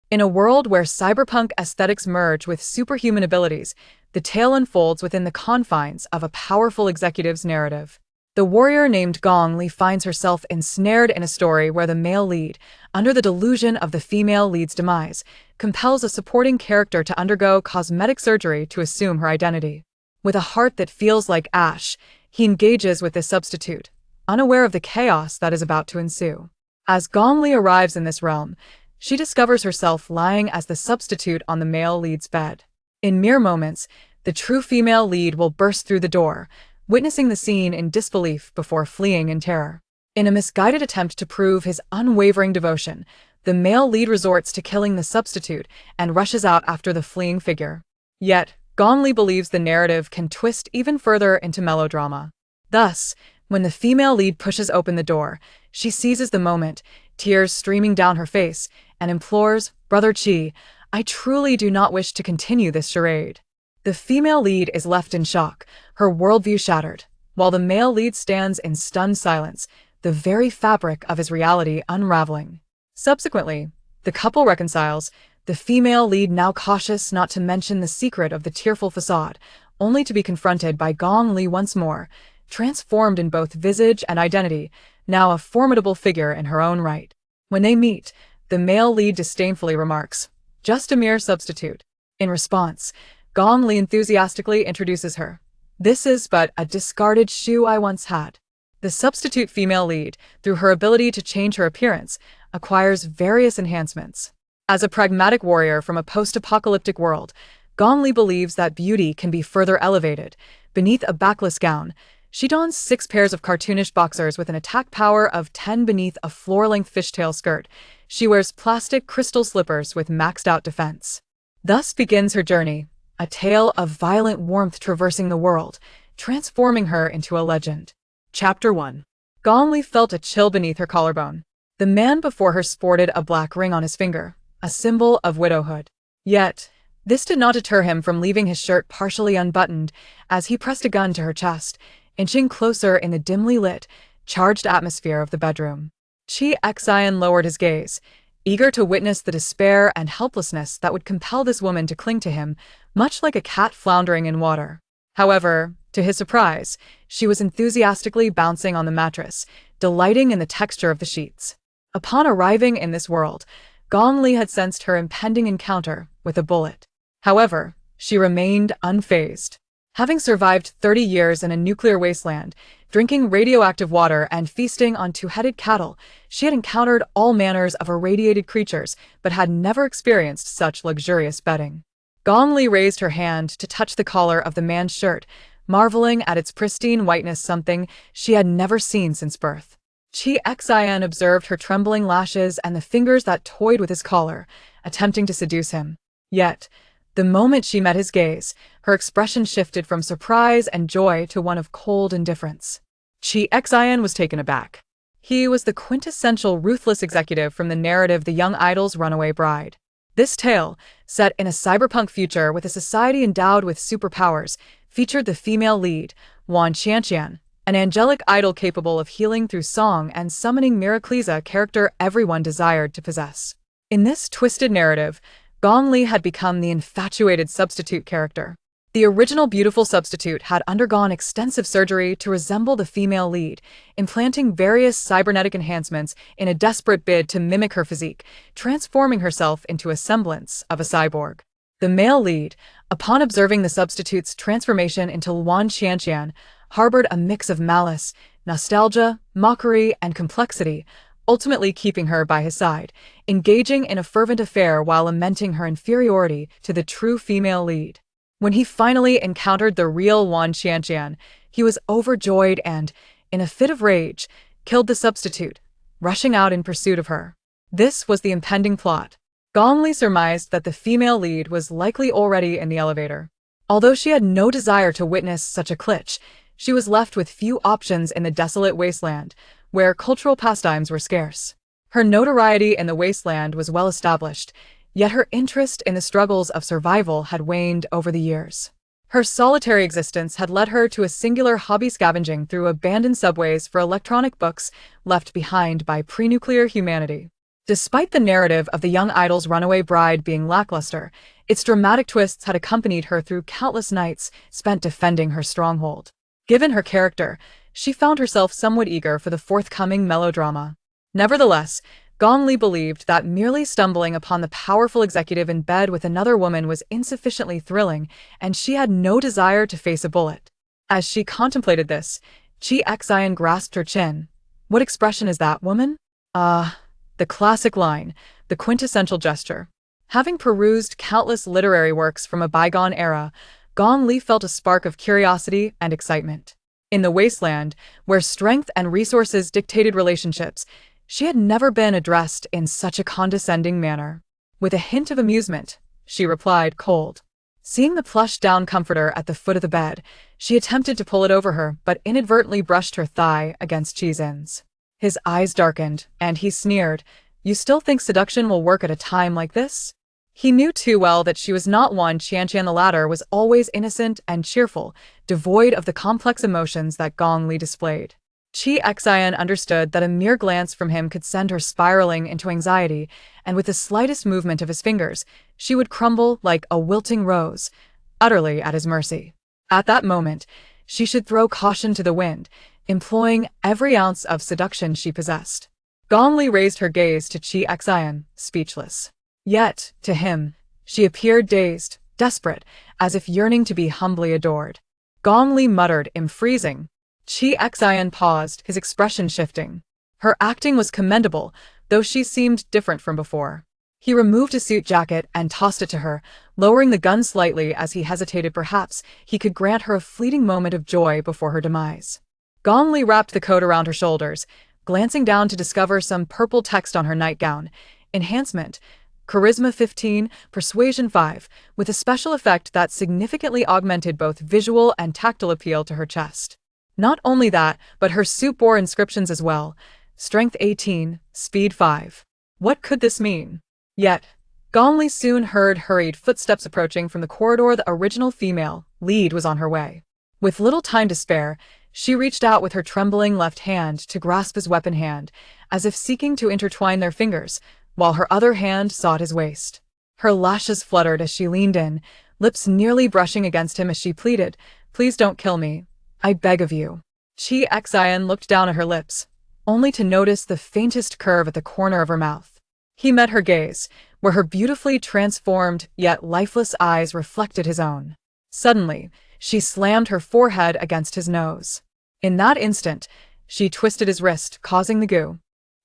In a world where cyberpunk aesthetics merge with superhuman abilities, the tale unfolds within the confines of a powerful executive's narrative. The warrior named Gong Li finds herself ensnared in a story where the male lead, under the delusion of the female lead's demise, compels a supporting character to undergo cosmetic surgery to assume her identity. With a heart that feels like ash, he engages with this substitute, unaware of the chaos that is about to ensue. As Gong Li arrives in this realm, she discovers herself lying as the substitute on the male lead's bed. In mere moments, the true female lead will burst through the door, witnessing the scene in disbelief before fleeing in terror. In a misguided attempt to prove his unwavering devotion, the male lead resorts to killing the substitute and rushes out after the fleeing figure. Yet, Gong Li believes the narrative can twist even further into melodrama. Thus, when the female lead pushes open the door, she seizes the moment, tears streaming down her face, and implores, "Brother Chi, I truly do not wish to continue this charade." The female lead is left in shock, her worldview shattered, while the male lead stands in stunned silence, the very fabric of his reality unraveling. Subsequently, the couple reconciles, the female lead now cautious not to mention the secret of the tearful facade, only to be confronted by Gong Li once more, transformed in both visage and identity, now a formidable figure in her own right. When they meet, the male lead disdainfully remarks, "Just a mere substitute." In response, Gong Li enthusiastically introduces her. "This is but a discarded shoe I once had." The substitute female lead, through her ability to change her appearance, acquires various enhancements. As a pragmatic warrior from a post-apocalyptic world, Gong Li believes that beauty can be further elevated. Beneath a backless gown, she dons 6 pairs of cartoonish boxers with an attack power of 10 beneath a floor-length fishtail skirt. She wears plastic crystal slippers with maxed-out defense. Thus begins her journey, a tale of violent warmth traversing the world, transforming her into a legend. Chapter 1. Gong Li felt a chill beneath her collarbone. The man before her sported a black ring on his finger, a symbol of widowhood. Yet, this did not deter him from leaving his shirt partially unbuttoned as he pressed a gun to her chest, inching closer in the dimly lit, charged atmosphere of the bedroom. Chi Xian lowered his gaze, eager to witness the despair and helplessness that would compel this woman to cling to him, much like a cat floundering in water. However, to his surprise, she was enthusiastically bouncing on the mattress, delighting in the texture of the sheets. Upon arriving in this world, Gong Li had sensed her impending encounter with a bullet. However, she remained unfazed. Having survived 30 years in a nuclear wasteland, drinking radioactive water and feasting on 2-headed cattle, she had encountered all manners of irradiated creatures, but had never experienced such luxurious bedding. Gong Li raised her hand to touch the collar of the man's shirt, marveling at its pristine whiteness, something she had never seen since birth. Chi Xian observed her trembling lashes and the fingers that toyed with his collar, attempting to seduce him. Yet, the moment she met his gaze, her expression shifted from surprise and joy to one of cold indifference. Chi Xian was taken aback. He was the quintessential ruthless executive from the narrative The Young Idol's Runaway Bride. This tale, set in a cyberpunk future with a society endowed with superpowers, featured the female lead, Wan Qianqian, an angelic idol capable of healing through song and summoning miracles, a character everyone desired to possess. In this twisted narrative, Gong Li had become the infatuated substitute character. The original beautiful substitute had undergone extensive surgery to resemble the female lead, implanting various cybernetic enhancements in a desperate bid to mimic her physique, transforming herself into a semblance of a cyborg. The male lead, upon observing the substitute's transformation into Wan Qianqian, harbored a mix of malice, nostalgia, mockery, and complexity, ultimately keeping her by his side, engaging in a fervent affair while lamenting her inferiority to the true female lead. When he finally encountered the real Wan Qianqian, he was overjoyed and, in a fit of rage, killed the substitute, rushing out in pursuit of her. This was the impending plot. Gong Li surmised that the female lead was likely already in the elevator. Although she had no desire to witness such a clitch, she was left with few options in the desolate wasteland, where cultural pastimes were scarce. Her notoriety in the wasteland was well established, yet her interest in the struggles of survival had waned over the years. Her solitary existence had led her to a singular hobby, scavenging through abandoned subways for electronic books left behind by pre-nuclear humanity. Despite the narrative of the young idol's runaway bride being lackluster, its dramatic twists had accompanied her through countless nights spent defending her stronghold. Given her character, she found herself somewhat eager for the forthcoming melodrama. Nevertheless, Gong Li believed that merely stumbling upon the powerful executive in bed with another woman was insufficiently thrilling, and she had no desire to face a bullet. As she contemplated this, Chi Xian grasped her chin. "What expression is that, woman?" The classic line, the quintessential gesture. Having perused countless literary works from a bygone era, Gong Li felt a spark of curiosity and excitement. In the wasteland, where strength and resources dictated relationships, she had never been addressed in such a condescending manner. With a hint of amusement, she replied cold. Seeing the plush-down comforter at the foot of the bed, she attempted to pull it over her but inadvertently brushed her thigh against Chizin's. His eyes darkened, and he sneered, "You still think seduction will work at a time like this?" He knew too well that she was not one. Qianqian the latter was always innocent and cheerful, devoid of the complex emotions that Gong Li displayed. Chi Xian understood that a mere glance from him could send her spiraling into anxiety, and with the slightest movement of his fingers, she would crumble like a wilting rose, utterly at his mercy. At that moment, she should throw caution to the wind, employing every ounce of seduction she possessed. Gong Li raised her gaze to Chi Xian, speechless. Yet, to him, she appeared dazed, desperate, as if yearning to be humbly adored. Gong Li muttered, "I'm freezing." Chi Xian paused, his expression shifting. Her acting was commendable, though she seemed different from before. He removed his suit jacket and tossed it to her, lowering the gun slightly as he hesitated. Perhaps he could grant her a fleeting moment of joy before her demise. Gong Li wrapped the coat around her shoulders, glancing down to discover some purple text on her nightgown. Enhancement, Charisma 15, Persuasion 5, with a special effect that significantly augmented both visual and tactile appeal to her chest. Not only that, but her suit bore inscriptions as well. Strength 18, Speed 5. What could this mean? Yet, Gong Li soon heard hurried footsteps approaching from the corridor. The original female lead was on her way. With little time to spare, she reached out with her trembling left hand to grasp his weapon hand, as if seeking to intertwine their fingers, while her other hand sought his waist. Her lashes fluttered as she leaned in, lips nearly brushing against him as she pleaded, "Please don't kill me. I beg of you." Chi Xian looked down at her lips, only to notice the faintest curve at the corner of her mouth. He met her gaze, where her beautifully transformed yet lifeless eyes reflected his own. Suddenly, she slammed her forehead against his nose. In that instant, she twisted his wrist, causing the goo.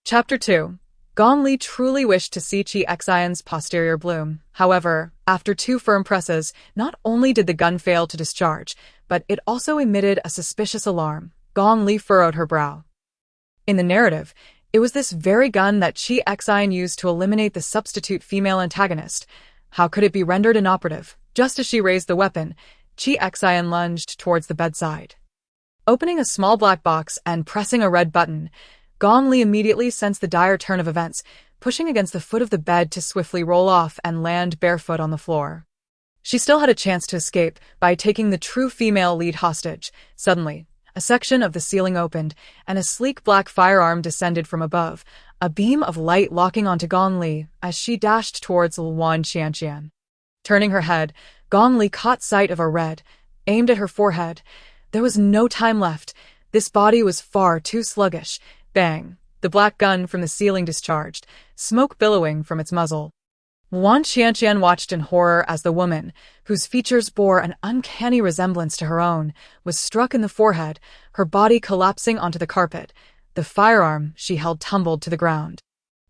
Chapter 2. Gong Li truly wished to see Chi Xian's posterior bloom. However, after 2 firm presses, not only did the gun fail to discharge, but it also emitted a suspicious alarm. Gong Li furrowed her brow. In the narrative, it was this very gun that Chi Xian used to eliminate the substitute female antagonist. How could it be rendered inoperative? Just as she raised the weapon, Chi Xian lunged towards the bedside. Opening a small black box and pressing a red button, Gong Li immediately sensed the dire turn of events, pushing against the foot of the bed to swiftly roll off and land barefoot on the floor. She still had a chance to escape by taking the true female lead hostage. Suddenly, a section of the ceiling opened, and a sleek black firearm descended from above, a beam of light locking onto Gong Li as she dashed towards Luan Qianqian. Turning her head, Gong Li caught sight of a red, aimed at her forehead. There was no time left. This body was far too sluggish. Bang! The black gun from the ceiling discharged, smoke billowing from its muzzle. Luan Qianqian watched in horror as the woman, whose features bore an uncanny resemblance to her own, was struck in the forehead, her body collapsing onto the carpet. The firearm she held tumbled to the ground.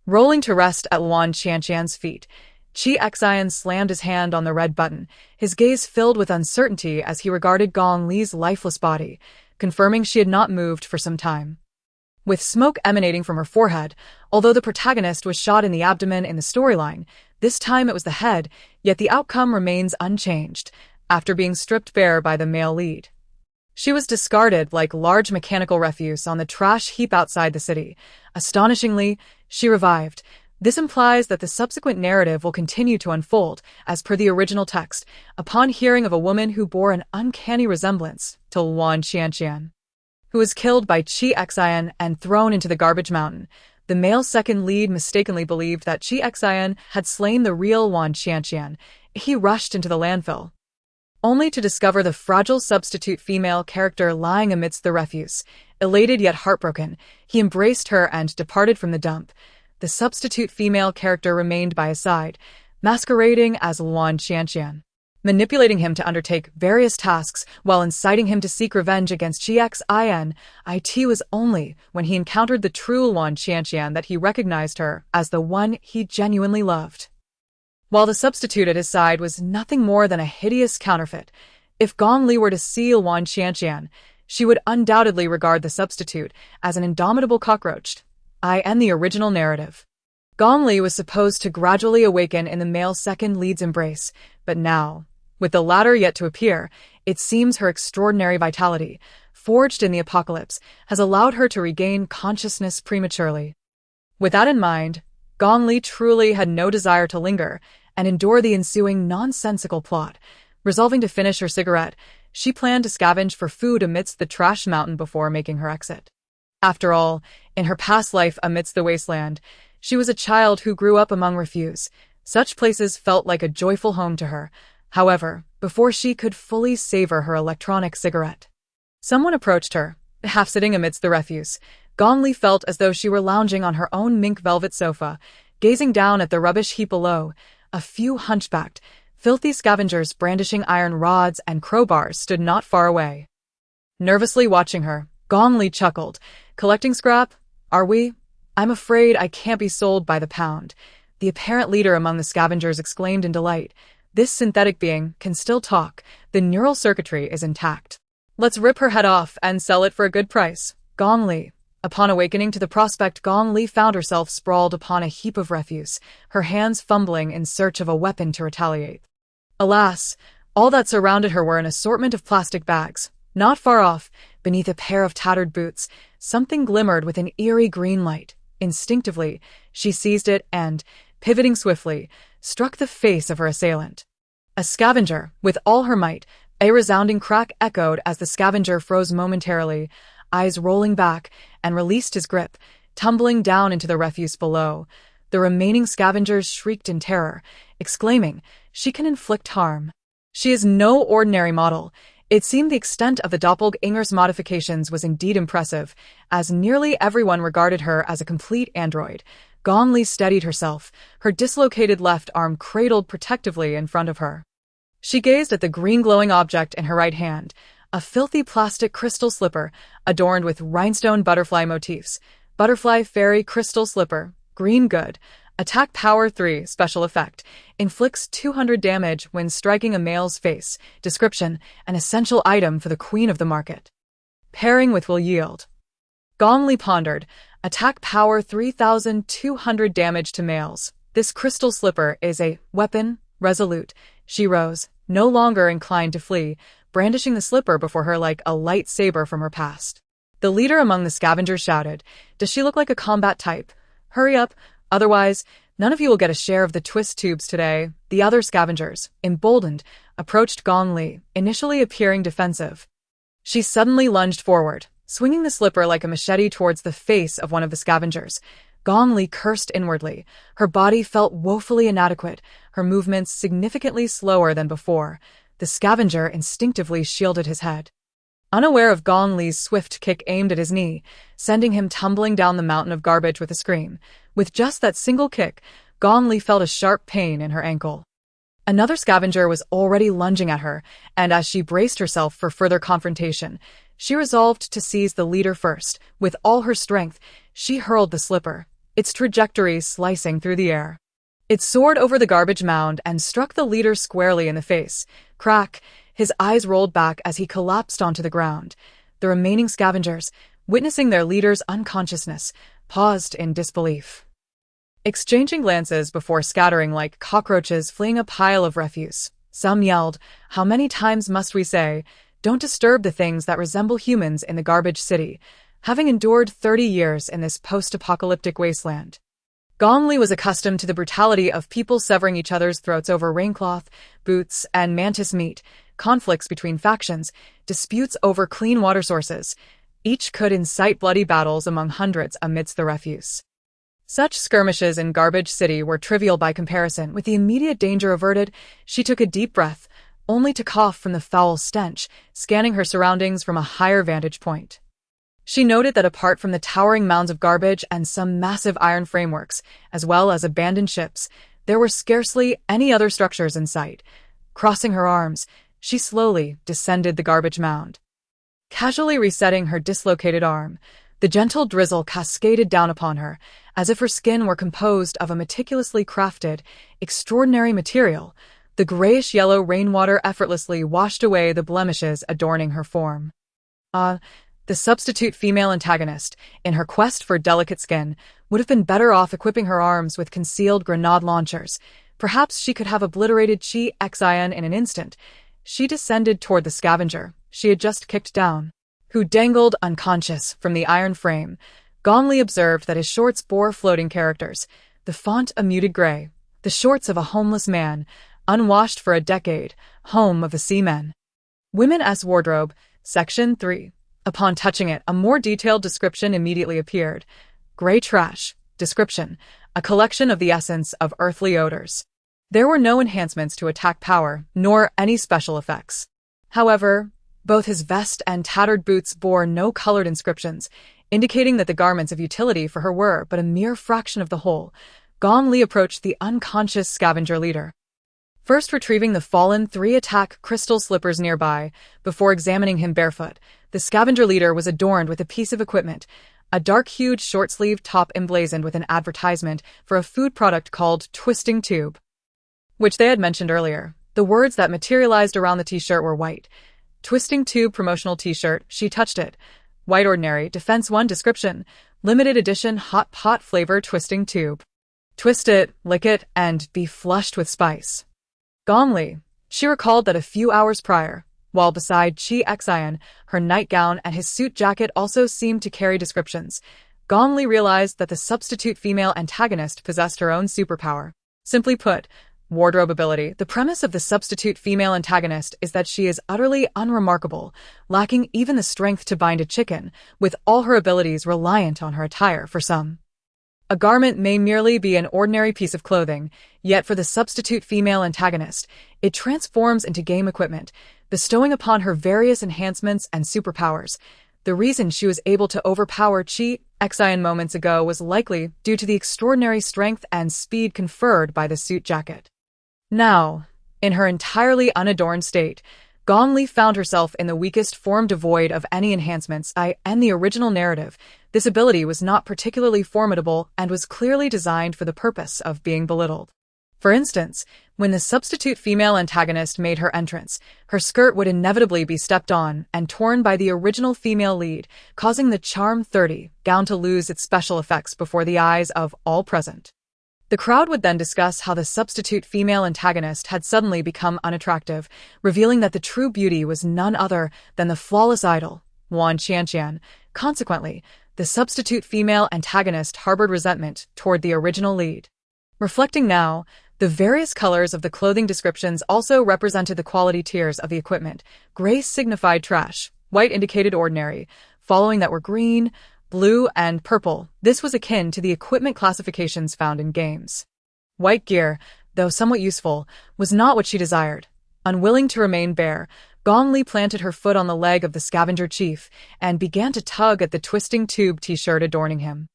Rolling to rest at Luan Qianqian's feet, Chi Xian slammed his hand on the red button, his gaze filled with uncertainty as he regarded Gong Li's lifeless body, confirming she had not moved for some time. With smoke emanating from her forehead, although the protagonist was shot in the abdomen in the storyline, this time it was the head, yet the outcome remains unchanged, after being stripped bare by the male lead. She was discarded like large mechanical refuse on the trash heap outside the city. Astonishingly, she revived. This implies that the subsequent narrative will continue to unfold, as per the original text, upon hearing of a woman who bore an uncanny resemblance to Luan Qianqian, who was killed by Chi Xian and thrown into the garbage mountain. The male second lead mistakenly believed that Chi Xian had slain the real Wan Qianqian. He rushed into the landfill, only to discover the fragile substitute female character lying amidst the refuse. Elated yet heartbroken, he embraced her and departed from the dump. The substitute female character remained by his side, masquerading as Luan Qianqian, manipulating him to undertake various tasks while inciting him to seek revenge against Chi Xian. It was only when he encountered the true Luan Qianqian that he recognized her as the one he genuinely loved. While the substitute at his side was nothing more than a hideous counterfeit, if Gong Li were to see Luan Qianqian, she would undoubtedly regard the substitute as an indomitable cockroach. The original narrative. Gong Li was supposed to gradually awaken in the male second lead's embrace, but now, with the latter yet to appear, it seems her extraordinary vitality, forged in the apocalypse, has allowed her to regain consciousness prematurely. With that in mind, Gong Li truly had no desire to linger and endure the ensuing nonsensical plot. Resolving to finish her cigarette, she planned to scavenge for food amidst the trash mountain before making her exit. After all, in her past life amidst the wasteland, she was a child who grew up among refuse. Such places felt like a joyful home to her. However, before she could fully savor her electronic cigarette, someone approached her, half sitting amidst the refuse. Gong Li felt as though she were lounging on her own mink velvet sofa, gazing down at the rubbish heap below. A few hunchbacked, filthy scavengers brandishing iron rods and crowbars stood not far away. Nervously watching her, Gong Li chuckled. Collecting scrap? Are we? I'm afraid I can't be sold by the pound. The apparent leader among the scavengers exclaimed in delight. This synthetic being can still talk. The neural circuitry is intact. Let's rip her head off and sell it for a good price. Gong Li. Upon awakening to the prospect, Gong Li found herself sprawled upon a heap of refuse, her hands fumbling in search of a weapon to retaliate. Alas, all that surrounded her were an assortment of plastic bags. Not far off, beneath a pair of tattered boots, something glimmered with an eerie green light. Instinctively, she seized it and, pivoting swiftly, struck the face of her assailant. A scavenger, with all her might. A resounding crack echoed as the scavenger froze momentarily, eyes rolling back, and released his grip, tumbling down into the refuse below. The remaining scavengers shrieked in terror, exclaiming, "She can inflict harm. She is no ordinary model." It seemed the extent of the doppelganger's modifications was indeed impressive, as nearly everyone regarded her as a complete android. Gong Li steadied herself, her dislocated left arm cradled protectively in front of her. She gazed at the green glowing object in her right hand, a filthy plastic crystal slipper, adorned with rhinestone butterfly motifs. Butterfly fairy crystal slipper, green good. Attack power 3, special effect. Inflicts 200 damage when striking a male's face. Description, an essential item for the queen of the market. Pairing with will yield. Gong Li pondered. Attack power 3,200 damage to males. This crystal slipper is a weapon, resolute. She rose, no longer inclined to flee, brandishing the slipper before her like a lightsaber from her past. The leader among the scavengers shouted, "Does she look like a combat type? Hurry up, otherwise, none of you will get a share of the twist tubes today." The other scavengers, emboldened, approached Gong Li, initially appearing defensive. She suddenly lunged forward, swinging the slipper like a machete towards the face of one of the scavengers. Gong Li cursed inwardly. Her body felt woefully inadequate, her movements significantly slower than before. The scavenger instinctively shielded his head, unaware of Gong Li's swift kick aimed at his knee, sending him tumbling down the mountain of garbage with a scream. With just that single kick, Gong Li felt a sharp pain in her ankle. Another scavenger was already lunging at her, and as she braced herself for further confrontation, she resolved to seize the leader first. With all her strength, she hurled the slipper, its trajectory slicing through the air. It soared over the garbage mound and struck the leader squarely in the face. Crack! His eyes rolled back as he collapsed onto the ground. The remaining scavengers, witnessing their leader's unconsciousness, paused in disbelief, exchanging glances before scattering like cockroaches fleeing a pile of refuse. Some yelled, "How many times must we say, don't disturb the things that resemble humans in the garbage city," having endured 30 years in this post-apocalyptic wasteland. Gong Li was accustomed to the brutality of people severing each other's throats over raincloth, boots, and mantis meat, conflicts between factions, disputes over clean water sources. Each could incite bloody battles among hundreds amidst the refuse. Such skirmishes in Garbage City were trivial by comparison. With the immediate danger averted, she took a deep breath, only to cough from the foul stench, scanning her surroundings from a higher vantage point. She noted that apart from the towering mounds of garbage and some massive iron frameworks, as well as abandoned ships, there were scarcely any other structures in sight. Crossing her arms, she slowly descended the garbage mound. Casually resetting her dislocated arm, the gentle drizzle cascaded down upon her, as if her skin were composed of a meticulously crafted, extraordinary material. The grayish-yellow rainwater effortlessly washed away the blemishes adorning her form. The substitute female antagonist, in her quest for delicate skin, would have been better off equipping her arms with concealed grenade launchers. Perhaps she could have obliterated Chi Xian in an instant. She descended toward the scavenger she had just kicked down, who dangled unconscious from the iron frame. Gong Li observed that his shorts bore floating characters, the font a muted gray, the shorts of a homeless man, unwashed for a decade, home of the seamen. Women's Wardrobe, Section 3. Upon touching it, a more detailed description immediately appeared. Gray trash. Description: a collection of the essence of earthly odors. There were no enhancements to attack power, nor any special effects. However, both his vest and tattered boots bore no colored inscriptions, indicating that the garments of utility for her were but a mere fraction of the whole. Gong Li approached the unconscious scavenger leader, first retrieving the fallen 3-attack crystal slippers nearby, before examining him barefoot. The scavenger leader was adorned with a piece of equipment, a dark-hued short-sleeved top emblazoned with an advertisement for a food product called Twisting Tube, which they had mentioned earlier. The words that materialized around the t-shirt were white. Twisting Tube promotional t-shirt. She touched it. White ordinary, Defense 1 description. Limited edition hot pot flavor Twisting Tube. Twist it, lick it, and be flushed with spice. Gong Li. She recalled that a few hours prior, while beside Chi Xian, her nightgown and his suit jacket also seemed to carry descriptions. Gong Li realized that the substitute female antagonist possessed her own superpower. Simply put, wardrobe ability. The premise of the substitute female antagonist is that she is utterly unremarkable, lacking even the strength to bind a chicken, with all her abilities reliant on her attire. For some, a garment may merely be an ordinary piece of clothing, yet for the substitute female antagonist, it transforms into game equipment, bestowing upon her various enhancements and superpowers. The reason she was able to overpower Chi Xian moments ago was likely due to the extraordinary strength and speed conferred by the suit jacket. Now, in her entirely unadorned state, Gong Li found herself in the weakest form, devoid of any enhancements. In the original narrative, this ability was not particularly formidable and was clearly designed for the purpose of being belittled. For instance, when the substitute female antagonist made her entrance, her skirt would inevitably be stepped on and torn by the original female lead, causing the Charm 30 gown to lose its special effects before the eyes of all present. The crowd would then discuss how the substitute female antagonist had suddenly become unattractive, revealing that the true beauty was none other than the flawless idol, Wan Qianqian. Consequently, the substitute female antagonist harbored resentment toward the original lead. Reflecting now, the various colors of the clothing descriptions also represented the quality tiers of the equipment. Gray signified trash, white indicated ordinary, following that were green, blue, and purple. This was akin to the equipment classifications found in games. White gear, though somewhat useful, was not what she desired. Unwilling to remain bare, Gong Li planted her foot on the leg of the scavenger chief and began to tug at the Twisting Tube t-shirt adorning him.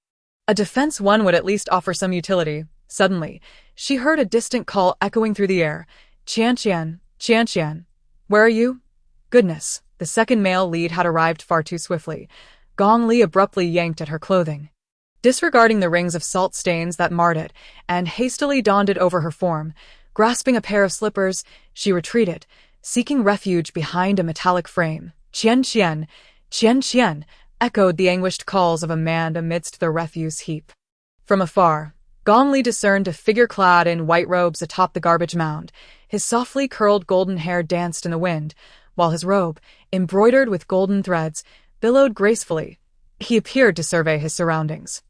A Defense 1 would at least offer some utility. Suddenly, she heard a distant call echoing through the air. Qianqian, Qianqian, where are you? Goodness, the second male lead had arrived far too swiftly. Gong Li abruptly yanked at her clothing, disregarding the rings of salt stains that marred it, and hastily donned it over her form. Grasping a pair of slippers, she retreated, seeking refuge behind a metallic frame. Qian Qian, echoed the anguished calls of a man amidst the refuse heap. From afar, Gong Li discerned a figure clad in white robes atop the garbage mound. His softly curled golden hair danced in the wind, while his robe, embroidered with golden threads, billowed gracefully. He appeared to survey his surroundings,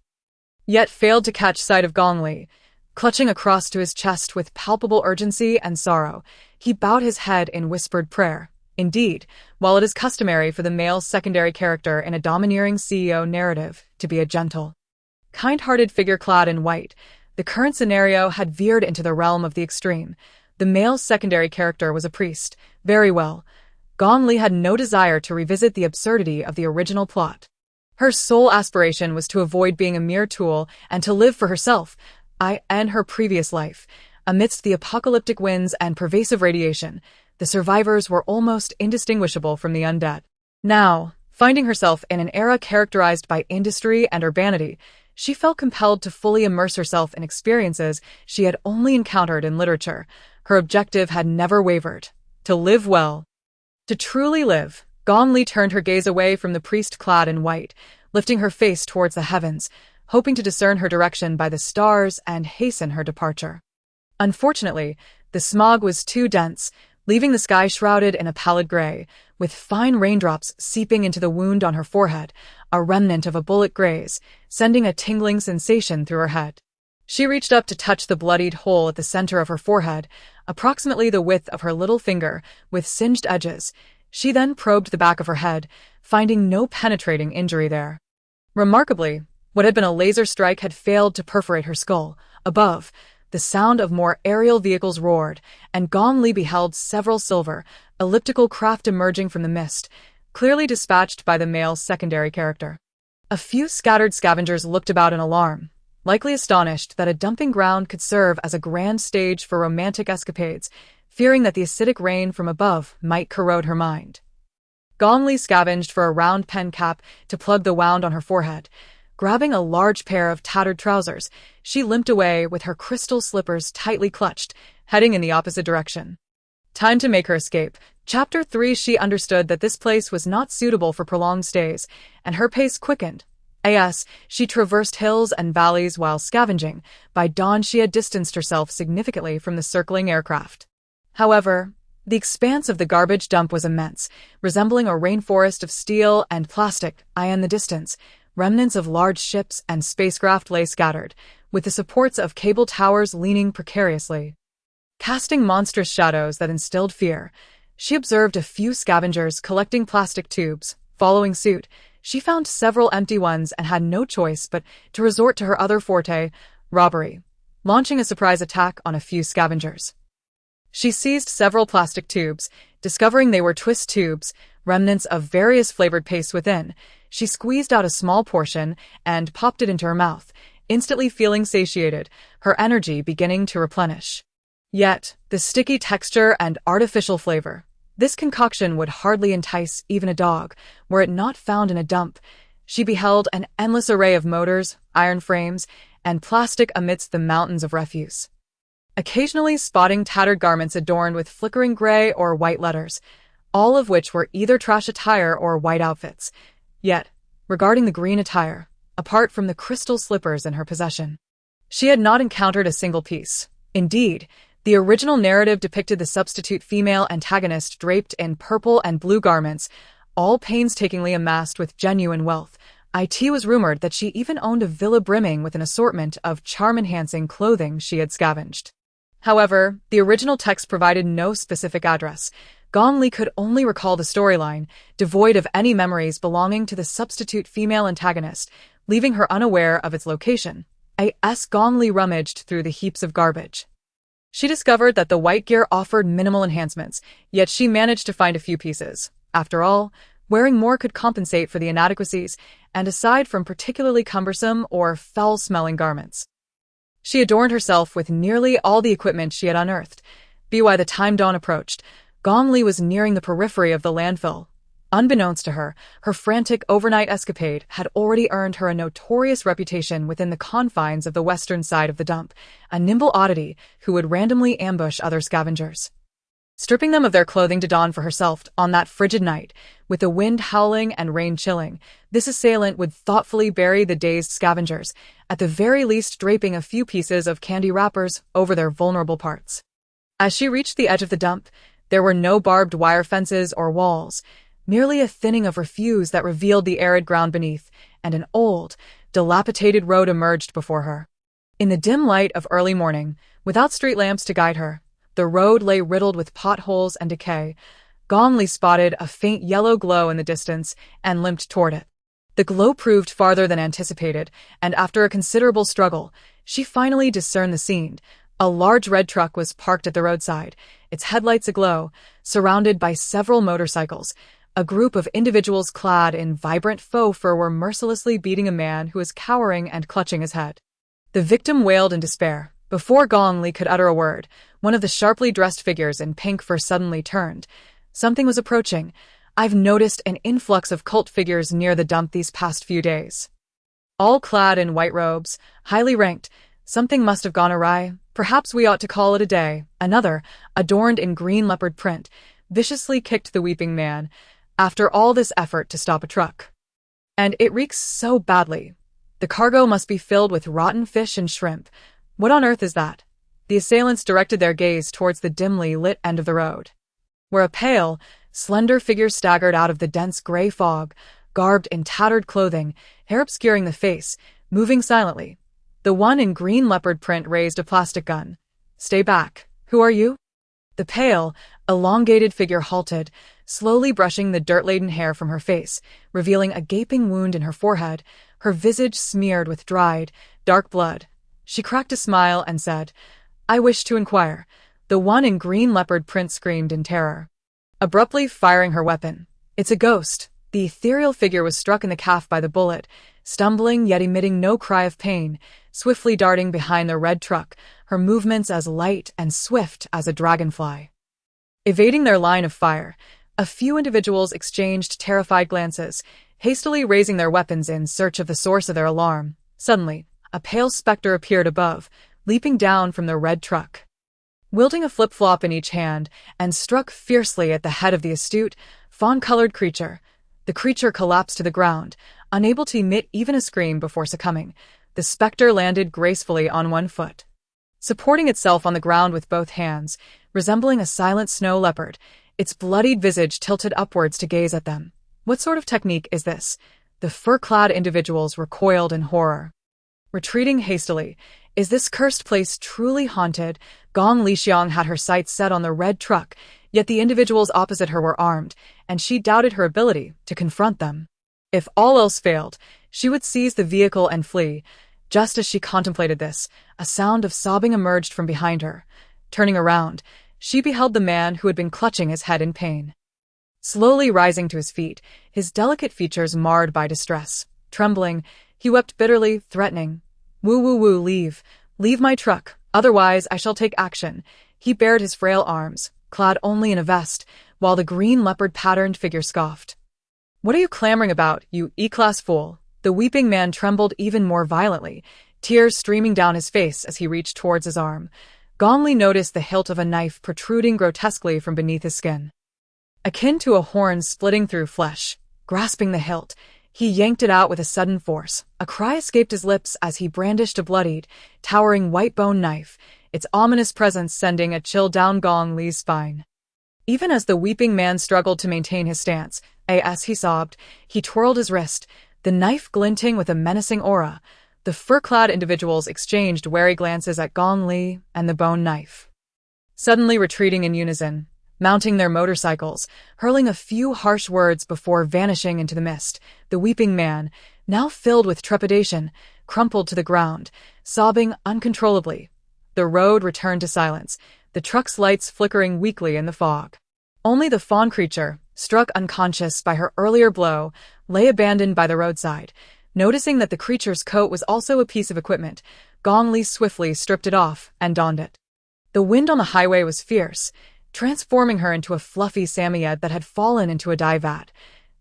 yet failed to catch sight of Gong Li. Clutching across to his chest with palpable urgency and sorrow, he bowed his head in whispered prayer. Indeed, while it is customary for the male secondary character in a domineering CEO narrative to be a gentle, kind-hearted figure clad in white. The current scenario had veered into the realm of the extreme. The male secondary character was a priest. Very well. Gong Li had no desire to revisit the absurdity of the original plot. Her sole aspiration was to avoid being a mere tool and to live for herself, and her previous life. Amidst the apocalyptic winds and pervasive radiation, the survivors were almost indistinguishable from the undead. Now, finding herself in an era characterized by industry and urbanity, she felt compelled to fully immerse herself in experiences she had only encountered in literature. Her objective had never wavered: to live well. To truly live, Gong Li turned her gaze away from the priest clad in white, lifting her face towards the heavens, hoping to discern her direction by the stars and hasten her departure. Unfortunately, the smog was too dense, leaving the sky shrouded in a pallid gray, with fine raindrops seeping into the wound on her forehead, a remnant of a bullet graze, sending a tingling sensation through her head. She reached up to touch the bloodied hole at the center of her forehead, approximately the width of her little finger, with singed edges. She then probed the back of her head, finding no penetrating injury there. Remarkably, what had been a laser strike had failed to perforate her skull. Above, the sound of more aerial vehicles roared, and Gong Li beheld several silver, elliptical craft emerging from the mist, clearly dispatched by the male secondary character. A few scattered scavengers looked about in alarm, likely astonished that a dumping ground could serve as a grand stage for romantic escapades, fearing that the acidic rain from above might corrode her mind. Gong Li scavenged for a round pen cap to plug the wound on her forehead. Grabbing a large pair of tattered trousers, she limped away with her crystal slippers tightly clutched, heading in the opposite direction. Time to make her escape. Chapter 3. She understood that this place was not suitable for prolonged stays, and her pace quickened. She traversed hills and valleys while scavenging. By dawn she had distanced herself significantly from the circling aircraft. However, the expanse of the garbage dump was immense, resembling a rainforest of steel and plastic. In the distance, remnants of large ships and spacecraft lay scattered, with the supports of cable towers leaning precariously. Casting monstrous shadows that instilled fear, she observed a few scavengers collecting plastic tubes. Following suit, she found several empty ones and had no choice but to resort to her other forte, robbery, launching a surprise attack on a few scavengers. She seized several plastic tubes, discovering they were twist tubes, remnants of various flavored pastes within. She squeezed out a small portion and popped it into her mouth, instantly feeling satiated, her energy beginning to replenish. Yet, the sticky texture and artificial flavor. This concoction would hardly entice even a dog, were it not found in a dump. She beheld an endless array of motors, iron frames, and plastic amidst the mountains of refuse. Occasionally spotting tattered garments adorned with flickering gray or white letters, all of which were either trash attire or white outfits. Yet, regarding the green attire, apart from the crystal slippers in her possession, she had not encountered a single piece. Indeed, the original narrative depicted the substitute female antagonist draped in purple and blue garments, all painstakingly amassed with genuine wealth. It was rumored that she even owned a villa brimming with an assortment of charm-enhancing clothing she had scavenged. However, the original text provided no specific address. Gong Li could only recall the storyline, devoid of any memories belonging to the substitute female antagonist, leaving her unaware of its location. Gong Li rummaged through the heaps of garbage. She discovered that the white gear offered minimal enhancements, yet she managed to find a few pieces. After all, wearing more could compensate for the inadequacies, and aside from particularly cumbersome or foul-smelling garments, she adorned herself with nearly all the equipment she had unearthed. By the time dawn approached, Gong Li was nearing the periphery of the landfill. Unbeknownst to her, her frantic overnight escapade had already earned her a notorious reputation within the confines of the western side of the dump, a nimble oddity who would randomly ambush other scavengers. Stripping them of their clothing to don for herself on that frigid night, with the wind howling and rain chilling, this assailant would thoughtfully bury the dazed scavengers, at the very least draping a few pieces of candy wrappers over their vulnerable parts. As she reached the edge of the dump, there were no barbed wire fences or walls, merely a thinning of refuse that revealed the arid ground beneath, and an old, dilapidated road emerged before her. In the dim light of early morning, without street lamps to guide her, the road lay riddled with potholes and decay. Gong Li spotted a faint yellow glow in the distance and limped toward it. The glow proved farther than anticipated, and after a considerable struggle, she finally discerned the scene. A large red truck was parked at the roadside, its headlights aglow, surrounded by several motorcycles. A group of individuals clad in vibrant faux fur were mercilessly beating a man who was cowering and clutching his head. The victim wailed in despair. Before Gong Li could utter a word, one of the sharply dressed figures in pink fur suddenly turned. Something was approaching. I've noticed an influx of cult figures near the dump these past few days. All clad in white robes, highly ranked. Something must have gone awry. Perhaps we ought to call it a day. Another, adorned in green leopard print, viciously kicked the weeping man. After all this effort to stop a truck. And it reeks so badly. The cargo must be filled with rotten fish and shrimp. What on earth is that? The assailants directed their gaze towards the dimly lit end of the road, where a pale, slender figure staggered out of the dense gray fog, garbed in tattered clothing, hair obscuring the face, moving silently. The one in green leopard print raised a plastic gun. Stay back. Who are you? The pale, elongated figure halted, slowly brushing the dirt-laden hair from her face, revealing a gaping wound in her forehead, her visage smeared with dried, dark blood. She cracked a smile and said, I wish to inquire. The one in green leopard print screamed in terror, abruptly firing her weapon. It's a ghost. The ethereal figure was struck in the calf by the bullet, stumbling yet emitting no cry of pain, swiftly darting behind the red truck, her movements as light and swift as a dragonfly. Evading their line of fire, a few individuals exchanged terrified glances, hastily raising their weapons in search of the source of their alarm. Suddenly, a pale specter appeared above, leaping down from the red truck, wielding a flip-flop in each hand, and struck fiercely at the head of the astute, fawn-colored creature. The creature collapsed to the ground, unable to emit even a scream before succumbing. The specter landed gracefully on one foot, supporting itself on the ground with both hands, resembling a silent snow leopard, its bloodied visage tilted upwards to gaze at them. What sort of technique is this? The fur-clad individuals recoiled in horror, retreating hastily. Is this cursed place truly haunted? Gong Li had her sights set on the red truck, yet the individuals opposite her were armed, and she doubted her ability to confront them. If all else failed, she would seize the vehicle and flee. Just as she contemplated this, a sound of sobbing emerged from behind her. Turning around, she beheld the man who had been clutching his head in pain, slowly rising to his feet, his delicate features marred by distress. Trembling, he wept bitterly, threatening, Woo woo woo, leave my truck, otherwise I shall take action. He bared his frail arms, clad only in a vest, while the green leopard-patterned figure scoffed. What are you clamoring about, you E-class fool? The weeping man trembled even more violently, tears streaming down his face as he reached towards his arm. Gong Li noticed the hilt of a knife protruding grotesquely from beneath his skin, akin to a horn splitting through flesh. Grasping the hilt, he yanked it out with a sudden force. A cry escaped his lips as he brandished a bloodied, towering white-bone knife, its ominous presence sending a chill down Gong Li's spine. Even as the weeping man struggled to maintain his stance, as he sobbed, he twirled his wrist, the knife glinting with a menacing aura. The fur-clad individuals exchanged wary glances at Gong Li and the bone knife, suddenly retreating in unison, mounting their motorcycles, hurling a few harsh words before vanishing into the mist. The weeping man, now filled with trepidation, crumpled to the ground, sobbing uncontrollably. The road returned to silence, the truck's lights flickering weakly in the fog. Only the fawn creature, struck unconscious by her earlier blow, lay abandoned by the roadside. Noticing that the creature's coat was also a piece of equipment, Gong Li swiftly stripped it off and donned it. The wind on the highway was fierce, transforming her into a fluffy Samoyed that had fallen into a dye vat.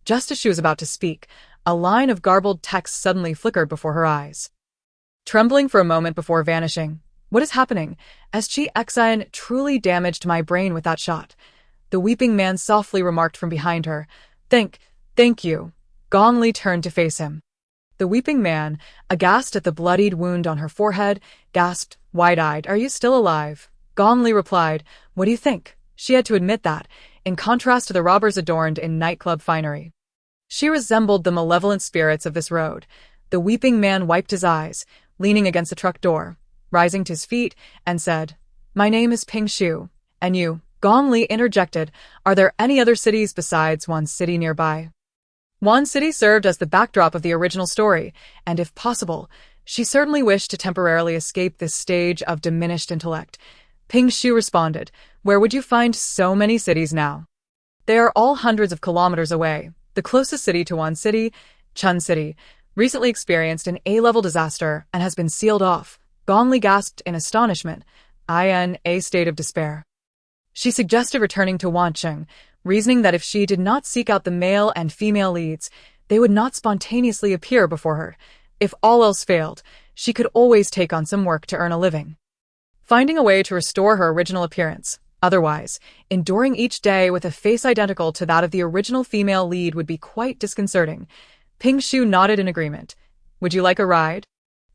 Just as she was about to speak, a line of garbled text suddenly flickered before her eyes, trembling for a moment before vanishing. What is happening? SG Exine truly damaged my brain with that shot. The weeping man softly remarked from behind her. Thank you. Gong Li turned to face him. The weeping man, aghast at the bloodied wound on her forehead, gasped, wide-eyed, Are you still alive? Gong Li replied, What do you think? She had to admit that, in contrast to the robbers adorned in nightclub finery, she resembled the malevolent spirits of this road. The weeping man wiped his eyes, leaning against the truck door, rising to his feet, and said, My name is Ping Shu. And you? Gong Li interjected, Are there any other cities besides one city nearby? Wan City served as the backdrop of the original story, and if possible, she certainly wished to temporarily escape this stage of diminished intellect. Ping Shu responded, "Where would you find so many cities now? They are all hundreds of kilometers away. The closest city to Wan City, Chun City, recently experienced an A-level disaster and has been sealed off." Gong Li gasped in astonishment, in a state of despair. She suggested returning to Wancheng, reasoning that if she did not seek out the male and female leads, they would not spontaneously appear before her. If all else failed, she could always take on some work to earn a living, finding a way to restore her original appearance. Otherwise, enduring each day with a face identical to that of the original female lead would be quite disconcerting. Ping Shu nodded in agreement. "Would you like a ride?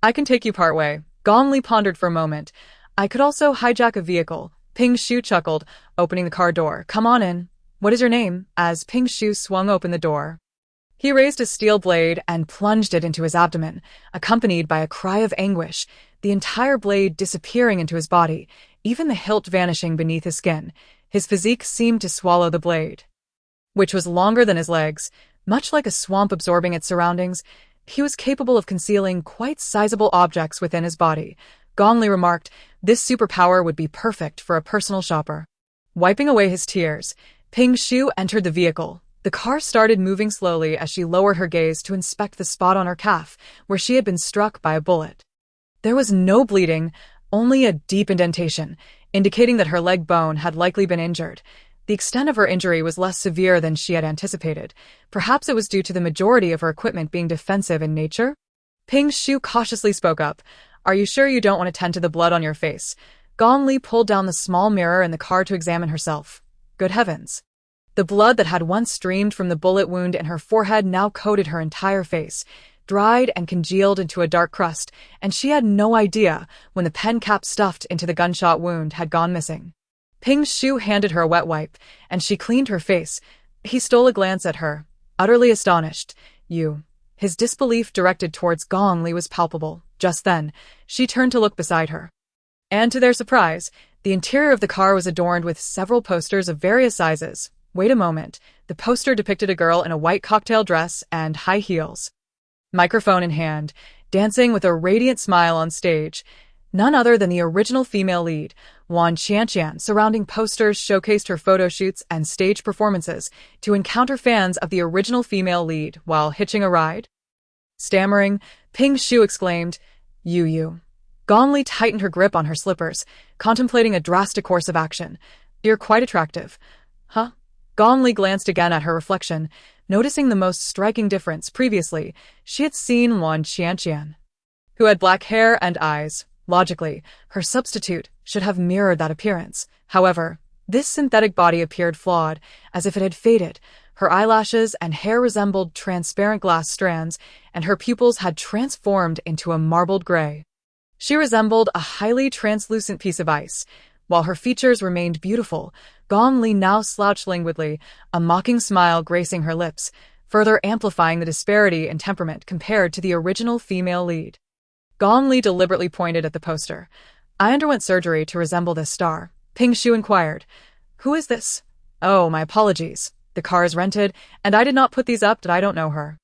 I can take you partway." Gong Li pondered for a moment. "I could also hijack a vehicle." Ping Shu chuckled, opening the car door. "Come on in. What is your name?" As Ping Shu swung open the door, he raised a steel blade and plunged it into his abdomen, accompanied by a cry of anguish, the entire blade disappearing into his body, even the hilt vanishing beneath his skin. His physique seemed to swallow the blade, which was longer than his legs, much like a swamp absorbing its surroundings. He was capable of concealing quite sizable objects within his body. Gong Li remarked, "This superpower would be perfect for a personal shopper." Wiping away his tears, Ping Shu entered the vehicle. The car started moving slowly as she lowered her gaze to inspect the spot on her calf, where she had been struck by a bullet. There was no bleeding, only a deep indentation, indicating that her leg bone had likely been injured. The extent of her injury was less severe than she had anticipated. Perhaps it was due to the majority of her equipment being defensive in nature? Ping Shu cautiously spoke up. "Are you sure you don't want to tend to the blood on your face?" Gong Li pulled down the small mirror in the car to examine herself. Good heavens. The blood that had once streamed from the bullet wound in her forehead now coated her entire face, dried and congealed into a dark crust, and she had no idea when the pen cap stuffed into the gunshot wound had gone missing. Ping Shu handed her a wet wipe, and she cleaned her face. He stole a glance at her, utterly astonished. "You." His disbelief directed towards Gong Li was palpable. Just then, she turned to look beside her. And to their surprise, the interior of the car was adorned with several posters of various sizes. Wait a moment. The poster depicted a girl in a white cocktail dress and high heels, microphone in hand, dancing with a radiant smile on stage. None other than the original female lead, Wan Qianqian. Surrounding posters showcased her photo shoots and stage performances to encounter fans of the original female lead while hitching a ride. Stammering, Ping Shu exclaimed, You. Gong Li tightened her grip on her slippers, contemplating a drastic course of action. "You're quite attractive." "Huh?" Gong Li glanced again at her reflection, noticing the most striking difference. Previously, she had seen Wan Qianqian, who had black hair and eyes. Logically, her substitute should have mirrored that appearance. However, this synthetic body appeared flawed, as if it had faded. Her eyelashes and hair resembled transparent glass strands, and her pupils had transformed into a marbled gray. She resembled a highly translucent piece of ice. While her features remained beautiful, Gong Li now slouched languidly, a mocking smile gracing her lips, further amplifying the disparity in temperament compared to the original female lead. Gong Li deliberately pointed at the poster. "I underwent surgery to resemble this star." Ping Shu inquired. "Who is this?" "Oh, my apologies. The car is rented, and I did not put these up that I don't know her."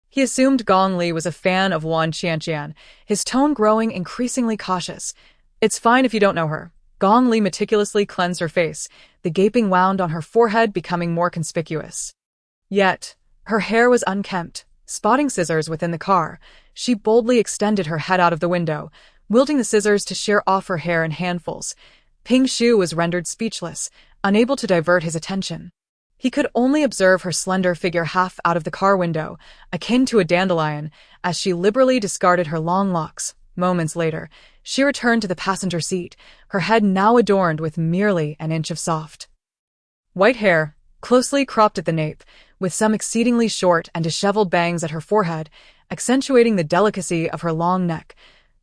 He assumed Gong Li was a fan of Wan Qianqian, his tone growing increasingly cautious. "It's fine if you don't know her." Gong Li meticulously cleansed her face, the gaping wound on her forehead becoming more conspicuous. Yet, her hair was unkempt. Spotting scissors within the car, she boldly extended her head out of the window, wielding the scissors to shear off her hair in handfuls. Ping Shu was rendered speechless, unable to divert his attention. He could only observe her slender figure half out of the car window, akin to a dandelion, as she liberally discarded her long locks. Moments later, she returned to the passenger seat, her head now adorned with merely an inch of soft white hair, closely cropped at the nape, with some exceedingly short and disheveled bangs at her forehead, accentuating the delicacy of her long neck.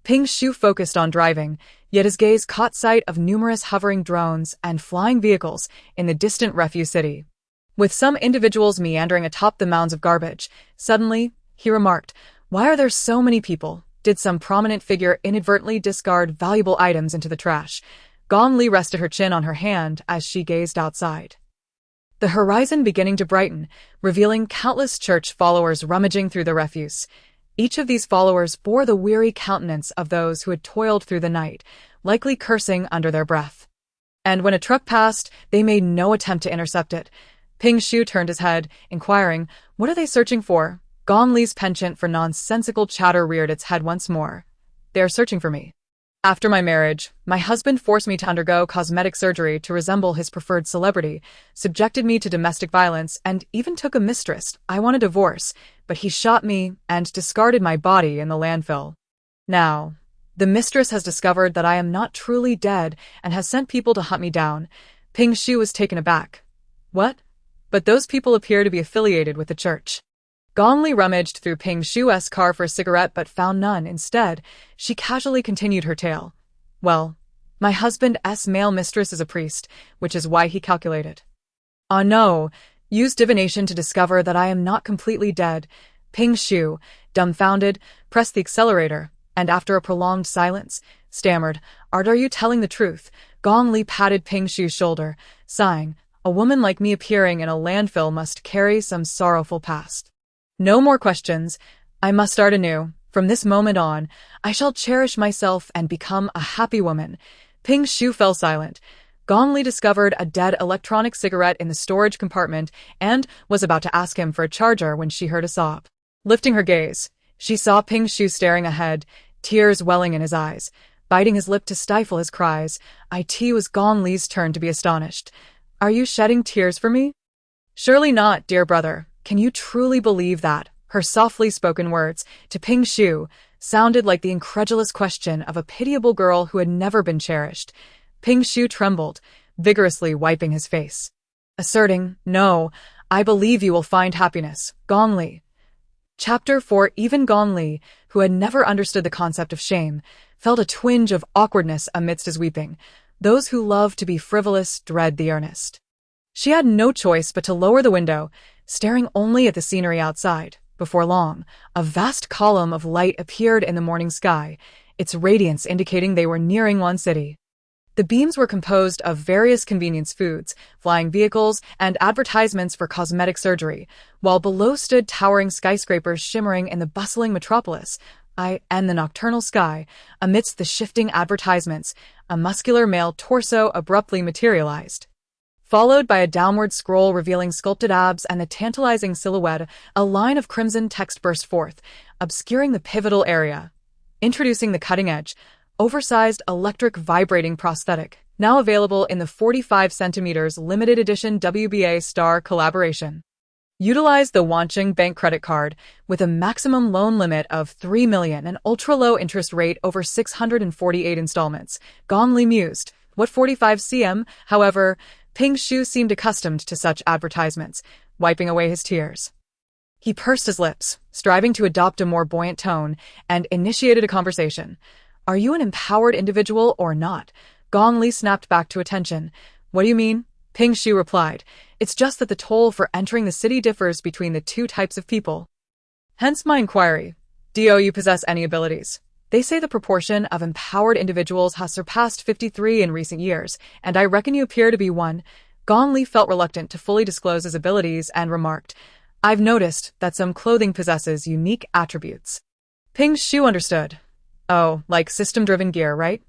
Ping Shu focused on driving, yet his gaze caught sight of numerous hovering drones and flying vehicles in the distant refuse city, with some individuals meandering atop the mounds of garbage. Suddenly, he remarked, "Why are there so many people? Did some prominent figure inadvertently discard valuable items into the trash?" Gong Li rested her chin on her hand as she gazed outside. the horizon beginning to brighten, revealing countless church followers rummaging through the refuse. Each of these followers bore the weary countenance of those who had toiled through the night, likely cursing under their breath. And when a truck passed, they made no attempt to intercept it. Ping Shu turned his head, inquiring, "What are they searching for?" Gong Li's penchant for nonsensical chatter reared its head once more. "They are searching for me. After my marriage, my husband forced me to undergo cosmetic surgery to resemble his preferred celebrity, subjected me to domestic violence, and even took a mistress. I want a divorce, but he shot me and discarded my body in the landfill. Now, the mistress has discovered that I am not truly dead and has sent people to hunt me down." Ping Shu was taken aback. "What? But those people appear to be affiliated with the church." Gong Li rummaged through Ping Shu's car for a cigarette but found none. Instead, she casually continued her tale. "Well, my husband's male mistress is a priest, which is why he calculated. Ah no, used divination to discover that I am not completely dead." Ping Shu, dumbfounded, pressed the accelerator, and after a prolonged silence, stammered, Are you telling the truth?" Gong Li patted Ping Shu's shoulder, sighing, "A woman like me appearing in a landfill must carry some sorrowful past. No more questions. I must start anew. From this moment on, I shall cherish myself and become a happy woman." Ping Shu fell silent. Gong Li discovered a dead electronic cigarette in the storage compartment and was about to ask him for a charger when she heard a sob. Lifting her gaze, she saw Ping Shu staring ahead, tears welling in his eyes. Biting his lip to stifle his cries, it was Gong Li's turn to be astonished. "Are you shedding tears for me?" "Surely not, dear brother. Can you truly believe that?" Her softly spoken words, to Ping Shu, sounded like the incredulous question of a pitiable girl who had never been cherished. Ping Shu trembled, vigorously wiping his face, asserting, "No, I believe you will find happiness." Gong Li. Chapter 4. Even Gong Li, who had never understood the concept of shame, felt a twinge of awkwardness amidst his weeping. Those who love to be frivolous dread the earnest. She had no choice but to lower the window, staring only at the scenery outside. Before long, a vast column of light appeared in the morning sky, its radiance indicating they were nearing one city. The beams were composed of various convenience foods, flying vehicles, and advertisements for cosmetic surgery, while below stood towering skyscrapers shimmering in the bustling metropolis. And the nocturnal sky, amidst the shifting advertisements, a muscular male torso abruptly materialized. Followed by a downward scroll revealing sculpted abs and the tantalizing silhouette, a line of crimson text burst forth, obscuring the pivotal area. Introducing the cutting-edge, oversized electric vibrating prosthetic, now available in the 45 centimeters limited edition WBA Star collaboration. Utilize the Wancheng Bank credit card with a maximum loan limit of $3 million and ultra-low interest rate over 648 installments. Gong Li mused. What 45 cm? However, Ping Shu seemed accustomed to such advertisements, wiping away his tears. He pursed his lips, striving to adopt a more buoyant tone, and initiated a conversation. "Are you an empowered individual or not?" Gong Li snapped back to attention. "What do you mean?" Ping Shu replied. "It's just that the toll for entering the city differs between the two types of people. Hence my inquiry. Do you possess any abilities? They say the proportion of empowered individuals has surpassed 53 in recent years, and I reckon you appear to be one." Gong Li felt reluctant to fully disclose his abilities and remarked, "I've noticed that some clothing possesses unique attributes." Ping Shu understood. "Oh, like system-driven gear, right?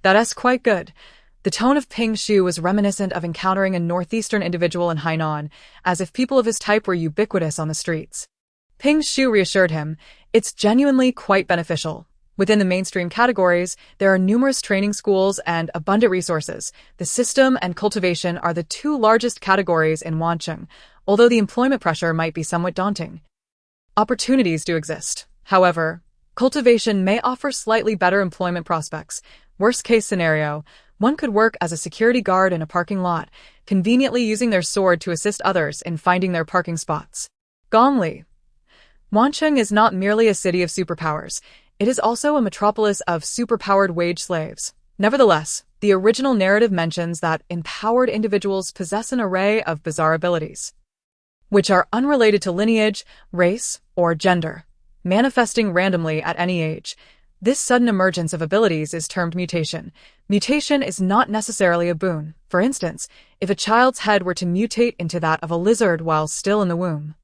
That's quite good." The tone of Ping Shu was reminiscent of encountering a northeastern individual in Hainan, as if people of his type were ubiquitous on the streets. Ping Shu reassured him, "It's genuinely quite beneficial. Within the mainstream categories, there are numerous training schools and abundant resources. The system and cultivation are the two largest categories in Wancheng, although the employment pressure might be somewhat daunting. Opportunities do exist. However, cultivation may offer slightly better employment prospects. Worst-case scenario, one could work as a security guard in a parking lot, conveniently using their sword to assist others in finding their parking spots." Gong Li. Wancheng is not merely a city of superpowers. It is also a metropolis of superpowered wage slaves. Nevertheless, the original narrative mentions that empowered individuals possess an array of bizarre abilities, which are unrelated to lineage, race, or gender, manifesting randomly at any age. This sudden emergence of abilities is termed mutation. Mutation is not necessarily a boon. For instance, if a child's head were to mutate into that of a lizard while still in the womb,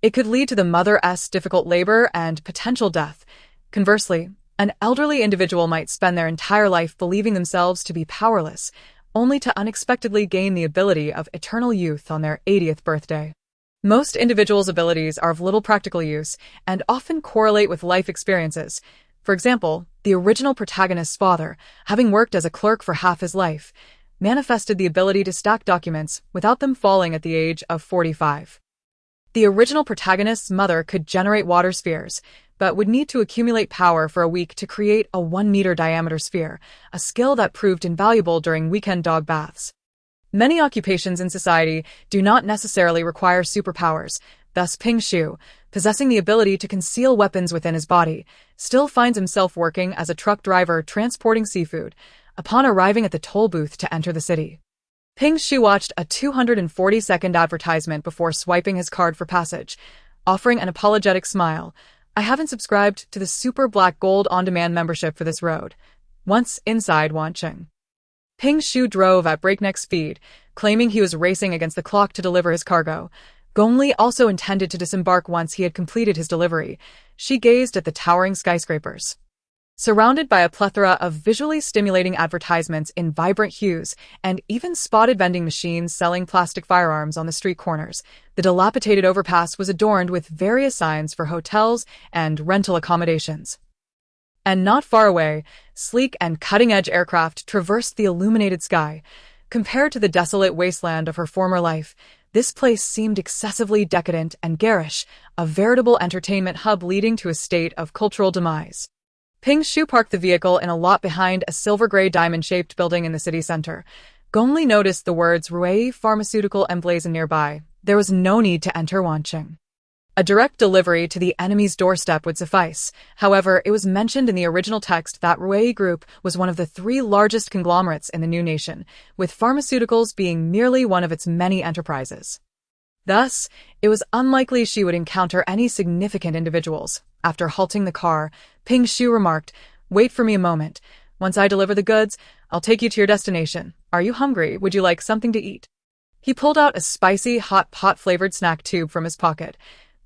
it could lead to the mother's difficult labor and potential death. Conversely, an elderly individual might spend their entire life believing themselves to be powerless, only to unexpectedly gain the ability of eternal youth on their 80th birthday. Most individuals' abilities are of little practical use and often correlate with life experiences. For example, the original protagonist's father, having worked as a clerk for half his life, manifested the ability to stack documents without them falling at the age of 45. The original protagonist's mother could generate water spheres, but would need to accumulate power for a week to create a 1-meter diameter sphere, a skill that proved invaluable during weekend dog baths. Many occupations in society do not necessarily require superpowers. Thus, Ping Shu, possessing the ability to conceal weapons within his body, still finds himself working as a truck driver transporting seafood upon arriving at the toll booth to enter the city. Ping Shu watched a 240-second advertisement before swiping his card for passage, offering an apologetic smile. "I haven't subscribed to the Super Black Gold on-demand membership for this road." Once inside Wancheng, Ping Shu drove at breakneck speed, claiming he was racing against the clock to deliver his cargo. Gong Li also intended to disembark once he had completed his delivery. She gazed at the towering skyscrapers, surrounded by a plethora of visually stimulating advertisements in vibrant hues, and even spotted vending machines selling plastic firearms on the street corners. The dilapidated overpass was adorned with various signs for hotels and rental accommodations. And not far away, sleek and cutting-edge aircraft traversed the illuminated sky. Compared to the desolate wasteland of her former life, this place seemed excessively decadent and garish, a veritable entertainment hub leading to a state of cultural demise. Ping Shu parked the vehicle in a lot behind a silver-gray diamond-shaped building in the city center. Gong Li noticed the words Rui Pharmaceutical emblazoned nearby. There was no need to enter Wancheng. A direct delivery to the enemy's doorstep would suffice. However, it was mentioned in the original text that Rui Group was one of the 3 largest conglomerates in the new nation, with pharmaceuticals being merely one of its many enterprises. Thus, it was unlikely she would encounter any significant individuals. After halting the car, Ping Shu remarked, "Wait for me a moment. Once I deliver the goods, I'll take you to your destination. Are you hungry? Would you like something to eat?" He pulled out a spicy, hot pot-flavored snack tube from his pocket.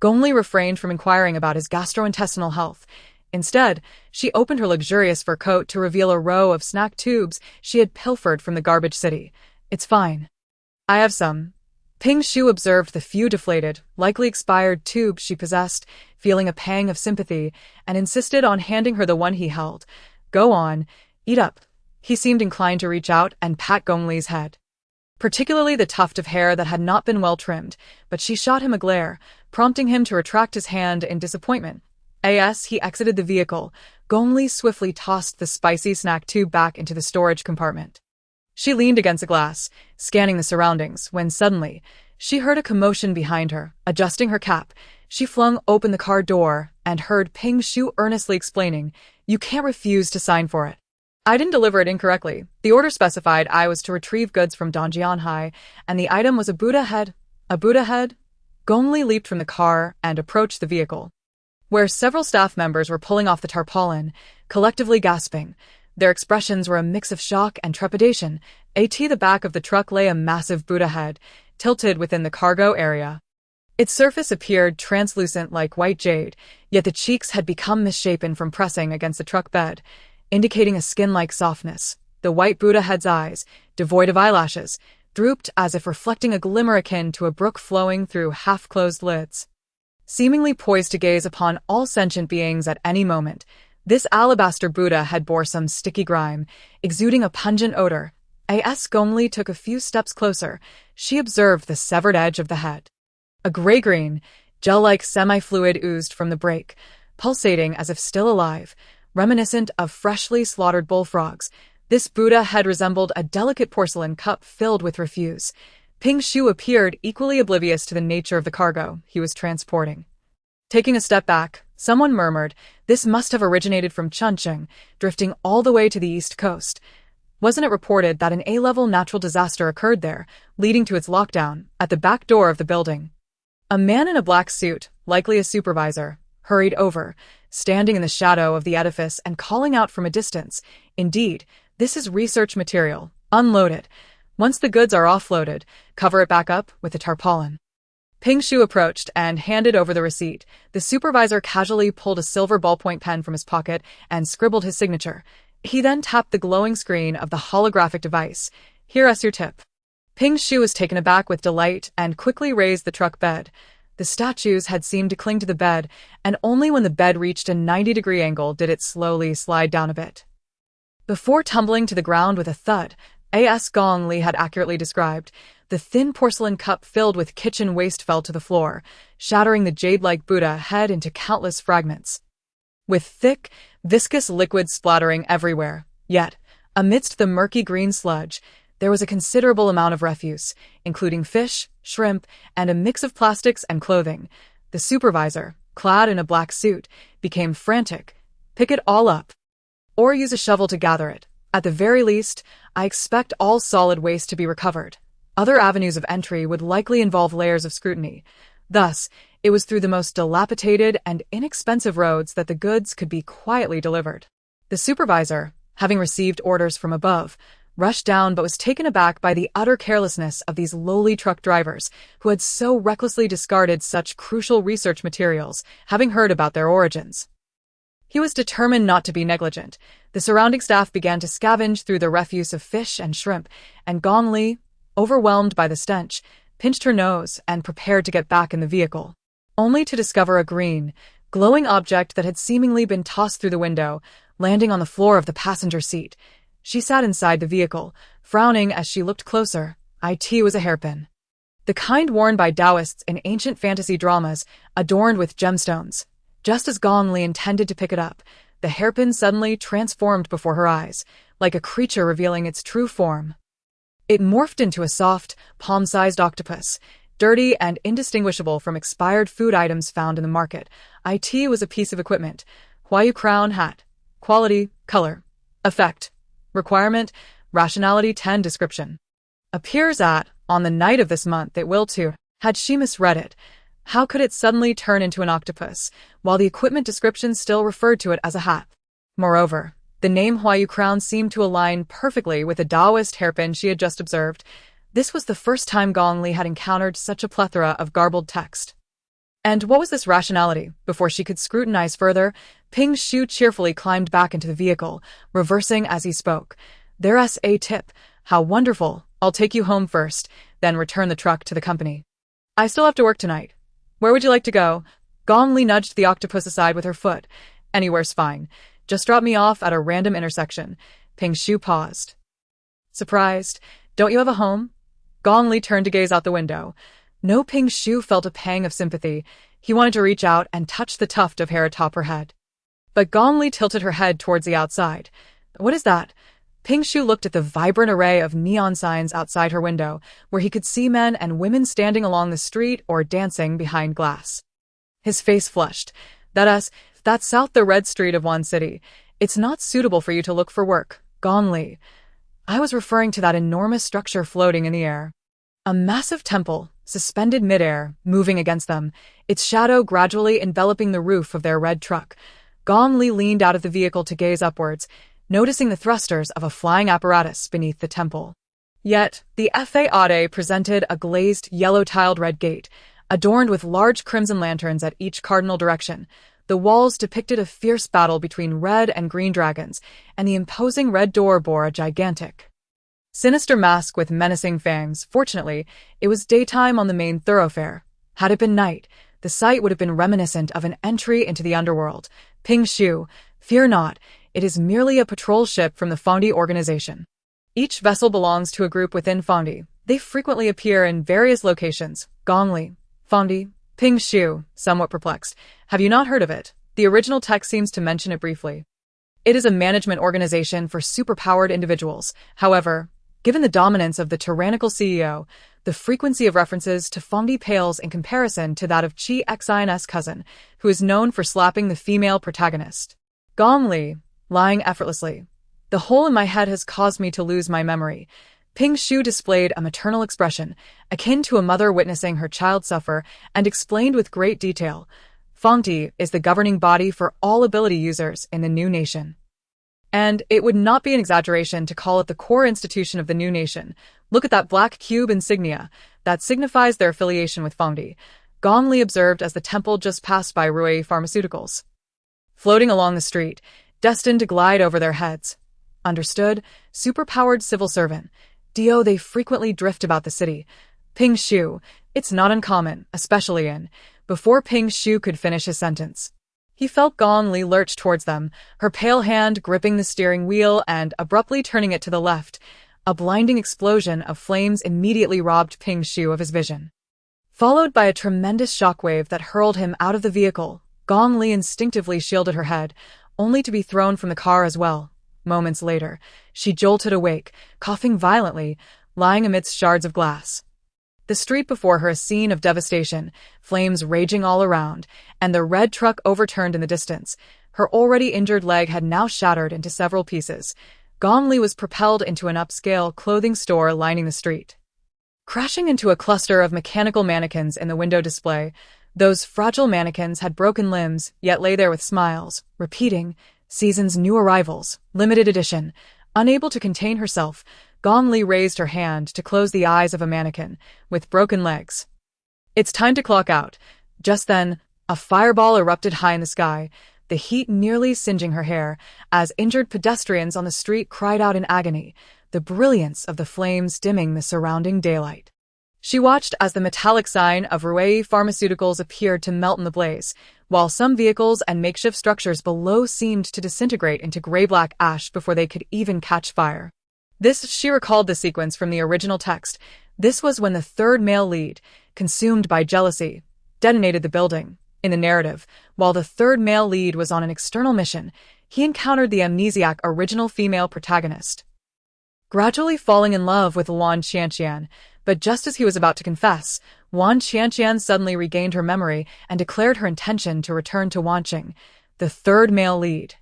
Gong Li refrained from inquiring about his gastrointestinal health. Instead, she opened her luxurious fur coat to reveal a row of snack tubes she had pilfered from the garbage city. "It's fine. I have some." Ping Shu observed the few deflated, likely expired tubes she possessed, feeling a pang of sympathy, and insisted on handing her the one he held. "Go on, eat up." He seemed inclined to reach out and pat Gong Li's head, particularly the tuft of hair that had not been well trimmed, but she shot him a glare, prompting him to retract his hand in disappointment. As he exited the vehicle, Gong Li swiftly tossed the spicy snack tube back into the storage compartment. She leaned against a glass, scanning the surroundings, when suddenly, she heard a commotion behind her. Adjusting her cap, she flung open the car door and heard Ping Shu earnestly explaining, "You can't refuse to sign for it. I didn't deliver it incorrectly. The order specified I was to retrieve goods from Dongjianhai, and the item was a Buddha head." "A Buddha head?" Gong Li leaped from the car and approached the vehicle, where several staff members were pulling off the tarpaulin, collectively gasping. Their expressions were a mix of shock and trepidation. At the back of the truck lay a massive Buddha head, tilted within the cargo area. Its surface appeared translucent like white jade, yet the cheeks had become misshapen from pressing against the truck bed, indicating a skin-like softness. The white Buddha head's eyes, devoid of eyelashes, drooped as if reflecting a glimmer akin to a brook flowing through half-closed lids. Seemingly poised to gaze upon all sentient beings at any moment, this alabaster Buddha head bore some sticky grime, exuding a pungent odor. As Gong Li took a few steps closer, she observed the severed edge of the head. A gray-green, gel-like semi-fluid oozed from the break, pulsating as if still alive, reminiscent of freshly slaughtered bullfrogs. This Buddha head resembled a delicate porcelain cup filled with refuse. Ping Shu appeared equally oblivious to the nature of the cargo he was transporting. Taking a step back, someone murmured, "This must have originated from Chuncheon, drifting all the way to the east coast." Wasn't it reported that an A-level natural disaster occurred there, leading to its lockdown? At the back door of the building, a man in a black suit, likely a supervisor, hurried over, standing in the shadow of the edifice and calling out from a distance, "Indeed, this is research material. Unload it. Once the goods are offloaded, cover it back up with a tarpaulin." Ping Shu approached and handed over the receipt. The supervisor casually pulled a silver ballpoint pen from his pocket and scribbled his signature. He then tapped the glowing screen of the holographic device. "Here's your tip." Ping Shu was taken aback with delight and quickly raised the truck bed. The statues had seemed to cling to the bed, and only when the bed reached a 90-degree angle did it slowly slide down a bit. Before tumbling to the ground with a thud, as Gong Li had accurately described, the thin porcelain cup filled with kitchen waste fell to the floor, shattering the jade-like Buddha head into countless fragments, with thick, viscous liquid splattering everywhere. Yet, amidst the murky green sludge, there was a considerable amount of refuse, including fish, shrimp, and a mix of plastics and clothing. The supervisor, clad in a black suit, became frantic. "Pick it all up. Or use a shovel to gather it. At the very least, I expect all solid waste to be recovered. Other avenues of entry would likely involve layers of scrutiny. Thus, it was through the most dilapidated and inexpensive roads that the goods could be quietly delivered." The supervisor, having received orders from above, rushed down but was taken aback by the utter carelessness of these lowly truck drivers who had so recklessly discarded such crucial research materials, having heard about their origins. He was determined not to be negligent. The surrounding staff began to scavenge through the refuse of fish and shrimp, and Gong Li, overwhelmed by the stench, pinched her nose and prepared to get back in the vehicle, only to discover a green, glowing object that had seemingly been tossed through the window, landing on the floor of the passenger seat. She sat inside the vehicle, frowning as she looked closer. It was a hairpin. The kind worn by Taoists in ancient fantasy dramas, adorned with gemstones. Just as Gong Li intended to pick it up, the hairpin suddenly transformed before her eyes, like a creature revealing its true form. It morphed into a soft, palm-sized octopus, dirty and indistinguishable from expired food items found in the market. It was a piece of equipment. Huayu crown hat. Quality, color, effect. Requirement, rationality 10 description. Appears at, on the night of this month it will too. Had she misread it? How could it suddenly turn into an octopus, while the equipment description still referred to it as a hat? Moreover, the name Huayu crown seemed to align perfectly with the Taoist hairpin she had just observed. This was the first time Gong Li had encountered such a plethora of garbled text. And what was this rationality? Before she could scrutinize further, Ping Shu cheerfully climbed back into the vehicle, reversing as he spoke. "There's a tip. How wonderful. I'll take you home first, then return the truck to the company. I still have to work tonight. Where would you like to go?" Gong Li nudged the octopus aside with her foot. "Anywhere's fine. Just drop me off at a random intersection." Ping Shu paused. Surprised. "Don't you have a home?" Gong Li turned to gaze out the window. No, Ping Shu felt a pang of sympathy. He wanted to reach out and touch the tuft of hair atop her head. But Gong Li tilted her head towards the outside. "What is that?" Ping Shu looked at the vibrant array of neon signs outside her window, where he could see men and women standing along the street or dancing behind glass. His face flushed. That's south the Red Street of Wan City. It's not suitable for you to look for work, Gong Li. I was referring to that enormous structure floating in the air. A massive temple, suspended midair, moving against them, its shadow gradually enveloping the roof of their red truck. Gong Li leaned out of the vehicle to gaze upwards, noticing the thrusters of a flying apparatus beneath the temple. Yet, the FAAD presented a glazed, yellow-tiled red gate, adorned with large crimson lanterns at each cardinal direction. The walls depicted a fierce battle between red and green dragons, and the imposing red door bore a gigantic, sinister mask with menacing fangs. Fortunately, it was daytime on the main thoroughfare. Had it been night, the sight would have been reminiscent of an entry into the underworld. Ping Shu, fear not, it is merely a patrol ship from the Fondi organization. Each vessel belongs to a group within Fondi. They frequently appear in various locations. Gong Li, Fondi, Ping Shu, somewhat perplexed. Have you not heard of it? The original text seems to mention it briefly. It is a management organization for superpowered individuals. However, given the dominance of the tyrannical CEO, the frequency of references to Fondi pales in comparison to that of Chi Xin's cousin, who is known for slapping the female protagonist. Gong Li, lying effortlessly. The hole in my head has caused me to lose my memory. Ping Shu displayed a maternal expression, akin to a mother witnessing her child suffer, and explained with great detail. Fangti is the governing body for all ability users in the new nation. And it would not be an exaggeration to call it the core institution of the new nation. Look at that black cube insignia. That signifies their affiliation with Fangti. Gong Li observed as the temple just passed by Rui Pharmaceuticals, floating along the street, destined to glide over their heads. Understood? Superpowered civil servant. Dio, they frequently drift about the city. Ping Shu. It's not uncommon, especially in. Before Ping Shu could finish his sentence, he felt Gong Li lurch towards them, her pale hand gripping the steering wheel and abruptly turning it to the left. A blinding explosion of flames immediately robbed Ping Shu of his vision, followed by a tremendous shockwave that hurled him out of the vehicle. Gong Li instinctively shielded her head, only to be thrown from the car as well. Moments later, she jolted awake, coughing violently, lying amidst shards of glass. The street before her a scene of devastation, flames raging all around, and the red truck overturned in the distance. Her already injured leg had now shattered into several pieces. Gong Li was propelled into an upscale clothing store lining the street, crashing into a cluster of mechanical mannequins in the window display. Those fragile mannequins had broken limbs, yet lay there with smiles, repeating, "Season's new arrivals, limited edition." Unable to contain herself, Gong Li raised her hand to close the eyes of a mannequin with broken legs. "It's time to clock out." Just then, a fireball erupted high in the sky, the heat nearly singeing her hair, as injured pedestrians on the street cried out in agony, the brilliance of the flames dimming the surrounding daylight. She watched as the metallic sign of Rui Pharmaceuticals appeared to melt in the blaze, while some vehicles and makeshift structures below seemed to disintegrate into gray-black ash before they could even catch fire. She recalled the sequence from the original text. This was when the third male lead, consumed by jealousy, detonated the building. In the narrative, while the third male lead was on an external mission, he encountered the amnesiac original female protagonist, gradually falling in love with Wan Qianqian. But just as he was about to confess, Wan Qianqian suddenly regained her memory and declared her intention to return to Wanqing. The third male lead,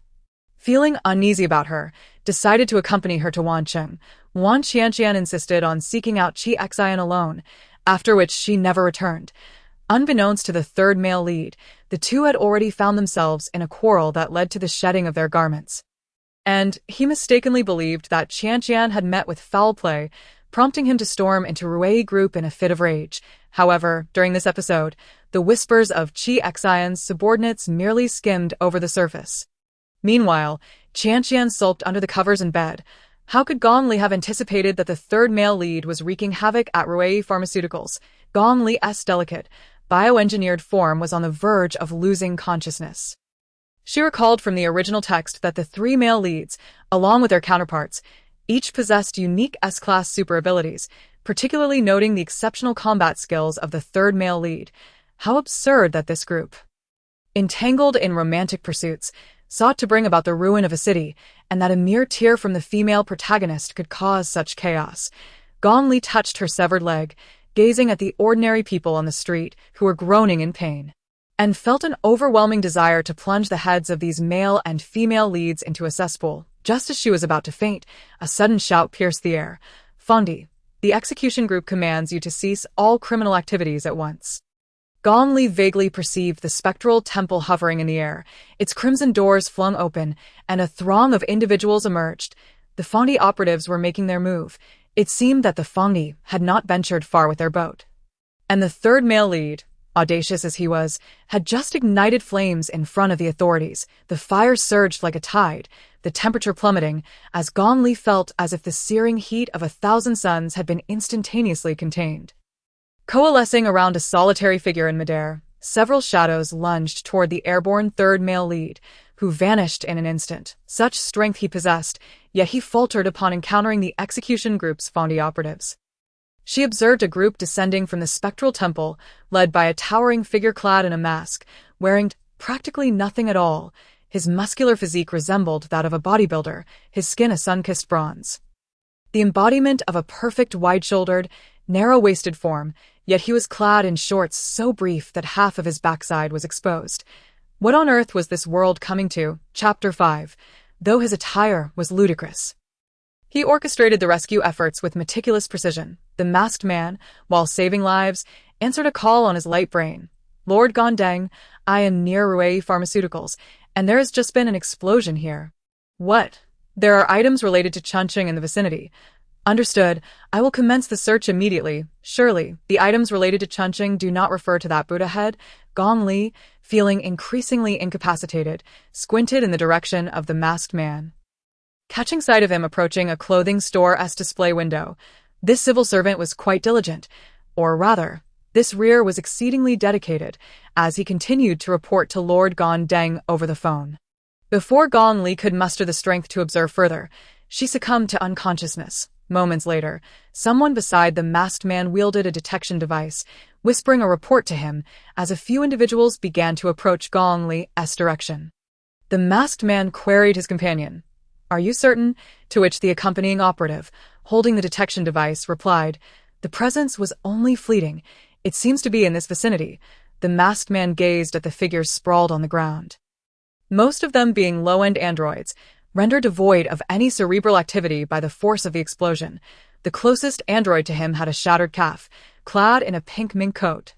feeling uneasy about her, decided to accompany her to Wanqing. Wan Qianqian insisted on seeking out Qi Xian alone, after which she never returned. Unbeknownst to the third male lead, the two had already found themselves in a quarrel that led to the shedding of their garments. And he mistakenly believed that Qianqian had met with foul play, prompting him to storm into Rui Group in a fit of rage. However, during this episode, the whispers of Qi Xian's subordinates merely skimmed over the surface. Meanwhile, Qianqian sulked under the covers in bed. How could Gong Li have anticipated that the third male lead was wreaking havoc at Rui Pharmaceuticals? Gong Li's delicate, bioengineered form was on the verge of losing consciousness. She recalled from the original text that the three male leads, along with their counterparts, each possessed unique S-class super abilities, particularly noting the exceptional combat skills of the third male lead. How absurd that this group, entangled in romantic pursuits, sought to bring about the ruin of a city, and that a mere tear from the female protagonist could cause such chaos. Gong Li touched her severed leg, gazing at the ordinary people on the street who were groaning in pain, and felt an overwhelming desire to plunge the heads of these male and female leads into a cesspool. Just as she was about to faint, a sudden shout pierced the air. "Fangti, the execution group commands you to cease all criminal activities at once." Gong Li vaguely perceived the spectral temple hovering in the air, its crimson doors flung open, and a throng of individuals emerged. The Fangti operatives were making their move. It seemed that the Fangti had not ventured far with their boat, and the third male lead, audacious as he was, had just ignited flames in front of the authorities. The fire surged like a tide, the temperature plummeting, as Gong Li felt as if the searing heat of 1,000 suns had been instantaneously contained. Coalescing around a solitary figure in midair, several shadows lunged toward the airborne third male lead, who vanished in an instant. Such strength he possessed, yet he faltered upon encountering the execution group's Fangti operatives. She observed a group descending from the spectral temple, led by a towering figure clad in a mask, wearing practically nothing at all. His muscular physique resembled that of a bodybuilder, his skin a sun-kissed bronze, the embodiment of a perfect wide-shouldered, narrow-waisted form, yet he was clad in shorts so brief that half of his backside was exposed. What on earth was this world coming to? Chapter 5. Though his attire was ludicrous, he orchestrated the rescue efforts with meticulous precision. The masked man, while saving lives, answered a call on his light brain. "Lord Gondang, I am near Rui Pharmaceuticals, and there has just been an explosion here. What? There are items related to Chunching in the vicinity. Understood. I will commence the search immediately. Surely, the items related to Chunching do not refer to that Buddha head. Gong Li, feeling increasingly incapacitated, squinted in the direction of the masked man. Catching sight of him approaching a clothing store's display window, this civil servant was quite diligent, or rather, this rear was exceedingly dedicated, as he continued to report to Lord Gan Deng over the phone. Before Gong Li could muster the strength to observe further, she succumbed to unconsciousness. Moments later, someone beside the masked man wielded a detection device, whispering a report to him as a few individuals began to approach Gong Li's direction. The masked man queried his companion, "Are you certain?" To which the accompanying operative, holding the detection device, replied, "The presence was only fleeting. It seems to be in this vicinity." The masked man gazed at the figures sprawled on the ground. Most of them being low-end androids, rendered devoid of any cerebral activity by the force of the explosion. The closest android to him had a shattered calf, clad in a pink mink coat.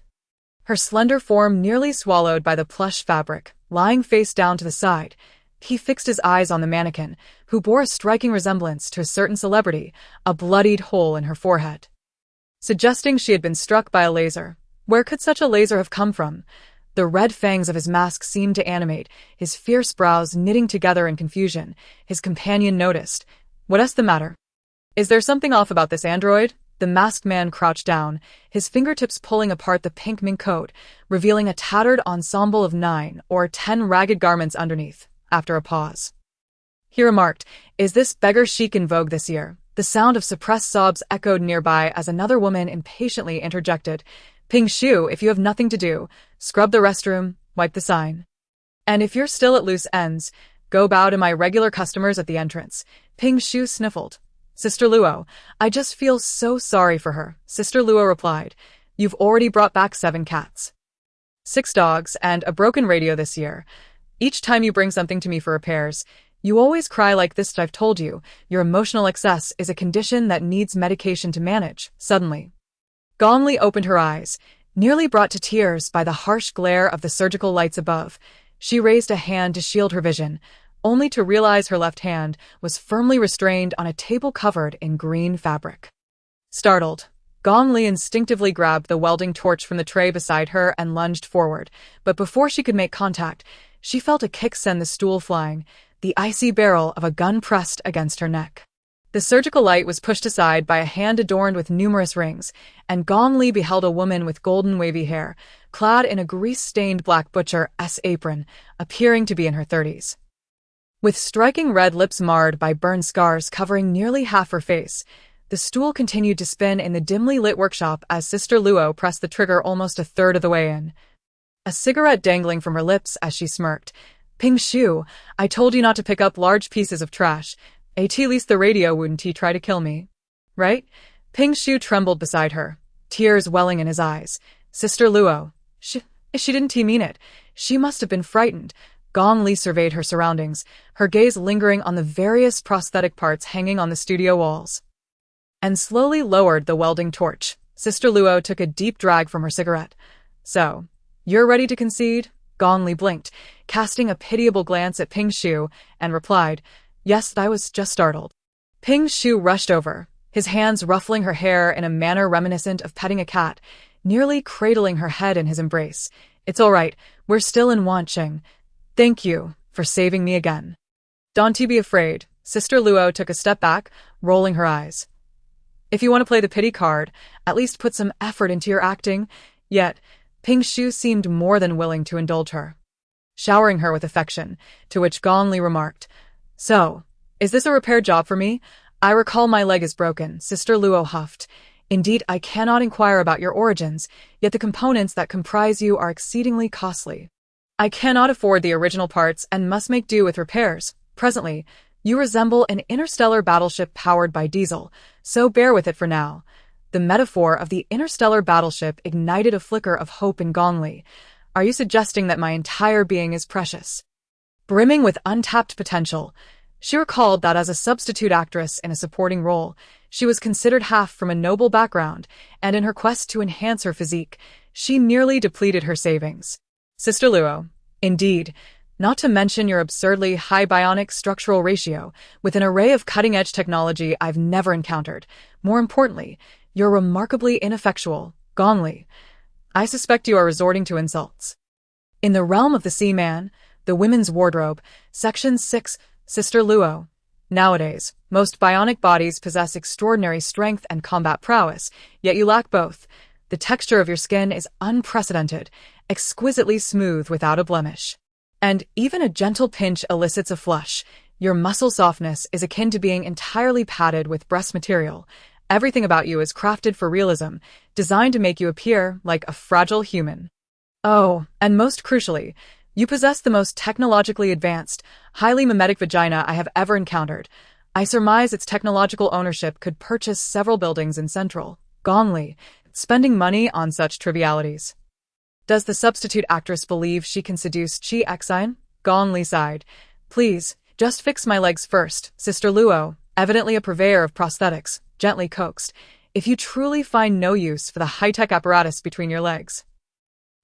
Her slender form nearly swallowed by the plush fabric, lying face down to the side. He fixed his eyes on the mannequin, who bore a striking resemblance to a certain celebrity, a bloodied hole in her forehead, suggesting she had been struck by a laser. Where could such a laser have come from? The red fangs of his mask seemed to animate, his fierce brows knitting together in confusion. His companion noticed. "What's the matter? Is there something off about this android?" The masked man crouched down, his fingertips pulling apart the pink mink coat, revealing a tattered ensemble of 9 or 10 ragged garments underneath. After a pause, he remarked, "Is this beggar chic in vogue this year?" The sound of suppressed sobs echoed nearby as another woman impatiently interjected, "Ping Shu, if you have nothing to do, scrub the restroom, wipe the sign. And if you're still at loose ends, go bow to my regular customers at the entrance." Ping Shu sniffled. "Sister Luo, I just feel so sorry for her." Sister Luo replied, "You've already brought back 7 cats, 6 dogs, and a broken radio this year. Each time you bring something to me for repairs, you always cry like this. I've told you, your emotional excess is a condition that needs medication to manage." Suddenly, Gong Li opened her eyes, nearly brought to tears by the harsh glare of the surgical lights above. She raised a hand to shield her vision, only to realize her left hand was firmly restrained on a table covered in green fabric. Startled, Gong Li instinctively grabbed the welding torch from the tray beside her and lunged forward, but before she could make contact, she felt a kick send the stool flying, the icy barrel of a gun pressed against her neck. The surgical light was pushed aside by a hand adorned with numerous rings, and Gong Li beheld a woman with golden wavy hair, clad in a grease-stained black butcher's apron, appearing to be in her 30s. With striking red lips marred by burn scars covering nearly half her face, the stool continued to spin in the dimly lit workshop as Sister Luo pressed the trigger almost a third of the way in, a cigarette dangling from her lips as she smirked. "Ping Shu, I told you not to pick up large pieces of trash. At least the radio wouldn't try to kill me, right?" Ping Shu trembled beside her, tears welling in his eyes. "Sister Luo, she didn't mean it. She must have been frightened." Gong Li surveyed her surroundings, her gaze lingering on the various prosthetic parts hanging on the studio walls, and slowly lowered the welding torch. Sister Luo took a deep drag from her cigarette. "So, you're ready to concede?" Gong Li blinked, casting a pitiable glance at Ping Shu, and replied, "Yes, I was just startled." Ping Shu rushed over, his hands ruffling her hair in a manner reminiscent of petting a cat, nearly cradling her head in his embrace. "It's all right, we're still in Wancheng. Thank you for saving me again." "Don't be afraid." Sister Luo took a step back, rolling her eyes. "If you want to play the pity card, at least put some effort into your acting." Yet, Ping Shu seemed more than willing to indulge her, showering her with affection, to which Gong Li remarked, "So, is this a repair job for me? I recall my leg is broken." Sister Luo huffed. "Indeed, I cannot inquire about your origins, yet the components that comprise you are exceedingly costly. I cannot afford the original parts and must make do with repairs. Presently, you resemble an interstellar battleship powered by diesel, so bear with it for now." The metaphor of the interstellar battleship ignited a flicker of hope in Gong Li. "Are you suggesting that my entire being is precious, brimming with untapped potential?" She recalled that as a substitute actress in a supporting role, she was considered half from a noble background, and in her quest to enhance her physique, she nearly depleted her savings. Sister Luo. Indeed. Not to mention your absurdly high bionic structural ratio, with an array of cutting-edge technology I've never encountered. More importantly, you're remarkably ineffectual, Gong Li. I suspect you are resorting to insults. In the realm of the Sea-Man, the women's wardrobe, Section 6, Sister Luo. Nowadays, most bionic bodies possess extraordinary strength and combat prowess, yet you lack both. The texture of your skin is unprecedented, exquisitely smooth without a blemish. And even a gentle pinch elicits a flush. Your muscle softness is akin to being entirely padded with breast material. Everything about you is crafted for realism, designed to make you appear like a fragile human. Oh, and most crucially, you possess the most technologically advanced, highly mimetic vagina I have ever encountered. I surmise its technological ownership could purchase several buildings in central Gong Li, spending money on such trivialities. Does the substitute actress believe she can seduce Chi Xian? Gong Li sighed. Please, just fix my legs first, Sister Luo, evidently a purveyor of prosthetics, gently coaxed, if you truly find no use for the high-tech apparatus between your legs.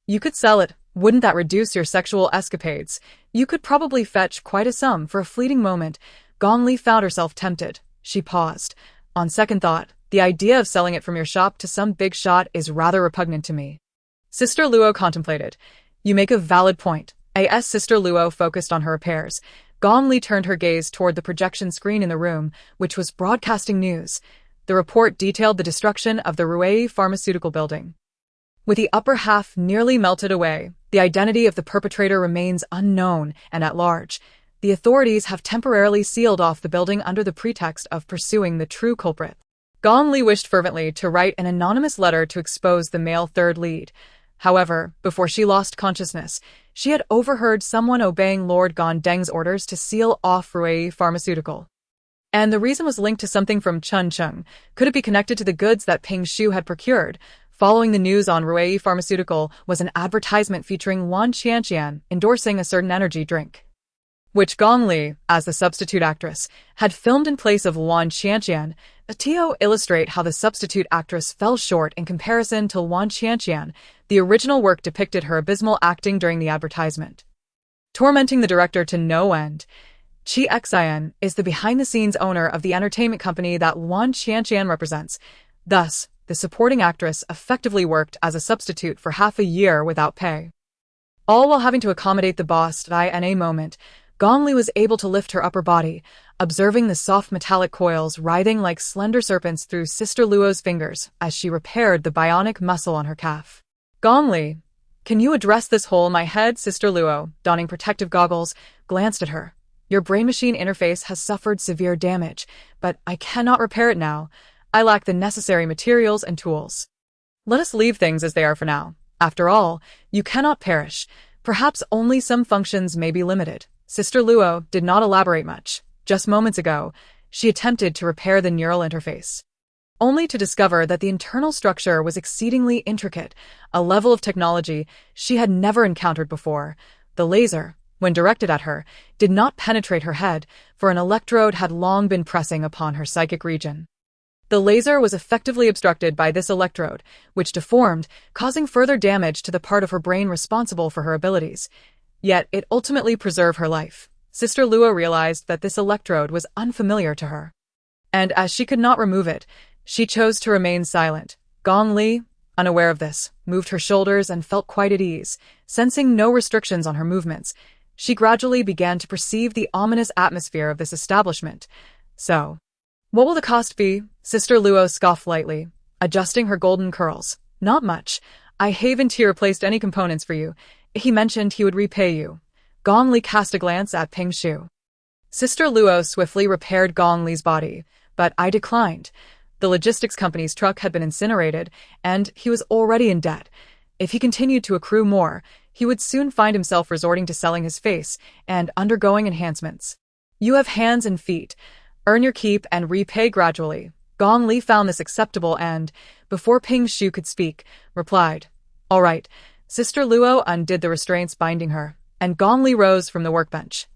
You could sell it. Wouldn't that reduce your sexual escapades? You could probably fetch quite a sum for a fleeting moment. Gong Li found herself tempted. She paused. On second thought, the idea of selling it from your shop to some big shot is rather repugnant to me. Sister Luo contemplated. You make a valid point. As Sister Luo focused on her repairs, Gong Li turned her gaze toward the projection screen in the room, which was broadcasting news. The report detailed the destruction of the Ruei pharmaceutical building. With the upper half nearly melted away, the identity of the perpetrator remains unknown and at large. The authorities have temporarily sealed off the building under the pretext of pursuing the true culprit. Gong Li wished fervently to write an anonymous letter to expose the male third lead. However, before she lost consciousness, she had overheard someone obeying Lord Gondeng's orders to seal off Ruei Pharmaceutical. And the reason was linked to something from Chuncheng. Could it be connected to the goods that Ping Shu had procured? Following the news on Ruei Pharmaceutical was an advertisement featuring Wan Qianqian endorsing a certain energy drink, which Gong Li, as the substitute actress, had filmed in place of Wan Qianqian. To illustrate how the substitute actress fell short in comparison to Wan Qianqian, the original work depicted her abysmal acting during the advertisement, tormenting the director to no end. Chi Xian is the behind-the-scenes owner of the entertainment company that Wan Qianqian represents. Thus, the supporting actress effectively worked as a substitute for half a year without pay. All while having to accommodate the boss in a moment, Gong Li was able to lift her upper body, observing the soft metallic coils writhing like slender serpents through Sister Luo's fingers as she repaired the bionic muscle on her calf. Gong Li, can you address this hole in my head? Sister Luo, donning protective goggles, glanced at her. Your brain-machine interface has suffered severe damage, but I cannot repair it now. I lack the necessary materials and tools. Let us leave things as they are for now. After all, you cannot perish. Perhaps only some functions may be limited. Sister Luo did not elaborate much. Just moments ago, she attempted to repair the neural interface, only to discover that the internal structure was exceedingly intricate, a level of technology she had never encountered before. The laser, when directed at her, did not penetrate her head, for an electrode had long been pressing upon her psychic region. The laser was effectively obstructed by this electrode, which deformed, causing further damage to the part of her brain responsible for her abilities. Yet it ultimately preserved her life. Sister Luo realized that this electrode was unfamiliar to her, and as she could not remove it, she chose to remain silent. Gong Li, unaware of this, moved her shoulders and felt quite at ease, sensing no restrictions on her movements. She gradually began to perceive the ominous atmosphere of this establishment. So, what will the cost be? Sister Luo scoffed lightly, adjusting her golden curls. Not much. I haven't here replaced any components for you. He mentioned he would repay you. Gong Li cast a glance at Ping Shu. Sister Luo swiftly repaired Gong Li's body, but I declined. The logistics company's truck had been incinerated, and he was already in debt. If he continued to accrue more, he would soon find himself resorting to selling his face and undergoing enhancements. You have hands and feet. Earn your keep and repay gradually. Gong Li found this acceptable and, before Ping Shu could speak, replied, All right. Sister Luo undid the restraints binding her, and Gong Li rose from the workbench.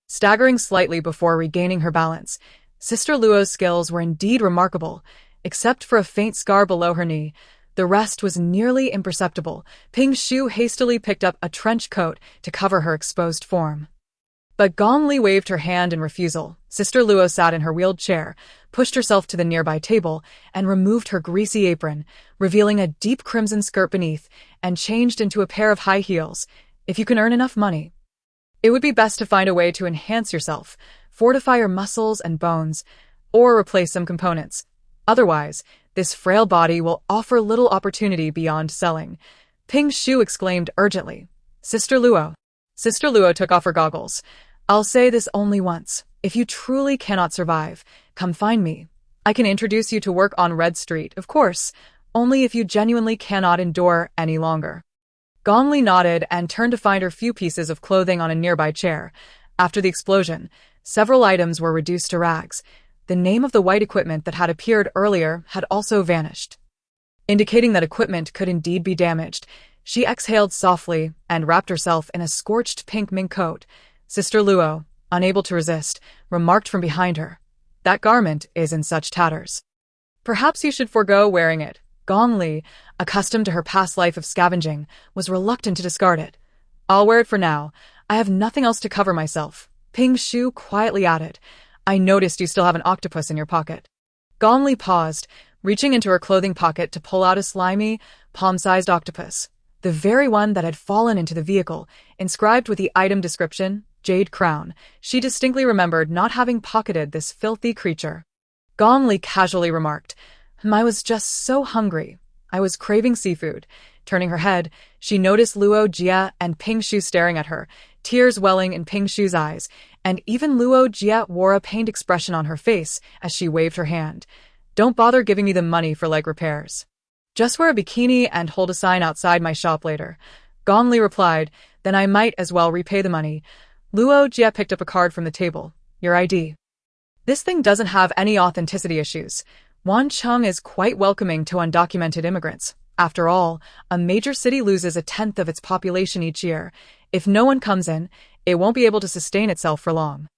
Staggering slightly before regaining her balance, Sister Luo's skills were indeed remarkable. Except for a faint scar below her knee, The rest was nearly imperceptible. Ping Shu hastily picked up a trench coat to cover her exposed form. But Gong Li waved her hand in refusal. Sister Luo sat in her wheeled chair, pushed herself to the nearby table, and removed her greasy apron, revealing a deep crimson skirt beneath, and changed into a pair of high heels. If you can earn enough money, it would be best to find a way to enhance yourself, fortify your muscles and bones, or replace some components. Otherwise, this frail body will offer little opportunity beyond selling. Ping Shu exclaimed urgently. Sister Luo. Sister Luo took off her goggles. I'll say this only once. If you truly cannot survive, come find me. I can introduce you to work on Red Street, of course, only if you genuinely cannot endure any longer. Gong Li nodded and turned to find her few pieces of clothing on a nearby chair. After the explosion, several items were reduced to rags. The name of the white equipment that had appeared earlier had also vanished, indicating that equipment could indeed be damaged. She exhaled softly and wrapped herself in a scorched pink mink coat. Sister Luo, unable to resist, remarked from behind her, "That garment is in such tatters. Perhaps you should forego wearing it." Gong Li, accustomed to her past life of scavenging, was reluctant to discard it. "I'll wear it for now. I have nothing else to cover myself." Ping Shu quietly added, "I noticed you still have an octopus in your pocket." Gong Li paused, reaching into her clothing pocket to pull out a slimy, palm-sized octopus, the very one that had fallen into the vehicle, inscribed with the item description, Jade Crown. She distinctly remembered not having pocketed this filthy creature. Gong Li casually remarked, "I was just so hungry. I was craving seafood." Turning her head, she noticed Luo Jie and Ping Shu staring at her, tears welling in Ping Shu's eyes, and even Luo Jie wore a pained expression on her face as she waved her hand. "Don't bother giving me the money for leg repairs. Just wear a bikini and hold a sign outside my shop later." Gong Li replied, "Then I might as well repay the money." Luo Jie picked up a card from the table. "Your ID. This thing doesn't have any authenticity issues. Wancheng is quite welcoming to undocumented immigrants. After all, a major city loses 1/10 of its population each year. If no one comes in, it won't be able to sustain itself for long."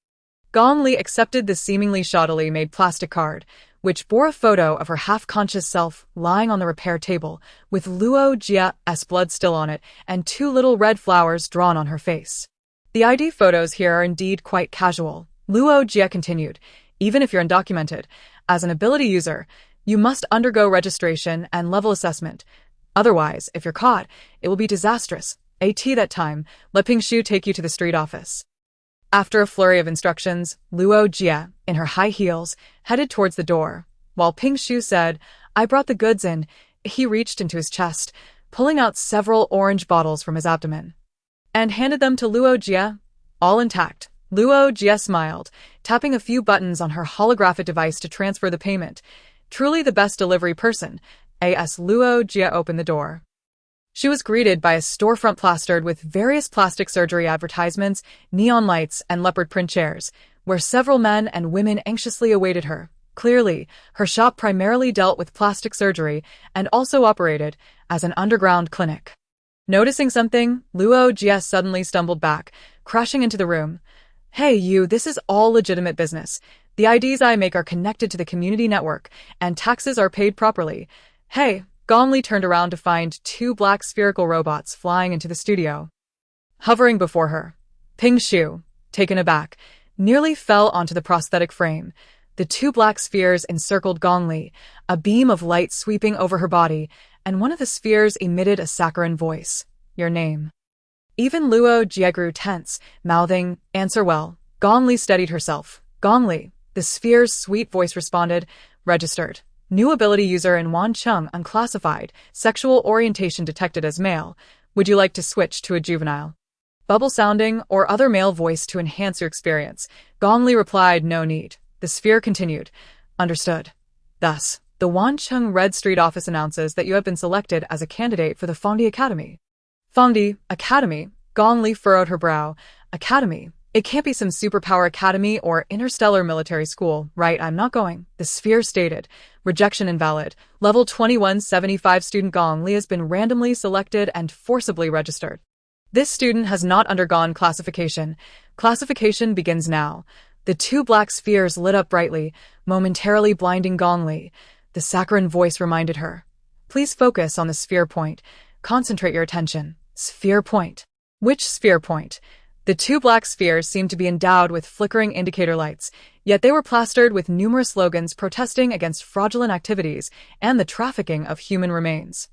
Gong Li accepted the seemingly shoddily made plastic card, which bore a photo of her half-conscious self lying on the repair table, with Luo Jie's blood still on it and 2 little red flowers drawn on her face. "The ID photos here are indeed quite casual," Luo Jie continued. "Even if you're undocumented, as an ability user, you must undergo registration and level assessment. Otherwise, if you're caught, it will be disastrous. At that time, let Ping Shu take you to the street office." After a flurry of instructions, Luo Jie, in her high heels, headed towards the door. While Ping Shu said, "I brought the goods in," he reached into his chest, pulling out several orange bottles from his abdomen, and handed them to Luo Jie, all intact. Luo Jie smiled, tapping a few buttons on her holographic device to transfer the payment. Truly the best delivery person. As Luo Jie opened the door, she was greeted by a storefront plastered with various plastic surgery advertisements, neon lights, and leopard print chairs, where several men and women anxiously awaited her. Clearly, her shop primarily dealt with plastic surgery and also operated as an underground clinic. Noticing something, Luo Jie suddenly stumbled back, crashing into the room. "Hey you, this is all legitimate business. The IDs I make are connected to the community network, and taxes are paid properly. Hey." Gong Li turned around to find 2 black spherical robots flying into the studio, hovering before her. Ping Shu, taken aback, nearly fell onto the prosthetic frame. The 2 black spheres encircled Gong Li, a beam of light sweeping over her body, and one of the spheres emitted a saccharine voice. "Your name." Even Luo Jie grew tense, mouthing, "Answer well." Gong Li steadied herself. "Gong Li." The sphere's sweet voice responded, "Registered. New ability user in Wancheng unclassified, sexual orientation detected as male. Would you like to switch to a juvenile, bubble sounding, or other male voice to enhance your experience?" Gong Li replied, "No need." The sphere continued, "Understood. Thus, the Wancheng Red Street office announces that you have been selected as a candidate for the Fengdi Academy." "Fengdi Academy?" Gong Li furrowed her brow. "Academy? It can't be some superpower academy or interstellar military school, right? I'm not going." The sphere stated, "Rejection invalid. Level 2175 student Gong Li has been randomly selected and forcibly registered. This student has not undergone classification. Classification begins now." The 2 black spheres lit up brightly, momentarily blinding Gong Li. The saccharine voice reminded her, Please focus on the sphere point. Concentrate your attention. Sphere point. Which sphere point? The two black spheres seemed to be endowed with flickering indicator lights, yet they were plastered with numerous slogans protesting against fraudulent activities and the trafficking of human remains,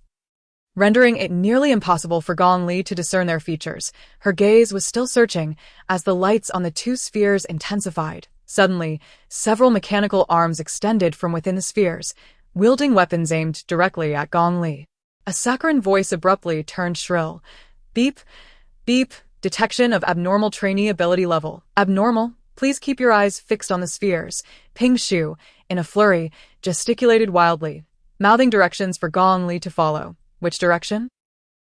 rendering it nearly impossible for Gong Li to discern their features. Her gaze was still searching as the lights on the two spheres intensified. Suddenly, several mechanical arms extended from within the spheres, wielding weapons aimed directly at Gong Li. A saccharine voice abruptly turned shrill. Beep, beep, detection of abnormal trainee ability level. Abnormal? Please keep your eyes fixed on the spheres. Ping Shu, in a flurry, gesticulated wildly, mouthing directions for Gong Li to follow. Which direction?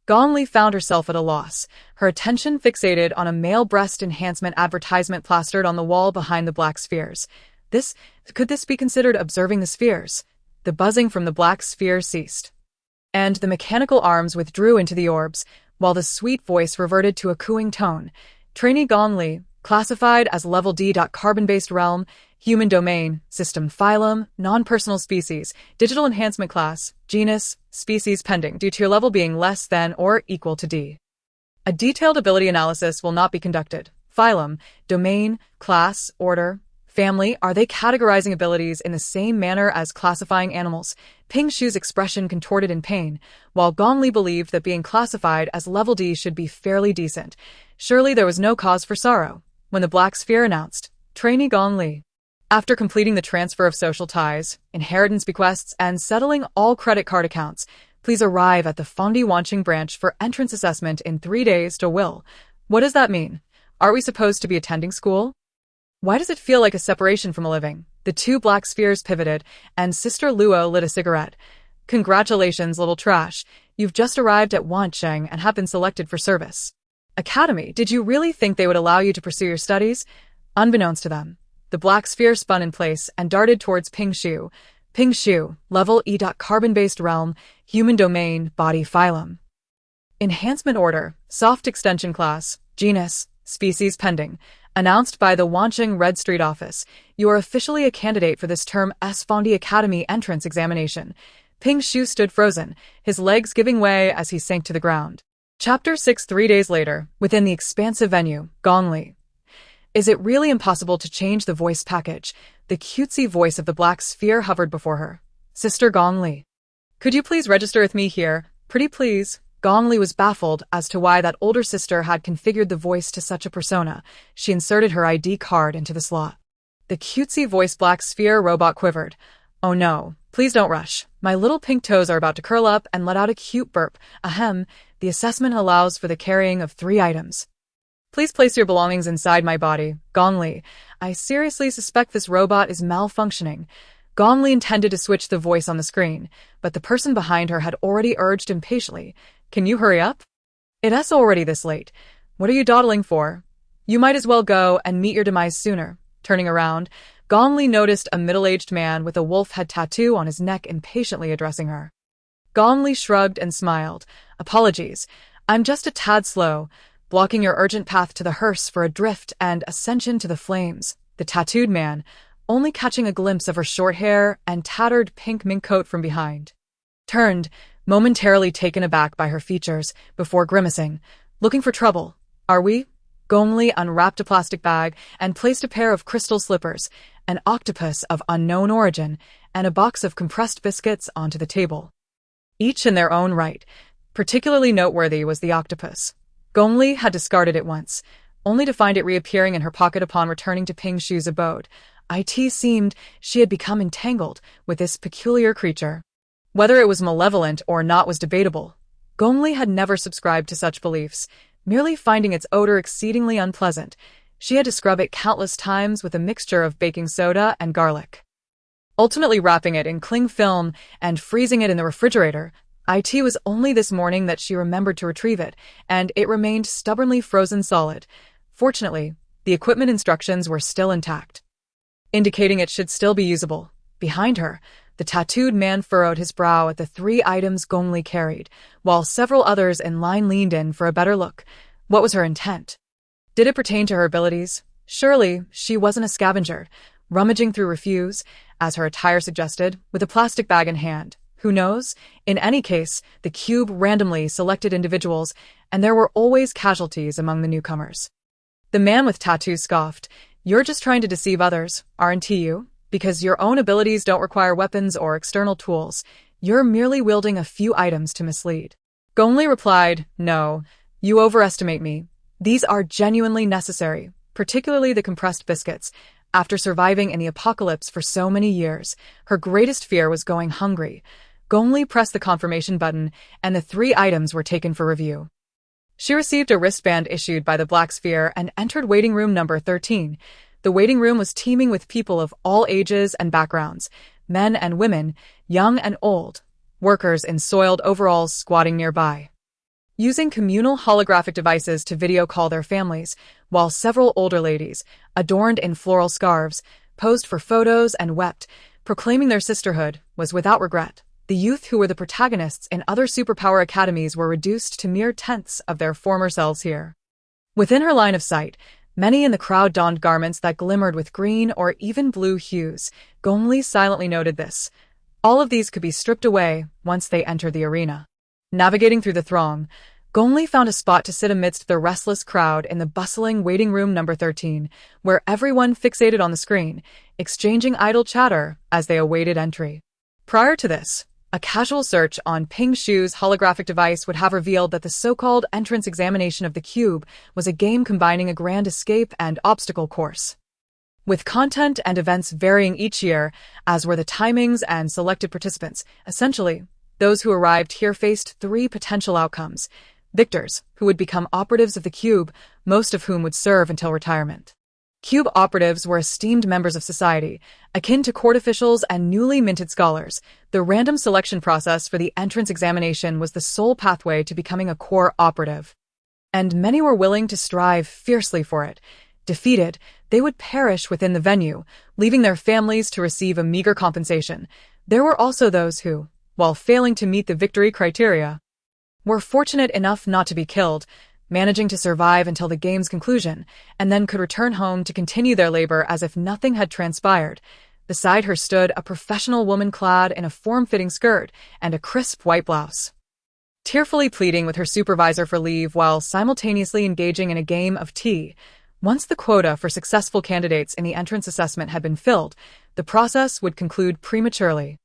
Gong Li found herself at a loss, her attention fixated on a male breast enhancement advertisement plastered on the wall behind the black spheres. Could this be considered observing the spheres? The buzzing from the black sphere ceased, and the mechanical arms withdrew into the orbs, while the sweet voice reverted to a cooing tone. Trainee Gong Li, classified as Level D. Carbon-based realm, human domain, system phylum, non-personal species, digital enhancement class, genus, species pending due to your level being less than or equal to D. A detailed ability analysis will not be conducted. Phylum, domain, class, order, family. Are they categorizing abilities in the same manner as classifying animals? Ping Shu's expression contorted in pain, while Gong Li believed that being classified as level D should be fairly decent. Surely there was no cause for sorrow. When the black sphere announced, Trainee Gong Li, after completing the transfer of social ties, inheritance bequests, and settling all credit card accounts, please arrive at the Fondi Wanching branch for entrance assessment in 3 days to Will. What does that mean? Are we supposed to be attending school? Why does it feel like a separation from a living? The two black spheres pivoted, and Sister Luo lit a cigarette. Congratulations, little trash. You've just arrived at Wancheng and have been selected for service. Academy, did you really think they would allow you to pursue your studies? Unbeknownst to them, the black sphere spun in place and darted towards Ping Shu. Ping Shu, Level E. Carbon-based realm, human domain, body phylum. Enhancement order, soft extension class, genus, species pending. Announced by the Wancheng Red Street office, you are officially a candidate for this term S. Fondi Academy entrance examination. Ping Shu stood frozen, his legs giving way as he sank to the ground. Chapter 6. 3 days later, within the expansive venue, Gong Li. Is it really impossible to change the voice package? The cutesy voice of the black sphere hovered before her. Sister Gong Li. Could you please register with me here? Pretty please. Gong Li was baffled as to why that older sister had configured the voice to such a persona. She inserted her ID card into the slot. The cutesy voice black sphere robot quivered. Oh no, please don't rush. My little pink toes are about to curl up and let out a cute burp. Ahem, the assessment allows for the carrying of 3 items. Please place your belongings inside my body. Gong Li, I seriously suspect this robot is malfunctioning. Gong Li intended to switch the voice on the screen, but the person behind her had already urged impatiently. Can you hurry up? It's already this late. What are you dawdling for? You might as well go and meet your demise sooner. Turning around, Gong Li noticed a middle-aged man with a wolf head tattoo on his neck impatiently addressing her. Gong Li shrugged and smiled. Apologies. I'm just a tad slow, blocking your urgent path to the hearse for a drift and ascension to the flames. The tattooed man, only catching a glimpse of her short hair and tattered pink mink coat from behind, turned, momentarily taken aback by her features, before grimacing. Looking for trouble, are we? Gong Li unwrapped a plastic bag and placed a pair of crystal slippers, an octopus of unknown origin, and a box of compressed biscuits onto the table. Each in their own right. Particularly noteworthy was the octopus. Gong Li had discarded it once, only to find it reappearing in her pocket upon returning to Ping Shu's abode. It seemed she had become entangled with this peculiar creature. Whether it was malevolent or not was debatable. Gong Li had never subscribed to such beliefs, merely finding its odor exceedingly unpleasant. She had to scrub it countless times with a mixture of baking soda and garlic, ultimately wrapping it in cling film and freezing it in the refrigerator. It was only this morning that she remembered to retrieve it, and it remained stubbornly frozen solid. Fortunately, the equipment instructions were still intact, indicating it should still be usable. Behind her, the tattooed man furrowed his brow at the 3 items Gong Li carried, while several others in line leaned in for a better look. What was her intent? Did it pertain to her abilities? Surely, she wasn't a scavenger, rummaging through refuse, as her attire suggested, with a plastic bag in hand. Who knows? In any case, the cube randomly selected individuals, and there were always casualties among the newcomers. The man with tattoos scoffed. You're just trying to deceive others, aren't you? Because your own abilities don't require weapons or external tools. You're merely wielding a few items to mislead. Gong Li replied, No, you overestimate me. These are genuinely necessary, particularly the compressed biscuits. After surviving in the apocalypse for so many years, her greatest fear was going hungry. Gong Li pressed the confirmation button, and the 3 items were taken for review. She received a wristband issued by the Black Sphere and entered waiting room number 13. The waiting room was teeming with people of all ages and backgrounds, men and women, young and old, workers in soiled overalls squatting nearby, using communal holographic devices to video call their families, while several older ladies, adorned in floral scarves, posed for photos and wept, proclaiming their sisterhood was without regret. The youth who were the protagonists in other superpower academies were reduced to mere tenths of their former selves here. Within her line of sight, many in the crowd donned garments that glimmered with green or even blue hues. Gong Li silently noted this. All of these could be stripped away once they entered the arena. Navigating through the throng, Gong Li found a spot to sit amidst the restless crowd in the bustling waiting room number 13, where everyone fixated on the screen, exchanging idle chatter as they awaited entry. Prior to this, a casual search on Ping Shu's holographic device would have revealed that the so-called entrance examination of the cube was a game combining a grand escape and obstacle course, with content and events varying each year, as were the timings and selected participants. Essentially, those who arrived here faced 3 potential outcomes. Victors, who would become operatives of the cube, most of whom would serve until retirement. Cube operatives were esteemed members of society, akin to court officials and newly minted scholars. The random selection process for the entrance examination was the sole pathway to becoming a core operative, and many were willing to strive fiercely for it. Defeated, they would perish within the venue, leaving their families to receive a meager compensation. There were also those who, while failing to meet the victory criteria, were fortunate enough not to be killed, managing to survive until the game's conclusion, and then could return home to continue their labor as if nothing had transpired. Beside her stood a professional woman clad in a form-fitting skirt and a crisp white blouse, tearfully pleading with her supervisor for leave while simultaneously engaging in a game of tea. Once the quota for successful candidates in the entrance assessment had been filled, the process would conclude prematurely.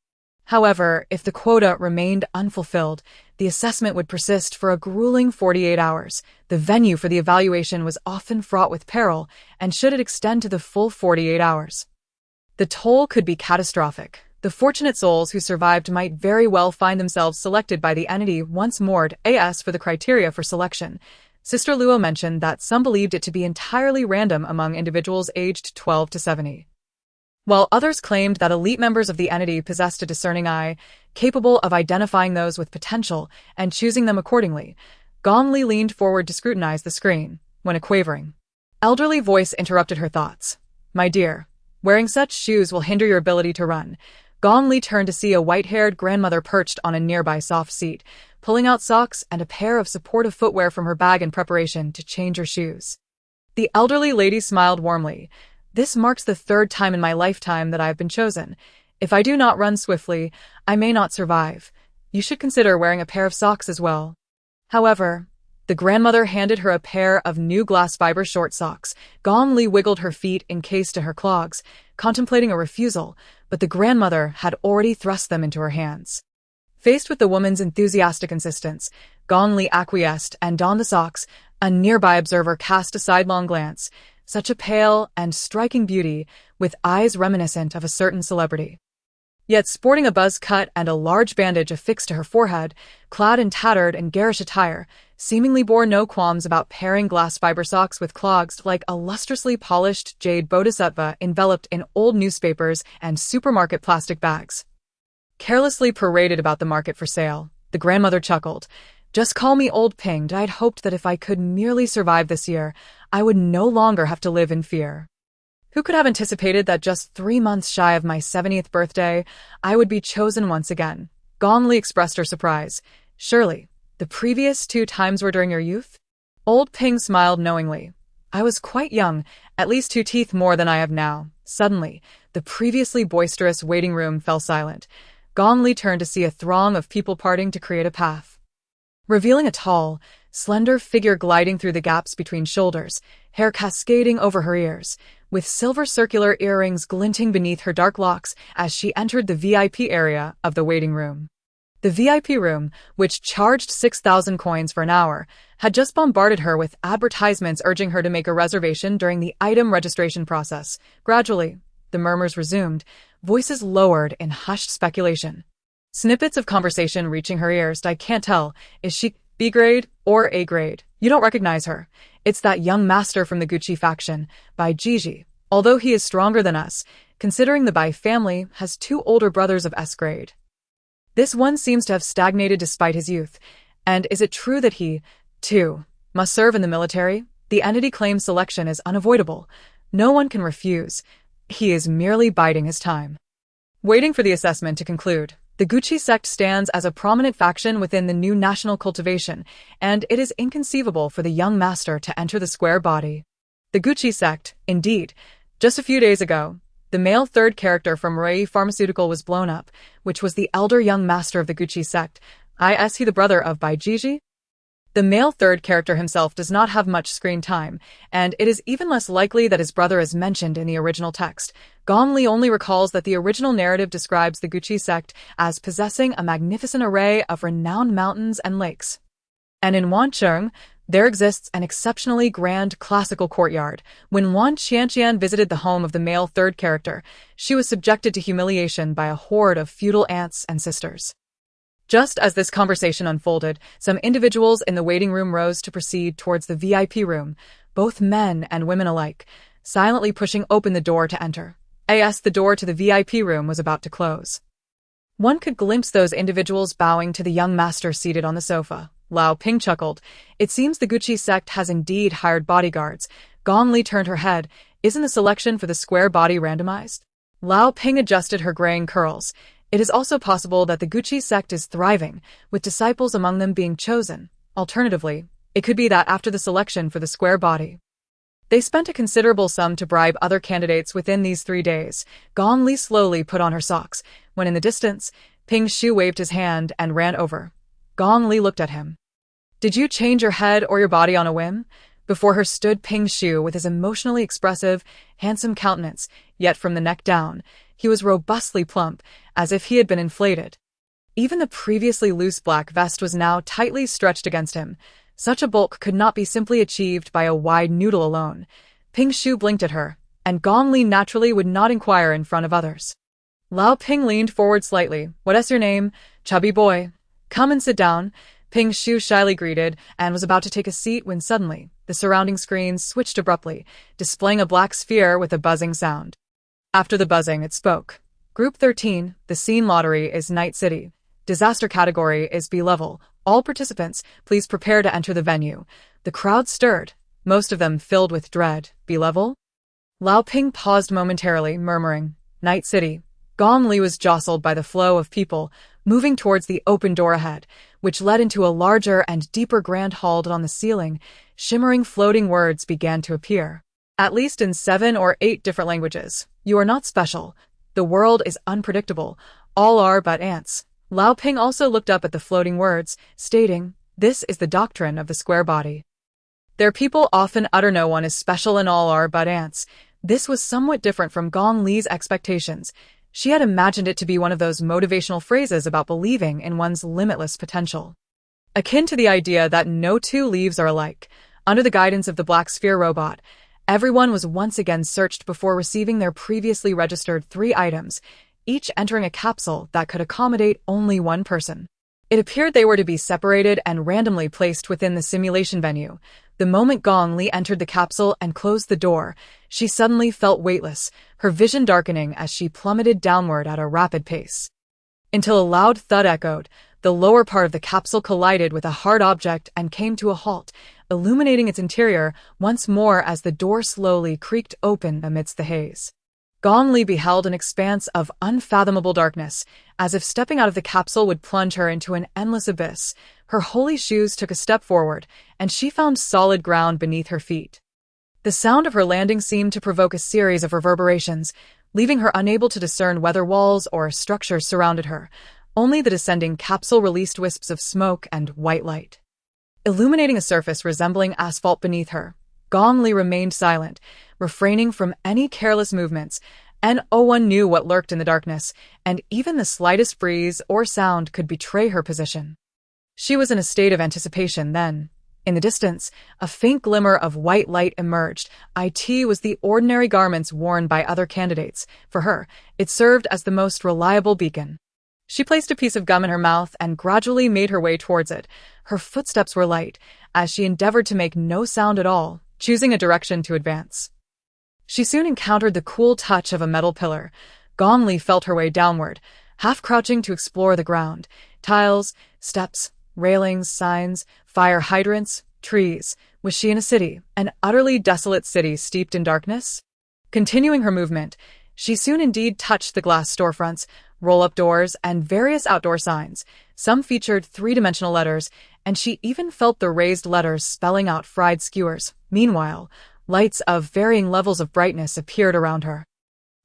However, if the quota remained unfulfilled, the assessment would persist for a grueling 48 hours. The venue for the evaluation was often fraught with peril, and should it extend to the full 48 hours, the toll could be catastrophic. The fortunate souls who survived might very well find themselves selected by the entity once moored as for the criteria for selection. Sister Luo mentioned that some believed it to be entirely random among individuals aged 12 to 70. While others claimed that elite members of the entity possessed a discerning eye, capable of identifying those with potential and choosing them accordingly. Gong Li leaned forward to scrutinize the screen, when a quavering, elderly voice interrupted her thoughts. My dear, wearing such shoes will hinder your ability to run. Gong Li turned to see a white-haired grandmother perched on a nearby soft seat, pulling out socks and a pair of supportive footwear from her bag in preparation to change her shoes. The elderly lady smiled warmly. This marks the 3rd time in my lifetime that I have been chosen. If I do not run swiftly, I may not survive. You should consider wearing a pair of socks as well. However, the grandmother handed her a pair of new glass fiber short socks. Gong Li wiggled her feet encased to her clogs, contemplating a refusal, but the grandmother had already thrust them into her hands. Faced with the woman's enthusiastic insistence, Gong Li acquiesced and donned the socks. A nearby observer cast a sidelong glance. Such a pale and striking beauty, with eyes reminiscent of a certain celebrity, yet sporting a buzz cut and a large bandage affixed to her forehead, clad in tattered and garish attire, seemingly bore no qualms about pairing glass fiber socks with clogs like a lustrously polished jade bodhisattva enveloped in old newspapers and supermarket plastic bags. Carelessly paraded about the market for sale, the grandmother chuckled. Just call me Old Pinged. I'd hoped that if I could merely survive this year, I would no longer have to live in fear. Who could have anticipated that just 3 months shy of my 70th birthday, I would be chosen once again? Gong Li expressed her surprise. Surely, the previous 2 times were during your youth? Old Ping smiled knowingly. I was quite young, at least 2 teeth more than I have now. Suddenly, the previously boisterous waiting room fell silent. Gong Li turned to see a throng of people parting to create a path, revealing a tall, slender figure gliding through the gaps between shoulders, hair cascading over her ears, with silver circular earrings glinting beneath her dark locks as she entered the VIP area of the waiting room. The VIP room, which charged 6,000 coins for an hour, had just bombarded her with advertisements urging her to make a reservation during the item registration process. Gradually, the murmurs resumed, voices lowered in hushed speculation. Snippets of conversation reaching her ears. I can't tell, is she B grade or A grade? You don't recognize her. It's that young master from the Gucci faction, Bai Jiji. Although he is stronger than us, considering the Bai family has 2 older brothers of S grade. This one seems to have stagnated despite his youth. And is it true that he, too, must serve in the military? The entity claims selection is unavoidable. No one can refuse. He is merely biding his time, waiting for the assessment to conclude. The Gucci sect stands as a prominent faction within the new national cultivation, and it is inconceivable for the young master to enter the square body. The Gucci sect, indeed. Just a few days ago, the male third character from Rei Pharmaceutical was blown up, which was the elder young master of the Gucci sect. Is he the brother of Bai Jiji? The male third character himself does not have much screen time, and it is even less likely that his brother is mentioned in the original text. Gong Li only recalls that the original narrative describes the Gucci sect as possessing a magnificent array of renowned mountains and lakes. And in Wancheng, there exists an exceptionally grand classical courtyard. When Wan Qianqian visited the home of the male third character, she was subjected to humiliation by a horde of feudal aunts and sisters. Just as this conversation unfolded, some individuals in the waiting room rose to proceed towards the VIP room, both men and women alike, silently pushing open the door to enter. The door to the VIP room was about to close. One could glimpse those individuals bowing to the young master seated on the sofa. Lao Ping chuckled. It seems the Gucci sect has indeed hired bodyguards. Gong Li turned her head. Isn't the selection for the square body randomized? Lao Ping adjusted her graying curls. It is also possible that the Gucci sect is thriving, with disciples among them being chosen. Alternatively, it could be that after the selection for the square body, they spent a considerable sum to bribe other candidates within these 3 days. Gong Li slowly put on her socks, when in the distance, Ping Shu waved his hand and ran over. Gong Li looked at him. Did you change your head or your body on a whim? Before her stood Ping Shu with his emotionally expressive, handsome countenance, yet from the neck down, he was robustly plump, as if he had been inflated. Even the previously loose black vest was now tightly stretched against him. Such a bulk could not be simply achieved by a wide noodle alone. Ping Shu blinked at her, and Gong Li naturally would not inquire in front of others. Lao Ping leaned forward slightly. What's your name? Chubby boy. Come and sit down. Ping Shu shyly greeted and was about to take a seat when suddenly, the surrounding screen switched abruptly, displaying a black sphere with a buzzing sound. After the buzzing, it spoke. Group 13, the scene lottery is Night City. Disaster category is B level. All participants, please prepare to enter the venue. The crowd stirred, most of them filled with dread. B level? Lao Ping paused momentarily, murmuring, Night City. Gong Li was jostled by the flow of people, moving towards the open door ahead, which led into a larger and deeper grand hall. On the ceiling, shimmering floating words began to appear. At least in 7 or 8 different languages. You are not special. The world is unpredictable. All are but ants. Lao Ping also looked up at the floating words, stating, this is the doctrine of the square body. Their people often utter no one is special and all are but ants. This was somewhat different from Gong Li's expectations. She had imagined it to be one of those motivational phrases about believing in one's limitless potential, akin to the idea that no 2 leaves are alike. Under the guidance of the Black Sphere robot, everyone was once again searched before receiving their previously registered 3 items, each entering a capsule that could accommodate only 1 person. It appeared they were to be separated and randomly placed within the simulation venue. The moment Gong Li entered the capsule and closed the door, she suddenly felt weightless, her vision darkening as she plummeted downward at a rapid pace. Until a loud thud echoed, the lower part of the capsule collided with a hard object and came to a halt, illuminating its interior once more as the door slowly creaked open amidst the haze. Gong Li beheld an expanse of unfathomable darkness, as if stepping out of the capsule would plunge her into an endless abyss. Her holy shoes took a step forward, and she found solid ground beneath her feet. The sound of her landing seemed to provoke a series of reverberations, leaving her unable to discern whether walls or structures surrounded her. Only the descending capsule released wisps of smoke and white light, illuminating a surface resembling asphalt beneath her. Gong Li remained silent, refraining from any careless movements, and one knew what lurked in the darkness, and even the slightest breeze or sound could betray her position. She was in a state of anticipation then. In the distance, a faint glimmer of white light emerged. It was the ordinary garments worn by other candidates. For her, it served as the most reliable beacon. She placed a piece of gum in her mouth and gradually made her way towards it. Her footsteps were light, as she endeavored to make no sound at all, choosing a direction to advance. She soon encountered the cool touch of a metal pillar. Gong Li felt her way downward, half crouching to explore the ground. Tiles, steps, railings, signs, fire hydrants, trees. Was she in a city, an utterly desolate city steeped in darkness? Continuing her movement, she soon indeed touched the glass storefronts, roll-up doors, and various outdoor signs. Some featured three-dimensional letters, and she even felt the raised letters spelling out fried skewers. Meanwhile, lights of varying levels of brightness appeared around her.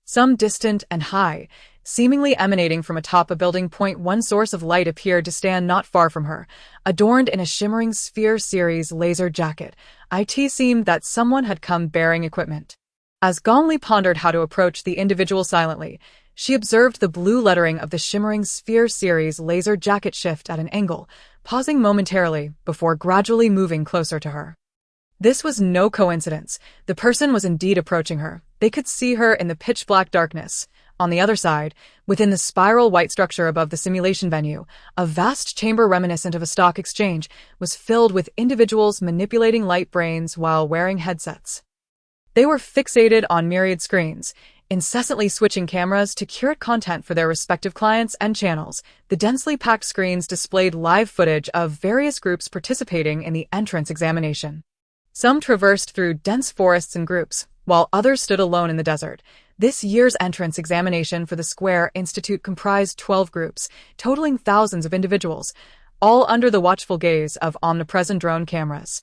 Some distant and high, seemingly emanating from atop a building. One source of light appeared to stand not far from her, adorned in a shimmering Sphere Series laser jacket. It seemed that someone had come bearing equipment. As Gong Li pondered how to approach the individual silently, she observed the blue lettering of the shimmering Sphere Series laser jacket shift at an angle, pausing momentarily before gradually moving closer to her. This was no coincidence. The person was indeed approaching her. They could see her in the pitch-black darkness. On the other side, within the spiral white structure above the simulation venue, a vast chamber reminiscent of a stock exchange was filled with individuals manipulating light brains while wearing headsets. They were fixated on myriad screens, incessantly switching cameras to curate content for their respective clients and channels. The densely packed screens displayed live footage of various groups participating in the entrance examination. Some traversed through dense forests in groups, while others stood alone in the desert. This year's entrance examination for the Square Institute comprised 12 groups, totaling thousands of individuals, all under the watchful gaze of omnipresent drone cameras.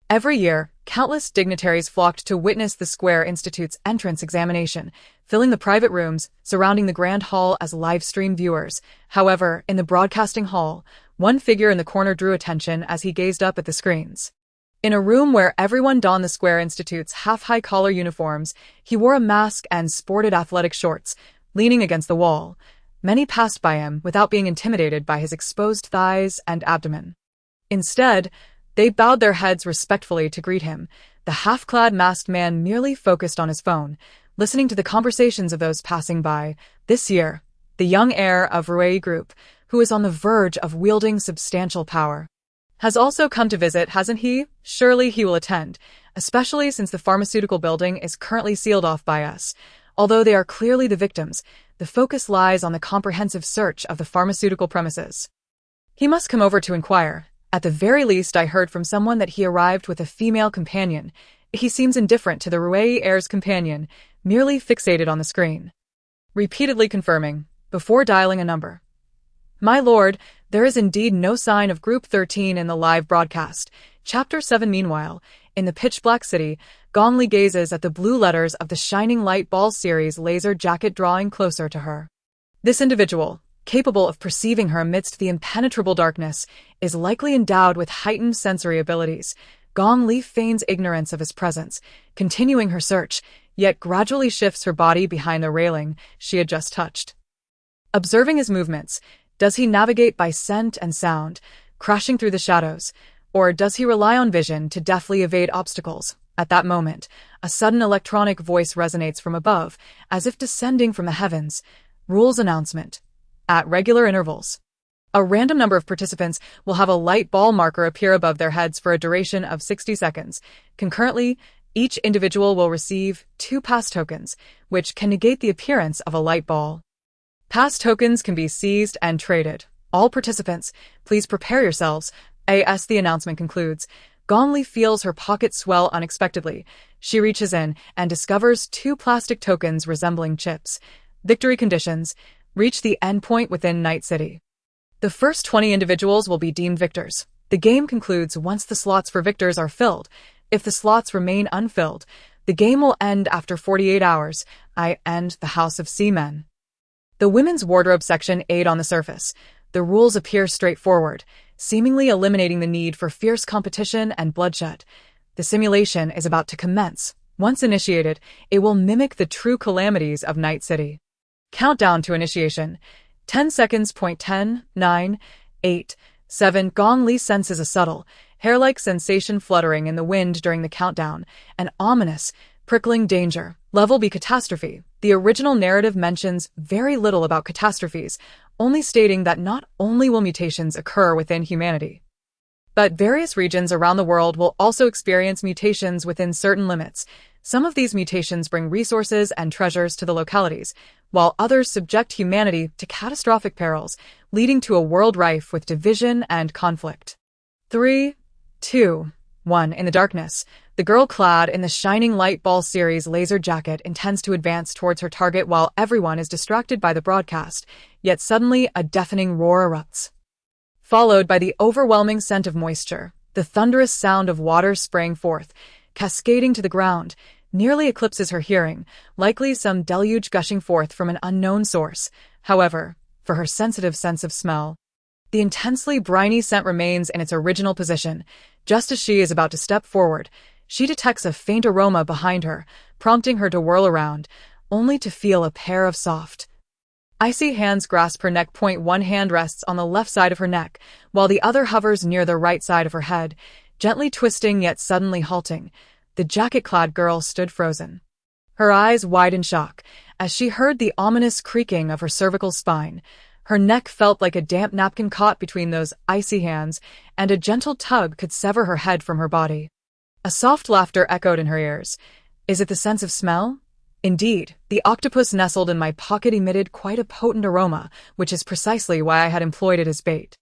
Every year, countless dignitaries flocked to witness the Square Institute's entrance examination, filling the private rooms surrounding the Grand Hall as live-stream viewers. However, in the broadcasting hall, one figure in the corner drew attention as he gazed up at the screens. In a room where everyone donned the Square Institute's half-high collar uniforms, he wore a mask and sported athletic shorts, leaning against the wall. Many passed by him without being intimidated by his exposed thighs and abdomen. Instead, they bowed their heads respectfully to greet him. The half-clad masked man merely focused on his phone, listening to the conversations of those passing by. This year, the young heir of Rui Group, who is on the verge of wielding substantial power, has also come to visit, hasn't he? Surely he will attend, especially since the pharmaceutical building is currently sealed off by us. Although they are clearly the victims, the focus lies on the comprehensive search of the pharmaceutical premises. He must come over to inquire. At the very least, I heard from someone that he arrived with a female companion. He seems indifferent to the Rui heir's companion, merely fixated on the screen, repeatedly confirming, before dialing a number. My lord, there is indeed no sign of Group 13 in the live broadcast. Chapter 7. Meanwhile, in the pitch-black city, Gong Li gazes at the blue letters of the Shining Light Ball Series laser jacket drawing closer to her. This individual, capable of perceiving her amidst the impenetrable darkness, is likely endowed with heightened sensory abilities. Gong Li feigns ignorance of his presence, continuing her search, yet gradually shifts her body behind the railing she had just touched. Observing his movements, does he navigate by scent and sound, crashing through the shadows, or does he rely on vision to deftly evade obstacles? At that moment, a sudden electronic voice resonates from above, as if descending from the heavens. Rules announcement. At regular intervals, a random number of participants will have a light ball marker appear above their heads for a duration of 60 seconds. Concurrently, each individual will receive 2 pass tokens, which can negate the appearance of a light ball. Pass tokens can be seized and traded. All participants, please prepare yourselves. As the announcement concludes, Gong Li feels her pocket swell unexpectedly. She reaches in and discovers 2 plastic tokens resembling chips. Victory conditions. Reach the endpoint within Night City. The first 20 individuals will be deemed victors. The game concludes once the slots for victors are filled. If the slots remain unfilled, The game will end after 48 hours. I end the House of Seamen. The women's wardrobe section aid on the surface. The rules appear straightforward, seemingly eliminating the need for fierce competition and bloodshed. The simulation is about to commence. Once initiated, it will mimic the true calamities of Night City. Countdown to initiation. 10 seconds. 10, 9, 8, 7. Gong Li senses a subtle, hair-like sensation fluttering in the wind during the countdown, an ominous, prickling danger. Level B catastrophe. The original narrative mentions very little about catastrophes, only stating that not only will mutations occur within humanity, but various regions around the world will also experience mutations within certain limits. Some of these mutations bring resources and treasures to the localities, while others subject humanity to catastrophic perils, leading to a world rife with division and conflict. 3, 2, 1. In the darkness, the girl clad in the shining light ball series laser jacket intends to advance towards her target while everyone is distracted by the broadcast, yet suddenly a deafening roar erupts, followed by the overwhelming scent of moisture. The thunderous sound of water spraying forth, cascading to the ground, nearly eclipses her hearing, likely some deluge gushing forth from an unknown source. However, for her sensitive sense of smell, the intensely briny scent remains in its original position. Just as she is about to step forward, she detects a faint aroma behind her, prompting her to whirl around, only to feel a pair of soft, icy hands grasp her neck. One hand rests on the left side of her neck, while the other hovers near the right side of her head, gently twisting yet suddenly halting. The jacket-clad girl stood frozen, her eyes wide in shock, as she heard the ominous creaking of her cervical spine. Her neck felt like a damp napkin caught between those icy hands, and a gentle tug could sever her head from her body. A soft laughter echoed in her ears. Is it the sense of smell? Indeed, the octopus nestled in my pocket emitted quite a potent aroma, which is precisely why I had employed it as bait.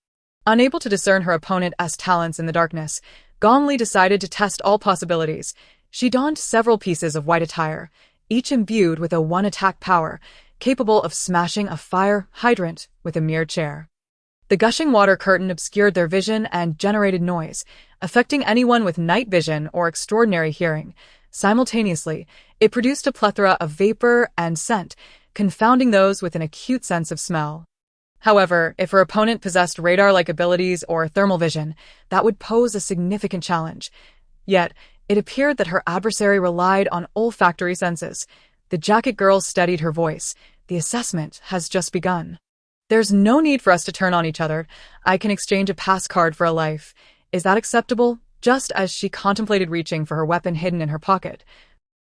Unable to discern her opponent's talents in the darkness, Gong Li decided to test all possibilities. She donned several pieces of white attire, each imbued with a one-attack power, capable of smashing a fire hydrant with a mere chair. The gushing water curtain obscured their vision and generated noise, affecting anyone with night vision or extraordinary hearing. Simultaneously, it produced a plethora of vapor and scent, confounding those with an acute sense of smell. However, if her opponent possessed radar-like abilities or thermal vision, that would pose a significant challenge. Yet, it appeared that her adversary relied on olfactory senses. The jacket girl steadied her voice. The assessment has just begun. There's no need for us to turn on each other. I can exchange a pass card for a life. Is that acceptable? Just as she contemplated reaching for her weapon hidden in her pocket,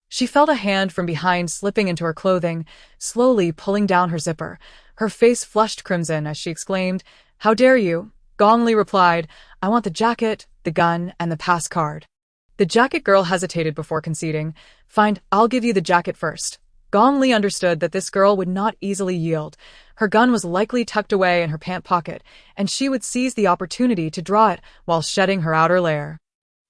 she felt a hand from behind slipping into her clothing, slowly pulling down her zipper. Her face flushed crimson as she exclaimed, "How dare you?" Gong Li replied, "I want the jacket, the gun, and the pass card." The jacket girl hesitated before conceding. "Fine, I'll give you the jacket first." Gong Li understood that this girl would not easily yield. Her gun was likely tucked away in her pant pocket, and she would seize the opportunity to draw it while shedding her outer layer.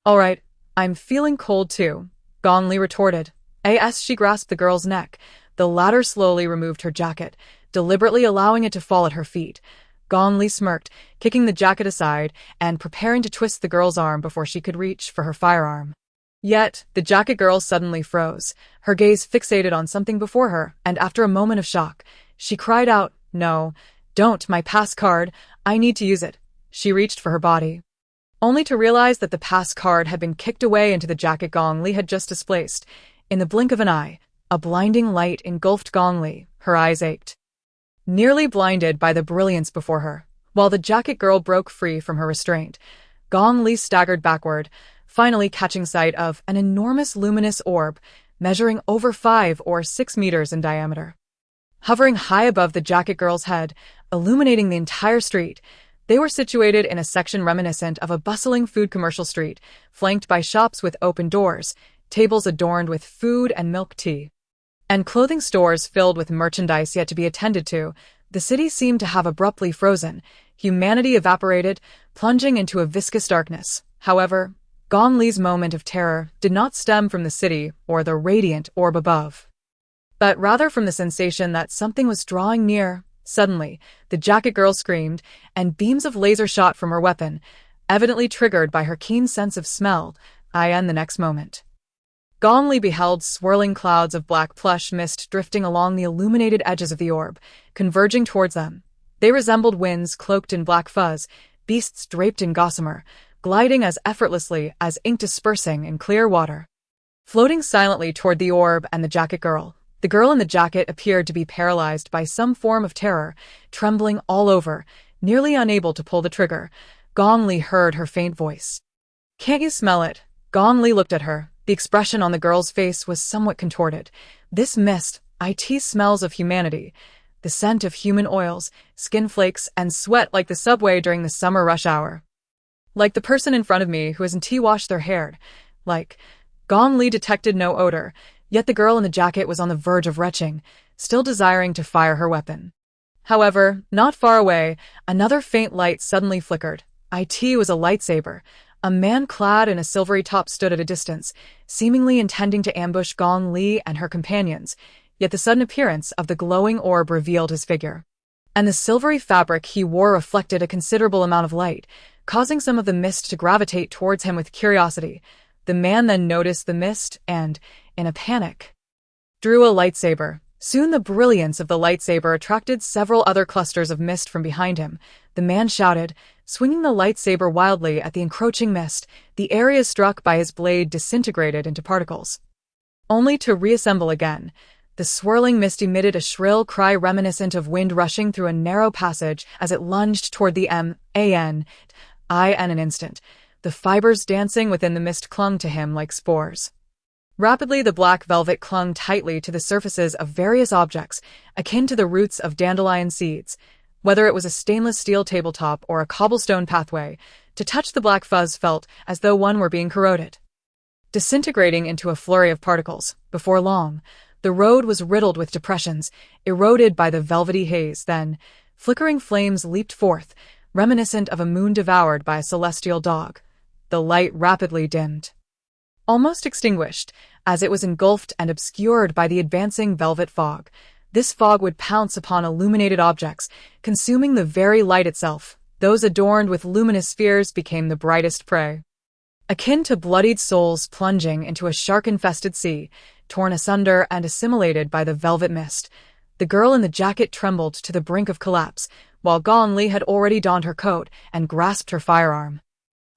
"All right, I'm feeling cold too," Gong Li retorted. As she grasped the girl's neck, the latter slowly removed her jacket, deliberately allowing it to fall at her feet. Gong Li smirked, kicking the jacket aside and preparing to twist the girl's arm before she could reach for her firearm. Yet, the jacket girl suddenly froze, her gaze fixated on something before her, and after a moment of shock, she cried out, "No, don't, my pass card, I need to use it." She reached for her body, only to realize that the pass card had been kicked away into the jacket Gong Li had just displaced. In the blink of an eye, a blinding light engulfed Gong Li. Her eyes ached, nearly blinded by the brilliance before her. While the jacket girl broke free from her restraint, Gong Li staggered backward, finally catching sight of an enormous luminous orb measuring over 5 or 6 meters in diameter, hovering high above the jacket girl's head, illuminating the entire street. They were situated in a section reminiscent of a bustling food commercial street, flanked by shops with open doors, tables adorned with food and milk tea, and clothing stores filled with merchandise yet to be attended to. The city seemed to have abruptly frozen, humanity evaporated, plunging into a viscous darkness. However, Gong Li's moment of terror did not stem from the city or the radiant orb above, but rather from the sensation that something was drawing near. Suddenly, the jacket girl screamed, and beams of laser shot from her weapon, evidently triggered by her keen sense of smell. The next moment, Gong Li beheld swirling clouds of black plush mist drifting along the illuminated edges of the orb, converging towards them. They resembled winds cloaked in black fuzz, beasts draped in gossamer, gliding as effortlessly as ink dispersing in clear water. Floating silently toward the orb and the jacket girl, the girl in the jacket appeared to be paralyzed by some form of terror, trembling all over, nearly unable to pull the trigger. Gong Li heard her faint voice. "Can't you smell it?" Gong Li looked at her. The expression on the girl's face was somewhat contorted. "This mist, it smells of humanity. The scent of human oils, skin flakes, and sweat like the subway during the summer rush hour. Like the person in front of me who hasn't washed their hair. Like..." Gong Li detected no odor, yet the girl in the jacket was on the verge of retching, still desiring to fire her weapon. However, not far away, another faint light suddenly flickered. It was a lightsaber. A man clad in a silvery top stood at a distance, seemingly intending to ambush Gong Li and her companions, yet the sudden appearance of the glowing orb revealed his figure. And the silvery fabric he wore reflected a considerable amount of light, causing some of the mist to gravitate towards him with curiosity. The man then noticed the mist and, in a panic, drew a lightsaber. Soon the brilliance of the lightsaber attracted several other clusters of mist from behind him. The man shouted, swinging the lightsaber wildly at the encroaching mist. The area struck by his blade disintegrated into particles, only to reassemble again. The swirling mist emitted a shrill cry reminiscent of wind rushing through a narrow passage as it lunged toward the man. In an instant, the fibers dancing within the mist clung to him like spores. Rapidly, the black velvet clung tightly to the surfaces of various objects, akin to the roots of dandelion seeds. Whether it was a stainless steel tabletop or a cobblestone pathway, to touch the black fuzz felt as though one were being corroded, disintegrating into a flurry of particles. Before long, the road was riddled with depressions, eroded by the velvety haze. Then, flickering flames leaped forth, reminiscent of a moon devoured by a celestial dog. The light rapidly dimmed, almost extinguished, as it was engulfed and obscured by the advancing velvet fog. This fog would pounce upon illuminated objects, consuming the very light itself. Those adorned with luminous spheres became the brightest prey, akin to bloodied souls plunging into a shark-infested sea, torn asunder and assimilated by the velvet mist. The girl in the jacket trembled to the brink of collapse, while Gong Li had already donned her coat and grasped her firearm.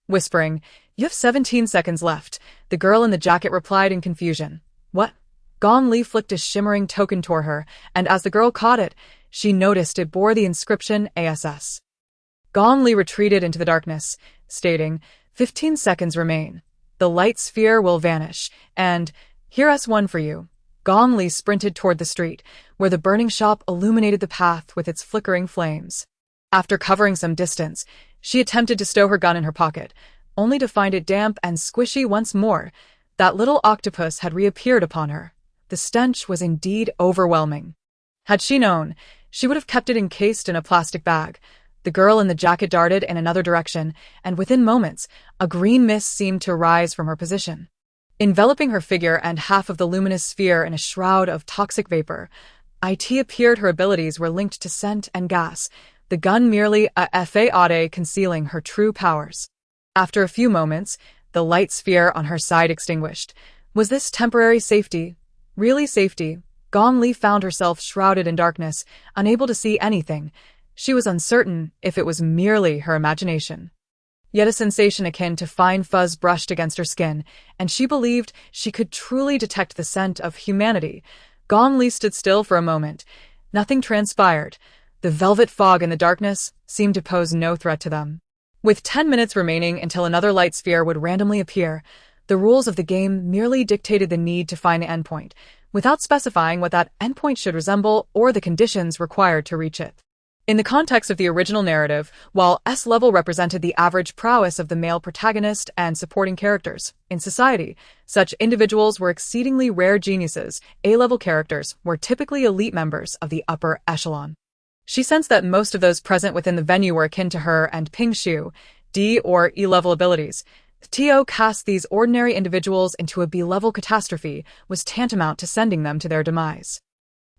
Whispering, "You have 17 seconds left," the girl in the jacket replied in confusion. "What?" Gong Li flicked a shimmering token toward her, and as the girl caught it, she noticed it bore the inscription ASS. Gong Li retreated into the darkness, stating, 15 seconds remain. The light sphere will vanish, and here's one for you." Gong Li sprinted toward the street, where the burning shop illuminated the path with its flickering flames. After covering some distance, she attempted to stow her gun in her pocket, only to find it damp and squishy once more. That little octopus had reappeared upon her. The stench was indeed overwhelming. Had she known, she would have kept it encased in a plastic bag. The girl in the jacket darted in another direction, and within moments, a green mist seemed to rise from her position, enveloping her figure and half of the luminous sphere in a shroud of toxic vapor. It appeared her abilities were linked to scent and gas, the gun merely a fade concealing her true powers. After a few moments, the light sphere on her side extinguished. Was this temporary safety? Really safety? Gong Li found herself shrouded in darkness, unable to see anything. She was uncertain if it was merely her imagination. Yet a sensation akin to fine fuzz brushed against her skin, and she believed she could truly detect the scent of humanity. Gong Li stood still for a moment. Nothing transpired. The velvet fog in the darkness seemed to pose no threat to them. With 10 minutes remaining until another light sphere would randomly appear, the rules of the game merely dictated the need to find the endpoint, without specifying what that endpoint should resemble or the conditions required to reach it. In the context of the original narrative, while S-level represented the average prowess of the male protagonist and supporting characters, in society, such individuals were exceedingly rare geniuses. A-level characters were typically elite members of the upper echelon. She sensed that most of those present within the venue were akin to her and Ping Shu, D or E-level abilities. To cast these ordinary individuals into a B-level catastrophe was tantamount to sending them to their demise.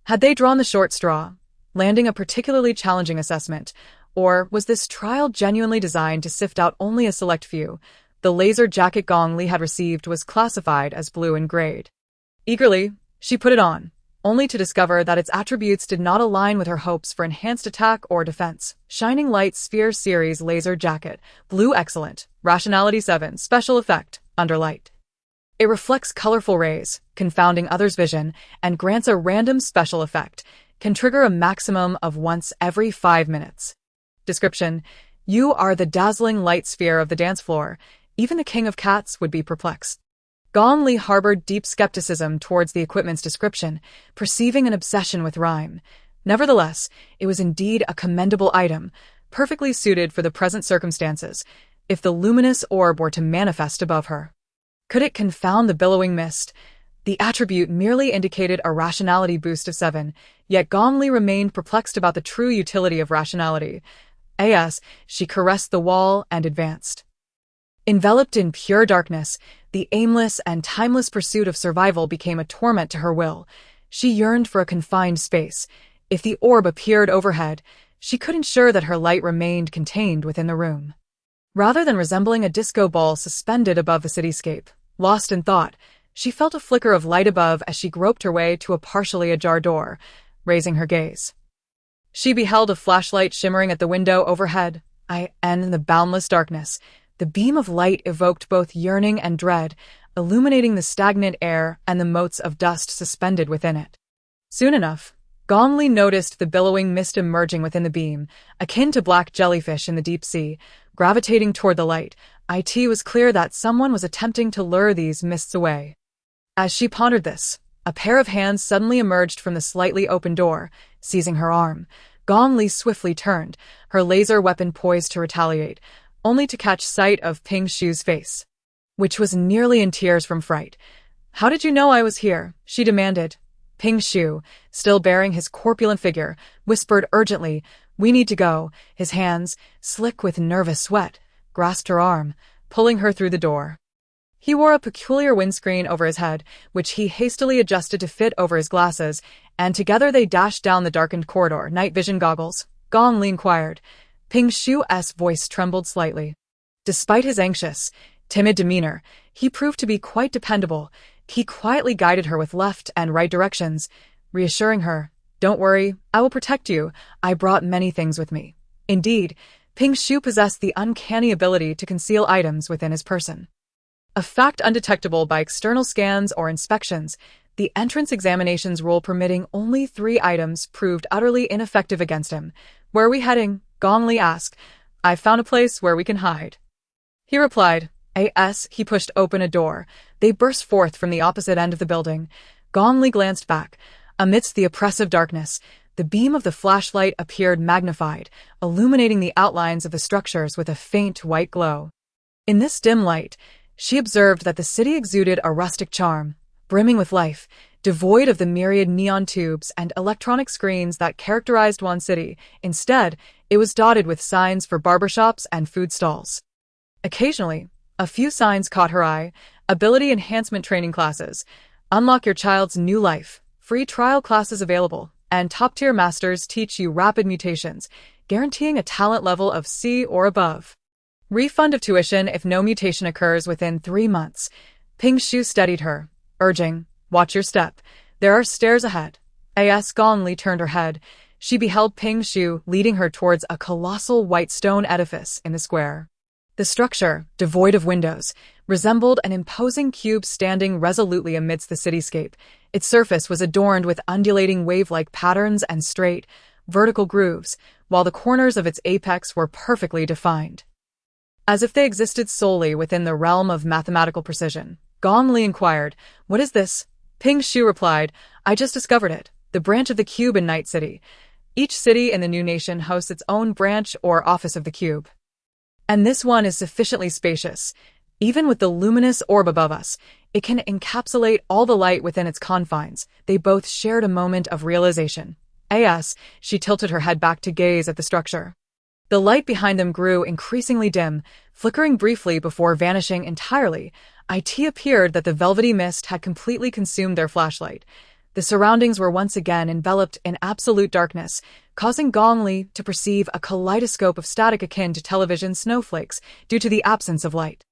Had they drawn the short straw, landing a particularly challenging assessment, or was this trial genuinely designed to sift out only a select few? The laser jacket Gong Li had received was classified as blue and grade. Eagerly, she put it on, only to discover that its attributes did not align with her hopes for enhanced attack or defense. Shining Light Sphere Series Laser Jacket, Blue Excellent, Rationality 7, Special Effect, Under Light. It reflects colorful rays, confounding others' vision, and grants a random special effect, can trigger a maximum of once every 5 minutes. Description: You are the dazzling light sphere of the dance floor. Even the king of cats would be perplexed. Gong Li harbored deep skepticism towards the equipment's description, perceiving an obsession with rhyme. Nevertheless, it was indeed a commendable item, perfectly suited for the present circumstances, if the luminous orb were to manifest above her. Could it confound the billowing mist? The attribute merely indicated a rationality boost of 7, yet Gong Li remained perplexed about the true utility of rationality. As she caressed the wall and advanced. Enveloped in pure darkness, the aimless and timeless pursuit of survival became a torment to her will. She yearned for a confined space. If the orb appeared overhead, she could ensure that her light remained contained within the room. Rather than resembling a disco ball suspended above the cityscape, lost in thought, she felt a flicker of light above as she groped her way to a partially ajar door, raising her gaze. She beheld a flashlight shimmering at the window overhead. In the boundless darkness, the beam of light evoked both yearning and dread, illuminating the stagnant air and the motes of dust suspended within it. Soon enough, Gong Li noticed the billowing mist emerging within the beam, akin to black jellyfish in the deep sea, gravitating toward the light. It was clear that someone was attempting to lure these mists away. As she pondered this, a pair of hands suddenly emerged from the slightly open door, seizing her arm. Gong Li swiftly turned, her laser weapon poised to retaliate, only to catch sight of Ping Shu's face, which was nearly in tears from fright. "How did you know I was here?" she demanded. Ping Shu, still bearing his corpulent figure, whispered urgently, "We need to go." His hands, slick with nervous sweat, grasped her arm, pulling her through the door. He wore a peculiar windscreen over his head, which he hastily adjusted to fit over his glasses, and together they dashed down the darkened corridor. "Night vision goggles?" Gong Li inquired. Ping Shu's voice trembled slightly. Despite his anxious, timid demeanor, he proved to be quite dependable. He quietly guided her with left and right directions, reassuring her, "Don't worry, I will protect you. I brought many things with me." Indeed, Ping Shu possessed the uncanny ability to conceal items within his person. A fact undetectable by external scans or inspections, the entrance examinations rule permitting only 3 items proved utterly ineffective against him. "Where are we heading?" Gong Li asked. "I've found a place where we can hide," he replied. As he pushed open a door, they burst forth from the opposite end of the building. Gong Li glanced back. Amidst the oppressive darkness, the beam of the flashlight appeared magnified, illuminating the outlines of the structures with a faint white glow. In this dim light, she observed that the city exuded a rustic charm, brimming with life, devoid of the myriad neon tubes and electronic screens that characterized one city. Instead, it was dotted with signs for barbershops and food stalls. Occasionally, a few signs caught her eye: ability enhancement training classes, unlock your child's new life, free trial classes available, and top-tier masters teach you rapid mutations, guaranteeing a talent level of C or above. Refund of tuition if no mutation occurs within 3 months. Ping Shu steadied her, urging, "Watch your step. There are stairs ahead." As Gong Li turned her head, she beheld Ping Shu leading her towards a colossal white stone edifice in the square. The structure, devoid of windows, resembled an imposing cube standing resolutely amidst the cityscape. Its surface was adorned with undulating wave-like patterns and straight, vertical grooves, while the corners of its apex were perfectly defined, as if they existed solely within the realm of mathematical precision. Gong Li inquired, "What is this?" Ping Shu replied, "I just discovered it, the branch of the cube in Night City. Each city in the new nation hosts its own branch or office of the cube. And this one is sufficiently spacious. Even with the luminous orb above us, it can encapsulate all the light within its confines." They both shared a moment of realization. As she tilted her head back to gaze at the structure. The light behind them grew increasingly dim, flickering briefly before vanishing entirely. It appeared that the velvety mist had completely consumed their flashlight. The surroundings were once again enveloped in absolute darkness, causing Gong Li to perceive a kaleidoscope of static akin to television snowflakes due to the absence of light.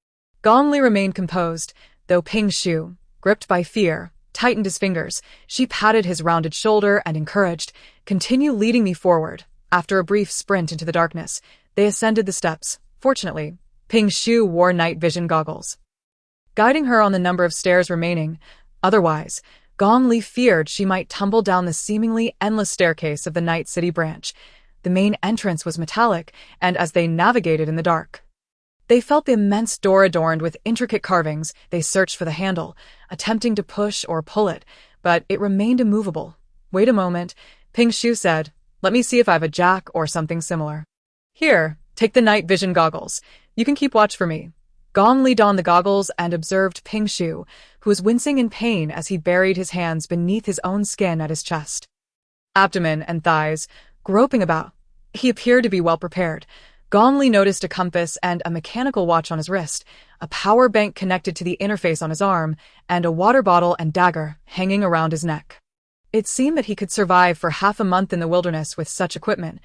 Gong Li remained composed, though Ping Shu, gripped by fear, tightened his fingers. She patted his rounded shoulder and encouraged, "Continue leading me forward." After a brief sprint into the darkness, they ascended the steps. Fortunately, Ping Shu wore night vision goggles, guiding her on the number of stairs remaining. Otherwise, Gong Li feared she might tumble down the seemingly endless staircase of the Night City branch. The main entrance was metallic, and as they navigated in the dark, they felt the immense door adorned with intricate carvings. They searched for the handle, attempting to push or pull it, but it remained immovable. "Wait a moment," Ping Shu said. "Let me see if I have a jack or something similar." "Here, take the night vision goggles. You can keep watch for me." Gong Li donned the goggles and observed Ping Shu, who was wincing in pain as he buried his hands beneath his own skin at his chest, abdomen, and thighs, groping about. He appeared to be well prepared. Gong Li noticed a compass and a mechanical watch on his wrist, a power bank connected to the interface on his arm, and a water bottle and dagger hanging around his neck. It seemed that he could survive for half a month in the wilderness with such equipment.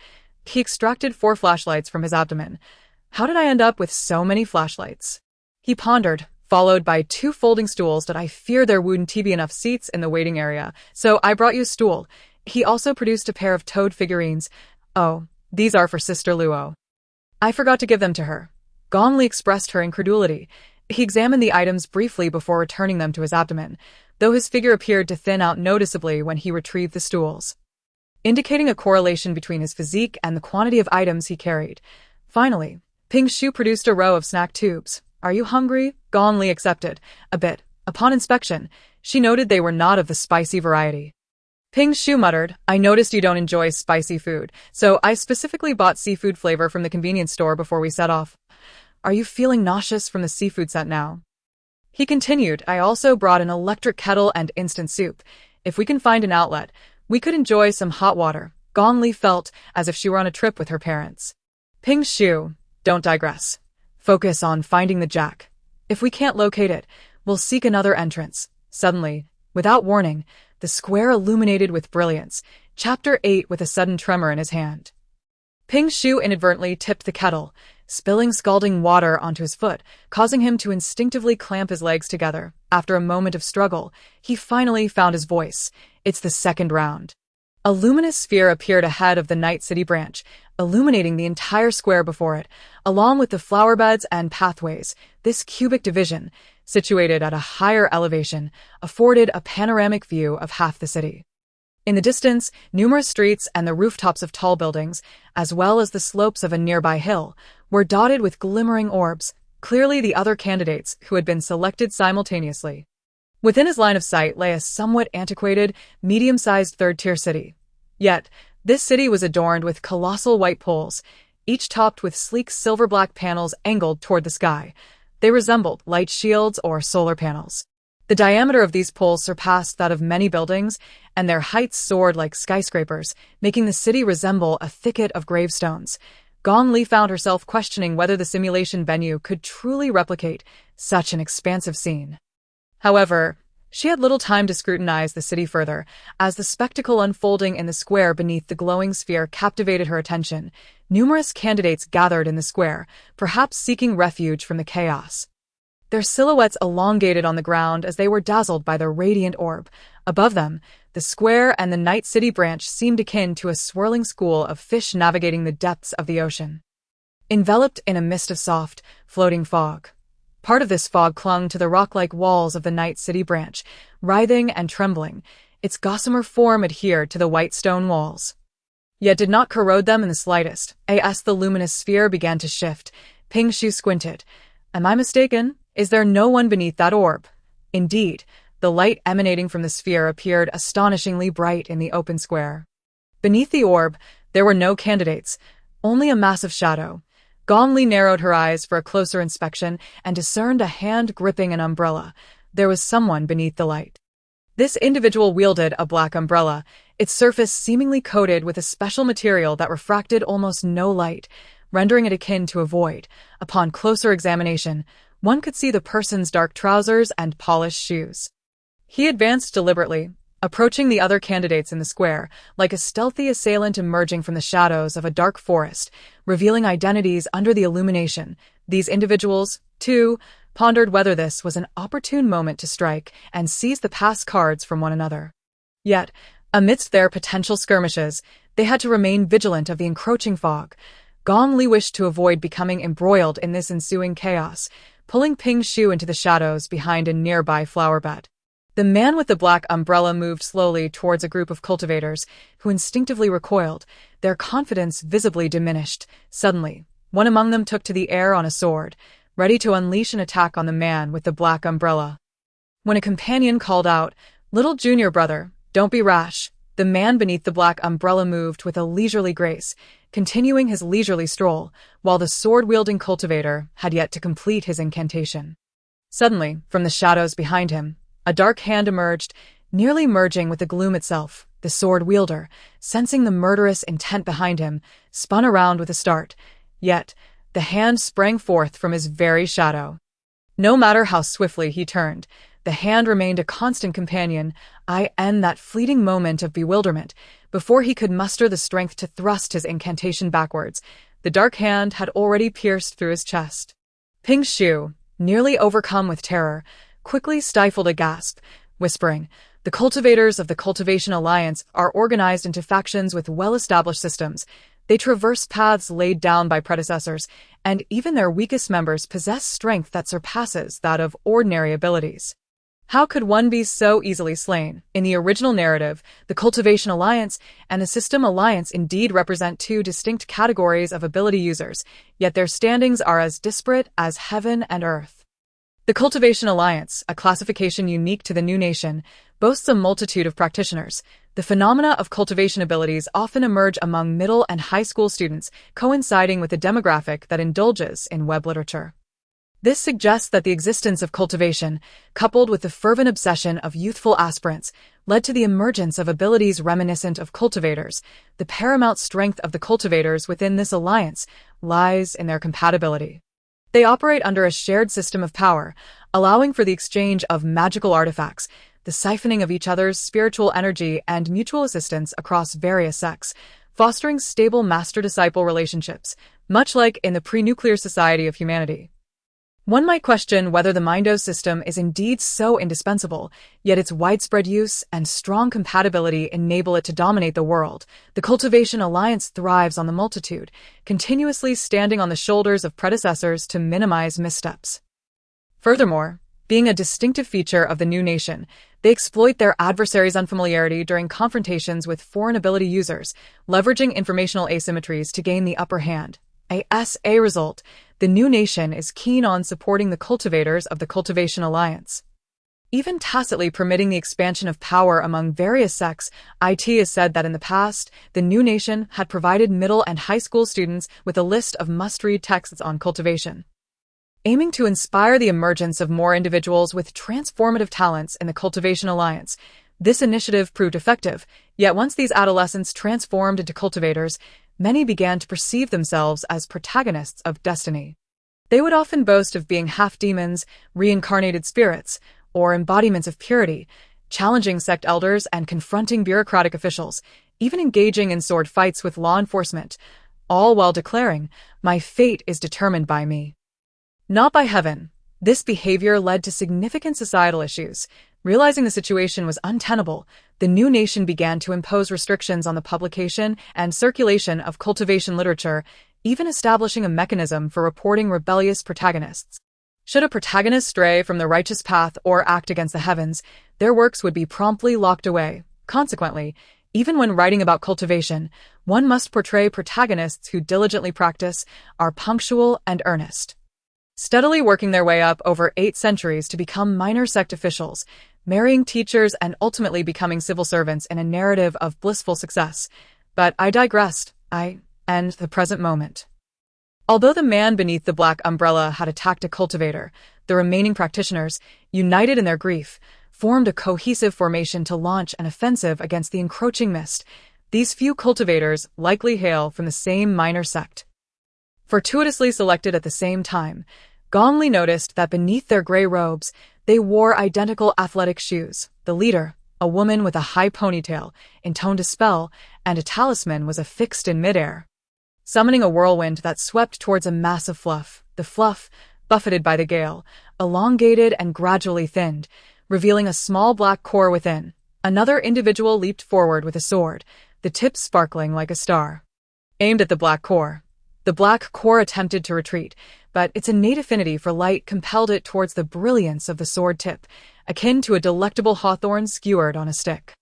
He extracted 4 flashlights from his abdomen. "How did I end up with so many flashlights?" he pondered, followed by 2 folding stools that I fear there wouldn't be enough seats in the waiting area, so I brought you a stool. He also produced a pair of toad figurines. "Oh, these are for Sister Luo. I forgot to give them to her." Gong Li expressed her incredulity. He examined the items briefly before returning them to his abdomen, though his figure appeared to thin out noticeably when he retrieved the stools, indicating a correlation between his physique and the quantity of items he carried. Finally, Ping Shu produced a row of snack tubes. "Are you hungry?" Gong Li accepted. "A bit." Upon inspection, she noted they were not of the spicy variety. Ping Shu muttered, "I noticed you don't enjoy spicy food, so I specifically bought seafood flavor from the convenience store before we set off." "Are you feeling nauseous from the seafood scent now?" he continued. "I also brought an electric kettle and instant soup. If we can find an outlet, we could enjoy some hot water." Gong Li felt as if she were on a trip with her parents. "Ping Shu, don't digress. Focus on finding the jack. If we can't locate it, we'll seek another entrance." Suddenly, without warning, the square illuminated with brilliance. Chapter 8 with a sudden tremor in his hand. Ping Shu inadvertently tipped the kettle, spilling scalding water onto his foot, causing him to instinctively clamp his legs together. After a moment of struggle, he finally found his voice. "It's the second round." A luminous sphere appeared ahead of the Night City branch, illuminating the entire square before it, along with the flower beds and pathways. This cubic division, situated at a higher elevation, afforded a panoramic view of half the city. In the distance, numerous streets and the rooftops of tall buildings, as well as the slopes of a nearby hill, were dotted with glimmering orbs, clearly the other candidates who had been selected simultaneously. Within his line of sight lay a somewhat antiquated, medium-sized third-tier city. Yet, this city was adorned with colossal white poles, each topped with sleek silver-black panels angled toward the sky. They resembled light shields or solar panels. The diameter of these poles surpassed that of many buildings, and their heights soared like skyscrapers, making the city resemble a thicket of gravestones. Gong Li found herself questioning whether the simulation venue could truly replicate such an expansive scene. However, she had little time to scrutinize the city further, as the spectacle unfolding in the square beneath the glowing sphere captivated her attention. Numerous candidates gathered in the square, perhaps seeking refuge from the chaos. Their silhouettes elongated on the ground as they were dazzled by the radiant orb. Above them, the square and the Night City branch seemed akin to a swirling school of fish navigating the depths of the ocean, enveloped in a mist of soft, floating fog. Part of this fog clung to the rock-like walls of the Night City branch, writhing and trembling. Its gossamer form adhered to the white stone walls, yet did not corrode them in the slightest. As the luminous sphere began to shift, Ping Shu squinted. "Am I mistaken? Is there no one beneath that orb?" Indeed, the light emanating from the sphere appeared astonishingly bright in the open square. Beneath the orb, there were no candidates, only a massive shadow. Gong Li narrowed her eyes for a closer inspection and discerned a hand gripping an umbrella. There was someone beneath the light. This individual wielded a black umbrella, its surface seemingly coated with a special material that refracted almost no light, rendering it akin to a void. Upon closer examination, one could see the person's dark trousers and polished shoes. He advanced deliberately, approaching the other candidates in the square, like a stealthy assailant emerging from the shadows of a dark forest, revealing identities under the illumination. These individuals, too, pondered whether this was an opportune moment to strike and seize the pass cards from one another. Yet, amidst their potential skirmishes, they had to remain vigilant of the encroaching fog. Gong Li wished to avoid becoming embroiled in this ensuing chaos, pulling Ping Shu into the shadows behind a nearby flower bed. The man with the black umbrella moved slowly towards a group of cultivators, who instinctively recoiled, their confidence visibly diminished. Suddenly, one among them took to the air on a sword, ready to unleash an attack on the man with the black umbrella. When a companion called out, "Little junior brother, don't be rash," the man beneath the black umbrella moved with a leisurely grace, continuing his leisurely stroll, while the sword-wielding cultivator had yet to complete his incantation. Suddenly, from the shadows behind him, a dark hand emerged, nearly merging with the gloom itself. The sword-wielder, sensing the murderous intent behind him, spun around with a start. Yet, the hand sprang forth from his very shadow. No matter how swiftly he turned, the hand remained a constant companion, in that fleeting moment of bewilderment, before he could muster the strength to thrust his incantation backwards. The dark hand had already pierced through his chest. Ping Shu, nearly overcome with terror, quickly stifled a gasp, whispering, "The cultivators of the Cultivation Alliance are organized into factions with well-established systems. They traverse paths laid down by predecessors, and even their weakest members possess strength that surpasses that of ordinary abilities." How could one be so easily slain? In the original narrative, the Cultivation Alliance and the System Alliance indeed represent two distinct categories of ability users, yet their standings are as disparate as heaven and earth. The Cultivation Alliance, a classification unique to the new nation, boasts a multitude of practitioners. The phenomena of cultivation abilities often emerge among middle and high school students, coinciding with a demographic that indulges in web literature. This suggests that the existence of cultivation, coupled with the fervent obsession of youthful aspirants, led to the emergence of abilities reminiscent of cultivators. The paramount strength of the cultivators within this alliance lies in their compatibility. They operate under a shared system of power, allowing for the exchange of magical artifacts, the siphoning of each other's spiritual energy, and mutual assistance across various sects, fostering stable master-disciple relationships, much like in the pre-nuclear society of humanity. One might question whether the Mindo system is indeed so indispensable, yet its widespread use and strong compatibility enable it to dominate the world. The Cultivation Alliance thrives on the multitude, continuously standing on the shoulders of predecessors to minimize missteps. Furthermore, being a distinctive feature of the new nation, they exploit their adversaries' unfamiliarity during confrontations with foreign ability users, leveraging informational asymmetries to gain the upper hand. As a result, the new nation is keen on supporting the cultivators of the Cultivation Alliance, even tacitly permitting the expansion of power among various sects. It is said that in the past, the new nation had provided middle and high school students with a list of must-read texts on cultivation, aiming to inspire the emergence of more individuals with transformative talents in the Cultivation Alliance. This initiative proved effective, yet once these adolescents transformed into cultivators, many began to perceive themselves as protagonists of destiny. They would often boast of being half-demons, reincarnated spirits, or embodiments of purity, challenging sect elders and confronting bureaucratic officials, even engaging in sword fights with law enforcement, all while declaring, "My fate is determined by me, not by heaven." This behavior led to significant societal issues. Realizing the situation was untenable, the new nation began to impose restrictions on the publication and circulation of cultivation literature, even establishing a mechanism for reporting rebellious protagonists. Should a protagonist stray from the righteous path or act against the heavens, their works would be promptly locked away. Consequently, even when writing about cultivation, one must portray protagonists who diligently practice, are punctual and earnest, steadily working their way up over 8 centuries to become minor sect officials, marrying teachers, and ultimately becoming civil servants in a narrative of blissful success. But I digressed. I end the present moment. Although the man beneath the black umbrella had attacked a cultivator, the remaining practitioners, united in their grief, formed a cohesive formation to launch an offensive against the encroaching mist. These few cultivators likely hail from the same minor sect. Fortuitously selected at the same time, Gong Li noticed that beneath their gray robes, they wore identical athletic shoes. The leader, a woman with a high ponytail, intoned a spell, and a talisman was affixed in midair, summoning a whirlwind that swept towards a mass of fluff. The fluff, buffeted by the gale, elongated and gradually thinned, revealing a small black core within. Another individual leaped forward with a sword, the tip sparkling like a star, aimed at the black core. The black core attempted to retreat, but its innate affinity for light compelled it towards the brilliance of the sword tip, akin to a delectable hawthorn skewered on a stick.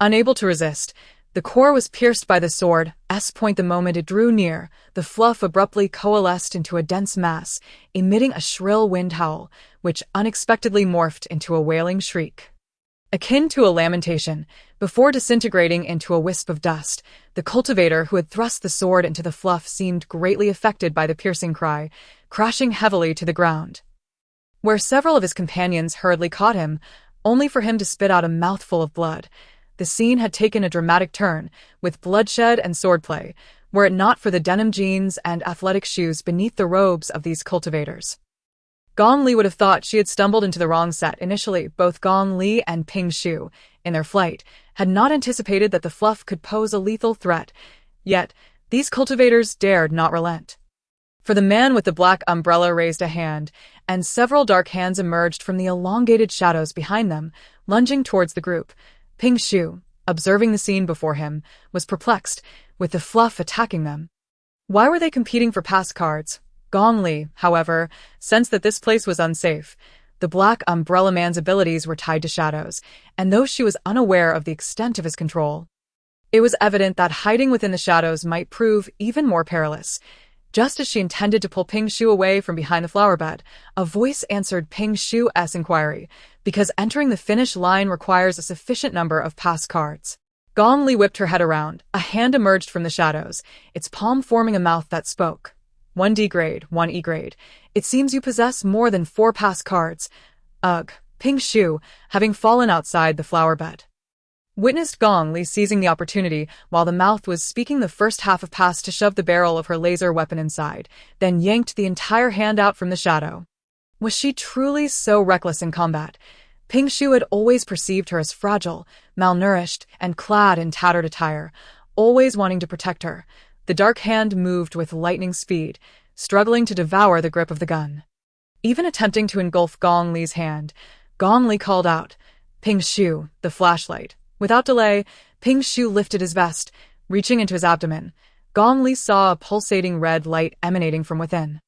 Unable to resist, the core was pierced by the sword's point the moment it drew near. The fluff abruptly coalesced into a dense mass, emitting a shrill wind howl, which unexpectedly morphed into a wailing shriek. Akin to a lamentation, before disintegrating into a wisp of dust, the cultivator who had thrust the sword into the fluff seemed greatly affected by the piercing cry, crashing heavily to the ground, where several of his companions hurriedly caught him, only for him to spit out a mouthful of blood. The scene had taken a dramatic turn, with bloodshed and swordplay, were it not for the denim jeans and athletic shoes beneath the robes of these cultivators. Gong Li would have thought she had stumbled into the wrong set initially. Both Gong Li and Ping Shu, in their flight, had not anticipated that the fluff could pose a lethal threat. Yet, these cultivators dared not relent. For the man with the black umbrella raised a hand, and several dark hands emerged from the elongated shadows behind them, lunging towards the group. Ping Shu, observing the scene before him, was perplexed, with the fluff attacking them. Why were they competing for pass cards? Gong Li, however, sensed that this place was unsafe. The black umbrella man's abilities were tied to shadows, and though she was unaware of the extent of his control, it was evident that hiding within the shadows might prove even more perilous. Just as she intended to pull Ping Shu away from behind the flower bed, a voice answered Ping Shu's inquiry, because entering the finish line requires a sufficient number of pass cards. Gong Li whipped her head around. A hand emerged from the shadows, its palm forming a mouth that spoke. 1D grade, 1E grade. It seems you possess more than 4 pass cards. Ugh. Ping Shu, having fallen outside the flower bed, witnessed Gong Li seizing the opportunity while the mouth was speaking the first half of pass to shove the barrel of her laser weapon inside, then yanked the entire hand out from the shadow. Was she truly so reckless in combat? Ping Shu had always perceived her as fragile, malnourished, and clad in tattered attire, always wanting to protect her. The dark hand moved with lightning speed, struggling to devour the grip of the gun. Even attempting to engulf Gong Li's hand, Gong Li called out, "Ping Shu, the flashlight." Without delay, Ping Shu lifted his vest, reaching into his abdomen. Gong Li saw a pulsating red light emanating from within,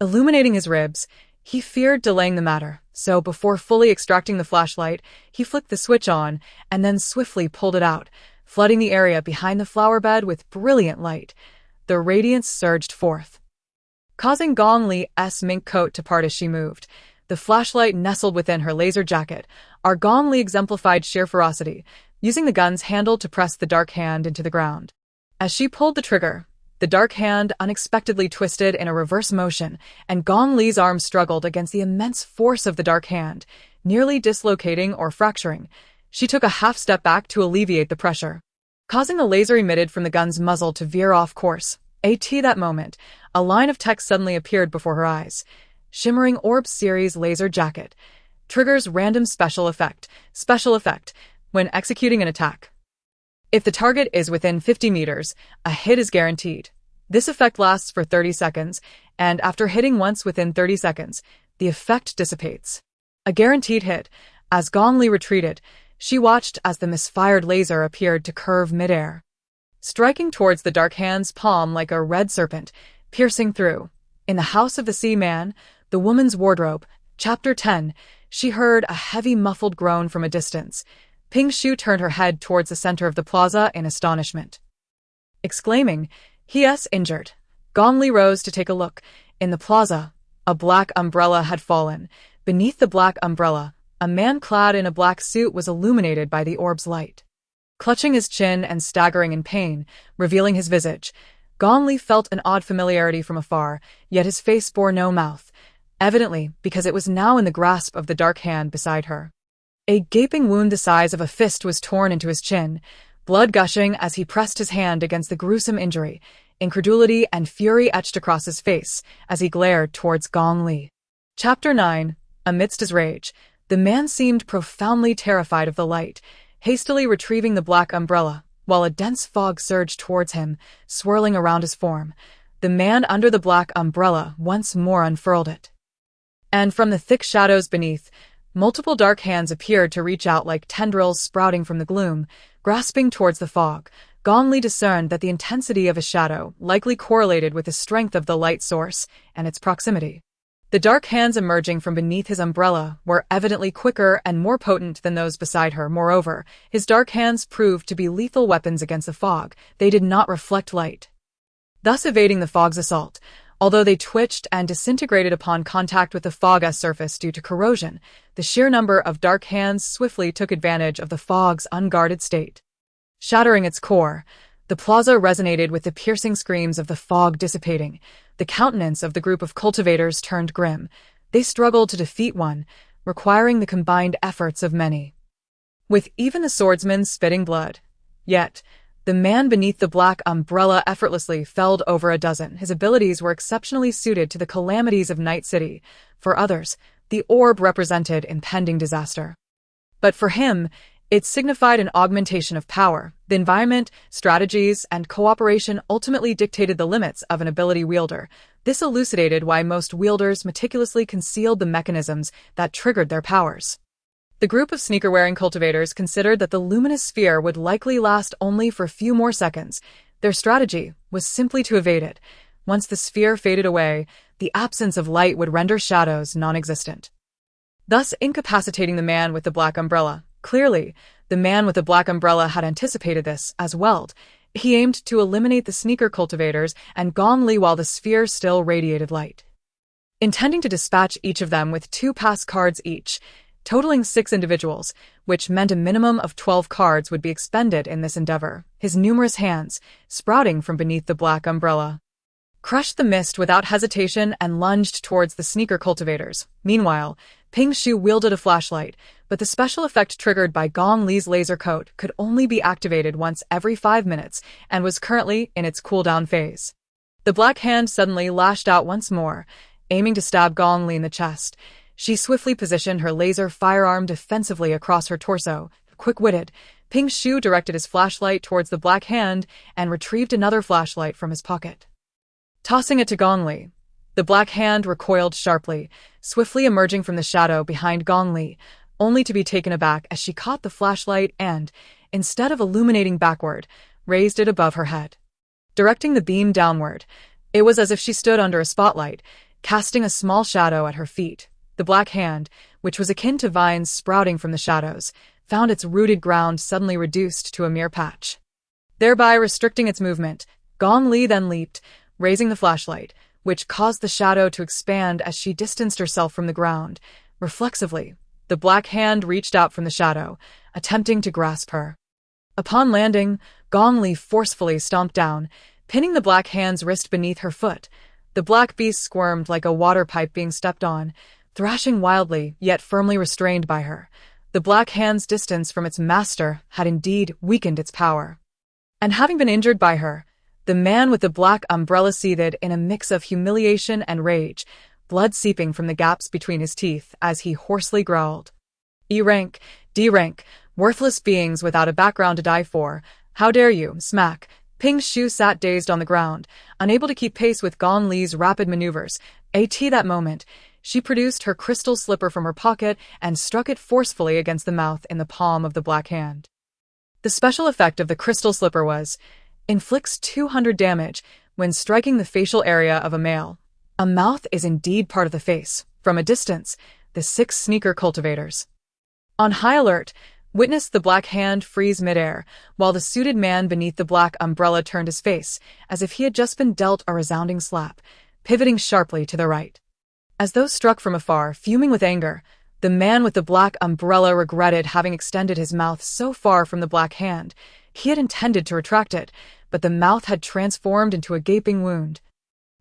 illuminating his ribs. He feared delaying the matter, so before fully extracting the flashlight, he flicked the switch on and then swiftly pulled it out, flooding the area behind the flower bed with brilliant light. The radiance surged forth, causing Gong Li's mink coat to part as she moved. The flashlight nestled within her laser jacket. Our Gong Li exemplified sheer ferocity, using the gun's handle to press the dark hand into the ground. As she pulled the trigger, the dark hand unexpectedly twisted in a reverse motion, and Gong Li's arm struggled against the immense force of the dark hand, nearly dislocating or fracturing. She took a half step back to alleviate the pressure, causing the laser emitted from the gun's muzzle to veer off course. At that moment, a line of text suddenly appeared before her eyes. Shimmering Orb Series Laser Jacket. Triggers random special effect. Special effect. When executing an attack, if the target is within 50 meters, a hit is guaranteed. This effect lasts for 30 seconds, and after hitting once within 30 seconds, the effect dissipates. A guaranteed hit. As Gong Li retreated, she watched as the misfired laser appeared to curve midair, striking towards the dark hand's palm like a red serpent, piercing through. In the House of the Sea Man, the Woman's Wardrobe, Chapter 10, she heard a heavy muffled groan from a distance. Ping Shu turned her head towards the center of the plaza in astonishment, exclaiming, "He is injured." Gong Li rose to take a look. In the plaza, a black umbrella had fallen. Beneath the black umbrella, a man clad in a black suit was illuminated by the orb's light. Clutching his chin and staggering in pain, revealing his visage, Gong Li felt an odd familiarity from afar, yet his face bore no mouth, evidently because it was now in the grasp of the dark hand beside her. A gaping wound the size of a fist was torn into his chin, blood gushing as he pressed his hand against the gruesome injury. Incredulity and fury etched across his face as he glared towards Gong Li. Chapter 9. Amidst his rage, the man seemed profoundly terrified of the light, hastily retrieving the black umbrella, while a dense fog surged towards him, swirling around his form. The man under the black umbrella once more unfurled it, And from the thick shadows beneath, multiple dark hands appeared to reach out like tendrils sprouting from the gloom, grasping towards the fog. Gong Li discerned that the intensity of a shadow likely correlated with the strength of the light source and its proximity. The dark hands emerging from beneath his umbrella were evidently quicker and more potent than those beside her. Moreover, his dark hands proved to be lethal weapons against the fog. They did not reflect light, thus evading the fog's assault. Although they twitched and disintegrated upon contact with the fog's surface due to corrosion, the sheer number of dark hands swiftly took advantage of the fog's unguarded state. Shattering its core, the plaza resonated with the piercing screams of the fog dissipating. The countenance of the group of cultivators turned grim. They struggled to defeat one, requiring the combined efforts of many, with even the swordsman spitting blood. Yet, the man beneath the black umbrella effortlessly felled over a dozen. His abilities were exceptionally suited to the calamities of Night City. For others, the orb represented impending disaster. But for him, it signified an augmentation of power. The environment, strategies, and cooperation ultimately dictated the limits of an ability wielder. This elucidated why most wielders meticulously concealed the mechanisms that triggered their powers. The group of sneaker-wearing cultivators considered that the luminous sphere would likely last only for a few more seconds. Their strategy was simply to evade it. Once the sphere faded away, the absence of light would render shadows non-existent, thus incapacitating the man with the black umbrella. Clearly, the man with the black umbrella had anticipated this as well. He aimed to eliminate the sneaker cultivators and Gong Li while the sphere still radiated light, intending to dispatch each of them with 2 pass cards each, totaling 6 individuals, which meant a minimum of 12 cards would be expended in this endeavor. His numerous hands, sprouting from beneath the black umbrella, crushed the mist without hesitation and lunged towards the sneaker cultivators. Meanwhile, Ping Shu wielded a flashlight, but the special effect triggered by Gong Li's laser coat could only be activated once every 5 minutes and was currently in its cooldown phase. The black hand suddenly lashed out once more, aiming to stab Gong Li in the chest. She swiftly positioned her laser firearm defensively across her torso. Quick-witted, Ping Shu directed his flashlight towards the black hand and retrieved another flashlight from his pocket, tossing it to Gong Li. The black hand recoiled sharply, swiftly emerging from the shadow behind Gong Li, only to be taken aback as she caught the flashlight and, instead of illuminating backward, raised it above her head, directing the beam downward. It was as if she stood under a spotlight, casting a small shadow at her feet. The black hand, which was akin to vines sprouting from the shadows, found its rooted ground suddenly reduced to a mere patch, thereby restricting its movement. Gong Li then leaped, raising the flashlight, which caused the shadow to expand as she distanced herself from the ground. Reflexively, the black hand reached out from the shadow, attempting to grasp her. Upon landing, Gong Li forcefully stomped down, pinning the black hand's wrist beneath her foot. The black beast squirmed like a water pipe being stepped on, thrashing wildly, yet firmly restrained by her. The black hand's distance from its master had indeed weakened its power. And having been injured by her, the man with the black umbrella seethed in a mix of humiliation and rage, blood seeping from the gaps between his teeth as he hoarsely growled, "E-rank, D-rank, worthless beings without a background to die for. How dare you?" Smack. Ping Shu sat dazed on the ground, unable to keep pace with Gong Li's rapid maneuvers. At that moment, she produced her crystal slipper from her pocket and struck it forcefully against the mouth in the palm of the black hand. The special effect of the crystal slipper was, inflicts 200 damage when striking the facial area of a male. A mouth is indeed part of the face. From a distance, the 6 sneaker cultivators, on high alert, witnessed the black hand freeze midair, while the suited man beneath the black umbrella turned his face, as if he had just been dealt a resounding slap, pivoting sharply to the right. As though struck from afar, fuming with anger, the man with the black umbrella regretted having extended his mouth so far from the black hand. He had intended to retract it, but the mouth had transformed into a gaping wound.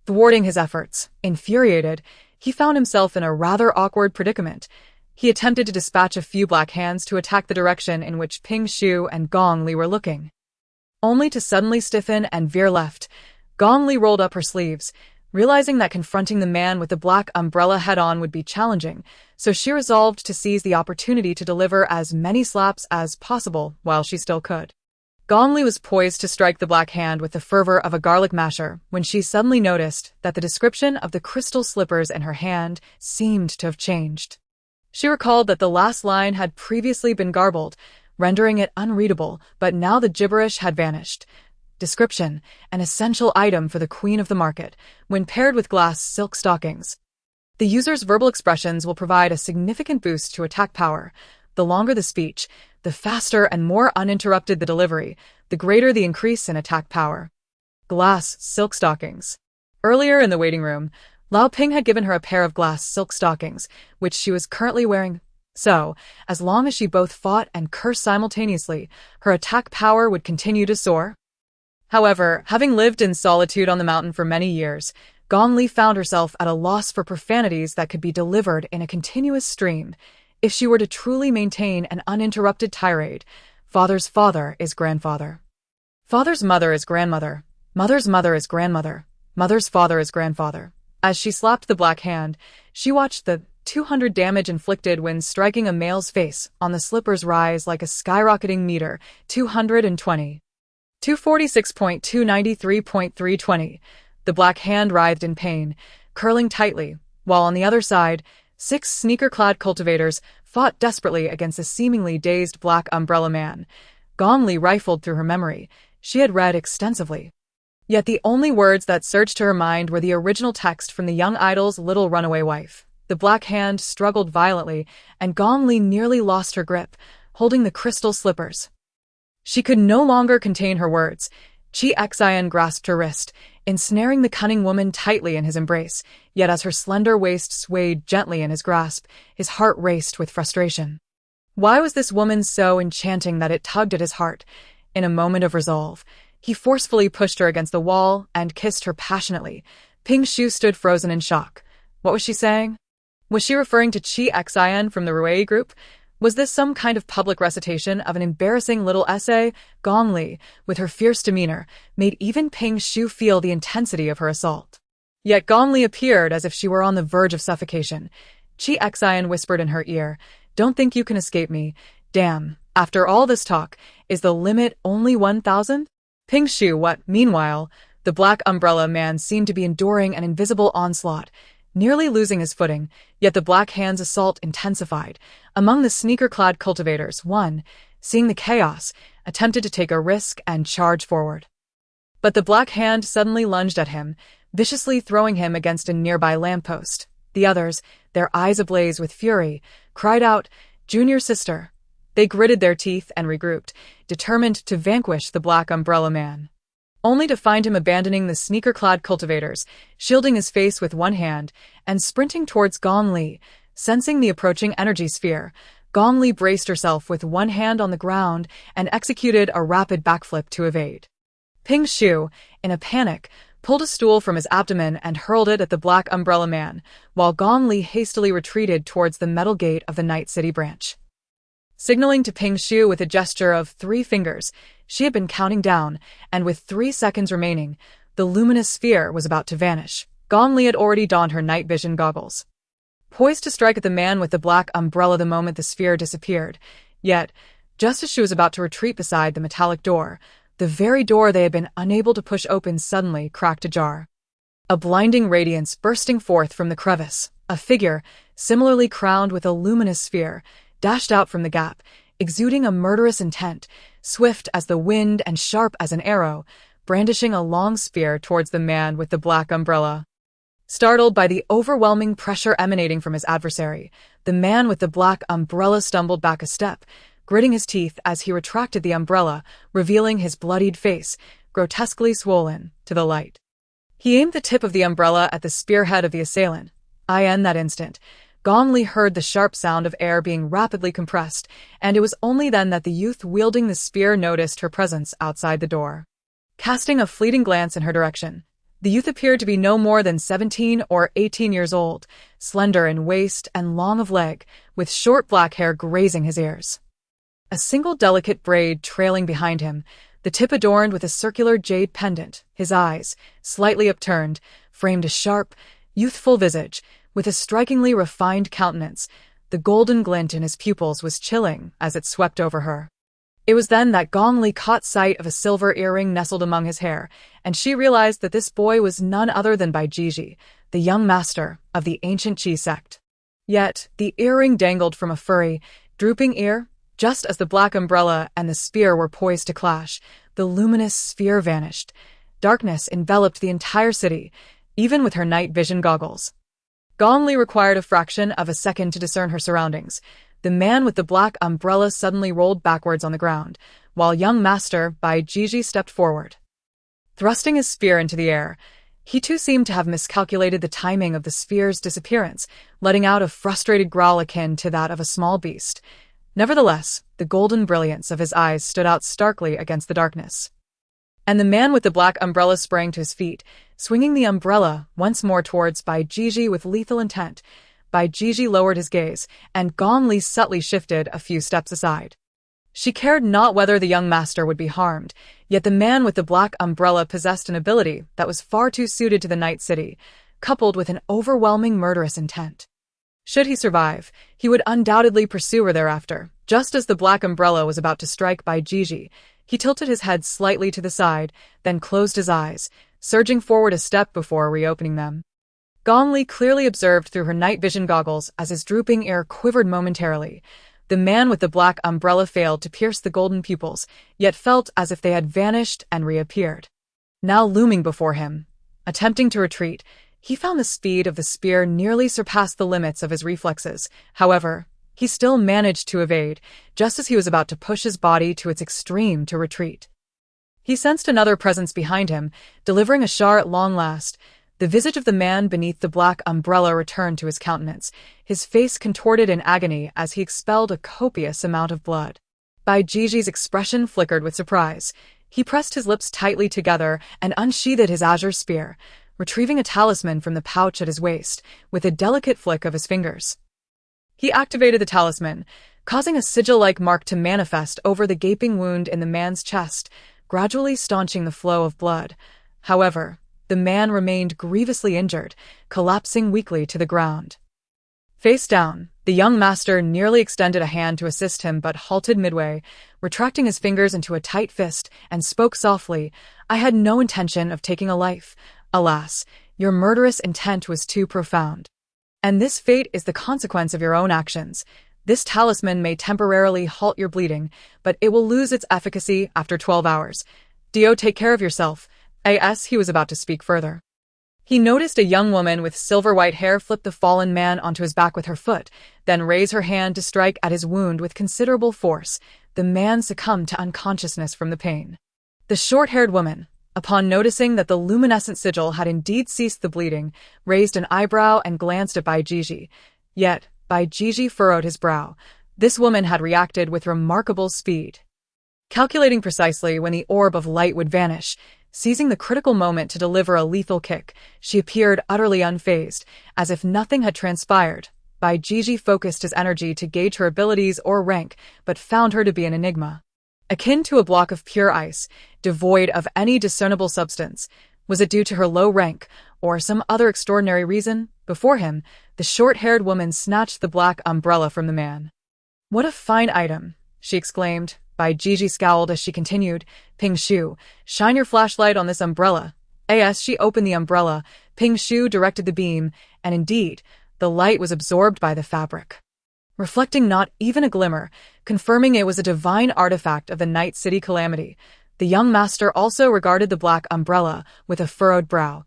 Thwarting his efforts, infuriated, he found himself in a rather awkward predicament. He attempted to dispatch a few black hands to attack the direction in which Ping Shu and Gong Li were looking, only to suddenly stiffen and veer left. Gong Li rolled up her sleeves, realizing that confronting the man with the black umbrella head-on would be challenging, so she resolved to seize the opportunity to deliver as many slaps as possible while she still could. Gong Li was poised to strike the black hand with the fervor of a garlic masher when she suddenly noticed that the description of the crystal slippers in her hand seemed to have changed. She recalled that the last line had previously been garbled, rendering it unreadable, but now the gibberish had vanished. Description: an essential item for the queen of the market, when paired with glass silk stockings. The user's verbal expressions will provide a significant boost to attack power. The longer the speech, the faster and more uninterrupted the delivery, the greater the increase in attack power. Glass silk stockings. Earlier in the waiting room, Lao Ping had given her a pair of glass silk stockings, which she was currently wearing. So, as long as she both fought and cursed simultaneously, her attack power would continue to soar. However, having lived in solitude on the mountain for many years, Gong Li found herself at a loss for profanities that could be delivered in a continuous stream. If she were to truly maintain an uninterrupted tirade, father's father is grandfather. Father's mother is grandmother. Mother's mother is grandmother. Mother's father is grandfather. As she slapped the black hand, she watched the 200 damage inflicted when striking a male's face on the slippers rise like a skyrocketing meter, 220. 246.293.320. The black hand writhed in pain, curling tightly, while on the other side, 6 sneaker-clad cultivators fought desperately against a seemingly dazed black umbrella man. Gong Li rifled through her memory. She had read extensively. Yet the only words that surged to her mind were the original text from the young idol's little runaway wife. The black hand struggled violently, and Gong Li nearly lost her grip, holding the crystal slippers. She could no longer contain her words. Chi Xian grasped her wrist, ensnaring the cunning woman tightly in his embrace, yet as her slender waist swayed gently in his grasp, his heart raced with frustration. Why was this woman so enchanting that it tugged at his heart? In a moment of resolve, he forcefully pushed her against the wall and kissed her passionately. Ping Shu stood frozen in shock. What was she saying? Was she referring to Chi Xian from the Rui group? Was this some kind of public recitation of an embarrassing little essay? Gong Li, with her fierce demeanor, made even Ping Shu feel the intensity of her assault. Yet Gong Li appeared as if she were on the verge of suffocation. Chi Xian whispered in her ear, "Don't think you can escape me. Damn, after all this talk, is the limit only 1,000? Ping Shu, what? Meanwhile, the black umbrella man seemed to be enduring an invisible onslaught, nearly losing his footing, yet the black hand's assault intensified. Among the sneaker-clad cultivators, one, seeing the chaos, attempted to take a risk and charge forward. But the black hand suddenly lunged at him, viciously throwing him against a nearby lamppost. The others, their eyes ablaze with fury, cried out, "Junior sister!" They gritted their teeth and regrouped, determined to vanquish the black umbrella man. Only to find him abandoning the sneaker-clad cultivators, shielding his face with one hand, and sprinting towards Gong Li. Sensing the approaching energy sphere, Gong Li braced herself with one hand on the ground and executed a rapid backflip to evade. Ping Shu, in a panic, pulled a stool from his abdomen and hurled it at the black umbrella man, while Gong Li hastily retreated towards the metal gate of the Night City branch. Signaling to Ping Shu with a gesture of 3 fingers, she had been counting down, and with 3 seconds remaining, the luminous sphere was about to vanish. Gong Li had already donned her night vision goggles. Poised to strike at the man with the black umbrella the moment the sphere disappeared, yet, just as she was about to retreat beside the metallic door, the very door they had been unable to push open suddenly cracked ajar. A blinding radiance bursting forth from the crevice, a figure, similarly crowned with a luminous sphere, dashed out from the gap, exuding a murderous intent, swift as the wind and sharp as an arrow, brandishing a long spear towards the man with the black umbrella. Startled by the overwhelming pressure emanating from his adversary, the man with the black umbrella stumbled back a step, gritting his teeth as he retracted the umbrella, revealing his bloodied face, grotesquely swollen, to the light. He aimed the tip of the umbrella at the spearhead of the assailant. In that instant, Gong Li heard the sharp sound of air being rapidly compressed, and it was only then that the youth wielding the spear noticed her presence outside the door. Casting a fleeting glance in her direction, the youth appeared to be no more than 17 or 18 years old, slender in waist and long of leg, with short black hair grazing his ears. A single delicate braid trailing behind him, the tip adorned with a circular jade pendant, his eyes, slightly upturned, framed a sharp, youthful visage, with a strikingly refined countenance. The golden glint in his pupils was chilling as it swept over her. It was then that Gong Li caught sight of a silver earring nestled among his hair, and she realized that this boy was none other than Bai Jiji, the young master of the ancient Qi sect. Yet, the earring dangled from a furry, drooping ear. Just as the black umbrella and the spear were poised to clash, the luminous sphere vanished. Darkness enveloped the entire city, even with her night vision goggles. Gong Li required a fraction of a second to discern her surroundings. The man with the black umbrella suddenly rolled backwards on the ground, while young master Bai Jiji stepped forward. Thrusting his spear into the air, he too seemed to have miscalculated the timing of the sphere's disappearance, letting out a frustrated growl akin to that of a small beast. Nevertheless, the golden brilliance of his eyes stood out starkly against the darkness. And the man with the black umbrella sprang to his feet, swinging the umbrella once more towards Bai Jiji with lethal intent. Bai Jiji lowered his gaze, and Gong Li subtly shifted a few steps aside. She cared not whether the young master would be harmed, yet the man with the black umbrella possessed an ability that was far too suited to the night city, coupled with an overwhelming murderous intent. Should he survive, he would undoubtedly pursue her thereafter. Just as the black umbrella was about to strike Bai Jiji, he tilted his head slightly to the side, then closed his eyes, surging forward a step before reopening them. Gong Li clearly observed through her night vision goggles as his drooping ear quivered momentarily. The man with the black umbrella failed to pierce the golden pupils, yet felt as if they had vanished and reappeared. Now looming before him, attempting to retreat, he found the speed of the spear nearly surpassed the limits of his reflexes. However, he still managed to evade, just as he was about to push his body to its extreme to retreat. He sensed another presence behind him, delivering a shower at long last. The visage of the man beneath the black umbrella returned to his countenance, his face contorted in agony as he expelled a copious amount of blood. Bai Jiji's expression flickered with surprise. He pressed his lips tightly together and unsheathed his azure spear, retrieving a talisman from the pouch at his waist, with a delicate flick of his fingers. He activated the talisman, causing a sigil-like mark to manifest over the gaping wound in the man's chest, gradually staunching the flow of blood. However, the man remained grievously injured, collapsing weakly to the ground. Face down, the young master nearly extended a hand to assist him but halted midway, retracting his fingers into a tight fist, and spoke softly, "I had no intention of taking a life. Alas, your murderous intent was too profound. And this fate is the consequence of your own actions. This talisman may temporarily halt your bleeding, but it will lose its efficacy after 12 hours. Dio, take care of yourself." As he was about to speak further, he noticed a young woman with silver-white hair flip the fallen man onto his back with her foot, then raise her hand to strike at his wound with considerable force. The man succumbed to unconsciousness from the pain. The short-haired woman, upon noticing that the luminescent sigil had indeed ceased the bleeding, raised an eyebrow and glanced at Bai Jiji. Yet, Bai Jiji furrowed his brow. This woman had reacted with remarkable speed, calculating precisely when the orb of light would vanish. Seizing the critical moment to deliver a lethal kick, she appeared utterly unfazed, as if nothing had transpired. Bai Jiji focused his energy to gauge her abilities or rank, but found her to be an enigma. Akin to a block of pure ice, devoid of any discernible substance. Was it due to her low rank, or some other extraordinary reason? Before him, the short-haired woman snatched the black umbrella from the man. "What a fine item," she exclaimed. Bai Jiji scowled as she continued, "Ping Shu, shine your flashlight on this umbrella." As she opened the umbrella, Ping Shu directed the beam, and indeed, the light was absorbed by the fabric, reflecting not even a glimmer, confirming it was a divine artifact of the Night City calamity. The young master also regarded the black umbrella with a furrowed brow.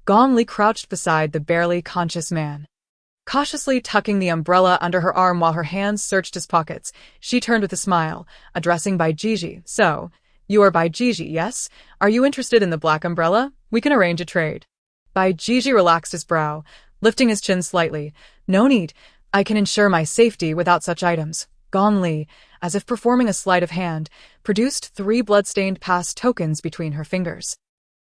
Gong Li crouched beside the barely conscious man, cautiously tucking the umbrella under her arm while her hands searched his pockets. She turned with a smile, addressing Bai Jiji. "So, you are Bai Jiji, yes? Are you interested in the black umbrella? We can arrange a trade." Bai Jiji relaxed his brow, lifting his chin slightly. "No need. I can ensure my safety without such items." Gong Li, as if performing a sleight of hand, produced 3 blood-stained pass tokens between her fingers.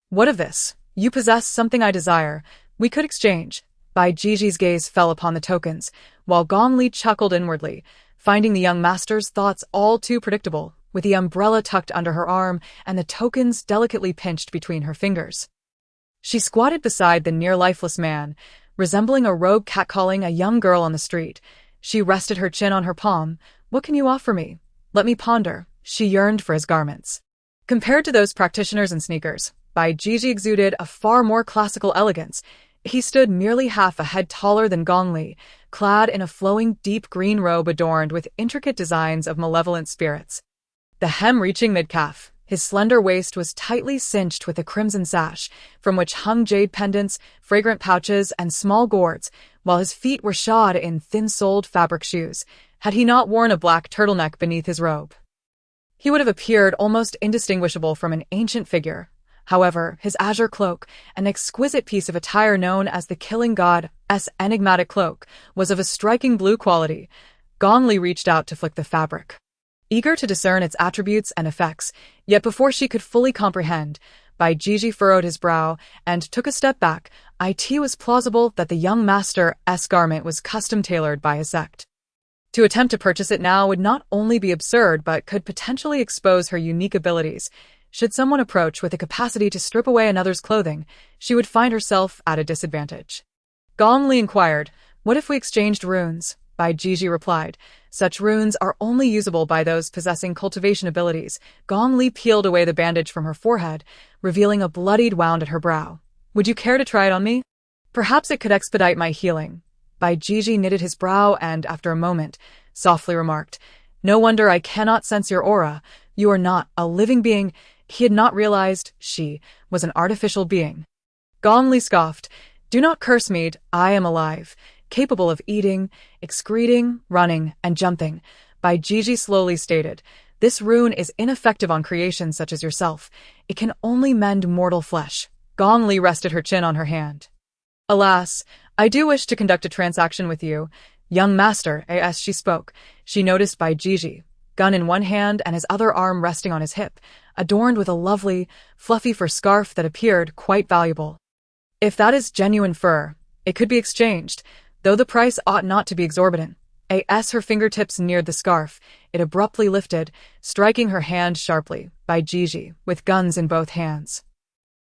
"What of this? You possess something I desire. We could exchange." Bai Jiji's gaze fell upon the tokens, while Gong Li chuckled inwardly, finding the young master's thoughts all too predictable, with the umbrella tucked under her arm and the tokens delicately pinched between her fingers. She squatted beside the near-lifeless man, resembling a rogue catcalling a young girl on the street. She rested her chin on her palm. "What can you offer me? Let me ponder." She yearned for his garments. Compared to those practitioners in sneakers, Bai Jiji exuded a far more classical elegance. He stood merely half a head taller than Gong Li, clad in a flowing deep green robe adorned with intricate designs of malevolent spirits. The hem reaching mid-calf, his slender waist was tightly cinched with a crimson sash, from which hung jade pendants, fragrant pouches, and small gourds, while his feet were shod in thin-soled fabric shoes. Had he not worn a black turtleneck beneath his robe, he would have appeared almost indistinguishable from an ancient figure. However, his azure cloak, an exquisite piece of attire known as the Killing God's enigmatic cloak, was of a striking blue quality. Gong Li reached out to flick the fabric, eager to discern its attributes and effects, yet before she could fully comprehend, Bai Jiji furrowed his brow and took a step back. It was plausible that the young master's garment was custom-tailored by his sect. To attempt to purchase it now would not only be absurd but could potentially expose her unique abilities. Should someone approach with the capacity to strip away another's clothing, she would find herself at a disadvantage. Gong Li inquired, "What if we exchanged runes?" Bai Jiji replied, "Such runes are only usable by those possessing cultivation abilities." Gong Li peeled away the bandage from her forehead, revealing a bloodied wound at her brow. "Would you care to try it on me? Perhaps it could expedite my healing." Bai Jiji knitted his brow and, after a moment, softly remarked, "No wonder I cannot sense your aura. You are not a living being." He had not realized she was an artificial being. Gong Li scoffed, "Do not curse me. I am alive, capable of eating, excreting, running, and jumping." Bai Jiji slowly stated, "This rune is ineffective on creations such as yourself. It can only mend mortal flesh." Gong Li rested her chin on her hand. "Alas, I do wish to conduct a transaction with you, young master." As she spoke, she noticed Bai Jiji, gun in one hand and his other arm resting on his hip, adorned with a lovely, fluffy fur scarf that appeared quite valuable. "If that is genuine fur, it could be exchanged, though the price ought not to be exorbitant." As her fingertips neared the scarf, it abruptly lifted, striking her hand sharply. Bai Jiji, with guns in both hands,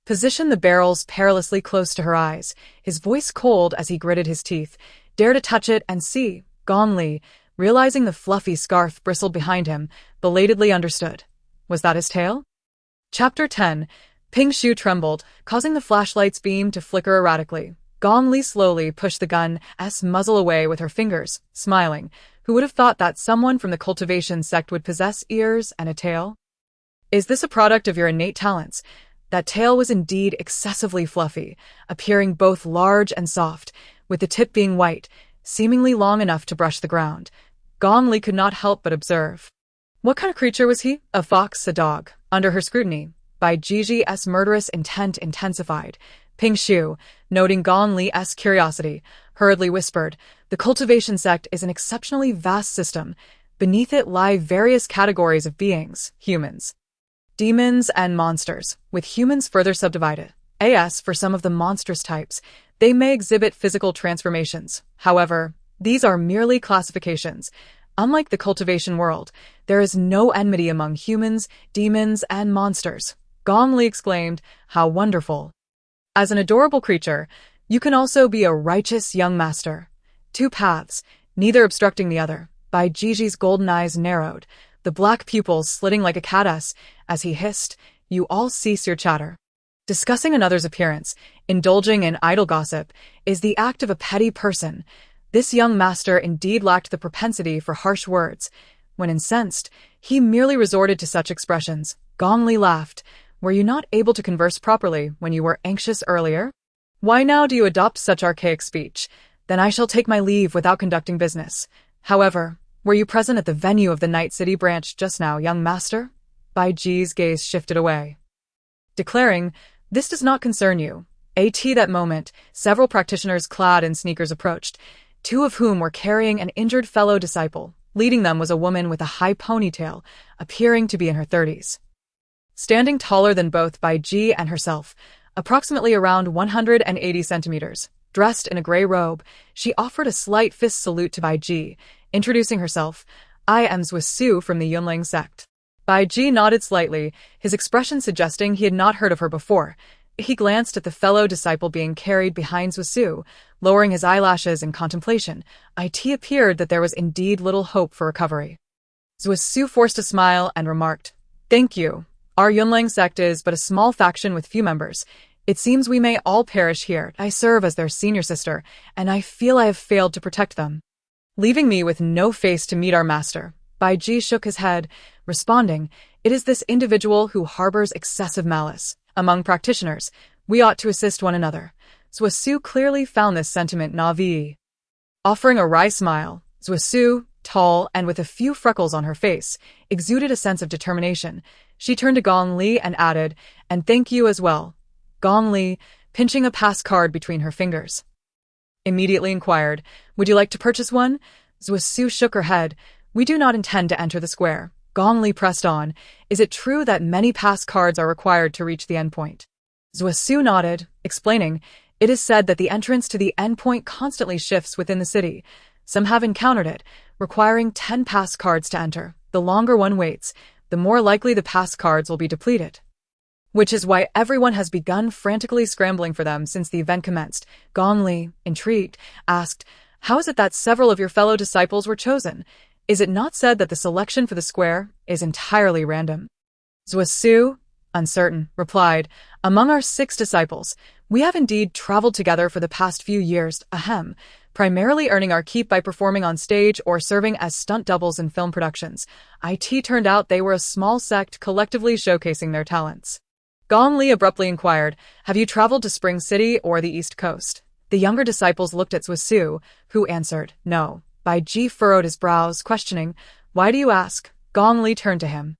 positioned the barrels perilously close to her eyes, his voice cold as he gritted his teeth. "Dare to touch it and see." Gong Li, realizing the fluffy scarf bristled behind him, belatedly understood. Was that his tail? Chapter 10. Ping Shu trembled, causing the flashlight's beam to flicker erratically. Gong Li slowly pushed the gun's muzzle away with her fingers, smiling. Who would have thought that someone from the cultivation sect would possess ears and a tail? "Is this a product of your innate talents?" That tail was indeed excessively fluffy, appearing both large and soft, with the tip being white, seemingly long enough to brush the ground. Gong Li could not help but observe. What kind of creature was he? A fox, a dog? Under her scrutiny, Bai Jiji's murderous intent intensified. Ping Shu, noting Gong Li's curiosity, hurriedly whispered, "The cultivation sect is an exceptionally vast system. Beneath it lie various categories of beings, humans, demons, and monsters, with humans further subdivided. As for some of the monstrous types, they may exhibit physical transformations. However, these are merely classifications. Unlike the cultivation world, there is no enmity among humans, demons, and monsters." Gong Li exclaimed, "How wonderful! As an adorable creature, you can also be a righteous young master." Two paths, neither obstructing the other. Bai Jiji's golden eyes narrowed, the black pupils slitting like a cat's, as he hissed, "You all cease your chatter. Discussing another's appearance, indulging in idle gossip, is the act of a petty person." This young master indeed lacked the propensity for harsh words. When incensed, he merely resorted to such expressions. Gong Li laughed. "Were you not able to converse properly when you were anxious earlier? Why now do you adopt such archaic speech? Then I shall take my leave without conducting business. However, were you present at the venue of the Night City branch just now, young master?" Bai Ji's gaze shifted away, declaring, "This does not concern you." At that moment, several practitioners clad in sneakers approached, two of whom were carrying an injured fellow disciple. Leading them was a woman with a high ponytail, appearing to be in her 30s. Standing taller than both Bai Ji and herself, approximately around 180 centimeters, dressed in a gray robe, she offered a slight fist salute to Bai Ji, introducing herself. "I am Zhusu from the Yunling sect." Bai Ji nodded slightly, his expression suggesting he had not heard of her before. He glanced at the fellow disciple being carried behind Zhusu, lowering his eyelashes in contemplation. It appeared that there was indeed little hope for recovery. Zhuasu forced a smile and remarked, "Thank you. Our Yunlang sect is but a small faction with few members. It seems we may all perish here. I serve as their senior sister, and I feel I have failed to protect them." Leaving me with no face to meet our master, Bai Ji shook his head, responding, "It is this individual who harbors excessive malice. Among practitioners, we ought to assist one another." Zhuasu clearly found this sentiment naive. Offering a wry smile, Zhuasu, tall and with a few freckles on her face, exuded a sense of determination. She turned to Gong Li and added, "And thank you as well." Gong Li, pinching a pass card between her fingers, immediately inquired, "Would you like to purchase one?" Zhuasu shook her head. "We do not intend to enter the square." Gong Li pressed on, "Is it true that many pass cards are required to reach the endpoint?" Zhuasu nodded, explaining, "It is said that the entrance to the endpoint constantly shifts within the city. Some have encountered it, requiring 10 pass cards to enter. The longer one waits, the more likely the pass cards will be depleted. Which is why everyone has begun frantically scrambling for them since the event commenced." Gong Li, intrigued, asked, "How is it that several of your fellow disciples were chosen? Is it not said that the selection for the square is entirely random?" Zhuasu, uncertain, replied, "Among our 6 disciples, we have indeed traveled together for the past few years, primarily earning our keep by performing on stage or serving as stunt doubles in film productions. It turned out they were a small sect collectively showcasing their talents." Gong Li abruptly inquired, "Have you traveled to Spring City or the East Coast?" The younger disciples looked at Zhuasu, who answered, "No." Bai Ji furrowed his brows, questioning, "Why do you ask?" Gong Li turned to him,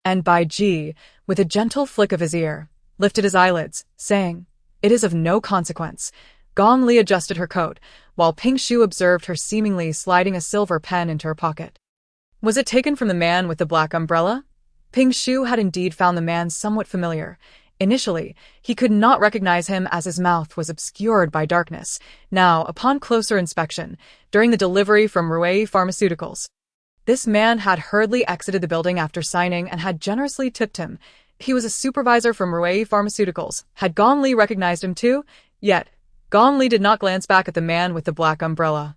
and Bai Ji, with a gentle flick of his ear, lifted his eyelids, saying, "It is of no consequence." Gong Li adjusted her coat, while Ping Shu observed her seemingly sliding a silver pen into her pocket. Was it taken from the man with the black umbrella? Ping Shu had indeed found the man somewhat familiar. Initially, he could not recognize him as his mouth was obscured by darkness. Now, upon closer inspection, during the delivery from Ruei Pharmaceuticals, this man had hurriedly exited the building after signing and had generously tipped him. He was a supervisor from Ruei Pharmaceuticals. Had Gong Li recognized him too? Yet, Gong Li did not glance back at the man with the black umbrella,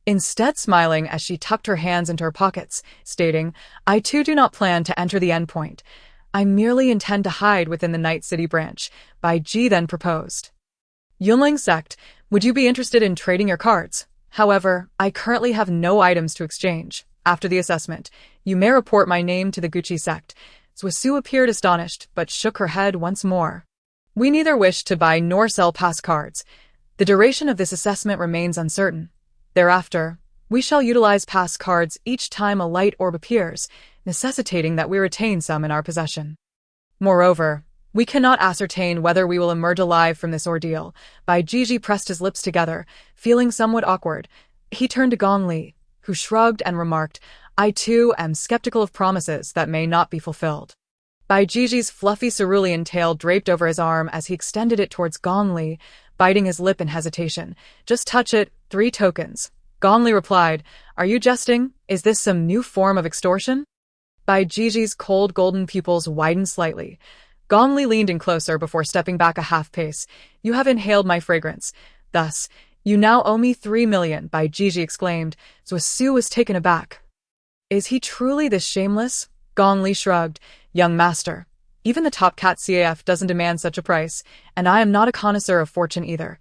instead smiling as she tucked her hands into her pockets, stating, "I too do not plan to enter the endpoint. I merely intend to hide within the Night City branch." Bai Ji then proposed, "Yunling sect, would you be interested in trading your cards? However, I currently have no items to exchange. After the assessment, you may report my name to the Gucci sect." Zhuasu appeared astonished, but shook her head once more. "We neither wish to buy nor sell pass cards. The duration of this assessment remains uncertain. Thereafter, we shall utilize pass cards each time a light orb appears, necessitating that we retain some in our possession. Moreover, we cannot ascertain whether we will emerge alive from this ordeal." Bai Ji pressed his lips together, feeling somewhat awkward. He turned to Gong Li, who shrugged and remarked, "I too am skeptical of promises that may not be fulfilled." Bai Ji's fluffy cerulean tail draped over his arm as he extended it towards Gong Li, biting his lip in hesitation. "Just touch it, 3 tokens." Gong Li replied, "Are you jesting? Is this some new form of extortion?" Bai Ji's cold golden pupils widened slightly. Gong Li leaned in closer before stepping back a half pace. "You have inhaled my fragrance. Thus, you now owe me 3 million, Bai Ji exclaimed. Zhuasu was taken aback. "Is he truly this shameless?" Gong Li shrugged. "Young master, even the top cat CAF doesn't demand such a price, and I am not a connoisseur of fortune either.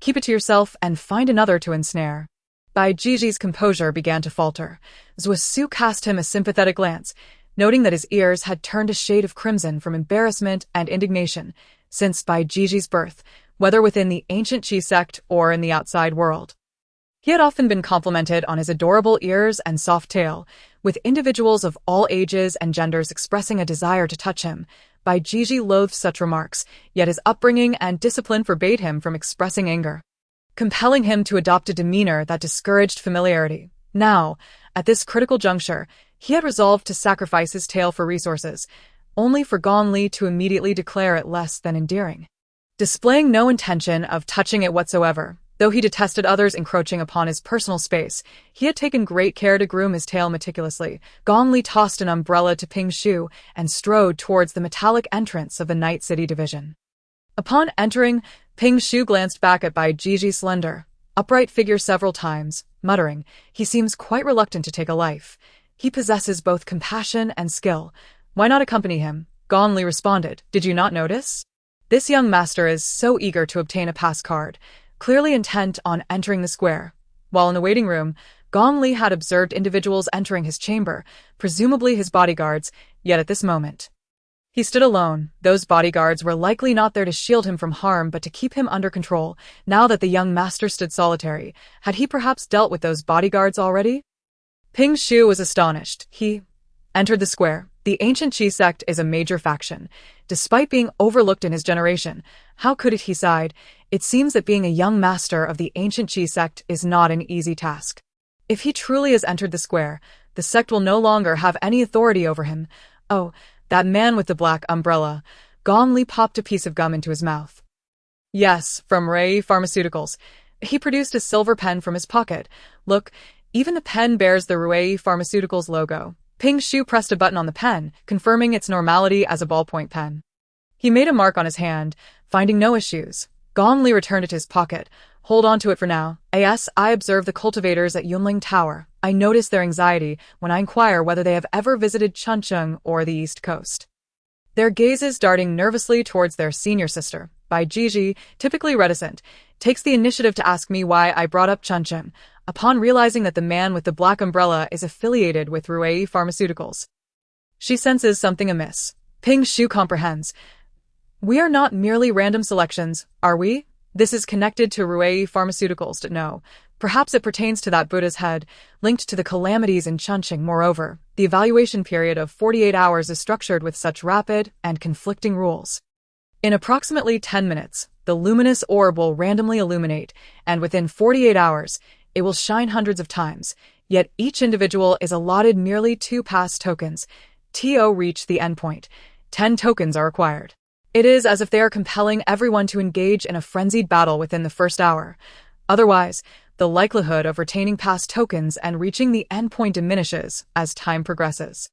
Keep it to yourself and find another to ensnare." Bai Ji's composure began to falter. Zhuasu cast him a sympathetic glance, noting that his ears had turned a shade of crimson from embarrassment and indignation since Bai Ji's birth, whether within the ancient Qi sect or in the outside world. He had often been complimented on his adorable ears and soft tail, with individuals of all ages and genders expressing a desire to touch him. Bai Ji loathed such remarks, yet his upbringing and discipline forbade him from expressing anger, compelling him to adopt a demeanor that discouraged familiarity. Now, at this critical juncture, he had resolved to sacrifice his tail for resources, only for Gong Li to immediately declare it less than endearing. Displaying no intention of touching it whatsoever, though he detested others encroaching upon his personal space, he had taken great care to groom his tail meticulously. Gong Li tossed an umbrella to Ping Shu and strode towards the metallic entrance of the Night City division. Upon entering, Ping Shu glanced back at Bai Ji's slender, upright figure several times, muttering, "He seems quite reluctant to take a life." He possesses both compassion and skill. Why not accompany him? Gong Li responded. Did you not notice? This young master is so eager to obtain a pass card, clearly intent on entering the square. While in the waiting room, Gong Li had observed individuals entering his chamber, presumably his bodyguards, yet at this moment, he stood alone. Those bodyguards were likely not there to shield him from harm but to keep him under control. Now that the young master stood solitary, had he perhaps dealt with those bodyguards already? Ping Shu was astonished. He entered the square. The ancient Qi sect is a major faction. Despite being overlooked in his generation, how could it, he sighed? It seems that being a young master of the ancient Qi sect is not an easy task. If he truly has entered the square, the sect will no longer have any authority over him. Oh, that man with the black umbrella. Gong Li popped a piece of gum into his mouth. Yes, from Ray Pharmaceuticals. He produced a silver pen from his pocket. Look, even the pen bears the Ray Pharmaceuticals logo. Ping Shu pressed a button on the pen, confirming its normality as a ballpoint pen. He made a mark on his hand, finding no issues. Gong Li returned it to his pocket. Hold on to it for now. As I observe the cultivators at Yunling Tower. I notice their anxiety when I inquire whether they have ever visited Chuncheon or the East Coast. Their gazes darting nervously towards their senior sister. Bai Jiji, typically reticent, takes the initiative to ask me why I brought up Chuncheon, upon realizing that the man with the black umbrella is affiliated with Ruei Pharmaceuticals. She senses something amiss. Ping Shu comprehends. We are not merely random selections, are we? This is connected to Ruei Pharmaceuticals. No, perhaps it pertains to that Buddha's head, linked to the calamities in Chuncheon. Moreover, the evaluation period of 48 hours is structured with such rapid and conflicting rules. In approximately 10 minutes, the luminous orb will randomly illuminate, and within 48 hours, it will shine hundreds of times. Yet each individual is allotted merely 2 pass tokens. To reach the endpoint, 10 tokens are required. It is as if they are compelling everyone to engage in a frenzied battle within the first hour. Otherwise, the likelihood of retaining past tokens and reaching the endpoint diminishes as time progresses.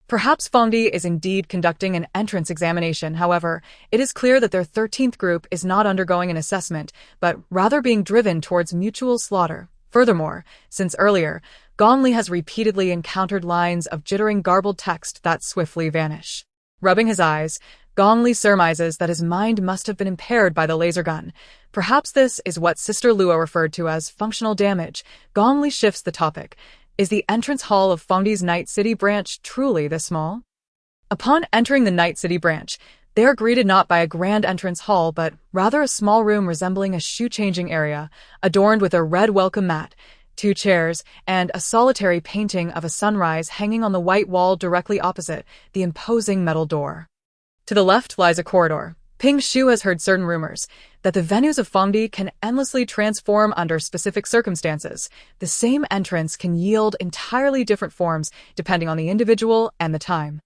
Perhaps Fongdi is indeed conducting an entrance examination. However, it is clear that their 13th group is not undergoing an assessment, but rather being driven towards mutual slaughter. Furthermore, since earlier, Gong Li has repeatedly encountered lines of jittering garbled text that swiftly vanish. Rubbing his eyes, Gong Li surmises that his mind must have been impaired by the laser gun. Perhaps this is what Sister Luo referred to as functional damage. Gong Li shifts the topic. Is the entrance hall of Fongdi's Night City branch truly this small? Upon entering the Night City branch, they are greeted not by a grand entrance hall, but rather a small room resembling a shoe-changing area, adorned with a red welcome mat, 2 chairs, and a solitary painting of a sunrise hanging on the white wall directly opposite the imposing metal door. To the left lies a corridor. Ping Shu has heard certain rumors that the venues of Fongdi can endlessly transform under specific circumstances. The same entrance can yield entirely different forms depending on the individual and the time,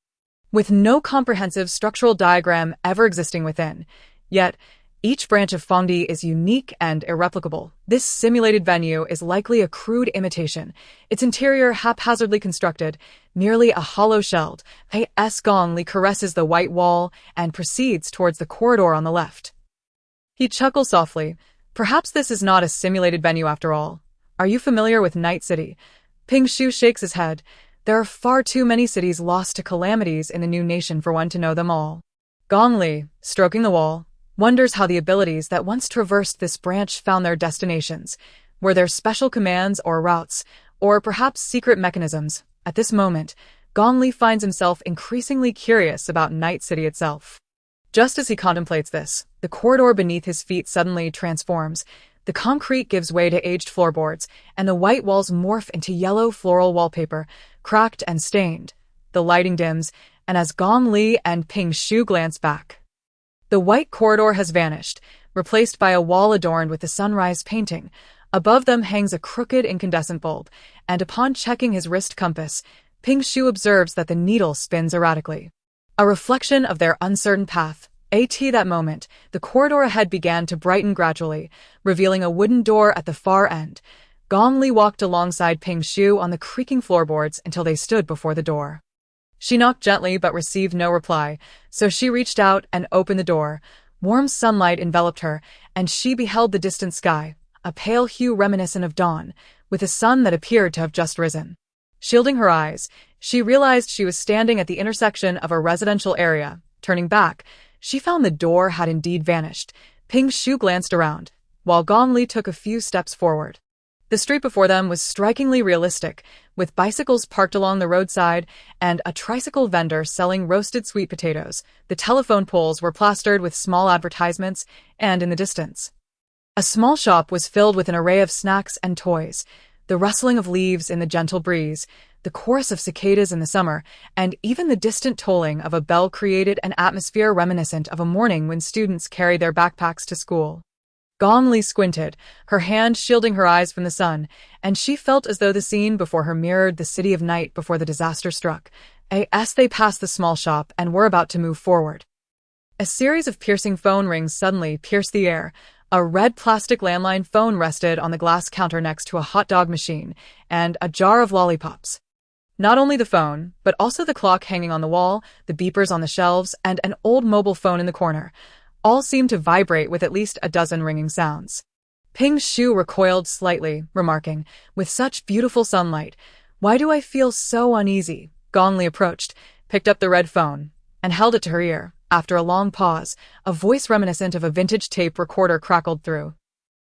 with no comprehensive structural diagram ever existing within. Yet, each branch of Fongdi is unique and irreplicable. This simulated venue is likely a crude imitation, its interior haphazardly constructed, merely a hollow shell. Gong Li caresses the white wall and proceeds towards the corridor on the left. He chuckles softly. Perhaps this is not a simulated venue after all. Are you familiar with Night City? Ping Shu shakes his head. There are far too many cities lost to calamities in the new nation for one to know them all. Gong Li, stroking the wall, wonders how the abilities that once traversed this branch found their destinations. Were there special commands or routes, or perhaps secret mechanisms? At this moment, Gong Li finds himself increasingly curious about Night City itself. Just as he contemplates this, the corridor beneath his feet suddenly transforms. The concrete gives way to aged floorboards, and the white walls morph into yellow floral wallpaper, cracked and stained. The lighting dims, and as Gong Li and Ping Shu glance back, the white corridor has vanished, replaced by a wall adorned with the sunrise painting. Above them hangs a crooked incandescent bulb, and upon checking his wrist compass, Ping Shu observes that the needle spins erratically, a reflection of their uncertain path. At that moment, the corridor ahead began to brighten gradually, revealing a wooden door at the far end. Gong Li walked alongside Ping Shu on the creaking floorboards until they stood before the door. She knocked gently but received no reply, so she reached out and opened the door. Warm sunlight enveloped her, and she beheld the distant sky, a pale hue reminiscent of dawn, with a sun that appeared to have just risen. Shielding her eyes, she realized she was standing at the intersection of a residential area. Turning back, she found the door had indeed vanished. Ping Shu glanced around, while Gong Li took a few steps forward. The street before them was strikingly realistic, with bicycles parked along the roadside and a tricycle vendor selling roasted sweet potatoes. The telephone poles were plastered with small advertisements, and in the distance, a small shop was filled with an array of snacks and toys. The rustling of leaves in the gentle breeze, the chorus of cicadas in the summer, and even the distant tolling of a bell created an atmosphere reminiscent of a morning when students carried their backpacks to school. Gong Li squinted, her hand shielding her eyes from the sun, and she felt as though the scene before her mirrored the city of night before the disaster struck. As they passed the small shop and were about to move forward, a series of piercing phone rings suddenly pierced the air. A red plastic landline phone rested on the glass counter next to a hot dog machine and a jar of lollipops. Not only the phone, but also the clock hanging on the wall, the beepers on the shelves, and an old mobile phone in the corner, all seemed to vibrate with at least a dozen ringing sounds. Ping Shu recoiled slightly, remarking, "With such beautiful sunlight, why do I feel so uneasy?" Gong Li approached, picked up the red phone, and held it to her ear. After a long pause, a voice reminiscent of a vintage tape recorder crackled through,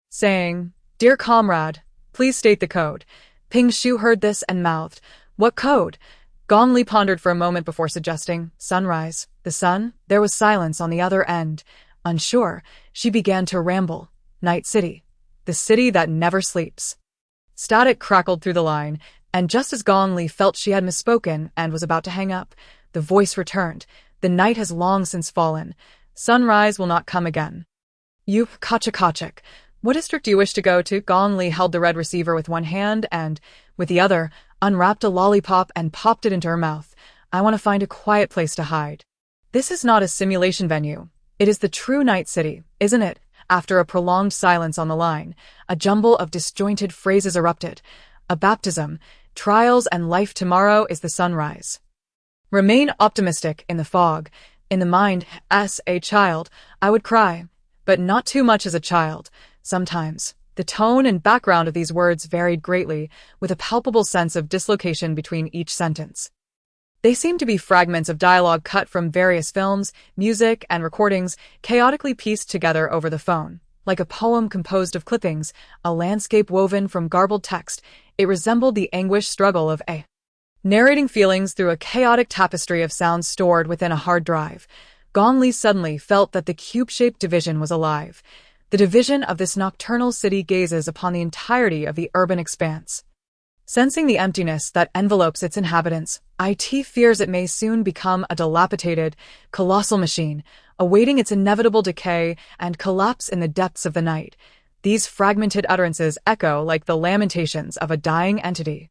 saying, "Dear comrade, please state the code." Ping Shu heard this and mouthed, "What code?" Gong Li pondered for a moment before suggesting, "Sunrise. The sun?" There was silence on the other end. Unsure, she began to ramble. "Night City. The city that never sleeps." Static crackled through the line, and just as Gong Li felt she had misspoken and was about to hang up, the voice returned. "The night has long since fallen. Sunrise will not come again." "Yup, Kachak. What district do you wish to go to?" Gong Li held the red receiver with one hand and, with the other, unwrapped a lollipop and popped it into her mouth. "I want to find a quiet place to hide." "This is not a simulation venue. It is the true Night City, isn't it?" After a prolonged silence on the line, a jumble of disjointed phrases erupted. "A baptism, trials and life tomorrow is the sunrise. Remain optimistic in the fog. In the mind, as a child, I would cry, but not too much as a child. Sometimes." The tone and background of these words varied greatly, with a palpable sense of dislocation between each sentence. They seemed to be fragments of dialogue cut from various films, music, and recordings, chaotically pieced together over the phone. Like a poem composed of clippings, a landscape woven from garbled text, it resembled the anguished struggle of a narrating feelings through a chaotic tapestry of sounds stored within a hard drive. Gong Li suddenly felt that the cube-shaped division was alive. The division of this nocturnal city gazes upon the entirety of the urban expanse. Sensing the emptiness that envelopes its inhabitants, IT fears it may soon become a dilapidated, colossal machine, awaiting its inevitable decay and collapse in the depths of the night. These fragmented utterances echo like the lamentations of a dying entity.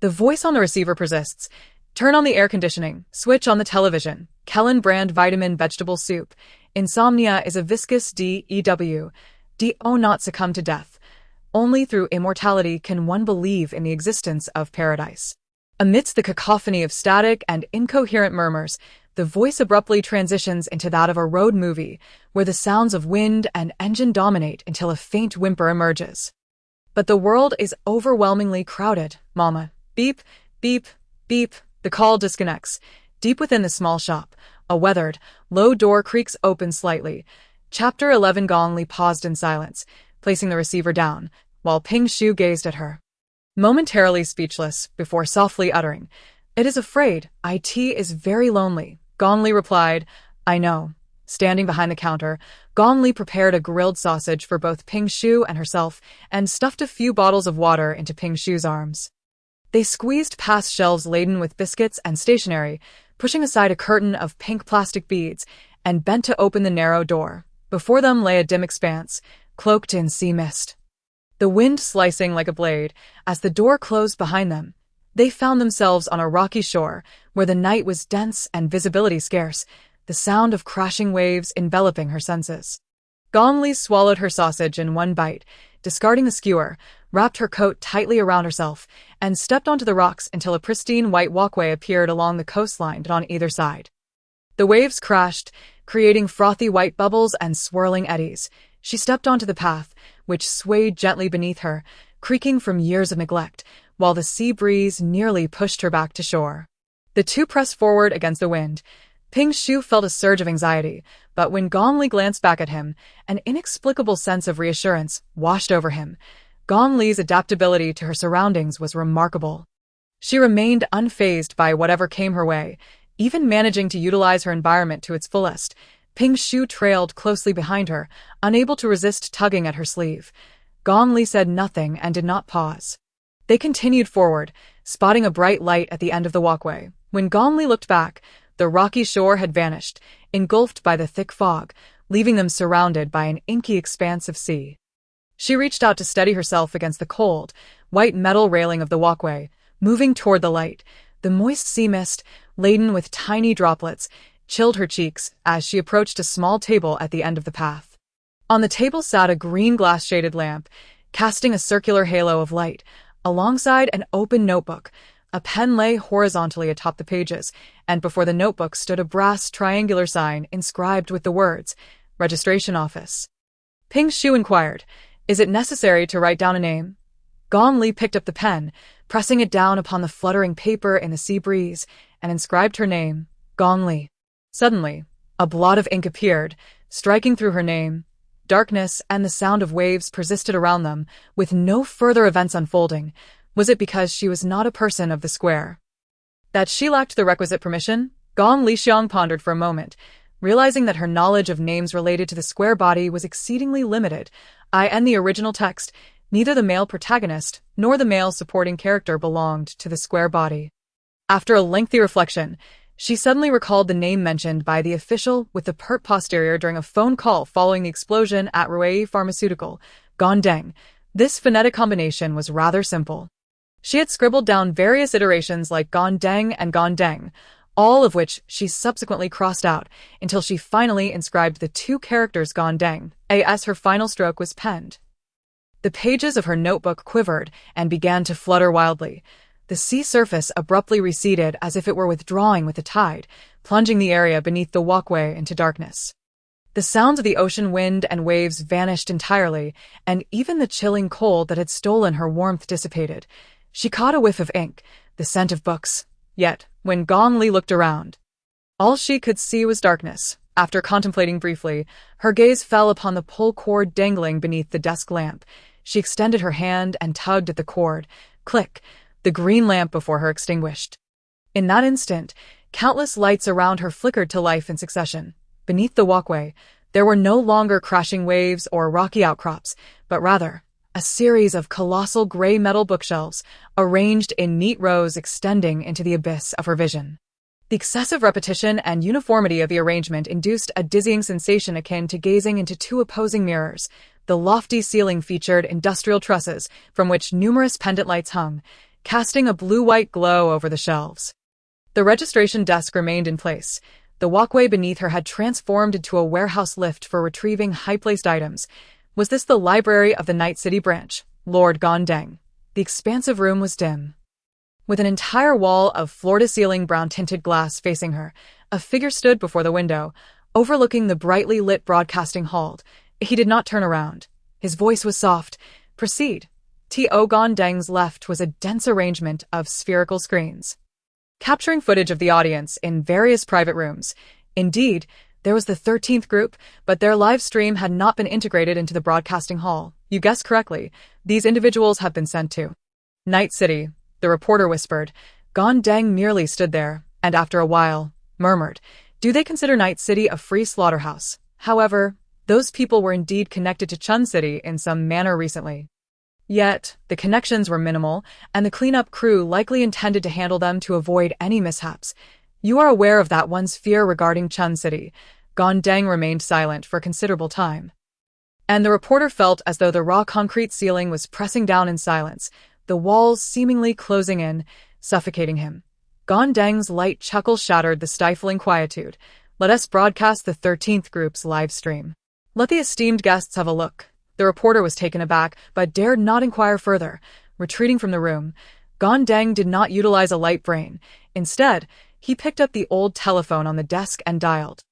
The voice on the receiver persists. "Turn on the air conditioning. Switch on the television. Kellen brand vitamin vegetable soup. Insomnia is a viscous DEW. Do not succumb to death. Only through immortality can one believe in the existence of paradise." Amidst the cacophony of static and incoherent murmurs, the voice abruptly transitions into that of a road movie, where the sounds of wind and engine dominate until a faint whimper emerges. "But the world is overwhelmingly crowded, Mama." Beep, beep, beep. The call disconnects. Deep within the small shop, a weathered, low door creaks open slightly. Chapter 11. Gong Li paused in silence, placing the receiver down, while Ping Shu gazed at her, momentarily speechless, before softly uttering, "It is afraid. IT is very lonely." Gong Li replied, "I know." Standing behind the counter, Gong Li prepared a grilled sausage for both Ping Shu and herself and stuffed a few bottles of water into Ping Shu's arms. They squeezed past shelves laden with biscuits and stationery, pushing aside a curtain of pink plastic beads, and bent to open the narrow door. Before them lay a dim expanse, cloaked in sea mist, the wind slicing like a blade. As the door closed behind them, they found themselves on a rocky shore, where the night was dense and visibility scarce, the sound of crashing waves enveloping her senses. Gong Li swallowed her sausage in one bite, discarding the skewer, wrapped her coat tightly around herself, and stepped onto the rocks until a pristine white walkway appeared along the coastline on either side. The waves crashed, creating frothy white bubbles and swirling eddies. She stepped onto the path, which swayed gently beneath her, creaking from years of neglect, while the sea breeze nearly pushed her back to shore. The two pressed forward against the wind. Ping Shu felt a surge of anxiety, but when Gong Li glanced back at him, an inexplicable sense of reassurance washed over him. Gong Li's adaptability to her surroundings was remarkable. She remained unfazed by whatever came her way, even managing to utilize her environment to its fullest. Ping Shu trailed closely behind her, unable to resist tugging at her sleeve. Gong Li said nothing and did not pause. They continued forward, spotting a bright light at the end of the walkway. When Gong Li looked back, the rocky shore had vanished, engulfed by the thick fog, leaving them surrounded by an inky expanse of sea. She reached out to steady herself against the cold, white metal railing of the walkway, moving toward the light. The moist sea mist, laden with tiny droplets, chilled her cheeks as she approached a small table at the end of the path. On the table sat a green glass-shaded lamp, casting a circular halo of light. Alongside an open notebook, a pen lay horizontally atop the pages, and before the notebook stood a brass triangular sign inscribed with the words, "Registration Office." Ping Shu inquired, "Is it necessary to write down a name?" Gong Li picked up the pen, pressing it down upon the fluttering paper in the sea breeze, and inscribed her name, Gong Li. Suddenly, a blot of ink appeared, striking through her name. Darkness and the sound of waves persisted around them, with no further events unfolding. Was it because she was not a person of the square? That she lacked the requisite permission? Gong Li Xiang pondered for a moment, realizing that her knowledge of names related to the square body was exceedingly limited. In the original text, neither the male protagonist nor the male supporting character belonged to the square body. After a lengthy reflection, she suddenly recalled the name mentioned by the official with the pert posterior during a phone call following the explosion at Ruei Pharmaceutical, Gondeng. This phonetic combination was rather simple. She had scribbled down various iterations like Gondeng and Gondeng, all of which she subsequently crossed out until she finally inscribed the two characters Gondeng as her final stroke was penned. The pages of her notebook quivered and began to flutter wildly. The sea surface abruptly receded as if it were withdrawing with the tide, plunging the area beneath the walkway into darkness. The sounds of the ocean wind and waves vanished entirely, and even the chilling cold that had stolen her warmth dissipated. She caught a whiff of ink, the scent of books. Yet, when Gong Li looked around, all she could see was darkness. After contemplating briefly, her gaze fell upon the pull cord dangling beneath the desk lamp. She extended her hand and tugged at the cord. Click! The green lamp before her extinguished. In that instant, countless lights around her flickered to life in succession. Beneath the walkway, there were no longer crashing waves or rocky outcrops, but rather a series of colossal gray metal bookshelves, arranged in neat rows extending into the abyss of her vision. The excessive repetition and uniformity of the arrangement induced a dizzying sensation akin to gazing into two opposing mirrors. The lofty ceiling featured industrial trusses, from which numerous pendant lights hung, casting a blue-white glow over the shelves. The registration desk remained in place. The walkway beneath her had transformed into a warehouse lift for retrieving high-placed items. Was this the library of the Night City branch, Lord Gondeng? The expansive room was dim. With an entire wall of floor-to-ceiling brown-tinted glass facing her, a figure stood before the window, overlooking the brightly lit broadcasting hall. He did not turn around. His voice was soft. "Proceed." To Gondeng's left was a dense arrangement of spherical screens, capturing footage of the audience in various private rooms. Indeed, there was the 13th group, but their live stream had not been integrated into the broadcasting hall. You guessed correctly. These individuals have been sent to Night City, the reporter whispered. Gondeng merely stood there, and after a while, murmured, "Do they consider Night City a free slaughterhouse?" However, those people were indeed connected to Chun City in some manner recently. Yet, the connections were minimal, and the cleanup crew likely intended to handle them to avoid any mishaps. You are aware of that one's fear regarding Chun City. Gondeng remained silent for a considerable time. And the reporter felt as though the raw concrete ceiling was pressing down in silence, the walls seemingly closing in, suffocating him. Gondeng's light chuckle shattered the stifling quietude. "Let us broadcast the 13th group's live stream. Let the esteemed guests have a look." The reporter was taken aback, but dared not inquire further. Retreating from the room, Gondeng did not utilize a light brain. Instead, he picked up the old telephone on the desk and dialed.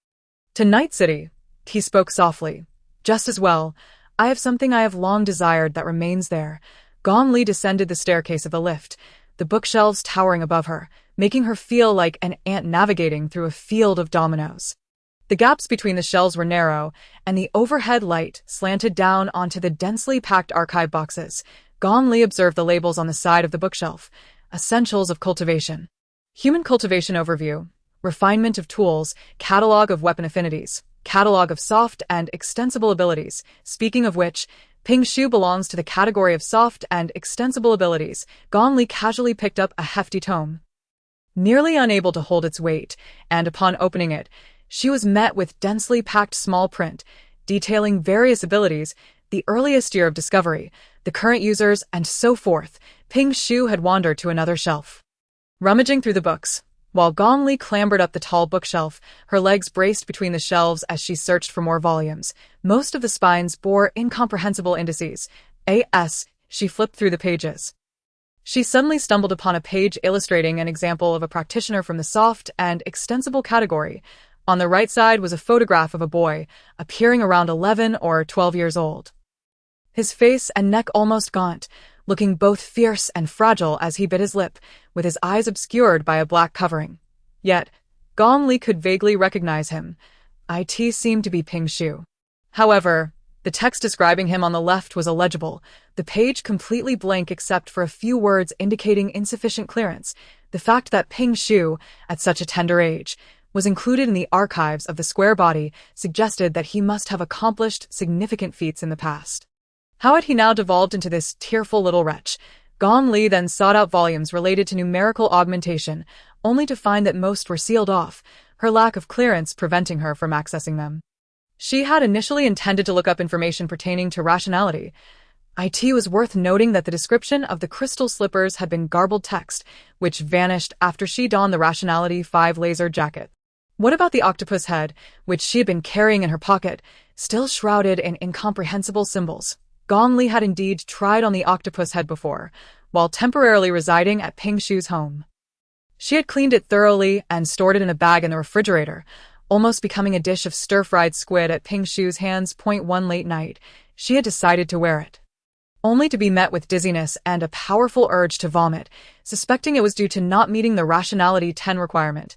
"To Night City," he spoke softly. "Just as well. I have something I have long desired that remains there." Gong Li descended the staircase of the lift, the bookshelves towering above her, making her feel like an ant navigating through a field of dominoes. The gaps between the shelves were narrow, and the overhead light slanted down onto the densely packed archive boxes. Gong Li observed the labels on the side of the bookshelf. Essentials of cultivation. Human cultivation overview. Refinement of tools. Catalog of weapon affinities. Catalog of soft and extensible abilities. Speaking of which, Ping Shu belongs to the category of soft and extensible abilities. Gong Li casually picked up a hefty tome. Nearly unable to hold its weight, and upon opening it, she was met with densely packed small print, detailing various abilities, the earliest year of discovery, the current users, and so forth. Ping Shu had wandered to another shelf. Rummaging through the books, while Gong Li clambered up the tall bookshelf, her legs braced between the shelves as she searched for more volumes. Most of the spines bore incomprehensible indices. She flipped through the pages. She suddenly stumbled upon a page illustrating an example of a practitioner from the soft and extensible category. On the right side was a photograph of a boy, appearing around 11 or 12 years old. His face and neck almost gaunt, looking both fierce and fragile as he bit his lip, with his eyes obscured by a black covering. Yet, Gong Li could vaguely recognize him. It seemed to be Ping Shu. However, the text describing him on the left was illegible, the page completely blank except for a few words indicating insufficient clearance. The fact that Ping Shu, at such a tender age, was included in the archives of the square body suggested that he must have accomplished significant feats in the past. How had he now devolved into this tearful little wretch? Gong Li then sought out volumes related to numerical augmentation, only to find that most were sealed off, her lack of clearance preventing her from accessing them. She had initially intended to look up information pertaining to rationality. It was worth noting that the description of the crystal slippers had been garbled text, which vanished after she donned the Rationality 5 laser jacket. What about the octopus head, which she had been carrying in her pocket, still shrouded in incomprehensible symbols? Gong Li had indeed tried on the octopus head before, while temporarily residing at Ping Shu's home. She had cleaned it thoroughly and stored it in a bag in the refrigerator, almost becoming a dish of stir-fried squid at Ping Shu's hands. One late night, she had decided to wear it, only to be met with dizziness and a powerful urge to vomit, suspecting it was due to not meeting the Rationality 10 requirement.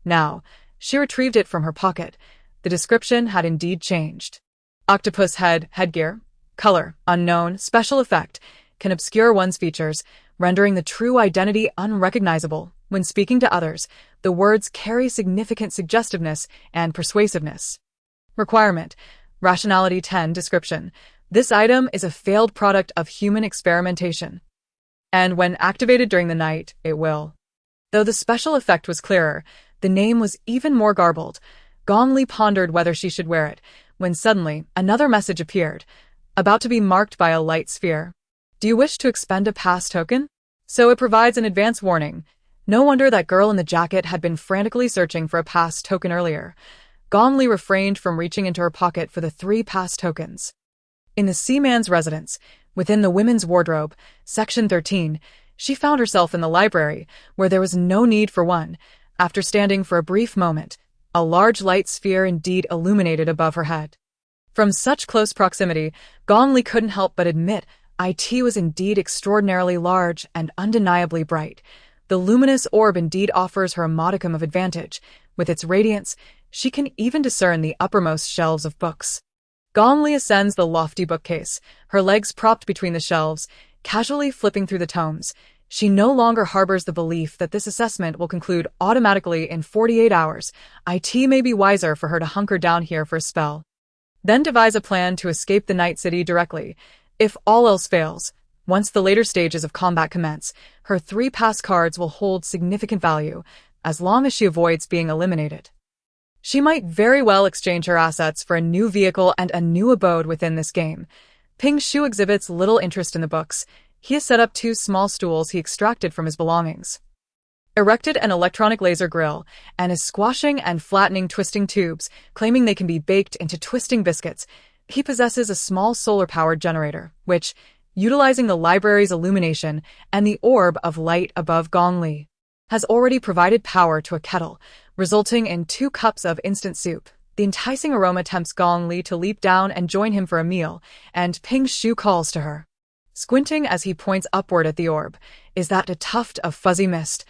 Now, she retrieved it from her pocket. The description had indeed changed. Octopus head, headgear, color, unknown, special effect, can obscure one's features, rendering the true identity unrecognizable. When speaking to others, the words carry significant suggestiveness and persuasiveness. Requirement: Rationality 10 description. This item is a failed product of human experimentation, and when activated during the night, it will. Though the special effect was clearer, the name was even more garbled. Gong Li pondered whether she should wear it, when suddenly another message appeared, about to be marked by a light sphere. Do you wish to expend a pass token? So it provides an advance warning. No wonder that girl in the jacket had been frantically searching for a pass token earlier. Gong Li refrained from reaching into her pocket for the 3 pass tokens. In the Seaman's residence, within the women's wardrobe, section 13, she found herself in the library, where there was no need for one. After standing for a brief moment, a large light sphere indeed illuminated above her head. From such close proximity, Gong Li couldn't help but admit it was indeed extraordinarily large and undeniably bright. The luminous orb indeed offers her a modicum of advantage. With its radiance, she can even discern the uppermost shelves of books. Gong Li ascends the lofty bookcase, her legs propped between the shelves, casually flipping through the tomes. She no longer harbors the belief that this assessment will conclude automatically in 48 hours. It may be wiser for her to hunker down here for a spell, then devise a plan to escape the Night City directly. If all else fails, once the later stages of combat commence, her 3 pass cards will hold significant value, as long as she avoids being eliminated. She might very well exchange her assets for a new vehicle and a new abode within this game. Ping Shu exhibits little interest in the books. He has set up 2 small stools he extracted from his belongings, erected an electronic laser grill, and is squashing and flattening twisting tubes, claiming they can be baked into twisting biscuits. He possesses a small solar-powered generator, which, utilizing the library's illumination and the orb of light above Gong Li, has already provided power to a kettle, resulting in 2 cups of instant soup. The enticing aroma tempts Gong Li to leap down and join him for a meal, and Ping Shu calls to her. Squinting as he points upward at the orb, is that a tuft of fuzzy mist?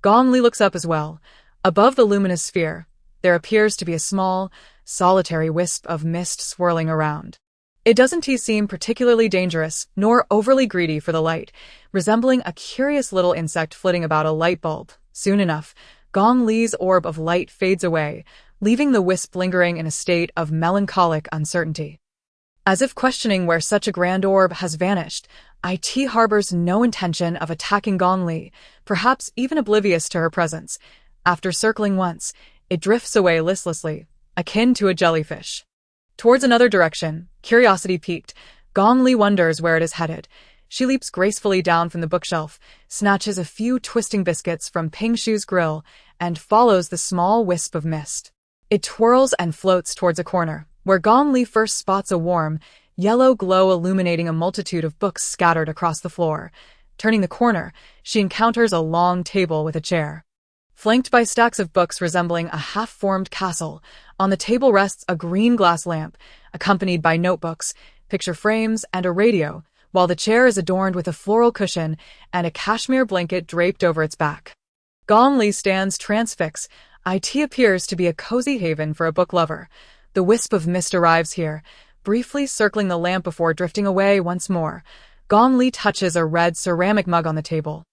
Gong Li looks up as well. Above the luminous sphere, there appears to be a small, solitary wisp of mist swirling around. It doesn't seem particularly dangerous, nor overly greedy for the light, resembling a curious little insect flitting about a light bulb. Soon enough, Gong Li's orb of light fades away, leaving the wisp lingering in a state of melancholic uncertainty. As if questioning where such a grand orb has vanished, IT harbors no intention of attacking Gong Li, perhaps even oblivious to her presence. After circling once, it drifts away listlessly, akin to a jellyfish. Towards another direction, curiosity piqued, Gong Li wonders where it is headed. She leaps gracefully down from the bookshelf, snatches a few twisting biscuits from Ping Shu's grill, and follows the small wisp of mist. It twirls and floats towards a corner, where Gong Li first spots a warm, yellow glow illuminating a multitude of books scattered across the floor. Turning the corner, she encounters a long table with a chair. Flanked by stacks of books resembling a half-formed castle, on the table rests a green glass lamp, accompanied by notebooks, picture frames, and a radio, while the chair is adorned with a floral cushion and a cashmere blanket draped over its back. Gong Li stands transfixed. It appears to be a cozy haven for a book lover. The wisp of mist arrives here, briefly circling the lamp before drifting away once more. Gong Li touches a red ceramic mug on the table.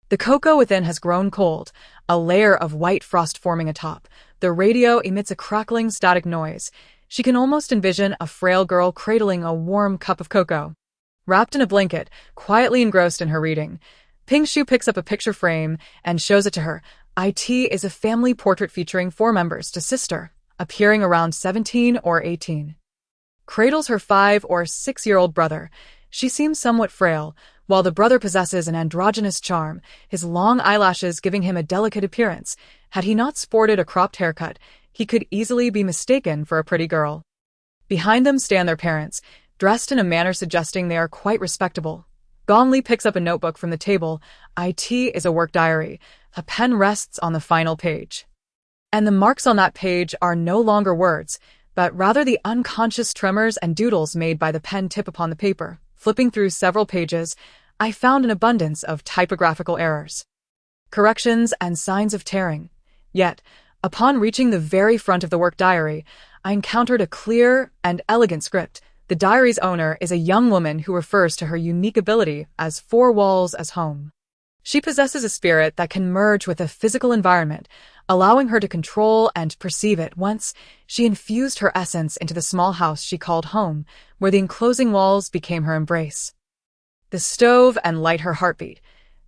The cocoa within has grown cold, a layer of white frost forming atop. The radio emits a crackling static noise. She can almost envision a frail girl cradling a warm cup of cocoa. Wrapped in a blanket, quietly engrossed in her reading, Ping Shu picks up a picture frame and shows it to her. It is a family portrait featuring 4 members to sister, appearing around 17 or 18. Cradles her 5 or 6-year-old brother. She seems somewhat frail, while the brother possesses an androgynous charm, his long eyelashes giving him a delicate appearance. Had he not sported a cropped haircut, he could easily be mistaken for a pretty girl. Behind them stand their parents, dressed in a manner suggesting they are quite respectable. Gong Li picks up a notebook from the table. It is a work diary. A pen rests on the final page. And the marks on that page are no longer words, but rather the unconscious tremors and doodles made by the pen tip upon the paper. Flipping through several pages, I found an abundance of typographical errors, corrections, and signs of tearing. Yet, upon reaching the very front of the work diary, I encountered a clear and elegant script. The diary's owner is a young woman who refers to her unique ability as 4 walls as home. She possesses a spirit that can merge with a physical environment, allowing her to control and perceive it. Once, she infused her essence into the small house she called home, where the enclosing walls became her embrace. The stove and light her heartbeat.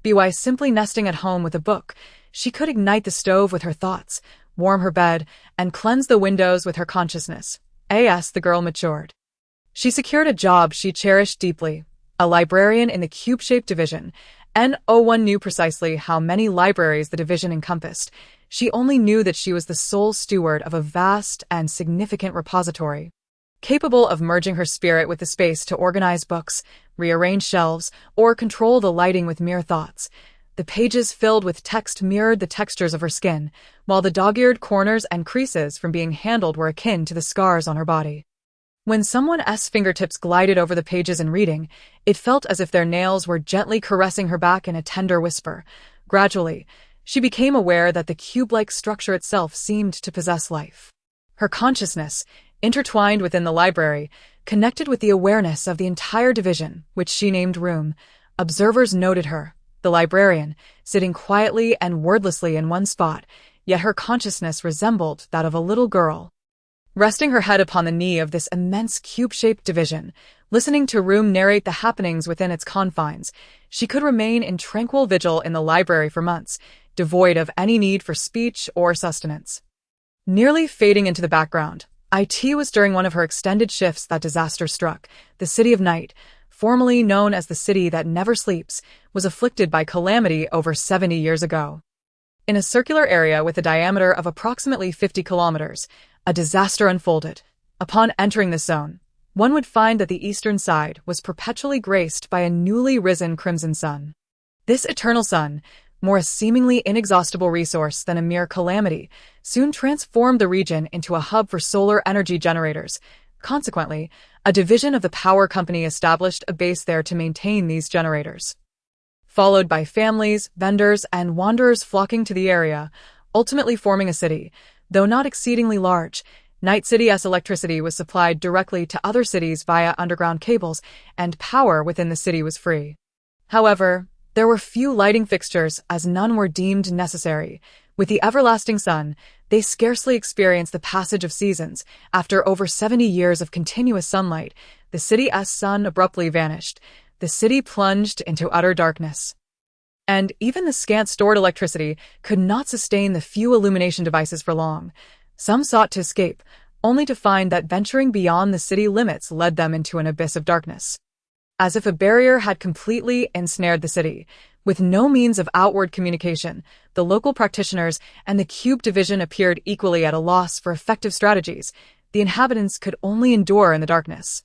By simply nesting at home with a book, she could ignite the stove with her thoughts, warm her bed, and cleanse the windows with her consciousness. As the girl matured, she secured a job she cherished deeply, a librarian in the cube-shaped division. No one knew precisely how many libraries the division encompassed. She only knew that she was the sole steward of a vast and significant repository, capable of merging her spirit with the space to organize books, rearrange shelves, or control the lighting with mere thoughts. The pages filled with text mirrored the textures of her skin, while the dog-eared corners and creases from being handled were akin to the scars on her body. When someone's fingertips glided over the pages in reading, it felt as if their nails were gently caressing her back in a tender whisper. Gradually, she became aware that the cube-like structure itself seemed to possess life. Her consciousness, intertwined within the library, connected with the awareness of the entire division, which she named Room. Observers noted her, the librarian, sitting quietly and wordlessly in one spot, yet her consciousness resembled that of a little girl. Resting her head upon the knee of this immense cube-shaped division, listening to Room narrate the happenings within its confines, she could remain in tranquil vigil in the library for months, devoid of any need for speech or sustenance. Nearly fading into the background, It was during one of her extended shifts that disaster struck. The City of Night, formerly known as the City That Never Sleeps, was afflicted by calamity over 70 years ago. In a circular area with a diameter of approximately 50 kilometers, a disaster unfolded. Upon entering the zone, one would find that the eastern side was perpetually graced by a newly risen crimson sun. This eternal sun, more a seemingly inexhaustible resource than a mere calamity, soon transformed the region into a hub for solar energy generators. Consequently, A division of the power company established a base there to maintain these generators. Followed by families, vendors, and wanderers flocking to the area, ultimately forming a city. Though not exceedingly large, Night City's electricity was supplied directly to other cities via underground cables, and power within the city was free. However, there were few lighting fixtures, as none were deemed necessary. With the everlasting sun, they scarcely experienced the passage of seasons. After over 70 years of continuous sunlight, the city's sun abruptly vanished. The city plunged into utter darkness. And even the scant stored electricity could not sustain the few illumination devices for long. Some sought to escape, only to find that venturing beyond the city limits led them into an abyss of darkness. As if a barrier had completely ensnared the city. With no means of outward communication, the local practitioners and the Cube Division appeared equally at a loss for effective strategies. The inhabitants could only endure in the darkness,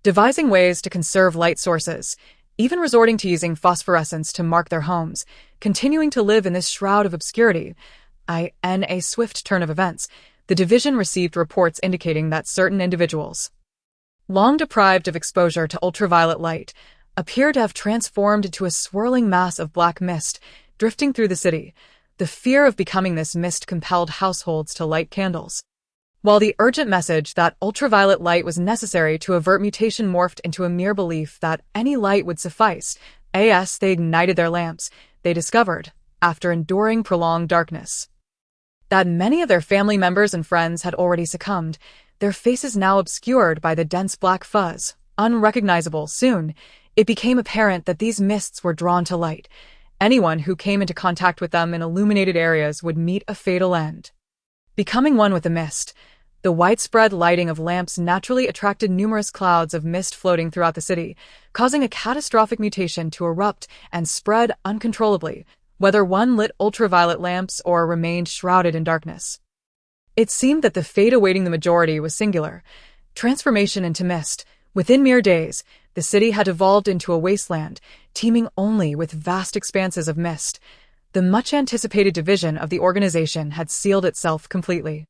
devising ways to conserve light sources, even resorting to using phosphorescence to mark their homes, continuing to live in this shroud of obscurity. In a swift turn of events, the division received reports indicating that certain individuals, long deprived of exposure to ultraviolet light, appear to have transformed into a swirling mass of black mist drifting through the city. The fear of becoming this mist compelled households to light candles. While the urgent message that ultraviolet light was necessary to avert mutation morphed into a mere belief that any light would suffice, as they ignited their lamps, they discovered, after enduring prolonged darkness, that many of their family members and friends had already succumbed, their faces now obscured by the dense black fuzz, unrecognizable. Soon, it became apparent that these mists were drawn to light. Anyone who came into contact with them in illuminated areas would meet a fatal end. Becoming one with the mist, the widespread lighting of lamps naturally attracted numerous clouds of mist floating throughout the city, causing a catastrophic mutation to erupt and spread uncontrollably, whether one lit ultraviolet lamps or remained shrouded in darkness. It seemed that the fate awaiting the majority was singular: transformation into mist. Within mere days, the city had evolved into a wasteland, teeming only with vast expanses of mist. The much-anticipated division of the organization had sealed itself completely.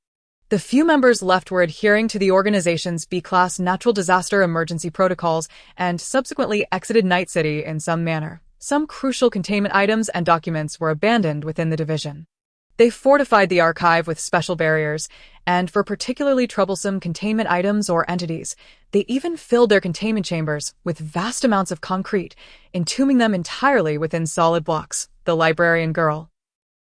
The few members left were adhering to the organization's B-class natural disaster emergency protocols and subsequently exited Night City in some manner. Some crucial containment items and documents were abandoned within the division. They fortified the archive with special barriers, and for particularly troublesome containment items or entities, they even filled their containment chambers with vast amounts of concrete, entombing them entirely within solid blocks. The librarian girl,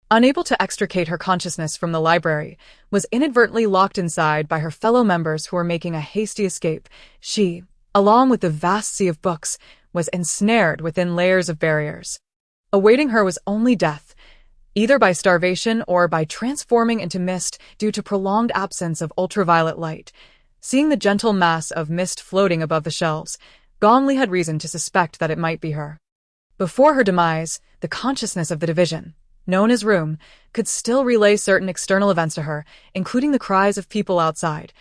unable to extricate her consciousness from the library, was inadvertently locked inside by her fellow members who were making a hasty escape. She, along with the vast sea of books, was ensnared within layers of barriers. Awaiting her was only death, either by starvation or by transforming into mist due to prolonged absence of ultraviolet light. Seeing the gentle mass of mist floating above the shelves, Gong Li had reason to suspect that it might be her. Before her demise, the consciousness of the division, known as Room, could still relay certain external events to her, including the cries of people outside.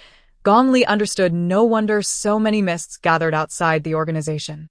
Gong Li understood no wonder so many mists gathered outside the organization.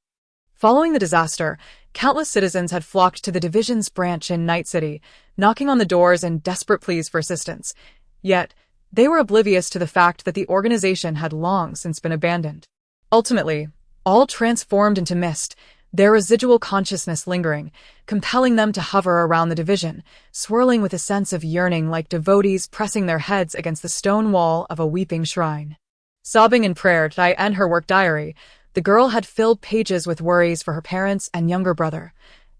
Following the disaster, countless citizens had flocked to the division's branch in Night City, knocking on the doors in desperate pleas for assistance. Yet, they were oblivious to the fact that the organization had long since been abandoned. Ultimately, all transformed into mist, their residual consciousness lingering, compelling them to hover around the division, swirling with a sense of yearning like devotees pressing their heads against the stone wall of a weeping shrine. Sobbing in prayer to end her work diary, the girl had filled pages with worries for her parents and younger brother.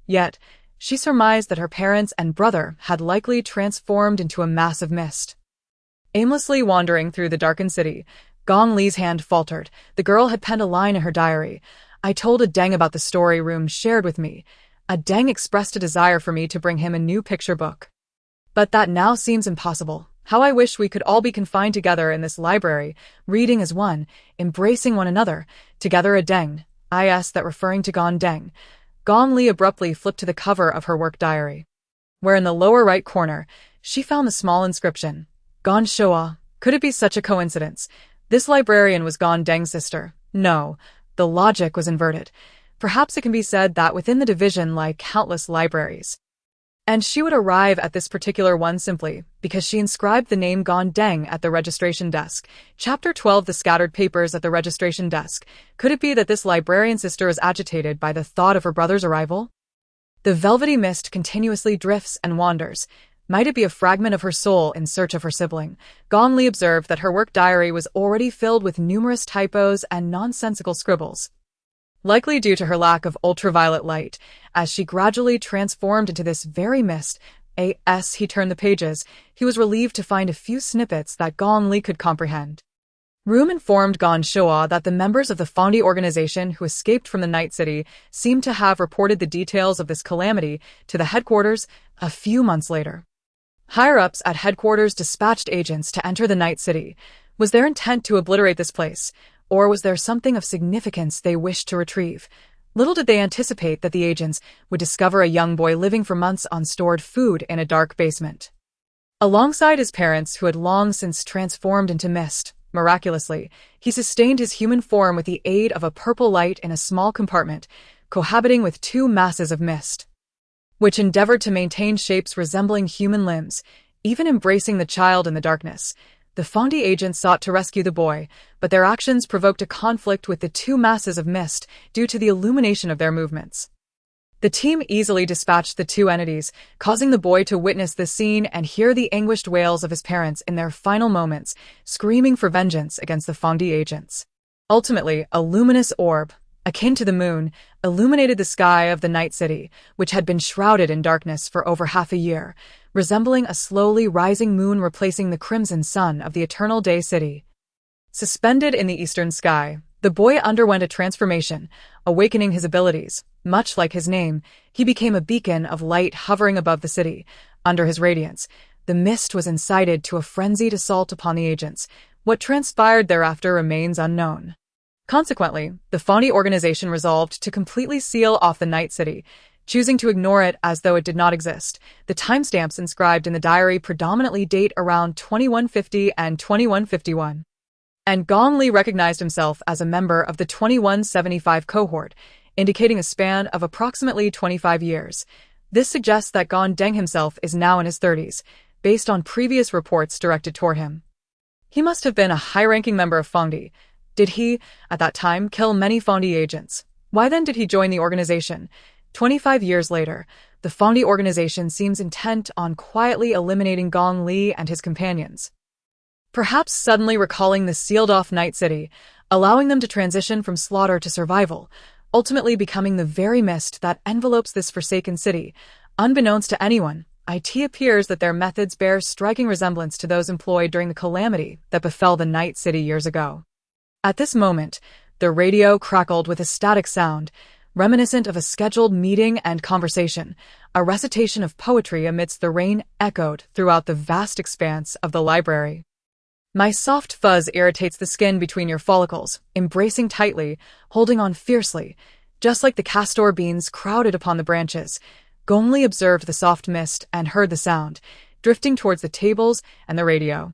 Yet, she surmised that her parents and brother had likely transformed into a mass of mist. Aimlessly wandering through the darkened city, Gong Li's hand faltered. The girl had penned a line in her diary. "I told a Deng about the story Room shared with me. A Deng expressed a desire for me to bring him a new picture book. But that now seems impossible. How I wish we could all be confined together in this library, reading as one, embracing one another, together a Deng." That referring to Gong Deng. Gong Li abruptly flipped to the cover of her work diary, where in the lower right corner, she found the small inscription, "Gong Shoa." Could it be such a coincidence? This librarian was Gong Deng's sister. No, the logic was inverted. Perhaps it can be said that within the division lie countless libraries, And she would arrive at this particular one simply because she inscribed the name Gong Deng at the registration desk. Chapter 12: The Scattered Papers at the Registration Desk. Could it be that this librarian sister is agitated by the thought of her brother's arrival? The velvety mist continuously drifts and wanders. Might it be a fragment of her soul in search of her sibling? Gong Li observed that her work diary was already filled with numerous typos and nonsensical scribbles, likely due to her lack of ultraviolet light. As she gradually transformed into this very mist, as he turned the pages, he was relieved to find a few snippets that Gong Li could comprehend. Room informed Gong Shua that the members of the Fondi organization who escaped from the Night City seemed to have reported the details of this calamity to the headquarters a few months later. Higher-ups at headquarters dispatched agents to enter the Night City. Was their intent to obliterate this place, or was there something of significance they wished to retrieve? Little did they anticipate that the agents would discover a young boy living for months on stored food in a dark basement. Alongside his parents, who had long since transformed into mist, miraculously, he sustained his human form with the aid of a purple light in a small compartment, cohabiting with two masses of mist, which endeavored to maintain shapes resembling human limbs, even embracing the child in the darkness. The Fondi agents sought to rescue the boy, but their actions provoked a conflict with the two masses of mist due to the illumination of their movements. The team easily dispatched the two entities, causing the boy to witness the scene and hear the anguished wails of his parents in their final moments, screaming for vengeance against the Fondi agents. Ultimately, a luminous orb, akin to the moon, illuminated the sky of the Night City, which had been shrouded in darkness for over half a year, resembling a slowly rising moon replacing the crimson sun of the Eternal Day City. Suspended in the eastern sky, the boy underwent a transformation, awakening his abilities. Much like his name, he became a beacon of light hovering above the city. Under his radiance, the mist was incited to a frenzied assault upon the agents. What transpired thereafter remains unknown. Consequently, the Fondi organization resolved to completely seal off the Night City, choosing to ignore it as though it did not exist. The timestamps inscribed in the diary predominantly date around 2150 and 2151. And Gong Li recognized himself as a member of the 2175 cohort, indicating a span of approximately 25 years. This suggests that Gong Deng himself is now in his 30s, based on previous reports directed toward him. He must have been a high-ranking member of Fondi. Did he, at that time, kill many Fondi agents? Why then did he join the organization? 25 years later, the Fondi organization seems intent on quietly eliminating Gong Li and his companions, perhaps suddenly recalling the sealed-off Night City, allowing them to transition from slaughter to survival, ultimately becoming the very mist that envelopes this forsaken city. Unbeknownst to anyone, it appears that their methods bear striking resemblance to those employed during the calamity that befell the Night City years ago. At this moment, the radio crackled with a static sound, reminiscent of a scheduled meeting and conversation. A recitation of poetry amidst the rain echoed throughout the vast expanse of the library. My soft fuzz irritates the skin between your follicles, embracing tightly, holding on fiercely, just like the castor beans crowded upon the branches. Gong Li observed the soft mist and heard the sound, drifting towards the tables and the radio.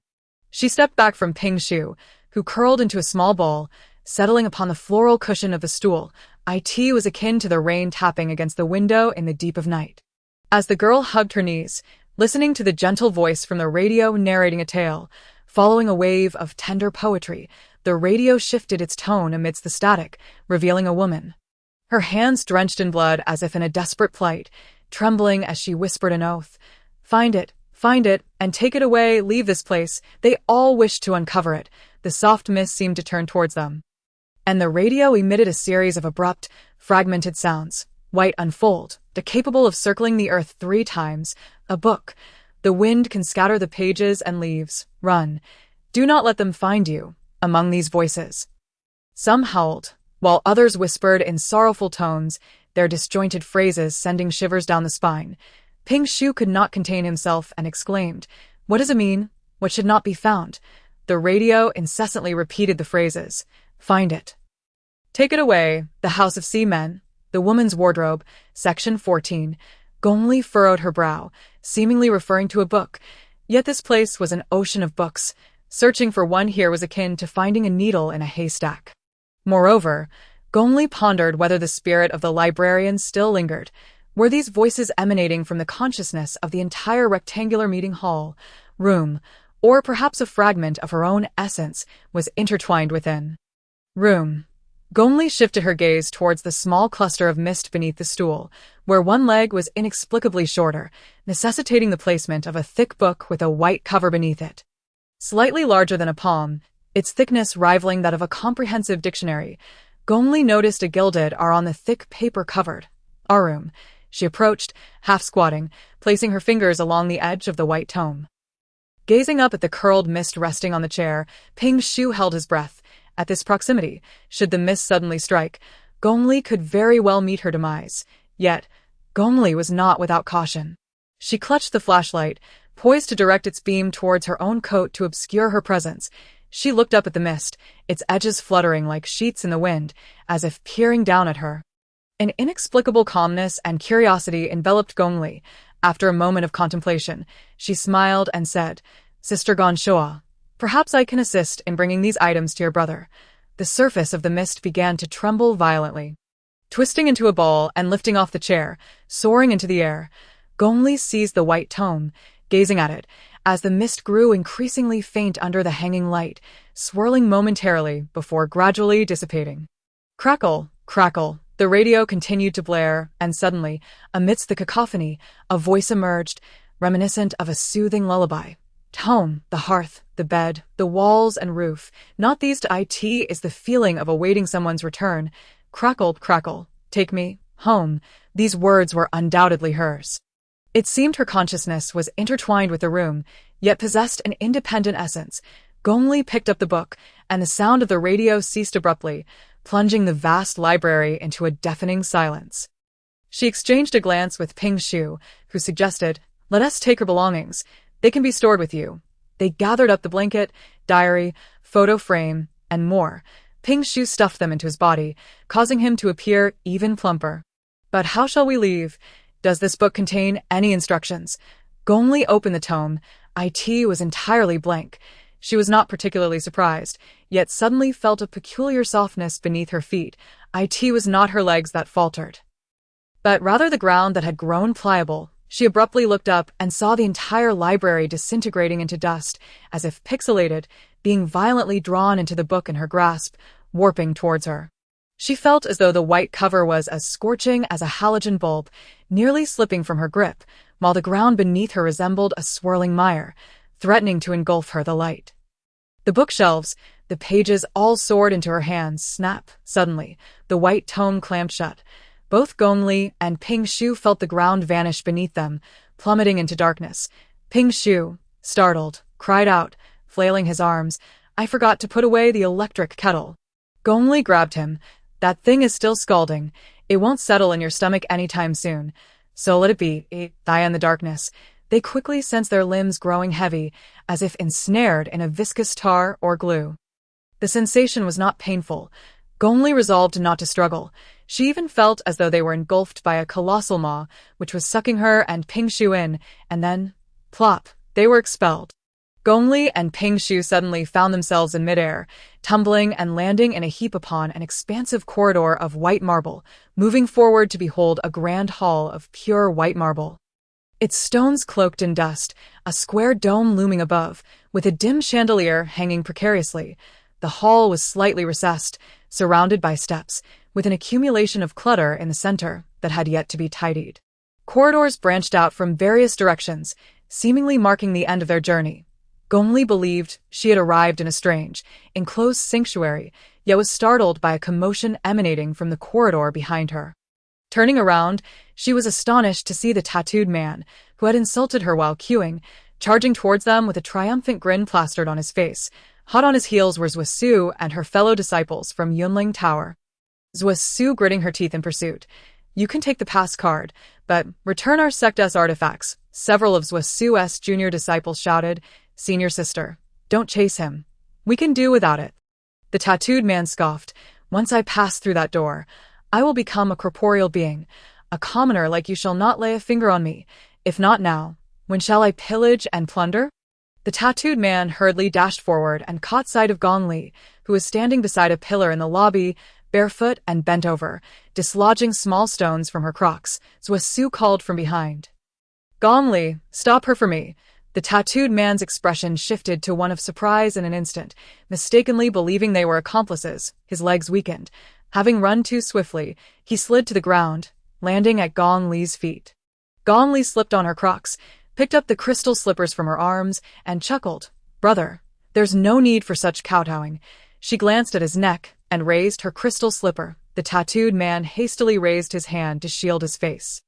She stepped back from Ping Shu, who curled into a small ball, settling upon the floral cushion of the stool. It was akin to the rain tapping against the window in the deep of night. As the girl hugged her knees, listening to the gentle voice from the radio narrating a tale, following a wave of tender poetry, the radio shifted its tone amidst the static, revealing a woman, her hands drenched in blood as if in a desperate plight, trembling as she whispered an oath. Find it, and take it away, leave this place. They all wished to uncover it. The soft mist seemed to turn towards them, and the radio emitted a series of abrupt, fragmented sounds. White unfold, capable of circling the earth 3 times. A book. The wind can scatter the pages and leaves. Run. Do not let them find you. Among these voices, some howled, while others whispered in sorrowful tones, their disjointed phrases sending shivers down the spine. Ping Shu could not contain himself and exclaimed, "What does it mean? What should not be found?" The radio incessantly repeated the phrases. Find it. Take it away. The House of Sea Men. The Woman's Wardrobe. Section 14. Gong Li furrowed her brow, seemingly referring to a book. Yet this place was an ocean of books. Searching for one here was akin to finding a needle in a haystack. Moreover, Gong Li pondered whether the spirit of the librarian still lingered. Were these voices emanating from the consciousness of the entire rectangular meeting hall, room, or perhaps a fragment of her own essence was intertwined within? Room. Gong Li shifted her gaze towards the small cluster of mist beneath the stool, where one leg was inexplicably shorter, necessitating the placement of a thick book with a white cover beneath it. Slightly larger than a palm, its thickness rivaling that of a comprehensive dictionary, Gong Li noticed a gilded R on the thick paper-covered room. She approached, half squatting, placing her fingers along the edge of the white tome. Gazing up at the curled mist resting on the chair, Ping Shu held his breath. At this proximity, should the mist suddenly strike, Gong Li could very well meet her demise. Yet, Gong Li was not without caution. She clutched the flashlight, poised to direct its beam towards her own coat to obscure her presence. She looked up at the mist, its edges fluttering like sheets in the wind, as if peering down at her. An inexplicable calmness and curiosity enveloped Gong Li. After a moment of contemplation, she smiled and said, "Sister Gonshoa, perhaps I can assist in bringing these items to your brother." The surface of the mist began to tremble violently. Twisting into a ball and lifting off the chair, soaring into the air, Gong Li seized the white tome, gazing at it, as the mist grew increasingly faint under the hanging light, swirling momentarily before gradually dissipating. Crackle, crackle, the radio continued to blare, and suddenly, amidst the cacophony, a voice emerged, reminiscent of a soothing lullaby. Home, the hearth, the bed, the walls and roof, not these to it is the feeling of awaiting someone's return. Crackle, crackle, take me home. These words were undoubtedly hers. It seemed her consciousness was intertwined with the room, yet possessed an independent essence. Gong Li picked up the book, and the sound of the radio ceased abruptly, plunging the vast library into a deafening silence. She exchanged a glance with Ping Shu, who suggested, "Let us take her belongings. They can be stored with you." They gathered up the blanket, diary, photo frame, and more. Ping Shu stuffed them into his body, causing him to appear even plumper. "But how shall we leave? Does this book contain any instructions?" Gong Li opened the tome. It was entirely blank. She was not particularly surprised, yet suddenly felt a peculiar softness beneath her feet. It was not her legs that faltered, but rather the ground that had grown pliable. She abruptly looked up and saw the entire library disintegrating into dust, as if pixelated, being violently drawn into the book in her grasp, warping towards her. She felt as though the white cover was as scorching as a halogen bulb, nearly slipping from her grip, while the ground beneath her resembled a swirling mire, threatening to engulf her the light. The bookshelves, the pages all soared into her hands. Snap! Suddenly, the white tome clamped shut. Both Gong Li and Ping Shu felt the ground vanish beneath them, plummeting into darkness. Ping Shu, startled, cried out, flailing his arms, "I forgot to put away the electric kettle." Gong Li grabbed him. "That thing is still scalding. It won't settle in your stomach anytime soon. So let it be." Die in the darkness. They quickly sensed their limbs growing heavy, as if ensnared in a viscous tar or glue. The sensation was not painful. Gong Li resolved not to struggle. She even felt as though they were engulfed by a colossal maw, which was sucking her and Ping Shu in, and then, plop, they were expelled. Gong Li and Ping Shu suddenly found themselves in midair, tumbling and landing in a heap upon an expansive corridor of white marble, moving forward to behold a grand hall of pure white marble. Its stones cloaked in dust, a square dome looming above, with a dim chandelier hanging precariously. The hall was slightly recessed, surrounded by steps, with an accumulation of clutter in the center that had yet to be tidied. Corridors branched out from various directions, seemingly marking the end of their journey. Gong Li believed she had arrived in a strange, enclosed sanctuary, yet was startled by a commotion emanating from the corridor behind her. Turning around, she was astonished to see the tattooed man, who had insulted her while queuing, charging towards them with a triumphant grin plastered on his face. Hot on his heels were Zhuo Su and her fellow disciples from Yunling Tower. Zhuo Su gritting her teeth in pursuit. "You can take the pass card, but return our sect's artifacts," several of Zhuo Su's junior disciples shouted. "Senior sister, don't chase him. We can do without it." The tattooed man scoffed. "Once I pass through that door, I will become a corporeal being. A commoner like you shall not lay a finger on me. If not now, when shall I pillage and plunder?" The tattooed man hurriedly dashed forward and caught sight of Gong Li, who was standing beside a pillar in the lobby, barefoot and bent over, dislodging small stones from her crocs. Zhuosu called from behind. Gong Li, stop her for me. The tattooed man's expression shifted to one of surprise in an instant, mistakenly believing they were accomplices. His legs weakened. Having run too swiftly, he slid to the ground, landing at Gong Li's feet. Gong Li slipped on her crocs, picked up the crystal slippers from her arms, and chuckled. Brother, there's no need for such kowtowing. She glanced at his neck and raised her crystal slipper. The tattooed man hastily raised his hand to shield his face.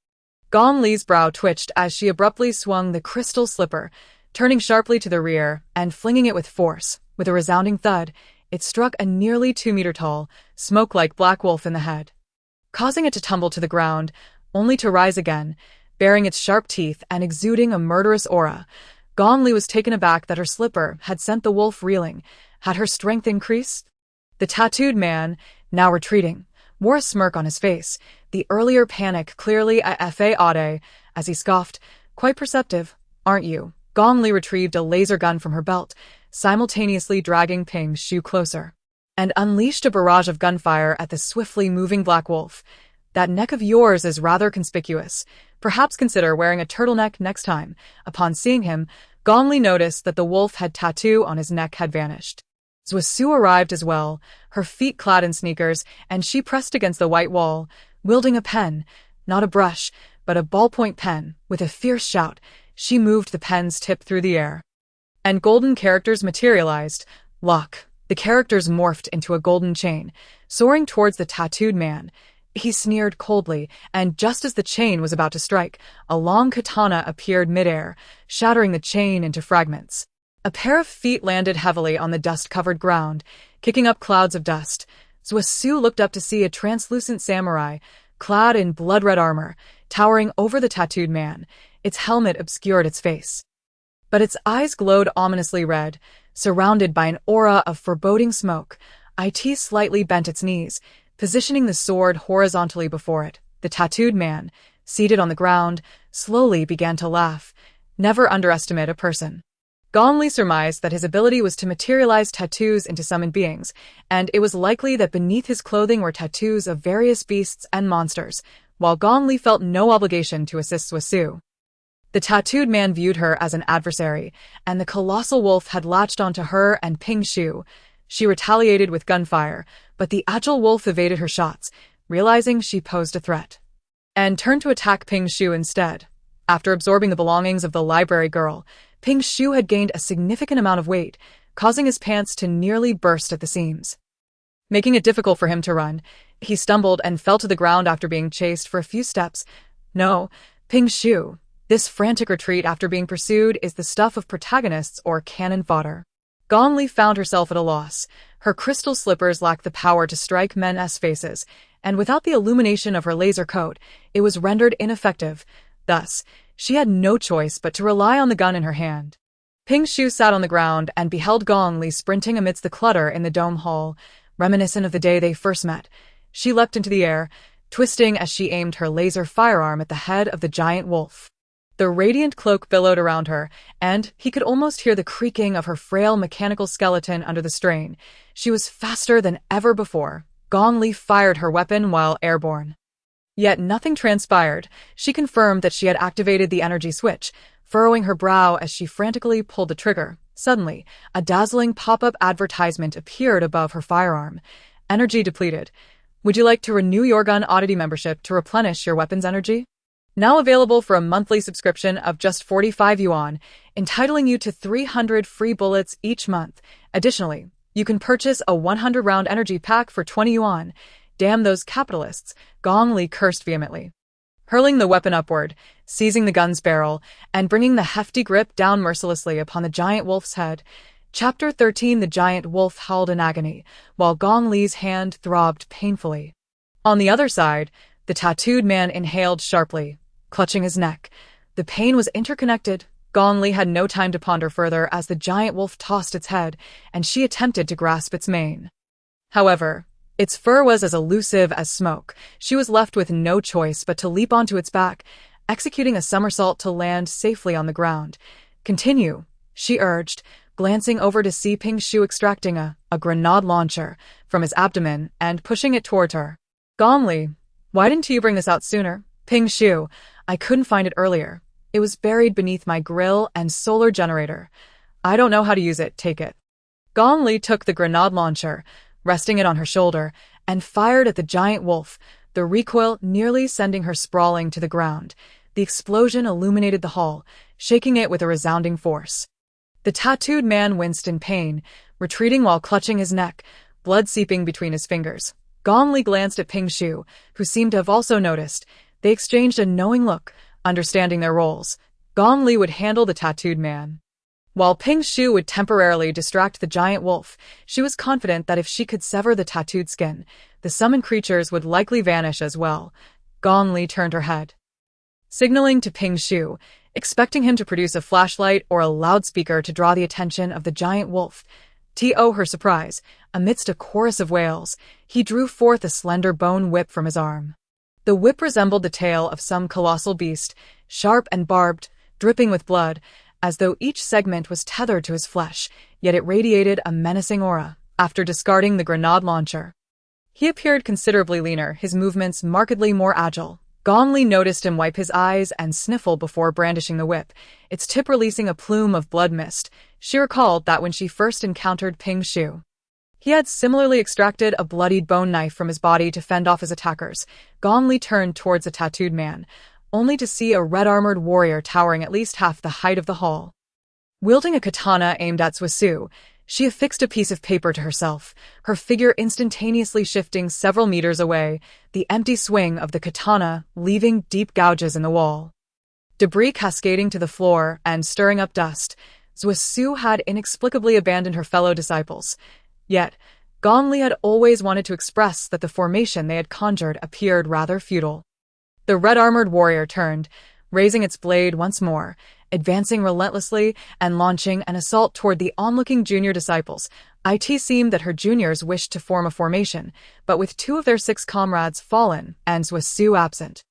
Gong Li's brow twitched as she abruptly swung the crystal slipper, turning sharply to the rear and flinging it with force. With a resounding thud, it struck a nearly 2-meter-tall, smoke-like black wolf in the head, causing it to tumble to the ground, only to rise again, baring its sharp teeth and exuding a murderous aura. Gong Li was taken aback that her slipper had sent the wolf reeling. Had her strength increased? The tattooed man, now retreating, wore a smirk on his face, the earlier panic clearly a fa as he scoffed. Quite perceptive, aren't you? Gong Li retrieved a laser gun from her belt, simultaneously dragging Ping Shu closer, and unleashed a barrage of gunfire at the swiftly moving black wolf. That neck of yours is rather conspicuous. Perhaps consider wearing a turtleneck next time. Upon seeing him, Gong Li noticed that the wolf head tattoo on his neck had vanished. Zhuosu arrived as well, her feet clad in sneakers, and she pressed against the white wall, wielding a pen, not a brush, but a ballpoint pen. With a fierce shout, she moved the pen's tip through the air, and golden characters materialized. Lock. The characters morphed into a golden chain, soaring towards the tattooed man. He sneered coldly, and just as the chain was about to strike, a long katana appeared midair, shattering the chain into fragments. A pair of feet landed heavily on the dust-covered ground, kicking up clouds of dust. Zhuosu looked up to see a translucent samurai, clad in blood-red armor, towering over the tattooed man. Its helmet obscured its face, but its eyes glowed ominously red, surrounded by an aura of foreboding smoke. It slightly bent its knees, positioning the sword horizontally before it. The tattooed man, seated on the ground, slowly began to laugh. Never underestimate a person. Gong Li surmised that his ability was to materialize tattoos into summoned beings, and it was likely that beneath his clothing were tattoos of various beasts and monsters, while Gong Li felt no obligation to assist Zhuosu. The tattooed man viewed her as an adversary, and the colossal wolf had latched onto her and Ping Shu. She retaliated with gunfire, but the agile wolf evaded her shots, realizing she posed a threat, and turned to attack Ping Shu instead. After absorbing the belongings of the library girl, Ping Shu had gained a significant amount of weight, causing his pants to nearly burst at the seams, making it difficult for him to run. He stumbled and fell to the ground after being chased for a few steps. No, Ping Shu. This frantic retreat after being pursued is the stuff of protagonists or cannon fodder. Gong Li found herself at a loss. Her crystal slippers lacked the power to strike men's faces, and without the illumination of her laser coat, it was rendered ineffective. Thus, she had no choice but to rely on the gun in her hand. Ping Shu sat on the ground and beheld Gong Li sprinting amidst the clutter in the dome hall, reminiscent of the day they first met. She leapt into the air, twisting as she aimed her laser firearm at the head of the giant wolf. The radiant cloak billowed around her, and he could almost hear the creaking of her frail mechanical skeleton under the strain. She was faster than ever before. Gong Li fired her weapon while airborne. Yet nothing transpired. She confirmed that she had activated the energy switch, furrowing her brow as she frantically pulled the trigger. Suddenly, a dazzling pop-up advertisement appeared above her firearm. Energy depleted. Would you like to renew your gun oddity membership to replenish your weapon's energy? Now available for a monthly subscription of just 45 yuan, entitling you to 300 free bullets each month. Additionally, you can purchase a 100-round energy pack for 20 yuan. Damn those capitalists, Gong Li cursed vehemently, hurling the weapon upward, seizing the gun's barrel, and bringing the hefty grip down mercilessly upon the giant wolf's head. Chapter 13. The giant wolf howled in agony, while Gong Li's hand throbbed painfully. On the other side, the tattooed man inhaled sharply, clutching his neck. The pain was interconnected. Gong Li had no time to ponder further as the giant wolf tossed its head, and she attempted to grasp its mane. However, its fur was as elusive as smoke. She was left with no choice but to leap onto its back, executing a somersault to land safely on the ground. Continue, she urged, glancing over to see Ping Shu extracting a grenade launcher from his abdomen and pushing it toward her. Gong Li, Why didn't you bring this out sooner? Ping Shu. I couldn't find it earlier. It was buried beneath my grill and solar generator. I don't know how to use it, take it. Gong Li took the grenade launcher, resting it on her shoulder, and fired at the giant wolf, the recoil nearly sending her sprawling to the ground. The explosion illuminated the hall, shaking it with a resounding force. The tattooed man winced in pain, retreating while clutching his neck, blood seeping between his fingers. Gong Li glanced at Ping Shu, who seemed to have also noticed. They exchanged a knowing look, understanding their roles. Gong Li would handle the tattooed man, while Ping Shu would temporarily distract the giant wolf. She was confident that if she could sever the tattooed skin, the summoned creatures would likely vanish as well. Gong Li turned her head, signaling to Ping Shu, expecting him to produce a flashlight or a loudspeaker to draw the attention of the giant wolf. To her surprise, amidst a chorus of wails, he drew forth a slender bone whip from his arm. The whip resembled the tail of some colossal beast, sharp and barbed, dripping with blood, as though each segment was tethered to his flesh, yet it radiated a menacing aura. After discarding the grenade launcher, he appeared considerably leaner, his movements markedly more agile. Gong Li noticed him wipe his eyes and sniffle before brandishing the whip, its tip releasing a plume of blood mist. She recalled that when she first encountered Ping Shu, he had similarly extracted a bloodied bone knife from his body to fend off his attackers. Gong Li turned towards the tattooed man, only to see a red-armored warrior towering at least half the height of the hall. Wielding a katana aimed at Zhusu, she affixed a piece of paper to herself, her figure instantaneously shifting several meters away, the empty swing of the katana leaving deep gouges in the wall. Debris cascading to the floor and stirring up dust, Zhusu had inexplicably abandoned her fellow disciples. Yet, Gong Li had always wanted to express that the formation they had conjured appeared rather futile. The red-armored warrior turned, raising its blade once more, advancing relentlessly and launching an assault toward the onlooking junior disciples. It seemed that her juniors wished to form a formation, but with 2 of their 6 comrades fallen and Zhusu absent,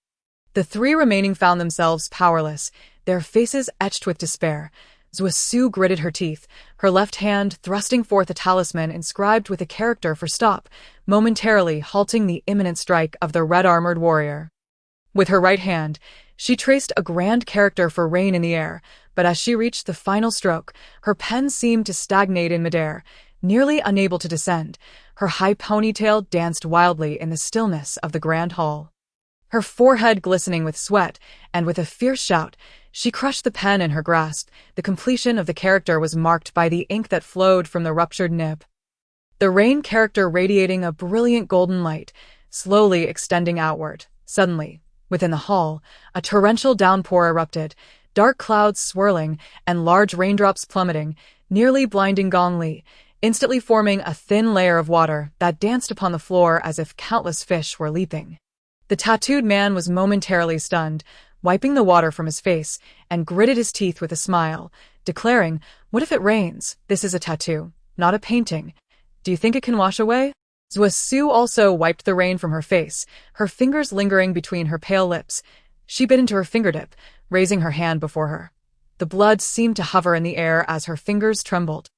the 3 remaining found themselves powerless, their faces etched with despair. Zhusu gritted her teeth, her left hand thrusting forth a talisman inscribed with a character for stop, momentarily halting the imminent strike of the red-armored warrior. With her right hand, she traced a grand character for rain in the air, but as she reached the final stroke, her pen seemed to stagnate in midair, nearly unable to descend. Her high ponytail danced wildly in the stillness of the grand hall, her forehead glistening with sweat, and with a fierce shout, she crushed the pen in her grasp. The completion of the character was marked by the ink that flowed from the ruptured nib, the rain character radiating a brilliant golden light, slowly extending outward. Suddenly, within the hall, a torrential downpour erupted, dark clouds swirling and large raindrops plummeting, nearly blinding Gong Li, instantly forming a thin layer of water that danced upon the floor as if countless fish were leaping. The tattooed man was momentarily stunned, wiping the water from his face, and gritted his teeth with a smile, declaring, "What if it rains? This is a tattoo, not a painting. Do you think it can wash away?" Zhusu also wiped the rain from her face, her fingers lingering between her pale lips. She bit into her fingertip, raising her hand before her. The blood seemed to hover in the air as her fingers trembled,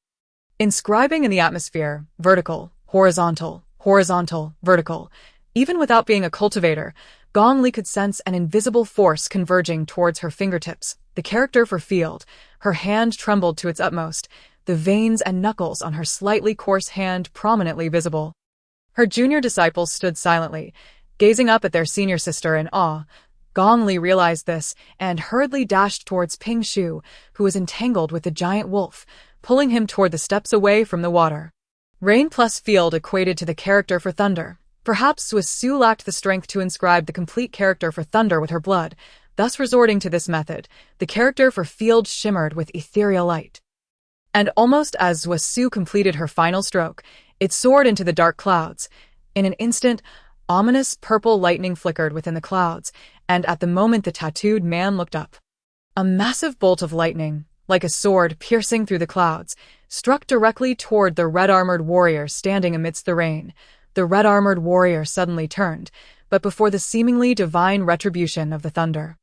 inscribing in the atmosphere, vertical, horizontal, horizontal, vertical. Even without being a cultivator, Gong Li could sense an invisible force converging towards her fingertips. The character for field, her hand trembled to its utmost, the veins and knuckles on her slightly coarse hand prominently visible. Her junior disciples stood silently, gazing up at their senior sister in awe. Gong Li realized this and hurriedly dashed towards Ping Shu, who was entangled with the giant wolf, pulling him toward the steps away from the water. Rain plus field equated to the character for thunder. Perhaps Zhusu lacked the strength to inscribe the complete character for thunder with her blood, thus resorting to this method. The character for field shimmered with ethereal light, and almost as Zhusu completed her final stroke, it soared into the dark clouds. In an instant, ominous purple lightning flickered within the clouds, and at the moment the tattooed man looked up, a massive bolt of lightning, like a sword piercing through the clouds, struck directly toward the red-armored warrior standing amidst the rain. The red-armored warrior suddenly turned, but before the seemingly divine retribution of the thunder,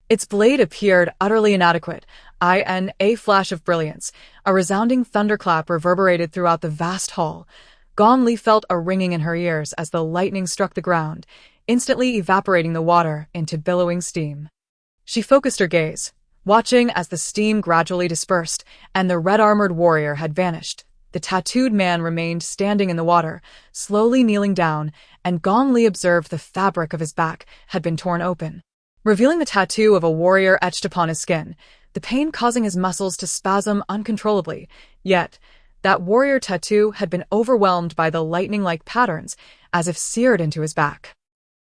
its blade appeared utterly inadequate. In a flash of brilliance, a resounding thunderclap reverberated throughout the vast hall. Gong Li felt a ringing in her ears as the lightning struck the ground, instantly evaporating the water into billowing steam. She focused her gaze, watching as the steam gradually dispersed and the red-armored warrior had vanished. The tattooed man remained standing in the water, slowly kneeling down, and Gong Li observed the fabric of his back had been torn open, revealing the tattoo of a warrior etched upon his skin, the pain causing his muscles to spasm uncontrollably. Yet, that warrior tattoo had been overwhelmed by the lightning-like patterns, as if seared into his back.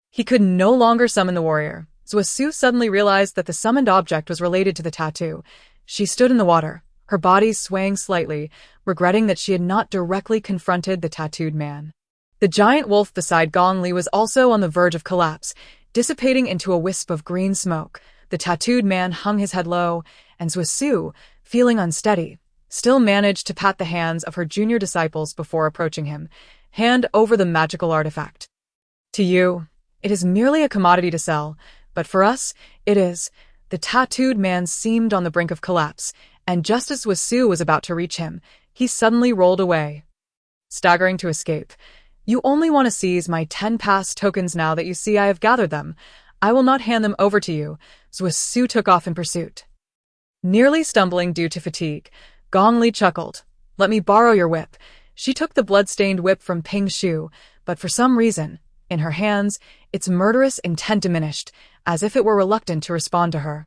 He could no longer summon the warrior. Zhuosu suddenly realized that the summoned object was related to the tattoo. She stood in the water, her body swaying slightly, regretting that she had not directly confronted the tattooed man. The giant wolf beside Gong Li was also on the verge of collapse, dissipating into a wisp of green smoke. The tattooed man hung his head low, and Zhuosu, feeling unsteady, still managed to pat the hands of her junior disciples before approaching him. Hand over the magical artifact. To you, it is merely a commodity to sell, but for us, it is. The tattooed man seemed on the brink of collapse, and just as Zhuosu was about to reach him, he suddenly rolled away, staggering to escape. You only want to seize my 10 past tokens now that you see I have gathered them. I will not hand them over to you. Zhuosu took off in pursuit. Nearly stumbling due to fatigue, Gong Li chuckled. Let me borrow your whip. She took the blood-stained whip from Ping Shu, but for some reason, in her hands, its murderous intent diminished, as if it were reluctant to respond to her.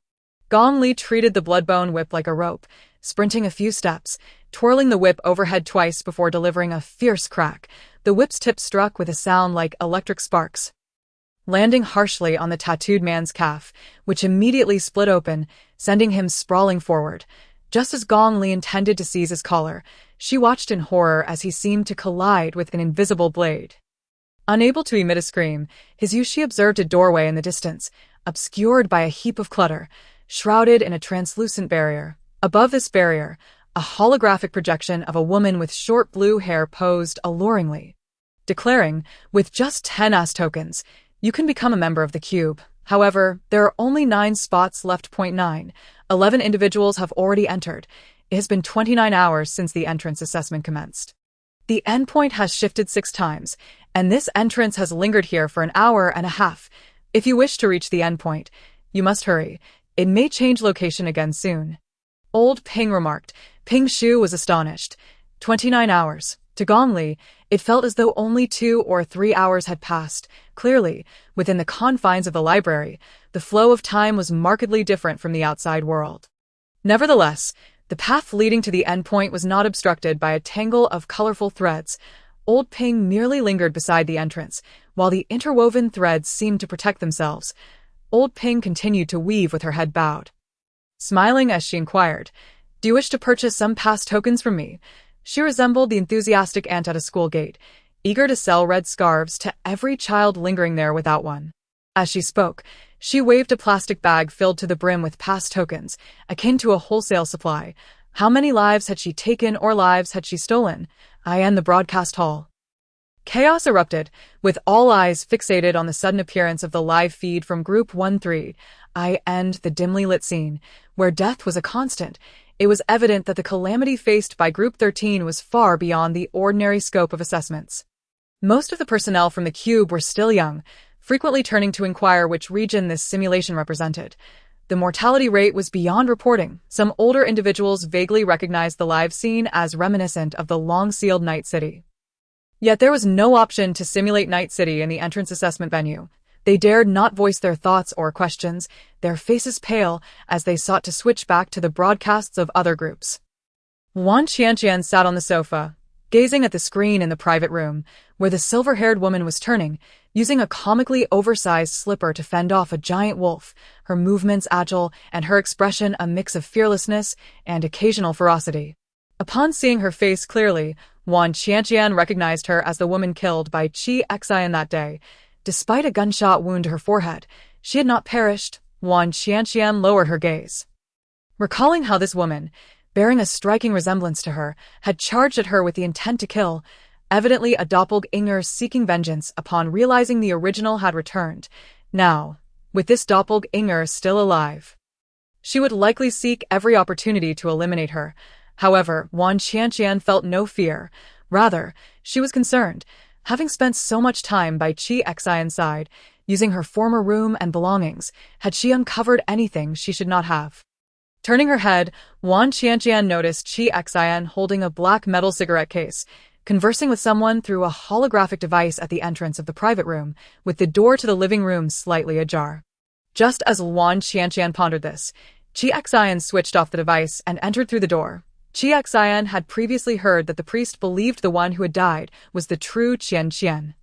Gong Li treated the blood-bone whip like a rope, sprinting a few steps, twirling the whip overhead twice before delivering a fierce crack. The whip's tip struck with a sound like electric sparks, landing harshly on the tattooed man's calf, which immediately split open, sending him sprawling forward. Just as Gong Li intended to seize his collar, she watched in horror as he seemed to collide with an invisible blade. Unable to emit a scream, his Yushi observed a doorway in the distance, obscured by a heap of clutter, shrouded in a translucent barrier. Above this barrier, a holographic projection of a woman with short blue hair posed alluringly, declaring, with just 10 AS tokens, you can become a member of the cube. However, there are only 9 spots left. 9. 11 individuals have already entered. It has been 29 hours since the entrance assessment commenced. The endpoint has shifted 6 times, and this entrance has lingered here for an hour and a half. If you wish to reach the endpoint, you must hurry. It may change location again soon. Old Ping remarked. Ping Shu was astonished. 29 hours. To Gong Li, it felt as though only 2 or 3 hours had passed. Clearly, within the confines of the library, the flow of time was markedly different from the outside world. Nevertheless, the path leading to the endpoint was not obstructed by a tangle of colorful threads. Old Ping merely lingered beside the entrance, while the interwoven threads seemed to protect themselves. Old Ping continued to weave with her head bowed, smiling as she inquired, "Do you wish to purchase some past tokens from me?" She resembled the enthusiastic aunt at a school gate, eager to sell red scarves to every child lingering there without one. As she spoke, she waved a plastic bag filled to the brim with past tokens, akin to a wholesale supply. How many lives had she taken or lives had she stolen? In the broadcast hall, chaos erupted, with all eyes fixated on the sudden appearance of the live feed from Group 1-3. The dimly lit scene, where death was a constant. It was evident that the calamity faced by Group 13 was far beyond the ordinary scope of assessments. Most of the personnel from the cube were still young, frequently turning to inquire which region this simulation represented. The mortality rate was beyond reporting. Some older individuals vaguely recognized the live scene as reminiscent of the long-sealed Night City. Yet there was no option to simulate Night City in the entrance assessment venue. They dared not voice their thoughts or questions, their faces pale as they sought to switch back to the broadcasts of other groups. Wan Qianqian sat on the sofa, gazing at the screen in the private room, where the silver-haired woman was turning, using a comically oversized slipper to fend off a giant wolf, her movements agile and her expression a mix of fearlessness and occasional ferocity. Upon seeing her face clearly, Wan Qianqian recognized her as the woman killed by Qi Xian that day. Despite a gunshot wound to her forehead, she had not perished. Wan Qianqian lowered her gaze, recalling how this woman, bearing a striking resemblance to her, had charged at her with the intent to kill, evidently a doppelganger seeking vengeance upon realizing the original had returned. Now, with this doppelganger still alive, she would likely seek every opportunity to eliminate her. However, Wan Qianqian felt no fear. Rather, she was concerned. Having spent so much time by Qi Xian's side, using her former room and belongings. Had she uncovered anything she should not have? Turning her head, Wan Qianqian noticed Qi Xian holding a black metal cigarette case, conversing with someone through a holographic device at the entrance of the private room, with the door to the living room slightly ajar. Just as Wan Qianqian pondered this, Qi Xian switched off the device and entered through the door. Qi Xian had previously heard that the priest believed the one who had died was the true Qian Qian.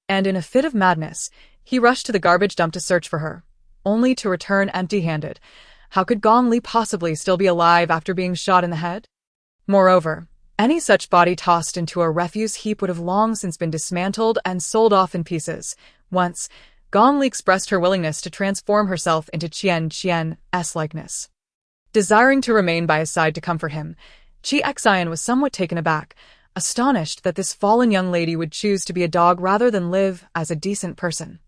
And in a fit of madness, he rushed to the garbage dump to search for her, only to return empty-handed. How could Gong Li possibly still be alive after being shot in the head? Moreover, any such body tossed into a refuse heap would have long since been dismantled and sold off in pieces. Once, Gong Li expressed her willingness to transform herself into Qian Qian's likeness. Desiring to remain by his side to comfort him, Qi Xian was somewhat taken aback, astonished that this fallen young lady would choose to be a dog rather than live as a decent person.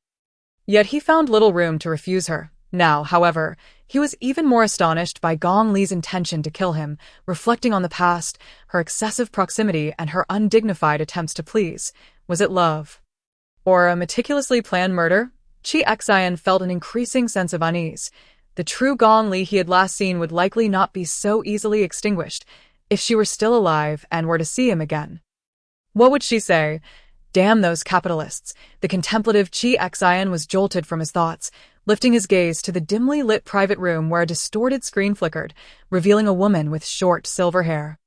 Yet he found little room to refuse her. Now, however, he was even more astonished by Gong Li's intention to kill him, reflecting on the past, her excessive proximity, and her undignified attempts to please. Was it love? Or a meticulously planned murder? Qi Xian felt an increasing sense of unease. The true Gong Li he had last seen would likely not be so easily extinguished if she were still alive and were to see him again. What would she say? Damn those capitalists. The contemplative Qi Xian was jolted from his thoughts, lifting his gaze to the dimly lit private room where a distorted screen flickered, revealing a woman with short silver hair.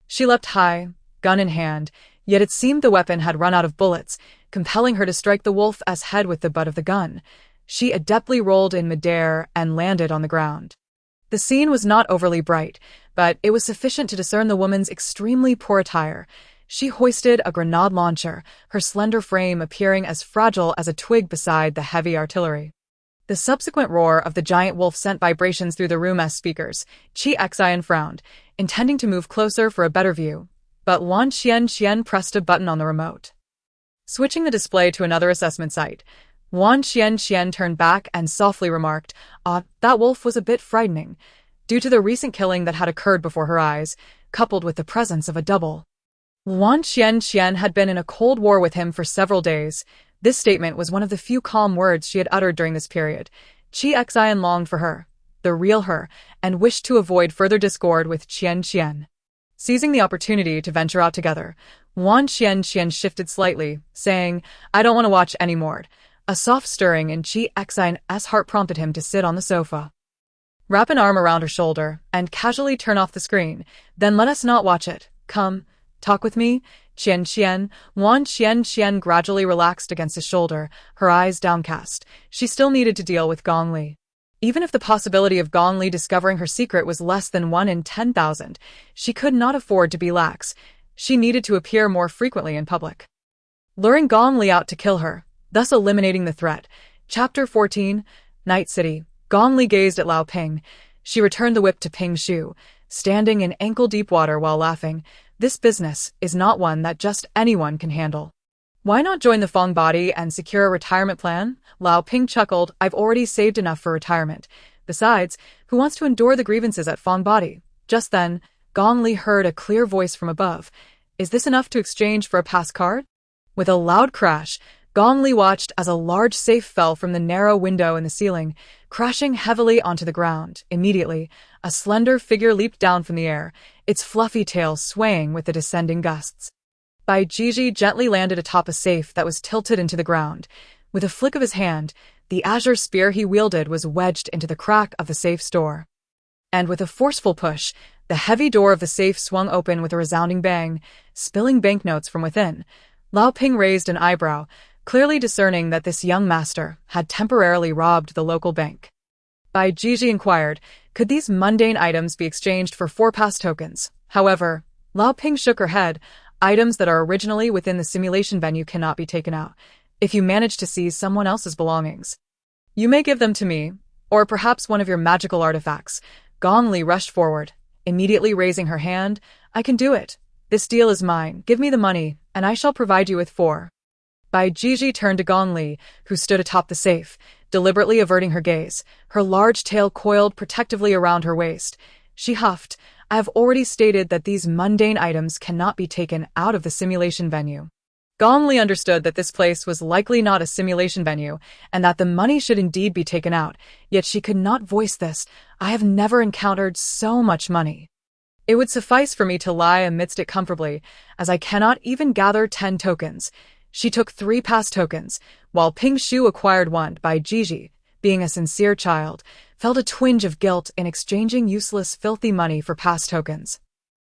She leapt high, gun in hand, yet it seemed the weapon had run out of bullets, compelling her to strike the wolf's head with the butt of the gun. She adeptly rolled in midair and landed on the ground. The scene was not overly bright, but it was sufficient to discern the woman's extremely poor attire. She hoisted a grenade launcher, her slender frame appearing as fragile as a twig beside the heavy artillery. The subsequent roar of the giant wolf sent vibrations through the room's speakers. Qi Xian frowned, intending to move closer for a better view, but Wan Qianqian pressed a button on the remote. Switching the display to another assessment site, Wan Qianqian turned back and softly remarked, that wolf was a bit frightening, due to the recent killing that had occurred before her eyes, coupled with the presence of a double. Wan Qianqian had been in a cold war with him for several days. This statement was one of the few calm words she had uttered during this period. Qi Xian longed for her, the real her, and wished to avoid further discord with Qian Qian. Seizing the opportunity to venture out together, Wan Qianqian shifted slightly, saying, I don't want to watch any more. A soft stirring in Qi Xian's heart prompted him to sit on the sofa. Wrap an arm around her shoulder and casually turn off the screen, then let us not watch it. Come, talk with me, Qian Qian. Wan Qianqian gradually relaxed against his shoulder, her eyes downcast. She still needed to deal with Gong Li. Even if the possibility of Gong Li discovering her secret was less than 1 in 10,000, she could not afford to be lax. She needed to appear more frequently in public. Luring Gong Li out to kill her, thus eliminating the threat. Chapter 14, Night City. Gong Li gazed at Lao Ping. She returned the whip to Ping Shu, standing in ankle-deep water while laughing. This business is not one that just anyone can handle. Why not join the Fong body and secure a retirement plan? Lao Ping chuckled. I've already saved enough for retirement. Besides, who wants to endure the grievances at Fong body? Just then, Gong Li heard a clear voice from above. Is this enough to exchange for a pass card? With a loud crash, Gong Li watched as a large safe fell from the narrow window in the ceiling, crashing heavily onto the ground. Immediately, a slender figure leaped down from the air, its fluffy tail swaying with the descending gusts. Bai Jiji gently landed atop a safe that was tilted into the ground. With a flick of his hand, the azure spear he wielded was wedged into the crack of the safe's door. And with a forceful push, the heavy door of the safe swung open with a resounding bang, spilling banknotes from within. Lao Ping raised an eyebrow, clearly discerning that this young master had temporarily robbed the local bank. Bai Jiji inquired, could these mundane items be exchanged for 4 pass tokens? However, Lao Ping shook her head. Items that are originally within the simulation venue cannot be taken out, if you manage to seize someone else's belongings. You may give them to me, or perhaps one of your magical artifacts. Gong Li rushed forward, immediately raising her hand. I can do it. This deal is mine. Give me the money, and I shall provide you with 4. Bai Jiji turned to Gong Li, who stood atop the safe, deliberately averting her gaze, her large tail coiled protectively around her waist. She huffed, I have already stated that these mundane items cannot be taken out of the simulation venue. Gong Li understood that this place was likely not a simulation venue, and that the money should indeed be taken out, yet she could not voice this. I have never encountered so much money. It would suffice for me to lie amidst it comfortably, as I cannot even gather 10 tokens. She took 3 pass tokens, while Ping Shu acquired 1 by Gigi, being a sincere child, felt a twinge of guilt in exchanging useless filthy money for pass tokens.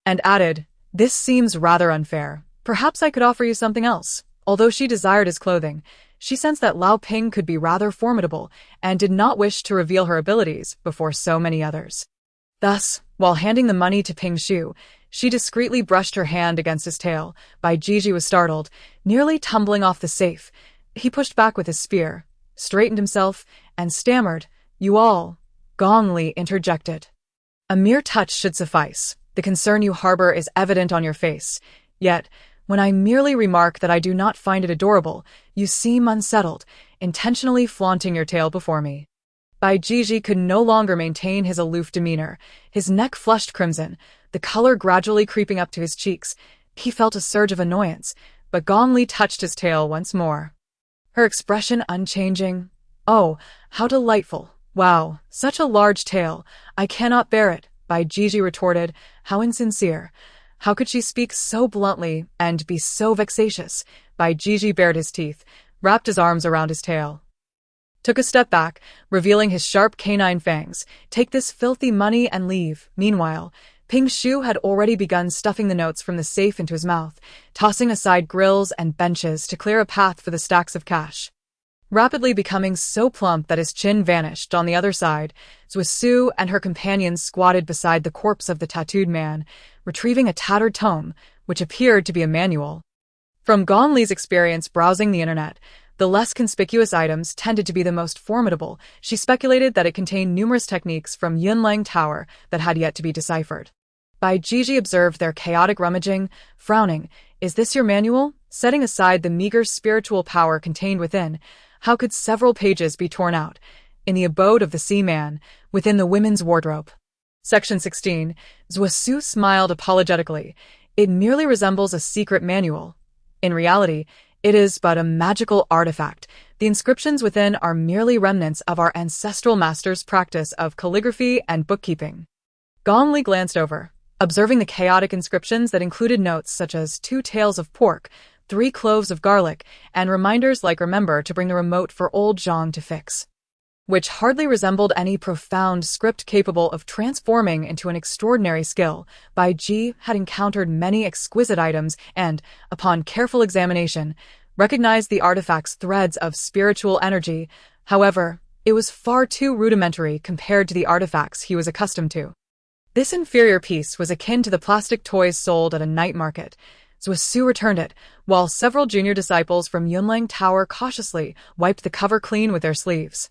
And added, "This seems rather unfair. Perhaps I could offer you something else." Although she desired his clothing, she sensed that Lao Ping could be rather formidable and did not wish to reveal her abilities before so many others. Thus, while handing the money to Ping Shu, she discreetly brushed her hand against his tail. Bai Jiji was startled, nearly tumbling off the safe. He pushed back with his spear, straightened himself, and stammered, "You all," Gong Li interjected. "A mere touch should suffice. The concern you harbor is evident on your face. Yet, when I merely remark that I do not find it adorable, you seem unsettled, intentionally flaunting your tail before me." Bai Jiji could no longer maintain his aloof demeanor. His neck flushed crimson, the color gradually creeping up to his cheeks. He felt a surge of annoyance, but Gong Li touched his tail once more. Her expression unchanging. "Oh, how delightful. Wow, such a large tail. I cannot bear it," Bai Jiji retorted. How insincere. How could she speak so bluntly and be so vexatious? Bai Jiji bared his teeth, wrapped his arms around his tail, took a step back, revealing his sharp canine fangs. "Take this filthy money and leave." Meanwhile, Ping Shu had already begun stuffing the notes from the safe into his mouth, tossing aside grills and benches to clear a path for the stacks of cash. Rapidly becoming so plump that his chin vanished on the other side, Zhusu and her companions squatted beside the corpse of the tattooed man, retrieving a tattered tome, which appeared to be a manual. From Gong Li's experience browsing the internet, the less conspicuous items tended to be the most formidable. She speculated that it contained numerous techniques from Yunlang Tower that had yet to be deciphered. Bai Jiji observed their chaotic rummaging, frowning. "Is this your manual?" Setting aside the meager spiritual power contained within, how could several pages be torn out? In the abode of the Sea Man, within the women's wardrobe. Section 16. Zhusu smiled apologetically. "It merely resembles a secret manual. In reality, it is but a magical artifact. The inscriptions within are merely remnants of our ancestral masters' practice of calligraphy and bookkeeping." Gong Li glanced over, observing the chaotic inscriptions that included notes such as 2 tails of pork, 3 cloves of garlic, and reminders like "Remember to bring the remote for old Zhang to fix," which hardly resembled any profound script capable of transforming into an extraordinary skill. Bai Ji had encountered many exquisite items and, upon careful examination, recognized the artifact's threads of spiritual energy. However, it was far too rudimentary compared to the artifacts he was accustomed to. This inferior piece was akin to the plastic toys sold at a night market. Zhusu returned it, while several junior disciples from Yunlang Tower cautiously wiped the cover clean with their sleeves.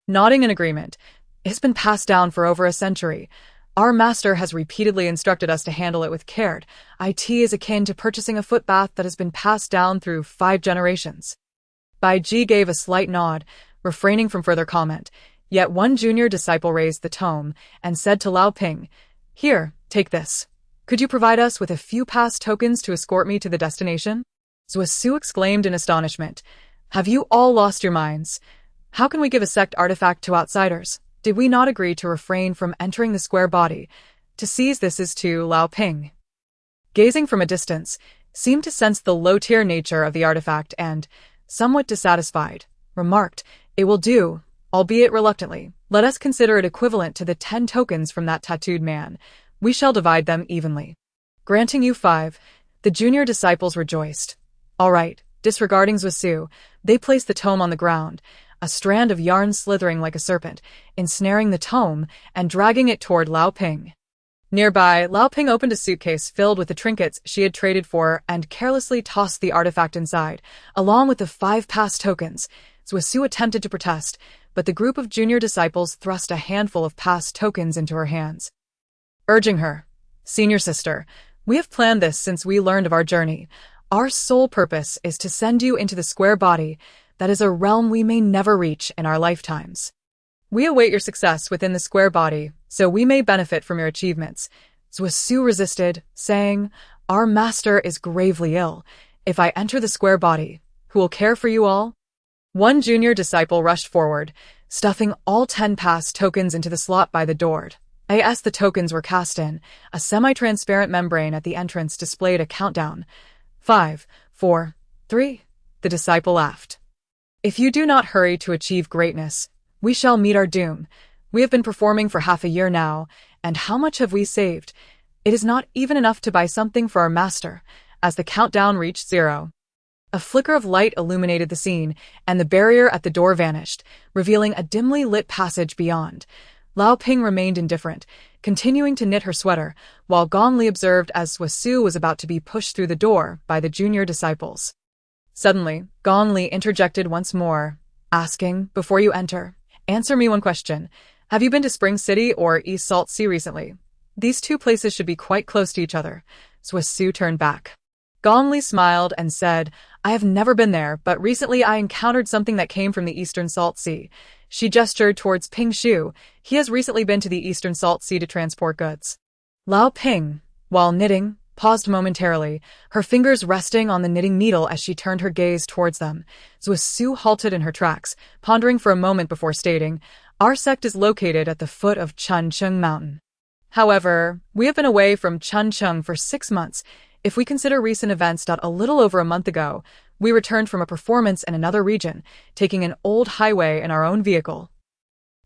Nodding in agreement, "It has been passed down for over a century. Our master has repeatedly instructed us to handle it with care. It is akin to purchasing a footbath that has been passed down through 5 generations." Bai Ji gave a slight nod, refraining from further comment. Yet one junior disciple raised the tome and said to Lao Ping, "Here, take this. Could you provide us with a few pass tokens to escort me to the destination?" Zhusu exclaimed in astonishment. "Have you all lost your minds? How can we give a sect artifact to outsiders? Did we not agree to refrain from entering the square body? To seize this is to..." Lao Ping, gazing from a distance, seemed to sense the low-tier nature of the artifact and, somewhat dissatisfied, remarked, "It will do, albeit reluctantly. Let us consider it equivalent to the 10 tokens from that tattooed man. We shall divide them evenly. Granting you 5, the junior disciples rejoiced. All right." Disregarding Zhusu, they placed the tome on the ground, a strand of yarn slithering like a serpent, ensnaring the tome and dragging it toward Lao Ping. Nearby, Lao Ping opened a suitcase filled with the trinkets she had traded for and carelessly tossed the artifact inside, along with the 5 pass tokens. Zhusu attempted to protest, but the group of junior disciples thrust a handful of pass tokens into her hands, urging her, "Senior sister, we have planned this since we learned of our journey. Our sole purpose is to send you into the square body, that is a realm we may never reach in our lifetimes. We await your success within the square body, so we may benefit from your achievements." Zhusu resisted, saying, "Our master is gravely ill. If I enter the square body, who will care for you all? One junior disciple rushed forward, stuffing all 10 pass tokens into the slot by the door. As the tokens were cast in, a semi-transparent membrane at the entrance displayed a countdown. 5, 4, 3. The disciple laughed. If you do not hurry to achieve greatness, we shall meet our doom. We have been performing for half a year now, and how much have we saved? It is not even enough to buy something for our master. As the countdown reached 0, a flicker of light illuminated the scene, and the barrier at the door vanished, revealing a dimly lit passage beyond. Lao Ping remained indifferent, continuing to knit her sweater, while Gong Li observed as Su was about to be pushed through the door by the junior disciples. Suddenly, Gong Li interjected once more, asking, "Before you enter, answer me one question. Have you been to Spring City or East Salt Sea recently? These two places should be quite close to each other." Su turned back. Gong Li smiled and said, "I have never been there, but recently I encountered something that came from the Eastern Salt Sea." She gestured towards Ping Shu. He has recently been to the Eastern Salt Sea to transport goods. Lao Ping, while knitting, paused momentarily, her fingers resting on the knitting needle as she turned her gaze towards them. Su halted in her tracks, pondering for a moment before stating, "Our sect is located at the foot of Chuncheung Mountain. However, we have been away from Chuncheung for 6 months. If we consider recent events, a little over a month ago, we returned from a performance in another region, taking an old highway in our own vehicle.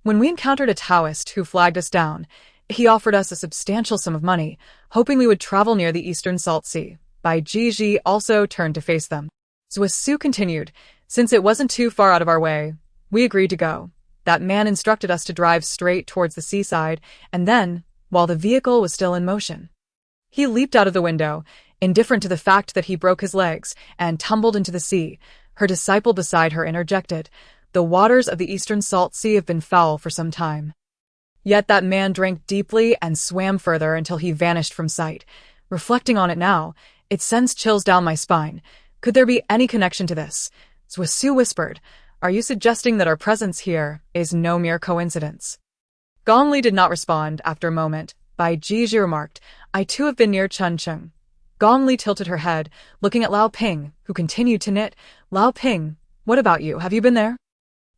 When we encountered a Taoist who flagged us down, he offered us a substantial sum of money, hoping we would travel near the Eastern Salt Sea." Bai Jiji also turned to face them. Su continued, "Since it wasn't too far out of our way, we agreed to go. That man instructed us to drive straight towards the seaside, and then, while the vehicle was still in motion, he leaped out of the window, indifferent to the fact that he broke his legs, and tumbled into the sea." Her disciple beside her interjected, "The waters of the Eastern Salt Sea have been foul for some time. Yet that man drank deeply and swam further until he vanished from sight. Reflecting on it now, it sends chills down my spine. Could there be any connection to this?" Su whispered, "Are you suggesting that our presence here is no mere coincidence?" Gong Li did not respond. After a moment, Bai Jiji remarked, "I too have been near Chuncheung." Gong Li tilted her head, looking at Lao Ping, who continued to knit. "Lao Ping, what about you? Have you been there?"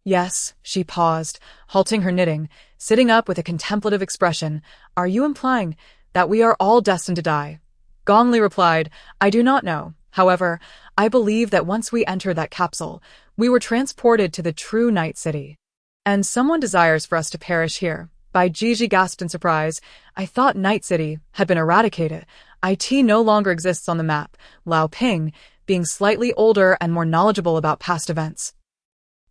"Yes." She paused, halting her knitting, sitting up with a contemplative expression. "Are you implying that we are all destined to die?" Gong Li replied, "I do not know. However, I believe that once we entered that capsule, we were transported to the true Night City. And someone desires for us to perish here." Bai Jiji gasped in surprise. "I thought Night City had been eradicated. IT no longer exists on the map." Lao Ping, being slightly older and more knowledgeable about past events,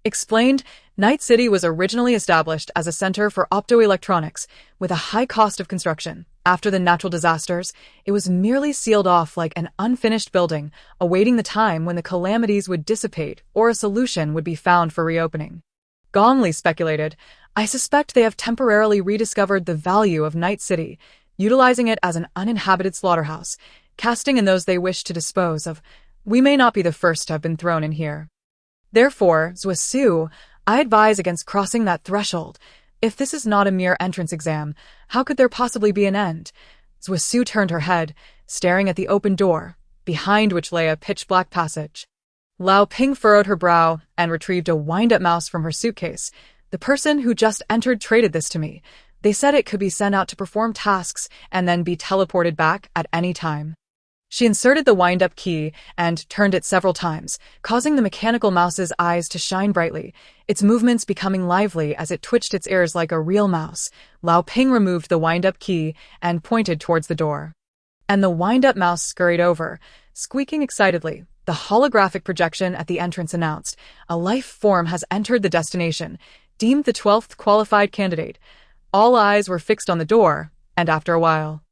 explained, "Night City was originally established as a center for optoelectronics, with a high cost of construction. After the natural disasters, it was merely sealed off like an unfinished building, awaiting the time when the calamities would dissipate or a solution would be found for reopening." Gong Li speculated, "I suspect they have temporarily rediscovered the value of Night City, utilizing it as an uninhabited slaughterhouse, casting in those they wish to dispose of. We may not be the first to have been thrown in here. Therefore, Su, I advise against crossing that threshold. If this is not a mere entrance exam, how could there possibly be an end?" Su turned her head, staring at the open door, behind which lay a pitch-black passage. Lao Ping furrowed her brow and retrieved a wind-up mouse from her suitcase. "The person who just entered traded this to me. They said it could be sent out to perform tasks and then be teleported back at any time." She inserted the wind-up key and turned it several times, causing the mechanical mouse's eyes to shine brightly, its movements becoming lively as it twitched its ears like a real mouse. Lao Ping removed the wind-up key and pointed towards the door. And the wind-up mouse scurried over, squeaking excitedly. The holographic projection at the entrance announced, "A life form has entered the destination, deemed the 12th qualified candidate." All eyes were fixed on the door, and after a while,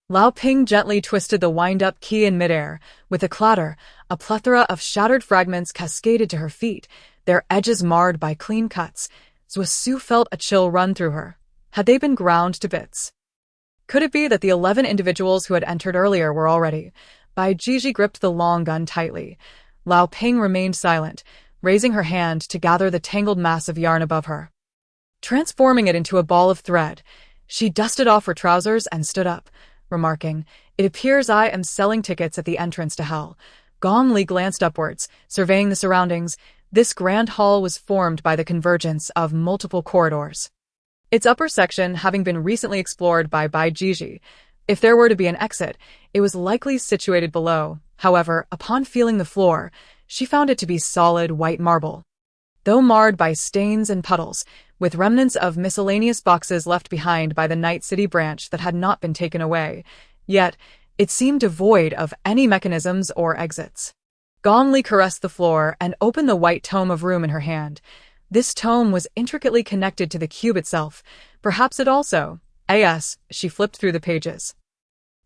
Lao Ping gently twisted the wind-up key in midair. With a clatter, a plethora of shattered fragments cascaded to her feet, their edges marred by clean cuts. Su felt a chill run through her. Had they been ground to bits? Could it be that the 11 individuals who had entered earlier were already? Bai Jiji gripped the long gun tightly. Lao Ping remained silent, raising her hand to gather the tangled mass of yarn above her. Transforming it into a ball of thread, she dusted off her trousers and stood up, remarking, "It appears I am selling tickets at the entrance to hell." Gong Li glanced upwards, surveying the surroundings. This grand hall was formed by the convergence of multiple corridors, its upper section having been recently explored by Bai Jiji. If there were to be an exit, it was likely situated below. However, upon feeling the floor, she found it to be solid white marble. Though marred by stains and puddles, with remnants of miscellaneous boxes left behind by the Night City branch that had not been taken away, yet it seemed devoid of any mechanisms or exits. Gong Li caressed the floor and opened the white tome of room in her hand. This tome was intricately connected to the cube itself. Perhaps it also. She flipped through the pages.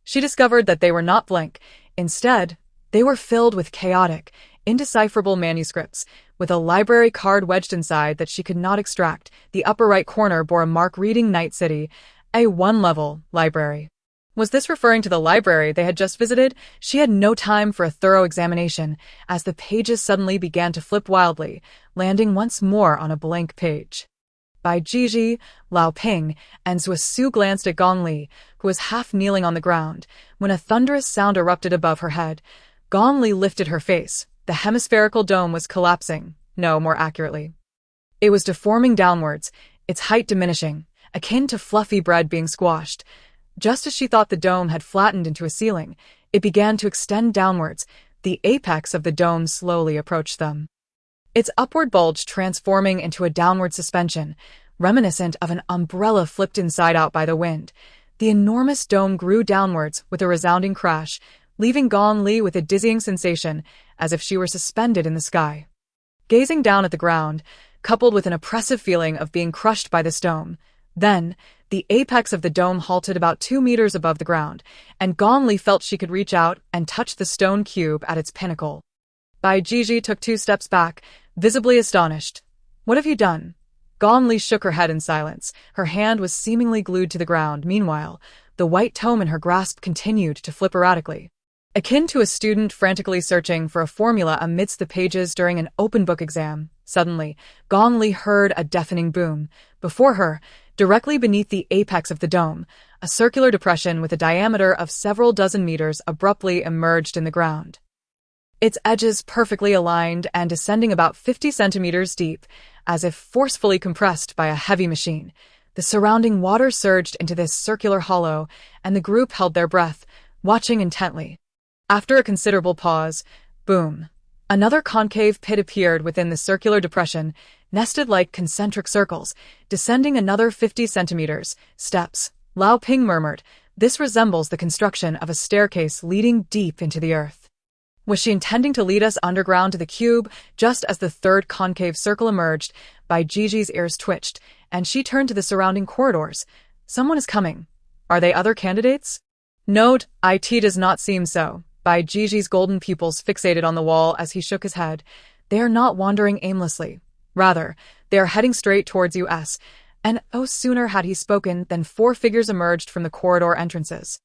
She discovered that they were not blank. Instead, they were filled with chaotic, indecipherable manuscripts, with a library card wedged inside that she could not extract. The upper right corner bore a mark reading Night City, a one-level library. Was this referring to the library they had just visited? She had no time for a thorough examination, as the pages suddenly began to flip wildly, landing once more on a blank page. Bai Jiji, Lao Ping, and Zhuo Su glanced at Gong Li, who was half kneeling on the ground, when a thunderous sound erupted above her head. Gong Li lifted her face. The hemispherical dome was collapsing. No, more accurately, it was deforming downwards, its height diminishing, akin to fluffy bread being squashed. Just as she thought the dome had flattened into a ceiling, it began to extend downwards. The apex of the dome slowly approached them, its upward bulge transforming into a downward suspension, reminiscent of an umbrella flipped inside out by the wind. The enormous dome grew downwards with a resounding crash, leaving Gong Li with a dizzying sensation, as if she were suspended in the sky. Gazing down at the ground, coupled with an oppressive feeling of being crushed by this dome, then the apex of the dome halted about 2 meters above the ground, and Gong Li felt she could reach out and touch the stone cube at its pinnacle. Bai Jiji took 2 steps back, visibly astonished. "What have you done?" Gong Li shook her head in silence. Her hand was seemingly glued to the ground. Meanwhile, the white tome in her grasp continued to flip erratically, akin to a student frantically searching for a formula amidst the pages during an open-book exam. Suddenly, Gong Li heard a deafening boom. Before her, directly beneath the apex of the dome, a circular depression with a diameter of several dozen meters abruptly emerged in the ground, its edges perfectly aligned and descending about 50 centimeters deep, as if forcefully compressed by a heavy machine. The surrounding water surged into this circular hollow, and the group held their breath, watching intently. After a considerable pause, boom! Another concave pit appeared within the circular depression, nested like concentric circles, descending another 50 centimeters. "Steps," Lao Ping murmured. "This resembles the construction of a staircase leading deep into the earth." Was she intending to lead us underground to the cube? Just as the third concave circle emerged, Bai Jiji's ears twitched, and she turned to the surrounding corridors. "Someone is coming. Are they other candidates?" "Note, it does not seem so." Bai Jiji's golden pupils fixated on the wall as he shook his head. "They are not wandering aimlessly. Rather, they are heading straight towards us." And sooner had he spoken than 4 figures emerged from the corridor entrances,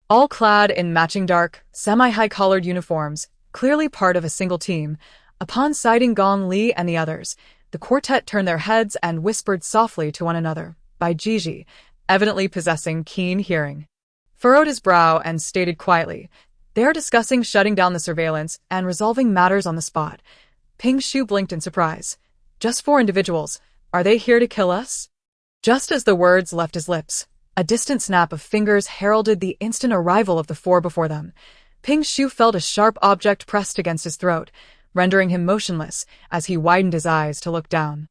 all clad in matching dark, semi-high-collared uniforms, clearly part of a single team. Upon sighting Gong Li and the others, the quartet turned their heads and whispered softly to one another. Bai Jiji, evidently possessing keen hearing, furrowed his brow and stated quietly, "They are discussing shutting down the surveillance and resolving matters on the spot." Ping Shu blinked in surprise. "Just 4 individuals. Are they here to kill us?" Just as the words left his lips, a distant snap of fingers heralded the instant arrival of the 4 before them. Ping Shu felt a sharp object pressed against his throat, rendering him motionless as he widened his eyes to look down.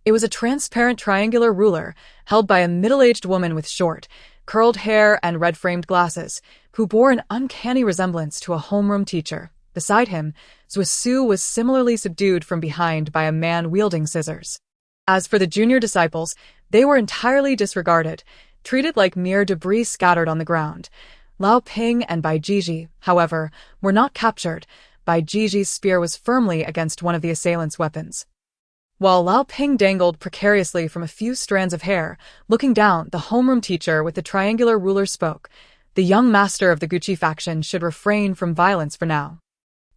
It was a transparent triangular ruler held by a middle-aged woman with short, curled hair and red-framed glasses, who bore an uncanny resemblance to a homeroom teacher. Beside him, Zhuo Su was similarly subdued from behind by a man wielding scissors. As for the junior disciples, they were entirely disregarded, treated like mere debris scattered on the ground. Lao Ping and Bai Jiji, however, were not captured. Bai Jiji's spear was firmly against one of the assailants' weapons, while Lao Ping dangled precariously from a few strands of hair. Looking down, the homeroom teacher with the triangular ruler spoke. "The young master of the Gucci faction should refrain from violence for now.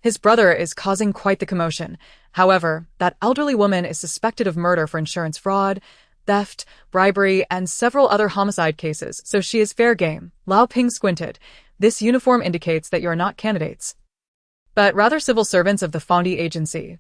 His brother is causing quite the commotion. However, that elderly woman is suspected of murder for insurance fraud, theft, bribery, and several other homicide cases, so she is fair game." Lao Ping squinted. "This uniform indicates that you are not candidates." but rather civil servants of the Fondi agency.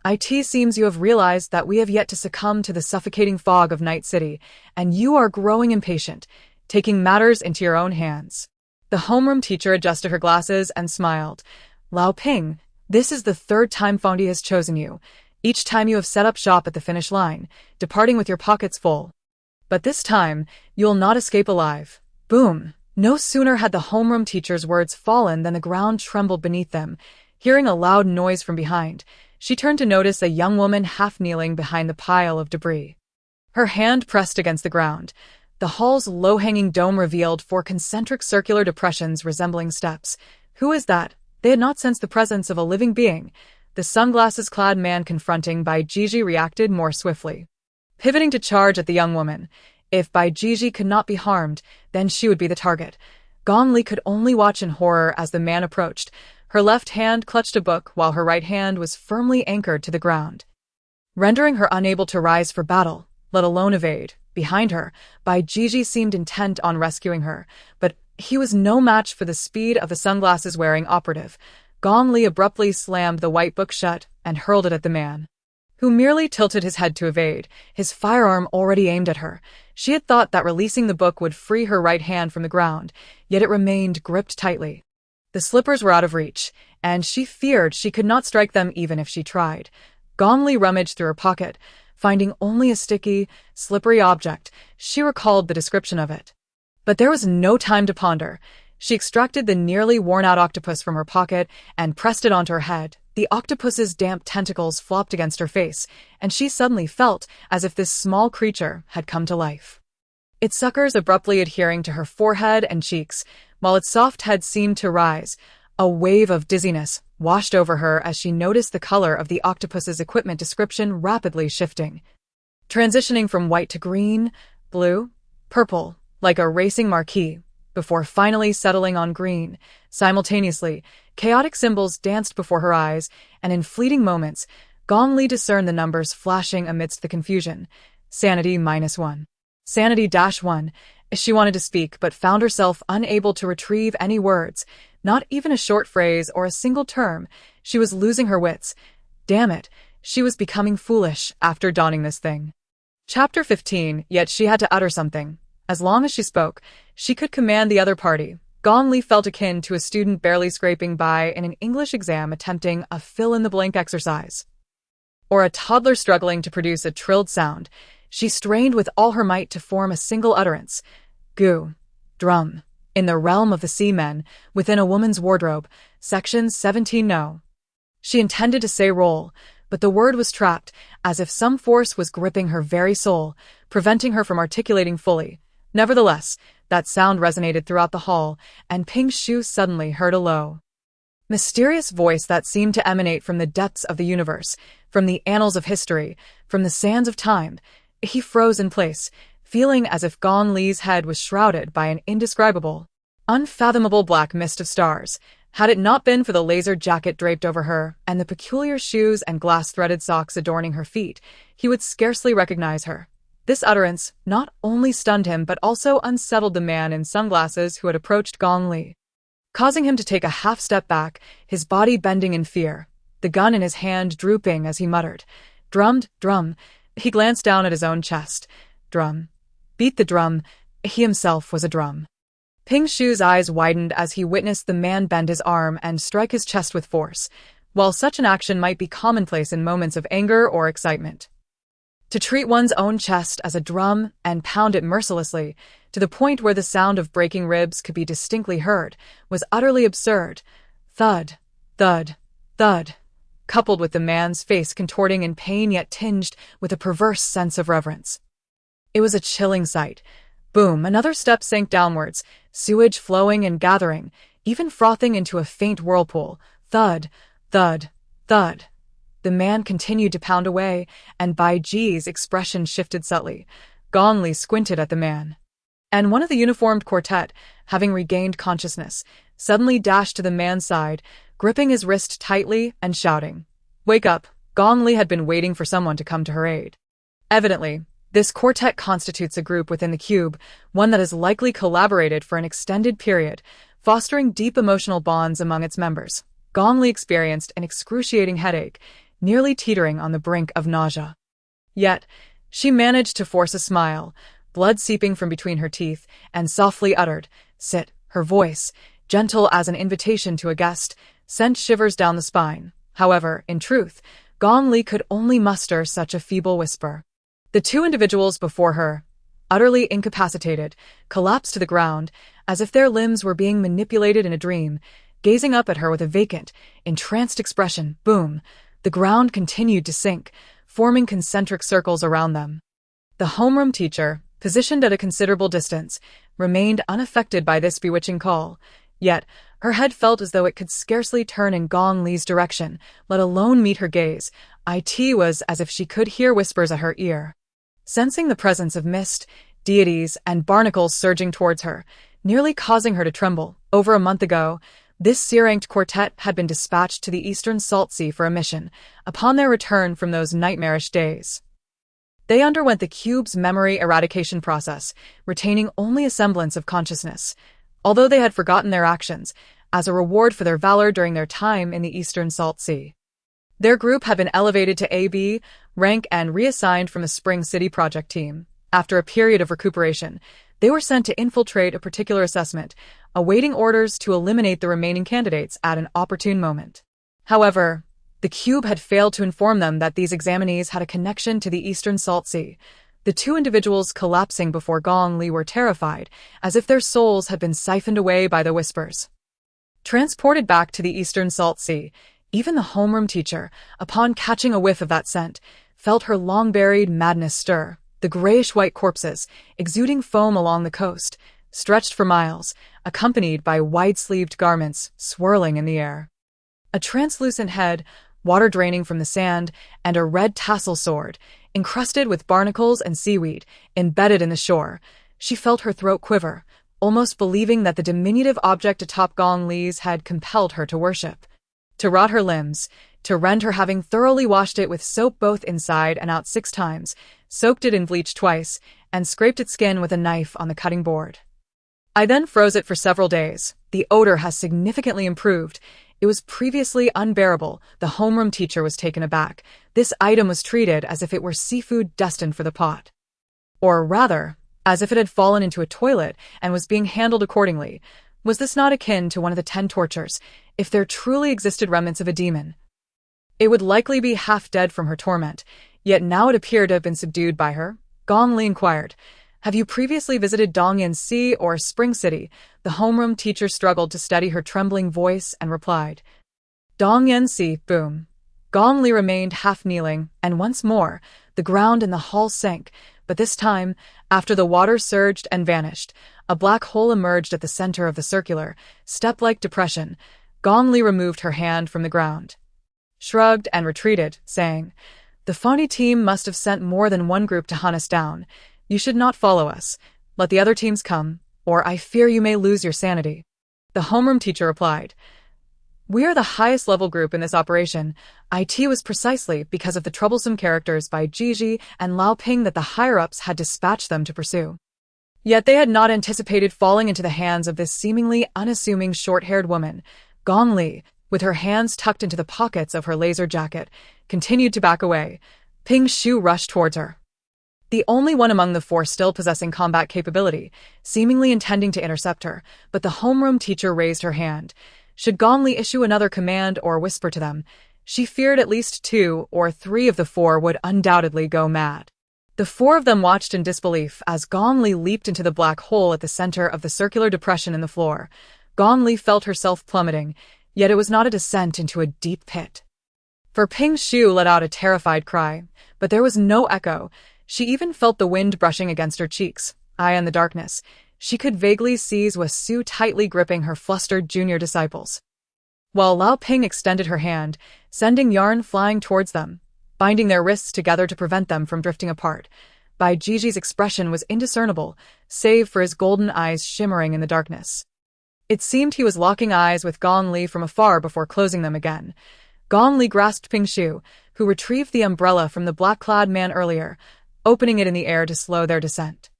It seems you have realized that we have yet to succumb to the suffocating fog of Night City, and you are growing impatient, taking matters into your own hands. The homeroom teacher adjusted her glasses and smiled. Lao Ping, this is the third time Fondi has chosen you. Each time you have set up shop at the finish line, departing with your pockets full. But this time, you'll not escape alive. Boom! No sooner had the homeroom teacher's words fallen than the ground trembled beneath them. Hearing a loud noise from behind, she turned to notice a young woman half kneeling behind the pile of debris. Her hand pressed against the ground. The hall's low-hanging dome revealed 4 concentric circular depressions resembling steps. Who is that? They had not sensed the presence of a living being. The sunglasses-clad man confronting Bai Jiji reacted more swiftly, pivoting to charge at the young woman. If Bai Jiji could not be harmed, then she would be the target. Gong Li could only watch in horror as the man approached. Her left hand clutched a book while her right hand was firmly anchored to the ground, rendering her unable to rise for battle, let alone evade. Behind her, Bai Jiji seemed intent on rescuing her, but he was no match for the speed of the sunglasses-wearing operative. Gong Li abruptly slammed the white book shut and hurled it at the man, who merely tilted his head to evade, his firearm already aimed at her. She had thought that releasing the book would free her right hand from the ground, yet it remained gripped tightly. The slippers were out of reach, and she feared she could not strike them even if she tried. Gong Li rummaged through her pocket, finding only a sticky, slippery object. She recalled the description of it. But there was no time to ponder. She extracted the nearly worn-out octopus from her pocket and pressed it onto her head. The octopus's damp tentacles flopped against her face, and she suddenly felt as if this small creature had come to life. Its suckers abruptly adhering to her forehead and cheeks, while its soft head seemed to rise. A wave of dizziness washed over her as she noticed the color of the octopus's equipment description rapidly shifting, transitioning from white to green, blue, purple, like a racing marquee, before finally settling on green. Simultaneously, chaotic symbols danced before her eyes, and in fleeting moments, Gong Li discerned the numbers flashing amidst the confusion. Sanity -1. Sanity -1. She wanted to speak, but found herself unable to retrieve any words, not even a short phrase or a single term. She was losing her wits. Damn it, she was becoming foolish after donning this thing. Chapter 15, yet she had to utter something. As long as she spoke, she could command the other party. Gong Li felt akin to a student barely scraping by in an English exam attempting a fill-in-the-blank exercise, or a toddler struggling to produce a trilled sound. She strained with all her might to form a single utterance. Goo. Drum. In the realm of the seamen, within a woman's wardrobe, section 17 no. She intended to say roll, but the word was trapped, as if some force was gripping her very soul, preventing her from articulating fully. Nevertheless, that sound resonated throughout the hall, and Ping Shu suddenly heard a low, mysterious voice that seemed to emanate from the depths of the universe, from the annals of history, from the sands of time. He froze in place, feeling as if Gong Li's head was shrouded by an indescribable, unfathomable black mist of stars. Had it not been for the laser jacket draped over her and the peculiar shoes and glass-threaded socks adorning her feet, he would scarcely recognize her. This utterance not only stunned him but also unsettled the man in sunglasses who had approached Gong Li, causing him to take a half-step back, his body bending in fear, the gun in his hand drooping as he muttered, "Drummed, drum." He glanced down at his own chest. Drum. Beat the drum. He himself was a drum. Ping Shu's eyes widened as he witnessed the man bend his arm and strike his chest with force. While such an action might be commonplace in moments of anger or excitement, to treat one's own chest as a drum and pound it mercilessly, to the point where the sound of breaking ribs could be distinctly heard, was utterly absurd. Thud, thud, thud, coupled with the man's face contorting in pain yet tinged with a perverse sense of reverence. It was a chilling sight. Boom, another step sank downwards, sewage flowing and gathering, even frothing into a faint whirlpool. Thud, thud, thud. The man continued to pound away, and Bai Ji's expression shifted subtly. Gong Li squinted at the man, and one of the uniformed quartet, having regained consciousness, suddenly dashed to the man's side, gripping his wrist tightly and shouting, "Wake up!" Gong Li had been waiting for someone to come to her aid. Evidently, this quartet constitutes a group within the cube, one that has likely collaborated for an extended period, fostering deep emotional bonds among its members. Gong Li experienced an excruciating headache, nearly teetering on the brink of nausea. Yet, she managed to force a smile, blood seeping from between her teeth, and softly uttered, "Sit." Her voice, gentle as an invitation to a guest, sent shivers down the spine. However, in truth, Gong Li could only muster such a feeble whisper. The two individuals before her, utterly incapacitated, collapsed to the ground, as if their limbs were being manipulated in a dream, gazing up at her with a vacant, entranced expression. Boom! The ground continued to sink, forming concentric circles around them. The homeroom teacher, positioned at a considerable distance, remained unaffected by this bewitching call, yet her head felt as though it could scarcely turn in Gong Li's direction, let alone meet her gaze. It was as if she could hear whispers at her ear. Sensing the presence of mist, deities, and barnacles surging towards her, nearly causing her to tremble, over a month ago, this C-ranked quartet had been dispatched to the Eastern Salt Sea for a mission, upon their return from those nightmarish days. They underwent the cube's memory eradication process, retaining only a semblance of consciousness, although they had forgotten their actions, as a reward for their valor during their time in the Eastern Salt Sea. Their group had been elevated to AB rank and reassigned from the Spring City project team. After a period of recuperation, they were sent to infiltrate a particular assessment, awaiting orders to eliminate the remaining candidates at an opportune moment. However, the cube had failed to inform them that these examinees had a connection to the Eastern Salt Sea. The two individuals collapsing before Gong Li were terrified, as if their souls had been siphoned away by the whispers. Transported back to the Eastern Salt Sea, even the homeroom teacher, upon catching a whiff of that scent, felt her long-buried madness stir. The grayish-white corpses, exuding foam along the coast, stretched for miles, accompanied by wide-sleeved garments swirling in the air. A translucent head, water draining from the sand, and a red tassel sword, encrusted with barnacles and seaweed, embedded in the shore. She felt her throat quiver, almost believing that the diminutive object atop Gong Li's had compelled her to worship. To rot her limbs, to rend her having thoroughly washed it with soap both inside and out 6 times, soaked it in bleach twice, and scraped its skin with a knife on the cutting board. I then froze it for several days. The odor has significantly improved. It was previously unbearable. The homeroom teacher was taken aback. This item was treated as if it were seafood destined for the pot. Or rather, as if it had fallen into a toilet and was being handled accordingly. Was this not akin to one of the 10 tortures, if there truly existed remnants of a demon? It would likely be half dead from her torment, yet now it appeared to have been subdued by her. Gong Li inquired, "Have you previously visited Dongyan or Spring City?" The homeroom teacher struggled to steady her trembling voice and replied, "Dongyan." Boom. Gong Li remained half kneeling, and once more, the ground in the hall sank, but this time, after the water surged and vanished, a black hole emerged at the center of the circular, step-like depression. Gong Li removed her hand from the ground, shrugged and retreated, saying, "The phony team must have sent more than one group to hunt us down. You should not follow us. Let the other teams come, or I fear you may lose your sanity." The homeroom teacher replied, "We are the highest level group in this operation. It was precisely because of the troublesome characters by Gigi and Lao Ping that the higher-ups had dispatched them to pursue." Yet they had not anticipated falling into the hands of this seemingly unassuming short-haired woman. Gong Li, with her hands tucked into the pockets of her laser jacket, continued to back away. Ping Shu rushed towards her, the only one among the 4 still possessing combat capability, seemingly intending to intercept her, but the homeroom teacher raised her hand. Should Gong Li issue another command or whisper to them, she feared at least 2 or 3 of the 4 would undoubtedly go mad. The 4 of them watched in disbelief as Gong Li leaped into the black hole at the center of the circular depression in the floor. Gong Li felt herself plummeting, yet it was not a descent into a deep pit. For Ping Shu let out a terrified cry, but there was no echo. She even felt the wind brushing against her cheeks. In the darkness, she could vaguely see Wasu tightly gripping her flustered junior disciples, while Lao Ping extended her hand, sending yarn flying towards them, binding their wrists together to prevent them from drifting apart. Bai Jiji's expression was indiscernible, save for his golden eyes shimmering in the darkness. It seemed he was locking eyes with Gong Li from afar before closing them again. Gong Li grasped Ping Shu, who retrieved the umbrella from the black-clad man earlier, opening it in the air to slow their descent.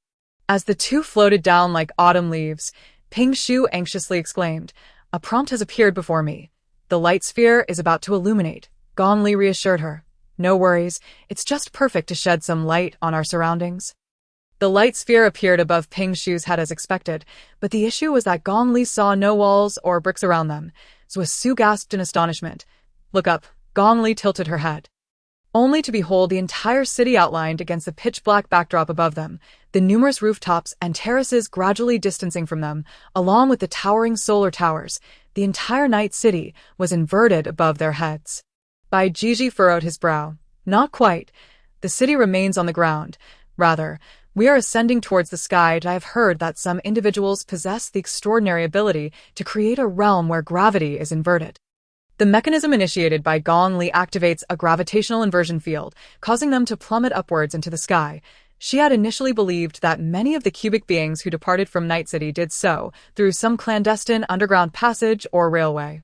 As the two floated down like autumn leaves, Ping Shu anxiously exclaimed, "A prompt has appeared before me. The light sphere is about to illuminate, Gong Li reassured her. No worries, it's just perfect to shed some light on our surroundings. The light sphere appeared above Ping Shu's head as expected, but the issue was that Gong Li saw no walls or bricks around them, so Su gasped in astonishment. Look up, Gong Li tilted her head, only to behold the entire city outlined against the pitch-black backdrop above them, the numerous rooftops and terraces gradually distancing from them, along with the towering solar towers. The entire night city was inverted above their heads. Bai Jiji furrowed his brow. Not quite. The city remains on the ground. Rather, we are ascending towards the sky, and I have heard that some individuals possess the extraordinary ability to create a realm where gravity is inverted. The mechanism initiated by Gong Li activates a gravitational inversion field, causing them to plummet upwards into the sky. She had initially believed that many of the cubic beings who departed from Night City did so through some clandestine underground passage or railway.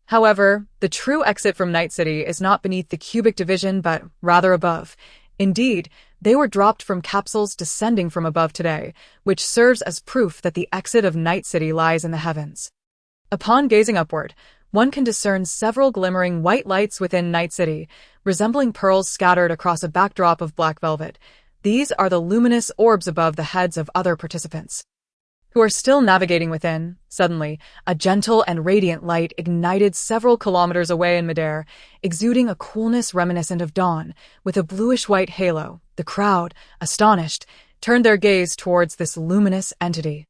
However, the true exit from Night City is not beneath the cubic division but rather above. Indeed, they were dropped from capsules descending from above today, which serves as proof that the exit of Night City lies in the heavens. Upon gazing upward, one can discern several glimmering white lights within Night City, resembling pearls scattered across a backdrop of black velvet. These are the luminous orbs above the heads of other participants, who are still navigating within. Suddenly, a gentle and radiant light ignited several kilometers away in midair, exuding a coolness reminiscent of dawn, with a bluish-white halo. The crowd, astonished, turned their gaze towards this luminous entity.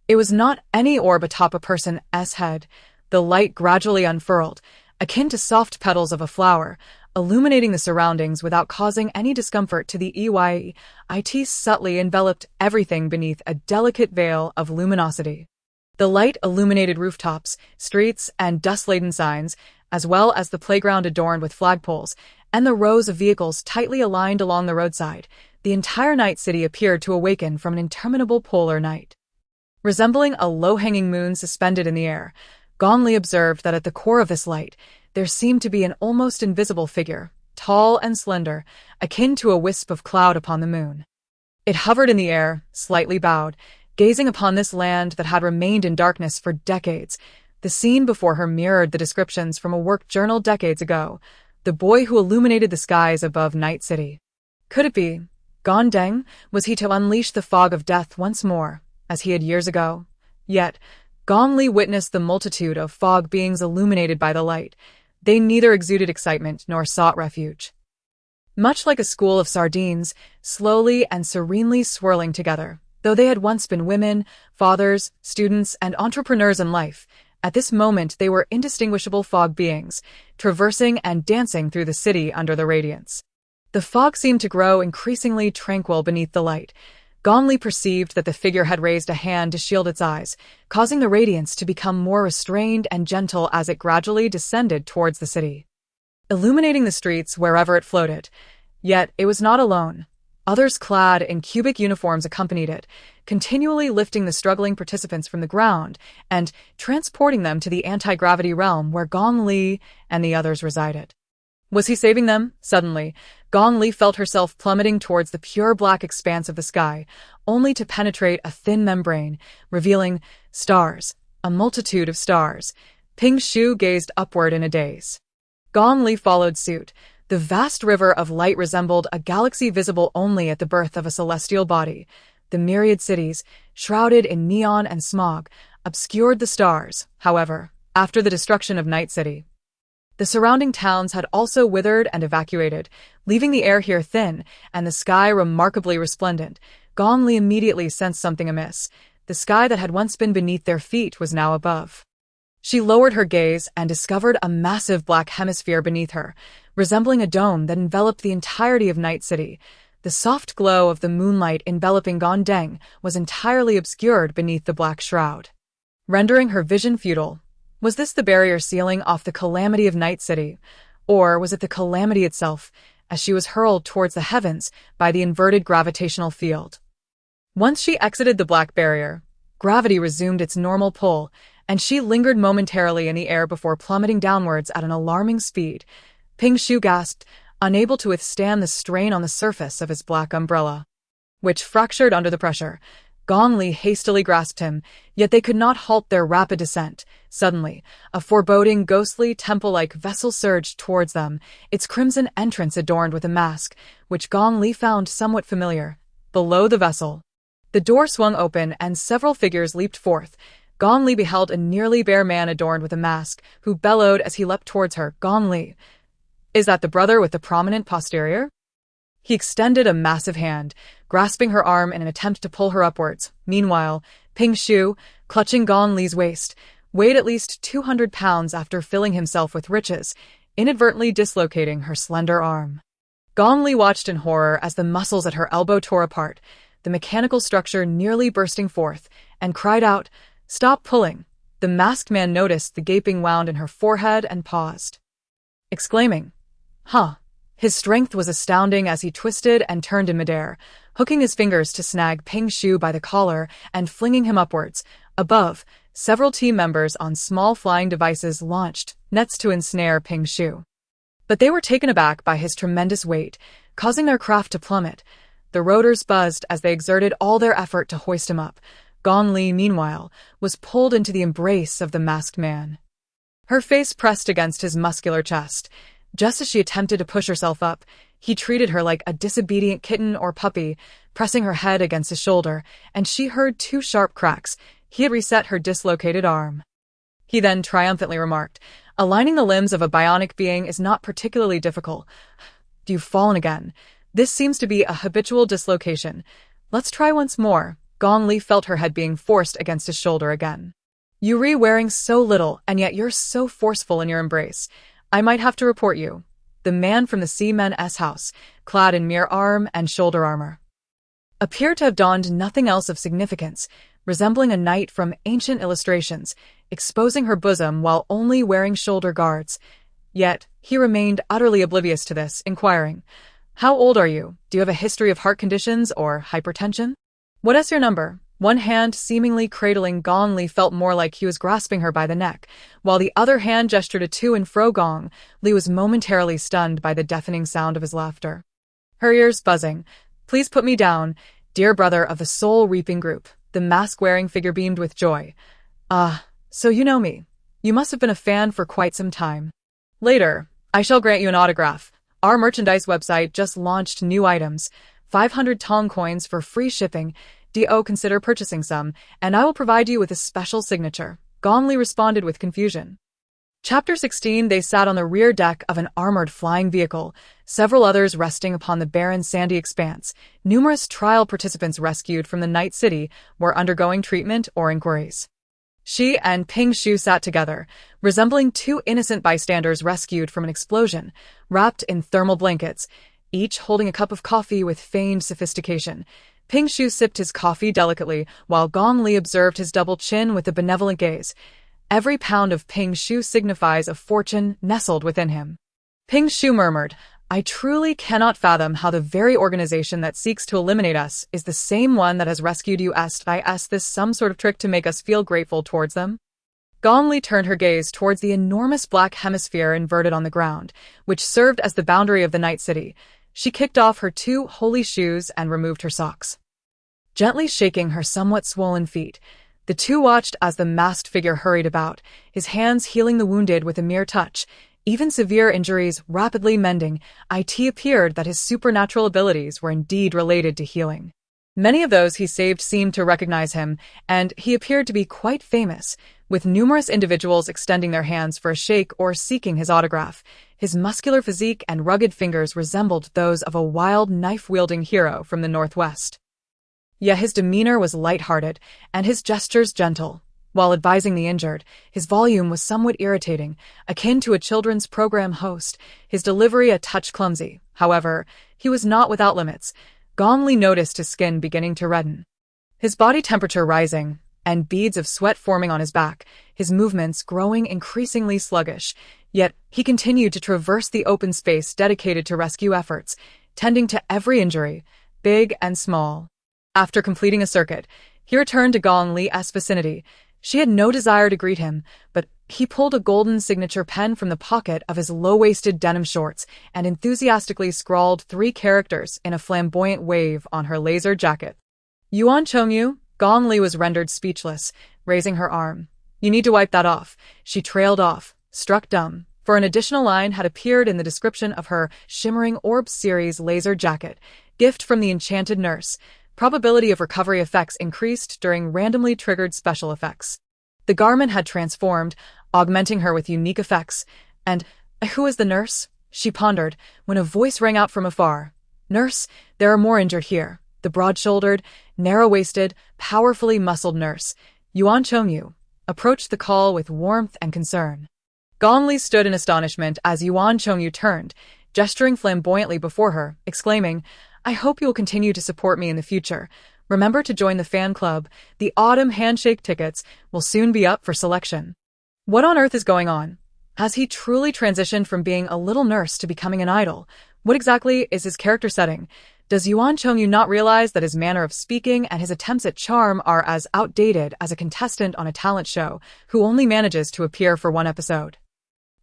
It was not any orb atop a person's head. The light gradually unfurled, akin to soft petals of a flower, illuminating the surroundings without causing any discomfort to the EYE. It subtly enveloped everything beneath a delicate veil of luminosity. The light illuminated rooftops, streets, and dust-laden signs, as well as the playground adorned with flagpoles, and the rows of vehicles tightly aligned along the roadside. The entire Night City appeared to awaken from an interminable polar night. Resembling a low-hanging moon suspended in the air, Gong Li observed that at the core of this light, there seemed to be an almost invisible figure, tall and slender, akin to a wisp of cloud upon the moon. It hovered in the air, slightly bowed, gazing upon this land that had remained in darkness for decades. The scene before her mirrored the descriptions from a work journal decades ago, the boy who illuminated the skies above Night City. Could it be? Gong Deng? Was he to unleash the fog of death once more, as he had years ago? Yet, Gong Li witnessed the multitude of fog beings illuminated by the light. They neither exuded excitement nor sought refuge. Much like a school of sardines, slowly and serenely swirling together, though they had once been women, fathers, students, and entrepreneurs in life, at this moment they were indistinguishable fog beings, traversing and dancing through the city under the radiance. The fog seemed to grow increasingly tranquil beneath the light. Gong Li perceived that the figure had raised a hand to shield its eyes, causing the radiance to become more restrained and gentle as it gradually descended towards the city, illuminating the streets wherever it floated. Yet it was not alone. Others clad in cubic uniforms accompanied it, continually lifting the struggling participants from the ground and transporting them to the anti-gravity realm where Gong Li and the others resided. Was he saving them? Suddenly, Gong Li felt herself plummeting towards the pure black expanse of the sky, only to penetrate a thin membrane, revealing stars, a multitude of stars. Ping Shu gazed upward in a daze. Gong Li followed suit. The vast river of light resembled a galaxy visible only at the birth of a celestial body. The myriad cities, shrouded in neon and smog, obscured the stars. However, after the destruction of Night City, the surrounding towns had also withered and evacuated, leaving the air here thin and the sky remarkably resplendent. Gong Li immediately sensed something amiss. The sky that had once been beneath their feet was now above. She lowered her gaze and discovered a massive black hemisphere beneath her, resembling a dome that enveloped the entirety of Night City. The soft glow of the moonlight enveloping Gong Deng was entirely obscured beneath the black shroud, rendering her vision futile. Was this the barrier sealing off the calamity of Night City, or was it the calamity itself, as she was hurled towards the heavens by the inverted gravitational field? Once she exited the black barrier, gravity resumed its normal pull, and she lingered momentarily in the air before plummeting downwards at an alarming speed. Ping Shu gasped, unable to withstand the strain on the surface of his black umbrella, which fractured under the pressure. Gong Li hastily grasped him, yet they could not halt their rapid descent. Suddenly, a foreboding, ghostly, temple-like vessel surged towards them, its crimson entrance adorned with a mask, which Gong Li found somewhat familiar. Below the vessel, the door swung open and several figures leaped forth. Gong Li beheld a nearly bare man adorned with a mask, who bellowed as he leapt towards her. Gong Li. Is that the brother with the prominent posterior? He extended a massive hand, grasping her arm in an attempt to pull her upwards. Meanwhile, Ping Shu, clutching Gong Li's waist, weighed at least 200 pounds after filling himself with riches, inadvertently dislocating her slender arm. Gong Li watched in horror as the muscles at her elbow tore apart, the mechanical structure nearly bursting forth, and cried out, "Stop pulling!" The masked man noticed the gaping wound in her forehead and paused, exclaiming, "Huh." His strength was astounding as he twisted and turned in midair, hooking his fingers to snag Ping Shu by the collar and flinging him upwards. Above, several team members on small flying devices launched nets to ensnare Ping Shu. But they were taken aback by his tremendous weight, causing their craft to plummet. The rotors buzzed as they exerted all their effort to hoist him up. Gong Li, meanwhile, was pulled into the embrace of the masked man. Her face pressed against his muscular chest. Just as she attempted to push herself up, he treated her like a disobedient kitten or puppy, pressing her head against his shoulder, and she heard two sharp cracks. He had reset her dislocated arm. He then triumphantly remarked, "Aligning the limbs of a bionic being is not particularly difficult. You've fallen again. This seems to be a habitual dislocation. Let's try once more." Gong Li felt her head being forced against his shoulder again. "Yuri wearing so little, and yet you're so forceful in your embrace. I might have to report you." The man from the Seamen's house, clad in mere arm and shoulder armor, appeared to have donned nothing else of significance, resembling a knight from ancient illustrations, exposing her bosom while only wearing shoulder guards. Yet, he remained utterly oblivious to this, inquiring, "How old are you? Do you have a history of heart conditions or hypertension? What is your number?" One hand seemingly cradling Gong Li felt more like he was grasping her by the neck, while the other hand gestured a to and fro. Gong Li was momentarily stunned by the deafening sound of his laughter, her ears buzzing. "Please put me down, dear brother of the soul-reaping group." The mask-wearing figure beamed with joy. "Ah, so you know me. You must have been a fan for quite some time. Later, I shall grant you an autograph. Our merchandise website just launched new items, 500 Tong coins for free shipping. Do consider purchasing some, and I will provide you with a special signature." Gong Li responded with confusion. Chapter 16. They sat on the rear deck of an armored flying vehicle, several others resting upon the barren sandy expanse. Numerous trial participants rescued from the night city were undergoing treatment or inquiries. She and Ping Shu sat together, resembling two innocent bystanders rescued from an explosion, wrapped in thermal blankets, each holding a cup of coffee with feigned sophistication. Ping Shu sipped his coffee delicately, while Gong Li observed his double chin with a benevolent gaze. Every pound of Ping Shu signifies a fortune nestled within him. Ping Shu murmured, "I truly cannot fathom how the very organization that seeks to eliminate us is the same one that has rescued you. Is this some sort of trick to make us feel grateful towards them?" Gong Li turned her gaze towards the enormous black hemisphere inverted on the ground, which served as the boundary of the night city. She kicked off her two holy shoes and removed her socks, gently shaking her somewhat swollen feet. The two watched as the masked figure hurried about, his hands healing the wounded with a mere touch, even severe injuries rapidly mending. It appeared that his supernatural abilities were indeed related to healing. Many of those he saved seemed to recognize him, and he appeared to be quite famous, with numerous individuals extending their hands for a shake or seeking his autograph. His muscular physique and rugged fingers resembled those of a wild knife-wielding hero from the Northwest. Yet his demeanor was light-hearted, and his gestures gentle. While advising the injured, his volume was somewhat irritating, akin to a children's program host, his delivery a touch clumsy. However, he was not without limits. Gong Li noticed his skin beginning to redden, his body temperature rising, and beads of sweat forming on his back, his movements growing increasingly sluggish. Yet he continued to traverse the open space dedicated to rescue efforts, tending to every injury, big and small. After completing a circuit, he returned to Gong Li's vicinity. She had no desire to greet him, but he pulled a golden signature pen from the pocket of his low-waisted denim shorts and enthusiastically scrawled 3 characters in a flamboyant wave on her laser jacket. "Yuan Chongyu, Gong Li was rendered speechless, raising her arm. "You need to wipe that off." She trailed off, struck dumb, for an additional line had appeared in the description of her Shimmering Orbs series laser jacket. Gift from the enchanted nurse. Probability of recovery effects increased during randomly triggered special effects. The garment had transformed, augmenting her with unique effects. And who is the nurse? She pondered, when a voice rang out from afar. "Nurse, there are more injured here." The broad-shouldered, narrow-waisted, powerfully muscled nurse, Yuan Chongyu, approached the call with warmth and concern. Gong Li stood in astonishment as Yuan Chongyu turned, gesturing flamboyantly before her, exclaiming, "I hope you will continue to support me in the future. Remember to join the fan club. The autumn handshake tickets will soon be up for selection." What on earth is going on? Has he truly transitioned from being a little nurse to becoming an idol? What exactly is his character setting? Does Yuan Chongyu not realize that his manner of speaking and his attempts at charm are as outdated as a contestant on a talent show who only manages to appear for one episode?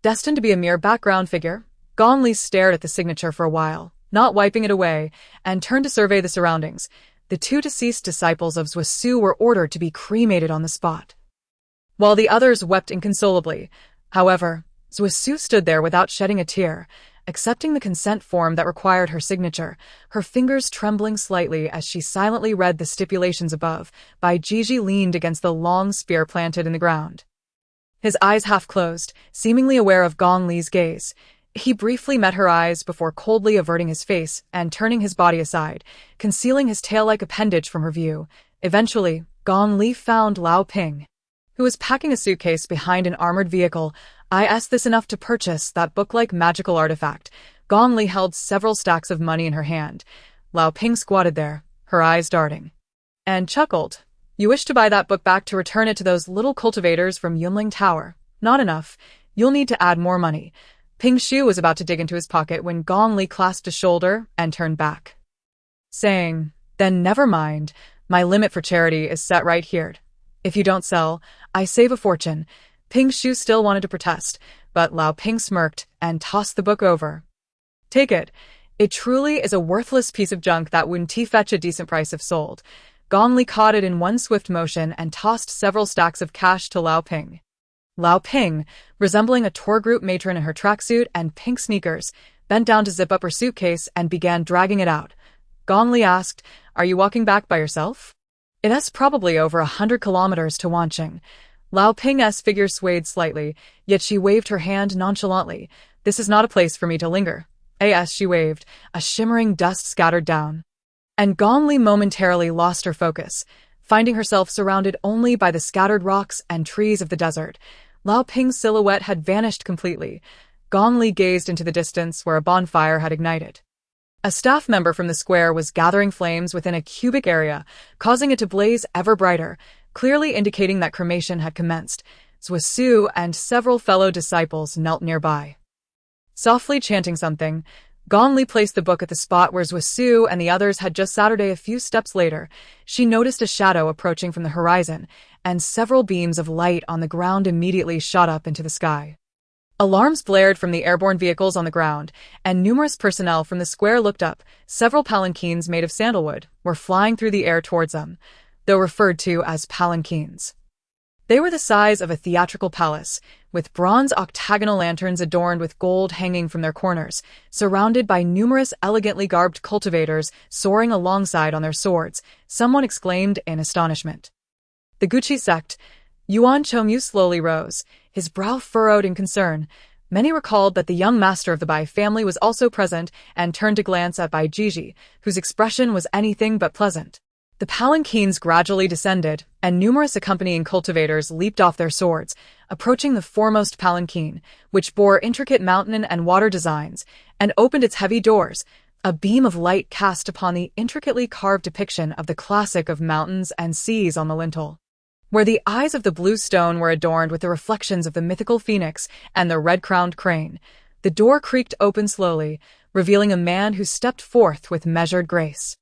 Destined to be a mere background figure, Gong Li stared at the signature for a while, not wiping it away, and turned to survey the surroundings. The two deceased disciples of Zhuosu were ordered to be cremated on the spot, while the others wept inconsolably. However, Zhuosu stood there without shedding a tear, accepting the consent form that required her signature, her fingers trembling slightly as she silently read the stipulations above. Bai Jiji leaned against the long spear planted in the ground, his eyes half closed, seemingly aware of Gong Li's gaze. He briefly met her eyes before coldly averting his face and turning his body aside, concealing his tail-like appendage from her view. Eventually, Gong Li found Lao Ping, who was packing a suitcase behind an armored vehicle. "Is this enough to purchase that book-like magical artifact?" Gong Li held several stacks of money in her hand. Lao Ping squatted there, her eyes darting, and chuckled. "You wish to buy that book back to return it to those little cultivators from Yunling Tower. Not enough. You'll need to add more money." Ping Shu was about to dig into his pocket when Gong Li clasped his shoulder and turned back, saying, "Then never mind. My limit for charity is set right here. If you don't sell, I save a fortune." Ping Shu still wanted to protest, but Lao Ping smirked and tossed the book over. "Take it. It truly is a worthless piece of junk that wouldn't fetch a decent price if sold." Gong Li caught it in one swift motion and tossed several stacks of cash to Lao Ping. Lao Ping, resembling a tour group matron in her tracksuit and pink sneakers, bent down to zip up her suitcase and began dragging it out. Gong Li asked, "Are you walking back by yourself?" "It's probably over 100 kilometers to Wanqing." Lao Ping's figure swayed slightly, yet she waved her hand nonchalantly. "This is not a place for me to linger." She waved, a shimmering dust scattered down. And Gong Li momentarily lost her focus, finding herself surrounded only by the scattered rocks and trees of the desert. Lao Ping's silhouette had vanished completely. Gong Li gazed into the distance where a bonfire had ignited. A staff member from the square was gathering flames within a cubic area, causing it to blaze ever brighter, clearly indicating that cremation had commenced. Zhuosu and several fellow disciples knelt nearby, softly chanting something. Gong Li placed the book at the spot where Zhuosu and the others had just sat. A few steps later, she noticed a shadow approaching from the horizon, and several beams of light on the ground immediately shot up into the sky. Alarms blared from the airborne vehicles on the ground, and numerous personnel from the square looked up. Several palanquins made of sandalwood were flying through the air towards them, though referred to as palanquins. They were the size of a theatrical palace, with bronze octagonal lanterns adorned with gold hanging from their corners, surrounded by numerous elegantly garbed cultivators soaring alongside on their swords. Someone exclaimed in astonishment. "The Guqi sect." Yuan Chongyu slowly rose, his brow furrowed in concern. Many recalled that the young master of the Bai family was also present and turned to glance at Bai Jiji, whose expression was anything but pleasant. The palanquins gradually descended, and numerous accompanying cultivators leaped off their swords, approaching the foremost palanquin, which bore intricate mountain and water designs, and opened its heavy doors. A beam of light cast upon the intricately carved depiction of the classic of mountains and seas on the lintel, where the eyes of the blue stone were adorned with the reflections of the mythical phoenix and the red-crowned crane. The door creaked open slowly, revealing a man who stepped forth with measured grace.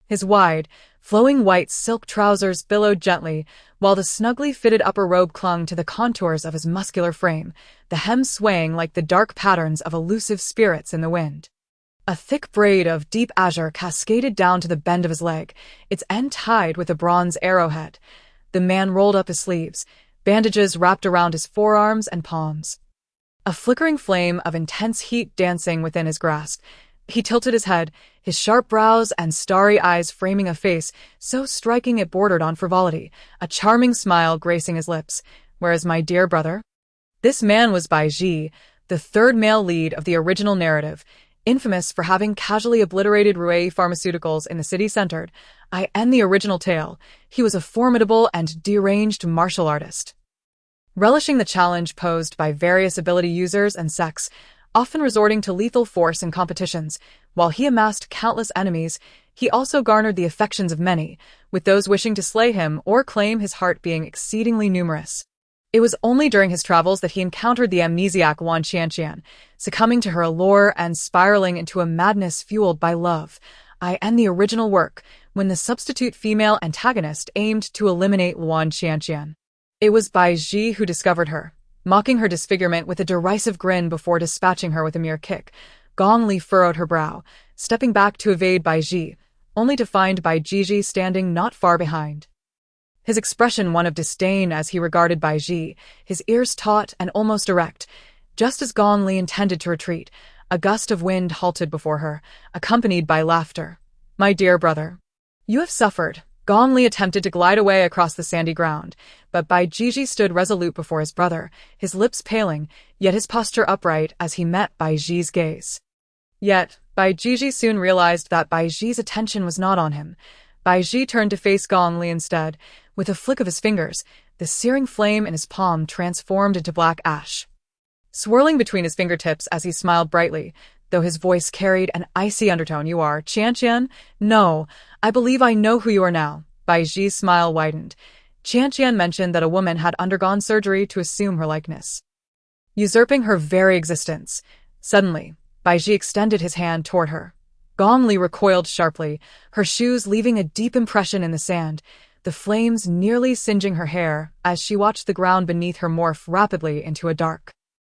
His wide, flowing white silk trousers billowed gently, while the snugly fitted upper robe clung to the contours of his muscular frame, the hem swaying like the dark patterns of elusive spirits in the wind. A thick braid of deep azure cascaded down to the bend of his leg, its end tied with a bronze arrowhead. The man rolled up his sleeves, bandages wrapped around his forearms and palms. A flickering flame of intense heat dancing within his grasp. He tilted his head, his sharp brows and starry eyes framing a face so striking it bordered on frivolity, a charming smile gracing his lips. "Whereas my dear brother?" This man was Bai Ji, the third male lead of the original narrative, infamous for having casually obliterated Rui Pharmaceuticals in the city-centered. I end the original tale. He was a formidable and deranged martial artist, relishing the challenge posed by various ability users and sects, often resorting to lethal force in competitions. While he amassed countless enemies, he also garnered the affections of many, with those wishing to slay him or claim his heart being exceedingly numerous. It was only during his travels that he encountered the amnesiac Wan Qianqian, succumbing to her allure and spiraling into a madness fueled by love. I end the original work, when the substitute female antagonist aimed to eliminate Wan Qianqian. It was Bai Ji who discovered her, mocking her disfigurement with a derisive grin before dispatching her with a mere kick. Gong Li furrowed her brow, stepping back to evade Bai Ji, only to find Bai Ji standing not far behind. His expression one of disdain as he regarded Bai Ji, his ears taut and almost erect. Just as Gong Li intended to retreat, a gust of wind halted before her, accompanied by laughter. "My dear brother, you have suffered." Gong Li attempted to glide away across the sandy ground, but Bai Ji stood resolute before his brother, his lips paling, yet his posture upright as he met Bai Ji's gaze. Yet, Bai Ji soon realized that Bai Ji's attention was not on him. Bai Ji turned to face Gong Li instead. With a flick of his fingers, the searing flame in his palm transformed into black ash, swirling between his fingertips as he smiled brightly, though his voice carried an icy undertone. "You are Qianqian? No, I believe I know who you are now." Bai Ji's smile widened. Qianqian mentioned that a woman had undergone surgery to assume her likeness, usurping her very existence. Suddenly, Bai Ji extended his hand toward her. Gong Li recoiled sharply, her shoes leaving a deep impression in the sand, the flames nearly singeing her hair as she watched the ground beneath her morph rapidly into a dark,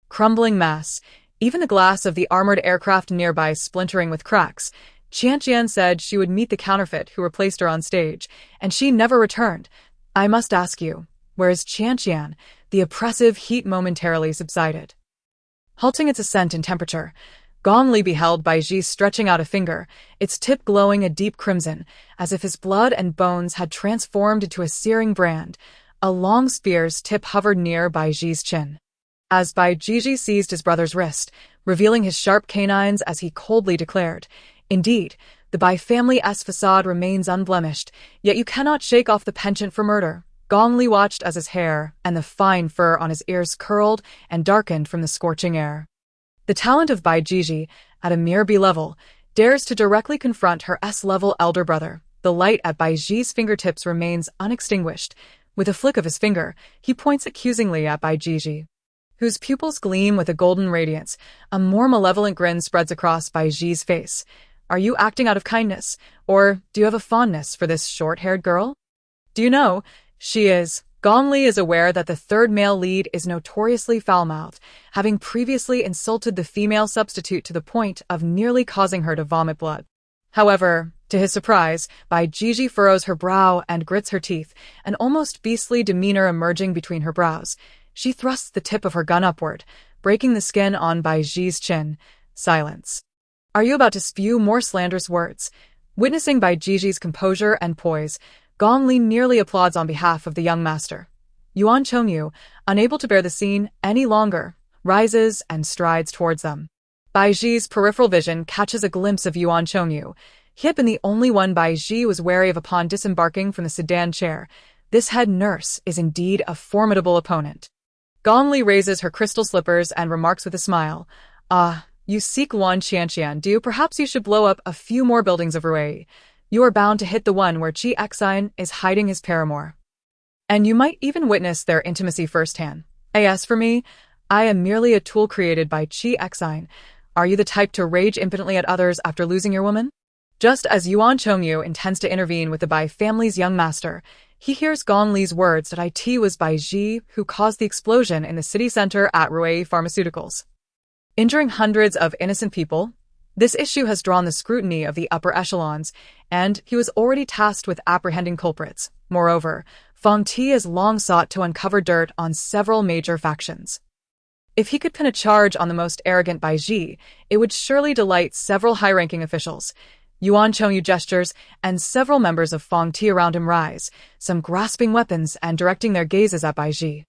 crumbling mass, even the glass of the armored aircraft nearby splintering with cracks. Qianqian said she would meet the counterfeit who replaced her on stage, and she never returned. "I must ask you, where is Qianqian?" The oppressive heat momentarily subsided, halting its ascent in temperature. Gong Li beheld Bai Ji stretching out a finger, its tip glowing a deep crimson, as if his blood and bones had transformed into a searing brand. A long spear's tip hovered near Bai Ji's chin, as Bai Ji seized his brother's wrist, revealing his sharp canines as he coldly declared, "Indeed, the Bai family's facade remains unblemished, yet you cannot shake off the penchant for murder." Gong Li watched as his hair and the fine fur on his ears curled and darkened from the scorching air. The talent of Bai Ji, at a mere B level, dares to directly confront her S-level elder brother. The light at Bai Ji's fingertips remains unextinguished. With a flick of his finger, he points accusingly at Bai Ji, whose pupils gleam with a golden radiance. A more malevolent grin spreads across Bai Ji's face. "Are you acting out of kindness, or do you have a fondness for this short-haired girl?" "Do you know, she is." Gong Li is aware that the third male lead is notoriously foul-mouthed, having previously insulted the female substitute to the point of nearly causing her to vomit blood. However, to his surprise, Bai Ji furrows her brow and grits her teeth, an almost beastly demeanor emerging between her brows. She thrusts the tip of her gun upward, breaking the skin on Bai Ji's chin. Silence. "Are you about to spew more slanderous words?" Witnessing Bai Ji's composure and poise, Gong Li nearly applauds on behalf of the young master. Yuan Chongyu, unable to bear the scene any longer, rises and strides towards them. Bai Ji's peripheral vision catches a glimpse of Yuan Chongyu. He had been the only one Bai Ji was wary of upon disembarking from the sedan chair. This head nurse is indeed a formidable opponent. Gong Li raises her crystal slippers and remarks with a smile, "Ah, you seek Wan Qianqian, do you? Perhaps you should blow up a few more buildings of Rui. You are bound to hit the one where Qi Xine is hiding his paramour. And you might even witness their intimacy firsthand. As for me, I am merely a tool created by Qi Xine. Are you the type to rage impotently at others after losing your woman?" Just as Yuan Chongyu intends to intervene with the Bai family's young master, he hears Gong Li's words that it was Bai Ji who caused the explosion in the city center at Rui Pharmaceuticals, injuring hundreds of innocent people. This issue has drawn the scrutiny of the upper echelons, and he was already tasked with apprehending culprits. Moreover, Fong Ti has long sought to uncover dirt on several major factions. If he could pin a charge on the most arrogant Bai Ji, it would surely delight several high-ranking officials. Yuan Chongyu gestures, and several members of Fong Ti around him rise, some grasping weapons and directing their gazes at Bai Ji.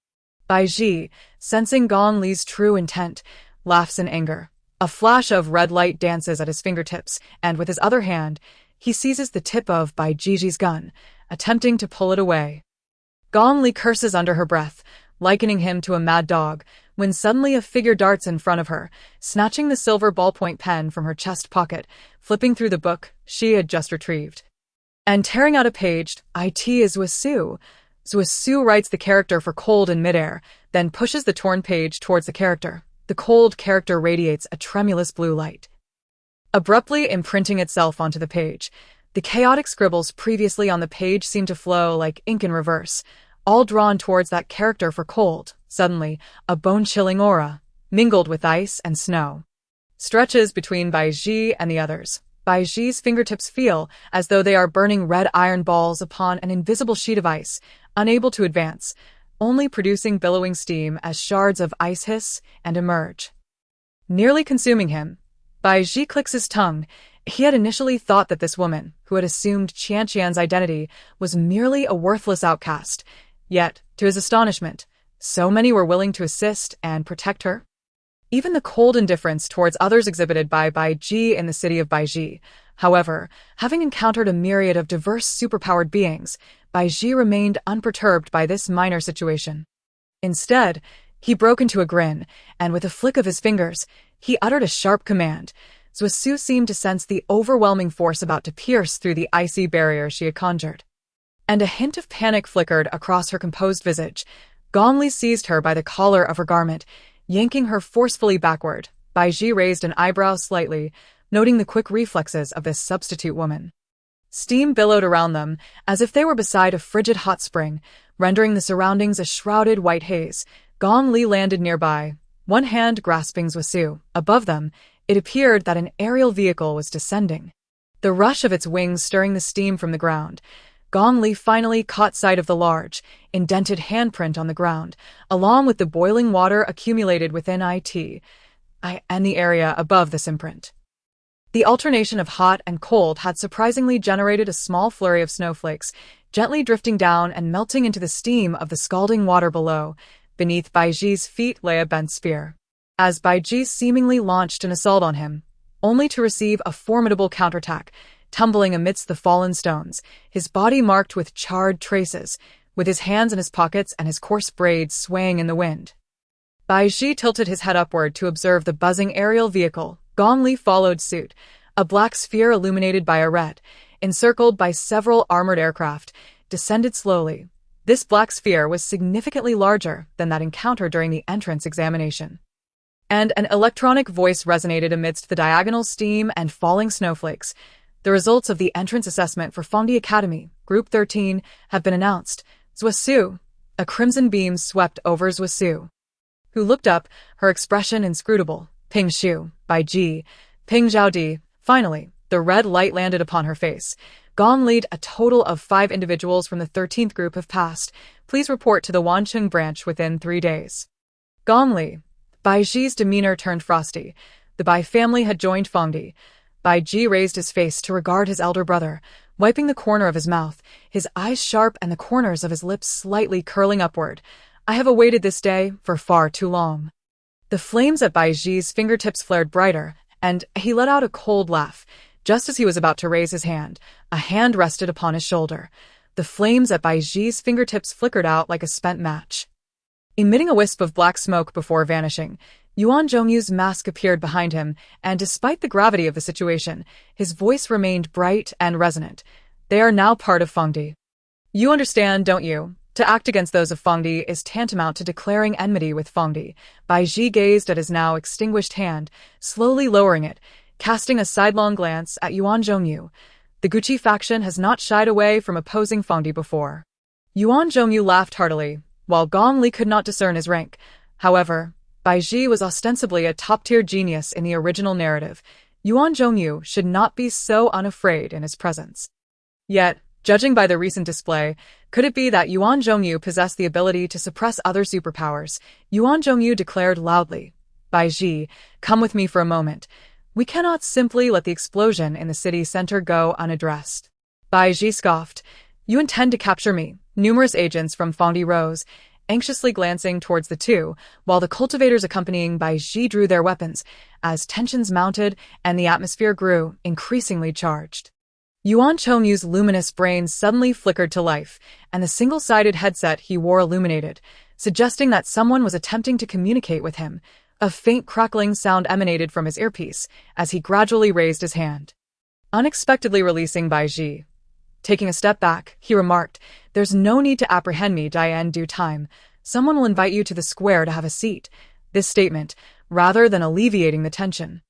Bai Ji, sensing Gong Li's true intent, laughs in anger. A flash of red light dances at his fingertips, and with his other hand, he seizes the tip of Bai Ji's gun, attempting to pull it away. Gong Li curses under her breath, likening him to a mad dog, when suddenly a figure darts in front of her, snatching the silver ballpoint pen from her chest pocket, flipping through the book she had just retrieved. And tearing out a page, "It is Zhusu." Zhusu writes the character for cold in midair, then pushes the torn page towards the character. The cold character radiates a tremulous blue light, abruptly imprinting itself onto the page. The chaotic scribbles previously on the page seem to flow like ink in reverse, all drawn towards that character for cold. Suddenly, a bone-chilling aura, mingled with ice and snow, stretches between Bai Ji and the others. Bai Ji's fingertips feel as though they are burning red iron balls upon an invisible sheet of ice, unable to advance, only producing billowing steam as shards of ice hiss and emerge, nearly consuming him. Bai Ji clicks his tongue. He had initially thought that this woman, who had assumed Qianqian's identity, was merely a worthless outcast. Yet, to his astonishment, so many were willing to assist and protect her. Even the cold indifference towards others exhibited by Bai Ji in the city of Bai Ji. However, having encountered a myriad of diverse superpowered beings, Bai Ji remained unperturbed by this minor situation. Instead, he broke into a grin, and with a flick of his fingers, he uttered a sharp command. Zhusu seemed to sense the overwhelming force about to pierce through the icy barrier she had conjured, and a hint of panic flickered across her composed visage. Gong Li seized her by the collar of her garment, yanking her forcefully backward. Bai Ji raised an eyebrow slightly, noting the quick reflexes of this substitute woman. Steam billowed around them, as if they were beside a frigid hot spring, rendering the surroundings a shrouded white haze. Gong Li landed nearby, one hand grasping Zhusu. Above them, it appeared that an aerial vehicle was descending, the rush of its wings stirring the steam from the ground. Gong Li finally caught sight of the large, indented handprint on the ground, along with the boiling water accumulated within and the area above this imprint. The alternation of hot and cold had surprisingly generated a small flurry of snowflakes, gently drifting down and melting into the steam of the scalding water below. Beneath Bai Ji's feet lay a bent spear. As Bai Ji seemingly launched an assault on him, only to receive a formidable counterattack, tumbling amidst the fallen stones, his body marked with charred traces, with his hands in his pockets and his coarse braids swaying in the wind. Bai Ji tilted his head upward to observe the buzzing aerial vehicle. Gong Li followed suit, a black sphere illuminated by a red, encircled by several armored aircraft, descended slowly. This black sphere was significantly larger than that encountered during the entrance examination, and an electronic voice resonated amidst the diagonal steam and falling snowflakes. The results of the entrance assessment for Fongdi Academy, Group 13, have been announced. Zhusu. A crimson beam swept over Zhusu, who looked up, her expression inscrutable. Ping Shu, Bai Ji, Ping Zhaodi. Finally, the red light landed upon her face. Gong Li, a total of 5 individuals from the 13th group have passed. Please report to the Wancheng branch within 3 days. Gong Li. Bai Ji's demeanor turned frosty. The Bai family had joined Fongdi. Bai Ji raised his face to regard his elder brother, wiping the corner of his mouth, his eyes sharp and the corners of his lips slightly curling upward. I have awaited this day for far too long. The flames at Bai Ji's fingertips flared brighter, and he let out a cold laugh. Just as he was about to raise his hand, a hand rested upon his shoulder. The flames at Bai Ji's fingertips flickered out like a spent match, emitting a wisp of black smoke before vanishing. Yuan Zhongyu's mask appeared behind him, and despite the gravity of the situation, his voice remained bright and resonant. They are now part of Fongdi. You understand, don't you? To act against those of Fongdi is tantamount to declaring enmity with Fongdi. Bai Ji gazed at his now extinguished hand, slowly lowering it, casting a sidelong glance at Yuan Zhongyu. The Guqi faction has not shied away from opposing Fongdi before. Yuan Zhongyu laughed heartily, while Gong Li could not discern his rank. However, Bai Ji was ostensibly a top-tier genius in the original narrative. Yuan Zhongyu should not be so unafraid in his presence. Yet, judging by the recent display, could it be that Yuan Zhongyu possessed the ability to suppress other superpowers? Yuan Zhongyu declared loudly, "Bai Ji, come with me for a moment. We cannot simply let the explosion in the city center go unaddressed." Bai Ji scoffed, "You intend to capture me?" Numerous agents from Fondi rose, anxiously glancing towards the two, while the cultivators accompanying Bai Ji drew their weapons, as tensions mounted and the atmosphere grew, increasingly charged. Yuan Chongyu's luminous brain suddenly flickered to life, and the single-sided headset he wore illuminated, suggesting that someone was attempting to communicate with him. A faint crackling sound emanated from his earpiece as he gradually raised his hand, unexpectedly releasing Bai Ji. Taking a step back, he remarked, "There's no need to apprehend me, in due time. Someone will invite you to the square to have a seat." This statement, rather than alleviating the tension,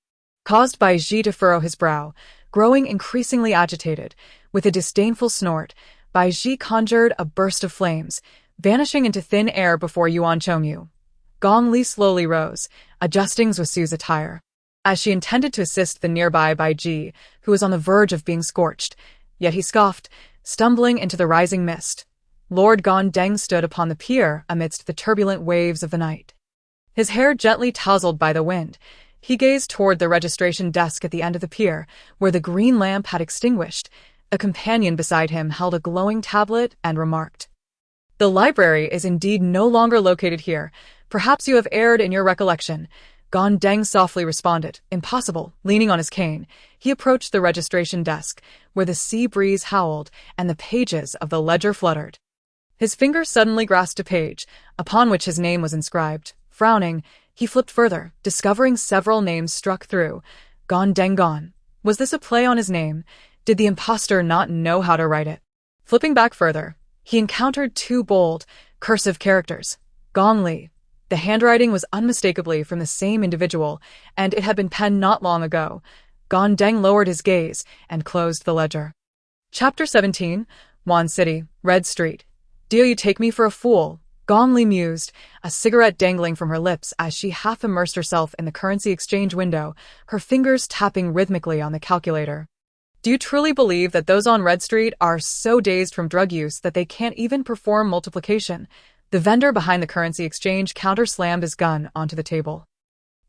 caused Bai Ji to furrow his brow, growing increasingly agitated. With a disdainful snort, Bai Ji conjured a burst of flames, vanishing into thin air before Yuan Chongyu. Gong Li slowly rose, adjusting Zhusu's attire, as she intended to assist the nearby Bai Ji, who was on the verge of being scorched. Yet he scoffed, stumbling into the rising mist. Lord Gondeng stood upon the pier amidst the turbulent waves of the night. His hair gently tousled by the wind, he gazed toward the registration desk at the end of the pier, where the green lamp had extinguished. A companion beside him held a glowing tablet and remarked, "The library is indeed no longer located here. Perhaps you have erred in your recollection." Gondeng softly responded, "Impossible." Leaning on his cane, he approached the registration desk, where the sea breeze howled and the pages of the ledger fluttered. His finger suddenly grasped a page, upon which his name was inscribed. Frowning, he flipped further, discovering several names struck through. Gondeng Gon. Was this a play on his name? Did the impostor not know how to write it? Flipping back further, he encountered two bold, cursive characters. Gong Li. The handwriting was unmistakably from the same individual, and it had been penned not long ago. Gondeng lowered his gaze and closed the ledger. Chapter 17, Wan City, Red Street. "Do you take me for a fool?" Gong Li mused, a cigarette dangling from her lips as she half immersed herself in the currency exchange window, her fingers tapping rhythmically on the calculator. "Do you truly believe that those on Red Street are so dazed from drug use that they can't even perform multiplication?" The vendor behind the currency exchange counter-slammed his gun onto the table,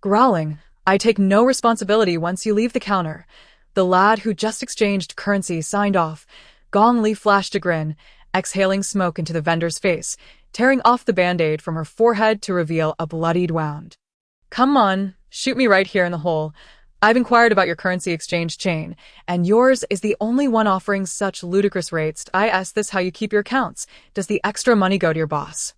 growling, "I take no responsibility once you leave the counter." The lad who just exchanged currency signed off. Gong Li flashed a grin, exhaling smoke into the vendor's face, tearing off the band-aid from her forehead to reveal a bloodied wound. "Come on, shoot me right here in the hole. I've inquired about your currency exchange chain, and yours is the only one offering such ludicrous rates. I ask this how you keep your accounts. Does the extra money go to your boss?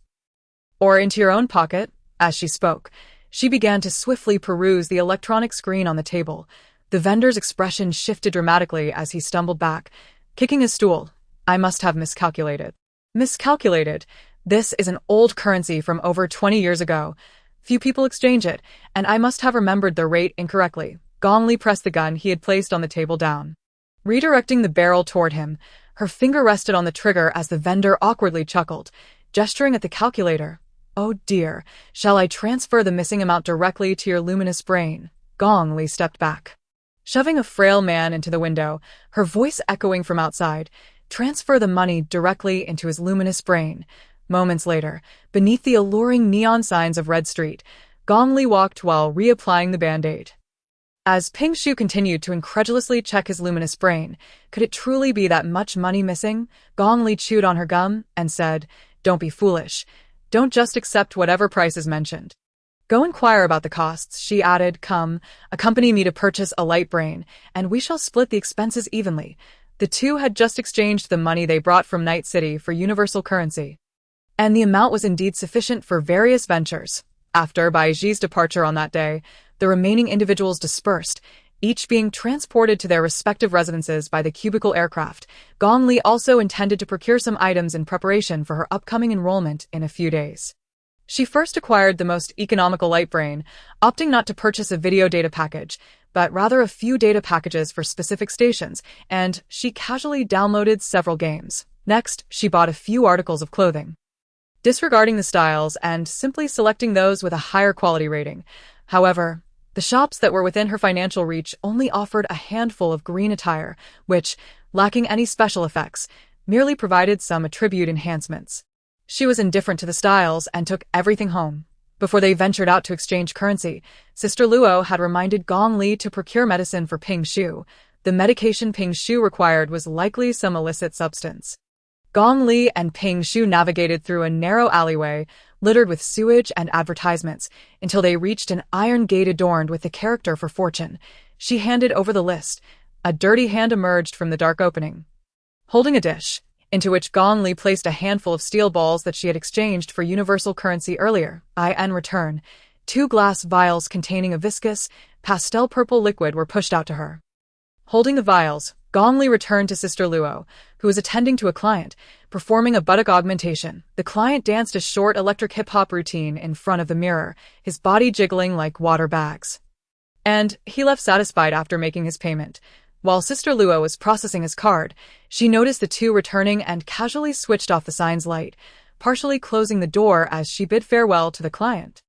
Or into your own pocket?" As she spoke, she began to swiftly peruse the electronic screen on the table. The vendor's expression shifted dramatically as he stumbled back, kicking his stool. "I must have miscalculated." "Miscalculated? This is an old currency from over 20 years ago. Few people exchange it, and I must have remembered the rate incorrectly." Gong Li pressed the gun he had placed on the table down, redirecting the barrel toward him. Her finger rested on the trigger as the vendor awkwardly chuckled, gesturing at the calculator. "Oh dear, shall I transfer the missing amount directly to your luminous brain?" Gong Li stepped back, shoving a frail man into the window, her voice echoing from outside. Transfer the money directly into his luminous brain. Moments later, beneath the alluring neon signs of Red Street, Gong Li walked while reapplying the band-aid. As Ping Shu continued to incredulously check his luminous brain, could it truly be that much money missing? Gong Li chewed on her gum and said, "Don't be foolish. Don't just accept whatever price is mentioned. Go inquire about the costs," she added. "Come, accompany me to purchase a light brain, and we shall split the expenses evenly." The two had just exchanged the money they brought from Night City for universal currency, and the amount was indeed sufficient for various ventures. After Bai Ji's departure on that day, the remaining individuals dispersed, each being transported to their respective residences by the cubicle aircraft. Gong Li also intended to procure some items in preparation for her upcoming enrollment in a few days. She first acquired the most economical light brain, opting not to purchase a video data package, but rather a few data packages for specific stations, and she casually downloaded several games. Next, she bought a few articles of clothing, disregarding the styles and simply selecting those with a higher quality rating. However, The shops that were within her financial reach only offered a handful of green attire, which, lacking any special effects, merely provided some attribute enhancements. She was indifferent to the styles and took everything home. Before they ventured out to exchange currency, Sister Luo had reminded Gong Li to procure medicine for Ping Shu. The medication Ping Shu required was likely some illicit substance. Gong Li and Ping Shu navigated through a narrow alleyway littered with sewage and advertisements until they reached an iron gate adorned with the character for fortune. She handed over the list. A dirty hand emerged from the dark opening, holding a dish, into which Gong Li placed a handful of steel balls that she had exchanged for universal currency earlier. In return, 2 glass vials containing a viscous, pastel purple liquid were pushed out to her. Holding the vials, Gong Li returned to Sister Luo, who was attending to a client, performing a buttock augmentation. The client danced a short electric hip-hop routine in front of the mirror, his body jiggling like water bags. And he left satisfied after making his payment. While Sister Luo was processing his card, she noticed the two returning and casually switched off the sign's light, partially closing the door as she bid farewell to the client.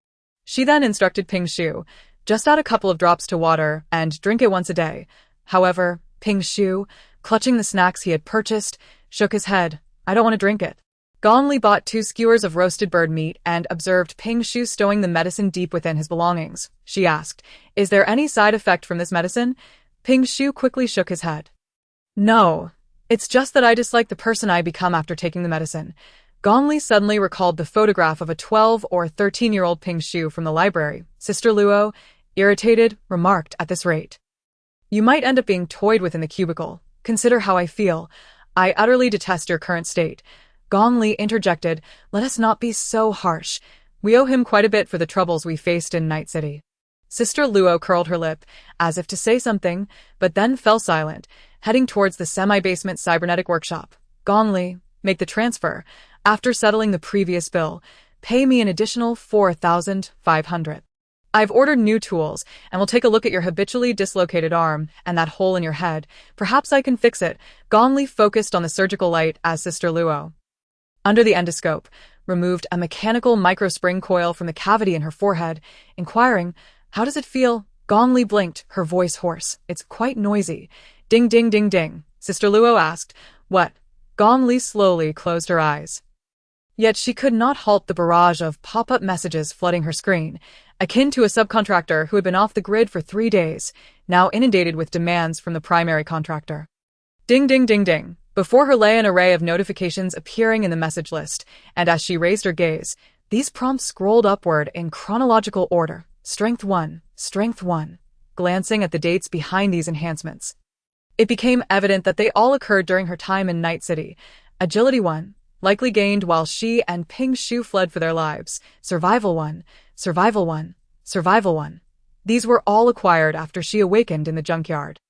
She then instructed Ping Shu, just add a couple of drops to water and drink it once a day. However, Ping Shu, clutching the snacks he had purchased, shook his head. I don't want to drink it. Gong Li bought 2 skewers of roasted bird meat and observed Ping Shu stowing the medicine deep within his belongings. She asked, is there any side effect from this medicine? Ping Shu quickly shook his head. No, it's just that I dislike the person I become after taking the medicine. Gong Li suddenly recalled the photograph of a 12 or 13-year-old Ping Shu from the library. Sister Luo, irritated, remarked, at this rate, you might end up being toyed with in the cubicle. Consider how I feel. I utterly detest your current state. Gong Li interjected, let us not be so harsh. We owe him quite a bit for the troubles we faced in Night City. Sister Luo curled her lip, as if to say something, but then fell silent, heading towards the semi-basement cybernetic workshop. Gong Li, make the transfer. After settling the previous bill, pay me an additional 4,500. I've ordered new tools, and will take a look at your habitually dislocated arm and that hole in your head. Perhaps I can fix it. Gong Li focused on the surgical light as Sister Luo, under the endoscope, removed a mechanical microspring coil from the cavity in her forehead, inquiring, how does it feel? Gong Li blinked, her voice hoarse. It's quite noisy. Ding, ding, ding, ding. Sister Luo asked, what? Gong Li slowly closed her eyes. Yet she could not halt the barrage of pop-up messages flooding her screen, akin to a subcontractor who had been off the grid for 3 days, now inundated with demands from the primary contractor. Ding, ding, ding, ding. Before her lay an array of notifications appearing in the message list, and as she raised her gaze, these prompts scrolled upward in chronological order. Strength 1, Strength 1. Glancing at the dates behind these enhancements, it became evident that they all occurred during her time in Night City. Agility 1, likely gained while she and Ping Shu fled for their lives. Survival 1, Survival 1, Survival 1. These were all acquired after she awakened in the junkyard.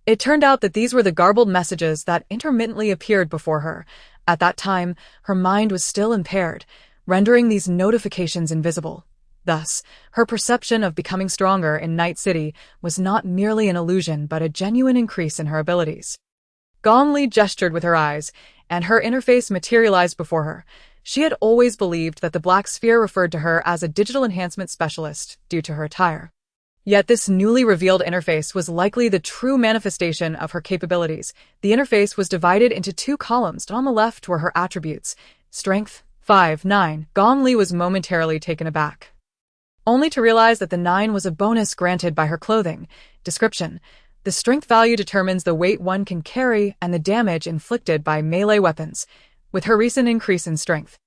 It turned out that these were the garbled messages that intermittently appeared before her. At that time, her mind was still impaired, rendering these notifications invisible. Thus, her perception of becoming stronger in Night City was not merely an illusion but a genuine increase in her abilities. Gong Li gestured with her eyes, and her interface materialized before her. She had always believed that the black sphere referred to her as a digital enhancement specialist due to her attire. Yet this newly revealed interface was likely the true manifestation of her capabilities. The interface was divided into 2 columns. On the left were her attributes. Strength 5, 9. Gong Li was momentarily taken aback, only to realize that the 9 was a bonus granted by her clothing. Description: the strength value determines the weight one can carry and the damage inflicted by melee weapons. With her recent increase in strength,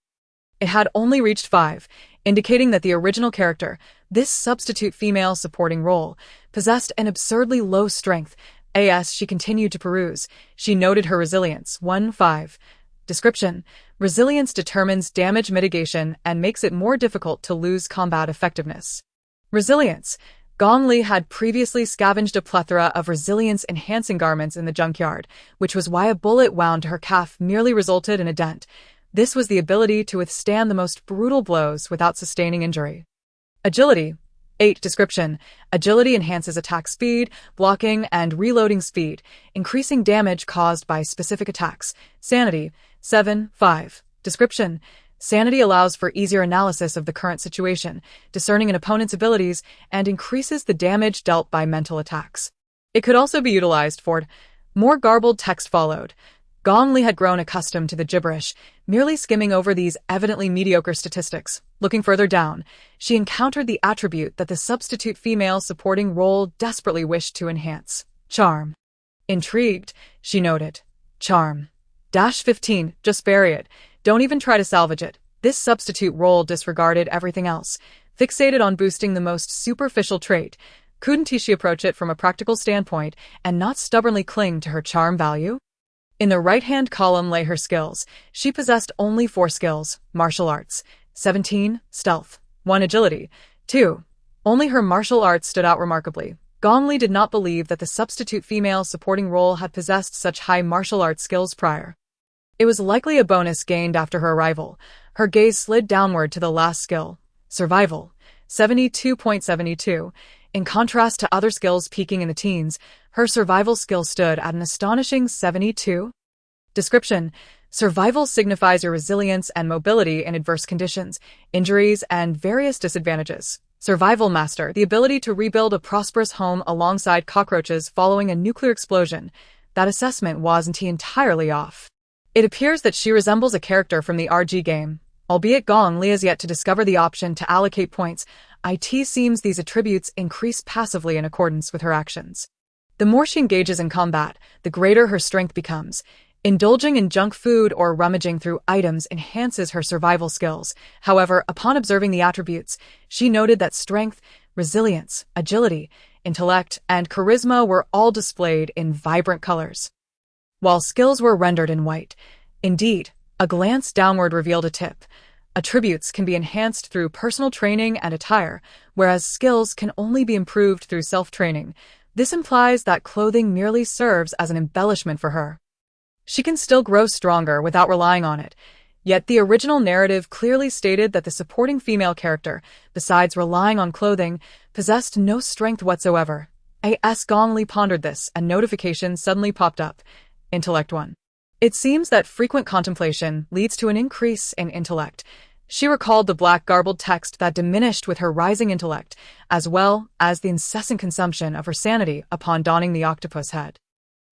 it had only reached 5, indicating that the original character, this substitute female supporting role, possessed an absurdly low strength. As she continued to peruse, she noted her resilience 1-5. Description: resilience determines damage mitigation and makes it more difficult to lose combat effectiveness. Resilience. Gong Li had previously scavenged a plethora of resilience-enhancing garments in the junkyard, which was why a bullet wound to her calf merely resulted in a dent. This was the ability to withstand the most brutal blows without sustaining injury. Agility 8. Description: agility enhances attack speed, blocking, and reloading speed, increasing damage caused by specific attacks. Sanity 7-5. Description: Sanity allows for easier analysis of the current situation, discerning an opponent's abilities, and increases the damage dealt by mental attacks. It could also be utilized for more garbled text followed. Gong Li had grown accustomed to the gibberish, merely skimming over these evidently mediocre statistics. Looking further down, she encountered the attribute that the substitute female supporting role desperately wished to enhance: charm. Intrigued, she noted, charm. -15, just bury it. Don't even try to salvage it. This substitute role disregarded everything else, fixated on boosting the most superficial trait. Couldn't she approach it from a practical standpoint and not stubbornly cling to her charm value? In the right-hand column lay her skills. She possessed only 4 skills: martial arts, 17, stealth, 1 agility, 2. Only her martial arts stood out remarkably. Gong Li did not believe that the substitute female supporting role had possessed such high martial arts skills prior. It was likely a bonus gained after her arrival. Her gaze slid downward to the last skill: survival, 72.72. In contrast to other skills peaking in the teens, her survival skill stood at an astonishing 72. Description: survival signifies your resilience and mobility in adverse conditions, injuries, and various disadvantages. Survival master: the ability to rebuild a prosperous home alongside cockroaches following a nuclear explosion. That assessment wasn't entirely off. It appears that she resembles a character from the RG game. Albeit Gong Li has yet to discover the option to allocate points, it seems these attributes increase passively in accordance with her actions. The more she engages in combat, the greater her strength becomes. Indulging in junk food or rummaging through items enhances her survival skills. However, upon observing the attributes, she noted that strength, resilience, agility, intellect, and charisma were all displayed in vibrant colors, while skills were rendered in white. Indeed, a glance downward revealed a tip. Attributes can be enhanced through personal training and attire, whereas skills can only be improved through self-training. This implies that clothing merely serves as an embellishment for her. She can still grow stronger without relying on it. Yet the original narrative clearly stated that the supporting female character, besides relying on clothing, possessed no strength whatsoever. A.S. Gong Li pondered this, and notification suddenly popped up. Intellect 1. It seems that frequent contemplation leads to an increase in intellect. She recalled the black garbled text that diminished with her rising intellect, as well as the incessant consumption of her sanity upon donning the octopus head.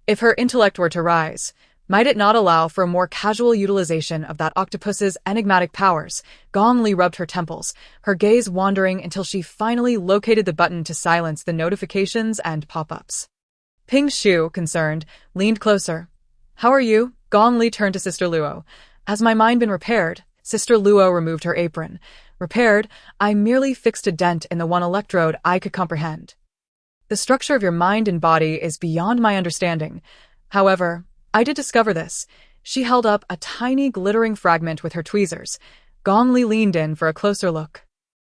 If her intellect were to rise, might it not allow for a more casual utilization of that octopus's enigmatic powers? Gong Li rubbed her temples, her gaze wandering until she finally located the button to silence the notifications and pop-ups. Ping Shu, concerned, leaned closer. "How are you?" Gong Li turned to Sister Luo. "Has my mind been repaired?" Sister Luo removed her apron. "Repaired? I merely fixed a dent in the one electrode I could comprehend. The structure of your mind and body is beyond my understanding. However, I did discover this." She held up a tiny glittering fragment with her tweezers. Gong Li leaned in for a closer look,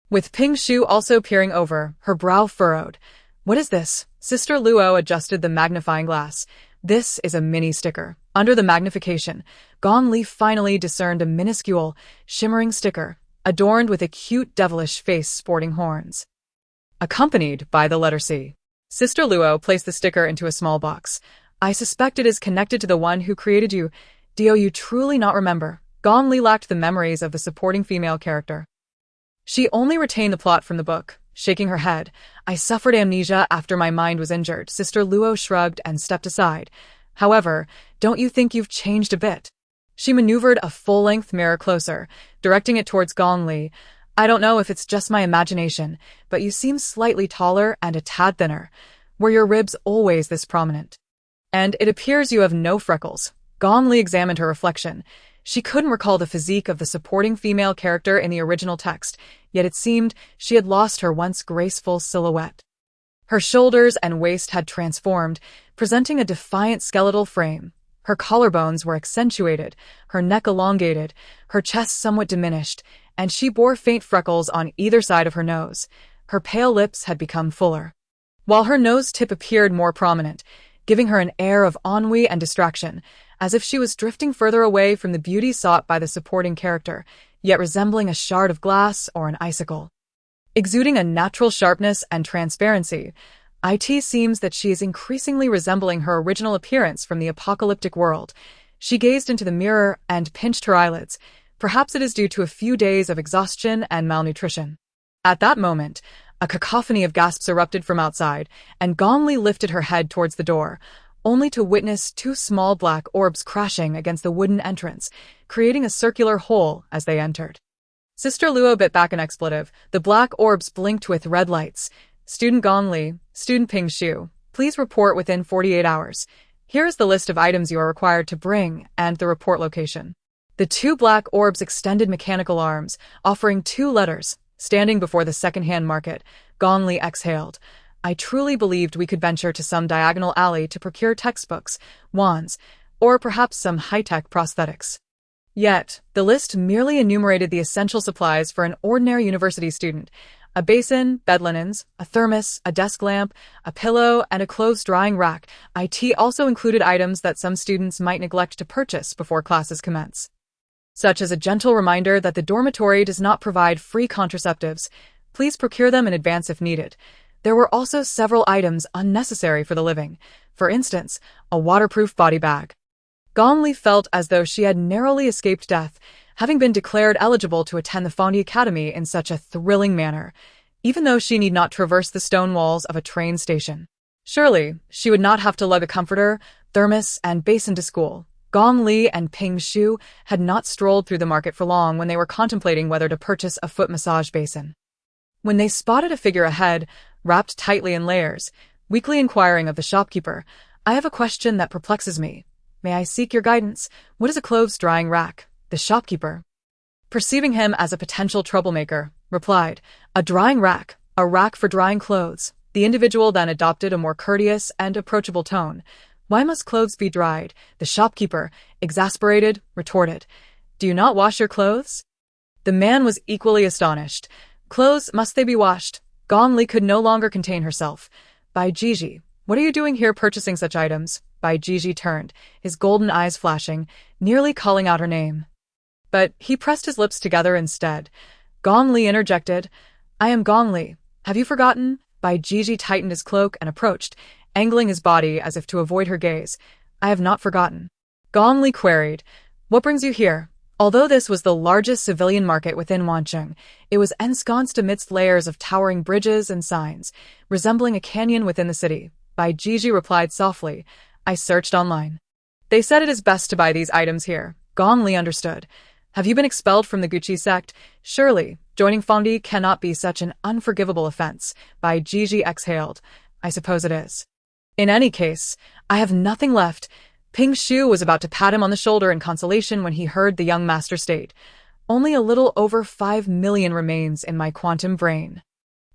with Ping Shu also peering over, her brow furrowed. "What is this?" Sister Luo adjusted the magnifying glass. "This is a mini sticker." Under the magnification, Gong Li finally discerned a minuscule, shimmering sticker, adorned with a cute devilish face sporting horns, accompanied by the letter C. Sister Luo placed the sticker into a small box. "I suspect it is connected to the one who created you. Do you truly not remember?" Gong Li lacked the memories of the supporting female character. She only retained the plot from the book. Shaking her head, "I suffered amnesia after my mind was injured." Sister Luo shrugged and stepped aside. "However, don't you think you've changed a bit?" She maneuvered a full-length mirror closer, directing it towards Gong Li. "I don't know if it's just my imagination, but you seem slightly taller and a tad thinner. Were your ribs always this prominent? And it appears you have no freckles." Gong Li examined her reflection. She couldn't recall the physique of the supporting female character in the original text, yet it seemed she had lost her once graceful silhouette. Her shoulders and waist had transformed, presenting a defiant skeletal frame. Her collarbones were accentuated, her neck elongated, her chest somewhat diminished, and she bore faint freckles on either side of her nose. Her pale lips had become fuller, while her nose tip appeared more prominent, giving her an air of ennui and distraction, as if she was drifting further away from the beauty sought by the supporting character, yet resembling a shard of glass or an icicle. Exuding a natural sharpness and transparency, it seems that she is increasingly resembling her original appearance from the apocalyptic world. She gazed into the mirror and pinched her eyelids. Perhaps it is due to a few days of exhaustion and malnutrition. At that moment, a cacophony of gasps erupted from outside, and Gong Li lifted her head towards the door, only to witness two small black orbs crashing against the wooden entrance, creating a circular hole as they entered. Sister Luo bit back an expletive. The black orbs blinked with red lights. Student Gong Li, Student Ping Shu, please report within 48 hours. Here is the list of items you are required to bring and the report location. The two black orbs extended mechanical arms, offering two letters. Standing before the second-hand market, Gong Li exhaled. I truly believed we could venture to some diagonal alley to procure textbooks, wands, or perhaps some high-tech prosthetics. Yet, the list merely enumerated the essential supplies for an ordinary university student: a basin, bed linens, a thermos, a desk lamp, a pillow, and a clothes drying rack. IT also included items that some students might neglect to purchase before classes commence, such as a gentle reminder that the dormitory does not provide free contraceptives. Please procure them in advance if needed. There were also several items unnecessary for the living. For instance, a waterproof body bag. Gong Li felt as though she had narrowly escaped death, having been declared eligible to attend the Fondi Academy in such a thrilling manner, even though she need not traverse the stone walls of a train station. Surely, she would not have to lug a comforter, thermos, and basin to school. Gong Li and Ping Shu had not strolled through the market for long when they were contemplating whether to purchase a foot massage basin, when they spotted a figure ahead, wrapped tightly in layers, weakly inquiring of the shopkeeper, "I have a question that perplexes me. May I seek your guidance? What is a clothes drying rack?" The shopkeeper, perceiving him as a potential troublemaker, replied, "A drying rack, a rack for drying clothes." The individual then adopted a more courteous and approachable tone. "Why must clothes be dried?" The shopkeeper, exasperated, retorted, "Do you not wash your clothes?" The man was equally astonished. "Clothes, must they be washed?" Gong Li could no longer contain herself. "Bai Jiji, what are you doing here purchasing such items?" Bai Jiji turned, his golden eyes flashing, nearly calling out her name. But he pressed his lips together instead. Gong Li interjected, "I am Gong Li. Have you forgotten?" Bai Jiji tightened his cloak and approached, angling his body as if to avoid her gaze. "I have not forgotten." Gong Li queried, "What brings you here?" Although this was the largest civilian market within Wancheng, it was ensconced amidst layers of towering bridges and signs, resembling a canyon within the city. Bai Jiji replied softly, "I searched online. They said it is best to buy these items here." Gong Li understood. "Have you been expelled from the Gucci sect? Surely, joining Fondi cannot be such an unforgivable offense." Bai Jiji exhaled. "I suppose it is. In any case, I have nothing left." Ping Shu was about to pat him on the shoulder in consolation when he heard the young master state, "Only a little over 5 million remains in my quantum brain."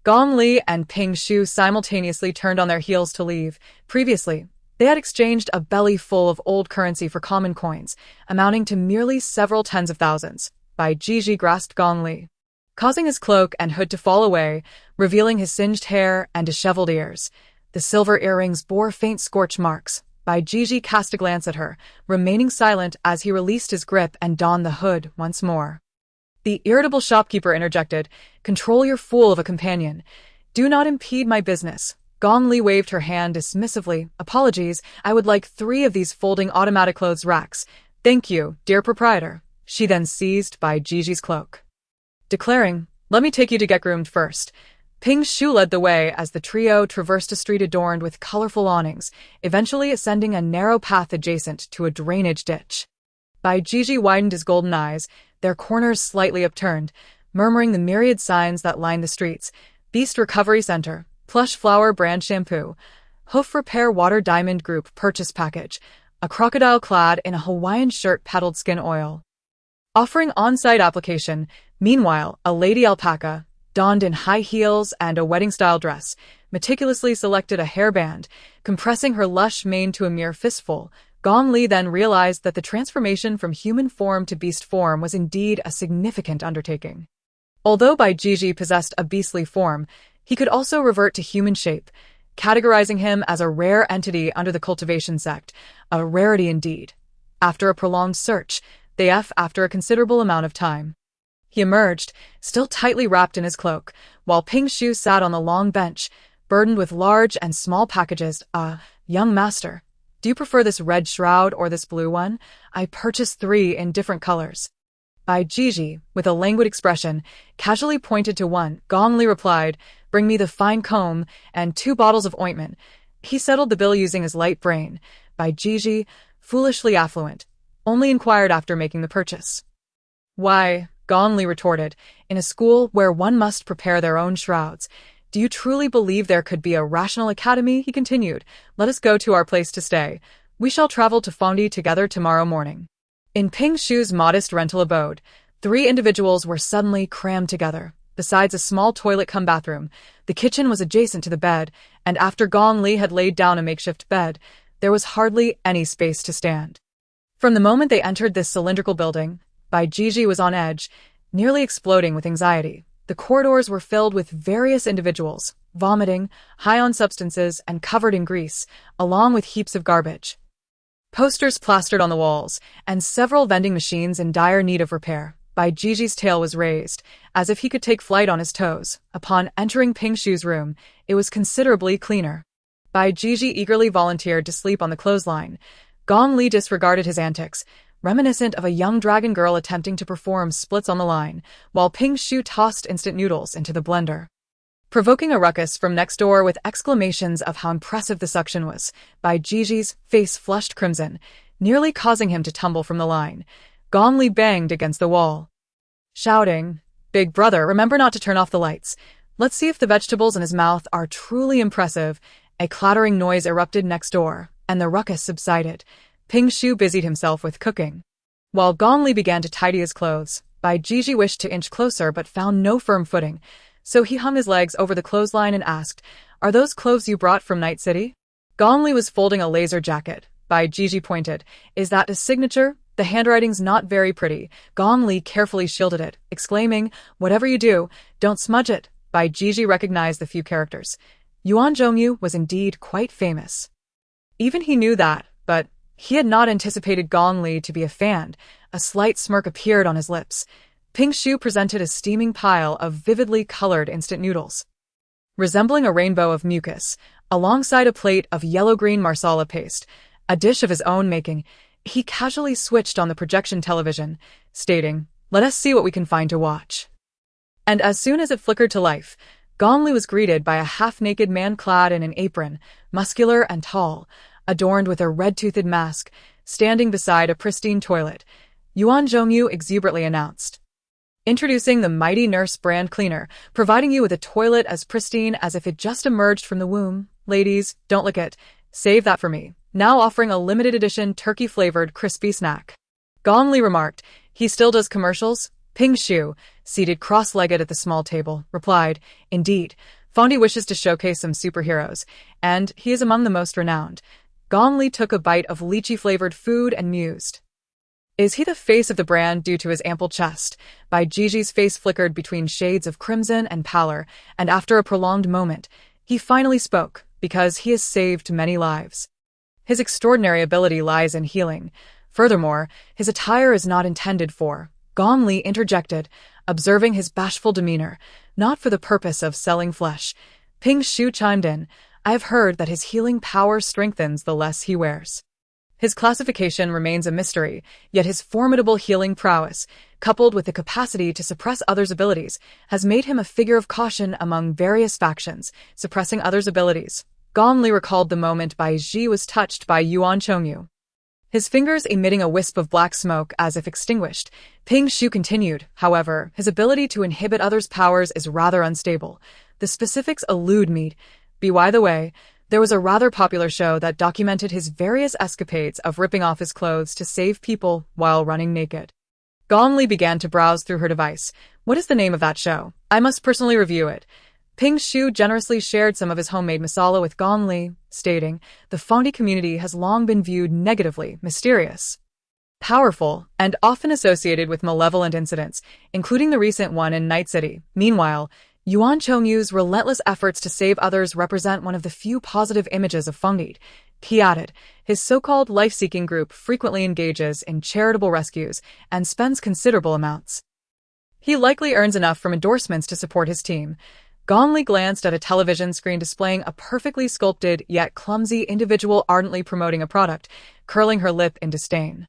Gong Li and Ping Shu simultaneously turned on their heels to leave. Previously, they had exchanged a belly full of old currency for common coins, amounting to merely several tens of thousands. Bai Jiji grasped Gong Li, causing his cloak and hood to fall away, revealing his singed hair and disheveled ears. The silver earrings bore faint scorch marks. Bai Jiji cast a glance at her, remaining silent as he released his grip and donned the hood once more. The irritable shopkeeper interjected, "Control your fool of a companion. Do not impede my business." Gong Li waved her hand dismissively. "Apologies, I would like 3 of these folding automatic clothes racks." "Thank you, dear proprietor." She then seized Bai Jiji's cloak, declaring, "Let me take you to get groomed first." Ping Shu led the way as the trio traversed a street adorned with colorful awnings, eventually ascending a narrow path adjacent to a drainage ditch. Bai Jiji widened his golden eyes, their corners slightly upturned, murmuring the myriad signs that lined the streets: Beast Recovery Center, Plush Flower Brand Shampoo, Hoof Repair Water Diamond Group Purchase Package, a crocodile clad in a Hawaiian shirt peddled skin oil, offering on-site application. Meanwhile, a lady alpaca, donned in high heels and a wedding-style dress, meticulously selected a hairband, compressing her lush mane to a mere fistful. Gong Li then realized that the transformation from human form to beast form was indeed a significant undertaking. Although Bai Jiji possessed a beastly form, he could also revert to human shape, categorizing him as a rare entity under the cultivation sect, a rarity indeed. After a prolonged search, after a considerable amount of time, he emerged, still tightly wrapped in his cloak, while Ping Shu sat on the long bench, burdened with large and small packages. Young master, do you prefer this red shroud or this blue one? I purchased 3 in different colors." By Gigi, with a languid expression, casually pointed to one. Gong Li replied, "Bring me the fine comb and 2 bottles of ointment." He settled the bill using his light brain. By Gigi, foolishly affluent, only inquired after making the purchase. "Why," Gong Li retorted, "in a school where one must prepare their own shrouds. Do you truly believe there could be a rational academy?" he continued. "Let us go to our place to stay. We shall travel to Fondi together tomorrow morning." In Ping Shu's modest rental abode, 3 individuals were suddenly crammed together. Besides a small toilet-cum-bathroom, the kitchen was adjacent to the bed, and after Gong Li had laid down a makeshift bed, there was hardly any space to stand. From the moment they entered this cylindrical building, Bai Jiji was on edge, nearly exploding with anxiety. The corridors were filled with various individuals, vomiting, high on substances, and covered in grease, along with heaps of garbage. Posters plastered on the walls, and several vending machines in dire need of repair. Bai Jiji's tail was raised, as if he could take flight on his toes. Upon entering Ping Shu's room, it was considerably cleaner. Bai Jiji eagerly volunteered to sleep on the clothesline. Gong Li disregarded his antics, reminiscent of a young dragon girl attempting to perform splits on the line, while Ping Shu tossed instant noodles into the blender. Provoking a ruckus from next door with exclamations of how impressive the suction was, Bai Jiji's face flushed crimson, nearly causing him to tumble from the line. Gong Li banged against the wall, shouting, "Big brother, remember not to turn off the lights. Let's see if the vegetables in his mouth are truly impressive." A clattering noise erupted next door, and the ruckus subsided. Ping Shu busied himself with cooking. While Gong Li began to tidy his clothes, Bai Jiji wished to inch closer but found no firm footing. So he hung his legs over the clothesline and asked, "Are those clothes you brought from Night City?" Gong Li was folding a laser jacket. Bai Jiji pointed, "Is that a signature? The handwriting's not very pretty." Gong Li carefully shielded it, exclaiming, "Whatever you do, don't smudge it." Bai Jiji recognized the few characters. Yuan Zhongyu was indeed quite famous. Even he knew that, but he had not anticipated Gong Li to be a fan. A slight smirk appeared on his lips. Ping Shu presented a steaming pile of vividly colored instant noodles, resembling a rainbow of mucus, alongside a plate of yellow-green marsala paste, a dish of his own making. He casually switched on the projection television, stating, "Let us see what we can find to watch." And as soon as it flickered to life, Gong Li was greeted by a half-naked man clad in an apron, muscular and tall, adorned with a red-toothed mask, standing beside a pristine toilet. Yuan Zhongyu exuberantly announced, "Introducing the Mighty Nurse brand cleaner, providing you with a toilet as pristine as if it just emerged from the womb. Ladies, don't lick it. Save that for me. Now offering a limited edition turkey-flavored crispy snack." Gong Li remarked, "He still does commercials?" Ping Shu, seated cross-legged at the small table, replied, "Indeed, Fondi wishes to showcase some superheroes, and he is among the most renowned." Gong Li took a bite of lychee-flavored food and mused, "Is he the face of the brand due to his ample chest?" Bai Jiji's face flickered between shades of crimson and pallor, and after a prolonged moment, he finally spoke, "Because he has saved many lives. His extraordinary ability lies in healing. Furthermore, his attire is not intended for—" Gong Li interjected, observing his bashful demeanor, "not for the purpose of selling flesh." Ping Shu chimed in, "I have heard that his healing power strengthens the less he wears." His classification remains a mystery, yet his formidable healing prowess, coupled with the capacity to suppress others' abilities, has made him a figure of caution among various factions, suppressing others' abilities. Gong Li recalled the moment Bai Ji was touched by Yuan Chongyu, his fingers emitting a wisp of black smoke as if extinguished. Ping Shu continued, "However, his ability to inhibit others' powers is rather unstable. The specifics elude me. By the way, there was a rather popular show that documented his various escapades of ripping off his clothes to save people while running naked." Gong Li began to browse through her device. "What is the name of that show? I must personally review it." Ping Shu generously shared some of his homemade masala with Gong Li, stating, "The Fondi community has long been viewed negatively, mysterious, powerful, and often associated with malevolent incidents, including the recent one in Night City. Meanwhile, Yuan Chongyu's relentless efforts to save others represent one of the few positive images of Fondi." He added, "His so-called life-seeking group frequently engages in charitable rescues and spends considerable amounts. He likely earns enough from endorsements to support his team." Gong Li glanced at a television screen displaying a perfectly sculpted yet clumsy individual ardently promoting a product, curling her lip in disdain.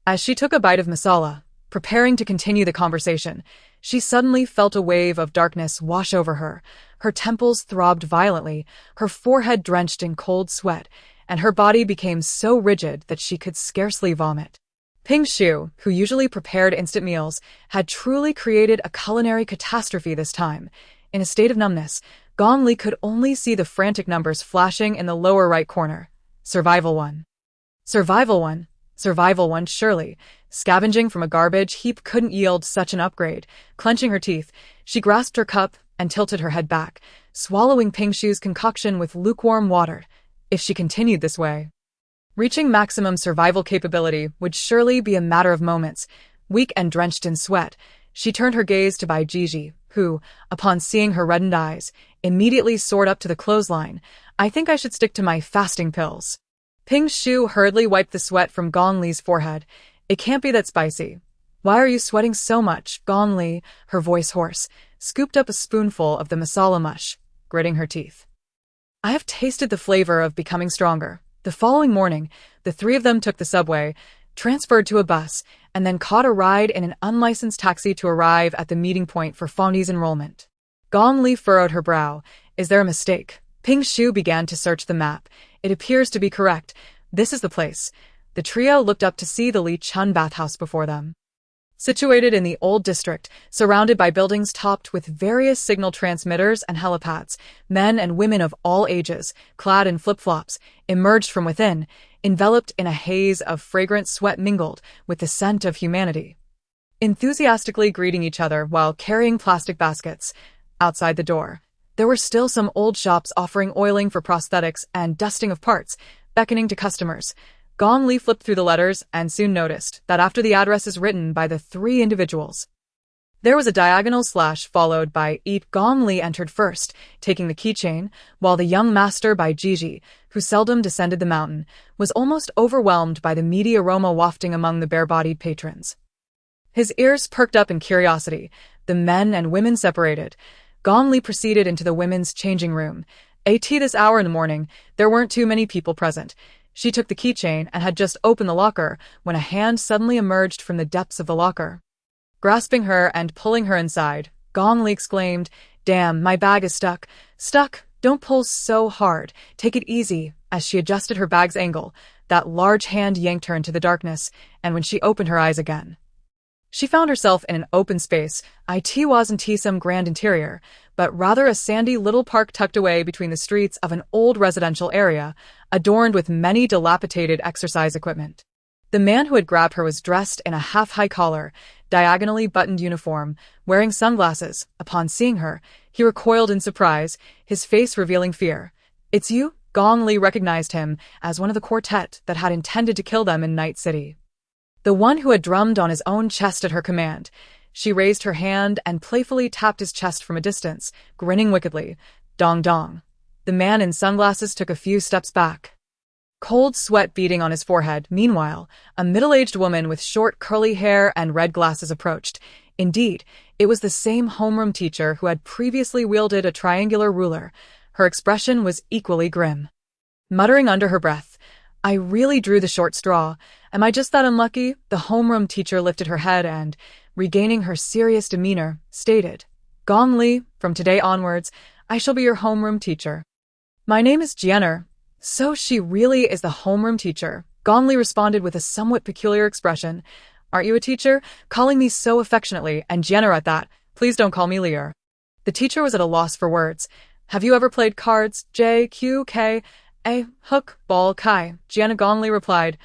As she took a bite of masala, Preparing to continue the conversation, she suddenly felt a wave of darkness wash over her. Her temples throbbed violently, her forehead drenched in cold sweat, and her body became so rigid that she could scarcely vomit. Ping Shu, who usually prepared instant meals, had truly created a culinary catastrophe this time. In a state of numbness, Gong Li could only see the frantic numbers flashing in the lower right corner. Survival 1. Survival 1. Survival 1, surely. Scavenging from a garbage heap couldn't yield such an upgrade. Clenching her teeth, she grasped her cup and tilted her head back, swallowing Ping Shu's concoction with lukewarm water. If she continued this way, reaching maximum survival capability would surely be a matter of moments. Weak and drenched in sweat, she turned her gaze to Bai Jiji, who, upon seeing her reddened eyes, immediately soared up to the clothesline. I think I should stick to my fasting pills. Ping Shu hurriedly wiped the sweat from Gong Li's forehead. It can't be that spicy. Why are you sweating so much? Gong Li, her voice hoarse, scooped up a spoonful of the masala mush, gritting her teeth. I have tasted the flavor of becoming stronger. The following morning, the three of them took the subway, transferred to a bus, and then caught a ride in an unlicensed taxi to arrive at the meeting point for Fondi's enrollment. Gong Li furrowed her brow. Is there a mistake? Ping Shu began to search the map. It appears to be correct. This is the place. The trio looked up to see the Li Chun bathhouse before them. Situated in the old district, surrounded by buildings topped with various signal transmitters and helipads, men and women of all ages, clad in flip-flops, emerged from within, enveloped in a haze of fragrant sweat mingled with the scent of humanity. Enthusiastically greeting each other while carrying plastic baskets. Outside the door, there were still some old shops offering oiling for prosthetics and dusting of parts, beckoning to customers. Gong Li flipped through the letters and soon noticed that after the addresses written by the three individuals, there was a diagonal slash followed by Eat. Gong Li entered first, taking the keychain, while the young master Bai Jiji, who seldom descended the mountain, was almost overwhelmed by the meaty aroma wafting among the bare-bodied patrons. His ears perked up in curiosity. The men and women separated. Gong Li proceeded into the women's changing room. At this hour in the morning, there weren't too many people present. She took the keychain and had just opened the locker when a hand suddenly emerged from the depths of the locker. Grasping her and pulling her inside, Gong Li exclaimed, "Damn, my bag is stuck." "Stuck? Don't pull so hard. Take it easy." As she adjusted her bag's angle, that large hand yanked her into the darkness, and when she opened her eyes again, she found herself in an open space. It wasn't some grand interior, but rather a sandy little park tucked away between the streets of an old residential area, adorned with many dilapidated exercise equipment. The man who had grabbed her was dressed in a half-high collar, diagonally buttoned uniform, wearing sunglasses. Upon seeing her, he recoiled in surprise, his face revealing fear. "It's you?" Gong Li recognized him as one of the quartet that had intended to kill them in Night City. The one who had drummed on his own chest at her command. She raised her hand and playfully tapped his chest from a distance, grinning wickedly. Dong dong. The man in sunglasses took a few steps back, cold sweat beading on his forehead. Meanwhile, a middle-aged woman with short curly hair and red glasses approached. Indeed, it was the same homeroom teacher who had previously wielded a triangular ruler. Her expression was equally grim. Muttering under her breath, "I really drew the short straw. Am I just that unlucky?" The homeroom teacher lifted her head and, regaining her serious demeanor, stated, "Gong Li, from today onwards, I shall be your homeroom teacher. My name is Jenner." "So she really is the homeroom teacher," Gong Li responded with a somewhat peculiar expression. "Aren't you a teacher? Calling me so affectionately, and Jenner at that. Please don't call me Lear." The teacher was at a loss for words. "Have you ever played cards? JQK? A hook, ball, kai," Jenna. Gong Li replied.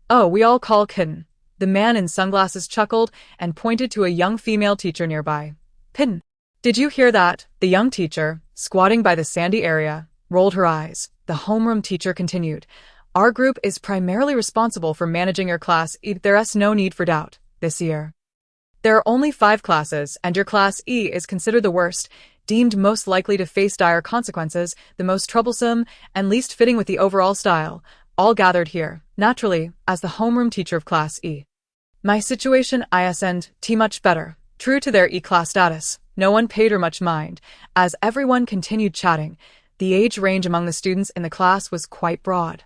"Oh, we all call kitten." The man in sunglasses chuckled and pointed to a young female teacher nearby. "Pin. Did you hear that?" The young teacher, squatting by the sandy area, rolled her eyes. The homeroom teacher continued, "Our group is primarily responsible for managing your class. There's no need for doubt. This year, there are only 5 classes, and your class E is considered the worst, deemed most likely to face dire consequences, the most troublesome, and least fitting with the overall style. All gathered here, naturally, as the homeroom teacher of Class E. My situation isn't much better. True to their E-class status, no one paid her much mind, as everyone continued chatting. The age range among the students in the class was quite broad.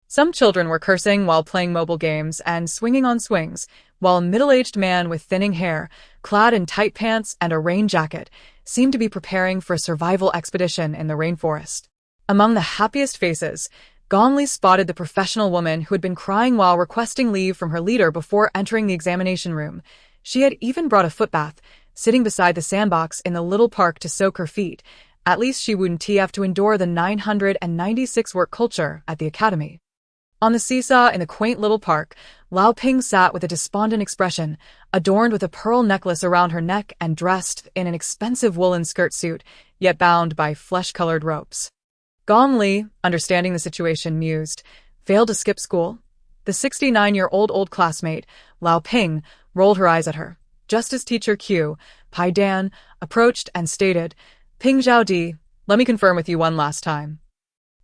Some children were cursing while playing mobile games and swinging on swings, while a middle-aged man with thinning hair, clad in tight pants and a rain jacket, seemed to be preparing for a survival expedition in the rainforest. Among the happiest faces, Gong Li spotted the professional woman who had been crying while requesting leave from her leader before entering the examination room. She had even brought a footbath, sitting beside the sandbox in the little park to soak her feet. At least she wouldn't have to endure the 996 work culture at the academy. On the seesaw in the quaint little park, Lao Ping sat with a despondent expression, adorned with a pearl necklace around her neck and dressed in an expensive woolen skirt suit, yet bound by flesh-colored ropes. Gong Li, understanding the situation, mused, "Failed to skip school?" The 69-year-old classmate, Lao Ping, rolled her eyes at her, just as teacher Q, Pai Dan, approached and stated, "Ping Zhaodi, let me confirm with you one last time.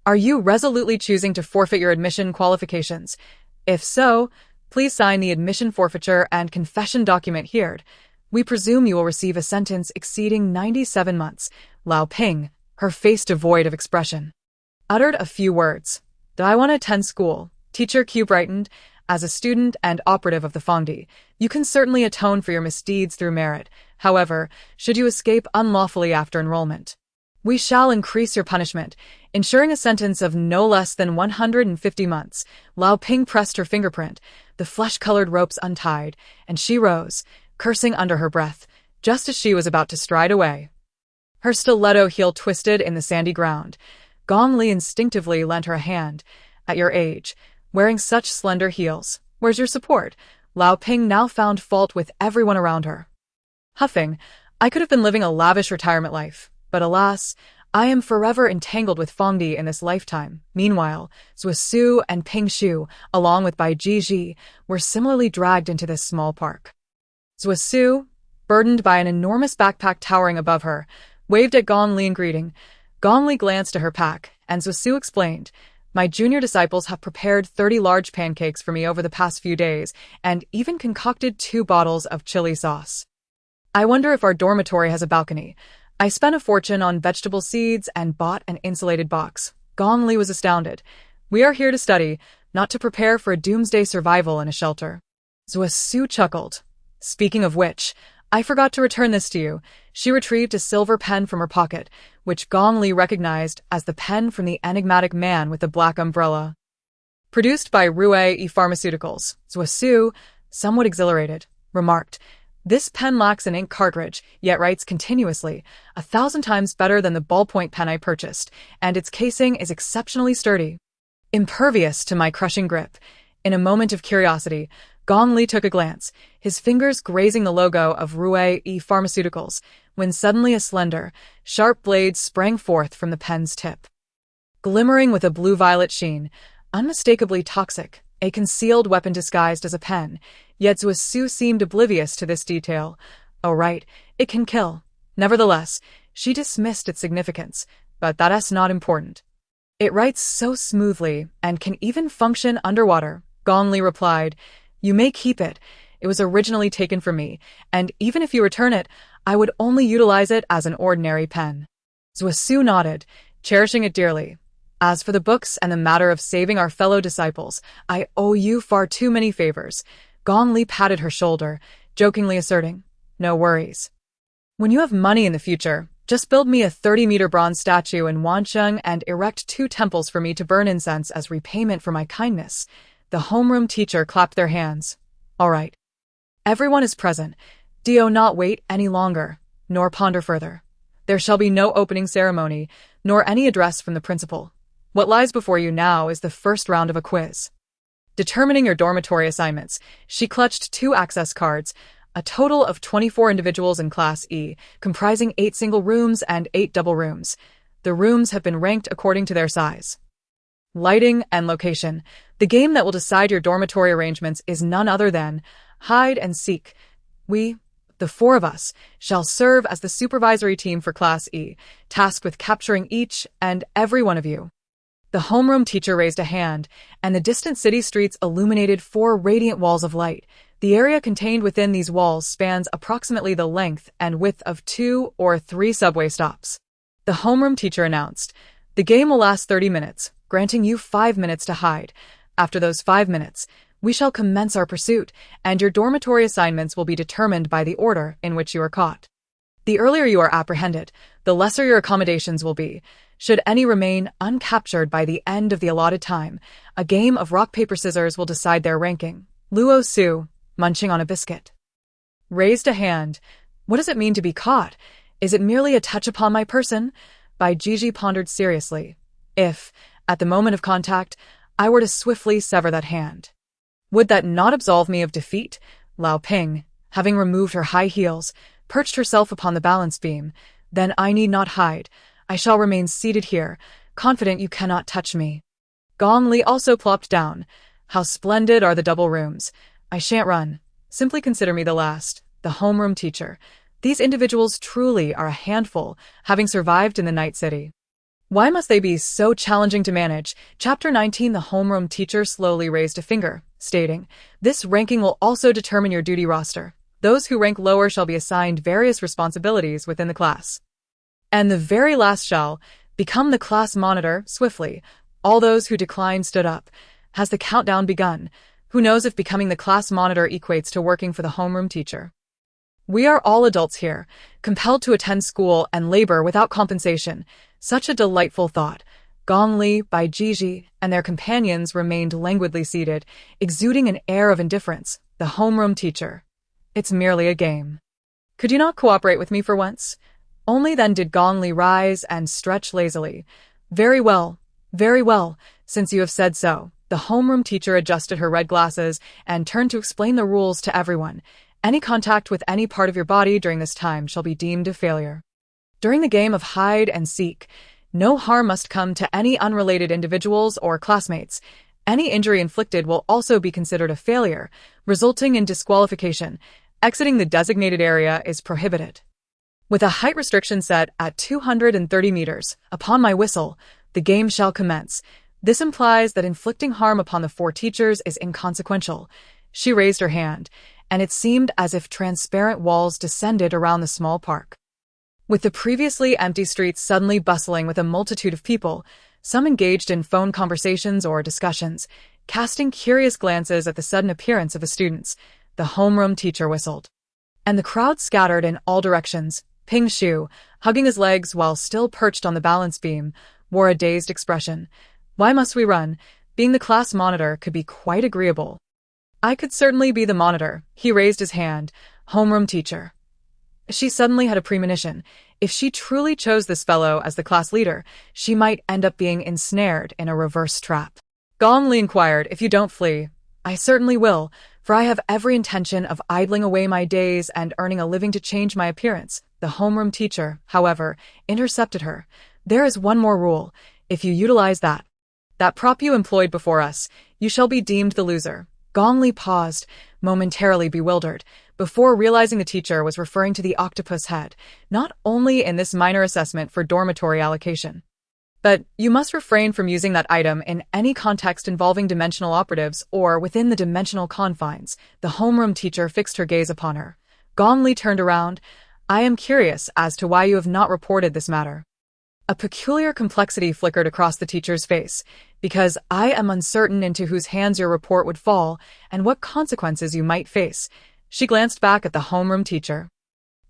Are you resolutely choosing to forfeit your admission qualifications? If so, please sign the admission forfeiture and confession document here. We presume you will receive a sentence exceeding 97 months. Lao Ping, her face devoid of expression, uttered a few words. "Do I want to attend school?" Teacher Q brightened. "As a student and operative of the Fangdi, you can certainly atone for your misdeeds through merit. However, should you escape unlawfully after enrollment, we shall increase your punishment, ensuring a sentence of no less than 150 months. Lao Ping pressed her fingerprint, the flesh-colored ropes untied, and she rose, cursing under her breath, just as she was about to stride away. Her stiletto heel twisted in the sandy ground. Gong Li instinctively lent her a hand. "At your age, wearing such slender heels, where's your support?" Lao Ping now found fault with everyone around her. Huffing, "I could have been living a lavish retirement life, but alas, I am forever entangled with Fangdi in this lifetime." Meanwhile, Zhuo Su and Ping Shu, along with Bai Jiji, were similarly dragged into this small park. Zhuo Su, burdened by an enormous backpack towering above her, waved at Gong Li in greeting. Gong Li glanced at her pack, and Zhuo Su explained, "My junior disciples have prepared 30 large pancakes for me over the past few days, and even concocted 2 bottles of chili sauce. I wonder if our dormitory has a balcony. I spent a fortune on vegetable seeds and bought an insulated box." Gong Li was astounded. "We are here to study, not to prepare for a doomsday survival in a shelter." Zhuo Su chuckled. "Speaking of which, I forgot to return this to you." She retrieved a silver pen from her pocket, which Gong Li recognized as the pen from the enigmatic man with the black umbrella. Produced by Rue Pharmaceuticals, Zhuo Su, somewhat exhilarated, remarked, "This pen lacks an ink cartridge, yet writes continuously, 1,000 times better than the ballpoint pen I purchased, and its casing is exceptionally sturdy, impervious to my crushing grip." In a moment of curiosity, Gong Li took a glance, his fingers grazing the logo of Rue Pharmaceuticals, when suddenly a slender, sharp blade sprang forth from the pen's tip. Glimmering with a blue-violet sheen, unmistakably toxic, a concealed weapon disguised as a pen, yet Zhuo Su seemed oblivious to this detail. "Oh right, it can kill." Nevertheless, she dismissed its significance, but that's not important. "It writes so smoothly and can even function underwater," Gong Li replied. "You may keep it. It was originally taken from me, and even if you return it, I would only utilize it as an ordinary pen." Zhuo Su nodded, cherishing it dearly. "As for the books and the matter of saving our fellow disciples, I owe you far too many favors." Gong Li patted her shoulder, jokingly asserting, "No worries. When you have money in the future, just build me a 30-meter bronze statue in Wansheng and erect 2 temples for me to burn incense as repayment for my kindness." The homeroom teacher clapped their hands. "All right. Everyone is present. Do not wait any longer, nor ponder further. There shall be no opening ceremony, nor any address from the principal. What lies before you now is the first round of a quiz." Determining your dormitory assignments, she clutched 2 access cards, a total of 24 individuals in Class E, comprising 8 single rooms and 8 double rooms. The rooms have been ranked according to their size, lighting, and location. The game that will decide your dormitory arrangements is none other than hide and seek. We, the 4 of us, shall serve as the supervisory team for Class E, tasked with capturing each and every one of you. The homeroom teacher raised a hand, and the distant city streets illuminated 4 radiant walls of light. The area contained within these walls spans approximately the length and width of 2 or 3 subway stops. The homeroom teacher announced, "The game will last 30 minutes, granting you 5 minutes to hide. After those 5 minutes, We shall commence our pursuit, and your dormitory assignments will be determined by the order in which you are caught. The earlier you are apprehended, the lesser your accommodations will be. Should any remain uncaptured by the end of the allotted time, a game of rock, paper, scissors will decide their ranking. Luo Su, munching on a biscuit, raised a hand. What does it mean to be caught? Is it merely a touch upon my person? Bai Jiji pondered seriously. If, at the moment of contact, I were to swiftly sever that hand, would that not absolve me of defeat? Lao Ping, having removed her high heels, perched herself upon the balance beam. Then I need not hide. I shall remain seated here, confident you cannot touch me. Gong Li also plopped down. How splendid are the double rooms. I shan't run. Simply consider me the last, the homeroom teacher. These individuals truly are a handful, having survived in the night city. Why must they be so challenging to manage? Chapter 19. The homeroom teacher slowly raised a finger, stating, this ranking will also determine your duty roster. Those who rank lower shall be assigned various responsibilities within the class. And the very last shall become the class monitor. Swiftly, all those who declined stood up. Has the countdown begun? Who knows if becoming the class monitor equates to working for the homeroom teacher? We are all adults here, compelled to attend school and labor without compensation. Such a delightful thought. Gong Li, Bai Jiji, and their companions remained languidly seated, exuding an air of indifference. The homeroom teacher. It's merely a game. Could you not cooperate with me for once? Only then did Gong Li rise and stretch lazily. Very well, since you have said so. The homeroom teacher adjusted her red glasses and turned to explain the rules to everyone. Any contact with any part of your body during this time shall be deemed a failure. During the game of hide and seek, no harm must come to any unrelated individuals or classmates. Any injury inflicted will also be considered a failure, resulting in disqualification. Exiting the designated area is prohibited. With a height restriction set at 230 meters, upon my whistle, the game shall commence. This implies that inflicting harm upon the 4 teachers is inconsequential. She raised her hand, and it seemed as if transparent walls descended around the small park. With the previously empty streets suddenly bustling with a multitude of people, some engaged in phone conversations or discussions, casting curious glances at the sudden appearance of the students, the homeroom teacher whistled. And the crowd scattered in all directions. Ping Shu, hugging his legs while still perched on the balance beam, wore a dazed expression. Why must we run? Being the class monitor could be quite agreeable. I could certainly be the monitor. He raised his hand. Homeroom teacher. She suddenly had a premonition. If she truly chose this fellow as the class leader, she might end up being ensnared in a reverse trap. Gong Li inquired, if you don't flee, I certainly will, for I have every intention of idling away my days and earning a living to change my appearance. The homeroom teacher, however, intercepted her. There is one more rule. If you utilize that prop you employed before us, you shall be deemed the loser. Gong Li paused, momentarily bewildered, before realizing the teacher was referring to the octopus head, not only in this minor assessment for dormitory allocation. But you must refrain from using that item in any context involving dimensional operatives or within the dimensional confines. The homeroom teacher fixed her gaze upon her. Gong Li turned around. I am curious as to why you have not reported this matter. A peculiar complexity flickered across the teacher's face. Because I am uncertain into whose hands your report would fall and what consequences you might face. She glanced back at the homeroom teacher,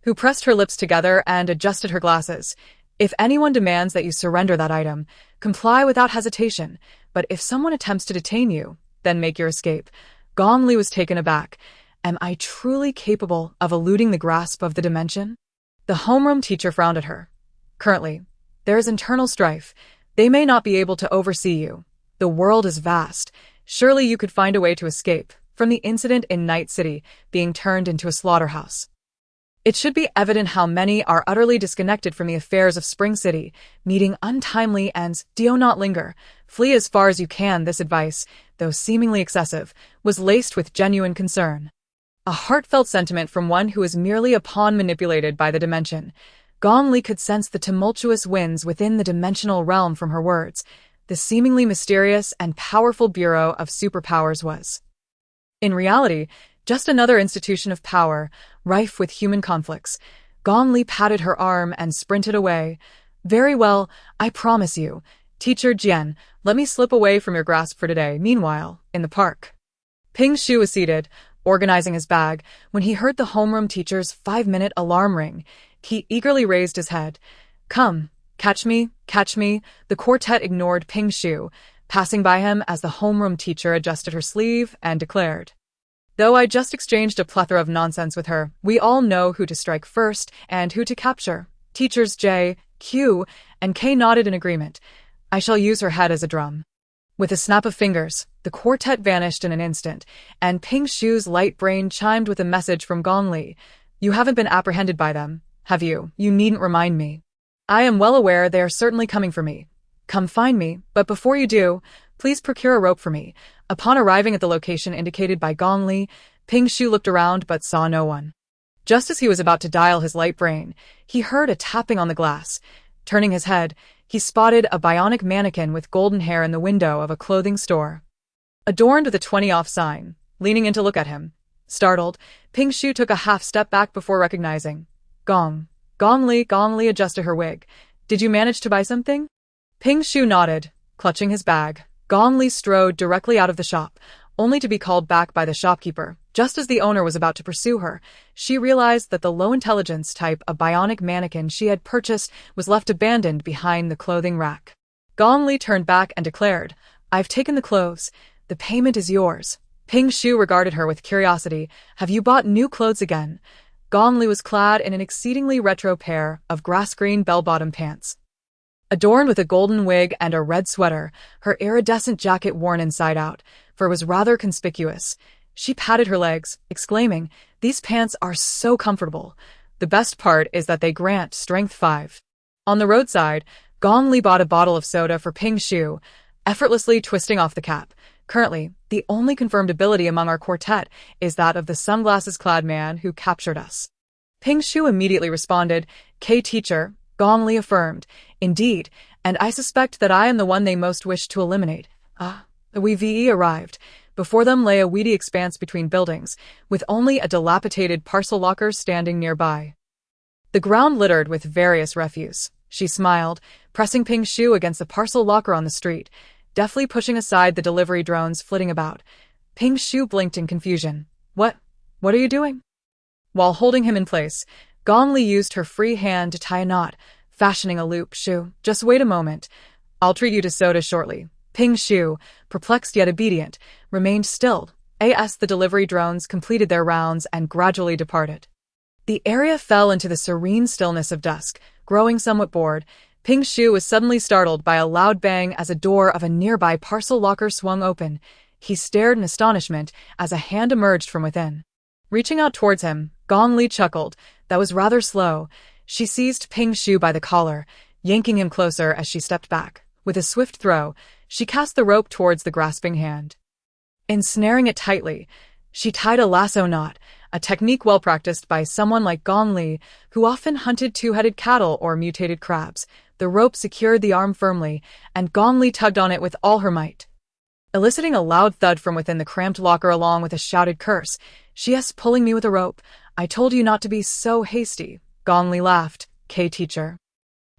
who pressed her lips together and adjusted her glasses. If anyone demands that you surrender that item, comply without hesitation. But if someone attempts to detain you, then make your escape. Gong Li was taken aback. Am I truly capable of eluding the grasp of the dimension? The homeroom teacher frowned at her. Currently, there is internal strife. They may not be able to oversee you. The world is vast. Surely you could find a way to escape from the incident in Night City being turned into a slaughterhouse. It should be evident how many are utterly disconnected from the affairs of Spring City, meeting untimely ends. Do not linger. Flee as far as you can. This advice, though seemingly excessive, was laced with genuine concern. A heartfelt sentiment from one who is merely a pawn manipulated by the dimension. Gong Li could sense the tumultuous winds within the dimensional realm from her words. The seemingly mysterious and powerful Bureau of Superpowers was, in reality, just another institution of power, rife with human conflicts. Gong Li patted her arm and sprinted away. Very well, I promise you. Teacher Jian, let me slip away from your grasp for today. Meanwhile, in the park, Ping Shu was seated, organizing his bag, when he heard the homeroom teacher's 5-minute alarm ring. He eagerly raised his head. Come, catch me, catch me. The quartet ignored Ping Shu, passing by him as the homeroom teacher adjusted her sleeve and declared, though I just exchanged a plethora of nonsense with her, we all know who to strike first and who to capture. Teachers J, Q, and K nodded in agreement. I shall use her head as a drum. With a snap of fingers, the quartet vanished in an instant, and Ping Shu's light brain chimed with a message from Gong Li. You haven't been apprehended by them, have you? You needn't remind me. I am well aware they are certainly coming for me. Come find me, but before you do, please procure a rope for me. Upon arriving at the location indicated by Gong Li, Ping Shu looked around but saw no one. Just as he was about to dial his light brain, he heard a tapping on the glass. Turning his head, he spotted a bionic mannequin with golden hair in the window of a clothing store, adorned with a 20 off sign. Leaning in to look at him, startled, Ping Shu took a half step back before recognizing Gong Li adjusted her wig. Did you manage to buy something? Ping Shu nodded, clutching his bag. Gong Li strode directly out of the shop, only to be called back by the shopkeeper. Just as the owner was about to pursue her, she realized that the low-intelligence type of bionic mannequin she had purchased was left abandoned behind the clothing rack. Gong Li turned back and declared, I've taken the clothes. The payment is yours. Ping Shu regarded her with curiosity. Have you bought new clothes again? Gong Li was clad in an exceedingly retro pair of grass-green bell-bottom pants, adorned with a golden wig and a red sweater, her iridescent jacket worn inside out, for it was rather conspicuous. She patted her legs, exclaiming, These pants are so comfortable. The best part is that they grant strength 5. On the roadside, Gong Li bought a bottle of soda for Ping Shu, effortlessly twisting off the cap. Currently, the only confirmed ability among our quartet is that of the sunglasses-clad man who captured us. Ping Shu immediately responded, K teacher, Gong Li affirmed, Indeed, and I suspect that I am the one they most wish to eliminate. We arrived. Before them lay a weedy expanse between buildings, with only a dilapidated parcel locker standing nearby, the ground littered with various refuse. She smiled, pressing Ping Shu against the parcel locker on the street, deftly pushing aside the delivery drones flitting about. Ping Shu blinked in confusion. What are you doing? While holding him in place, Gong Li used her free hand to tie a knot, fashioning a loop. Shu, just wait a moment. I'll treat you to soda shortly. Ping Shu, perplexed yet obedient, remained still. As the delivery drones completed their rounds and gradually departed, the area fell into the serene stillness of dusk. Growing somewhat bored, Ping Shu was suddenly startled by a loud bang as a door of a nearby parcel locker swung open. He stared in astonishment as a hand emerged from within. Reaching out towards him, Gong Li chuckled. That was rather slow. She seized Ping Shu by the collar, yanking him closer as she stepped back. With a swift throw, she cast the rope towards the grasping hand. Ensnaring it tightly, she tied a lasso knot, a technique well practiced by someone like Gong Li, who often hunted two-headed cattle or mutated crabs. The rope secured the arm firmly, and Gong Li tugged on it with all her might, eliciting a loud thud from within the cramped locker along with a shouted curse. She's pulling me with a rope. I told you not to be so hasty. Gong Li laughed. K teacher,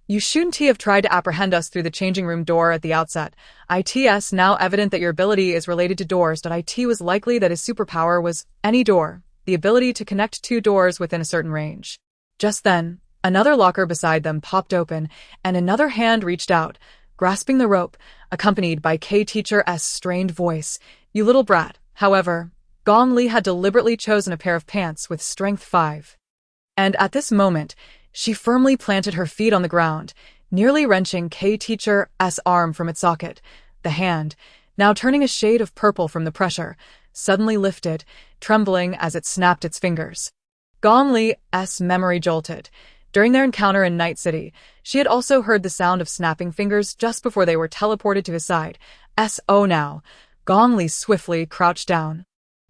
you shouldn't have tried to apprehend us through the changing room door at the outset. It's now evident that your ability is related to doors. It was likely that his superpower was any door, the ability to connect two doors within a certain range. Just then, another locker beside them popped open, and another hand reached out, grasping the rope, accompanied by K teacher's strained voice. You little brat. However, Gong Li had deliberately chosen a pair of pants with strength 5. And at this moment, she firmly planted her feet on the ground, nearly wrenching K teacher's arm from its socket. The hand, now turning a shade of purple from the pressure, suddenly lifted, trembling as it snapped its fingers. Gong Li's memory jolted. During their encounter in Night City, she had also heard the sound of snapping fingers just before they were teleported to his side. Now, Gong Li swiftly crouched down.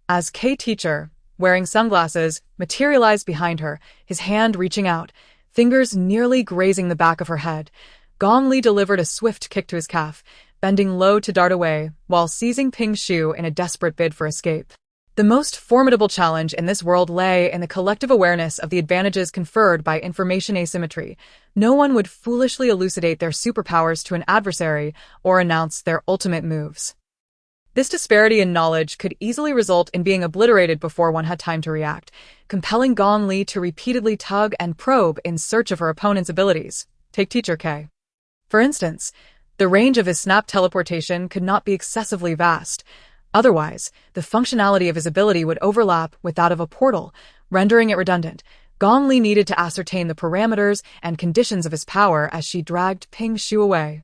As K teacher, wearing sunglasses, materialized behind her, his hand reaching out, fingers nearly grazing the back of her head, Gong Li delivered a swift kick to his calf, bending low to dart away, while seizing Ping Shu in a desperate bid for escape. The most formidable challenge in this world lay in the collective awareness of the advantages conferred by information asymmetry. No one would foolishly elucidate their superpowers to an adversary or announce their ultimate moves. This disparity in knowledge could easily result in being obliterated before one had time to react, compelling Gong Li to repeatedly tug and probe in search of her opponent's abilities. Take Teacher K. For instance, the range of his snap teleportation could not be excessively vast. Otherwise, the functionality of his ability would overlap with that of a portal, rendering it redundant. Gong Li needed to ascertain the parameters and conditions of his power as she dragged Ping Shu away,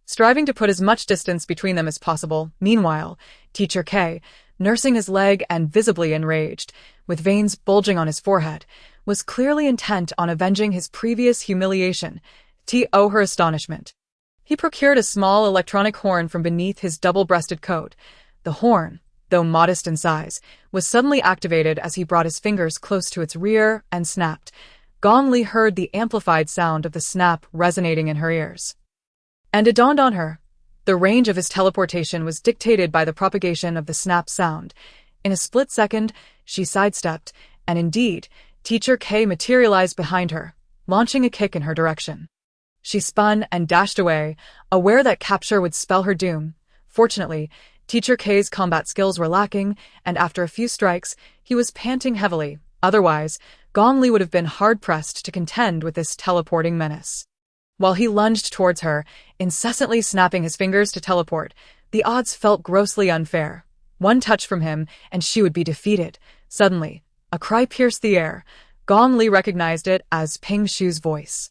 striving to put as much distance between them as possible. Meanwhile, Teacher K, nursing his leg and visibly enraged, with veins bulging on his forehead, was clearly intent on avenging his previous humiliation. To her astonishment, he procured a small electronic horn from beneath his double-breasted coat. The horn, though modest in size, was suddenly activated as he brought his fingers close to its rear and snapped. Gong Li heard the amplified sound of the snap resonating in her ears. And it dawned on her. The range of his teleportation was dictated by the propagation of the snap sound. In a split second, she sidestepped, and indeed, Teacher K materialized behind her, launching a kick in her direction. She spun and dashed away, aware that capture would spell her doom. Fortunately, Teacher K's combat skills were lacking, and after a few strikes, he was panting heavily. Otherwise, Gong Li would have been hard-pressed to contend with this teleporting menace. While he lunged towards her, incessantly snapping his fingers to teleport, the odds felt grossly unfair. One touch from him, and she would be defeated. Suddenly, a cry pierced the air. Gong Li recognized it as Ping Shu's voice.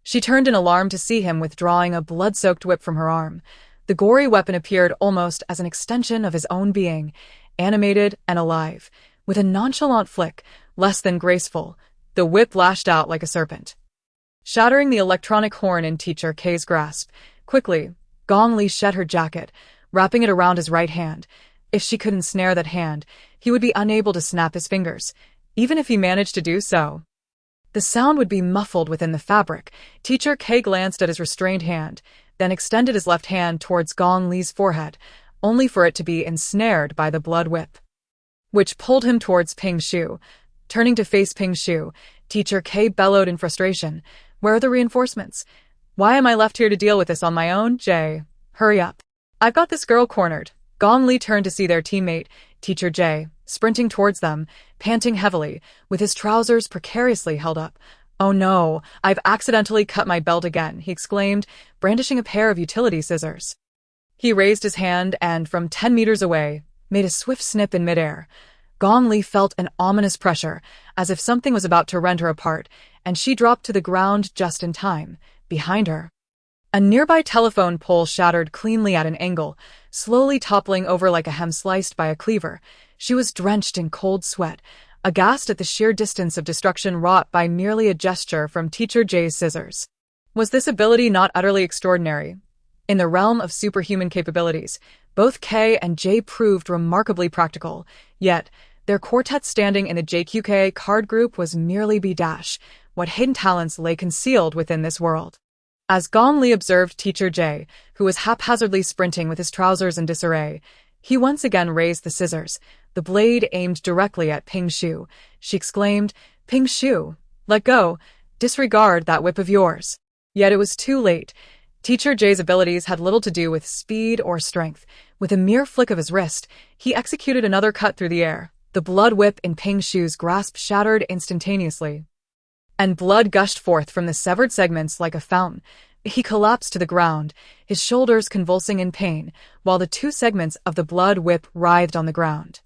She turned in alarm to see him withdrawing a blood-soaked whip from her arm. The gory weapon appeared almost as an extension of his own being, animated and alive. With a nonchalant flick, less than graceful, the whip lashed out like a serpent, shattering the electronic horn in Teacher K's grasp. Quickly, Gong Li shed her jacket, wrapping it around his right hand. If she could ensnare that hand, he would be unable to snap his fingers. Even if he managed to do so, the sound would be muffled within the fabric. Teacher K glanced at his restrained hand, then extended his left hand towards Gong Li's forehead, only for it to be ensnared by the blood whip, which pulled him towards Ping Shu. Turning to face Ping Shu, Teacher K bellowed in frustration. Where are the reinforcements? Why am I left here to deal with this on my own? Jay, hurry up. I've got this girl cornered. Gong Li turned to see their teammate, Teacher Jay, sprinting towards them, panting heavily, with his trousers precariously held up. Oh no, I've accidentally cut my belt again, he exclaimed, brandishing a pair of utility scissors. He raised his hand and, from 10 meters away, made a swift snip in midair. Gong Li felt an ominous pressure, as if something was about to rend her apart, and she dropped to the ground just in time. Behind her, a nearby telephone pole shattered cleanly at an angle, slowly toppling over like a hem sliced by a cleaver. She was drenched in cold sweat, aghast at the sheer distance of destruction wrought by merely a gesture from Teacher Jay's scissors. Was this ability not utterly extraordinary? In the realm of superhuman capabilities, both K and J proved remarkably practical, yet their quartet standing in the JQK card group was merely B-. What hidden talents lay concealed within this world? As Gong Li observed Teacher J, who was haphazardly sprinting with his trousers in disarray, he once again raised the scissors, the blade aimed directly at Ping Shu. She exclaimed, Ping Shu, let go, disregard that whip of yours. Yet it was too late. Teacher J's abilities had little to do with speed or strength. With a mere flick of his wrist, he executed another cut through the air. The blood whip in Ping Shu's grasp shattered instantaneously, and blood gushed forth from the severed segments like a fountain. He collapsed to the ground, his shoulders convulsing in pain, while the two segments of the blood whip writhed on the ground.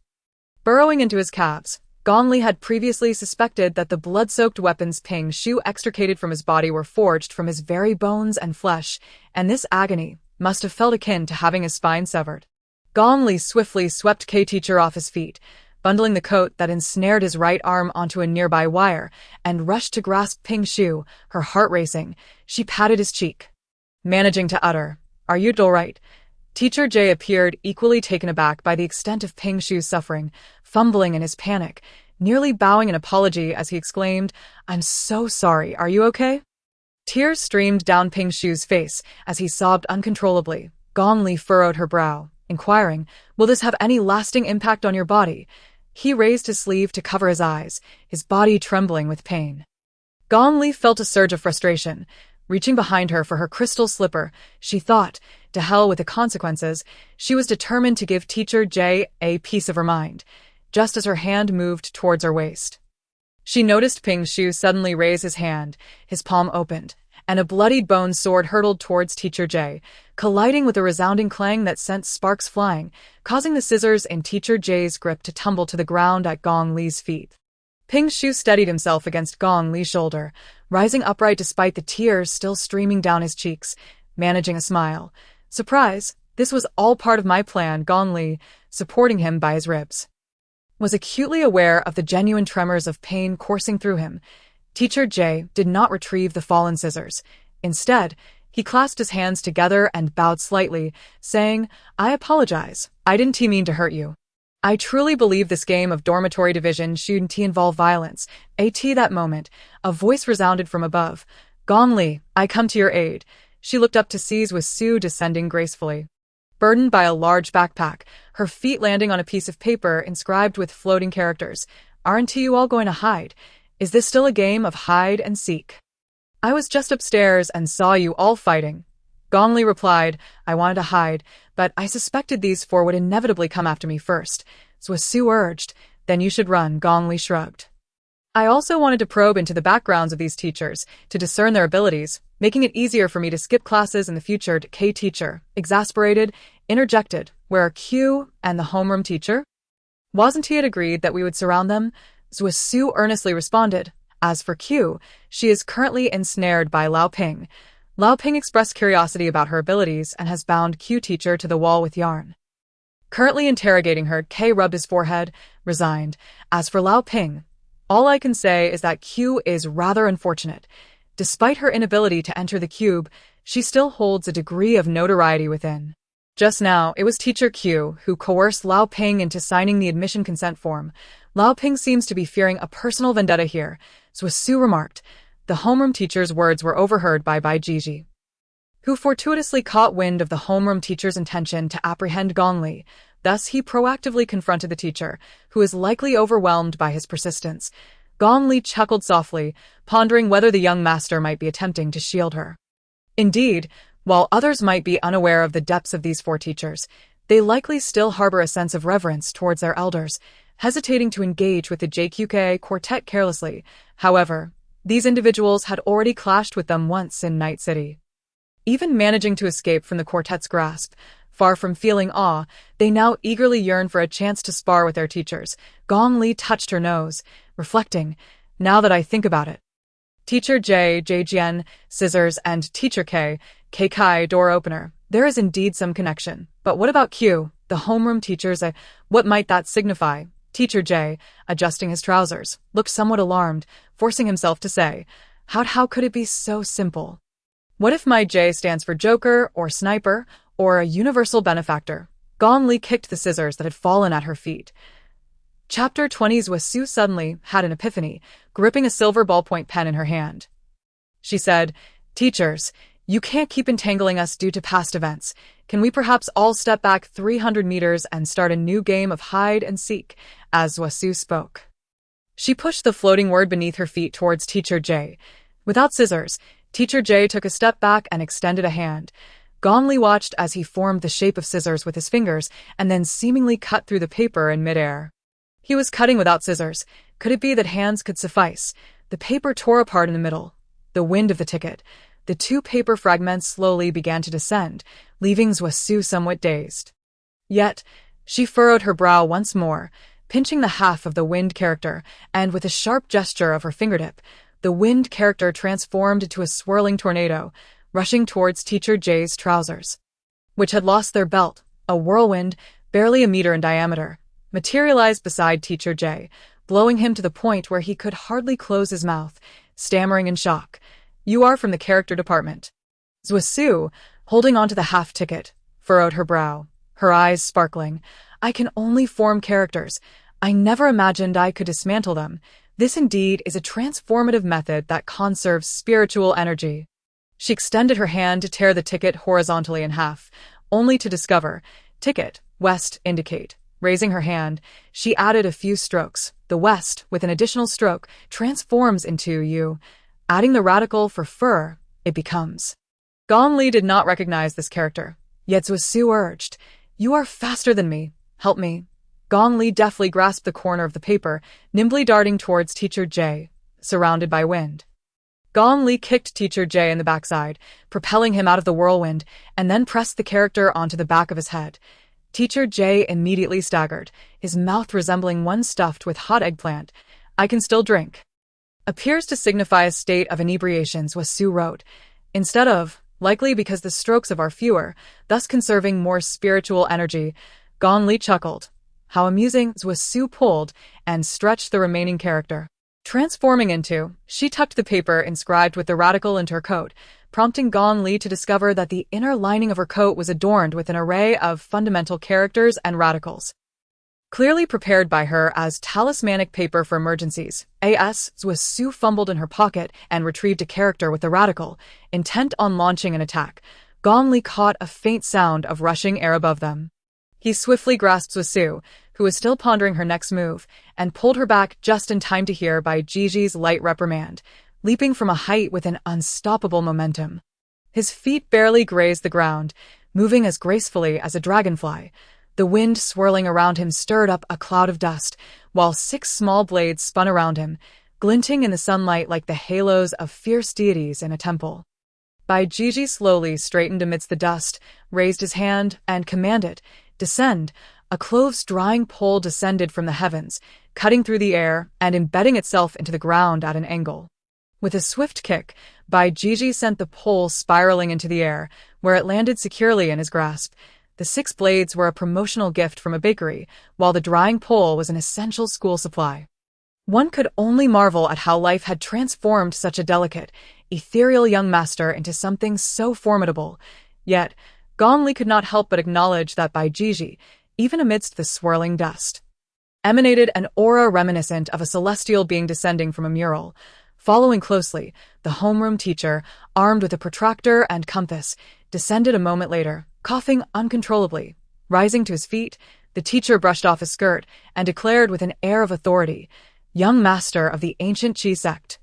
Burrowing into his calves, Gong Li had previously suspected that the blood-soaked weapons Ping Shu extricated from his body were forged from his very bones and flesh, and this agony must have felt akin to having his spine severed. Gong Li swiftly swept K-Teacher off his feet, bundling the coat that ensnared his right arm onto a nearby wire, and rushed to grasp Ping Shu, her heart racing. She patted his cheek, managing to utter, "Are you all right?" Teacher J appeared equally taken aback by the extent of Ping Shu's suffering, fumbling in his panic, nearly bowing an apology as he exclaimed, "I'm so sorry, are you okay?" Tears streamed down Ping Shu's face as he sobbed uncontrollably. Gong Li furrowed her brow, inquiring, "Will this have any lasting impact on your body?" He raised his sleeve to cover his eyes, his body trembling with pain. Gong Li felt a surge of frustration. reaching behind her for her crystal slipper. She thought, to hell with the consequences. She was determined to give Teacher J a piece of her mind, just as her hand moved towards her waist. She noticed Ping Shu suddenly raise his hand, his palm opened, and a bloodied bone sword hurtled towards Teacher J, colliding with a resounding clang that sent sparks flying, causing the scissors in Teacher J's grip to tumble to the ground at Gong Li's feet. Ping Shu steadied himself against Gong Li's shoulder, rising upright despite the tears still streaming down his cheeks, managing a smile. Surprise, this was all part of my plan. Gong Li, supporting him by his ribs, was acutely aware of the genuine tremors of pain coursing through him. Teacher J did not retrieve the fallen scissors. Instead, he clasped his hands together and bowed slightly, saying, "I apologize. I didn't mean to hurt you. I truly believe this game of dormitory division shouldn't involve violence." That moment, a voice resounded from above. "Gong Li, I come to your aid." She looked up to see Su descending gracefully, burdened by a large backpack, her feet landing on a piece of paper inscribed with floating characters. "Aren't you all going to hide? Is this still a game of hide and seek? I was just upstairs and saw you all fighting." Gong Li replied, "I wanted to hide, but I suspected these four would inevitably come after me first." Su urged, "Then you should run." Gong Li shrugged. "I also wanted to probe into the backgrounds of these teachers, to discern their abilities, making it easier for me to skip classes in the future." K teacher, exasperated, interjected, "Where are Q and the homeroom teacher? Wasn't he agreed that we would surround them?" Su earnestly responded, "As for Q, she is currently ensnared by Lao Ping." Lao Ping expressed curiosity about her abilities and has bound Q teacher to the wall with yarn. Currently interrogating her. K rubbed his forehead, resigned. "As for Lao Ping, all I can say is that Q is rather unfortunate. Despite her inability to enter the cube, she still holds a degree of notoriety within. Just now, it was Teacher Q who coerced Lao Ping into signing the admission consent form. Lao Ping seems to be fearing a personal vendetta here," Su remarked. The homeroom teacher's words were overheard by Bai Jiji, who fortuitously caught wind of the homeroom teacher's intention to apprehend Gong Li. Thus, he proactively confronted the teacher, who is likely overwhelmed by his persistence. Gong Li chuckled softly, pondering whether the young master might be attempting to shield her. Indeed, while others might be unaware of the depths of these four teachers, they likely still harbor a sense of reverence towards their elders, hesitating to engage with the JQK quartet carelessly. However, these individuals had already clashed with them once in Night City. Even managing to escape from the quartet's grasp, far from feeling awe, they now eagerly yearn for a chance to spar with their teachers. Gong Li touched her nose, reflecting, "Now that I think about it, Teacher J, Jian, scissors, and Teacher K, Kai, door opener, there is indeed some connection. But what about Q, the homeroom teachers? What might that signify?" Teacher J, adjusting his trousers, looked somewhat alarmed, forcing himself to say, How could it be so simple? What if my J stands for Joker, or Sniper, or a universal benefactor?" Gong Li kicked the scissors that had fallen at her feet. Chapter 20. Su suddenly had an epiphany, gripping a silver ballpoint pen in her hand. She said, "Teachers, you can't keep entangling us due to past events. Can we perhaps all step back 300 meters and start a new game of hide and seek?" As Su spoke, she pushed the floating word beneath her feet towards Teacher J. Without scissors, Teacher J took a step back and extended a hand. Gong Li watched as he formed the shape of scissors with his fingers and then seemingly cut through the paper in midair. He was cutting without scissors. Could it be that hands could suffice? The paper tore apart in the middle. The wind of the ticket. The two paper fragments slowly began to descend, leaving Su somewhat dazed. Yet, she furrowed her brow once more, pinching the half of the wind character, and with a sharp gesture of her fingertip, the wind character transformed into a swirling tornado, rushing towards Teacher J's trousers, which had lost their belt. A whirlwind, barely a meter in diameter, materialized beside Teacher J, blowing him to the point where he could hardly close his mouth, stammering in shock. "You are from the character department." Su, holding onto the half ticket, furrowed her brow, her eyes sparkling. "I can only form characters. I never imagined I could dismantle them. This indeed is a transformative method that conserves spiritual energy." She extended her hand to tear the ticket horizontally in half, only to discover, "Ticket, west, indicate." Raising her hand, she added a few strokes. The west, with an additional stroke, transforms into U, adding the radical for fur, it becomes. Gong Li did not recognize this character, yet Zhusu urged, "You are faster than me. Help me." Gong Li deftly grasped the corner of the paper, nimbly darting towards Teacher J, surrounded by wind. Gong Li kicked Teacher J in the backside, propelling him out of the whirlwind, and then pressed the character onto the back of his head. Teacher J immediately staggered, his mouth resembling one stuffed with hot eggplant. "I can still drink." Appears to signify a state of inebriation, Zhusu wrote, instead of, likely because the strokes of are fewer, thus conserving more spiritual energy. Gong Li chuckled. How amusing. Zhusu pulled and stretched the remaining character. Transforming into, she tucked the paper inscribed with the radical into her coat, prompting Gong Li to discover that the inner lining of her coat was adorned with an array of fundamental characters and radicals. Clearly prepared by her as talismanic paper for emergencies, Zhusu fumbled in her pocket and retrieved a character with a radical, intent on launching an attack. Gong Li caught a faint sound of rushing air above them. He swiftly grasped Zhusu, who was still pondering her next move, and pulled her back just in time to hear Bai Jiji's light reprimand, leaping from a height with an unstoppable momentum. His feet barely grazed the ground, moving as gracefully as a dragonfly. The wind swirling around him stirred up a cloud of dust, while 6 small blades spun around him, glinting in the sunlight like the halos of fierce deities in a temple. Bai Jiji slowly straightened amidst the dust, raised his hand, and commanded, "Descend." A clove's drying pole descended from the heavens, cutting through the air and embedding itself into the ground at an angle. With a swift kick, Bai Jiji sent the pole spiraling into the air, where it landed securely in his grasp. The 6 blades were a promotional gift from a bakery, while the drying pole was an essential school supply. One could only marvel at how life had transformed such a delicate, ethereal young master into something so formidable. Yet, Gong Li could not help but acknowledge that Bai Jiji, even amidst the swirling dust, emanated an aura reminiscent of a celestial being descending from a mural. Following closely, the homeroom teacher, armed with a protractor and compass, descended a moment later, coughing uncontrollably. Rising to his feet, the teacher brushed off his skirt and declared with an air of authority, "Young master of the ancient Qi sect,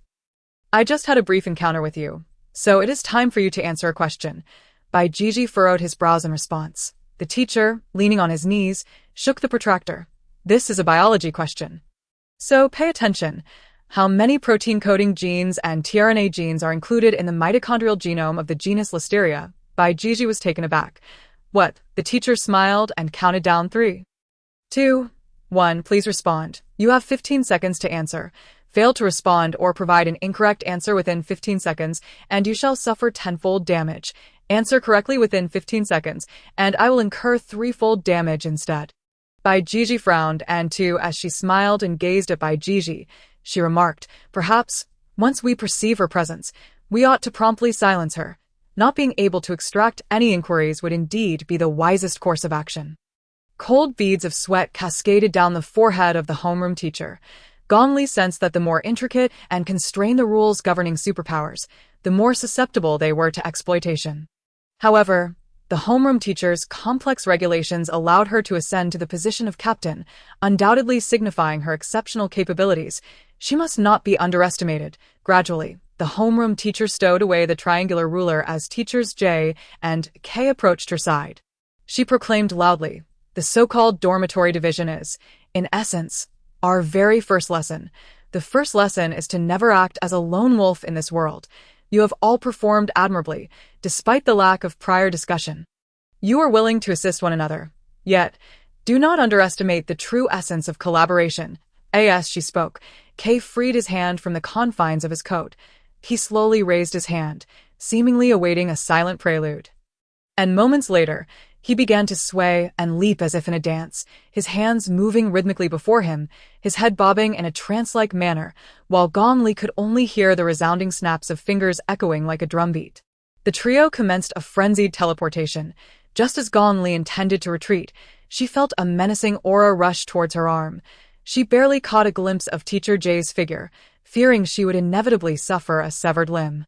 I just had a brief encounter with you, so it is time for you to answer a question." Bai Jiji furrowed his brows in response. The teacher, leaning on his knees, shook the protractor. "This is a biology question. So pay attention. How many protein-coding genes and tRNA genes are included in the mitochondrial genome of the genus Listeria?" Bai Jiji was taken aback. "What?" The teacher smiled and counted down 3, 2, 1. "Please respond. You have 15 seconds to answer. Fail to respond or provide an incorrect answer within 15 seconds, and you shall suffer 10-fold damage. Answer correctly within 15 seconds, and I will incur 3-fold damage instead." Bai Jiji frowned, and as she smiled and gazed at Bai Jiji, she remarked, "Perhaps, once we perceive her presence, we ought to promptly silence her. Not being able to extract any inquiries would indeed be the wisest course of action." Cold beads of sweat cascaded down the forehead of the homeroom teacher. Gong Li sensed that the more intricate and constrained the rules governing superpowers, the more susceptible they were to exploitation. However, the homeroom teacher's complex regulations allowed her to ascend to the position of captain, undoubtedly signifying her exceptional capabilities. She must not be underestimated. Gradually, the homeroom teacher stowed away the triangular ruler as teachers J and K approached her side. She proclaimed loudly, "The so-called dormitory division is, in essence, our very first lesson. The first lesson is to never act as a lone wolf in this world. You have all performed admirably, despite the lack of prior discussion. You are willing to assist one another. Yet, do not underestimate the true essence of collaboration." As she spoke, K freed his hand from the confines of his coat. He slowly raised his hand, seemingly awaiting a silent prelude. And moments later, he began to sway and leap as if in a dance, his hands moving rhythmically before him, his head bobbing in a trance-like manner, while Gong Li could only hear the resounding snaps of fingers echoing like a drumbeat. The trio commenced a frenzied teleportation. Just as Gong Li intended to retreat, she felt a menacing aura rush towards her arm. She barely caught a glimpse of Teacher J's figure, fearing she would inevitably suffer a severed limb,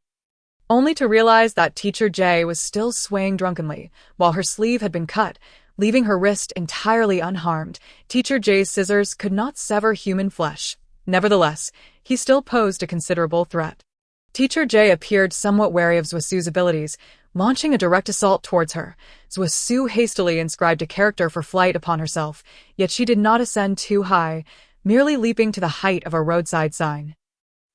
only to realize that Teacher J was still swaying drunkenly, while her sleeve had been cut, leaving her wrist entirely unharmed. Teacher J's scissors could not sever human flesh. Nevertheless, he still posed a considerable threat. Teacher Jay appeared somewhat wary of Zhuasu's abilities, launching a direct assault towards her. Zhuasu hastily inscribed a character for flight upon herself, yet she did not ascend too high, merely leaping to the height of a roadside sign.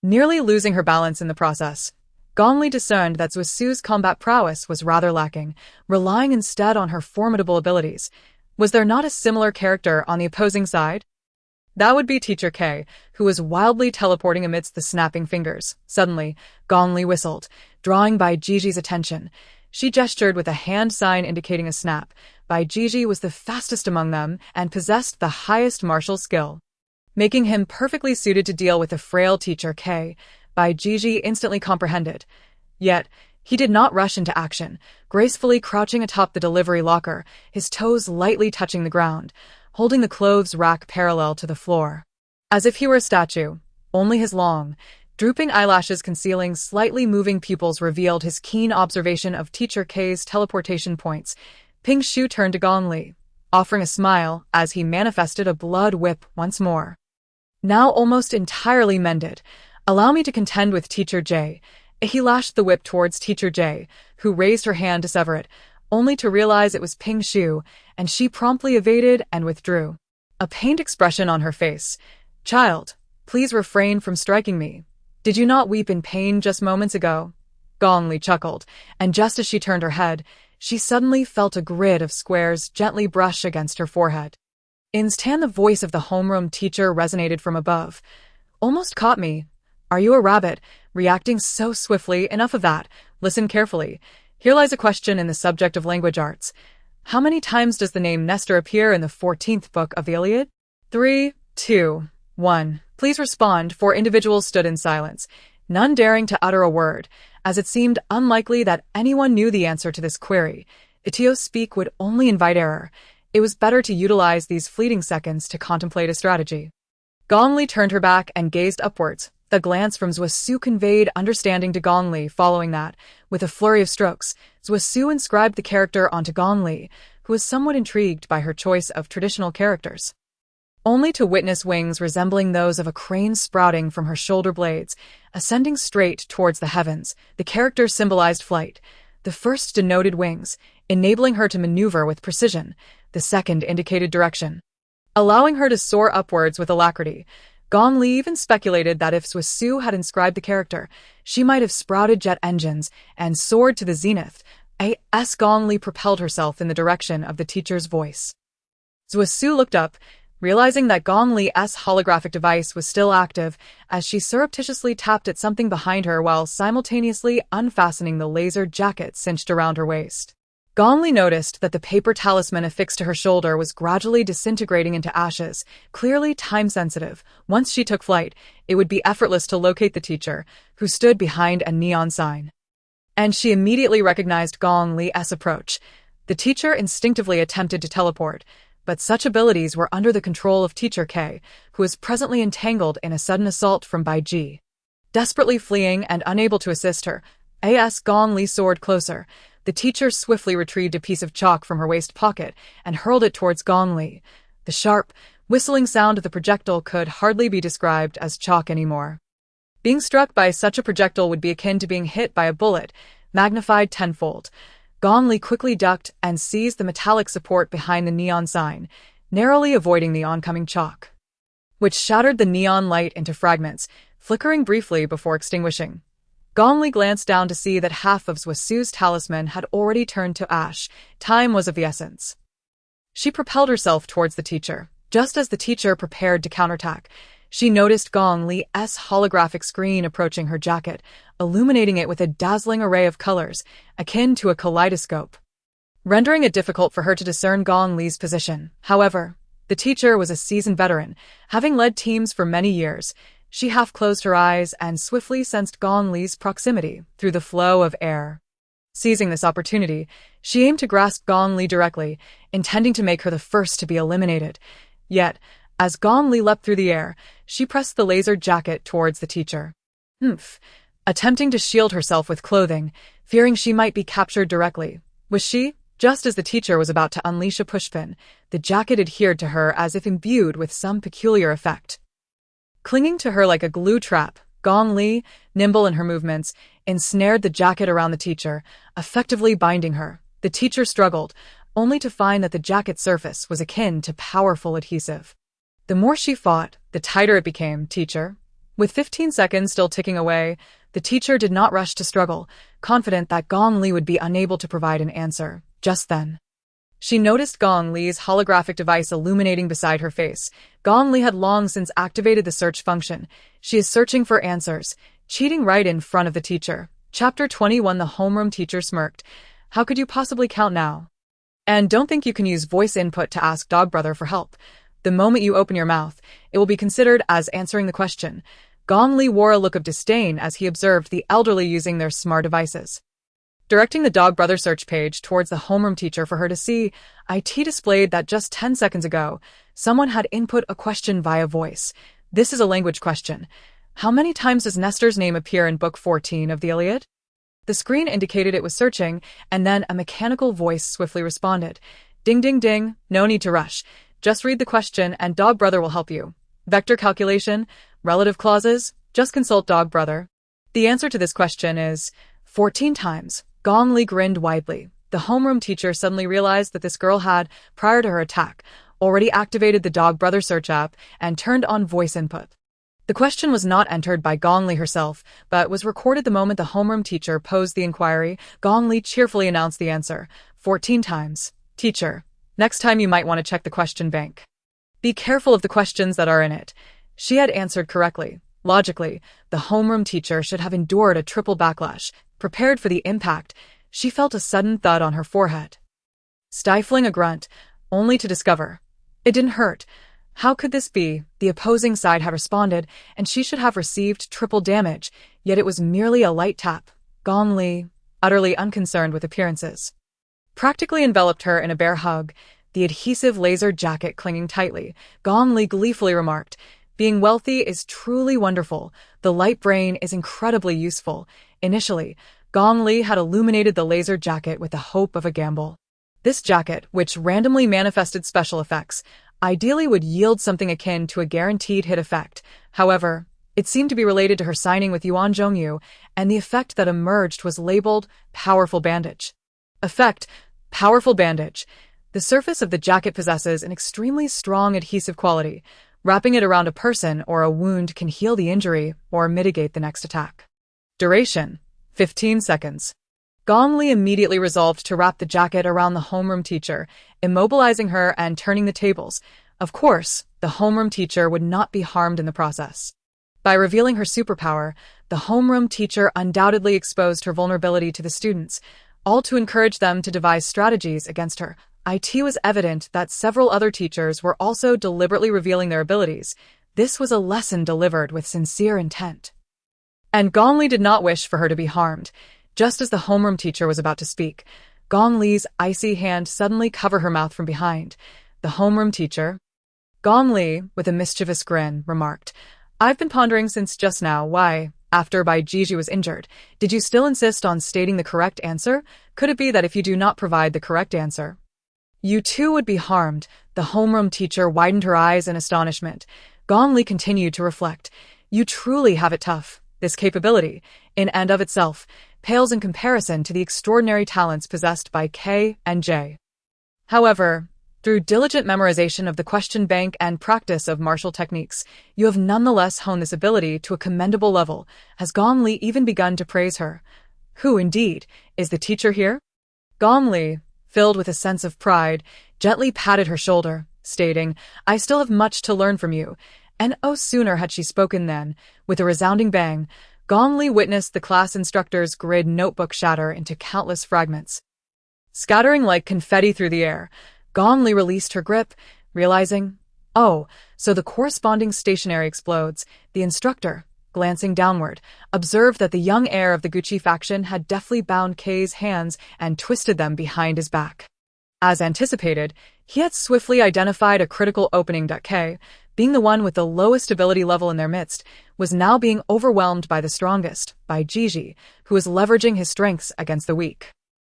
Nearly losing her balance in the process, Gong Li discerned that Zhuasu's combat prowess was rather lacking, relying instead on her formidable abilities. Was there not a similar character on the opposing side? That would be Teacher K, who was wildly teleporting amidst the snapping fingers. Suddenly, Gong Li whistled, drawing Bai Jiji's attention. She gestured with a hand sign indicating a snap. Bai Jiji was the fastest among them and possessed the highest martial skill, making him perfectly suited to deal with the frail Teacher K. Bai Jiji instantly comprehended. Yet, he did not rush into action, gracefully crouching atop the delivery locker, his toes lightly touching the ground, holding the clothes rack parallel to the floor. As if he were a statue, only his long, drooping eyelashes concealing slightly moving pupils revealed his keen observation of Teacher K's teleportation points. Ping Shu turned to Gong Li, offering a smile as he manifested a blood whip once more. Now almost entirely mended, allow me to contend with Teacher J. He lashed the whip towards Teacher J, who raised her hand to sever it, only to realize it was Ping Shu, and she promptly evaded and withdrew. A pained expression on her face. Child, please refrain from striking me. Did you not weep in pain just moments ago? Gong Li chuckled, and just as she turned her head, she suddenly felt a grid of squares gently brush against her forehead. Instant the voice of the homeroom teacher resonated from above. Almost caught me. Are you a rabbit, reacting so swiftly? Enough of that. Listen carefully. Here lies a question in the subject of language arts. How many times does the name Nestor appear in the 14th book of the Iliad? 3, 2, 1. Please respond. 4 individuals stood in silence, none daring to utter a word, as it seemed unlikely that anyone knew the answer to this query. To speak would only invite error. It was better to utilize these fleeting seconds to contemplate a strategy. Gong Li turned her back and gazed upwards. The glance from Zhuasu conveyed understanding to Gong Li. Following that, with a flurry of strokes, Zhuasu inscribed the character onto Gong Li, who was somewhat intrigued by her choice of traditional characters, only to witness wings resembling those of a crane sprouting from her shoulder blades, ascending straight towards the heavens. The character symbolized flight. The first denoted wings, enabling her to maneuver with precision. The second indicated direction, allowing her to soar upwards with alacrity. Gong Li even speculated that if Zhuasu had inscribed the character, she might have sprouted jet engines and soared to the zenith. As Gong Li propelled herself in the direction of the teacher's voice. Zhuasu looked up, realizing that Gong Li's holographic device was still active, as she surreptitiously tapped at something behind her while simultaneously unfastening the laser jacket cinched around her waist. Gong Li noticed that the paper talisman affixed to her shoulder was gradually disintegrating into ashes, clearly time-sensitive. Once she took flight, it would be effortless to locate the teacher, who stood behind a neon sign. And she immediately recognized Gong Li's approach. The teacher instinctively attempted to teleport, but such abilities were under the control of Teacher K, who was presently entangled in a sudden assault from Bai Ji. Desperately fleeing and unable to assist her, Gong Li soared closer. The teacher swiftly retrieved a piece of chalk from her waist pocket and hurled it towards Gong Li. The sharp, whistling sound of the projectile could hardly be described as chalk anymore. Being struck by such a projectile would be akin to being hit by a bullet, magnified tenfold. Gong Li quickly ducked and seized the metallic support behind the neon sign, narrowly avoiding the oncoming chalk, which shattered the neon light into fragments, flickering briefly before extinguishing. Gong Li glanced down to see that half of Zhuasu's talisman had already turned to ash. Time was of the essence. She propelled herself towards the teacher. Just as the teacher prepared to counterattack, she noticed Gong Li's holographic screen approaching her jacket, illuminating it with a dazzling array of colors, akin to a kaleidoscope, rendering it difficult for her to discern Gong Li's position. However, the teacher was a seasoned veteran, having led teams for many years. She half closed her eyes and swiftly sensed Gong Li's proximity through the flow of air. Seizing this opportunity, she aimed to grasp Gong Li directly, intending to make her the first to be eliminated. Yet, as Gong Li leapt through the air, she pressed the laser jacket towards the teacher. Attempting to shield herself with clothing, fearing she might be captured directly. Was she? Just as the teacher was about to unleash a pushpin, the jacket adhered to her as if imbued with some peculiar effect. Clinging to her like a glue trap, Gong Li, nimble in her movements, ensnared the jacket around the teacher, effectively binding her. The teacher struggled, only to find that the jacket's surface was akin to powerful adhesive. The more she fought, the tighter it became, teacher. With 15 seconds still ticking away, the teacher did not rush to struggle, confident that Gong Li would be unable to provide an answer. Just then, she noticed Gong Li's holographic device illuminating beside her face. Gong Li had long since activated the search function. She is searching for answers, cheating right in front of the teacher. Chapter 21. The homeroom teacher smirked. How could you possibly count now? And don't think you can use voice input to ask Dog Brother for help. The moment you open your mouth, it will be considered as answering the question. Gong Li wore a look of disdain as he observed the elderly using their smart devices. Directing the Dog Brother search page towards the homeroom teacher for her to see, IT displayed that just 10 seconds ago, someone had input a question via voice. This is a language question. How many times does Nestor's name appear in Book 14 of the Iliad? The screen indicated it was searching, and then a mechanical voice swiftly responded. Ding ding ding, no need to rush. Just read the question and Dog Brother will help you. Vector calculation, relative clauses, just consult Dog Brother. The answer to this question is 14 times. Gong Li grinned widely. The homeroom teacher suddenly realized that this girl had, prior to her attack, already activated the Dog Brother search app and turned on voice input. The question was not entered by Gong Li herself, but was recorded the moment the homeroom teacher posed the inquiry. Gong Li cheerfully announced the answer. 14 times. Teacher, next time you might want to check the question bank. Be careful of the questions that are in it. She had answered correctly. Logically, the homeroom teacher should have endured a triple backlash. Prepared for the impact, she felt a sudden thud on her forehead. Stifling a grunt, only to discover it didn't hurt. How could this be? The opposing side had responded, and she should have received triple damage, yet it was merely a light tap. Gong Li, utterly unconcerned with appearances, practically enveloped her in a bear hug, the adhesive laser jacket clinging tightly. Gong Li gleefully remarked, being wealthy is truly wonderful. The light brain is incredibly useful. Initially, Gong Li had illuminated the laser jacket with the hope of a gamble. This jacket, which randomly manifested special effects, ideally would yield something akin to a guaranteed hit effect. However, it seemed to be related to her signing with Yuan Zhongyu, and the effect that emerged was labeled Powerful Bandage. Effect, Powerful Bandage. The surface of the jacket possesses an extremely strong adhesive quality. Wrapping it around a person or a wound can heal the injury or mitigate the next attack. Duration, 15 seconds. Gong Li immediately resolved to wrap the jacket around the homeroom teacher, immobilizing her and turning the tables. Of course, the homeroom teacher would not be harmed in the process. By revealing her superpower, the homeroom teacher undoubtedly exposed her vulnerability to the students, all to encourage them to devise strategies against her. It was evident that several other teachers were also deliberately revealing their abilities. This was a lesson delivered with sincere intent. And Gong Li did not wish for her to be harmed. Just as the homeroom teacher was about to speak, Gong Li's icy hand suddenly covered her mouth from behind. The homeroom teacher, Gong Li, with a mischievous grin, remarked, I've been pondering since just now why, after Bai Jiji was injured, did you still insist on stating the correct answer? Could it be that if you do not provide the correct answer, you too would be harmed? The homeroom teacher widened her eyes in astonishment. Gong Li continued to reflect. You truly have it tough. This capability, in and of itself, pales in comparison to the extraordinary talents possessed by K and J. However, through diligent memorization of the question bank and practice of martial techniques, you have nonetheless honed this ability to a commendable level. Has Gong Li even begun to praise her? Who, indeed, is the teacher here? Gong Li, filled with a sense of pride, gently patted her shoulder, stating, I still have much to learn from you. And oh, sooner had she spoken than, with a resounding bang, Gong Li witnessed the class instructor's grid notebook shatter into countless fragments. Scattering like confetti through the air, Gong Li released her grip, realizing, oh, so the corresponding stationery explodes. The instructor, glancing downward, observed that the young heir of the Gucci faction had deftly bound K's hands and twisted them behind his back. As anticipated, he had swiftly identified a critical opening. K, being the one with the lowest ability level in their midst, was now being overwhelmed by the strongest, by Jiji, who was leveraging his strengths against the weak.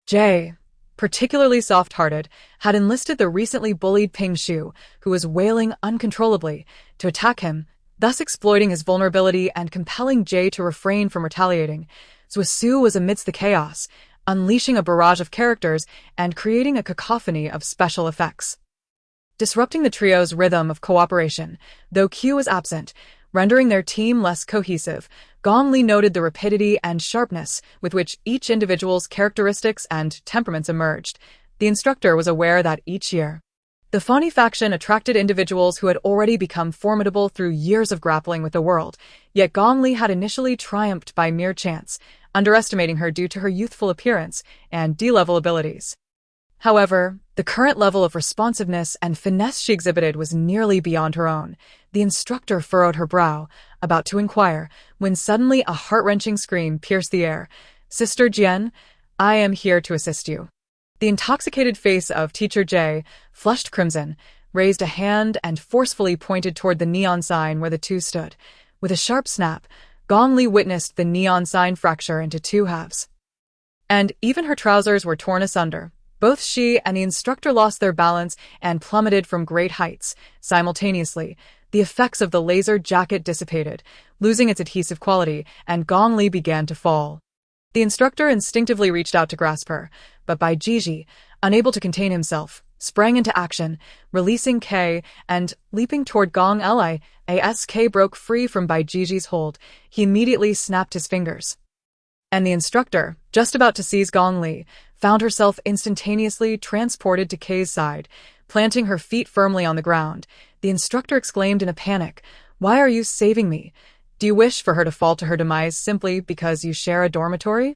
J, particularly soft-hearted, had enlisted the recently bullied Ping Shu, who was wailing uncontrollably, to attack him. thus exploiting his vulnerability and compelling Jay to refrain from retaliating. Zhusu was amidst the chaos, unleashing a barrage of characters and creating a cacophony of special effects, disrupting the trio's rhythm of cooperation. Though Q was absent, rendering their team less cohesive, Gong Li noted the rapidity and sharpness with which each individual's characteristics and temperaments emerged. The instructor was aware that each year, the Fawny faction attracted individuals who had already become formidable through years of grappling with the world, yet Gong Li had initially triumphed by mere chance, underestimating her due to her youthful appearance and D-level abilities. However, the current level of responsiveness and finesse she exhibited was nearly beyond her own. The instructor furrowed her brow, about to inquire, when suddenly a heart-wrenching scream pierced the air. "Sister Jian, I am here to assist you." The intoxicated face of Teacher Jay, flushed crimson, raised a hand and forcefully pointed toward the neon sign where the two stood. With a sharp snap, Gong Li witnessed the neon sign fracture into two halves. And even her trousers were torn asunder. Both she and the instructor lost their balance and plummeted from great heights. Simultaneously, the effects of the laser jacket dissipated, losing its adhesive quality, and Gong Li began to fall. The instructor instinctively reached out to grasp her, but Bai Jiji, unable to contain himself, sprang into action, releasing K and leaping toward Gong Li. As K broke free from Bai Jiji's hold, he immediately snapped his fingers. And the instructor, just about to seize Gong Li, found herself instantaneously transported to K's side, planting her feet firmly on the ground. The instructor exclaimed in a panic, "Why are you saving me? Do you wish for her to fall to her demise simply because you share a dormitory?"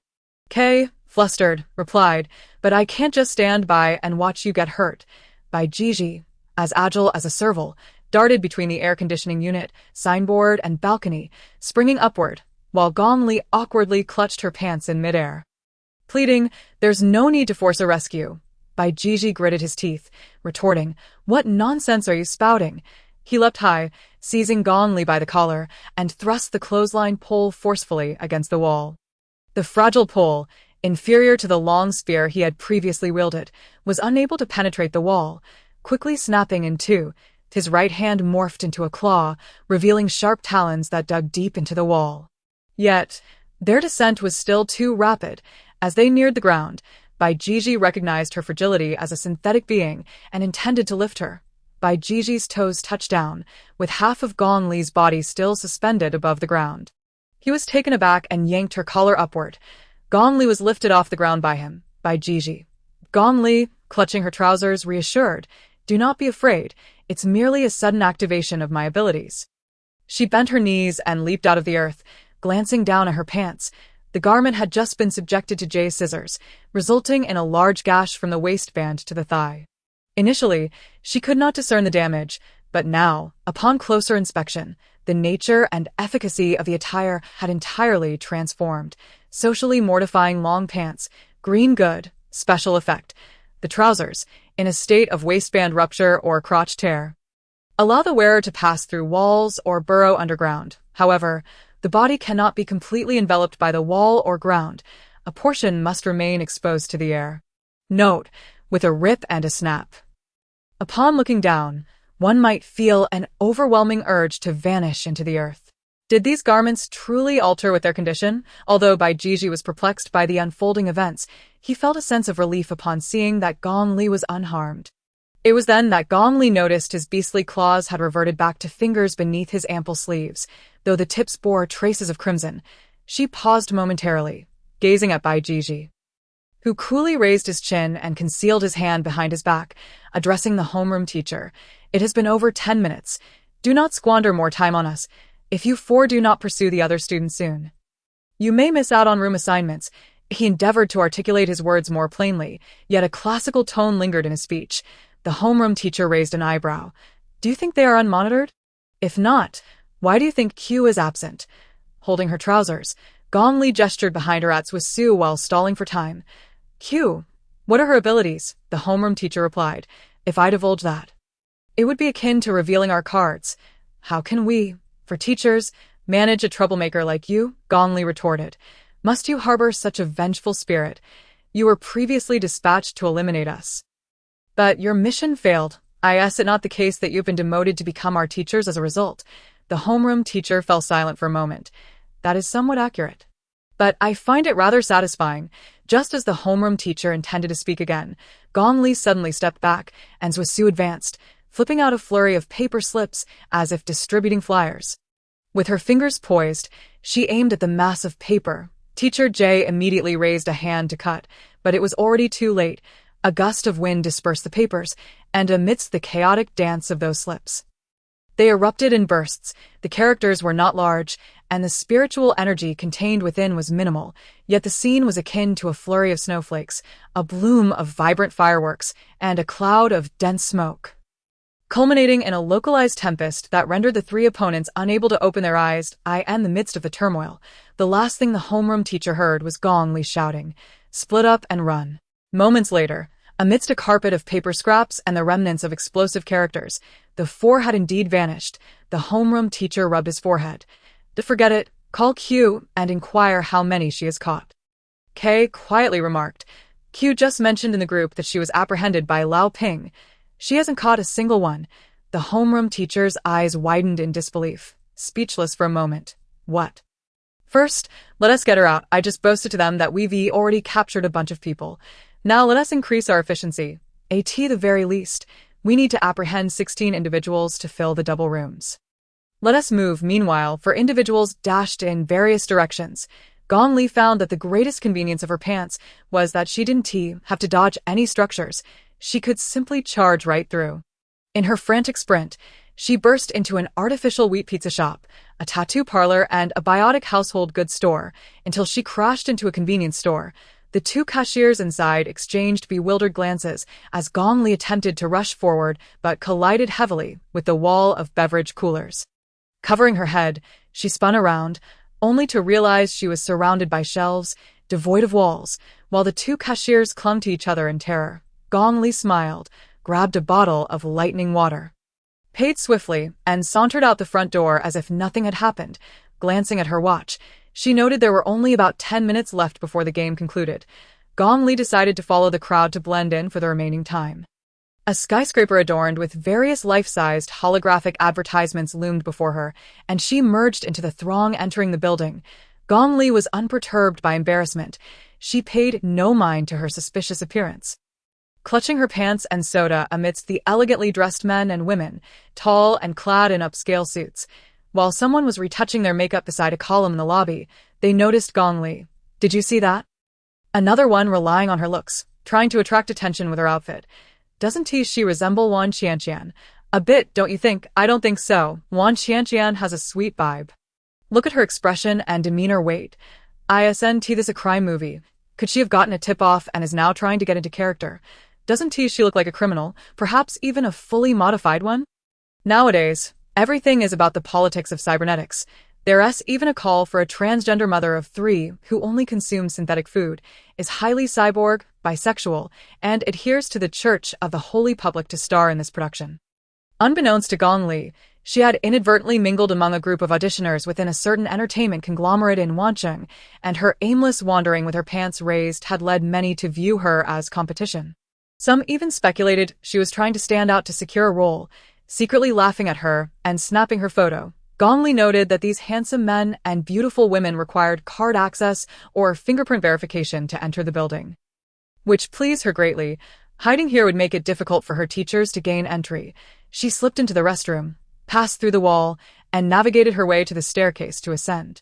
K, flustered, replied, "But I can't just stand by and watch you get hurt." Bai Jiji, as agile as a serval, darted between the air conditioning unit, signboard, and balcony, springing upward, while Gong Li awkwardly clutched her pants in midair. Pleading, "There's no need to force a rescue." Bai Jiji gritted his teeth, retorting, "What nonsense are you spouting?" He leapt high, seizing Gong Li by the collar, and thrust the clothesline pole forcefully against the wall. The fragile pole, inferior to the long spear he had previously wielded, was unable to penetrate the wall. Quickly snapping in two, his right hand morphed into a claw, revealing sharp talons that dug deep into the wall. Yet, their descent was still too rapid. As they neared the ground, Bai Jiji recognized her fragility as a synthetic being and intended to lift her. Bai Jiji's toes touched down, with half of Gong Li's body still suspended above the ground. He was taken aback and yanked her collar upward. Gong Li was lifted off the ground by him, Bai Jiji. Gong Li, clutching her trousers, reassured, "Do not be afraid, it's merely a sudden activation of my abilities." She bent her knees and leaped out of the earth, glancing down at her pants. The garment had just been subjected to Jay's scissors, resulting in a large gash from the waistband to the thigh. Initially, she could not discern the damage, but now, upon closer inspection, the nature and efficacy of the attire had entirely transformed. Socially mortifying long pants, green good, special effect. The trousers, in a state of waistband rupture or crotch tear, allow the wearer to pass through walls or burrow underground. However, the body cannot be completely enveloped by the wall or ground. A portion must remain exposed to the air. Note, with a rip and a snap. Upon looking down, one might feel an overwhelming urge to vanish into the earth. Did these garments truly alter with their condition? Although Bai Jiji was perplexed by the unfolding events, he felt a sense of relief upon seeing that Gong Li was unharmed. It was then that Gong Li noticed his beastly claws had reverted back to fingers beneath his ample sleeves, though the tips bore traces of crimson. She paused momentarily, gazing at Bai Jiji, who coolly raised his chin and concealed his hand behind his back, addressing the homeroom teacher. "It has been over 10 minutes. Do not squander more time on us. If you four do not pursue the other students soon, you may miss out on room assignments." He endeavored to articulate his words more plainly, yet a classical tone lingered in his speech. The homeroom teacher raised an eyebrow. "Do you think they are unmonitored? If not, why do you think Q is absent?" Holding her trousers, Gong Li gestured behind her at Zhusu while stalling for time. "Q, what are her abilities?" the homeroom teacher replied. "If I divulge that, it would be akin to revealing our cards. How can we, for teachers, manage a troublemaker like you?" Gong Li retorted. "Must you harbor such a vengeful spirit? You were previously dispatched to eliminate us, but your mission failed. Is it not the case that you've been demoted to become our teachers as a result?" The homeroom teacher fell silent for a moment. That is somewhat accurate. But I find it rather satisfying. Just as the homeroom teacher intended to speak again, Gong Li suddenly stepped back, and Zhusu advanced, flipping out a flurry of paper slips as if distributing flyers. With her fingers poised, she aimed at the mass of paper. Teacher Jay immediately raised a hand to cut, but it was already too late. A gust of wind dispersed the papers, and amidst the chaotic dance of those slips, they erupted in bursts. The characters were not large, and the spiritual energy contained within was minimal, yet the scene was akin to a flurry of snowflakes, a bloom of vibrant fireworks, and a cloud of dense smoke, culminating in a localized tempest that rendered the three opponents unable to open their eyes. In the midst of the turmoil, the last thing the homeroom teacher heard was Gong Li shouting, "Split up and run." Moments later, amidst a carpet of paper scraps and the remnants of explosive characters, the four had indeed vanished. The homeroom teacher rubbed his forehead. "To forget it, call Q and inquire how many she has caught." K quietly remarked. Q just mentioned in the group that she was apprehended by Lao Ping. She hasn't caught a single one. The homeroom teacher's eyes widened in disbelief, speechless for a moment. What? First, let us get her out. I just boasted to them that we've already captured a bunch of people. Now let us increase our efficiency. At the very least, we need to apprehend 16 individuals to fill the double rooms. Let us move, meanwhile, for individuals dashed in various directions. Gong Li found that the greatest convenience of her pants was that she didn't have to dodge any structures. She could simply charge right through. In her frantic sprint, she burst into an artificial wheat pizza shop, a tattoo parlor, and a biotic household goods store, until she crashed into a convenience store. The two cashiers inside exchanged bewildered glances as Gong Li attempted to rush forward but collided heavily with the wall of beverage coolers. Covering her head, she spun around, only to realize she was surrounded by shelves, devoid of walls, while the two cashiers clung to each other in terror. Gong Li smiled, grabbed a bottle of lightning water, paid swiftly, and sauntered out the front door as if nothing had happened. Glancing at her watch, she noted there were only about 10 minutes left before the game concluded. Gong Li decided to follow the crowd to blend in for the remaining time. A skyscraper adorned with various life-sized holographic advertisements loomed before her, and she merged into the throng entering the building. Gong Li was unperturbed by embarrassment. She paid no mind to her suspicious appearance, clutching her pants and soda amidst the elegantly dressed men and women, tall and clad in upscale suits. While someone was retouching their makeup beside a column in the lobby, they noticed Gong Li. "Did you see that?" Another one relying on her looks, trying to attract attention with her outfit. "Doesn't she resemble Wan Qianqian? A bit, don't you think?" "I don't think so. Wan Qianqian has a sweet vibe. Look at her expression and demeanor. Wait. Isn't this a crime movie? Could she have gotten a tip-off and is now trying to get into character? Doesn't she look like a criminal, perhaps even a fully modified one?" Nowadays, everything is about the politics of cybernetics. There's even a call for a transgender mother of 3 who only consumes synthetic food, is highly cyborg, bisexual, and adheres to the Church of the Holy Public to star in this production. Unbeknownst to Gong Li, she had inadvertently mingled among a group of auditioners within a certain entertainment conglomerate in Wancheng, and her aimless wandering with her pants raised had led many to view her as competition. Some even speculated she was trying to stand out to secure a role, secretly laughing at her and snapping her photo. Gong Li noted that these handsome men and beautiful women required card access or fingerprint verification to enter the building, which pleased her greatly. Hiding here would make it difficult for her teachers to gain entry. She slipped into the restroom, passed through the wall, and navigated her way to the staircase to ascend.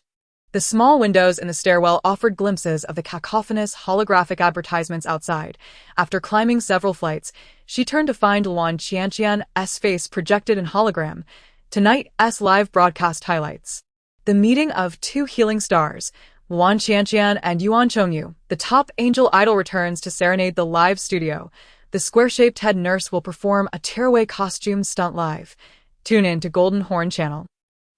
The small windows in the stairwell offered glimpses of the cacophonous holographic advertisements outside. After climbing several flights, she turned to find Luan Qianqian's face projected in hologram. Tonight's live broadcast highlights the meeting of two healing stars, Luan Qianqian and Yuan Chongyu. The top angel idol returns to serenade the live studio. The square-shaped head nurse will perform a tearaway costume stunt live. Tune in to Golden Horn Channel.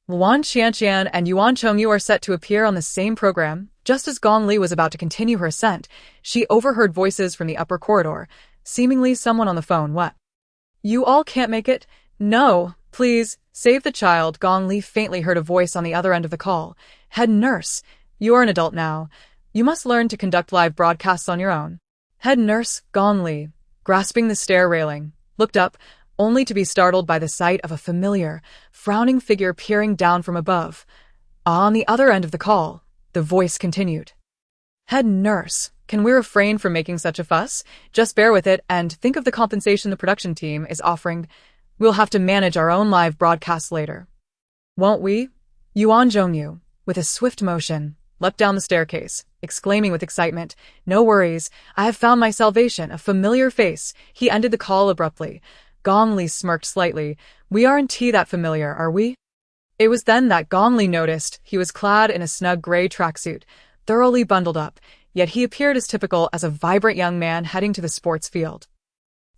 Luan Qianqian and Yuan Chongyu are set to appear on the same program. Just as Gong Li was about to continue her ascent, she overheard voices from the upper corridor, seemingly someone on the phone. "What? You all can't make it? No, please, save the child." Gong Li faintly heard a voice on the other end of the call. "Head nurse, you are an adult now. You must learn to conduct live broadcasts on your own." Head nurse Gong Li, grasping the stair railing, looked up. only to be startled by the sight of a familiar, frowning figure peering down from above. On the other end of the call, the voice continued. Head nurse, can we refrain from making such a fuss? Just bear with it and think of the compensation the production team is offering. We'll have to manage our own live broadcasts later. Won't we? Yuan Zhongyu, with a swift motion, leapt down the staircase, exclaiming with excitement, "No worries, I have found my salvation, a familiar face." He ended the call abruptly. Gong Li smirked slightly. "We aren't that familiar, are we?" It was then that Gong Li noticed he was clad in a snug gray tracksuit, thoroughly bundled up, yet he appeared as typical as a vibrant young man heading to the sports field.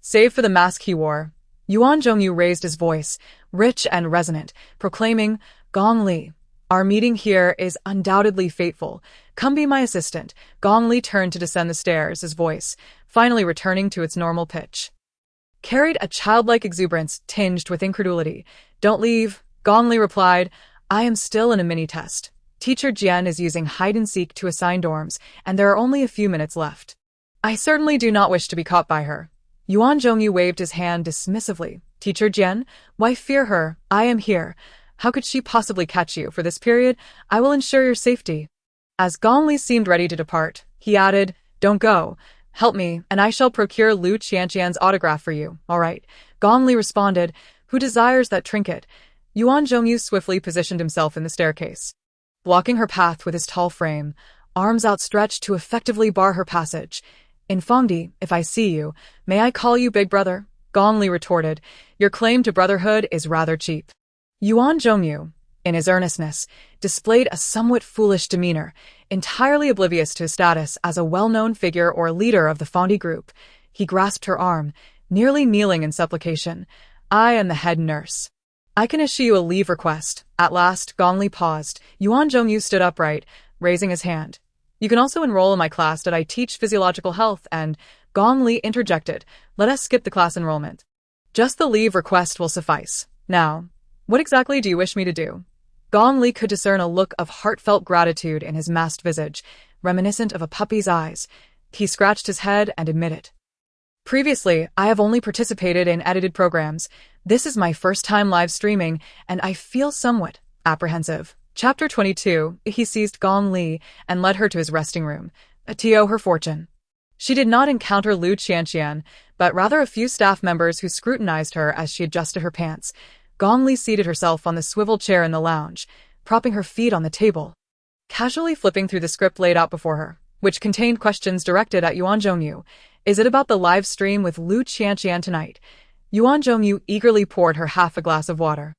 Save for the mask he wore, Yuan Zhongyu raised his voice, rich and resonant, proclaiming, "Gong Li, our meeting here is undoubtedly fateful. Come be my assistant." Gong Li turned to descend the stairs, his voice finally returning to its normal pitch. Carried a childlike exuberance tinged with incredulity. "Don't leave," Gong Li replied. "I am still in a mini-test. Teacher Jian is using hide-and-seek to assign dorms, and there are only a few minutes left. I certainly do not wish to be caught by her." Yuan Zhongyu waved his hand dismissively. "Teacher Jian? Why fear her? I am here. How could she possibly catch you? For this period, I will ensure your safety." As Gong Li seemed ready to depart, he added, "Don't go. Help me, and I shall procure Lu Qianqian's autograph for you." "All right," Gong Li responded. "Who desires that trinket?" Yuan Zhongyu swiftly positioned himself in the staircase, blocking her path with his tall frame, arms outstretched to effectively bar her passage. "In Fengdi, if I see you, may I call you Big Brother?" Gong Li retorted. "Your claim to brotherhood is rather cheap." Yuan Zhongyu, in his earnestness, displayed a somewhat foolish demeanor, entirely oblivious to his status as a well-known figure or leader of the Fengdi group. He grasped her arm, nearly kneeling in supplication. "I am the head nurse. I can issue you a leave request." At last, Gong Li paused. Yuan Zhongyu stood upright, raising his hand. "You can also enroll in my class that I teach physiological health," and Gong Li interjected, "Let us skip the class enrollment. Just the leave request will suffice. Now, what exactly do you wish me to do?" Gong Li could discern a look of heartfelt gratitude in his masked visage, reminiscent of a puppy's eyes. He scratched his head and admitted, "Previously, I have only participated in edited programs. This is my first time live streaming, and I feel somewhat apprehensive." Chapter 22, he seized Gong Li and led her to his resting room, to owe her fortune. She did not encounter Lu Qianqian, but rather a few staff members who scrutinized her as she adjusted her pants. Gong Li seated herself on the swivel chair in the lounge, propping her feet on the table, casually flipping through the script laid out before her, which contained questions directed at Yuan Zhongyu. "Is it about the live stream with Lu Qianqian tonight?" Yuan Zhongyu eagerly poured her half a glass of water.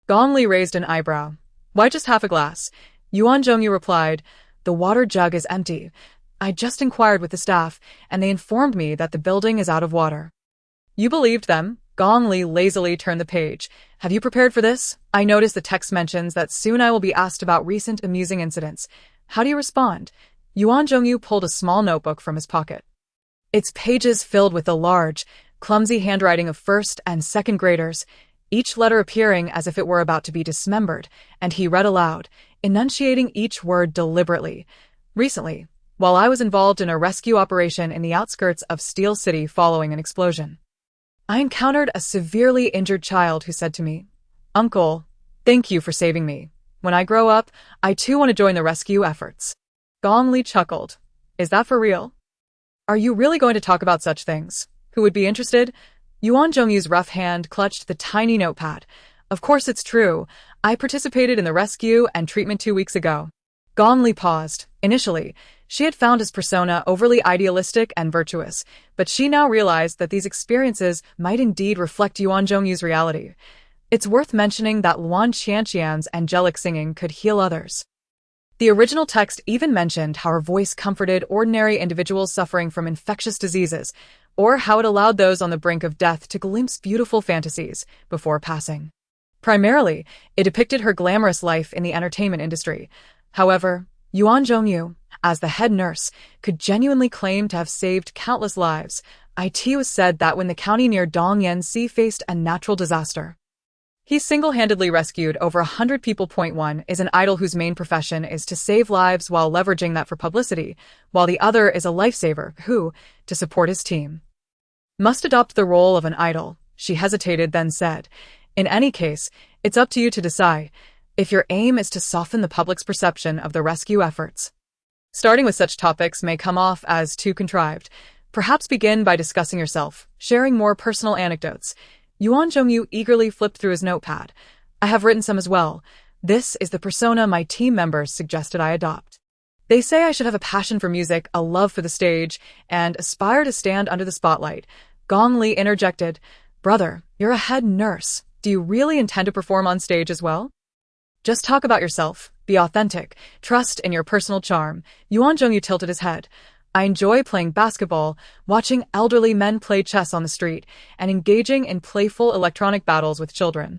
Gong Li raised an eyebrow. "Why just half a glass?" Yuan Zhongyu replied, "The water jug is empty. I just inquired with the staff, and they informed me that the building is out of water." "You believed them?" Gong Li lazily turned the page. "Have you prepared for this? I notice the text mentions that soon I will be asked about recent amusing incidents. How do you respond?" Yuan Zhongyu pulled a small notebook from his pocket, its pages filled with the large, clumsy handwriting of first and second graders, each letter appearing as if it were about to be dismembered, and he read aloud, enunciating each word deliberately. "Recently, while I was involved in a rescue operation in the outskirts of Steel City following an explosion, I encountered a severely injured child who said to me, 'Uncle, thank you for saving me. When I grow up, I too want to join the rescue efforts.'" Gong Li chuckled. "Is that for real? Are you really going to talk about such things? Who would be interested?" Yuan Zhongyu's rough hand clutched the tiny notepad. "Of course it's true. I participated in the rescue and treatment 2 weeks ago." Gong Li paused. Initially, she had found his persona overly idealistic and virtuous, but she now realized that these experiences might indeed reflect Yuan Zhongyu's reality. It's worth mentioning that Luan Qianqian's angelic singing could heal others. The original text even mentioned how her voice comforted ordinary individuals suffering from infectious diseases, or how it allowed those on the brink of death to glimpse beautiful fantasies before passing. Primarily, it depicted her glamorous life in the entertainment industry. However, Yuan Zhongyu, as the head nurse, could genuinely claim to have saved countless lives. It was said that when the county near Dongyansi faced a natural disaster, he single-handedly rescued over 100 people. One is an idol whose main profession is to save lives while leveraging that for publicity, while the other is a lifesaver who, to support his team, must adopt the role of an idol. She hesitated, then said, "In any case, it's up to you to decide if your aim is to soften the public's perception of the rescue efforts. Starting with such topics may come off as too contrived. Perhaps begin by discussing yourself, sharing more personal anecdotes." Yuan Zhongyu eagerly flipped through his notepad. "I have written some as well. This is the persona my team members suggested I adopt. They say I should have a passion for music, a love for the stage, and aspire to stand under the spotlight." Gong Li interjected, "Brother, you're a head nurse. Do you really intend to perform on stage as well? Just talk about yourself. Be authentic. Trust in your personal charm." Yuan Zhongyu tilted his head. "I enjoy playing basketball, watching elderly men play chess on the street, and engaging in playful electronic battles with children.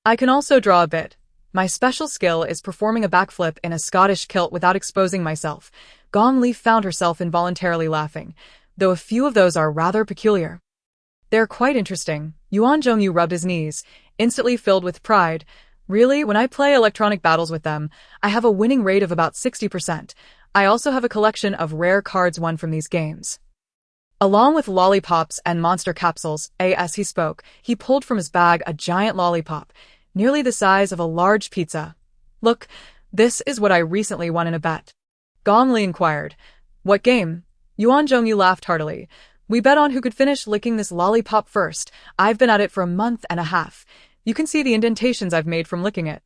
I can also draw a bit. My special skill is performing a backflip in a Scottish kilt without exposing myself." Gong Li found herself involuntarily laughing, though a few of those are rather peculiar. "They're quite interesting." Yuan Zhongyu rubbed his knees, instantly filled with pride. "Really, when I play electronic battles with them, I have a winning rate of about 60%. I also have a collection of rare cards won from these games." Along with lollipops and monster capsules, as he spoke, he pulled from his bag a giant lollipop, nearly the size of a large pizza. "Look, this is what I recently won in a bet." Gong Li inquired. "What game?" Yuan Zhongyu laughed heartily. "We bet on who could finish licking this lollipop first. I've been at it for a month and a half. You can see the indentations I've made from licking it.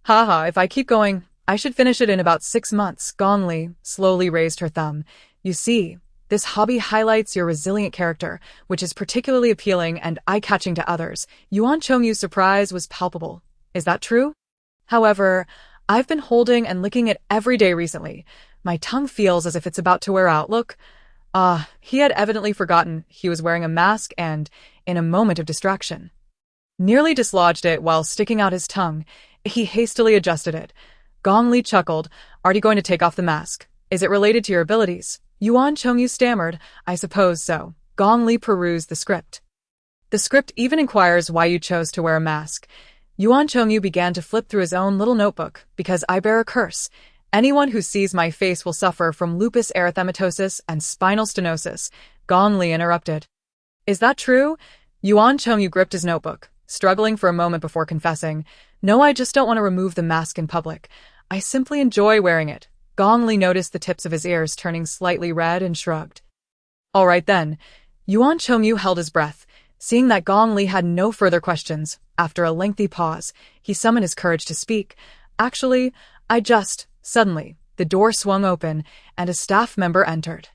Haha, if I keep going, I should finish it in about 6 months." Gong Li slowly raised her thumb. "You see, this hobby highlights your resilient character, which is particularly appealing and eye-catching to others." Yuan Chongyu's surprise was palpable. "Is that true? However, I've been holding and licking it every day recently. My tongue feels as if it's about to wear out. Look." He had evidently forgotten he was wearing a mask and, in a moment of distraction, nearly dislodged it while sticking out his tongue. He hastily adjusted it. Gong Li chuckled. "Are you going to take off the mask? Is it related to your abilities?" Yuan Chongyu stammered. "I suppose so." Gong Li perused the script. "The script even inquires why you chose to wear a mask." Yuan Chongyu began to flip through his own little notebook. "Because I bear a curse. Anyone who sees my face will suffer from lupus erythematosus and spinal stenosis." Gong Li interrupted. "Is that true?" Yuan Chongyu gripped his notebook, struggling for a moment before confessing. "No, I just don't want to remove the mask in public. I simply enjoy wearing it." Gong Li noticed the tips of his ears turning slightly red and shrugged. "All right then." Yuan Chongyu held his breath. Seeing that Gong Li had no further questions, after a lengthy pause, he summoned his courage to speak. "Actually, Suddenly, the door swung open, and a staff member entered,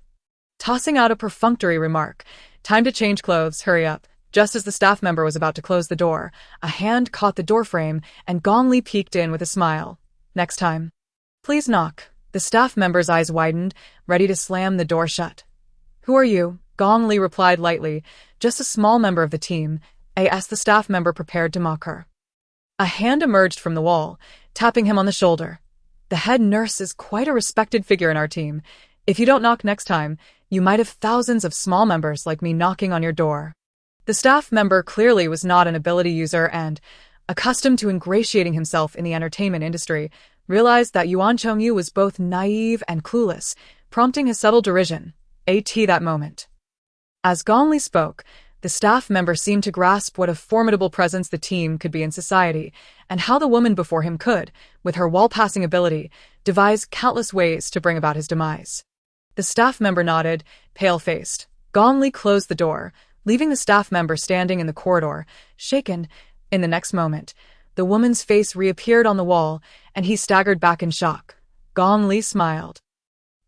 tossing out a perfunctory remark. "Time to change clothes, hurry up." Just as the staff member was about to close the door, a hand caught the doorframe, and Gong Li peeked in with a smile. "Next time, please knock." The staff member's eyes widened, ready to slam the door shut. "Who are you?" Gong Li replied lightly. "Just a small member of the team." The staff member prepared to mock her. A hand emerged from the wall, tapping him on the shoulder. "The head nurse is quite a respected figure in our team. If you don't knock next time, you might have thousands of small members like me knocking on your door." The staff member clearly was not an ability user and, accustomed to ingratiating himself in the entertainment industry, realized that Yuan Chongyu was both naive and clueless, prompting his subtle derision. That moment. As Gong Li spoke, the staff member seemed to grasp what a formidable presence the team could be in society, and how the woman before him could, with her wall-passing ability, devise countless ways to bring about his demise. The staff member nodded, pale-faced. Gong Li closed the door, leaving the staff member standing in the corridor, shaken. In the next moment, the woman's face reappeared on the wall, and he staggered back in shock. Gong Li smiled.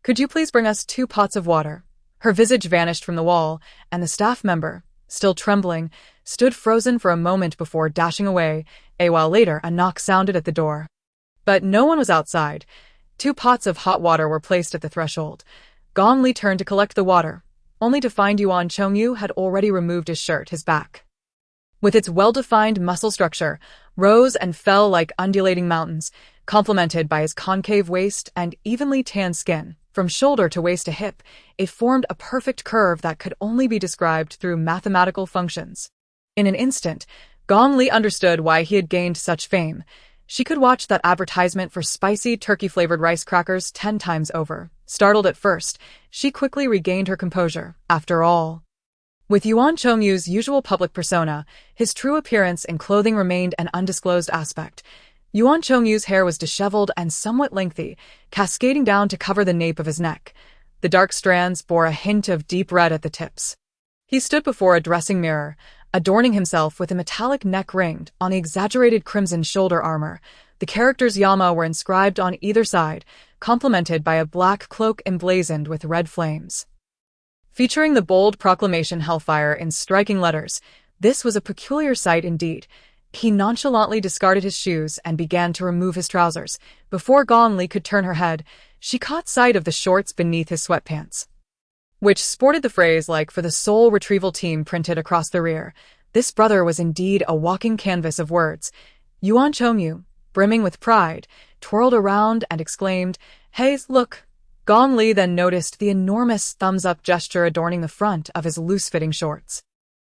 "Could you please bring us 2 pots of water?" Her visage vanished from the wall, and the staff member, still trembling, stood frozen for a moment before dashing away. A while later, a knock sounded at the door. But no one was outside. 2 pots of hot water were placed at the threshold. Gong Li turned to collect the water, only to find Yuan Chongyu had already removed his shirt. His back, with its well-defined muscle structure, rose and fell like undulating mountains, complemented by his concave waist and evenly tanned skin. From shoulder to waist to hip, it formed a perfect curve that could only be described through mathematical functions. In an instant, Gong Li understood why he had gained such fame. She could watch that advertisement for spicy turkey-flavored rice crackers 10 times over. Startled at first, she quickly regained her composure. After all, With Yuan Chongyu's usual public persona, his true appearance and clothing remained an undisclosed aspect. Yuan Chongyu's hair was disheveled and somewhat lengthy, cascading down to cover the nape of his neck. The dark strands bore a hint of deep red at the tips. He stood before a dressing mirror, adorning himself with a metallic neck ring on the exaggerated crimson shoulder armor. The characters Yama were inscribed on either side, complemented by a black cloak emblazoned with red flames. Featuring the bold proclamation Hellfire in striking letters, this was a peculiar sight indeed. He nonchalantly discarded his shoes and began to remove his trousers. Before Gong Li could turn her head, she caught sight of the shorts beneath his sweatpants, which sported the phrase like for the Soul Retrieval Team printed across the rear. This brother was indeed a walking canvas of words. Yuan Chongyu, brimming with pride, twirled around and exclaimed, "Hey, look!" Gong Li then noticed the enormous thumbs-up gesture adorning the front of his loose-fitting shorts.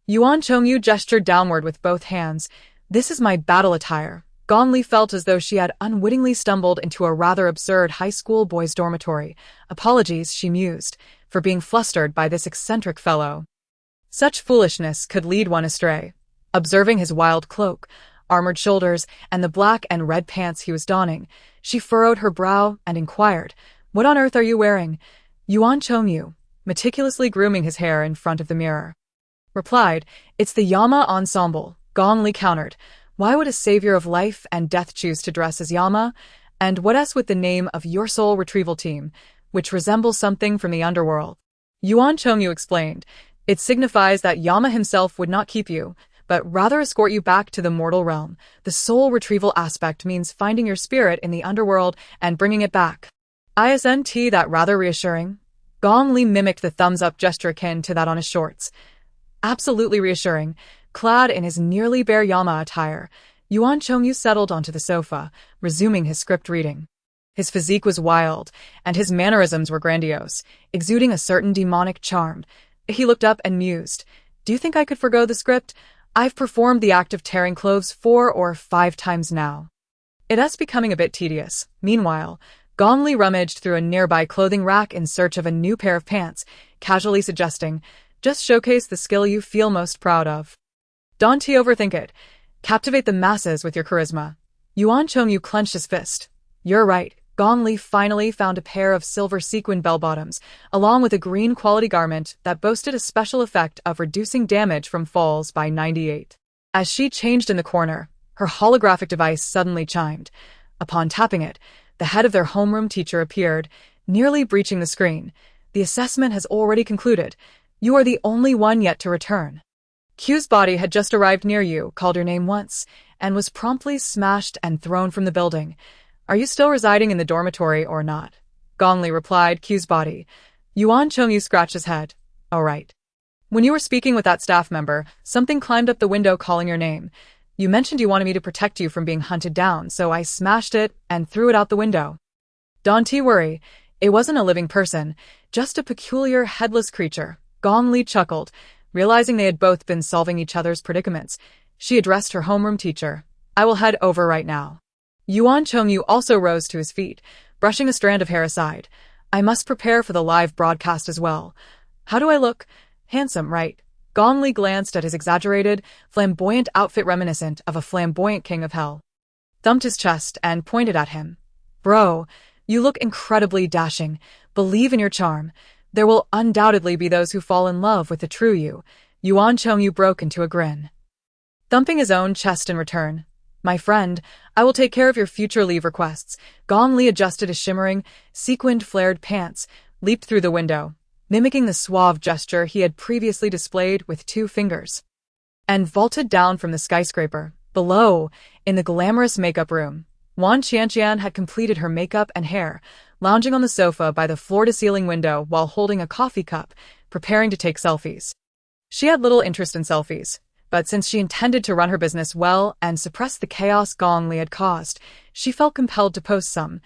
Yuan Chongyu gestured downward with both hands. "This is my battle attire." Gong Li felt as though she had unwittingly stumbled into a rather absurd high school boys' dormitory. Apologies, she mused, for being flustered by this eccentric fellow. Such foolishness could lead one astray. Observing his wild cloak, armored shoulders, and the black and red pants he was donning, she furrowed her brow and inquired, "What on earth are you wearing?" Yuan Chongyu, meticulously grooming his hair in front of the mirror, replied, "It's the Yama ensemble." Gong Li countered, "Why would a savior of life and death choose to dress as Yama? And what else with the name of your Soul Retrieval Team, which resembles something from the underworld?" Yuan Chongyu explained, "It signifies that Yama himself would not keep you, but rather escort you back to the mortal realm. The soul retrieval aspect means finding your spirit in the underworld and bringing it back. Isn't that rather reassuring?" Gong Li mimicked the thumbs-up gesture akin to that on his shorts. Absolutely reassuring. Clad in his nearly bare Yama attire, Yuan Chongyu settled onto the sofa, resuming his script reading. His physique was wild, and his mannerisms were grandiose, exuding a certain demonic charm. He looked up and mused, "Do you think I could forgo the script? I've performed the act of tearing clothes 4 or 5 times now. It's becoming a bit tedious." Meanwhile, Gong Li rummaged through a nearby clothing rack in search of a new pair of pants, casually suggesting, "Just showcase the skill you feel most proud of. Don't overthink it. Captivate the masses with your charisma." Yuan Chongyu clenched his fist. "You're right." Gong Li finally found a pair of silver sequin bell-bottoms, along with a green quality garment that boasted a special effect of reducing damage from falls by 98. As she changed in the corner, her holographic device suddenly chimed. Upon tapping it, the head of their homeroom teacher appeared, nearly breaching the screen. "The assessment has already concluded. You are the only one yet to return. Q's body had just arrived near you, called your name once, and was promptly smashed and thrown from the building. Are you still residing in the dormitory or not?" Gong Li replied, "Q's body." Yuan Chongyu scratched his head. "Oh right. When you were speaking with that staff member, something climbed up the window calling your name. You mentioned you wanted me to protect you from being hunted down, so I smashed it and threw it out the window." "Don't worry. It wasn't a living person, just a peculiar headless creature." Gong Li chuckled, realizing they had both been solving each other's predicaments. She addressed her homeroom teacher. "I will head over right now." Yuan Chongyu also rose to his feet, brushing a strand of hair aside. "I must prepare for the live broadcast as well. How do I look? Handsome, right?" Gong Li glanced at his exaggerated, flamboyant outfit reminiscent of a flamboyant king of hell, thumped his chest, and pointed at him. "Bro, you look incredibly dashing. Believe in your charm. There will undoubtedly be those who fall in love with the true you." Yuan Chongyu broke into a grin, thumping his own chest in return. "My friend, I will take care of your future leave requests." Gong Li adjusted his shimmering, sequined flared pants, leaped through the window, mimicking the suave gesture he had previously displayed with 2 fingers, and vaulted down from the skyscraper. Below, in the glamorous makeup room, Wan Qianqian had completed her makeup and hair, lounging on the sofa by the floor-to-ceiling window while holding a coffee cup, preparing to take selfies. She had little interest in selfies, but since she intended to run her business well and suppress the chaos Gong Li had caused, she felt compelled to post some.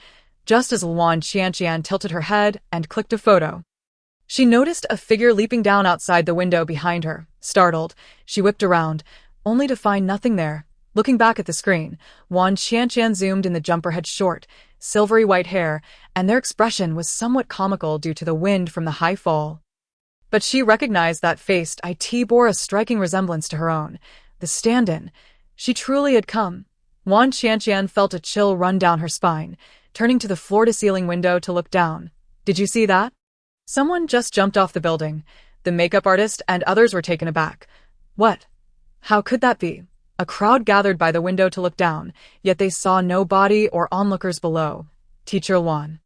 Just as Wan Qianqian tilted her head and clicked a photo, she noticed a figure leaping down outside the window behind her. Startled, she whipped around, only to find nothing there. Looking back at the screen, Wan Qianqian zoomed in. The jumper had short, silvery white hair, and their expression was somewhat comical due to the wind from the high fall. But she recognized that face it bore a striking resemblance to her own. The stand-in. She truly had come. Wan Qianqian felt a chill run down her spine, turning to the floor-to-ceiling window to look down. Did you see that? Someone just jumped off the building. The makeup artist and others were taken aback. What? How could that be? A crowd gathered by the window to look down, yet they saw no body or onlookers below. Teacher Wan.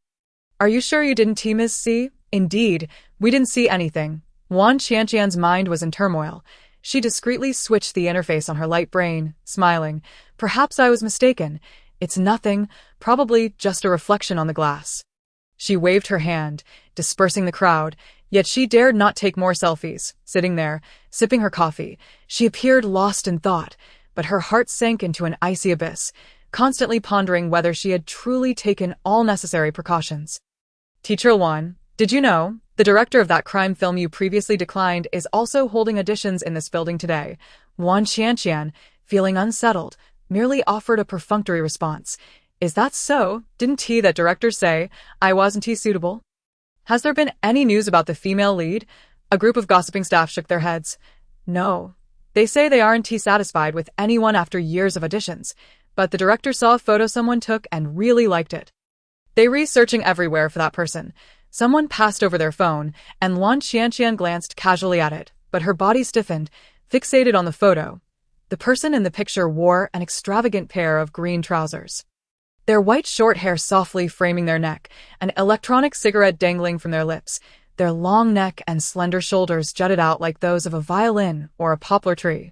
Are you sure you didn't see? Indeed, we didn't see anything. Wan Qianqian's mind was in turmoil. She discreetly switched the interface on her light brain, smiling. Perhaps I was mistaken. It's nothing, probably just a reflection on the glass. She waved her hand, dispersing the crowd, yet she dared not take more selfies. Sitting there, sipping her coffee, she appeared lost in thought, but her heart sank into an icy abyss, constantly pondering whether she had truly taken all necessary precautions. Teacher Wan, did you know? The director of that crime film you previously declined is also holding auditions in this building today. Wan Qianqian, feeling unsettled, merely offered a perfunctory response. Is that so? Didn't that director say I wasn't suitable? Has there been any news about the female lead? A group of gossiping staff shook their heads. No. They say they aren't satisfied with anyone after years of auditions, but the director saw a photo someone took and really liked it. They researching everywhere for that person. Someone passed over their phone, and Wan Qianqian glanced casually at it, but her body stiffened, fixated on the photo. The person in the picture wore an extravagant pair of green trousers. Their white short hair softly framing their neck, an electronic cigarette dangling from their lips. Their long neck and slender shoulders jutted out like those of a violin or a poplar tree.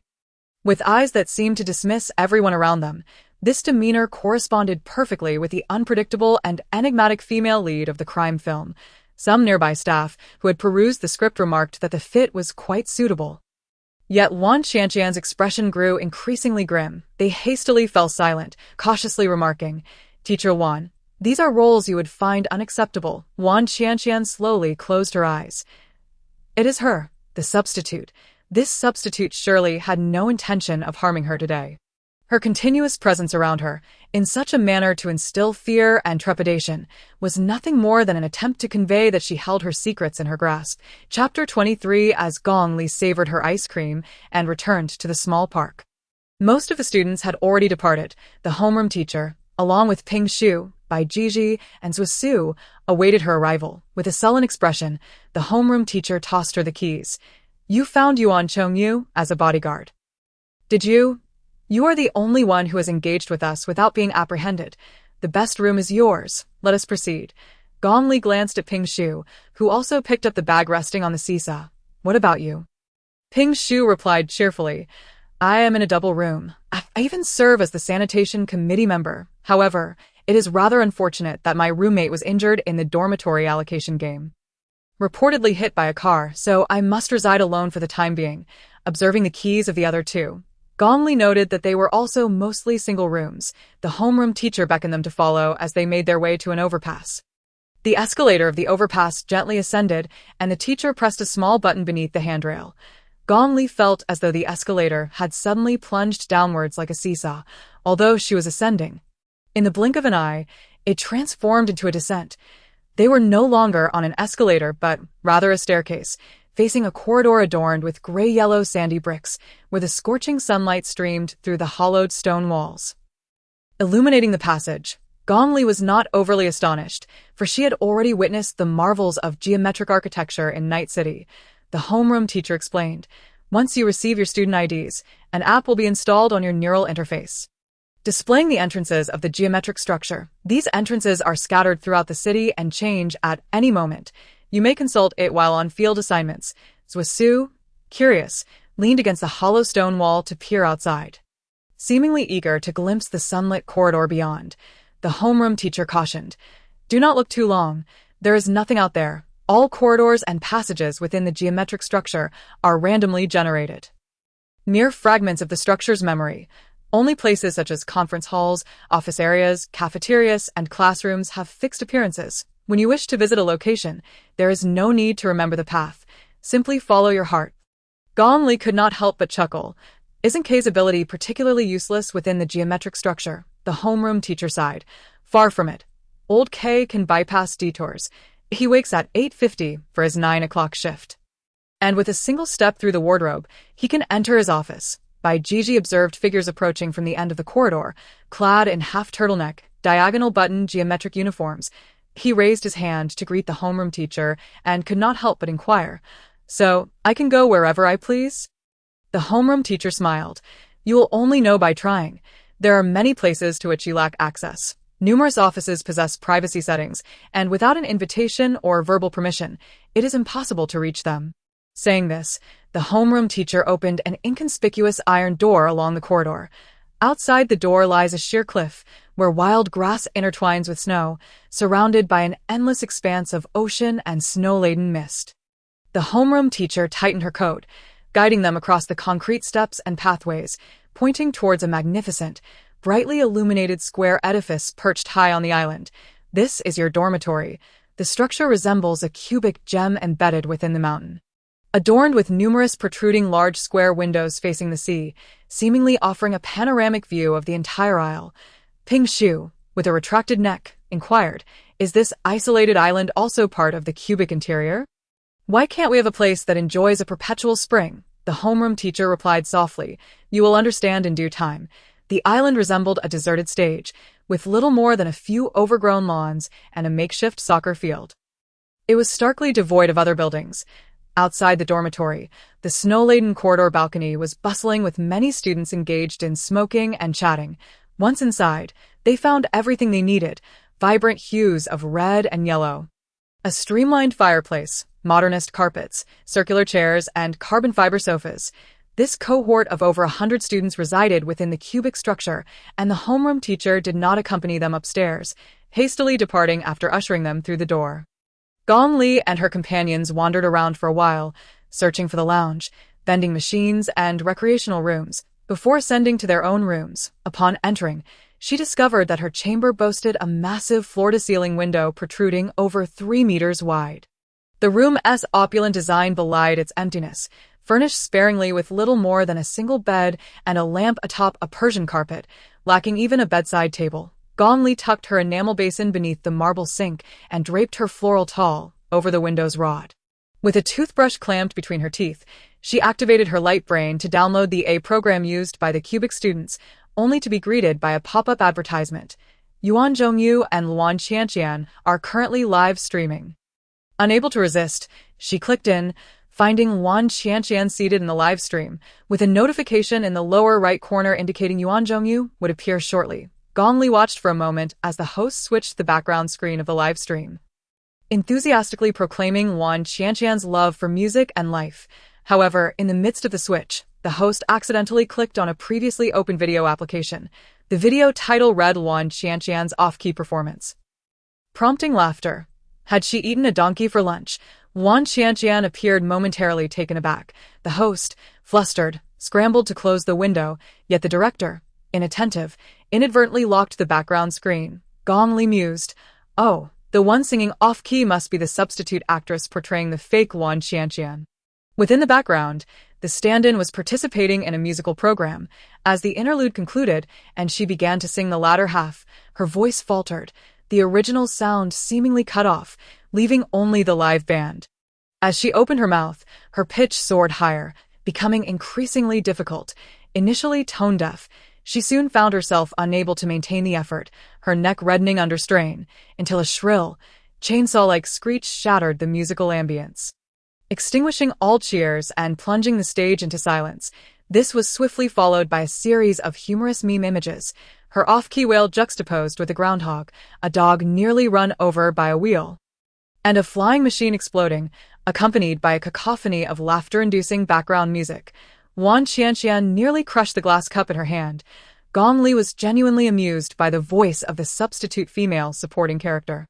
With eyes that seemed to dismiss everyone around them, this demeanor corresponded perfectly with the unpredictable and enigmatic female lead of the crime film. Some nearby staff, who had perused the script, remarked that the fit was quite suitable. Yet Wan Qianqian's expression grew increasingly grim. They hastily fell silent, cautiously remarking, Teacher Wan, these are roles you would find unacceptable. Wan Qianqian slowly closed her eyes. It is her, the substitute. This substitute surely had no intention of harming her today. Her continuous presence around her, in such a manner to instill fear and trepidation, was nothing more than an attempt to convey that she held her secrets in her grasp. Chapter 23. As Gong Li savored her ice cream and returned to the small park. Most of the students had already departed. The homeroom teacher, along with Ping Shu, Bai Jiji, and Zhu Su, awaited her arrival. With a sullen expression, the homeroom teacher tossed her the keys. You found Yuan Chongyu as a bodyguard. Did you? You are the only one who has engaged with us without being apprehended. The best room is yours. Let us proceed. Gong Li glanced at Ping Shu, who also picked up the bag resting on the seesaw. What about you? Ping Shu replied cheerfully, I am in a double room. I even serve as the sanitation committee member. However, it is rather unfortunate that my roommate was injured in the dormitory allocation game. Reportedly hit by a car, so I must reside alone for the time being, observing the keys of the other two. Gong Li noted that they were also mostly single rooms. The homeroom teacher beckoned them to follow as they made their way to an overpass. The escalator of the overpass gently ascended, and the teacher pressed a small button beneath the handrail. Gong Li felt as though the escalator had suddenly plunged downwards like a seesaw, although she was ascending. In the blink of an eye, it transformed into a descent. They were no longer on an escalator, but rather a staircase, facing a corridor adorned with gray-yellow sandy bricks, where the scorching sunlight streamed through the hollowed stone walls. Illuminating the passage, Gong Li was not overly astonished, for she had already witnessed the marvels of geometric architecture in Night City. The homeroom teacher explained, once you receive your student IDs, an app will be installed on your neural interface, displaying the entrances of the geometric structure. These entrances are scattered throughout the city and change at any moment. You may consult it while on field assignments. Zhu Su, curious, leaned against the hollow stone wall to peer outside. Seemingly eager to glimpse the sunlit corridor beyond, the homeroom teacher cautioned, do not look too long. There is nothing out there. All corridors and passages within the geometric structure are randomly generated. Mere fragments of the structure's memory. Only places such as conference halls, office areas, cafeterias, and classrooms have fixed appearances. When you wish to visit a location, there is no need to remember the path. Simply follow your heart. Gong Li could not help but chuckle. Isn't K's ability particularly useless within the geometric structure? The homeroom teacher sighed. Far from it. Old K can bypass detours. He wakes at 8:50 for his 9 o'clock shift. And with a single step through the wardrobe, he can enter his office. Bai Jiji observed figures approaching from the end of the corridor, clad in half-turtleneck, diagonal-button geometric uniforms. He raised his hand to greet the homeroom teacher and could not help but inquire, "So, I can go wherever I please?" The homeroom teacher smiled. "You will only know by trying. There are many places to which you lack access. Numerous offices possess privacy settings, and without an invitation or verbal permission, it is impossible to reach them." Saying this, the homeroom teacher opened an inconspicuous iron door along the corridor. Outside the door lies a sheer cliff, where wild grass intertwines with snow, surrounded by an endless expanse of ocean and snow-laden mist. The homeroom teacher tightened her coat, guiding them across the concrete steps and pathways, pointing towards a magnificent, brightly illuminated square edifice perched high on the island. "This is your dormitory." The structure resembles a cubic gem embedded within the mountain, adorned with numerous protruding large square windows facing the sea, seemingly offering a panoramic view of the entire isle. Ping Shu, with a retracted neck, inquired, "Is this isolated island also part of the cubic interior? Why can't we have a place that enjoys a perpetual spring?" The homeroom teacher replied softly, "You will understand in due time." The island resembled a deserted stage, with little more than a few overgrown lawns and a makeshift soccer field. It was starkly devoid of other buildings. Outside the dormitory, the snow-laden corridor balcony was bustling with many students engaged in smoking and chatting. Once inside, they found everything they needed, vibrant hues of red and yellow. A streamlined fireplace, modernist carpets, circular chairs, and carbon fiber sofas. This cohort of over 100 students resided within the cubic structure, and the homeroom teacher did not accompany them upstairs, hastily departing after ushering them through the door. Gong Li and her companions wandered around for a while, searching for the lounge, vending machines, and recreational rooms, before ascending to their own rooms. Upon entering, she discovered that her chamber boasted a massive floor-to-ceiling window protruding over 3 meters wide. The room's opulent design belied its emptiness, furnished sparingly with little more than a single bed and a lamp atop a Persian carpet, lacking even a bedside table. Gong Li tucked her enamel basin beneath the marble sink and draped her floral towel over the window's rod. With a toothbrush clamped between her teeth, she activated her light brain to download the A program used by the cubic students, only to be greeted by a pop-up advertisement. Yuan Zhongyu and Luan Qianqian are currently live streaming. Unable to resist, she clicked in, finding Yuan Qianqian seated in the live stream, with a notification in the lower right corner indicating Yuan Zhongyu would appear shortly. Gong Li watched for a moment as the host switched the background screen of the live stream, enthusiastically proclaiming Yuan Qianqian's love for music and life. However, in the midst of the switch, the host accidentally clicked on a previously open video application. The video title read Yuan Qianqian's off-key performance, prompting laughter. Had she eaten a donkey for lunch? Yuan Qianqian appeared momentarily taken aback. The host, flustered, scrambled to close the window, yet the director, inattentive, inadvertently locked the background screen. Gong Li mused, "Oh, the one singing off-key must be the substitute actress portraying the fake Yuan Qianqian." Within the background, the stand-in was participating in a musical program. As the interlude concluded and she began to sing the latter half, her voice faltered, the original sound seemingly cut off, leaving only the live band. As she opened her mouth, her pitch soared higher, becoming increasingly difficult. Initially tone-deaf, she soon found herself unable to maintain the effort, her neck reddening under strain, until a shrill, chainsaw-like screech shattered the musical ambience, extinguishing all cheers and plunging the stage into silence. This was swiftly followed by a series of humorous meme images, her off-key wail juxtaposed with a groundhog, a dog nearly run over by a wheel, and a flying machine exploding, accompanied by a cacophony of laughter-inducing background music. Yuan Qianqian nearly crushed the glass cup in her hand. Gong Li was genuinely amused by the voice of the substitute female supporting character.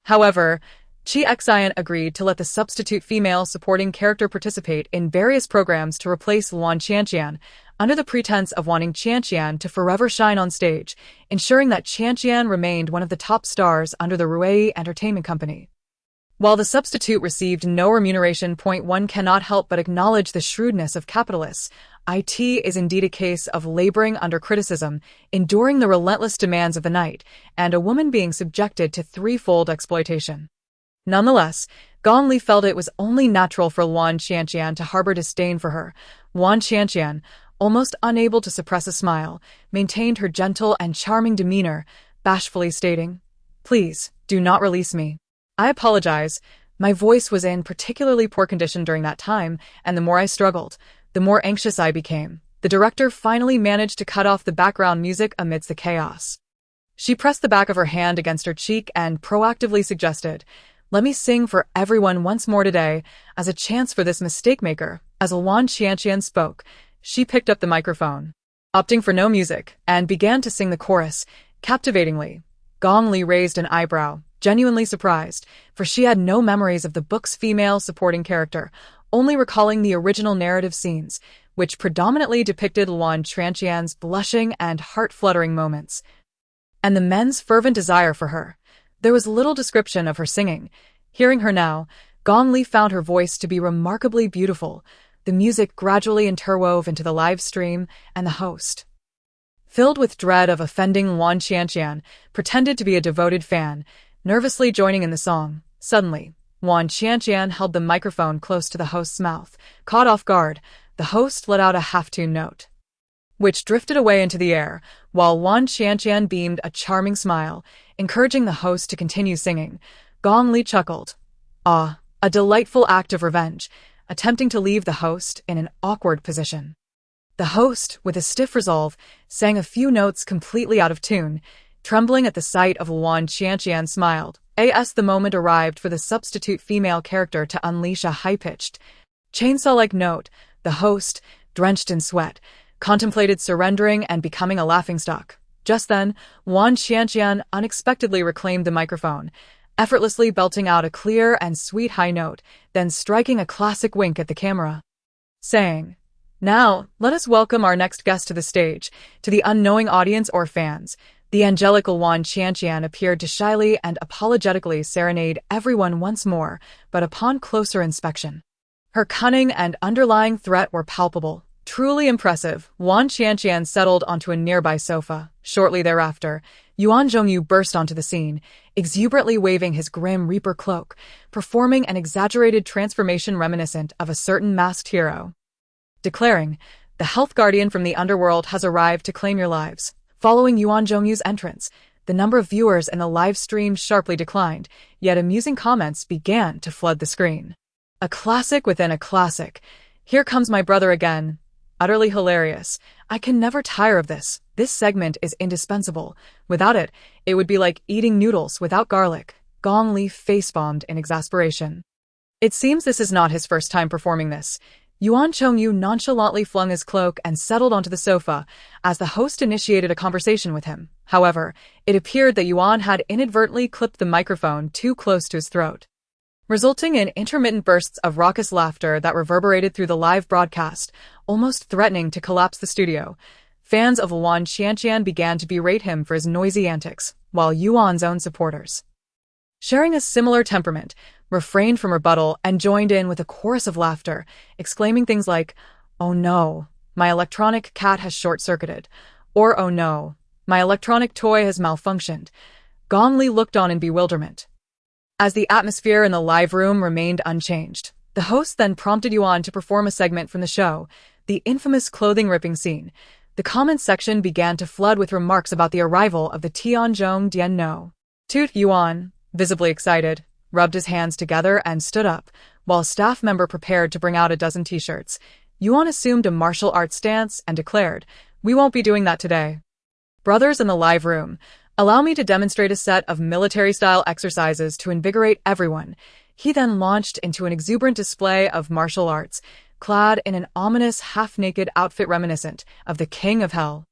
However, Qi Xian agreed to let the substitute female supporting character participate in various programs to replace Yuan Qianqian, under the pretense of wanting Qianqian to forever shine on stage, ensuring that Qianqian remained one of the top stars under the Ruei Entertainment Company. While the substitute received no remuneration, one cannot help but acknowledge the shrewdness of capitalists. It is indeed a case of laboring under criticism, enduring the relentless demands of the night, and a woman being subjected to threefold exploitation. Nonetheless, Gong Li felt it was only natural for Luan Qianqian to harbor disdain for her. Luan Qianqian, almost unable to suppress a smile, maintained her gentle and charming demeanor, bashfully stating, "Please, do not release me. I apologize. My voice was in particularly poor condition during that time, and the more I struggled, the more anxious I became." The director finally managed to cut off the background music amidst the chaos. She pressed the back of her hand against her cheek and proactively suggested, "Let me sing for everyone once more today, as a chance for this mistake maker." As Luan Qianqian spoke, she picked up the microphone, opting for no music, and began to sing the chorus, captivatingly. Gong Li raised an eyebrow, genuinely surprised, for she had no memories of the book's female supporting character, only recalling the original narrative scenes, which predominantly depicted Luan Qianqian's blushing and heart-fluttering moments, and the men's fervent desire for her. There was little description of her singing. Hearing her now, Gong Li found her voice to be remarkably beautiful. The music gradually interwove into the live stream, and the host, filled with dread of offending Luan Qianqian, pretended to be a devoted fan, nervously joining in the song. Suddenly, Luan Qianqian held the microphone close to the host's mouth. Caught off guard, the host let out a half-tune note, which drifted away into the air, while Luan Qianqian beamed a charming smile, encouraging the host to continue singing. Gong Li chuckled. Ah, a delightful act of revenge, attempting to leave the host in an awkward position. The host, with a stiff resolve, sang a few notes completely out of tune. Trembling at the sight of Luan Qianqian smiled. As the moment arrived for the substitute female character to unleash a high-pitched, chainsaw-like note, the host, drenched in sweat, contemplated surrendering and becoming a laughingstock. Just then, Luan Qianqian unexpectedly reclaimed the microphone, effortlessly belting out a clear and sweet high note, then striking a classic wink at the camera, saying, "Now, let us welcome our next guest to the stage." To the unknowing audience or fans, the angelical Luan Qianqian appeared to shyly and apologetically serenade everyone once more, but upon closer inspection, her cunning and underlying threat were palpable. Truly impressive, Luan Qianqian settled onto a nearby sofa. Shortly thereafter, Yuan Zhongyu burst onto the scene, exuberantly waving his Grim Reaper cloak, performing an exaggerated transformation reminiscent of a certain masked hero, declaring, "The health guardian from the underworld has arrived to claim your lives." Following Yuan Zhongyu's entrance, the number of viewers in the live stream sharply declined, yet amusing comments began to flood the screen. A classic within a classic. Here comes my brother again. Utterly hilarious. I can never tire of this. This segment is indispensable. Without it, it would be like eating noodles without garlic. Gong Li face-bombed in exasperation. It seems this is not his first time performing this. Yuan Zhongyu nonchalantly flung his cloak and settled onto the sofa as the host initiated a conversation with him. However, it appeared that Yuan had inadvertently clipped the microphone too close to his throat, resulting in intermittent bursts of raucous laughter that reverberated through the live broadcast, almost threatening to collapse the studio. Fans of Luan Qianqian began to berate him for his noisy antics, while Yuan's own supporters, sharing a similar temperament, refrained from rebuttal and joined in with a chorus of laughter, exclaiming things like, "Oh no, my electronic cat has short-circuited," or "Oh no, my electronic toy has malfunctioned." Gong Li looked on in bewilderment, as the atmosphere in the live room remained unchanged. The host then prompted Yuan to perform a segment from the show, the infamous clothing-ripping scene. The comments section began to flood with remarks about the arrival of the Tianzhong Dian No. Toot. Yuan, visibly excited, rubbed his hands together and stood up, while a staff member prepared to bring out a dozen t-shirts. Yuan assumed a martial arts stance and declared, "We won't be doing that today. Brothers in the live room, allow me to demonstrate a set of military-style exercises to invigorate everyone." He then launched into an exuberant display of martial arts, clad in an ominous half-naked outfit reminiscent of the King of Hell.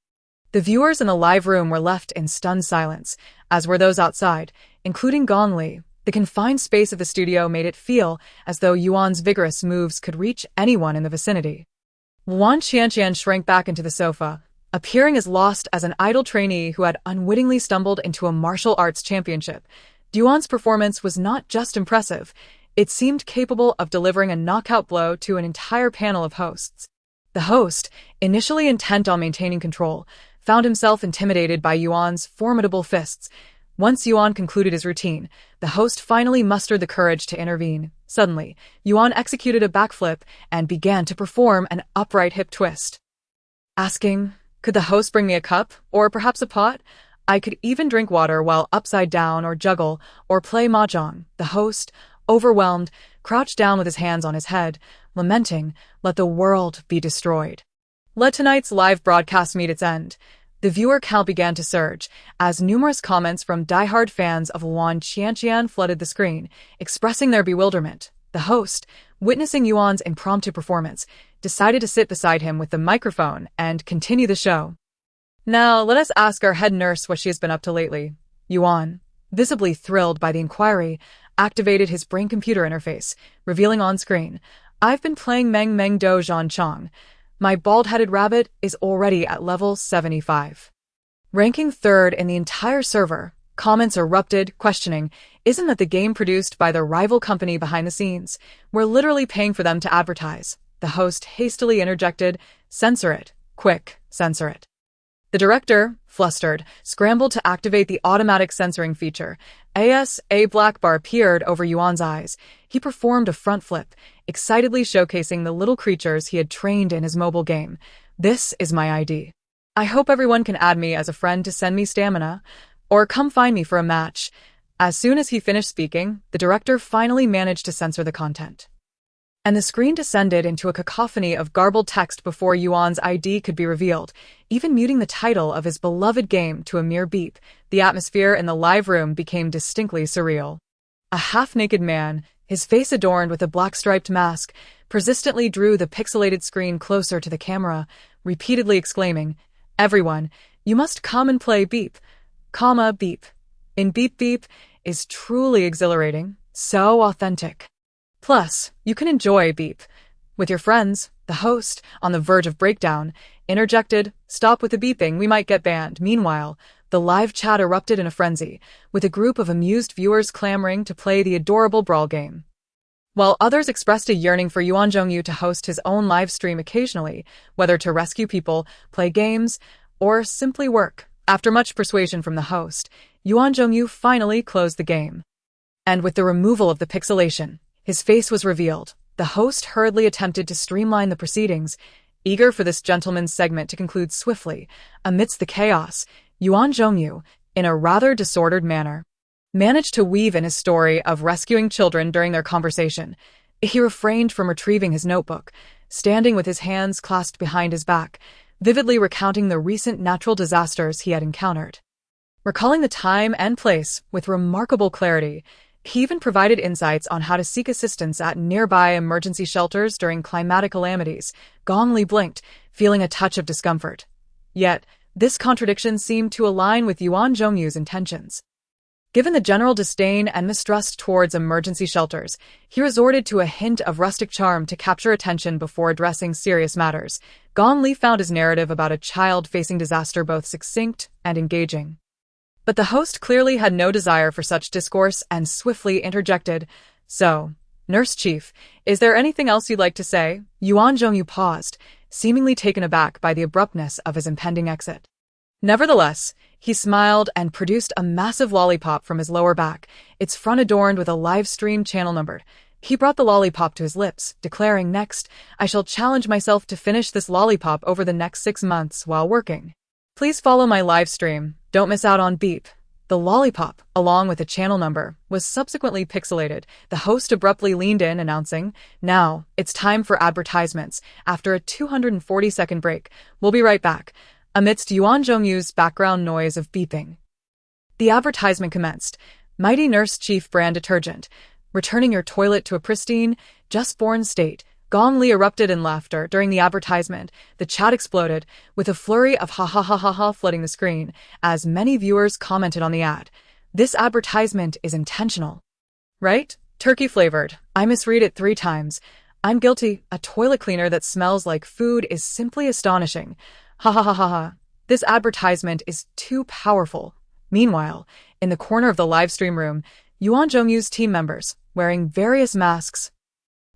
The viewers in the live room were left in stunned silence, as were those outside, including Gong Li. The confined space of the studio made it feel as though Yuan's vigorous moves could reach anyone in the vicinity. Luan Qianqian shrank back into the sofa, appearing as lost as an idle trainee who had unwittingly stumbled into a martial arts championship. Yuan's performance was not just impressive, it seemed capable of delivering a knockout blow to an entire panel of hosts. The host, initially intent on maintaining control, found himself intimidated by Yuan's formidable fists. Once Yuan concluded his routine, the host finally mustered the courage to intervene. Suddenly, Yuan executed a backflip and began to perform an upright hip twist. Asking, could the host bring me a cup, or perhaps a pot? I could even drink water while upside down or juggle or play mahjong. The host, overwhelmed, crouched down with his hands on his head, lamenting, let the world be destroyed. Let tonight's live broadcast meet its end. The viewer count began to surge, as numerous comments from diehard fans of Yuan Qianqian flooded the screen, expressing their bewilderment. The host, witnessing Yuan's impromptu performance, decided to sit beside him with the microphone and continue the show. Now, let us ask our head nurse what she has been up to lately. Yuan, visibly thrilled by the inquiry, activated his brain computer interface, revealing on screen, I've been playing Meng Meng Do Zhan Chong. My bald-headed rabbit is already at level 75. Ranking third in the entire server, comments erupted, questioning, isn't that the game produced by the rival company behind the scenes? We're literally paying for them to advertise. The host hastily interjected, censor it. Quick, censor it. The director, flustered, scrambled to activate the automatic censoring feature. A black bar appeared over Yuan's eyes. He performed a front flip, excitedly showcasing the little creatures he had trained in his mobile game. This is my ID. I hope everyone can add me as a friend to send me stamina, or come find me for a match. As soon as he finished speaking, the director finally managed to censor the content. And the screen descended into a cacophony of garbled text before Yuan's ID could be revealed, even muting the title of his beloved game to a mere beep. The atmosphere in the live room became distinctly surreal. A half-naked man, his face adorned with a black-striped mask, persistently drew the pixelated screen closer to the camera, repeatedly exclaiming, everyone, you must come and play Beep, Beep. In Beep Beep is truly exhilarating, so authentic. Plus, you can enjoy Beep with your friends. The host, on the verge of breakdown, interjected, stop with the beeping, we might get banned. Meanwhile, the live chat erupted in a frenzy, with a group of amused viewers clamoring to play the adorable brawl game. While others expressed a yearning for Yuan Zhongyu to host his own live stream occasionally, whether to rescue people, play games, or simply work. After much persuasion from the host, Yuan Zhongyu finally closed the game. And with the removal of the pixelation, his face was revealed. The host hurriedly attempted to streamline the proceedings, eager for this gentleman's segment to conclude swiftly. Amidst the chaos, Yuan Zhongyu, in a rather disordered manner, managed to weave in his story of rescuing children during their conversation. He refrained from retrieving his notebook, standing with his hands clasped behind his back, vividly recounting the recent natural disasters he had encountered. Recalling the time and place with remarkable clarity, he even provided insights on how to seek assistance at nearby emergency shelters during climatic calamities. Gong Li blinked, feeling a touch of discomfort. Yet, this contradiction seemed to align with Yuan Zhongyu's intentions. Given the general disdain and mistrust towards emergency shelters, he resorted to a hint of rustic charm to capture attention before addressing serious matters. Gong Li found his narrative about a child facing disaster both succinct and engaging. But the host clearly had no desire for such discourse and swiftly interjected, so, Nurse Chief, is there anything else you'd like to say? Yuan Zhongyu paused, seemingly taken aback by the abruptness of his impending exit. Nevertheless, he smiled and produced a massive lollipop from his lower back, its front adorned with a live stream channel numbered. He brought the lollipop to his lips, declaring, next, I shall challenge myself to finish this lollipop over the next 6 months while working. Please follow my live stream. Don't miss out on Beep. The lollipop, along with the channel number, was subsequently pixelated. The host abruptly leaned in, announcing, now, it's time for advertisements. After a 240-second break, we'll be right back. Amidst Yuan Zhongyu's background noise of beeping, the advertisement commenced. Mighty Nurse Chief brand detergent, returning your toilet to a pristine, just-born state. Gong Li erupted in laughter during the advertisement. The chat exploded, with a flurry of ha ha ha ha ha flooding the screen, as many viewers commented on the ad. This advertisement is intentional. Right? Turkey-flavored. I misread it 3 times. I'm guilty. A toilet cleaner that smells like food is simply astonishing. Ha ha ha ha ha. This advertisement is too powerful. Meanwhile, in the corner of the livestream room, Yuan Zhongyu's team members, wearing various masks,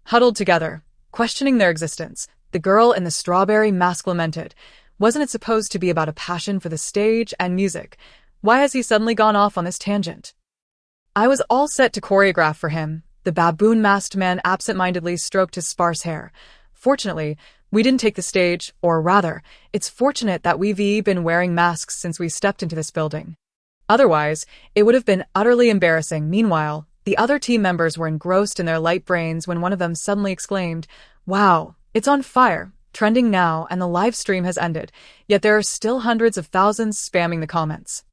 huddled together, questioning their existence. The girl in the strawberry mask lamented. Wasn't it supposed to be about a passion for the stage and music? Why has he suddenly gone off on this tangent? I was all set to choreograph for him. The baboon-masked man absent-mindedly stroked his sparse hair. Fortunately, we didn't take the stage, or rather, it's fortunate that we've been wearing masks since we stepped into this building. Otherwise, it would have been utterly embarrassing. Meanwhile, the other team members were engrossed in their light brains when one of them suddenly exclaimed, "Wow, it's on fire, trending now, and the live stream has ended, yet there are still hundreds of thousands spamming the comments."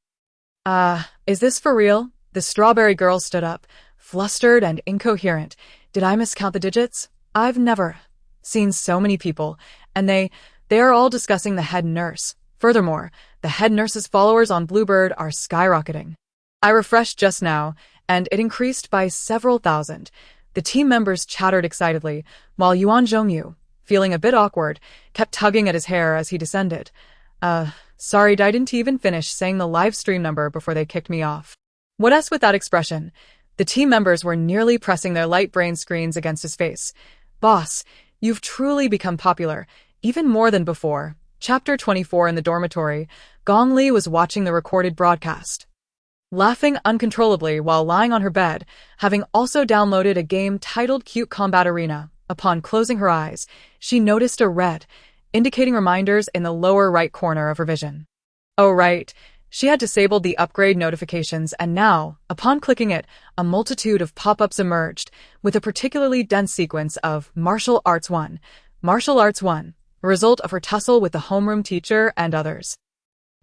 Is this for real? The strawberry girl stood up, flustered and incoherent. Did I miscount the digits? I've never seen so many people, and they are all discussing the head nurse. Furthermore, the head nurse's followers on Bluebird are skyrocketing. I refreshed just now, and it increased by several thousand. The team members chattered excitedly, while Yuan Zhongyu, feeling a bit awkward, kept tugging at his hair as he descended. Sorry, I didn't even finish saying the live stream number before they kicked me off. What else with that expression? The team members were nearly pressing their light brain screens against his face. Boss, you've truly become popular, even more than before. Chapter 24. In the dormitory, Gong Li was watching the recorded broadcast, laughing uncontrollably while lying on her bed, having also downloaded a game titled Cute Combat Arena. Upon closing her eyes, she noticed a red, indicating reminders in the lower right corner of her vision. Oh right, she had disabled the upgrade notifications, and now, upon clicking it, a multitude of pop-ups emerged, with a particularly dense sequence of Martial Arts 1, Martial Arts 1, a result of her tussle with the homeroom teacher and others.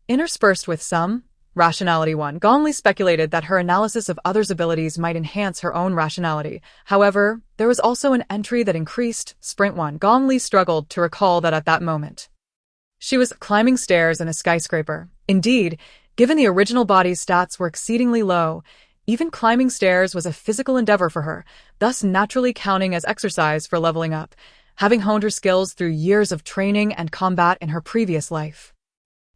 Interspersed with some Rationality 1, Gong Li speculated that her analysis of others' abilities might enhance her own rationality. However, there was also an entry that increased Sprint 1. Gong Li struggled to recall that at that moment she was climbing stairs in a skyscraper. Indeed, given the original body's stats were exceedingly low, even climbing stairs was a physical endeavor for her, thus naturally counting as exercise for leveling up, having honed her skills through years of training and combat in her previous life.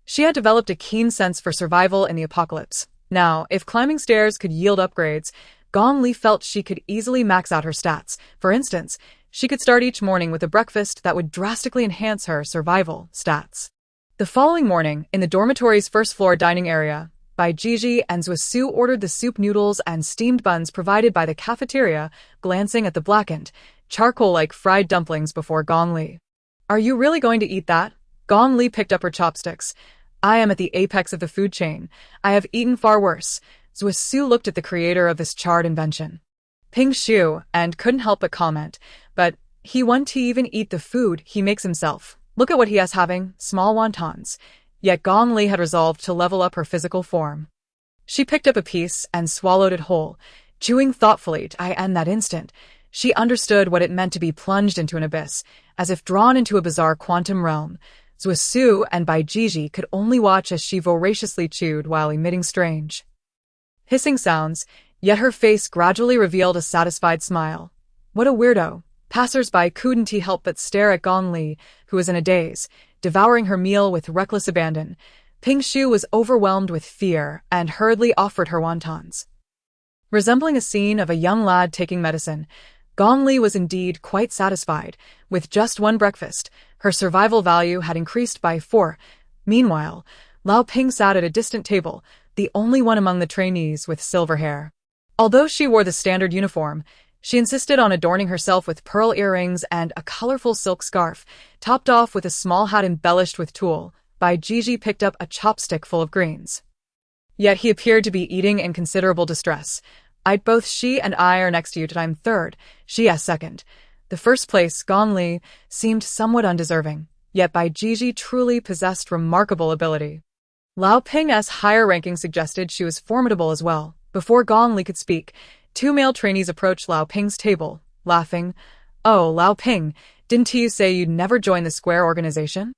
She had developed a keen sense for survival in the apocalypse. Now, if climbing stairs could yield upgrades, Gong Li felt she could easily max out her stats. For instance, she could start each morning with a breakfast that would drastically enhance her survival stats. The following morning, in the dormitory's first-floor dining area, Bai Jiji and Zhusu ordered the soup noodles and steamed buns provided by the cafeteria, glancing at the blackened, charcoal-like fried dumplings before Gong Li. "Are you really going to eat that?" Gong Li picked up her chopsticks. "I am at the apex of the food chain. I have eaten far worse." Zhusu looked at the creator of this charred invention, Ping Shu, and couldn't help but comment, "But he won't even eat the food he makes himself. Look at what he has having, small wontons." Yet Gong Li had resolved to level up her physical form. She picked up a piece and swallowed it whole, chewing thoughtfully. And that instant, she understood what it meant to be plunged into an abyss, as if drawn into a bizarre quantum realm. Zhusu and Bai Jiji could only watch as she voraciously chewed while emitting strange, hissing sounds, yet her face gradually revealed a satisfied smile. What a weirdo. Passers-by couldn't help but stare at Gong Li, who was in a daze, devouring her meal with reckless abandon. Ping Shu was overwhelmed with fear and hurriedly offered her wontons. Resembling a scene of a young lad taking medicine, Gong Li was indeed quite satisfied. With just one breakfast, her survival value had increased by 4. Meanwhile, Lao Ping sat at a distant table, the only one among the trainees with silver hair. Although she wore the standard uniform, she insisted on adorning herself with pearl earrings and a colorful silk scarf, topped off with a small hat embellished with tulle. Bai Jiji picked up a chopstick full of greens. Yet he appeared to be eating in considerable distress. Both she and I are next to you. I'm third, she asked second. The first place, Gong Li, seemed somewhat undeserving, yet Bai Jiji truly possessed remarkable ability. Lao Ping's higher ranking suggested she was formidable as well. Before Gong Li could speak, 2 male trainees approached Lao Ping's table, laughing. "Oh, Lao Ping, didn't you say you'd never join the Square organization?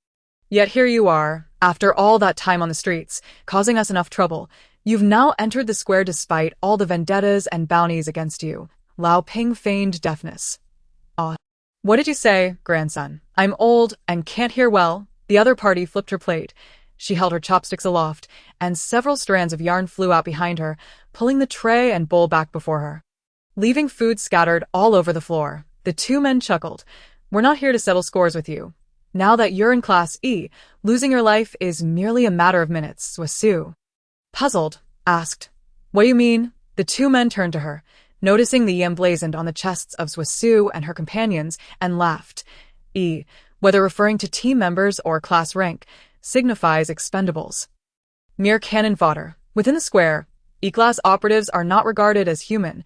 Yet here you are, after all that time on the streets, causing us enough trouble. You've now entered the Square despite all the vendettas and bounties against you." Lao Ping feigned deafness. What did you say, grandson? I'm old and can't hear well." The other party flipped her plate. She held her chopsticks aloft, and several strands of yarn flew out behind her, pulling the tray and bowl back before her, leaving food scattered all over the floor. The 2 men chuckled. "We're not here to settle scores with you. Now that you're in Class E, losing your life is merely a matter of minutes." Zhusu, puzzled, asked, "What do you mean?" The 2 men turned to her. noticing the emblazoned on the chests of Zhusu and her companions, and laughed. Whether referring to team members or class rank, signifies expendables. Mere cannon fodder. Within the square, E-class operatives are not regarded as human.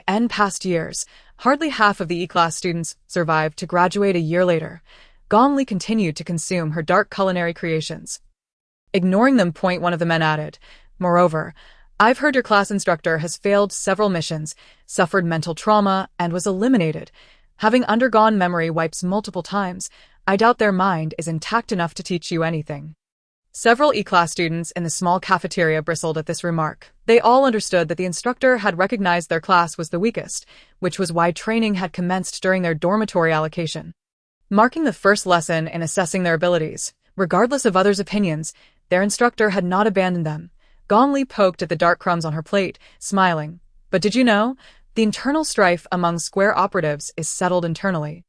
In past years, hardly half of the E-class students survived to graduate a year later. Gong Li continued to consume her dark culinary creations. Ignoring them, one of the men added. Moreover, I've heard your class instructor has failed several missions, suffered mental trauma, and was eliminated. Having undergone memory wipes multiple times, I doubt their mind is intact enough to teach you anything. Several E-class students in the small cafeteria bristled at this remark. They all understood that the instructor had recognized their class was the weakest, which was why training had commenced during their dormitory allocation. Marking the first lesson in assessing their abilities, regardless of others' opinions, their instructor had not abandoned them. Gong Li poked at the dark crumbs on her plate, smiling. But did you know? The internal strife among square operatives is settled internally.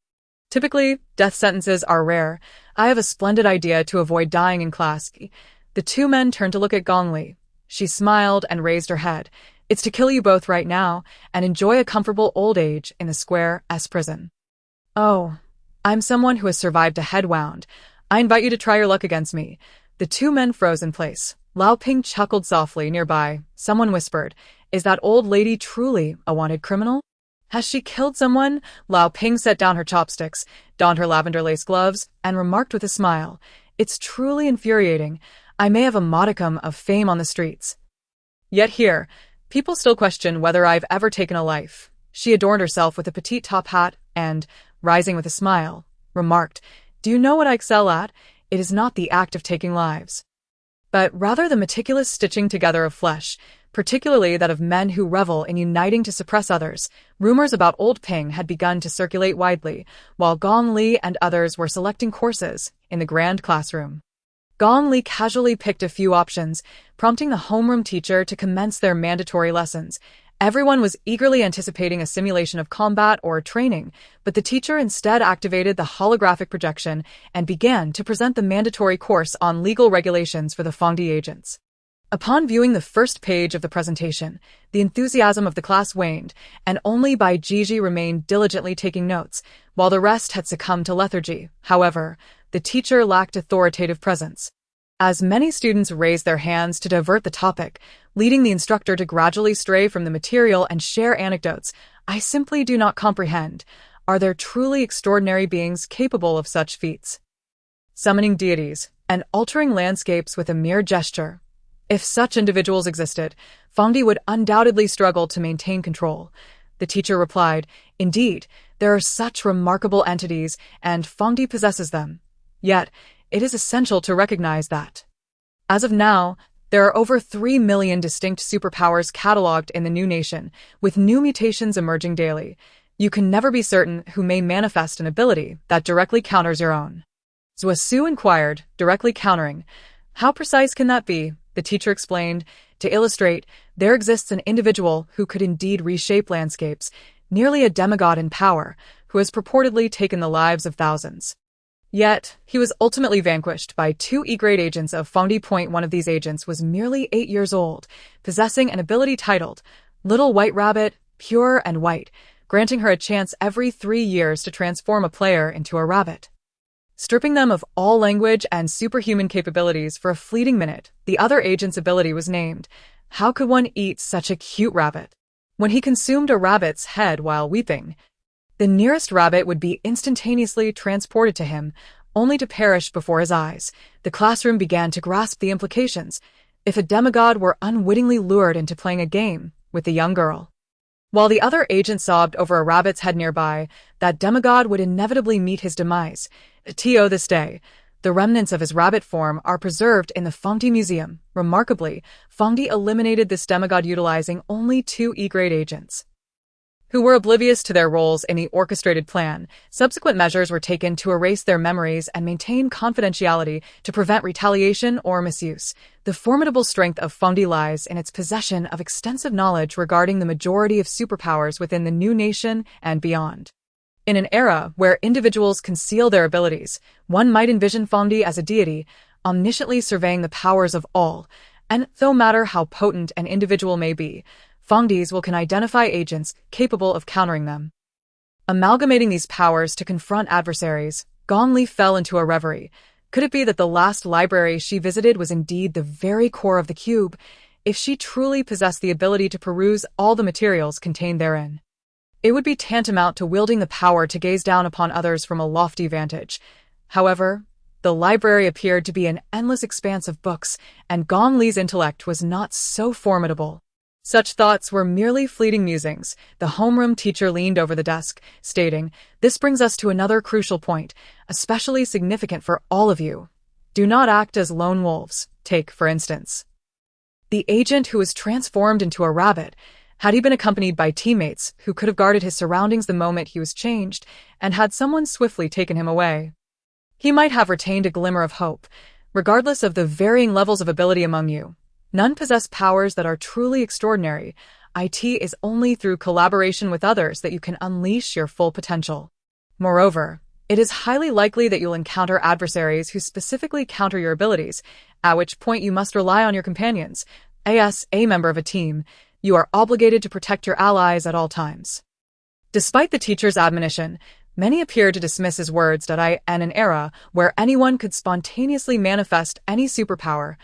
Typically, death sentences are rare. I have a splendid idea to avoid dying in class. The two men turned to look at Gong Li. She smiled and raised her head. It's to kill you both right now and enjoy a comfortable old age in the square S prison. Oh, I'm someone who has survived a head wound. I invite you to try your luck against me. The two men froze in place. Lao Ping chuckled softly nearby. Someone whispered, "Is that old lady truly a wanted criminal? Has she killed someone?" Lao Ping set down her chopsticks, donned her lavender lace gloves, and remarked with a smile, "It's truly infuriating. I may have a modicum of fame on the streets. Yet here, people still question whether I've ever taken a life." She adorned herself with a petite top hat and, rising with a smile, remarked, "Do you know what I excel at? It is not the act of taking lives, but rather the meticulous stitching together of flesh, particularly that of men who revel in uniting to suppress others." Rumors about old Ping had begun to circulate widely, while Gong Li and others were selecting courses in the grand classroom. Gong Li casually picked a few options, prompting the homeroom teacher to commence their mandatory lessons. Everyone was eagerly anticipating a simulation of combat or training, but the teacher instead activated the holographic projection and began to present the mandatory course on legal regulations for the Fengdi agents. Upon viewing the first page of the presentation, the enthusiasm of the class waned, and only Bai Jiji remained diligently taking notes, while the rest had succumbed to lethargy. However, the teacher lacked authoritative presence. As many students raised their hands to divert the topic, leading the instructor to gradually stray from the material and share anecdotes, I simply do not comprehend. Are there truly extraordinary beings capable of such feats? Summoning deities and altering landscapes with a mere gesture. If such individuals existed, Fengdi would undoubtedly struggle to maintain control. The teacher replied, "Indeed, there are such remarkable entities, and Fengdi possesses them. Yet, it is essential to recognize that, as of now, there are over 3 million distinct superpowers catalogued in the new nation, with new mutations emerging daily. You can never be certain who may manifest an ability that directly counters your own." Zhusu inquired, "Directly countering? How precise can that be?" The teacher explained, "To illustrate, there exists an individual who could indeed reshape landscapes, nearly a demigod in power, who has purportedly taken the lives of thousands. Yet, he was ultimately vanquished by 2 E-grade agents of Fengdi. One of these agents was merely 8 years old, possessing an ability titled Little White Rabbit, Pure and White, granting her a chance every 3 years to transform a player into a rabbit. Stripping them of all language and superhuman capabilities for a fleeting minute, the other agent's ability was named, How could one eat such a cute rabbit? When he consumed a rabbit's head while weeping, the nearest rabbit would be instantaneously transported to him, only to perish before his eyes. The classroom began to grasp the implications. If a demigod were unwittingly lured into playing a game with the young girl, while the other agent sobbed over a rabbit's head nearby, that demigod would inevitably meet his demise. To this day, the remnants of his rabbit form are preserved in the Fengdi Museum. Remarkably, Fengdi eliminated this demigod utilizing only 2 E-grade agents, who were oblivious to their roles in the orchestrated plan. Subsequent measures were taken to erase their memories and maintain confidentiality to prevent retaliation or misuse. The formidable strength of Fengdi lies in its possession of extensive knowledge regarding the majority of superpowers within the new nation and beyond. In an era where individuals conceal their abilities, one might envision Fengdi as a deity, omnisciently surveying the powers of all. And no matter how potent an individual may be, Fongdi's will can identify agents capable of countering them. Amalgamating these powers to confront adversaries, Gong Li fell into a reverie. Could it be that the last library she visited was indeed the very core of the cube, if she truly possessed the ability to peruse all the materials contained therein? It would be tantamount to wielding the power to gaze down upon others from a lofty vantage. However, the library appeared to be an endless expanse of books, and Gong Li's intellect was not so formidable. Such thoughts were merely fleeting musings. The homeroom teacher leaned over the desk, stating, "This brings us to another crucial point, especially significant for all of you. Do not act as lone wolves. Take, for instance, the agent who was transformed into a rabbit. Had he been accompanied by teammates who could have guarded his surroundings the moment he was changed, and had someone swiftly taken him away, he might have retained a glimmer of hope. Regardless of the varying levels of ability among you, none possess powers that are truly extraordinary. It is only through collaboration with others that you can unleash your full potential. Moreover, it is highly likely that you'll encounter adversaries who specifically counter your abilities, at which point you must rely on your companions. As a member of a team, you are obligated to protect your allies at all times." Despite the teacher's admonition, many appeared to dismiss his words that in an era where anyone could spontaneously manifest any superpower,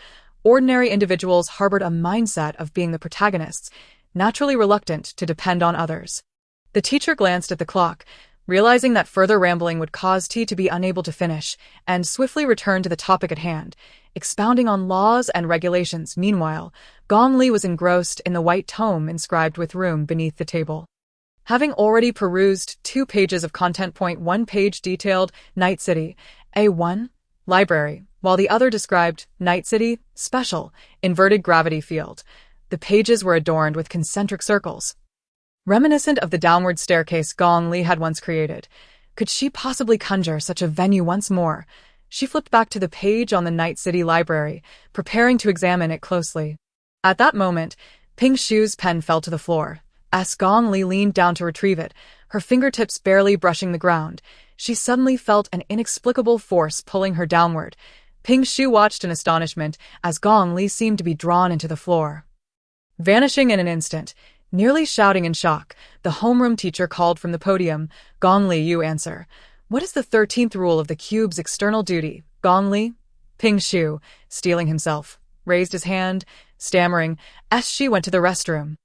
ordinary individuals harbored a mindset of being the protagonists, naturally reluctant to depend on others. The teacher glanced at the clock, realizing that further rambling would cause T to be unable to finish, and swiftly returned to the topic at hand, expounding on laws and regulations. Meanwhile, Gong Li was engrossed in the white tome inscribed with room beneath the table. Having already perused 2 pages of content, one page detailed Night City, A1, library, while the other described Night City, special, inverted gravity field. The pages were adorned with concentric circles, reminiscent of the downward staircase Gong Li had once created. Could she possibly conjure such a venue once more? She flipped back to the page on the Night City library, preparing to examine it closely. At that moment, Ping Shu's pen fell to the floor. As Gong Li leaned down to retrieve it, her fingertips barely brushing the ground, she suddenly felt an inexplicable force pulling her downward. Ping Shu watched in astonishment as Gong Li seemed to be drawn into the floor, vanishing in an instant. Nearly shouting in shock, the homeroom teacher called from the podium, "Gong Li, you answer. What is the 13th rule of the cube's external duty, Gong Li?" Ping Shu, steeling himself, raised his hand, stammering, as she went to the restroom.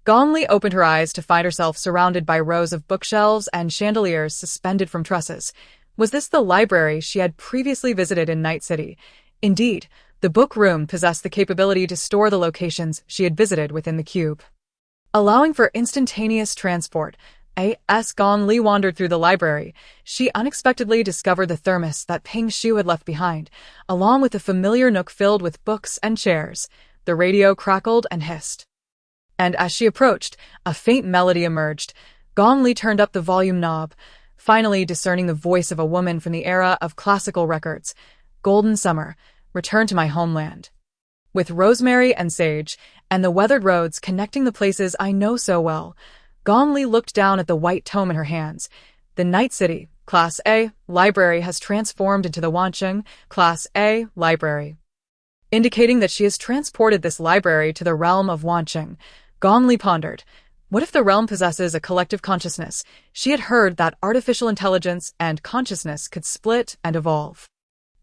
Gong Li opened her eyes to find herself surrounded by rows of bookshelves and chandeliers suspended from trusses. Was this the library she had previously visited in Night City? Indeed, the book room possessed the capability to store the locations she had visited within the cube, allowing for instantaneous transport. As Gong Li wandered through the library, she unexpectedly discovered the thermos that Ping Shu had left behind, along with a familiar nook filled with books and chairs. The radio crackled and hissed, and as she approached, a faint melody emerged. Gong Li turned up the volume knob, finally discerning the voice of a woman from the era of classical records. "Golden summer, return to my homeland, with rosemary and sage, and the weathered roads connecting the places I know so well." Gong Li looked down at the white tome in her hands. The Night City, Class A, library has transformed into the Wancheng, Class A, library, indicating that she has transported this library to the realm of Wancheng. Gong Li pondered. What if the realm possesses a collective consciousness? She had heard that artificial intelligence and consciousness could split and evolve.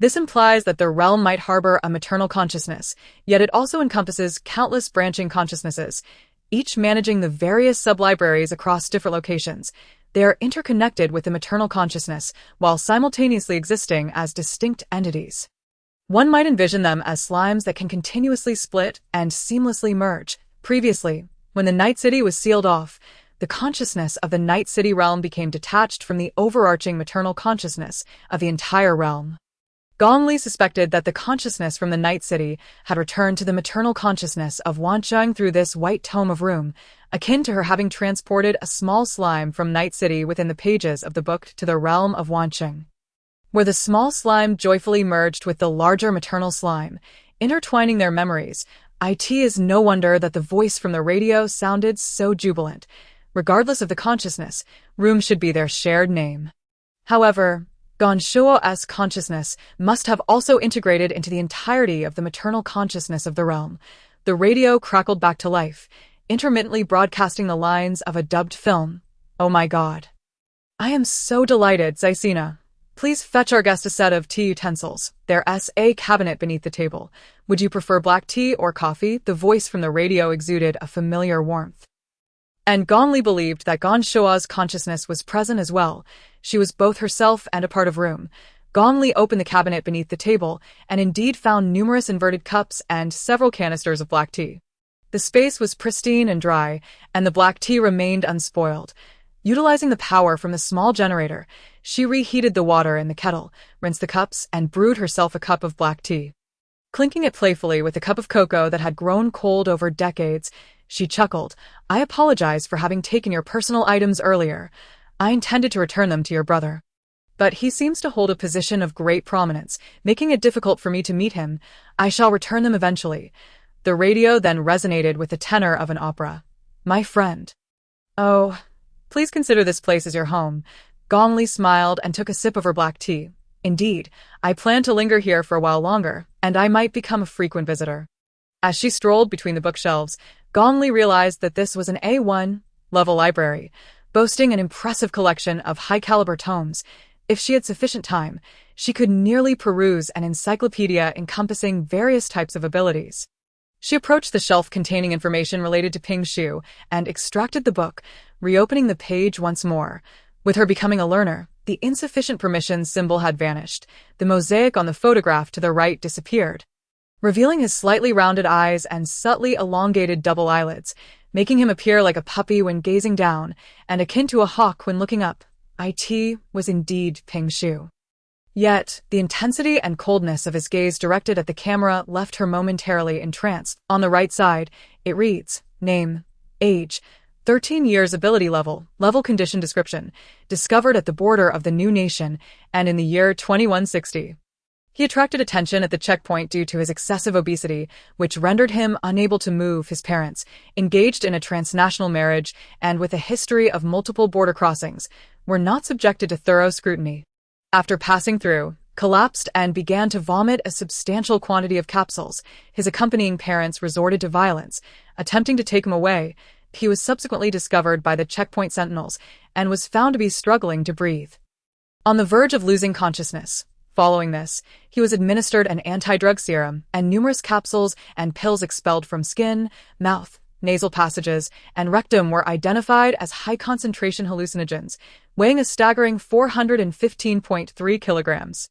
This implies that the realm might harbor a maternal consciousness, yet it also encompasses countless branching consciousnesses, each managing the various sub-libraries across different locations. They are interconnected with the maternal consciousness, while simultaneously existing as distinct entities. One might envision them as slimes that can continuously split and seamlessly merge. Previously, when the Night City was sealed off, the consciousness of the Night City realm became detached from the overarching maternal consciousness of the entire realm. Gong Li suspected that the consciousness from the Night City had returned to the maternal consciousness of Wancheng through this white tome of room, akin to her having transported a small slime from Night City within the pages of the book to the realm of Wancheng, where the small slime joyfully merged with the larger maternal slime, intertwining their memories. It is no wonder that the voice from the radio sounded so jubilant. Regardless of the consciousness, room should be their shared name. However, Gonshuo's consciousness must have also integrated into the entirety of the maternal consciousness of the realm. The radio crackled back to life, intermittently broadcasting the lines of a dubbed film. "Oh my God. I am so delighted, Zaisina. Please fetch our guest a set of tea utensils. There's a cabinet beneath the table. Would you prefer black tea or coffee?" The voice from the radio exuded a familiar warmth. And Gong Li believed that Gong Shua's consciousness was present as well. She was both herself and a part of room. Gong Li opened the cabinet beneath the table and indeed found numerous inverted cups and several canisters of black tea. The space was pristine and dry, and the black tea remained unspoiled. Utilizing the power from the small generator, she reheated the water in the kettle, rinsed the cups, and brewed herself a cup of black tea. Clinking it playfully with a cup of cocoa that had grown cold over decades, she chuckled. "I apologize for having taken your personal items earlier. I intended to return them to your brother. But he seems to hold a position of great prominence, making it difficult for me to meet him. I shall return them eventually." The radio then resonated with the tenor of an opera. "My friend. Oh, please consider this place as your home." Gong Li smiled and took a sip of her black tea. "Indeed, I plan to linger here for a while longer, and I might become a frequent visitor." As she strolled between the bookshelves, Gong Li realized that this was an A1 level library, boasting an impressive collection of high-caliber tomes. If she had sufficient time, she could nearly peruse an encyclopedia encompassing various types of abilities. She approached the shelf containing information related to Ping Shu and extracted the book, reopening the page once more. With her becoming a learner, the insufficient permissions symbol had vanished. The mosaic on the photograph to the right disappeared, revealing his slightly rounded eyes and subtly elongated double eyelids, making him appear like a puppy when gazing down and akin to a hawk when looking up. It was indeed Ping Shu. Yet, the intensity and coldness of his gaze directed at the camera left her momentarily entranced. On the right side, it reads, name, age, 13 years, ability level, level condition description, discovered at the border of the new nation and in the year 2160. He attracted attention at the checkpoint due to his excessive obesity, which rendered him unable to move. His parents, engaged in a transnational marriage and with a history of multiple border crossings, were not subjected to thorough scrutiny. After passing through, collapsed and began to vomit a substantial quantity of capsules, his accompanying parents resorted to violence, attempting to take him away. He was subsequently discovered by the checkpoint sentinels and was found to be struggling to breathe, on the verge of losing consciousness. Following this, he was administered an anti-drug serum, and numerous capsules and pills expelled from skin, mouth, nasal passages, and rectum were identified as high-concentration hallucinogens, weighing a staggering 415.3 kilograms.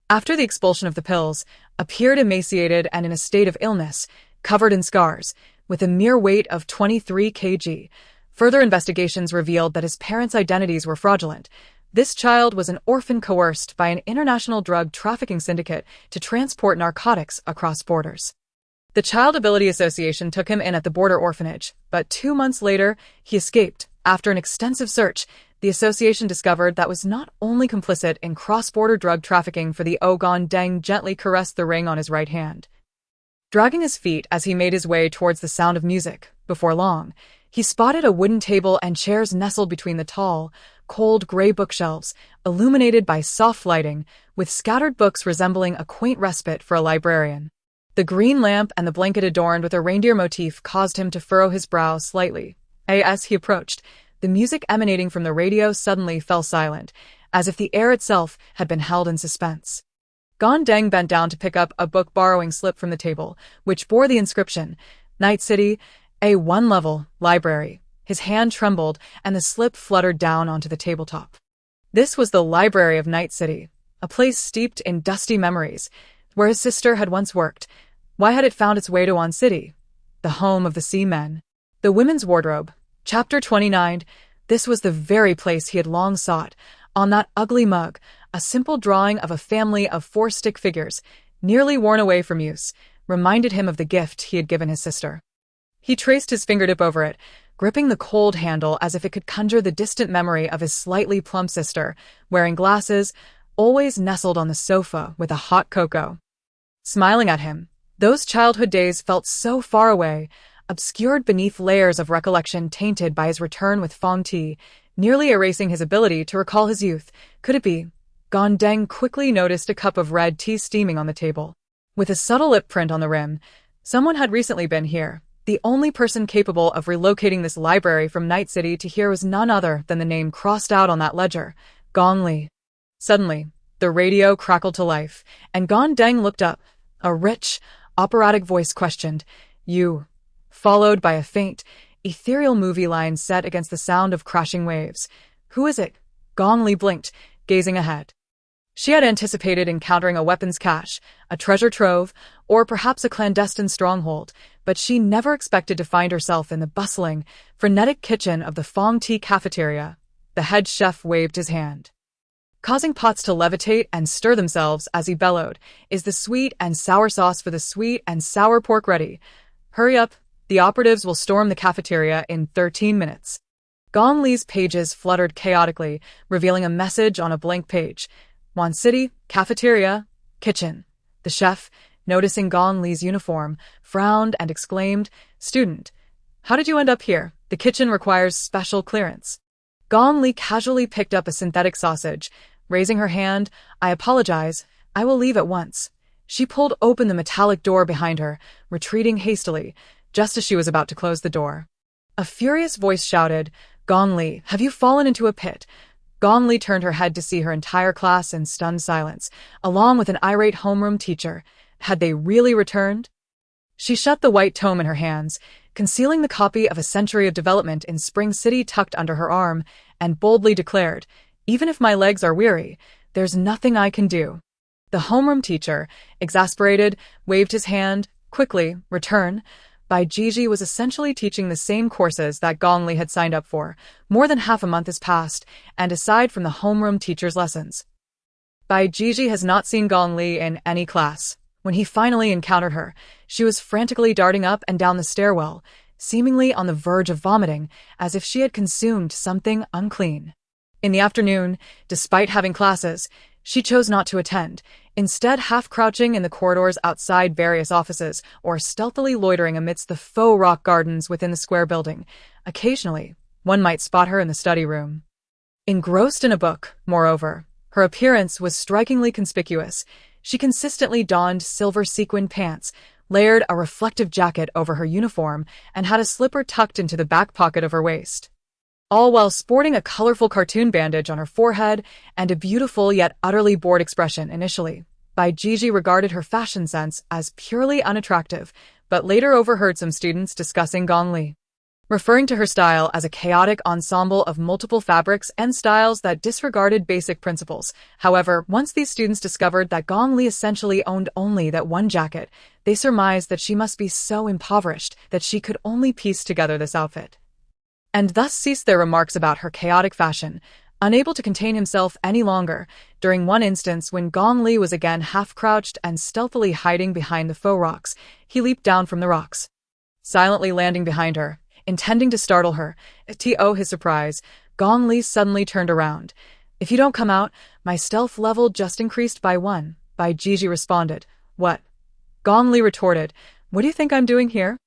After the expulsion of the pills, appeared emaciated and in a state of illness, covered in scars, with a mere weight of 23 kg. Further investigations revealed that his parents' identities were fraudulent. This child was an orphan coerced by an international drug trafficking syndicate to transport narcotics across borders. The Child Ability Association took him in at the border orphanage, but 2 months later, he escaped. After an extensive search, the association discovered that was not only complicit in cross-border drug trafficking for the Ogon Deng gently caressed the ring on his right hand, dragging his feet as he made his way towards the sound of music. Before long, he spotted a wooden table and chairs nestled between the tall, cold gray bookshelves, illuminated by soft lighting, with scattered books resembling a quaint respite for a librarian. The green lamp and the blanket adorned with a reindeer motif caused him to furrow his brow slightly. As he approached, the music emanating from the radio suddenly fell silent, as if the air itself had been held in suspense. Gon Deng bent down to pick up a book borrowing slip from the table, which bore the inscription, Night City, A1 level, library. His hand trembled, and the slip fluttered down onto the tabletop. This was the library of Night City, a place steeped in dusty memories, where his sister had once worked. Why had it found its way to Wan City, the home of the Sea Men? The Women's Wardrobe. Chapter 29. This was the very place he had long sought. On that ugly mug, a simple drawing of a family of 4 stick figures, nearly worn away from use, reminded him of the gift he had given his sister. He traced his fingertip over it, gripping the cold handle as if it could conjure the distant memory of his slightly plump sister, wearing glasses, always nestled on the sofa with a hot cocoa. Smiling at him, those childhood days felt so far away, obscured beneath layers of recollection tainted by his return with Fong tea, nearly erasing his ability to recall his youth. Could it be? Gon Deng quickly noticed a cup of red tea steaming on the table, with a subtle lip print on the rim. Someone had recently been here. The only person capable of relocating this library from Night City to here was none other than the name crossed out on that ledger, Gong Li. Suddenly, the radio crackled to life, and Gong Deng looked up. A rich, operatic voice questioned, "You," followed by a faint, ethereal movie line set against the sound of crashing waves. "Who is it?" Gong Li blinked, gazing ahead. She had anticipated encountering a weapons cache, a treasure trove, or perhaps a clandestine stronghold, but she never expected to find herself in the bustling, frenetic kitchen of the Fong Tea cafeteria. The head chef waved his hand, causing pots to levitate and stir themselves as he bellowed, "Is the sweet and sour sauce for the sweet and sour pork ready? Hurry up, the operatives will storm the cafeteria in 13 minutes. Gong Li's pages fluttered chaotically, revealing a message on a blank page. Wan City, cafeteria, kitchen. The chef, noticing Gong Li's uniform, frowned and exclaimed, "Student, how did you end up here? The kitchen requires special clearance." Gong Li casually picked up a synthetic sausage. Raising her hand, "I apologize. I will leave at once." She pulled open the metallic door behind her, retreating hastily, just as she was about to close the door. A furious voice shouted, "Gong Li, have you fallen into a pit?" Gong Li turned her head to see her entire class in stunned silence, along with an irate homeroom teacher. Had they really returned? She shut the white tome in her hands, concealing the copy of A Century of Development in Spring City tucked under her arm, and boldly declared, "Even if my legs are weary, there's nothing I can do." The homeroom teacher, exasperated, waved his hand. "Quickly, return." Bai Jiji was essentially teaching the same courses that Gong Li had signed up for. More than half a month has passed, and aside from the homeroom teacher's lessons, Bai Jiji has not seen Gong Li in any class. When he finally encountered her, she was frantically darting up and down the stairwell, seemingly on the verge of vomiting, as if she had consumed something unclean. In the afternoon, despite having classes, she chose not to attend, instead half-crouching in the corridors outside various offices or stealthily loitering amidst the faux rock gardens within the square building. Occasionally, one might spot her in the study room. Engrossed in a book, moreover, her appearance was strikingly conspicuous. She consistently donned silver sequin pants, layered a reflective jacket over her uniform, and had a slipper tucked into the back pocket of her waist, all while sporting a colorful cartoon bandage on her forehead and a beautiful yet utterly bored expression initially. Bai Jiji regarded her fashion sense as purely unattractive, but later overheard some students discussing Gong Li, referring to her style as a chaotic ensemble of multiple fabrics and styles that disregarded basic principles. However, once these students discovered that Gong Li essentially owned only that one jacket, they surmised that she must be so impoverished that she could only piece together this outfit, and thus ceased their remarks about her chaotic fashion. Unable to contain himself any longer, during one instance when Gong Li was again half-crouched and stealthily hiding behind the faux rocks, he leaped down from the rocks, silently landing behind her, intending to startle her. To his surprise, Gong Li suddenly turned around. "If you don't come out, my stealth level just increased by 1, Bai Jiji responded. "What?" Gong Li retorted. "What do you think I'm doing here?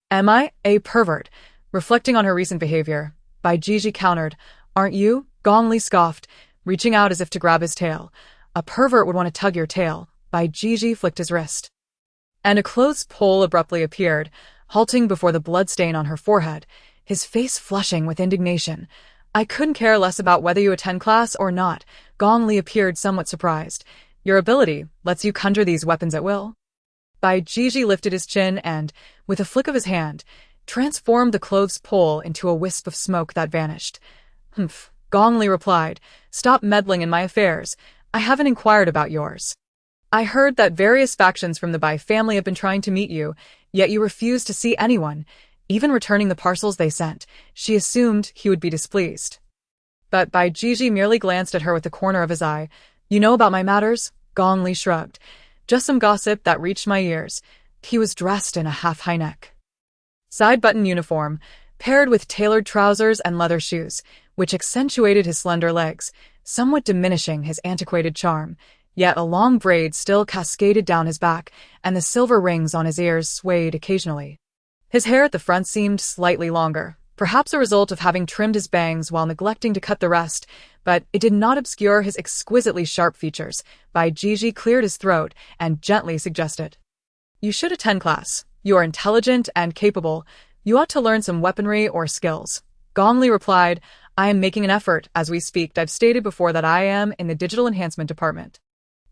Am I a pervert?" Reflecting on her recent behavior, Bai Jiji countered. "Aren't you?" Gong Li scoffed, reaching out as if to grab his tail. "A pervert would want to tug your tail." Bai Jiji flicked his wrist, and a clothes pole abruptly appeared, halting before the bloodstain on her forehead, his face flushing with indignation. "I couldn't care less about whether you attend class or not." Gong Li appeared somewhat surprised. "Your ability lets you conjure these weapons at will." Bai Jiji lifted his chin and, with a flick of his hand, transformed the clothes pole into a wisp of smoke that vanished. "Humph," Gong Li replied. "Stop meddling in my affairs. I haven't inquired about yours. I heard that various factions from the Bai family have been trying to meet you, yet you refused to see anyone, even returning the parcels they sent." She assumed he would be displeased, but Bai Jiji merely glanced at her with the corner of his eye. "You know about my matters?" Gong Li shrugged. "Just some gossip that reached my ears." He was dressed in a half-high neck, side-button uniform, paired with tailored trousers and leather shoes, which accentuated his slender legs, somewhat diminishing his antiquated charm. Yet a long braid still cascaded down his back, and the silver rings on his ears swayed occasionally. His hair at the front seemed slightly longer, perhaps a result of having trimmed his bangs while neglecting to cut the rest, but it did not obscure his exquisitely sharp features. Bai Jiji cleared his throat and gently suggested, "You should attend class. You are intelligent and capable. You ought to learn some weaponry or skills. Gong Li replied, I am making an effort as we speak. I've stated before that I am in the digital enhancement department.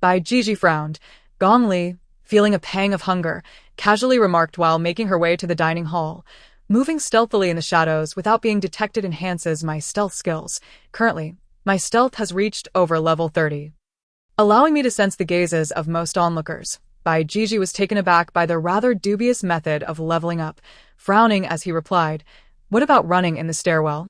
Bai Jiji frowned. Gong Li, feeling a pang of hunger, casually remarked while making her way to the dining hall. Moving stealthily in the shadows without being detected enhances my stealth skills. Currently, my stealth has reached over level 30. Allowing me to sense the gazes of most onlookers. Bai Jiji was taken aback by the rather dubious method of leveling up, frowning as he replied, What about running in the stairwell?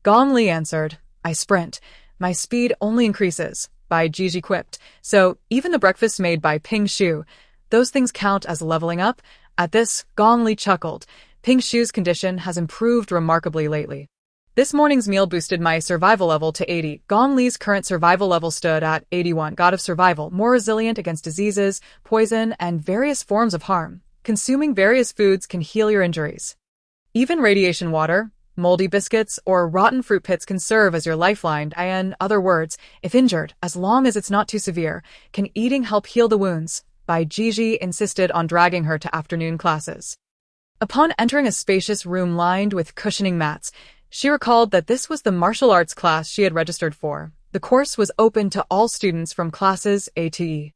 Gong Li answered, I sprint. My speed only increases, Bai Jiji quipped. So, even the breakfast made by Ping Shu, those things count as leveling up? At this, Gong Li chuckled. Ping Shu's condition has improved remarkably lately. This morning's meal boosted my survival level to 80. Gong Li's current survival level stood at 81. God of survival, more resilient against diseases, poison, and various forms of harm. Consuming various foods can heal your injuries. Even radiation water, moldy biscuits, or rotten fruit pits can serve as your lifeline. In other words, if injured, as long as it's not too severe, can eating help heal the wounds? Bai Jiji insisted on dragging her to afternoon classes. Upon entering a spacious room lined with cushioning mats, she recalled that this was the martial arts class she had registered for. The course was open to all students from classes A to E.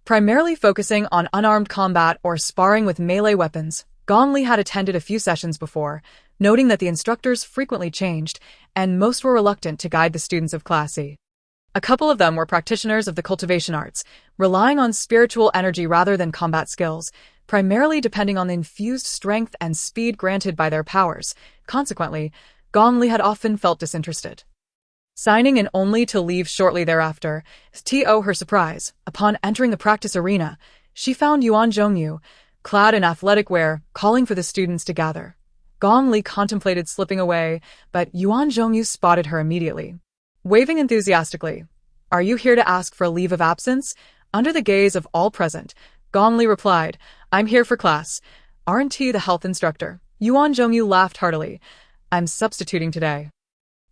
Primarily focusing on unarmed combat or sparring with melee weapons, Gong Li had attended a few sessions before, noting that the instructors frequently changed, and most were reluctant to guide the students of Class E. A couple of them were practitioners of the cultivation arts, relying on spiritual energy rather than combat skills, primarily depending on the infused strength and speed granted by their powers. Consequently, Gong Li had often felt disinterested. Signing in only to leave shortly thereafter, to her surprise, upon entering the practice arena, she found Yuan Zhongyu, clad in athletic wear, calling for the students to gather. Gong Li contemplated slipping away, but Yuan Zhongyu spotted her immediately. Waving enthusiastically, Are you here to ask for a leave of absence? Under the gaze of all present, Gong Li replied, I'm here for class. Aren't you the health instructor? Yuan Zhongyu laughed heartily. I'm substituting today.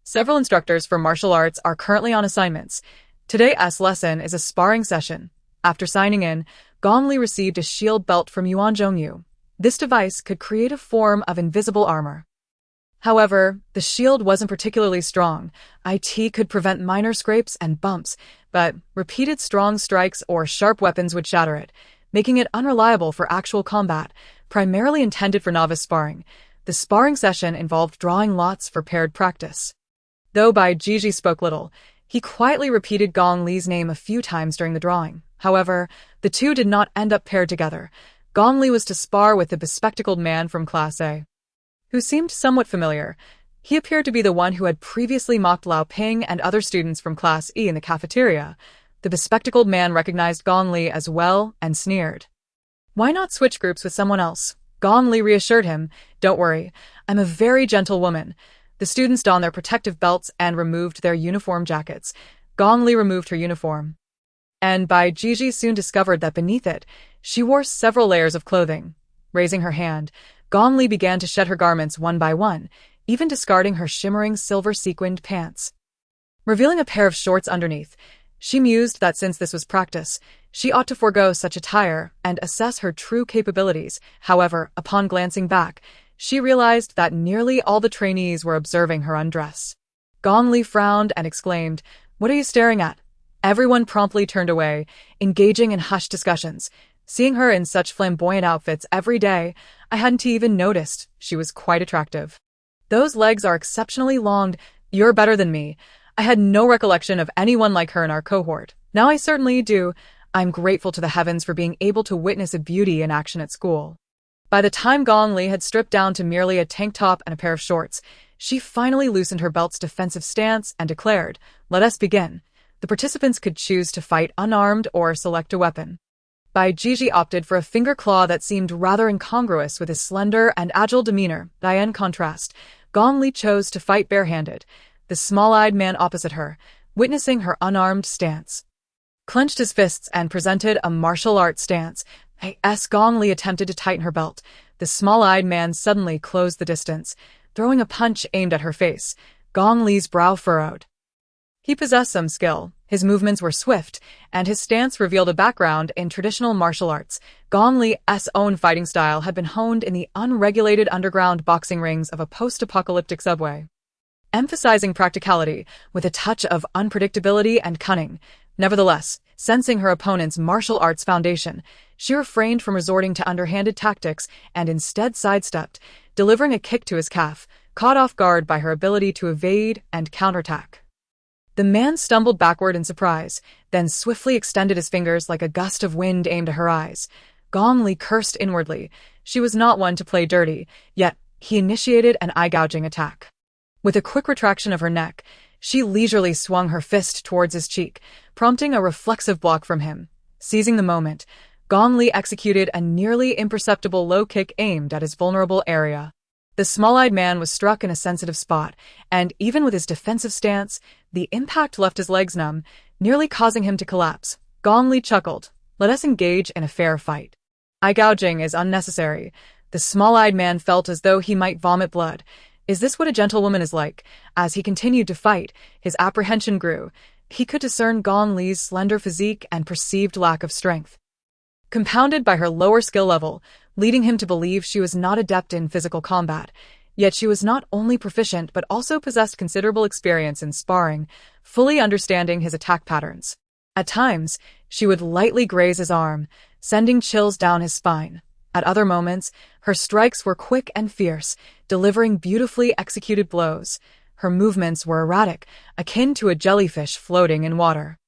Several instructors for martial arts are currently on assignments. Today's lesson is a sparring session. After signing in, Gong Li received a shield belt from Yuan Zhongyu. This device could create a form of invisible armor. However, the shield wasn't particularly strong. It could prevent minor scrapes and bumps, but repeated strong strikes or sharp weapons would shatter it, making it unreliable for actual combat, primarily intended for novice sparring. The sparring session involved drawing lots for paired practice. Though Bai Jiji spoke little, he quietly repeated Gong Li's name a few times during the drawing. However, the two did not end up paired together. Gong Li was to spar with the bespectacled man from Class A, who seemed somewhat familiar. He appeared to be the one who had previously mocked Lao Ping and other students from Class E in the cafeteria. The bespectacled man recognized Gong Li as well and sneered. Why not switch groups with someone else? Gong Li reassured him, Don't worry, I'm a very gentle woman. The students donned their protective belts and removed their uniform jackets. Gong Li removed her uniform. And Bai Jiji soon discovered that beneath it, she wore several layers of clothing. Raising her hand, Gong Li began to shed her garments one by one, even discarding her shimmering silver-sequined pants. Revealing a pair of shorts underneath, she mused that since this was practice, she ought to forego such attire and assess her true capabilities. However, upon glancing back, she realized that nearly all the trainees were observing her undress. Gong Li frowned and exclaimed, What are you staring at? Everyone promptly turned away, engaging in hushed discussions. Seeing her in such flamboyant outfits every day, I hadn't even noticed. She was quite attractive. Those legs are exceptionally long. You're better than me. I had no recollection of anyone like her in our cohort. Now I certainly do. I'm grateful to the heavens for being able to witness a beauty in action at school. By the time Gong Li had stripped down to merely a tank top and a pair of shorts, she finally loosened her belt's defensive stance and declared, Let us begin. The participants could choose to fight unarmed or select a weapon. Bai Jiji opted for a finger claw that seemed rather incongruous with his slender and agile demeanor. In contrast, Gong Li chose to fight barehanded. The small-eyed man opposite her, witnessing her unarmed stance, clenched his fists and presented a martial arts stance. As Gong Li attempted to tighten her belt, the small-eyed man suddenly closed the distance, throwing a punch aimed at her face. Gong Li's brow furrowed. He possessed some skill, His movements were swift, and his stance revealed a background in traditional martial arts. Gong Li's own fighting style had been honed in the unregulated underground boxing rings of a post-apocalyptic subway, emphasizing practicality with a touch of unpredictability and cunning. Nevertheless, sensing her opponent's martial arts foundation, she refrained from resorting to underhanded tactics and instead sidestepped, delivering a kick to his calf, caught off guard by her ability to evade and counterattack. The man stumbled backward in surprise, then swiftly extended his fingers like a gust of wind aimed at her eyes. Gong Li cursed inwardly. She was not one to play dirty, yet he initiated an eye-gouging attack. With a quick retraction of her neck, she leisurely swung her fist towards his cheek, prompting a reflexive block from him. Seizing the moment, Gong Li executed a nearly imperceptible low kick aimed at his vulnerable area. The small-eyed man was struck in a sensitive spot, and even with his defensive stance, the impact left his legs numb, nearly causing him to collapse. Gong Li chuckled. "Let us engage in a fair fight. Eye gouging is unnecessary." The small-eyed man felt as though he might vomit blood. Is this what a gentlewoman is like? As he continued to fight, his apprehension grew. He could discern Gong Li's slender physique and perceived lack of strength, compounded by her lower skill level, leading him to believe she was not adept in physical combat. Yet she was not only proficient but also possessed considerable experience in sparring, fully understanding his attack patterns. At times, she would lightly graze his arm, sending chills down his spine. At other moments, her strikes were quick and fierce, delivering beautifully executed blows. Her movements were erratic, akin to a jellyfish floating in water,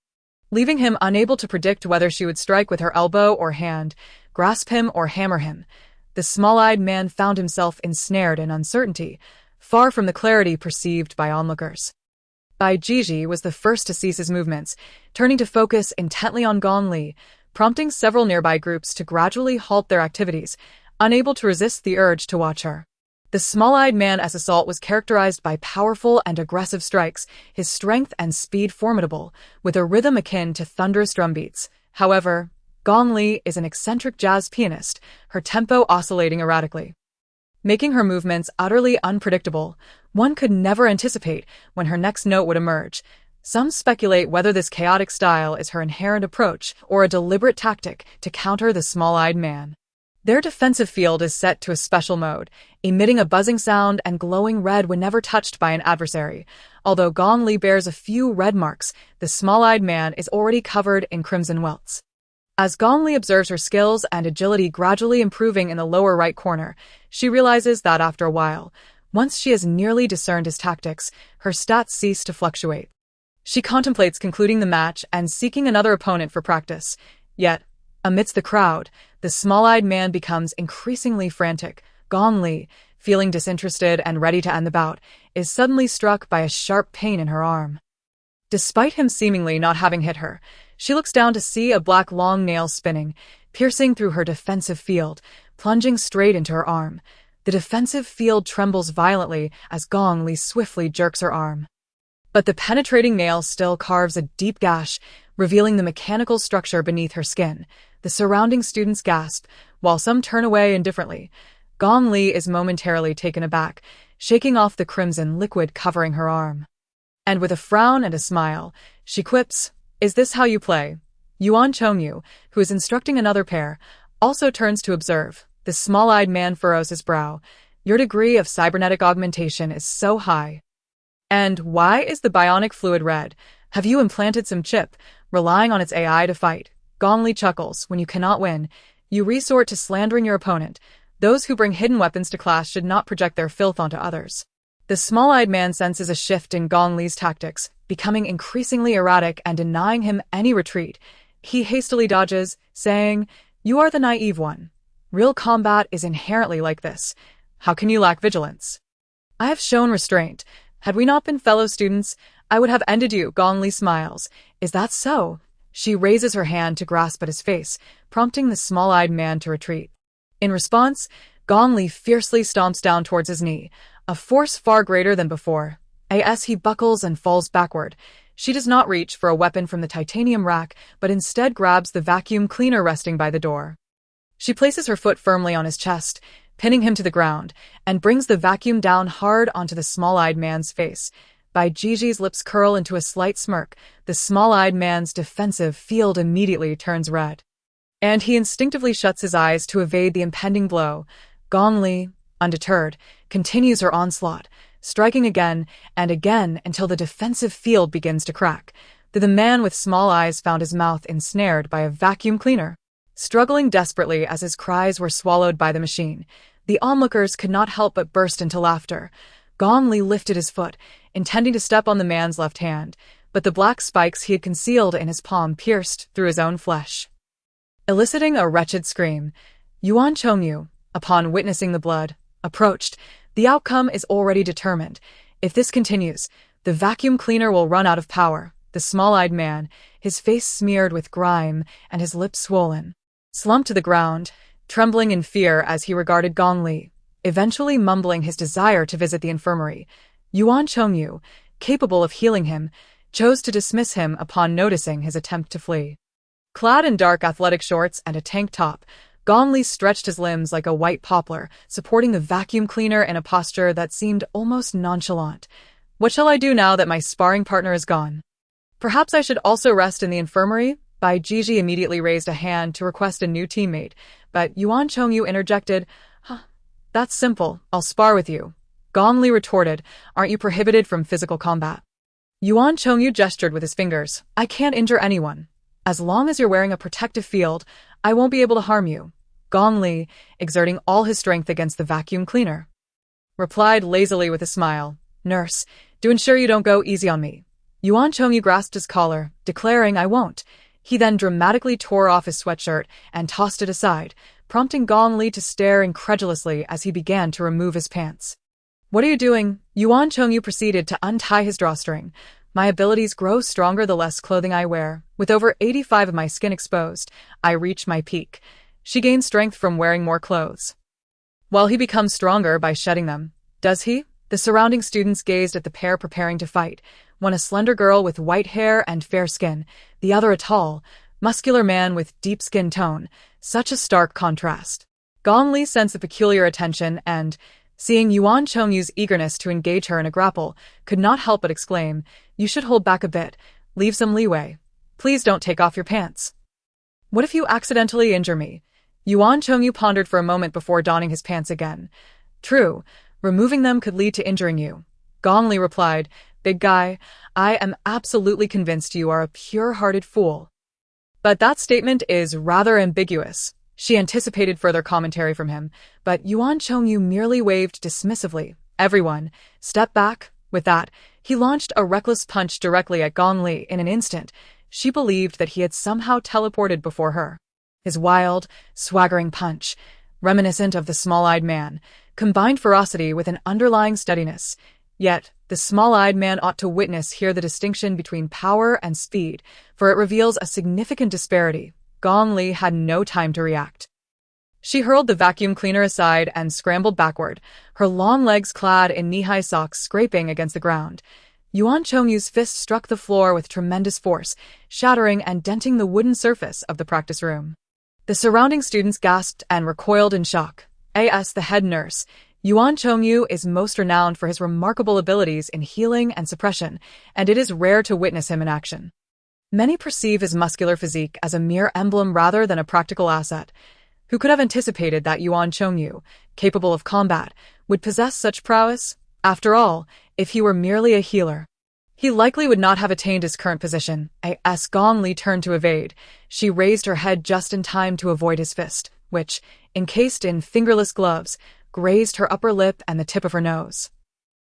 leaving him unable to predict whether she would strike with her elbow or hand, grasp him or hammer him. The small-eyed man found himself ensnared in uncertainty, far from the clarity perceived by onlookers. Bai Jiji was the first to cease his movements, turning to focus intently on Gong Li, prompting several nearby groups to gradually halt their activities, unable to resist the urge to watch her. The small-eyed man's assault was characterized by powerful and aggressive strikes, his strength and speed formidable, with a rhythm akin to thunderous drumbeats. However, Gong Li is an eccentric jazz pianist, her tempo oscillating erratically, making her movements utterly unpredictable. One could never anticipate when her next note would emerge. Some speculate whether this chaotic style is her inherent approach or a deliberate tactic to counter the small-eyed man. Their defensive field is set to a special mode, emitting a buzzing sound and glowing red whenever touched by an adversary. Although Gong Li bears a few red marks, the small-eyed man is already covered in crimson welts. As Gong Li observes her skills and agility gradually improving in the lower right corner, she realizes that after a while, once she has nearly discerned his tactics, her stats cease to fluctuate. She contemplates concluding the match and seeking another opponent for practice. Yet, amidst the crowd, the small-eyed man becomes increasingly frantic. Gong Li, feeling disinterested and ready to end the bout, is suddenly struck by a sharp pain in her arm. Despite him seemingly not having hit her, she looks down to see a black long nail spinning, piercing through her defensive field, plunging straight into her arm. The defensive field trembles violently as Gong Li swiftly jerks her arm. But the penetrating nail still carves a deep gash, revealing the mechanical structure beneath her skin. The surrounding students gasp, while some turn away indifferently. Gong Li is momentarily taken aback, shaking off the crimson liquid covering her arm. And with a frown and a smile, she quips, "Is this how you play?" Yuan Chongyu, who is instructing another pair, also turns to observe. The small-eyed man furrows his brow. "Your degree of cybernetic augmentation is so high. And why is the bionic fluid red? Have you implanted some chip, relying on its AI to fight?" Gong Li chuckles. "When you cannot win, you resort to slandering your opponent. Those who bring hidden weapons to class should not project their filth onto others." The small-eyed man senses a shift in Gong Li's tactics, becoming increasingly erratic and denying him any retreat. He hastily dodges, saying, "You are the naive one. Real combat is inherently like this. How can you lack vigilance? I have shown restraint. Had we not been fellow students, I would have ended you." Gong Li smiles. "Is that so?" She raises her hand to grasp at his face, prompting the small-eyed man to retreat. In response, Gong Li fiercely stomps down towards his knee, a force far greater than before. As he buckles and falls backward, she does not reach for a weapon from the titanium rack, but instead grabs the vacuum cleaner resting by the door. She places her foot firmly on his chest, pinning him to the ground, and brings the vacuum down hard onto the small-eyed man's face. Bai Jiji's lips curl into a slight smirk. The small-eyed man's defensive field immediately turns red, and he instinctively shuts his eyes to evade the impending blow. Gong Li, undeterred, continues her onslaught, striking again and again until the defensive field begins to crack. The man with small eyes found his mouth ensnared by a vacuum cleaner. Struggling desperately as his cries were swallowed by the machine, the onlookers could not help but burst into laughter. Gong Li lifted his foot, intending to step on the man's left hand, but the black spikes he had concealed in his palm pierced through his own flesh, eliciting a wretched scream. Yuan Chongyu, upon witnessing the blood, approached. The outcome is already determined. If this continues, the vacuum cleaner will run out of power. The small-eyed man, his face smeared with grime and his lips swollen, slumped to the ground, trembling in fear as he regarded Gong Li, eventually mumbling his desire to visit the infirmary. Yuan Chongyu, capable of healing him, chose to dismiss him upon noticing his attempt to flee. Clad in dark athletic shorts and a tank top, Gong Li stretched his limbs like a white poplar, supporting the vacuum cleaner in a posture that seemed almost nonchalant. What shall I do now that my sparring partner is gone? Perhaps I should also rest in the infirmary? Bai Jiji immediately raised a hand to request a new teammate, but Yuan Chongyu interjected, That's simple, I'll spar with you. Gong Li retorted, Aren't you prohibited from physical combat? Yuan Chongyu gestured with his fingers, I can't injure anyone. As long as you're wearing a protective field, I won't be able to harm you. Gong Li, exerting all his strength against the vacuum cleaner, replied lazily with a smile, Nurse, do ensure you don't go easy on me. Yuan Chongyu grasped his collar, declaring, I won't. He then dramatically tore off his sweatshirt and tossed it aside, prompting Gong Li to stare incredulously as he began to remove his pants. What are you doing? Yuan Chongyu proceeded to untie his drawstring. My abilities grow stronger the less clothing I wear. With over 85% of my skin exposed, I reach my peak. She gains strength from wearing more clothes, while he becomes stronger by shedding them. Does he? The surrounding students gazed at the pair preparing to fight. One a slender girl with white hair and fair skin, the other a tall, muscular man with deep skin tone. Such a stark contrast. Gong Li sensed the peculiar attention and, seeing Yuan Chongyu's eagerness to engage her in a grapple, could not help but exclaim, You should hold back a bit. Leave some leeway. Please don't take off your pants. What if you accidentally injure me? Yuan Chongyu pondered for a moment before donning his pants again. True, removing them could lead to injuring you. Gong Li replied, Big guy, I am absolutely convinced you are a pure-hearted fool. But that statement is rather ambiguous. She anticipated further commentary from him, but Yuan Chongyu merely waved dismissively. Everyone, step back. With that, he launched a reckless punch directly at Gong Li in an instant. She believed that he had somehow teleported before her. His wild, swaggering punch, reminiscent of the small-eyed man, combined ferocity with an underlying steadiness. Yet, the small-eyed man ought to witness here the distinction between power and speed, for it reveals a significant disparity. Gong Li had no time to react. She hurled the vacuum cleaner aside and scrambled backward, her long legs clad in knee-high socks scraping against the ground. Yuan Chongyu's fist struck the floor with tremendous force, shattering and denting the wooden surface of the practice room. The surrounding students gasped and recoiled in shock. As the head nurse, Yuan Chongyu is most renowned for his remarkable abilities in healing and suppression, and it is rare to witness him in action. Many perceive his muscular physique as a mere emblem rather than a practical asset. Who could have anticipated that Yuan Chongyu, capable of combat, would possess such prowess? After all, if he were merely a healer, he likely would not have attained his current position. As Gong Li turned to evade, she raised her head just in time to avoid his fist, which, encased in fingerless gloves, grazed her upper lip and the tip of her nose,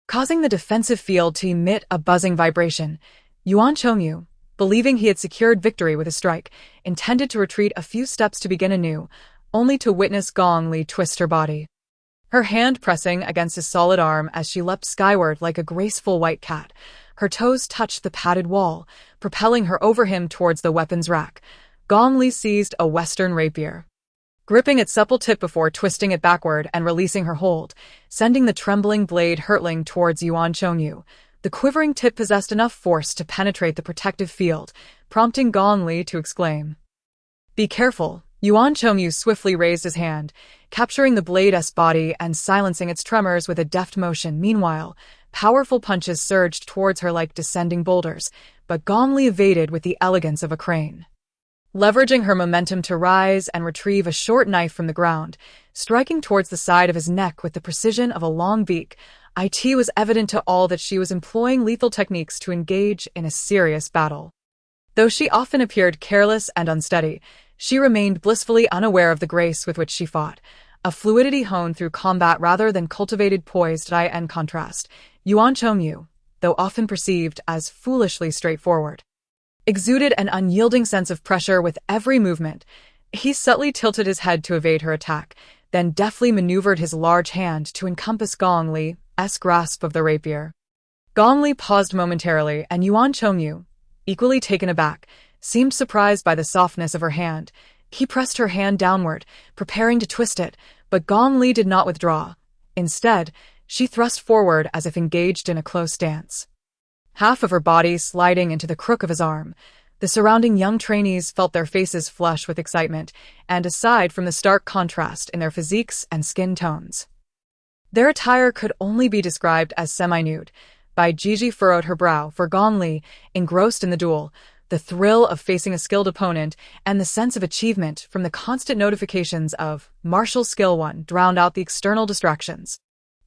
causing the defensive field to emit a buzzing vibration. Yuan Chongyu, believing he had secured victory with a strike, intended to retreat a few steps to begin anew, only to witness Gong Li twist her body, her hand pressing against his solid arm as she leapt skyward like a graceful white cat. Her toes touched the padded wall, propelling her over him towards the weapons rack. Gong Li seized a western rapier, gripping its supple tip before twisting it backward and releasing her hold, sending the trembling blade hurtling towards Yuan Chongyu. The quivering tip possessed enough force to penetrate the protective field, prompting Gong Li to exclaim, Be careful. Yuan Chongyu swiftly raised his hand, capturing the blade's body and silencing its tremors with a deft motion. Meanwhile, powerful punches surged towards her like descending boulders, but Gong Li evaded with the elegance of a crane. Leveraging her momentum to rise and retrieve a short knife from the ground, striking towards the side of his neck with the precision of a long beak, it was evident to all that she was employing lethal techniques to engage in a serious battle. Though she often appeared careless and unsteady, she remained blissfully unaware of the grace with which she fought, a fluidity honed through combat rather than cultivated poise. In contrast, Yuan Chongyu, though often perceived as foolishly straightforward, exuded an unyielding sense of pressure with every movement. He subtly tilted his head to evade her attack, then deftly maneuvered his large hand to encompass Gong Li's grasp of the rapier. Gong Li paused momentarily, and Yuan Chongyu, equally taken aback, seemed surprised by the softness of her hand. He pressed her hand downward, preparing to twist it, but Gong Li did not withdraw. Instead, she thrust forward as if engaged in a close dance, half of her body sliding into the crook of his arm. The surrounding young trainees felt their faces flush with excitement, and aside from the stark contrast in their physiques and skin tones, their attire could only be described as semi-nude. Bai Jiji furrowed her brow, for Gong Li, engrossed in the duel, the thrill of facing a skilled opponent and the sense of achievement from the constant notifications of Martial Skill 1 drowned out the external distractions.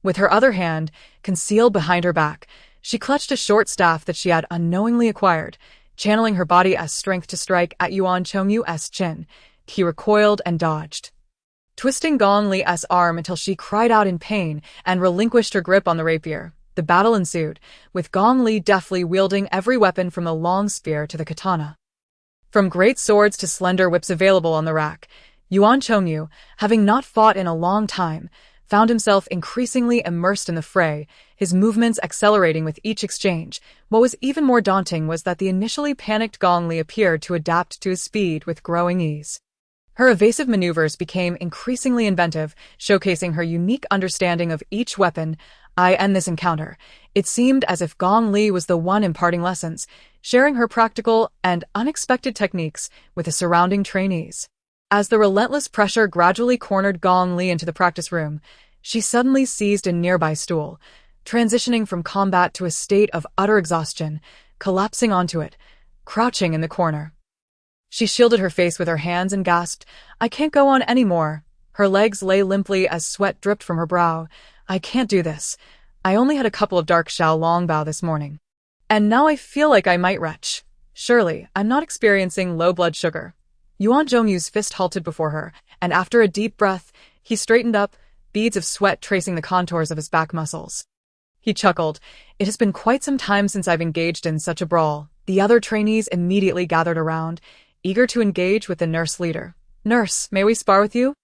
With her other hand concealed behind her back, she clutched a short staff that she had unknowingly acquired, channeling her body as strength to strike at Yuan Chongyu's chin. He recoiled and dodged, twisting Gong Li's arm until she cried out in pain and relinquished her grip on the rapier. The battle ensued, with Gong Li deftly wielding every weapon from the long spear to the katana. From great swords to slender whips available on the rack, Yuan Chongyu, having not fought in a long time, found himself increasingly immersed in the fray, his movements accelerating with each exchange. What was even more daunting was that the initially panicked Gong Li appeared to adapt to his speed with growing ease. Her evasive maneuvers became increasingly inventive, showcasing her unique understanding of each weapon. In this encounter, it seemed as if Gong Li was the one imparting lessons, sharing her practical and unexpected techniques with the surrounding trainees. As the relentless pressure gradually cornered Gong Li into the practice room, she suddenly seized a nearby stool, transitioning from combat to a state of utter exhaustion, collapsing onto it, crouching in the corner. She shielded her face with her hands and gasped, "I can't go on anymore." Her legs lay limply as sweat dripped from her brow. "I can't do this. I only had a couple of dark Xiaolongbao this morning, and now I feel like I might retch. Surely, I'm not experiencing low blood sugar." Yuan Zhongyu's fist halted before her, and after a deep breath, he straightened up, beads of sweat tracing the contours of his back muscles. He chuckled. "It has been quite some time since I've engaged in such a brawl." The other trainees immediately gathered around, eager to engage with the nurse leader. "Nurse, may we spar with you?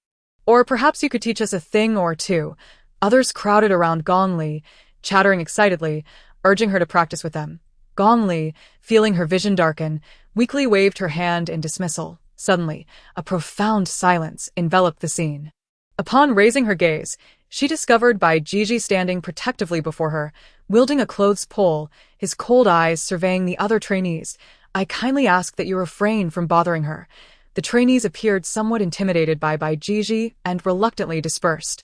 Or perhaps you could teach us a thing or two." Others crowded around Gong Li, chattering excitedly, urging her to practice with them. Gong Li, feeling her vision darken, weakly waved her hand in dismissal. Suddenly, a profound silence enveloped the scene. Upon raising her gaze, she discovered Bai Jiji standing protectively before her, wielding a clothes pole, his cold eyes surveying the other trainees. "I kindly ask that you refrain from bothering her." The trainees appeared somewhat intimidated by Bai Jiji and reluctantly dispersed.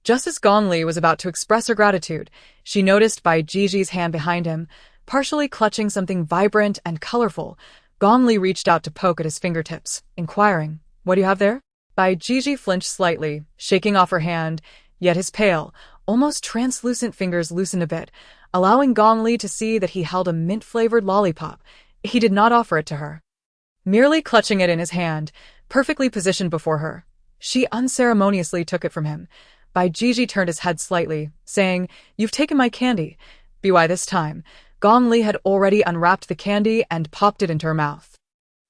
Just as Gong Li was about to express her gratitude, she noticed Bai Jiji's hand behind him, partially clutching something vibrant and colorful. Gong Li reached out to poke at his fingertips, inquiring, "What do you have there?" Bai Jiji flinched slightly, shaking off her hand, yet his pale, almost translucent fingers loosened a bit, allowing Gong Li to see that he held a mint-flavored lollipop. He did not offer it to her. Merely clutching it in his hand, perfectly positioned before her, she unceremoniously took it from him. Bai Jiji turned his head slightly, saying, "You've taken my candy." By this time, Gong Li had already unwrapped the candy and popped it into her mouth.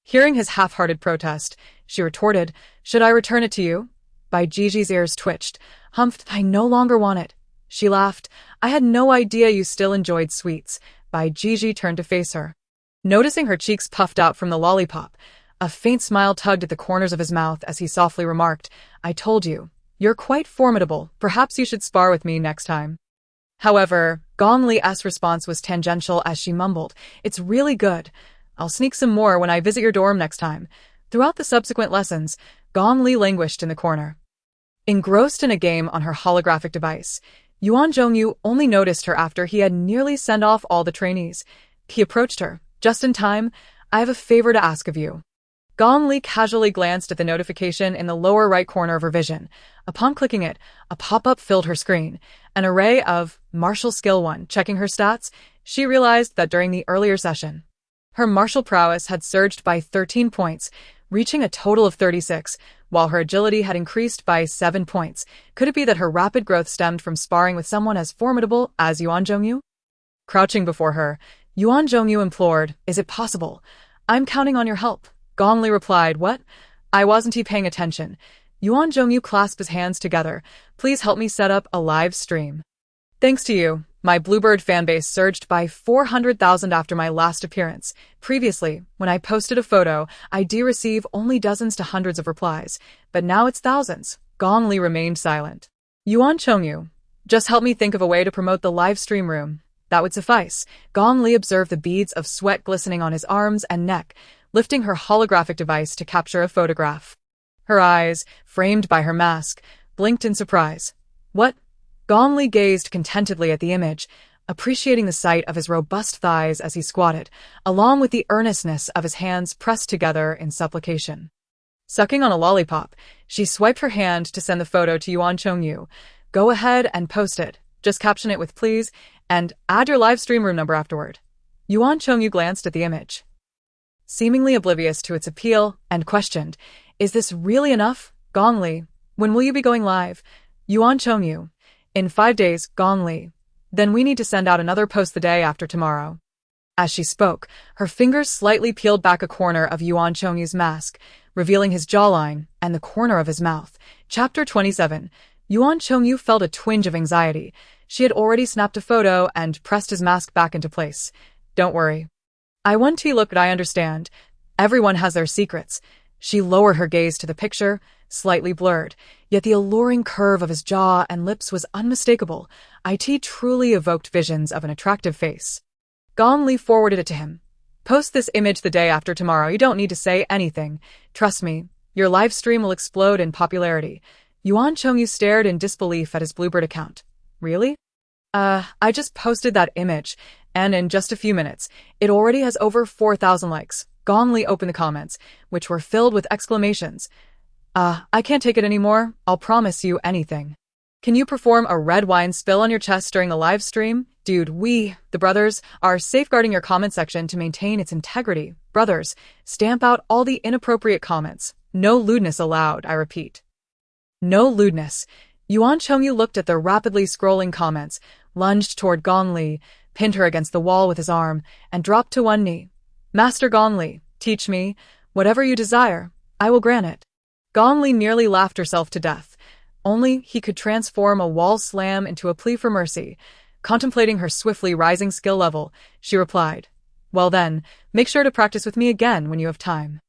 Hearing his half-hearted protest, she retorted, "Should I return it to you?" Bai Jiji's ears twitched. "Humph, I no longer want it." She laughed. "I had no idea you still enjoyed sweets." Bai Jiji turned to face her. Noticing her cheeks puffed out from the lollipop, a faint smile tugged at the corners of his mouth as he softly remarked, "I told you. You're quite formidable. Perhaps you should spar with me next time." However, Gong Li's response was tangential as she mumbled, "It's really good. I'll sneak some more when I visit your dorm next time." Throughout the subsequent lessons, Gong Li languished in the corner. Engrossed in a game on her holographic device, Yuan Zhongyu only noticed her after he had nearly sent off all the trainees. He approached her. Just in time, I have a favor to ask of you. Gong Li casually glanced at the notification in the lower right corner of her vision. Upon clicking it, a pop-up filled her screen. An array of Martial Skill 1. Checking her stats, she realized that during the earlier session, her martial prowess had surged by 13 points, reaching a total of 36, while her agility had increased by 7 points. Could it be that her rapid growth stemmed from sparring with someone as formidable as Yuan Zhongyu? Crouching before her, Yuan Zhongyu implored, "Is it possible? I'm counting on your help." Gong Li replied, "What? I wasn't paying attention." Yuan Zhongyu clasped his hands together. "Please help me set up a live stream. Thanks to you, my Bluebird fanbase surged by 400,000 after my last appearance. Previously, when I posted a photo, I did receive only dozens to hundreds of replies, but now it's thousands." Gong Li remained silent. "Yuan Zhongyu, just help me think of a way to promote the live stream room. That would suffice." Gong Li observed the beads of sweat glistening on his arms and neck, lifting her holographic device to capture a photograph. Her eyes, framed by her mask, blinked in surprise. "What?" Gong Li gazed contentedly at the image, appreciating the sight of his robust thighs as he squatted, along with the earnestness of his hands pressed together in supplication. Sucking on a lollipop, she swiped her hand to send the photo to Yuan Zhongyu. "Go ahead and post it. Just caption it with please, and add your live stream room number afterward." Yuan Zhongyu glanced at the image, seemingly oblivious to its appeal, and questioned, "Is this really enough? Gong Li, when will you be going live?" Yuan Zhongyu, "In 5 days, Gong Li. Then we need to send out another post the day after tomorrow." As she spoke, her fingers slightly peeled back a corner of Yuan Zhongyu's mask, revealing his jawline and the corner of his mouth. Chapter 27. Yuan Zhongyu felt a twinge of anxiety. She had already snapped a photo and pressed his mask back into place. "Don't worry. I want to look, but I understand. Everyone has their secrets." She lowered her gaze to the picture, slightly blurred, yet the alluring curve of his jaw and lips was unmistakable. It truly evoked visions of an attractive face. Gong Li forwarded it to him. "Post this image the day after tomorrow. You don't need to say anything. Trust me, your live stream will explode in popularity." Yuan Zhongyu stared in disbelief at his Bluebird account. "Really? I just posted that image, and in just a few minutes, it already has over 4,000 likes." Gong Li opened the comments, which were filled with exclamations. I can't take it anymore. I'll promise you anything. Can you perform a red wine spill on your chest during the live stream? Dude, we, the brothers, are safeguarding your comment section to maintain its integrity. Brothers, stamp out all the inappropriate comments. No lewdness allowed, I repeat. No lewdness. Yuan Zhongyu looked at the rapidly scrolling comments, lunged toward Gong Li, pinned her against the wall with his arm, and dropped to one knee. "Master Gong Li, teach me. Whatever you desire, I will grant it." Gong Li nearly laughed herself to death. Only he could transform a wall slam into a plea for mercy. Contemplating her swiftly rising skill level, she replied, "Well then, make sure to practice with me again when you have time.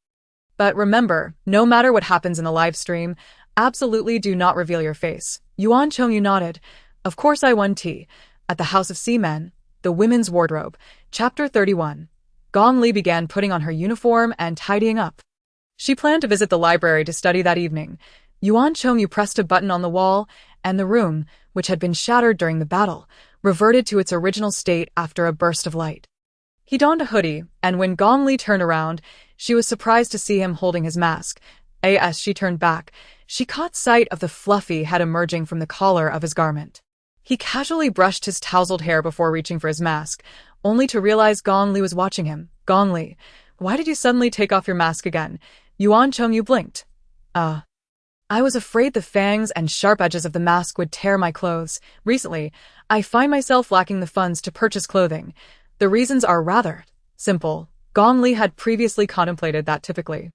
But remember, no matter what happens in the live stream, absolutely do not reveal your face." Yuan Zhongyu nodded. "Of course I won tea. At the House of Seamen, the Women's Wardrobe." Chapter 31. Gong Li began putting on her uniform and tidying up. She planned to visit the library to study that evening. Yuan Zhongyu pressed a button on the wall, and the room, which had been shattered during the battle, reverted to its original state after a burst of light. He donned a hoodie, and when Gong Li turned around, she was surprised to see him holding his mask. As she turned back, she caught sight of the fluffy head emerging from the collar of his garment. He casually brushed his tousled hair before reaching for his mask, only to realize Gong Li was watching him. "Gong Li, why did you suddenly take off your mask again?" Yuan Zhongyu blinked. I was afraid the fangs and sharp edges of the mask would tear my clothes. Recently, I find myself lacking the funds to purchase clothing. The reasons are rather simple. Gong Li had previously contemplated that typically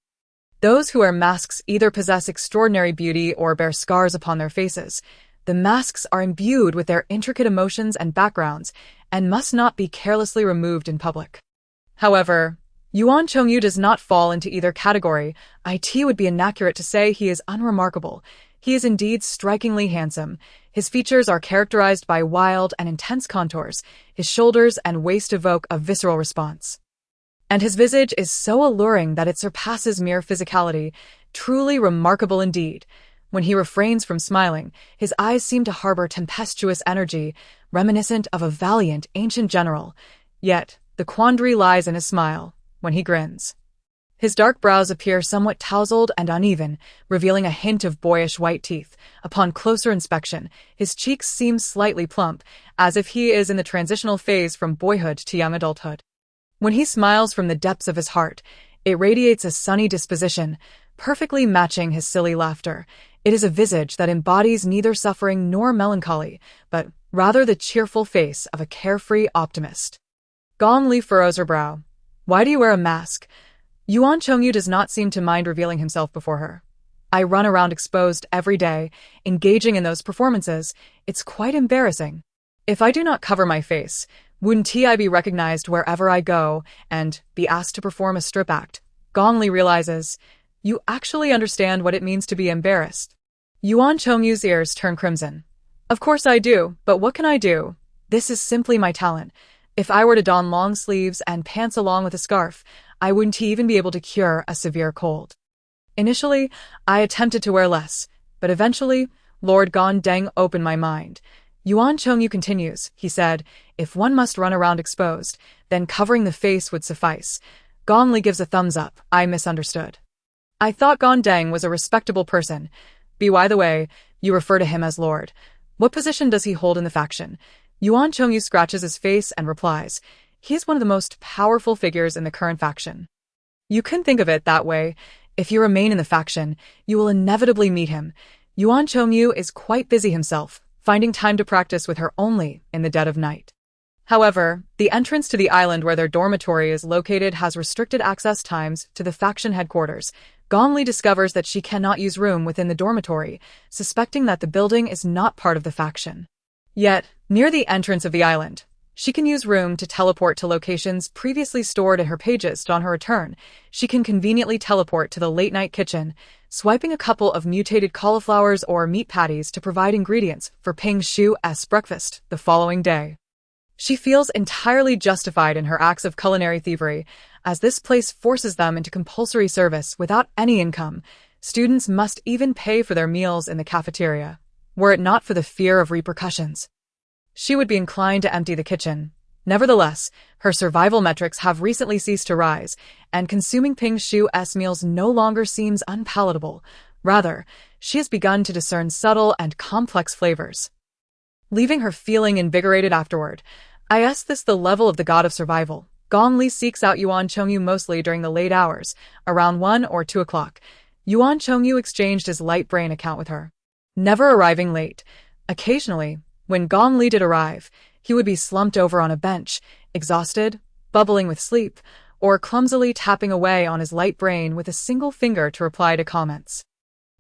those who wear masks either possess extraordinary beauty or bear scars upon their faces. The masks are imbued with their intricate emotions and backgrounds and must not be carelessly removed in public. However, Yuan Zhongyu does not fall into either category. It would be inaccurate to say he is unremarkable. He is indeed strikingly handsome. His features are characterized by wild and intense contours. His shoulders and waist evoke a visceral response. And his visage is so alluring that it surpasses mere physicality. truly remarkable indeed. When he refrains from smiling, his eyes seem to harbor tempestuous energy, reminiscent of a valiant ancient general. Yet, the quandary lies in his smile, when he grins. His dark brows appear somewhat tousled and uneven, revealing a hint of boyish white teeth. Upon closer inspection, his cheeks seem slightly plump, as if he is in the transitional phase from boyhood to young adulthood. When he smiles from the depths of his heart, it radiates a sunny disposition, perfectly matching his silly laughter. It is a visage that embodies neither suffering nor melancholy, but rather the cheerful face of a carefree optimist. Gong Li furrows her brow. Why do you wear a mask? Yuan Chongyu does not seem to mind revealing himself before her. I run around exposed every day, engaging in those performances. It's quite embarrassing. If I do not cover my face, wouldn't I be recognized wherever I go and be asked to perform a strip act? Gong Li realizes, you actually understand what it means to be embarrassed. Yuan Chongyu's ears turn crimson. Of course I do, but what can I do? This is simply my talent. If I were to don long sleeves and pants along with a scarf, I wouldn't even be able to cure a severe cold. Initially, I attempted to wear less, but eventually, Lord Gondeng opened my mind. Yuan Chongyu continues, he said, if one must run around exposed, then covering the face would suffice. Gong Li gives a thumbs up. I misunderstood. I thought Gondeng was a respectable person. By the way, you refer to him as Lord. What position does he hold in the faction? Yuan Chongyu scratches his face and replies, he is one of the most powerful figures in the current faction. You can think of it that way. If you remain in the faction, you will inevitably meet him. Yuan Chongyu is quite busy himself, finding time to practice with her only in the dead of night. However, the entrance to the island where their dormitory is located has restricted access times to the faction headquarters. Gong Li discovers that she cannot use room within the dormitory, suspecting that the building is not part of the faction. Yet, near the entrance of the island, she can use room to teleport to locations previously stored in her pages. On her return, she can conveniently teleport to the late-night kitchen, swiping a couple of mutated cauliflowers or meat patties to provide ingredients for Ping Shu's breakfast the following day. She feels entirely justified in her acts of culinary thievery, as this place forces them into compulsory service without any income. Students must even pay for their meals in the cafeteria, were it not for the fear of repercussions. She would be inclined to empty the kitchen. Nevertheless, her survival metrics have recently ceased to rise, and consuming Ping Shu's meals no longer seems unpalatable. Rather, she has begun to discern subtle and complex flavors. Leaving her feeling invigorated afterward, I ask this the level of the god of survival. Gong Li seeks out Yuan Chongyu mostly during the late hours, around 1 or 2 o'clock. Yuan Chongyu exchanged his light brain account with her, never arriving late. Occasionally, when Gong Li did arrive, he would be slumped over on a bench, exhausted, bubbling with sleep, or clumsily tapping away on his light brain with a single finger to reply to comments.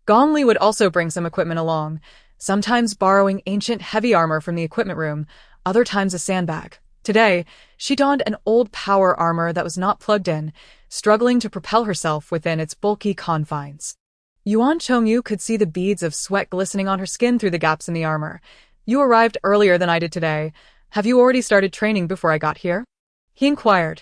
Gong Li would also bring some equipment along, sometimes borrowing ancient heavy armor from the equipment room, other times a sandbag. Today, she donned an old power armor that was not plugged in, struggling to propel herself within its bulky confines. Yuan Chongyu could see the beads of sweat glistening on her skin through the gaps in the armor. You arrived earlier than I did today. Have you already started training before I got here? He inquired.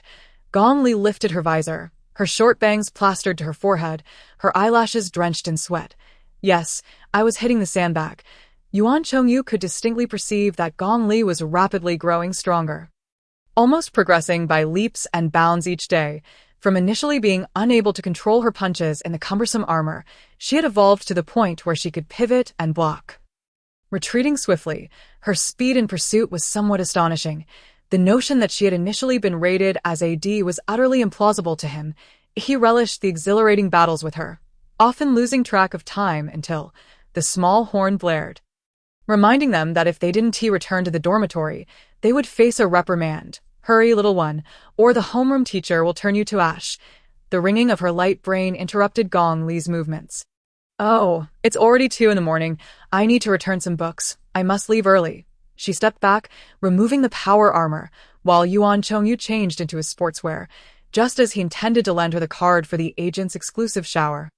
Gong Li lifted her visor, her short bangs plastered to her forehead, her eyelashes drenched in sweat. Yes, I was hitting the sandbag. Yuan Chongyu could distinctly perceive that Gong Li was rapidly growing stronger, almost progressing by leaps and bounds each day. From initially being unable to control her punches in the cumbersome armor, she had evolved to the point where she could pivot and block. Retreating swiftly, her speed in pursuit was somewhat astonishing. The notion that she had initially been rated as AD was utterly implausible to him. He relished the exhilarating battles with her, often losing track of time until the small horn blared, reminding them that if they didn't return to the dormitory, they would face a reprimand. Hurry, little one, or the homeroom teacher will turn you to ash. The ringing of her light brain interrupted Gong Li's movements. Oh, it's already 2 a.m. I need to return some books. I must leave early. She stepped back, removing the power armor, while Yuan Chongyu changed into his sportswear, just as he intended to lend her the card for the agent's exclusive shower.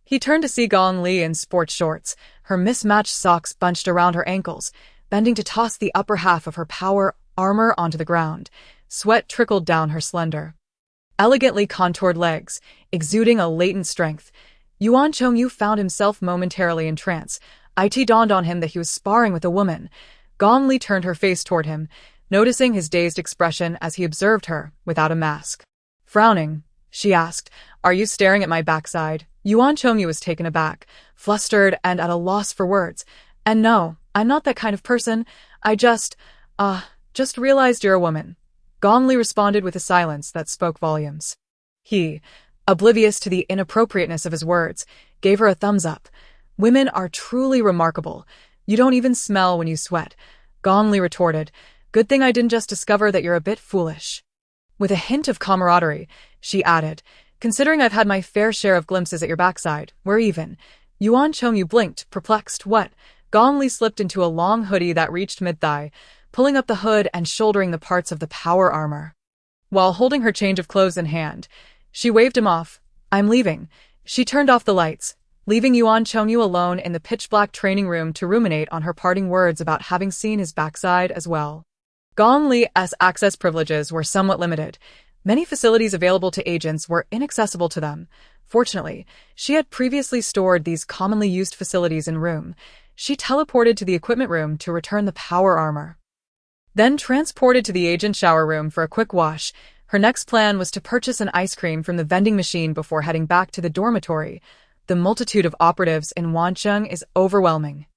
He turned to see Gong Li in sports shorts, her mismatched socks bunched around her ankles, bending to toss the upper half of her power armor onto the ground. Sweat trickled down her slender, elegantly contoured legs, exuding a latent strength. Yuan Chongyu found himself momentarily in trance. It dawned on him that he was sparring with a woman. Gong Li turned her face toward him, noticing his dazed expression as he observed her, without a mask. Frowning, she asked, "Are you staring at my backside?" Yuan Chongyu was taken aback, flustered and at a loss for words. "And no, I'm not that kind of person. I just realized you're a woman." Gong Li responded with a silence that spoke volumes. He, oblivious to the inappropriateness of his words, gave her a thumbs up. "Women are truly remarkable. You don't even smell when you sweat." Gong Li retorted, "Good thing I didn't just discover that you're a bit foolish." With a hint of camaraderie, she added, "Considering I've had my fair share of glimpses at your backside, we're even." Yuan Chongyu blinked, perplexed. "What?" Gong Li slipped into a long hoodie that reached mid-thigh, pulling up the hood and shouldering the parts of the power armor. While holding her change of clothes in hand, she waved him off. "I'm leaving." She turned off the lights, leaving Yuan Chongyu alone in the pitch-black training room to ruminate on her parting words about having seen his backside as well. Gong Li's access privileges were somewhat limited. Many facilities available to agents were inaccessible to them. Fortunately, she had previously stored these commonly used facilities in room. She teleported to the equipment room to return the power armor. Then transported to the agent shower room for a quick wash. Her next plan was to purchase an ice cream from the vending machine before heading back to the dormitory. The multitude of operatives in Wancheng is overwhelming,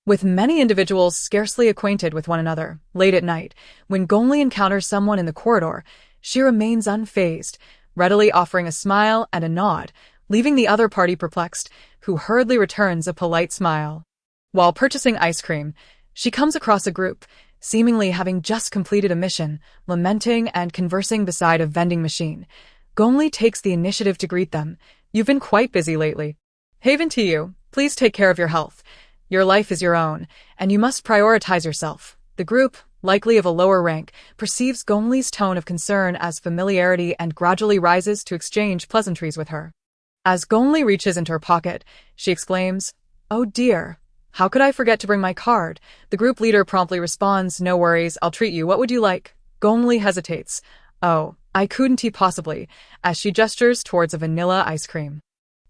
with many individuals scarcely acquainted with one another. Late at night, when Gong Li encounters someone in the corridor, she remains unfazed, readily offering a smile and a nod, leaving the other party perplexed, who hurriedly returns a polite smile. While purchasing ice cream, she comes across a group, seemingly having just completed a mission, lamenting and conversing beside a vending machine. Gong Li takes the initiative to greet them. "You've been quite busy lately. Haven to you. Please take care of your health. Your life is your own, and you must prioritize yourself." The group, likely of a lower rank, perceives Gong Li's tone of concern as familiarity and gradually rises to exchange pleasantries with her. As Gong Li reaches into her pocket, she exclaims, "Oh dear, how could I forget to bring my card?" The group leader promptly responds, "No worries, I'll treat you. What would you like?" Gong Li hesitates. "Oh, I couldn't possibly," as she gestures towards a vanilla ice cream.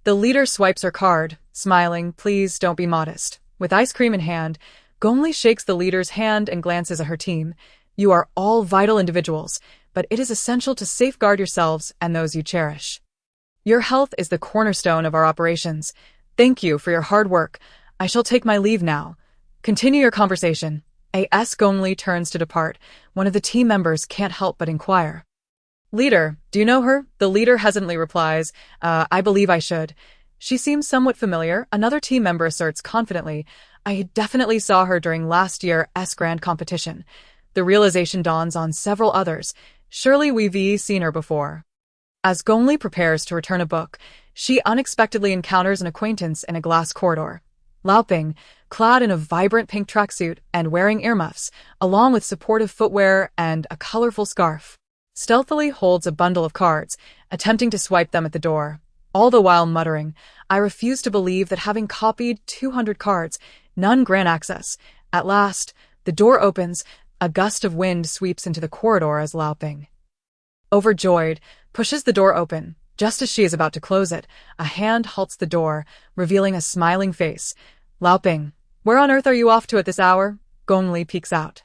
The leader swipes her card, smiling, "Please don't be modest." With ice cream in hand, Gong Li shakes the leader's hand and glances at her team. "You are all vital individuals, but it is essential to safeguard yourselves and those you cherish. Your health is the cornerstone of our operations. Thank you for your hard work. I shall take my leave now. Continue your conversation." As Gong Li turns to depart, one of the team members can't help but inquire, "Leader, do you know her?" The leader hesitantly replies, I believe I should. She seems somewhat familiar." Another team member asserts confidently, "I definitely saw her during last year's grand competition." The realization dawns on several others. Surely we've seen her before. As Gong Li prepares to return a book, she unexpectedly encounters an acquaintance in a glass corridor. Lao Ping, clad in a vibrant pink tracksuit and wearing earmuffs, along with supportive footwear and a colorful scarf, stealthily holds a bundle of cards, attempting to swipe them at the door, all the while muttering, "I refuse to believe that having copied 200 cards, none grant access." At last, the door opens, a gust of wind sweeps into the corridor as Lao Ping, overjoyed, pushes the door open. Just as she is about to close it, a hand halts the door, revealing a smiling face. "Lao Ping, where on earth are you off to at this hour?" Gong Li peeks out,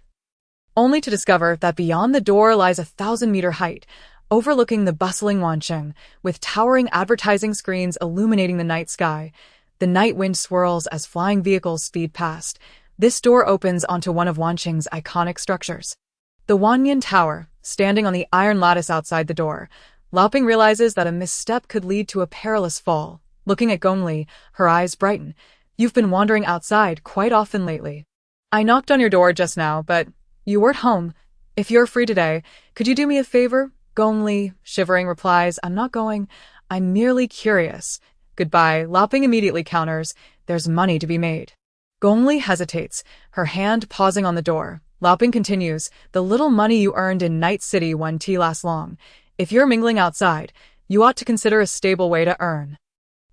only to discover that beyond the door lies a 1,000-meter height, overlooking the bustling Wancheng, with towering advertising screens illuminating the night sky. The night wind swirls as flying vehicles speed past. This door opens onto one of Wancheng's iconic structures, the Wanyan Tower. Standing on the iron lattice outside the door, Lao Ping realizes that a misstep could lead to a perilous fall. Looking at Gong Li, her eyes brighten. "You've been wandering outside quite often lately. I knocked on your door just now, but you weren't home. If you're free today, could you do me a favor?" Gong Li, shivering, replies, "I'm not going. I'm merely curious." "Goodbye," Lao Ping immediately counters. "There's money to be made." Gong Li hesitates, her hand pausing on the door. Lao Ping continues, "The little money you earned in Night City won't last long. If you're mingling outside, you ought to consider a stable way to earn."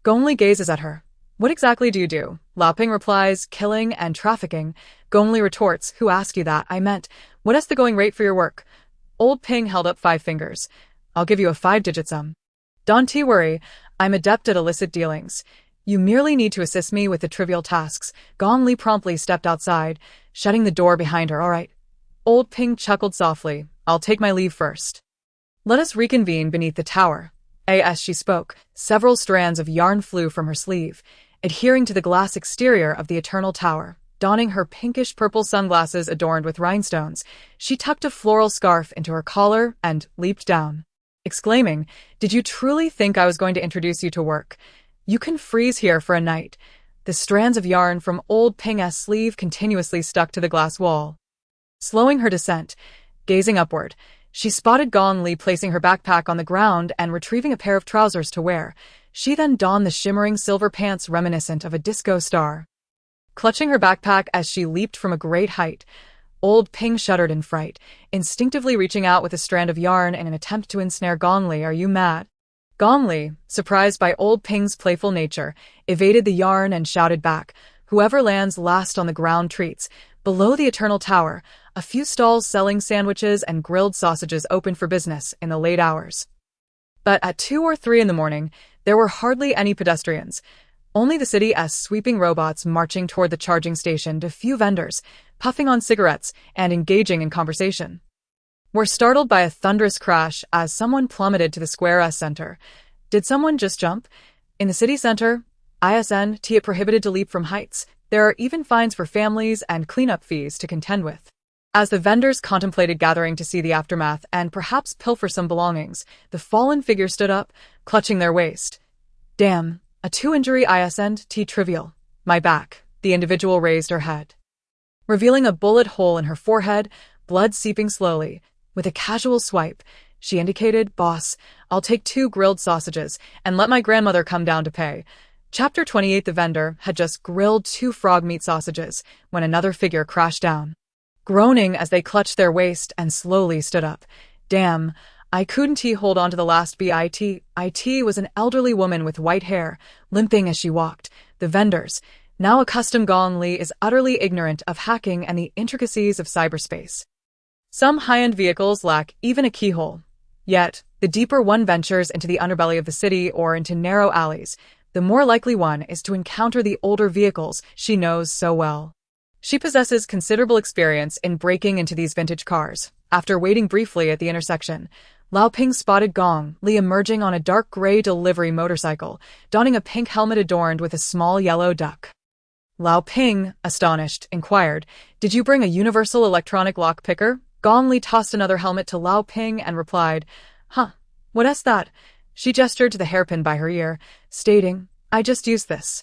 Gong Li gazes at her. "What exactly do you do?" Lao Ping replies, "Killing and trafficking." Gong Li retorts, "Who asked you that? I meant, what is the going rate for your work?" Old Ping held up 5 fingers. "I'll give you a 5-digit sum. Don't worry, I'm adept at illicit dealings. You merely need to assist me with the trivial tasks. Gong Li promptly stepped outside, shutting the door behind her. All right. Old Ping chuckled softly. I'll take my leave first. Let us reconvene beneath the tower. As she spoke, several strands of yarn flew from her sleeve, adhering to the glass exterior of the eternal tower. Donning her pinkish-purple sunglasses adorned with rhinestones, she tucked a floral scarf into her collar and leaped down, exclaiming, "Did you truly think I was going to introduce you to work? You can freeze here for a night." The strands of yarn from old Ping's sleeve continuously stuck to the glass wall. Slowing her descent, gazing upward, she spotted Gong Li placing her backpack on the ground and retrieving a pair of trousers to wear. She then donned the shimmering silver pants reminiscent of a disco star. Clutching her backpack as she leaped from a great height, old Ping shuddered in fright, instinctively reaching out with a strand of yarn in an attempt to ensnare Gong Li. "Are you mad?" Gong Li, surprised by old Ping's playful nature, evaded the yarn and shouted back, "Whoever lands last on the ground treats." Below the eternal tower, a few stalls selling sandwiches and grilled sausages opened for business in the late hours. But at 2 or 3 in the morning, there were hardly any pedestrians. Only the city's sweeping robots marching toward the charging station, a few vendors, puffing on cigarettes and engaging in conversation. Were startled by a thunderous crash as someone plummeted to the square's center. Did someone just jump? In the city center, it prohibited to leap from heights. There are even fines for families and cleanup fees to contend with. As the vendors contemplated gathering to see the aftermath and perhaps pilfer some belongings, the fallen figure stood up, clutching their waist. "Damn, a 2-injury trivial. My back." The individual raised her head, revealing a bullet hole in her forehead, blood seeping slowly. With a casual swipe, she indicated, "Boss, I'll take 2 grilled sausages and let my grandmother come down to pay." Chapter 28. The vendor had just grilled 2 frog meat sausages when another figure crashed down, groaning as they clutched their waist and slowly stood up. "Damn, I couldn't hold on to the last bit." It was an elderly woman with white hair, limping as she walked. The vendors, now accustomed Gong Li, is utterly ignorant of hacking and the intricacies of cyberspace. Some high-end vehicles lack even a keyhole. Yet, the deeper one ventures into the underbelly of the city or into narrow alleys, the more likely one is to encounter the older vehicles she knows so well. She possesses considerable experience in breaking into these vintage cars. After waiting briefly at the intersection, Lao Ping spotted Gong Li emerging on a dark gray delivery motorcycle, donning a pink helmet adorned with a small yellow duck. Lao Ping, astonished, inquired, "Did you bring a universal electronic lock picker?" Gong Li tossed another helmet to Lao Ping and replied, "Huh, what's that?" She gestured to the hairpin by her ear, stating, "I just used this,"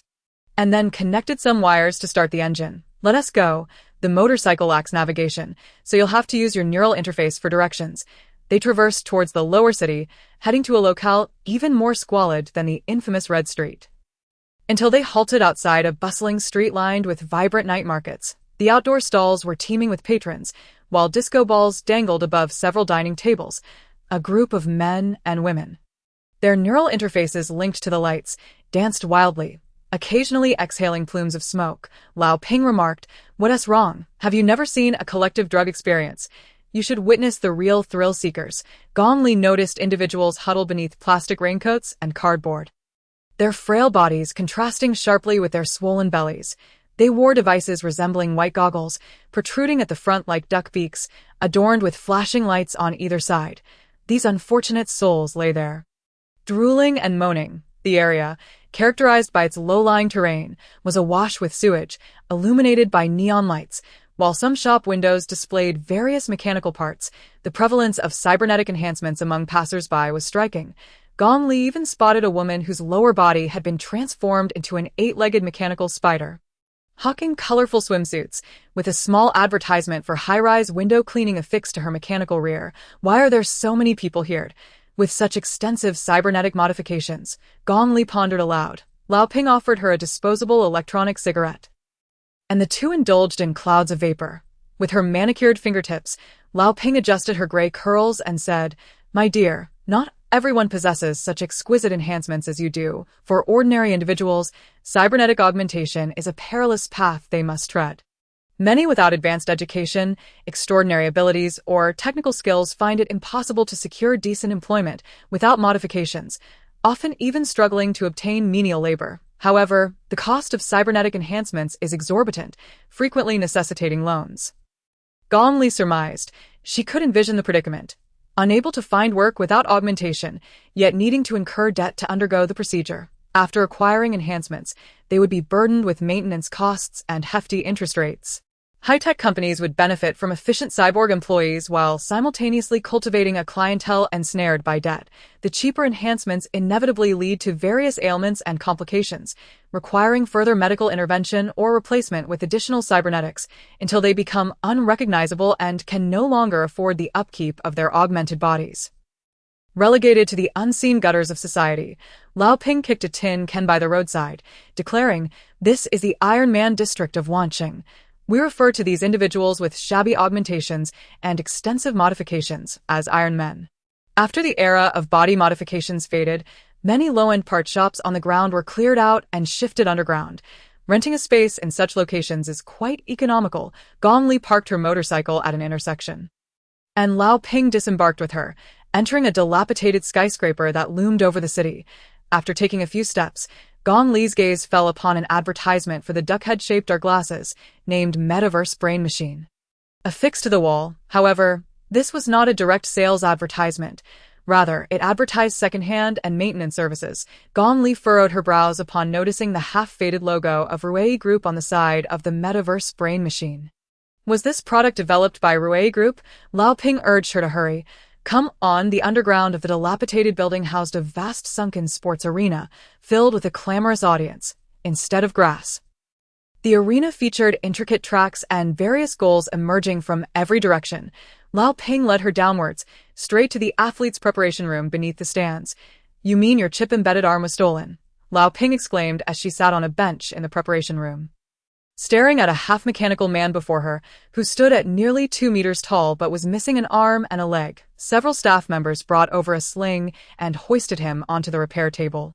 and then connected some wires to start the engine. "Let us go." The motorcycle lacks navigation, so you'll have to use your neural interface for directions. They traversed towards the lower city, heading to a locale even more squalid than the infamous Red Street, until they halted outside a bustling street lined with vibrant night markets. The outdoor stalls were teeming with patrons, while disco balls dangled above several dining tables. A group of men and women, their neural interfaces linked to the lights, danced wildly, occasionally exhaling plumes of smoke. Lao Ping remarked, "What's wrong? Have you never seen a collective drug experience? You should witness the real thrill seekers." Gong Li noticed individuals huddled beneath plastic raincoats and cardboard, their frail bodies contrasting sharply with their swollen bellies. They wore devices resembling white goggles, protruding at the front like duck beaks, adorned with flashing lights on either side. These unfortunate souls lay there, drooling and moaning. The area, characterized by its low-lying terrain, was awash with sewage, illuminated by neon lights. While some shop windows displayed various mechanical parts, the prevalence of cybernetic enhancements among passers-by was striking. Gong Li even spotted a woman whose lower body had been transformed into an 8-legged mechanical spider, hawking colorful swimsuits, with a small advertisement for high-rise window cleaning affixed to her mechanical rear. "Why are there so many people here with such extensive cybernetic modifications?" Gong Li pondered aloud. Lao Ping offered her a disposable electronic cigarette, and the two indulged in clouds of vapor. With her manicured fingertips, Lao Ping adjusted her gray curls and said, "My dear, not everyone possesses such exquisite enhancements as you do. For ordinary individuals, cybernetic augmentation is a perilous path they must tread. Many without advanced education, extraordinary abilities, or technical skills find it impossible to secure decent employment without modifications. often even struggling to obtain menial labor. However, the cost of cybernetic enhancements is exorbitant, frequently necessitating loans. Gong Li surmised. She could envision the predicament. Unable to find work without augmentation, yet needing to incur debt to undergo the procedure. After acquiring enhancements, they would be burdened with maintenance costs and hefty interest rates. High-tech companies would benefit from efficient cyborg employees while simultaneously cultivating a clientele ensnared by debt. The cheaper enhancements inevitably lead to various ailments and complications, requiring further medical intervention or replacement with additional cybernetics until they become unrecognizable and can no longer afford the upkeep of their augmented bodies. Relegated to the unseen gutters of society, Lao Ping kicked a tin can by the roadside, declaring, "This is the Iron Man district of Wanqing." We refer to these individuals with shabby augmentations and extensive modifications as Iron Men. After the era of body modifications faded, many low-end part shops on the ground were cleared out and shifted underground. Renting a space in such locations is quite economical. Gong Li parked her motorcycle at an intersection, and Lao Ping disembarked with her, entering a dilapidated skyscraper that loomed over the city. After taking a few steps, Gong Li's gaze fell upon an advertisement for the duckhead-shaped dark glasses, named Metaverse Brain Machine. Affixed to the wall, however, this was not a direct sales advertisement. Rather, it advertised second-hand and maintenance services. Gong Li furrowed her brows upon noticing the half-faded logo of Ruei Group on the side of the Metaverse Brain Machine. Was this product developed by Ruei Group? Lao Ping urged her to hurry. Come on, the underground of the dilapidated building housed a vast sunken sports arena, filled with a clamorous audience, instead of grass. The arena featured intricate tracks and various goals emerging from every direction. Lao Ping led her downwards, straight to the athlete's preparation room beneath the stands. "You mean your chip-embedded arm was stolen?" Lao Ping exclaimed as she sat on a bench in the preparation room, staring at a half-mechanical man before her, who stood at nearly 2 meters tall but was missing an arm and a leg. Several staff members brought over a sling and hoisted him onto the repair table.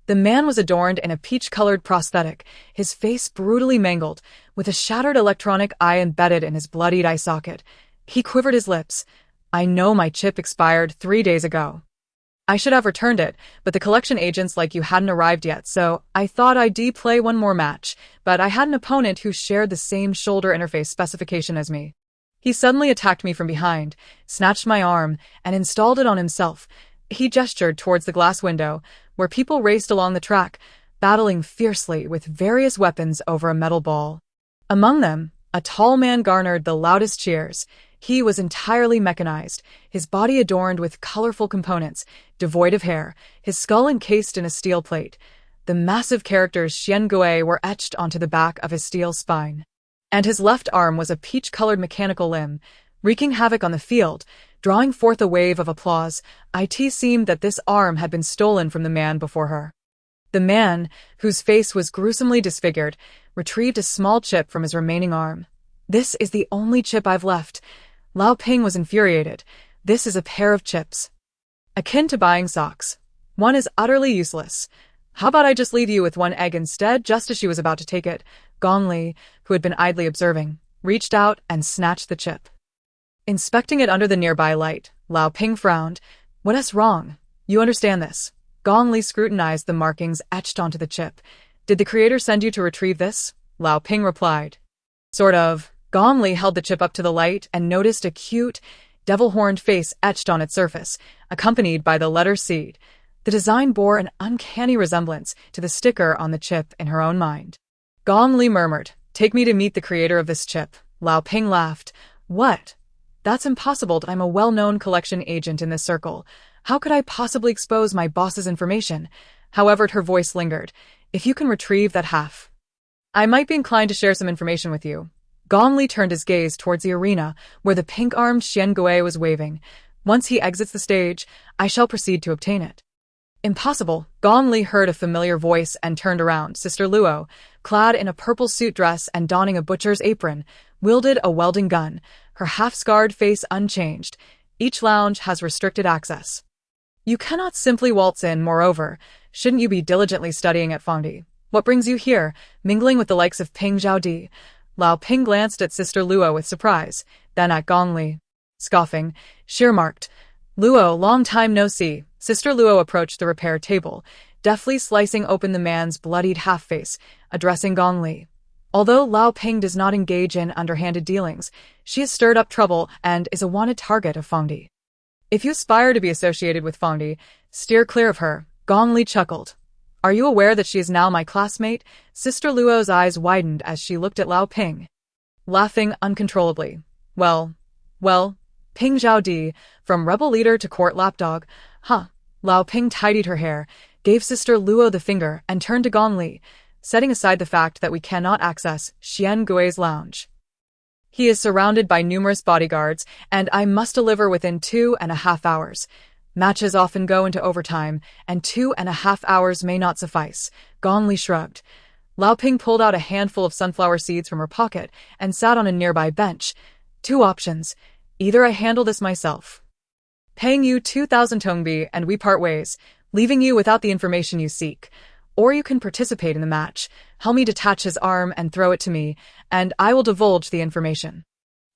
The man was adorned in a peach-colored prosthetic, his face brutally mangled, with a shattered electronic eye embedded in his bloodied eye socket. He quivered his lips. "I know my chip expired 3 days ago. I should have returned it, but the collection agents like you hadn't arrived yet, so I thought I'd play one more match, but I had an opponent who shared the same shoulder interface specification as me. He suddenly attacked me from behind, snatched my arm, and installed it on himself." He gestured towards the glass window, where people raced along the track, battling fiercely with various weapons over a metal ball. Among them, a tall man garnered the loudest cheers. He was entirely mechanized, his body adorned with colorful components, devoid of hair, his skull encased in a steel plate. The massive characters Xian Gui were etched onto the back of his steel spine, and his left arm was a peach-colored mechanical limb, wreaking havoc on the field, drawing forth a wave of applause. It seemed that this arm had been stolen from the man before her. The man, whose face was gruesomely disfigured, retrieved a small chip from his remaining arm. "This is the only chip I've left." Lao Ping was infuriated. "This is a pair of chips, akin to buying socks. One is utterly useless. How about I just leave you with one egg instead?" Just as she was about to take it, Gong Li, who had been idly observing, reached out and snatched the chip. Inspecting it under the nearby light, Lao Ping frowned. "What's wrong? You understand this?" Gong Li scrutinized the markings etched onto the chip. "Did the creator send you to retrieve this?" Lao Ping replied. "Sort of." Gong Li held the chip up to the light and noticed a cute, devil-horned face etched on its surface, accompanied by the letter C. The design bore an uncanny resemblance to the sticker on the chip in her own mind. Gong Li murmured, "Take me to meet the creator of this chip." Lao Ping laughed. "What? That's impossible. I'm a well-known collection agent in this circle. How could I possibly expose my boss's information?" However, her voice lingered. "If you can retrieve that half, I might be inclined to share some information with you." Gong Li turned his gaze towards the arena, where the pink-armed Xian Gui was waving. "Once he exits the stage, I shall proceed to obtain it." "Impossible." Gong Li heard a familiar voice and turned around. Sister Luo, clad in a purple suit dress and donning a butcher's apron, wielded a welding gun, her half-scarred face unchanged. "Each lounge has restricted access. You cannot simply waltz in. Moreover, shouldn't you be diligently studying at Fangdi? What brings you here, mingling with the likes of Ping Zhaodi?" Lao Ping glanced at Sister Luo with surprise, then at Gong Li. Scoffing, she remarked, Luo, long time no see. Sister Luo approached the repair table, deftly slicing open the man's bloodied half-face, addressing Gong Li. Although Lao Ping does not engage in underhanded dealings, she has stirred up trouble and is a wanted target of Fangdi. If you aspire to be associated with Fangdi, steer clear of her, Gong Li chuckled. Are you aware that she is now my classmate? Sister Luo's eyes widened as she looked at Lao Ping, laughing uncontrollably. Well, Ping Zhao Di, from rebel leader to court lapdog. Huh. Lao Ping tidied her hair, gave Sister Luo the finger, and turned to Gong Li, setting aside the fact that we cannot access Xian Gui's lounge. He is surrounded by numerous bodyguards, and I must deliver within 2.5 hours. Matches often go into overtime, and 2.5 hours may not suffice. Gong Li shrugged. Lao Ping pulled out a handful of sunflower seeds from her pocket and sat on a nearby bench. 2 options. Either I handle this myself, paying you 2,000 tongbi and we part ways, leaving you without the information you seek. Or you can participate in the match, help me detach his arm and throw it to me, and I will divulge the information.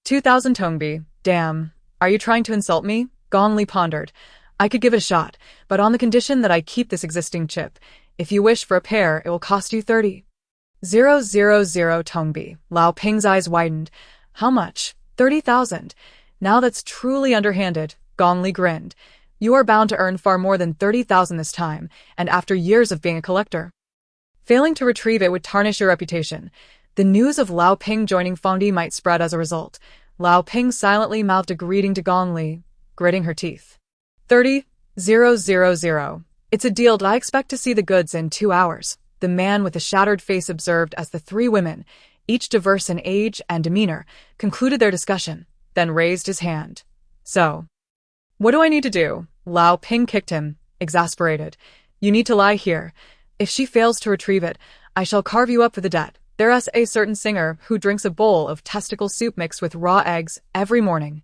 2,000 tongbi, damn. Are you trying to insult me? Gong Li pondered. I could give it a shot, but on the condition that I keep this existing chip. If you wish for a pair, it will cost you 30,000 tongbi. Lao Ping's eyes widened. How much? 30,000. Now that's truly underhanded, Gong Li grinned. You are bound to earn far more than 30,000 this time, and after years of being a collector. Failing to retrieve it would tarnish your reputation. The news of Lao Ping joining Fangdi might spread as a result. Lao Ping silently mouthed a greeting to Gong Li, gritting her teeth. 30,000. It's a deal that I expect to see the goods in 2 hours, the man with a shattered face observed as the 3 women, each diverse in age and demeanor, concluded their discussion, then raised his hand. So, what do I need to do? Lao Ping kicked him, exasperated. You need to lie here. If she fails to retrieve it, I shall carve you up for the debt. There's a certain singer who drinks a bowl of testicle soup mixed with raw eggs every morning,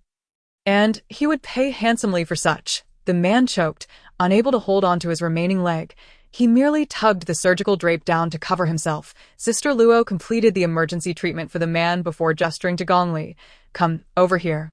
and he would pay handsomely for such. The man choked, unable to hold on to his remaining leg. He merely tugged the surgical drape down to cover himself. Sister Luo completed the emergency treatment for the man before gesturing to Gong Li. Come, over here.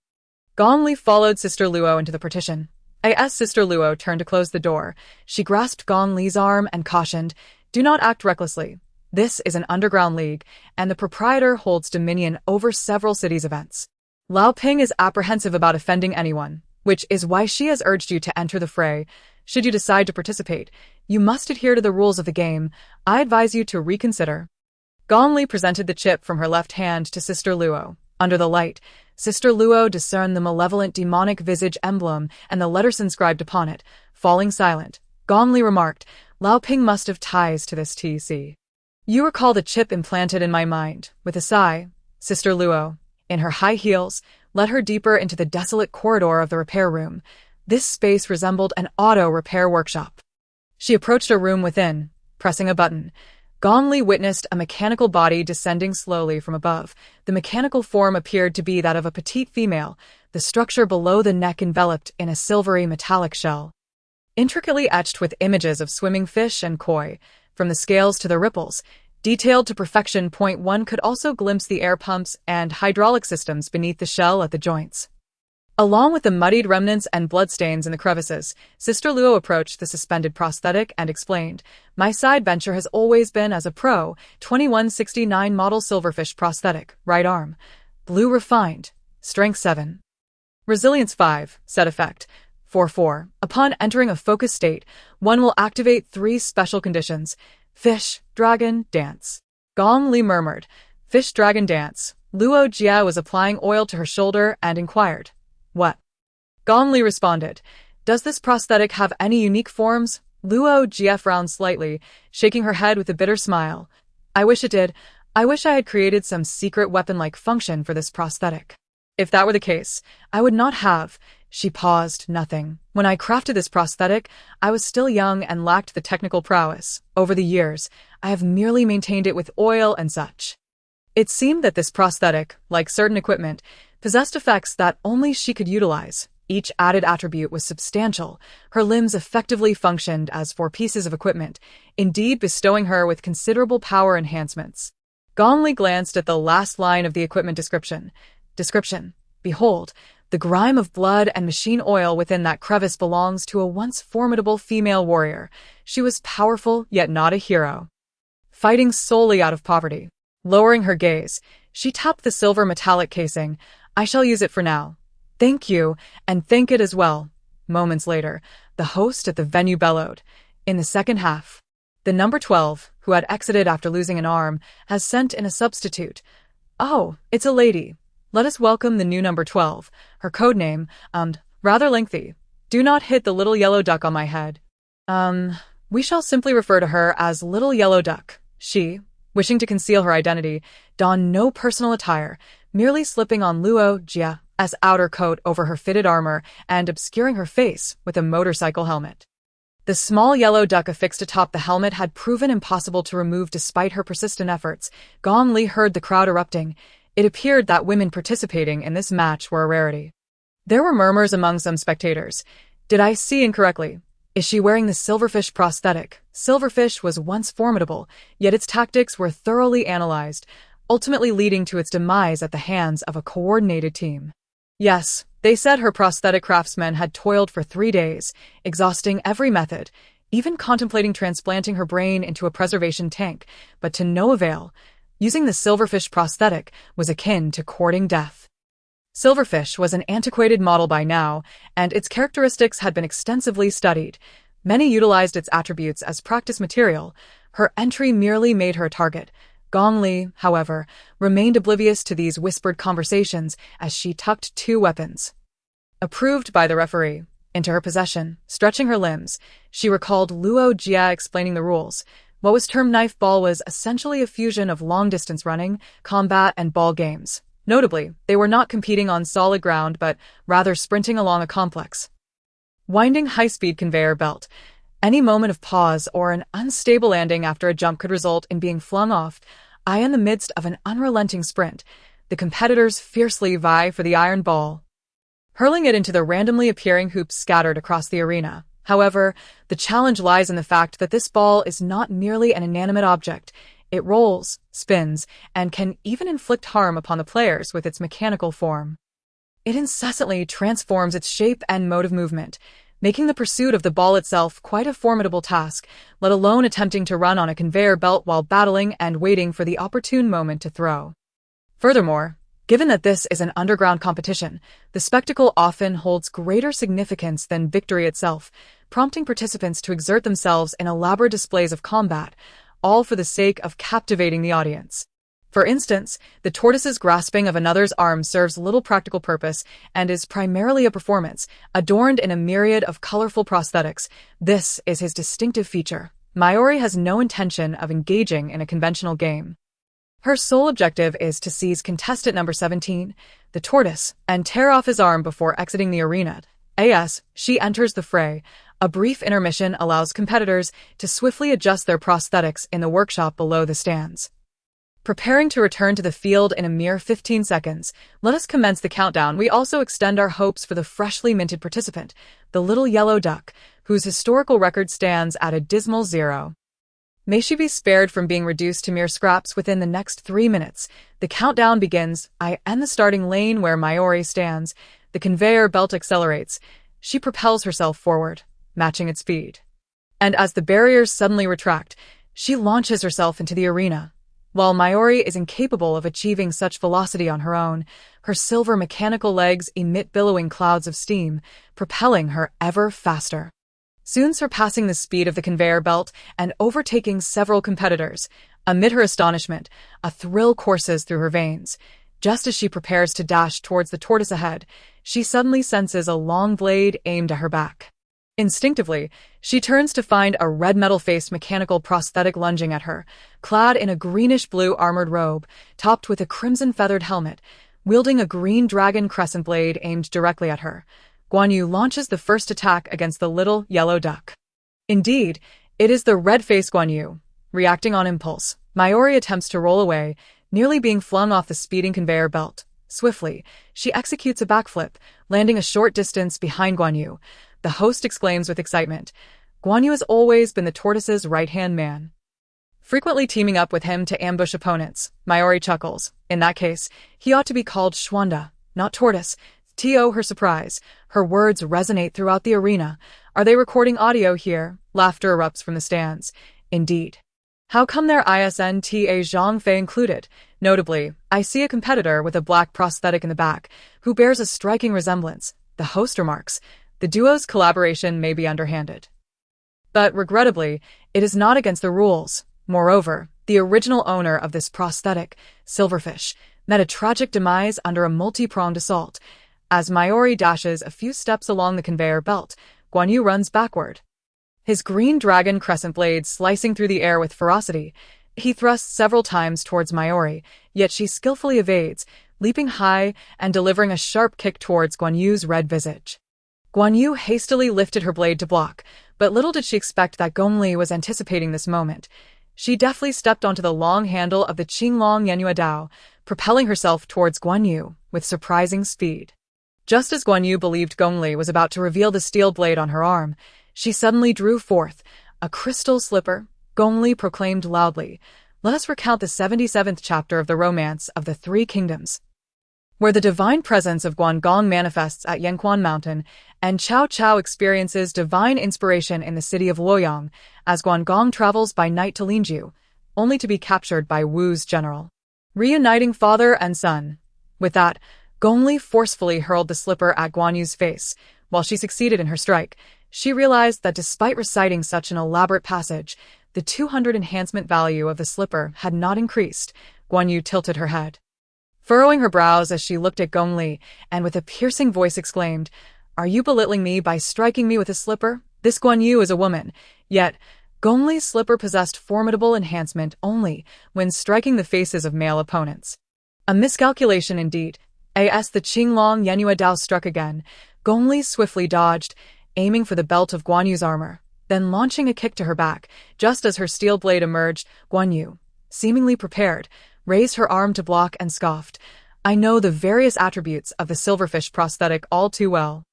Gong Li followed Sister Luo into the partition. As Sister Luo turned to close the door, she grasped Gong Li's arm and cautioned, Do not act recklessly. This is an underground league, and the proprietor holds dominion over several cities' events. Lao Ping is apprehensive about offending anyone, which is why she has urged you to enter the fray. Should you decide to participate, you must adhere to the rules of the game. I advise you to reconsider. Gong Li presented the chip from her left hand to Sister Luo. Under the light, Sister Luo discerned the malevolent demonic visage emblem and the letters inscribed upon it. Falling silent, Gong Li remarked, Lao Ping must have ties to this TC. You recall the chip implanted in my mind. With a sigh, Sister Luo, in her high heels, led her deeper into the desolate corridor of the repair room. This space resembled an auto repair workshop. She approached a room within, pressing a button. Gong Li witnessed a mechanical body descending slowly from above. The mechanical form appeared to be that of a petite female, the structure below the neck enveloped in a silvery metallic shell, intricately etched with images of swimming fish and koi, from the scales to the ripples, detailed to perfection. One could also glimpse the air pumps and hydraulic systems beneath the shell at the joints. Along with the muddied remnants and bloodstains in the crevices, Sister Luo approached the suspended prosthetic and explained, My side venture has always been as a Pro 2169 model silverfish prosthetic, right arm. Blue refined. Strength 7. Resilience 5, set effect. 4-4. Upon entering a focus state, one will activate 3 special conditions. Fish, dragon, dance. Gong Li murmured, Fish, dragon, dance. Luo Jia was applying oil to her shoulder and inquired, What? Gong Li responded, Does this prosthetic have any unique forms? Luo Jia frowned slightly, shaking her head with a bitter smile. I wish it did. I wish I had created some secret weapon-like function for this prosthetic. If that were the case, I would not have. She paused, nothing. When I crafted this prosthetic, I was still young and lacked the technical prowess. Over the years, I have merely maintained it with oil and such. It seemed that this prosthetic, like certain equipment, possessed effects that only she could utilize. Each added attribute was substantial. Her limbs effectively functioned as 4 pieces of equipment, indeed bestowing her with considerable power enhancements. Gong Li glanced at the last line of the equipment description. Behold, The grime of blood and machine oil within that crevice belongs to a once formidable female warrior. She was powerful, yet not a hero. Fighting solely out of poverty. Lowering her gaze, she tapped the silver metallic casing. I shall use it for now. Thank you, and thank it as well. Moments later, the host at the venue bellowed. In the second half, the number 12, who had exited after losing an arm, has sent in a substitute. Oh, it's a lady. Let us welcome the new number 12. Her code name, rather lengthy. Do not hit the little yellow duck on my head. We shall simply refer to her as Little Yellow Duck. She, wishing to conceal her identity, donned no personal attire, merely slipping on Luo Jia's outer coat over her fitted armor and obscuring her face with a motorcycle helmet. The small yellow duck affixed atop the helmet had proven impossible to remove despite her persistent efforts. Gong Li heard the crowd erupting. It appeared that women participating in this match were a rarity. There were murmurs among some spectators. Did I see incorrectly? Is she wearing the silverfish prosthetic? Silverfish was once formidable, yet its tactics were thoroughly analyzed, ultimately leading to its demise at the hands of a coordinated team. Yes, they said her prosthetic craftsmen had toiled for 3 days, exhausting every method, even contemplating transplanting her brain into a preservation tank, but to no avail. Using the silverfish prosthetic was akin to courting death. Silverfish was an antiquated model by now, and its characteristics had been extensively studied. Many utilized its attributes as practice material. Her entry merely made her a target. Gong Li, however, remained oblivious to these whispered conversations as she tucked 2 weapons, approved by the referee, into her possession. Stretching her limbs, she recalled Luo Jia explaining the rules. What was termed knife ball was essentially a fusion of long-distance running, combat, and ball games. Notably, they were not competing on solid ground but rather sprinting along a complex, winding high-speed conveyor belt. Any moment of pause or an unstable landing after a jump could result in being flung off. In the midst of an unrelenting sprint, the competitors fiercely vie for the iron ball, hurling it into the randomly appearing hoops scattered across the arena. However, the challenge lies in the fact that this ball is not merely an inanimate object. It rolls, spins, and can even inflict harm upon the players with its mechanical form. It incessantly transforms its shape and mode of movement, making the pursuit of the ball itself quite a formidable task, let alone attempting to run on a conveyor belt while battling and waiting for the opportune moment to throw. Furthermore, given that this is an underground competition, the spectacle often holds greater significance than victory itself, prompting participants to exert themselves in elaborate displays of combat, all for the sake of captivating the audience. For instance, the tortoise's grasping of another's arm serves little practical purpose and is primarily a performance, adorned in a myriad of colorful prosthetics. This is his distinctive feature. Mayuri has no intention of engaging in a conventional game. Her sole objective is to seize contestant number 17, the tortoise, and tear off his arm before exiting the arena. As she enters the fray, a brief intermission allows competitors to swiftly adjust their prosthetics in the workshop below the stands. Preparing to return to the field in a mere 15 seconds, let us commence the countdown. We also extend our hopes for the freshly minted participant, the Little Yellow Duck, whose historical record stands at a dismal 0. May she be spared from being reduced to mere scraps within the next 3 minutes. The countdown begins. In the starting lane where Mayuri stands, the conveyor belt accelerates. She propels herself forward, matching its speed. And as the barriers suddenly retract, she launches herself into the arena. While Mayuri is incapable of achieving such velocity on her own, her silver mechanical legs emit billowing clouds of steam, propelling her ever faster. Soon surpassing the speed of the conveyor belt and overtaking several competitors. Amid her astonishment, a thrill courses through her veins. Just as she prepares to dash towards the tortoise ahead, she suddenly senses a long blade aimed at her back. Instinctively, she turns to find a red metal-faced mechanical prosthetic lunging at her, clad in a greenish-blue armored robe, topped with a crimson-feathered helmet, wielding a green dragon crescent blade aimed directly at her. Guan Yu launches the first attack against the Little Yellow Duck. Indeed, it is the red-faced Guan Yu. Reacting on impulse, Mayuri attempts to roll away, nearly being flung off the speeding conveyor belt. Swiftly, she executes a backflip, landing a short distance behind Guan Yu. The host exclaims with excitement. Guan Yu has always been the tortoise's right-hand man, frequently teaming up with him to ambush opponents. Mayuri chuckles. In that case, he ought to be called Schwanda, not tortoise. To her surprise, her words resonate throughout the arena. Are they recording audio here? Laughter erupts from the stands. Indeed. How come their ISNTA Zhang Fei included? Notably, I see a competitor with a black prosthetic in the back, who bears a striking resemblance. The host remarks, the duo's collaboration may be underhanded. But regrettably, it is not against the rules. Moreover, the original owner of this prosthetic, Silverfish, met a tragic demise under a multi-pronged assault. As Mayuri dashes a few steps along the conveyor belt, Guan Yu runs backward. His green dragon crescent blade slicing through the air with ferocity. He thrusts several times towards Mayuri, yet she skillfully evades, leaping high and delivering a sharp kick towards Guan Yu's red visage. Guan Yu hastily lifted her blade to block, but little did she expect that Gong Li was anticipating this moment. She deftly stepped onto the long handle of the Qinglong Yanhua Dao, propelling herself towards Guan Yu with surprising speed. Just as Guan Yu believed Gong Li was about to reveal the steel blade on her arm, she suddenly drew forth a crystal slipper. Gong Li proclaimed loudly, "Let us recount the 77th chapter of the Romance of the Three Kingdoms, where the divine presence of Guangong manifests at Yanquan Mountain, and Cao Cao experiences divine inspiration in the city of Luoyang as Guangong travels by night to Linju, only to be captured by Wu's general, reuniting father and son." With that, Gong Li forcefully hurled the slipper at Guan Yu's face. While she succeeded in her strike, she realized that despite reciting such an elaborate passage, the 200 enhancement value of the slipper had not increased. Guan Yu tilted her head, furrowing her brows as she looked at Gong Li, and with a piercing voice exclaimed, "Are you belittling me by striking me with a slipper? This Guan Yu is a woman." Yet, Gong Li's slipper possessed formidable enhancement only when striking the faces of male opponents. A miscalculation indeed. As the Qinglong Yanhua Dao struck again, Gong Li swiftly dodged, aiming for the belt of Guan Yu's armor, then launching a kick to her back. Just as her steel blade emerged, Guan Yu, seemingly prepared, raised her arm to block and scoffed, "I know the various attributes of the Silverfish prosthetic all too well.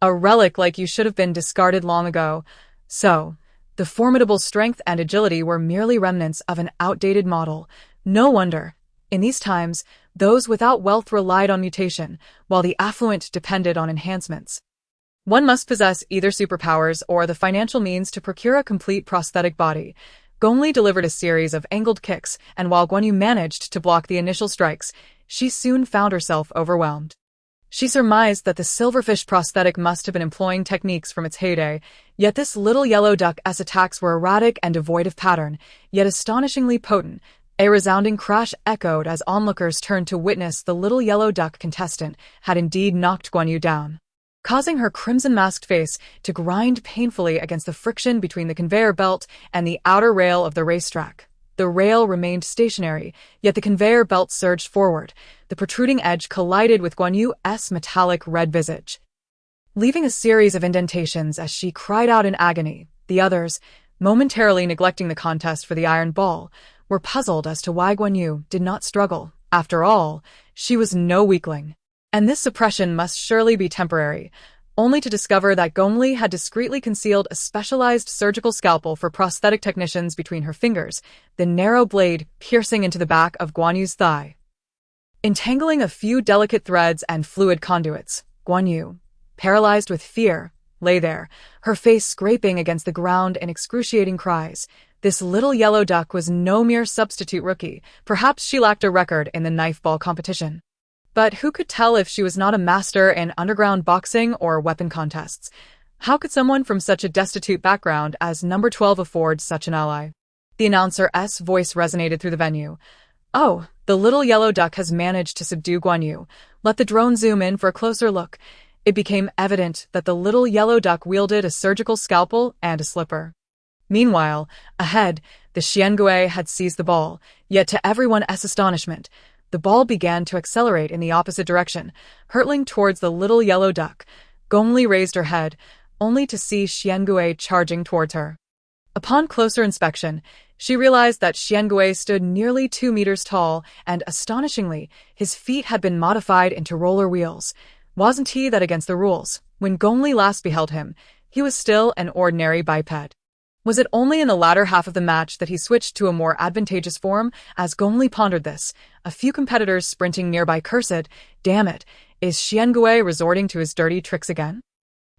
A relic like you should have been discarded long ago." So, the formidable strength and agility were merely remnants of an outdated model. No wonder. In these times, those without wealth relied on mutation, while the affluent depended on enhancements. One must possess either superpowers or the financial means to procure a complete prosthetic body. Gong Li delivered a series of angled kicks, and while Guan Yu managed to block the initial strikes, she soon found herself overwhelmed. She surmised that the Silverfish prosthetic must have been employing techniques from its heyday, yet this little yellow duck's attacks were erratic and devoid of pattern, yet astonishingly potent. A resounding crash echoed as onlookers turned to witness the little yellow duck contestant had indeed knocked Guan Yu down, causing her crimson-masked face to grind painfully against the friction between the conveyor belt and the outer rail of the racetrack. The rail remained stationary, yet the conveyor belt surged forward. The protruding edge collided with Guan Yu's metallic red visage, leaving a series of indentations as she cried out in agony. The others, momentarily neglecting the contest for the iron ball, were puzzled as to why Guan Yu did not struggle. After all, she was no weakling. And this suppression must surely be temporary, only to discover that Gong Li had discreetly concealed a specialized surgical scalpel for prosthetic technicians between her fingers, the narrow blade piercing into the back of Guan Yu's thigh, entangling a few delicate threads and fluid conduits. Guan Yu, paralyzed with fear, lay there, her face scraping against the ground in excruciating cries. This little yellow duck was no mere substitute rookie. Perhaps she lacked a record in the knife ball competition. But who could tell if she was not a master in underground boxing or weapon contests? How could someone from such a destitute background as number 12 afford such an ally? The announcer's voice resonated through the venue. "Oh, the little yellow duck has managed to subdue Guan Yu. Let the drone zoom in for a closer look." It became evident that the little yellow duck wielded a surgical scalpel and a slipper. Meanwhile, ahead, the Xiangui had seized the ball, yet to everyone's astonishment, the ball began to accelerate in the opposite direction, hurtling towards the little yellow duck. Gong Li raised her head, only to see Xiangui charging towards her. Upon closer inspection, she realized that Xiangui stood nearly 2 meters tall, and astonishingly, his feet had been modified into roller wheels. Wasn't he that against the rules? When Gong Li last beheld him, he was still an ordinary biped. Was it only in the latter half of the match that he switched to a more advantageous form? As Gong Li pondered this, a few competitors sprinting nearby cursed, "Damn it, Is Xiangui resorting to his dirty tricks again?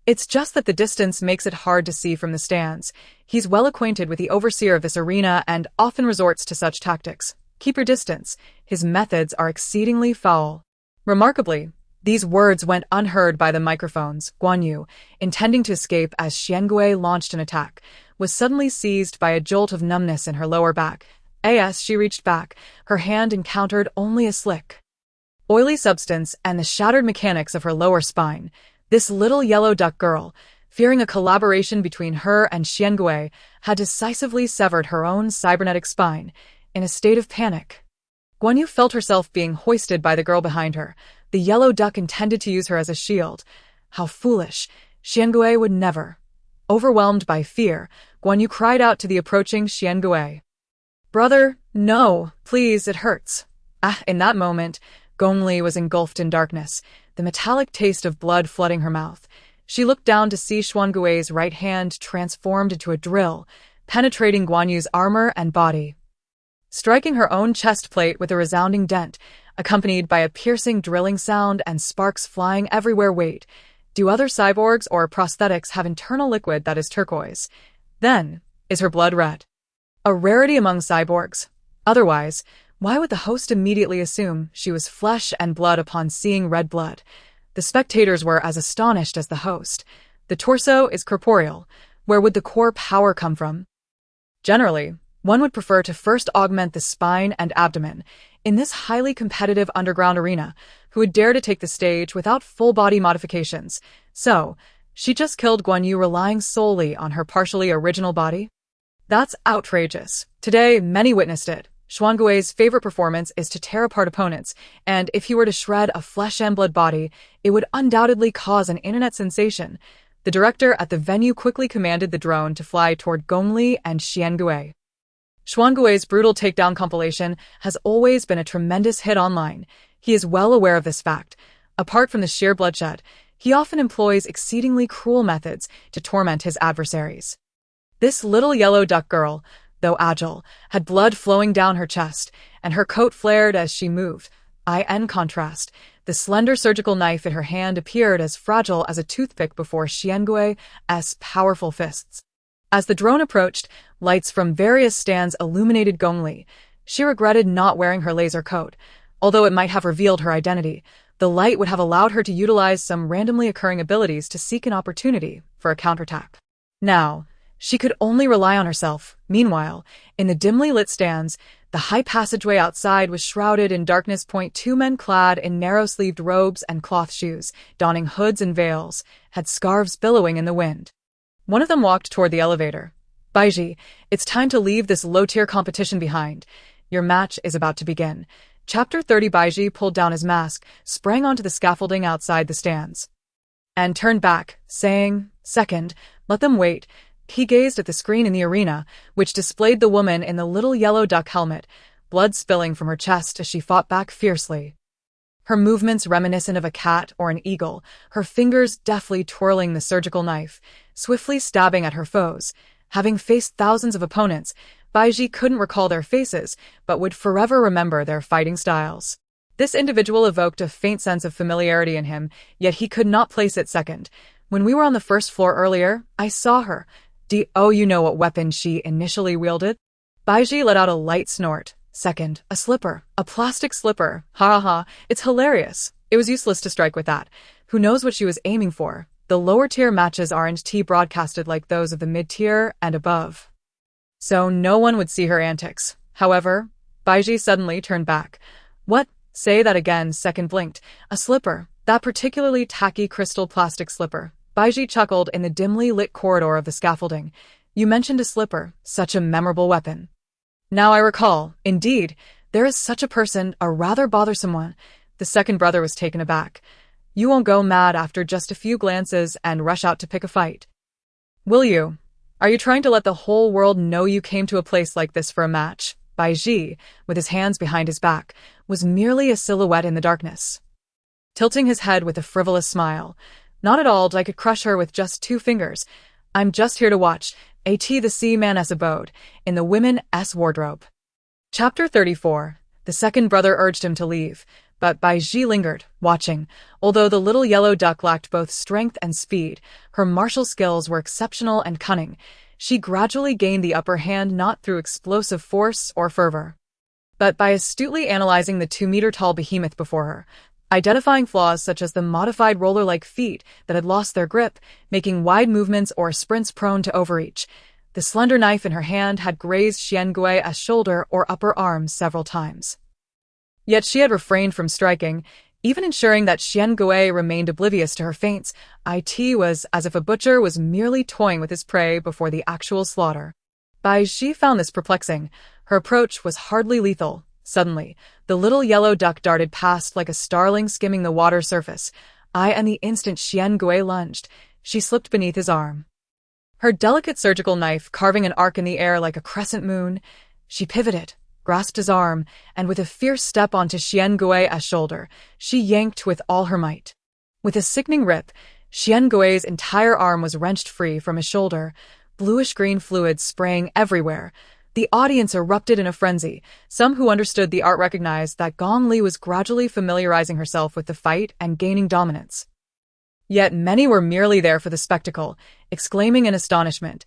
It's just that the distance makes it hard to see from the stands. He's well acquainted with the overseer of this arena and often resorts to such tactics. Keep your distance. His methods are exceedingly foul. Remarkably, these words went unheard by the microphones. Guan Yu, intending to escape as Xiangui launched an attack, was suddenly seized by a jolt of numbness in her lower back. As she reached back, her hand encountered only a slick, oily substance and the shattered mechanics of her lower spine. This little yellow duck girl, fearing a collaboration between her and Xiangui, had decisively severed her own cybernetic spine. In a state of panic, Guan Yu felt herself being hoisted by the girl behind her. The yellow duck intended to use her as a shield. How foolish. Xiangui would never. Overwhelmed by fear, Guan Yu cried out to the approaching Xiangui. "Brother, no, please, it hurts." In that moment, Gong Li was engulfed in darkness, the metallic taste of blood flooding her mouth. She looked down to see Xuangui's right hand transformed into a drill, penetrating Guan Yu's armor and body, striking her own chest plate with a resounding dent, accompanied by a piercing drilling sound and sparks flying everywhere. Wait, do other cyborgs or prosthetics have internal liquid that is turquoise? Then, is her blood red? A rarity among cyborgs. Otherwise, why would the host immediately assume she was flesh and blood upon seeing red blood? The spectators were as astonished as the host. The torso is corporeal. Where would the core power come from? Generally, one would prefer to first augment the spine and abdomen. In this highly competitive underground arena, who would dare to take the stage without full-body modifications? So, she just killed Guan Yu relying solely on her partially original body? That's outrageous. Today, many witnessed it. Xuangui's favorite performance is to tear apart opponents, and if he were to shred a flesh and blood body, it would undoubtedly cause an internet sensation. The director at the venue quickly commanded the drone to fly toward Gong Li and Xiangui. Xuangui's brutal takedown compilation has always been a tremendous hit online. He is well aware of this fact. Apart from the sheer bloodshed, he often employs exceedingly cruel methods to torment his adversaries. This little yellow duck girl, though agile, had blood flowing down her chest, and her coat flared as she moved. In contrast, the slender surgical knife in her hand appeared as fragile as a toothpick before Xiangui's powerful fists. As the drone approached, lights from various stands illuminated Gong Li. She regretted not wearing her laser coat. Although it might have revealed her identity, the light would have allowed her to utilize some randomly occurring abilities to seek an opportunity for a counterattack. Now, she could only rely on herself. Meanwhile, in the dimly lit stands, the high passageway outside was shrouded in darkness. Two men clad in narrow-sleeved robes and cloth shoes, donning hoods and veils, had scarves billowing in the wind. One of them walked toward the elevator. "Baiji, it's time to leave this low-tier competition behind. Your match is about to begin." Chapter 30. Baiji pulled down his mask, sprang onto the scaffolding outside the stands, and turned back, saying, "Second, let them wait." He gazed at the screen in the arena, which displayed the woman in the little yellow duck helmet, blood spilling from her chest as she fought back fiercely. Her movements reminiscent of a cat or an eagle, her fingers deftly twirling the surgical knife, swiftly stabbing at her foes. Having faced thousands of opponents, Baiji couldn't recall their faces, but would forever remember their fighting styles. This individual evoked a faint sense of familiarity in him, yet he could not place it. "Second, when we were on the first floor earlier, I saw her. You know what weapon she initially wielded?" Baiji let out a light snort. "Second, a slipper. A plastic slipper. Ha ha ha. It's hilarious. It was useless to strike with that. Who knows what she was aiming for? The lower tier matches aren't broadcasted like those of the mid-tier and above, so no one would see her antics. However," Baiji suddenly turned back. "What? Say that again." Second blinked. "A slipper. That particularly tacky crystal plastic slipper." Baiji chuckled in the dimly lit corridor of the scaffolding. "You mentioned a slipper. Such a memorable weapon. Now I recall. Indeed, there is such a person, a rather bothersome one." The second brother was taken aback. "You won't go mad after just a few glances and rush out to pick a fight, will you? Are you trying to let the whole world know you came to a place like this for a match?" Baiji, with his hands behind his back, was merely a silhouette in the darkness, tilting his head with a frivolous smile. "Not at all. I could crush her with just 2 fingers. I'm just here to watch the Sea-Man's abode, in the women's wardrobe." Chapter 34. The second brother urged him to leave. But Bai Ji lingered, watching. Although the little yellow duck lacked both strength and speed, her martial skills were exceptional and cunning. She gradually gained the upper hand not through explosive force or fervor, but by astutely analyzing the 2-meter-tall behemoth before her, identifying flaws such as the modified roller-like feet that had lost their grip, making wide movements or sprints prone to overreach. The slender knife in her hand had grazed Xian Gui's shoulder or upper arm several times. Yet she had refrained from striking, even ensuring that Xian Gui remained oblivious to her feints. It was as if a butcher was merely toying with his prey before the actual slaughter. Bai Ji found this perplexing. Her approach was hardly lethal. Suddenly, the little yellow duck darted past like a starling skimming the water surface. And the instant Xian Gui lunged, she slipped beneath his arm, her delicate surgical knife carving an arc in the air like a crescent moon. She pivoted, grasped his arm, and with a fierce step onto Xian Gui's shoulder, she yanked with all her might. With a sickening rip, Xian Gui's entire arm was wrenched free from his shoulder, bluish-green fluid spraying everywhere. The audience erupted in a frenzy. Some who understood the art recognized that Gong Li was gradually familiarizing herself with the fight and gaining dominance. Yet many were merely there for the spectacle, exclaiming in astonishment,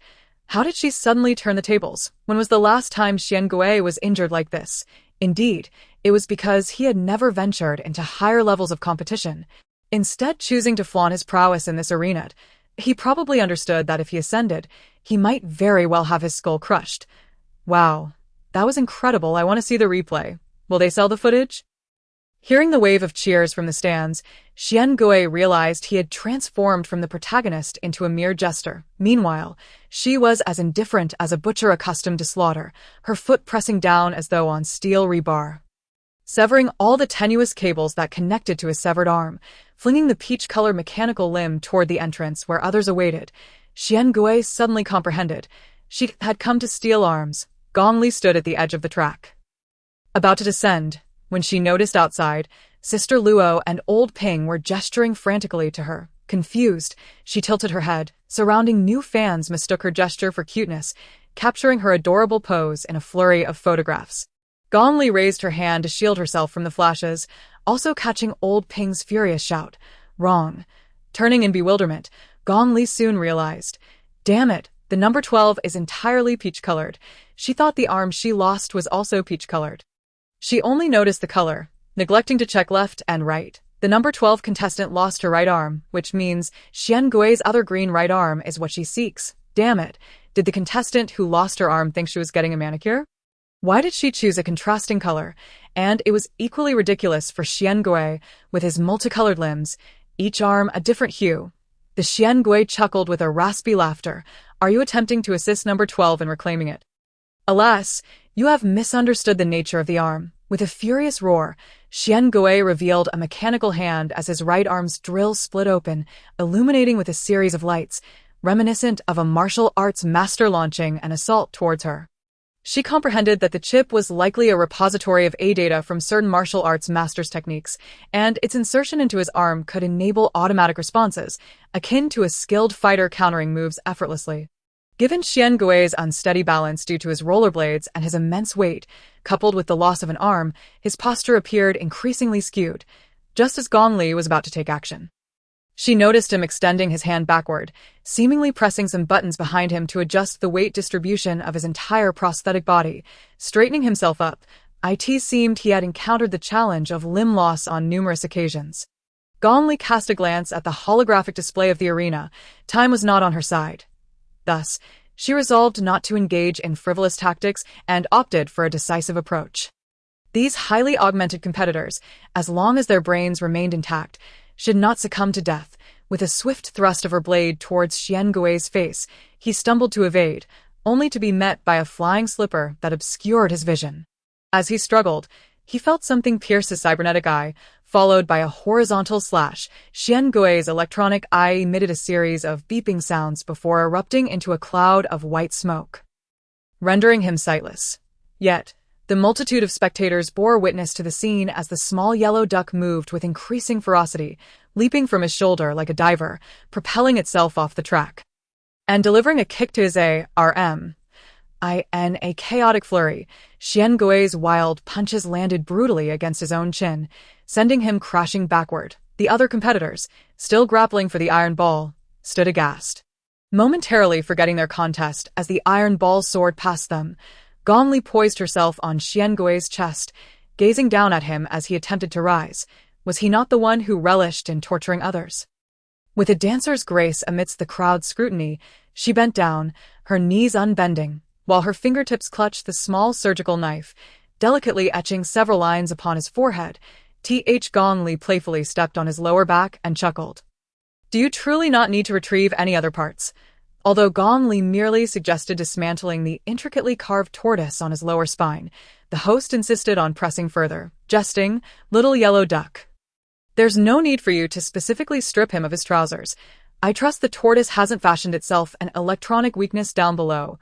"How did she suddenly turn the tables? When was the last time Xian Gui was injured like this?" Indeed, it was because he had never ventured into higher levels of competition, instead choosing to flaunt his prowess in this arena. He probably understood that if he ascended, he might very well have his skull crushed. Wow, that was incredible. I want to see the replay. Will they sell the footage? Hearing the wave of cheers from the stands, Xian Gui realized he had transformed from the protagonist into a mere jester. Meanwhile, she was as indifferent as a butcher accustomed to slaughter, her foot pressing down as though on steel rebar, severing all the tenuous cables that connected to his severed arm, flinging the peach-colored mechanical limb toward the entrance where others awaited. Xian Gui suddenly comprehended. She had come to steal arms. Gong Li stood at the edge of the track, about to descend, when she noticed outside, Sister Luo and Old Ping were gesturing frantically to her. Confused, she tilted her head. Surrounding new fans mistook her gesture for cuteness, capturing her adorable pose in a flurry of photographs. Gong Li raised her hand to shield herself from the flashes, also catching Old Ping's furious shout, "Wrong." Turning in bewilderment, Gong Li soon realized, damn it, the number 12 is entirely peach-colored. She thought the arm she lost was also peach-colored. She only noticed the color, neglecting to check left and right. The number 12 contestant lost her right arm, which means Xian Gui's other green right arm is what she seeks. Damn it, did the contestant who lost her arm think she was getting a manicure? Why did she choose a contrasting color? And it was equally ridiculous for Xian Gui, with his multicolored limbs, each arm a different hue. The Xian Gui chuckled with a raspy laughter. Are you attempting to assist number 12 in reclaiming it? Alas, you have misunderstood the nature of the arm. With a furious roar, Xian Gui revealed a mechanical hand as his right arm's drill split open, illuminating with a series of lights, reminiscent of a martial arts master launching an assault towards her. She comprehended that the chip was likely a repository of data from certain martial arts masters' techniques, and its insertion into his arm could enable automatic responses, akin to a skilled fighter countering moves effortlessly. Given Xian Gui's unsteady balance due to his rollerblades and his immense weight, coupled with the loss of an arm, his posture appeared increasingly skewed, just as Gong Li was about to take action. She noticed him extending his hand backward, seemingly pressing some buttons behind him to adjust the weight distribution of his entire prosthetic body. Straightening himself up, it seemed he had encountered the challenge of limb loss on numerous occasions. Gong Li cast a glance at the holographic display of the arena. Time was not on her side. Thus, she resolved not to engage in frivolous tactics and opted for a decisive approach. These highly augmented competitors, as long as their brains remained intact, should not succumb to death. With a swift thrust of her blade towards Xian Gui's face, he stumbled to evade, only to be met by a flying slipper that obscured his vision. As he struggled, he felt something pierce his cybernetic eye, followed by a horizontal slash. Xian Gui's electronic eye emitted a series of beeping sounds before erupting into a cloud of white smoke, rendering him sightless. Yet, the multitude of spectators bore witness to the scene as the small yellow duck moved with increasing ferocity, leaping from his shoulder like a diver, propelling itself off the track, and delivering a kick to his arm. In a chaotic flurry, Xian Gui's wild punches landed brutally against his own chin, sending him crashing backward. The other competitors, still grappling for the iron ball, stood aghast, momentarily forgetting their contest as the iron ball soared past them. Gong Li poised herself on Xian Gui's chest, gazing down at him as he attempted to rise. Was he not the one who relished in torturing others? With a dancer's grace amidst the crowd's scrutiny, she bent down, her knees unbending, while her fingertips clutched the small surgical knife, delicately etching several lines upon his forehead. Gong Li playfully stepped on his lower back and chuckled. Do you truly not need to retrieve any other parts? Although Gong Li merely suggested dismantling the intricately carved tortoise on his lower spine, the host insisted on pressing further, jesting, "Little yellow duck. There's no need for you to specifically strip him of his trousers. I trust the tortoise hasn't fashioned itself an electronic weakness down below."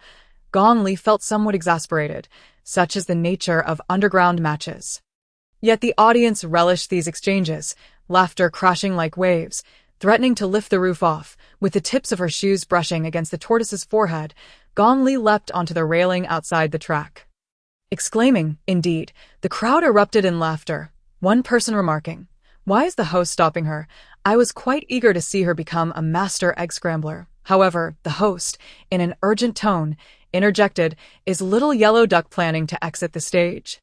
Gong Li felt somewhat exasperated, such is the nature of underground matches. Yet the audience relished these exchanges, laughter crashing like waves, threatening to lift the roof off. With the tips of her shoes brushing against the tortoise's forehead, Gong Li leapt onto the railing outside the track. Exclaiming, indeed, the crowd erupted in laughter, one person remarking, "Why is the host stopping her? I was quite eager to see her become a master egg scrambler." However, the host, in an urgent tone, interjected, "Is Little Yellow Duck planning to exit the stage?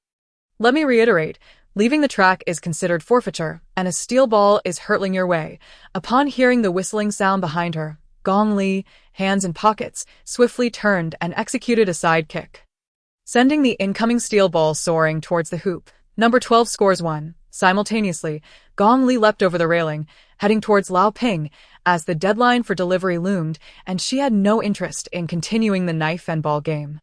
Let me reiterate, leaving the track is considered forfeiture, and a steel ball is hurtling your way." Upon hearing the whistling sound behind her, Gong Li, hands in pockets, swiftly turned and executed a side kick, sending the incoming steel ball soaring towards the hoop. Number 12 scores 1. Simultaneously, Gong Li leapt over the railing, heading towards Lao Ping, as the deadline for delivery loomed, and she had no interest in continuing the knife and ball game.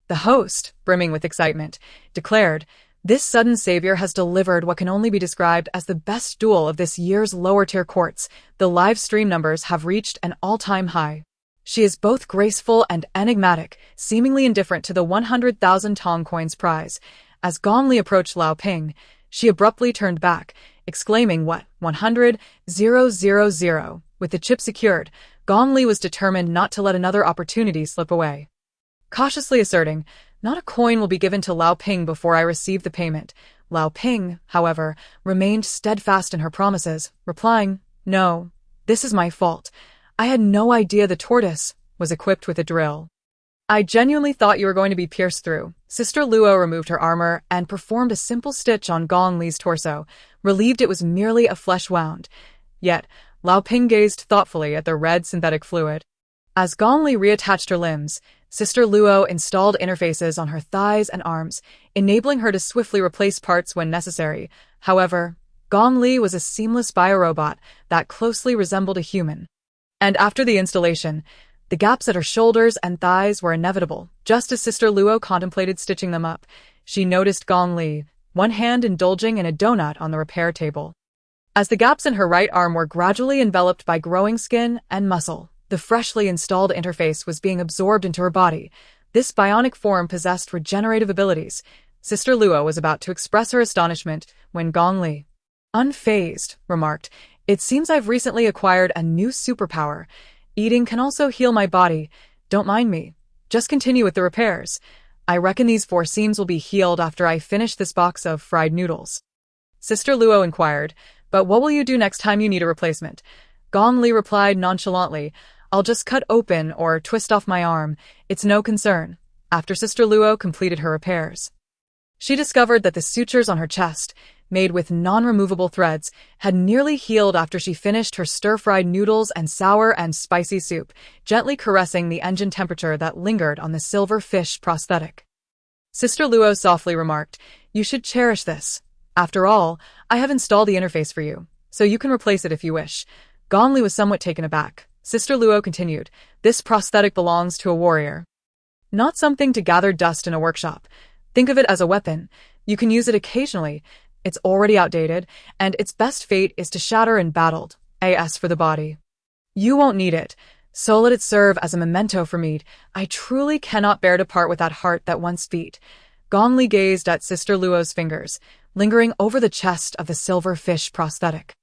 The host, brimming with excitement, declared, "This sudden savior has delivered what can only be described as the best duel of this year's lower-tier courts. The live stream numbers have reached an all-time high. She is both graceful and enigmatic, seemingly indifferent to the 100,000 Tong coins prize." As Gong Li approached Lao Ping, she abruptly turned back, exclaiming, "What, 100,000?" With the chip secured, Gong Li was determined not to let another opportunity slip away. Cautiously asserting, "Not a coin will be given to Lao Ping before I receive the payment." Lao Ping, however, remained steadfast in her promises, replying, "No, this is my fault. I had no idea the tortoise was equipped with a drill. I genuinely thought you were going to be pierced through." Sister Luo removed her armor and performed a simple stitch on Gong Li's torso, relieved it was merely a flesh wound. Yet, Lao Ping gazed thoughtfully at the red synthetic fluid. As Gong Li reattached her limbs, Sister Luo installed interfaces on her thighs and arms, enabling her to swiftly replace parts when necessary. However, Gong Li was a seamless biorobot that closely resembled a human. And after the installation, the gaps at her shoulders and thighs were inevitable. Just as Sister Luo contemplated stitching them up, she noticed Gong Li, one hand indulging in a donut on the repair table. As the gaps in her right arm were gradually enveloped by growing skin and muscle, the freshly installed interface was being absorbed into her body. This bionic form possessed regenerative abilities. Sister Luo was about to express her astonishment when Gong Li, unfazed, remarked, "It seems I've recently acquired a new superpower. Eating can also heal my body. Don't mind me. Just continue with the repairs. I reckon these 4 seams will be healed after I finish this box of fried noodles." Sister Luo inquired, "But what will you do next time you need a replacement?" Gong Li replied nonchalantly, "I'll just cut open or twist off my arm. It's no concern." After Sister Luo completed her repairs, she discovered that the sutures on her chest, made with non-removable threads, had nearly healed after she finished her stir-fried noodles and sour and spicy soup, gently caressing the engine temperature that lingered on the silver fish prosthetic. Sister Luo softly remarked, "You should cherish this. After all, I have installed the interface for you, so you can replace it if you wish." Gong Li was somewhat taken aback. Sister Luo continued, "This prosthetic belongs to a warrior, not something to gather dust in a workshop. Think of it as a weapon. You can use it occasionally. It's already outdated, and its best fate is to shatter in battle. As for the body, you won't need it, so let it serve as a memento for me. I truly cannot bear to part with that heart that once beat." Gong Li gazed at Sister Luo's fingers, lingering over the chest of the silver fish prosthetic.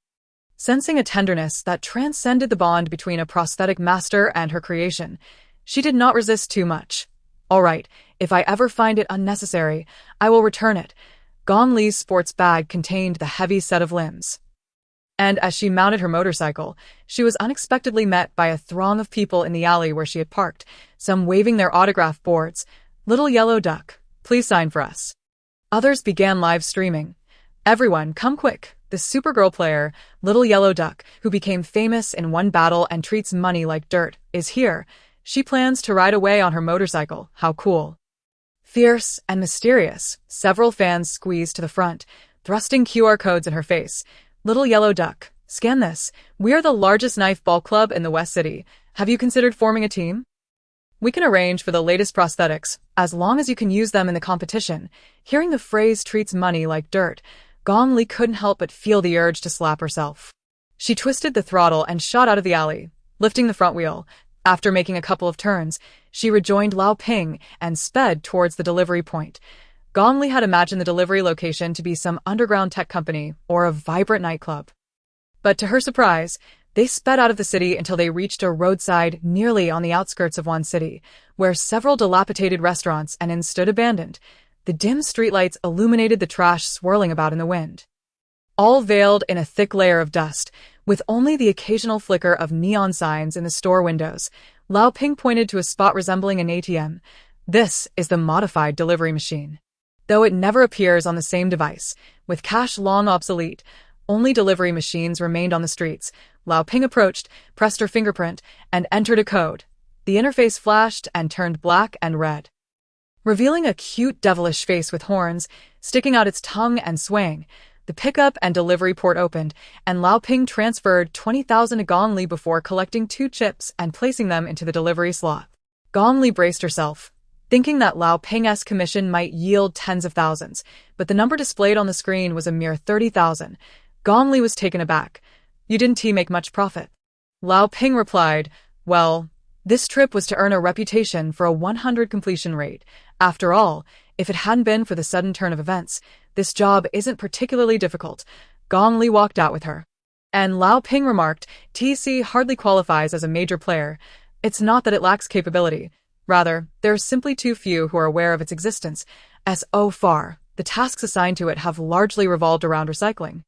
Sensing a tenderness that transcended the bond between a prosthetic master and her creation, she did not resist too much. "All right, if I ever find it unnecessary, I will return it." Gong Li's sports bag contained the heavy set of limbs. And as she mounted her motorcycle, she was unexpectedly met by a throng of people in the alley where she had parked, some waving their autograph boards. "Little yellow duck, please sign for us." Others began live streaming. "Everyone, come quick. The Supergirl player, Little Yellow Duck, who became famous in one battle and treats money like dirt, is here. She plans to ride away on her motorcycle. How cool." Fierce and mysterious, several fans squeezed to the front, thrusting QR codes in her face. "Little Yellow Duck, scan this. We are the largest knife ball club in the West City. Have you considered forming a team? We can arrange for the latest prosthetics, as long as you can use them in the competition." Hearing the phrase treats money like dirt, Gong Li couldn't help but feel the urge to slap herself. She twisted the throttle and shot out of the alley, lifting the front wheel. After making a couple of turns, she rejoined Lao Ping and sped towards the delivery point. Gong Li had imagined the delivery location to be some underground tech company or a vibrant nightclub. But to her surprise, they sped out of the city until they reached a roadside nearly on the outskirts of one city, where several dilapidated restaurants and inns stood abandoned. The dim streetlights illuminated the trash swirling about in the wind, all veiled in a thick layer of dust, with only the occasional flicker of neon signs in the store windows. Lao Ping pointed to a spot resembling an ATM. "This is the modified delivery machine. Though it never appears on the same device, with cash long obsolete, only delivery machines remained on the streets." Lao Ping approached, pressed her fingerprint, and entered a code. The interface flashed and turned black and red, revealing a cute devilish face with horns, sticking out its tongue and swaying. The pickup and delivery port opened, and Lao Ping transferred 20,000 to Gong Li before collecting 2 chips and placing them into the delivery slot. Gong Li braced herself, thinking that Lao Ping's commission might yield tens of thousands, but the number displayed on the screen was a mere 30,000. Gong Li was taken aback. "You didn't make much profit." Lao Ping replied, "Well, this trip was to earn a reputation for a 100 completion rate. After all, if it hadn't been for the sudden turn of events, this job isn't particularly difficult." Gong Li walked out with her. And Lao Ping remarked, "TC hardly qualifies as a major player. It's not that it lacks capability. Rather, there are simply too few who are aware of its existence. So far, the tasks assigned to it have largely revolved around recycling,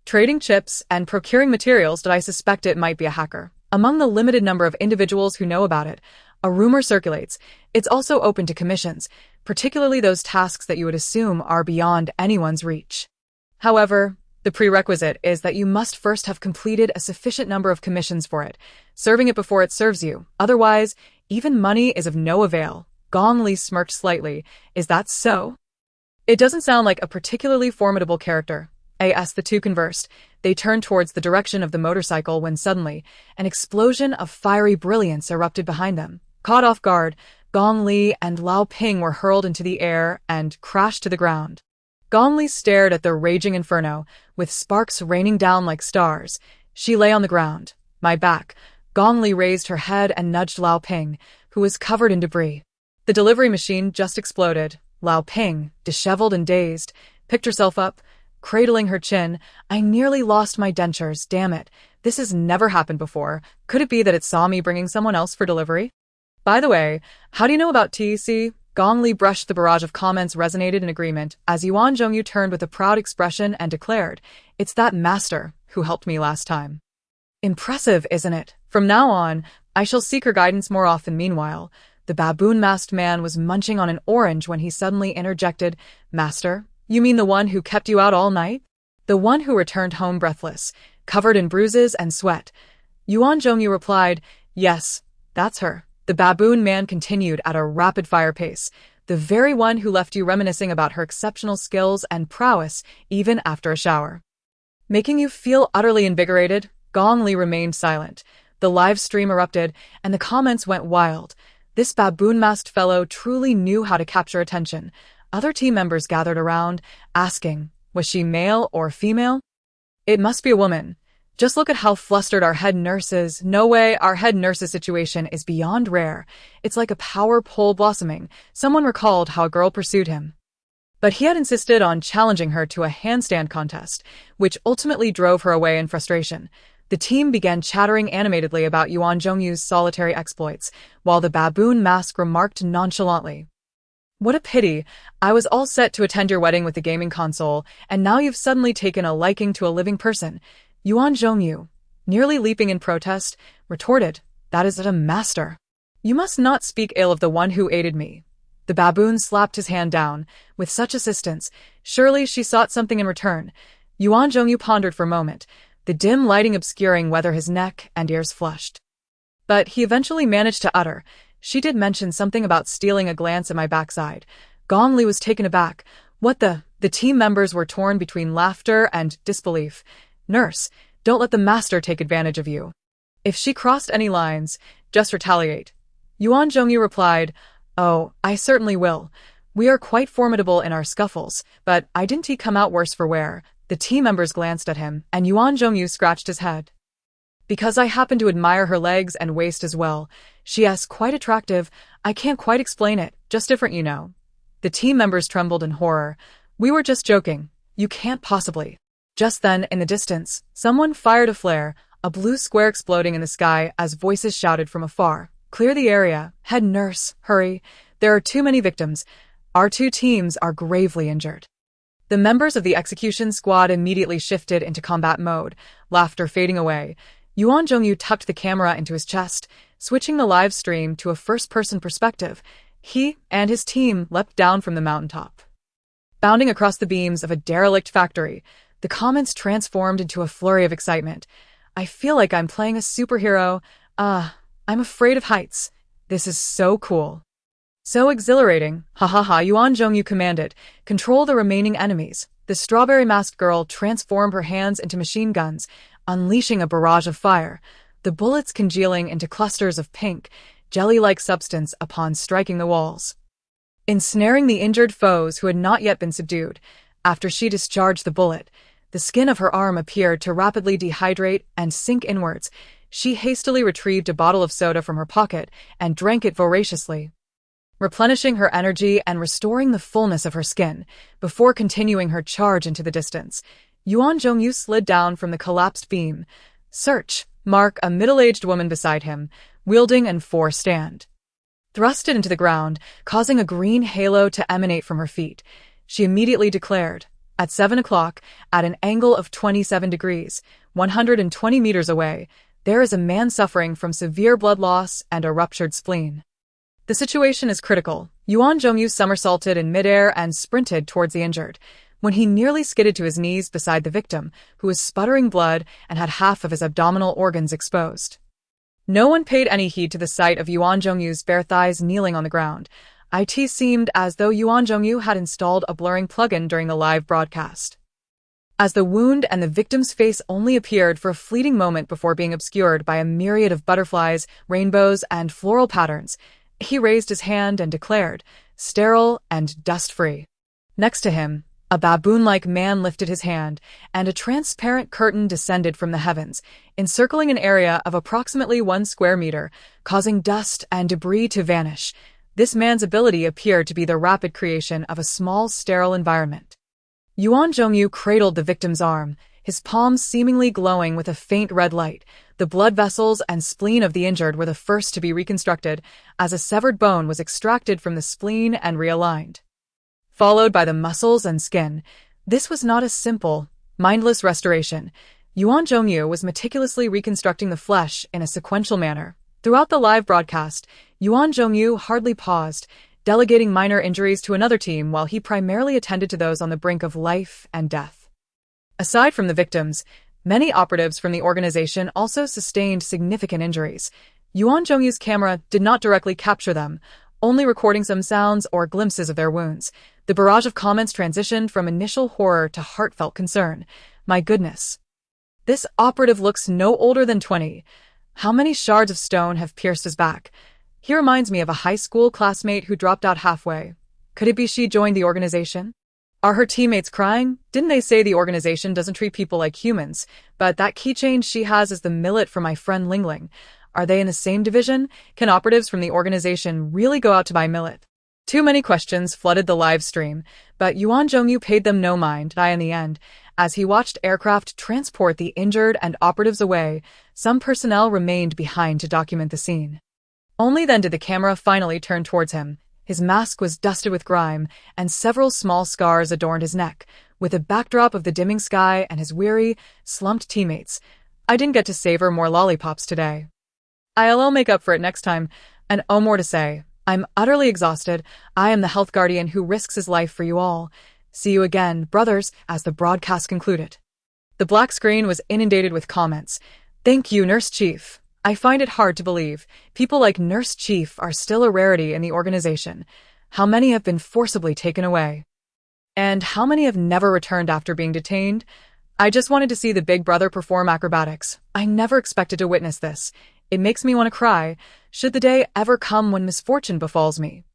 trading chips, and procuring materials that I suspect it might be a hacker. Among the limited number of individuals who know about it, a rumor circulates. It's also open to commissions, particularly those tasks that you would assume are beyond anyone's reach. However, the prerequisite is that you must first have completed a sufficient number of commissions for it, serving it before it serves you. Otherwise, even money is of no avail." Gong Li smirked slightly. "Is that so?" "It doesn't sound like a particularly formidable character." As the two conversed, they turned towards the direction of the motorcycle when suddenly, an explosion of fiery brilliance erupted behind them. Caught off guard, Gong Li and Lao Ping were hurled into the air and crashed to the ground. Gong Li stared at the raging inferno, with sparks raining down like stars. She lay on the ground. "My back." Gong Li raised her head and nudged Lao Ping, who was covered in debris. The delivery machine just exploded. Lao Ping, disheveled and dazed, picked herself up, cradling her chin. "I nearly lost my dentures, damn it. This has never happened before. Could it be that it saw me bringing someone else for delivery? By the way, how do you know about TEC?" Gong Li brushed the barrage of comments resonated in agreement as Yuan Zhongyu turned with a proud expression and declared, "It's that master who helped me last time." "Impressive, isn't it? From now on, I shall seek her guidance more often." Meanwhile, the baboon-masked man was munching on an orange when he suddenly interjected, "Master? You mean the one who kept you out all night? The one who returned home breathless, covered in bruises and sweat?" Yuan Zhongyu replied, "Yes, that's her." The baboon man continued at a rapid-fire pace, "The very one who left you reminiscing about her exceptional skills and prowess even after a shower. Making you feel utterly invigorated?" Gong Li remained silent. The live stream erupted, and the comments went wild. This baboon-masked fellow truly knew how to capture attention. Other team members gathered around, asking, was she male or female? "It must be a woman. Just look at how flustered our head nurse is." "No way, our head nurse's situation is beyond rare. It's like a power pole blossoming." Someone recalled how a girl pursued him, but he had insisted on challenging her to a handstand contest, which ultimately drove her away in frustration. The team began chattering animatedly about Yuan Zhongyu's solitary exploits, while the baboon mask remarked nonchalantly, What a pity. I was all set to attend your wedding with the gaming console, and now you've suddenly taken a liking to a living person. Yuan Zhongyu, nearly leaping in protest, retorted, "That is a master. You must not speak ill of the one who aided me." The baboon slapped his hand down. With such assistance, surely she sought something in return. Yuan Zhongyu pondered for a moment, the dim lighting obscuring whether his neck and ears flushed. But he eventually managed to utter, "She did mention something about stealing a glance at my backside." Gong Li was taken aback. What the? The team members were torn between laughter and disbelief. "Nurse, don't let the master take advantage of you. If she crossed any lines, just retaliate." Yuan Zhongyu replied, "Oh, I certainly will. We are quite formidable in our scuffles, but didn't he come out worse for wear?" The team members glanced at him, and Yuan Zhongyu scratched his head. "Because I happen to admire her legs and waist as well. She's quite attractive. I can't quite explain it, just different, you know." The team members trembled in horror. "We were just joking. You can't possibly." Just then, in the distance, someone fired a flare, a blue square exploding in the sky as voices shouted from afar, "Clear the area. Head nurse, hurry. There are too many victims. Our two teams are gravely injured." The members of the execution squad immediately shifted into combat mode, laughter fading away. Yuan Zhongyu tucked the camera into his chest, switching the live stream to a first-person perspective. He and his team leapt down from the mountaintop. Bounding across the beams of a derelict factory, the comments transformed into a flurry of excitement. "I feel like I'm playing a superhero. I'm afraid of heights. This is so cool. So exhilarating. Ha ha ha." Yuan Zhongyu commanded, "Control the remaining enemies." The strawberry-masked girl transformed her hands into machine guns, unleashing a barrage of fire, the bullets congealing into clusters of pink, jelly-like substance upon striking the walls, ensnaring the injured foes who had not yet been subdued. After she discharged the bullet, the skin of her arm appeared to rapidly dehydrate and sink inwards. She hastily retrieved a bottle of soda from her pocket and drank it voraciously, replenishing her energy and restoring the fullness of her skin. Before continuing her charge into the distance, Yuan Zhongyu slid down from the collapsed beam. "Search, mark." A middle-aged woman beside him, wielding an four stand, thrust it into the ground, causing a green halo to emanate from her feet. She immediately declared, "At 7 o'clock, at an angle of 27 degrees, 120 meters away, there is a man suffering from severe blood loss and a ruptured spleen. The situation is critical." Yuan Zhongyu somersaulted in midair and sprinted towards the injured. When he nearly skidded to his knees beside the victim, who was sputtering blood and had half of his abdominal organs exposed, no one paid any heed to the sight of Yuan Zhongyu's bare thighs kneeling on the ground. It seemed as though Yuan Zhongyu had installed a blurring plugin during the live broadcast, as the wound and the victim's face only appeared for a fleeting moment before being obscured by a myriad of butterflies, rainbows, and floral patterns. He raised his hand and declared, "Sterile and dust-free." Next to him, a baboon-like man lifted his hand, and a transparent curtain descended from the heavens, encircling an area of approximately 1 square meter, causing dust and debris to vanish. This man's ability appeared to be the rapid creation of a small, sterile environment. Yuan Zhongyu cradled the victim's arm, his palms seemingly glowing with a faint red light. The blood vessels and spleen of the injured were the first to be reconstructed, as a severed bone was extracted from the spleen and realigned, followed by the muscles and skin. This was not a simple, mindless restoration. Yuan Zhongyu was meticulously reconstructing the flesh in a sequential manner. Throughout the live broadcast, Yuan Zhongyu hardly paused, delegating minor injuries to another team while he primarily attended to those on the brink of life and death. Aside from the victims, many operatives from the organization also sustained significant injuries. Yuan Zhongyu's camera did not directly capture them, only recording some sounds or glimpses of their wounds. The barrage of comments transitioned from initial horror to heartfelt concern. "My goodness. This operative looks no older than 20. How many shards of stone have pierced his back? He reminds me of a high school classmate who dropped out halfway. Could it be she joined the organization? Are her teammates crying? Didn't they say the organization doesn't treat people like humans? But that keychain she has is the millet for my friend Lingling. Are they in the same division? Can operatives from the organization really go out to buy millet?" Too many questions flooded the live stream, but Yuan Zhongyu paid them no mind. In the end, as he watched aircraft transport the injured and operatives away, some personnel remained behind to document the scene. Only then did the camera finally turn towards him. His mask was dusted with grime, and several small scars adorned his neck, with a backdrop of the dimming sky and his weary, slumped teammates. I didn't get to savor more lollipops today. I'll make up for it next time, and oh, more to say. I'm utterly exhausted. I am the health guardian who risks his life for you all. See you again, brothers, as the broadcast concluded. The black screen was inundated with comments. Thank you, Nurse Chief. I find it hard to believe. People like Nurse Chief are still a rarity in the organization. How many have been forcibly taken away? And how many have never returned after being detained? I just wanted to see the big brother perform acrobatics. I never expected to witness this. It makes me want to cry. Should the day ever come when misfortune befalls me?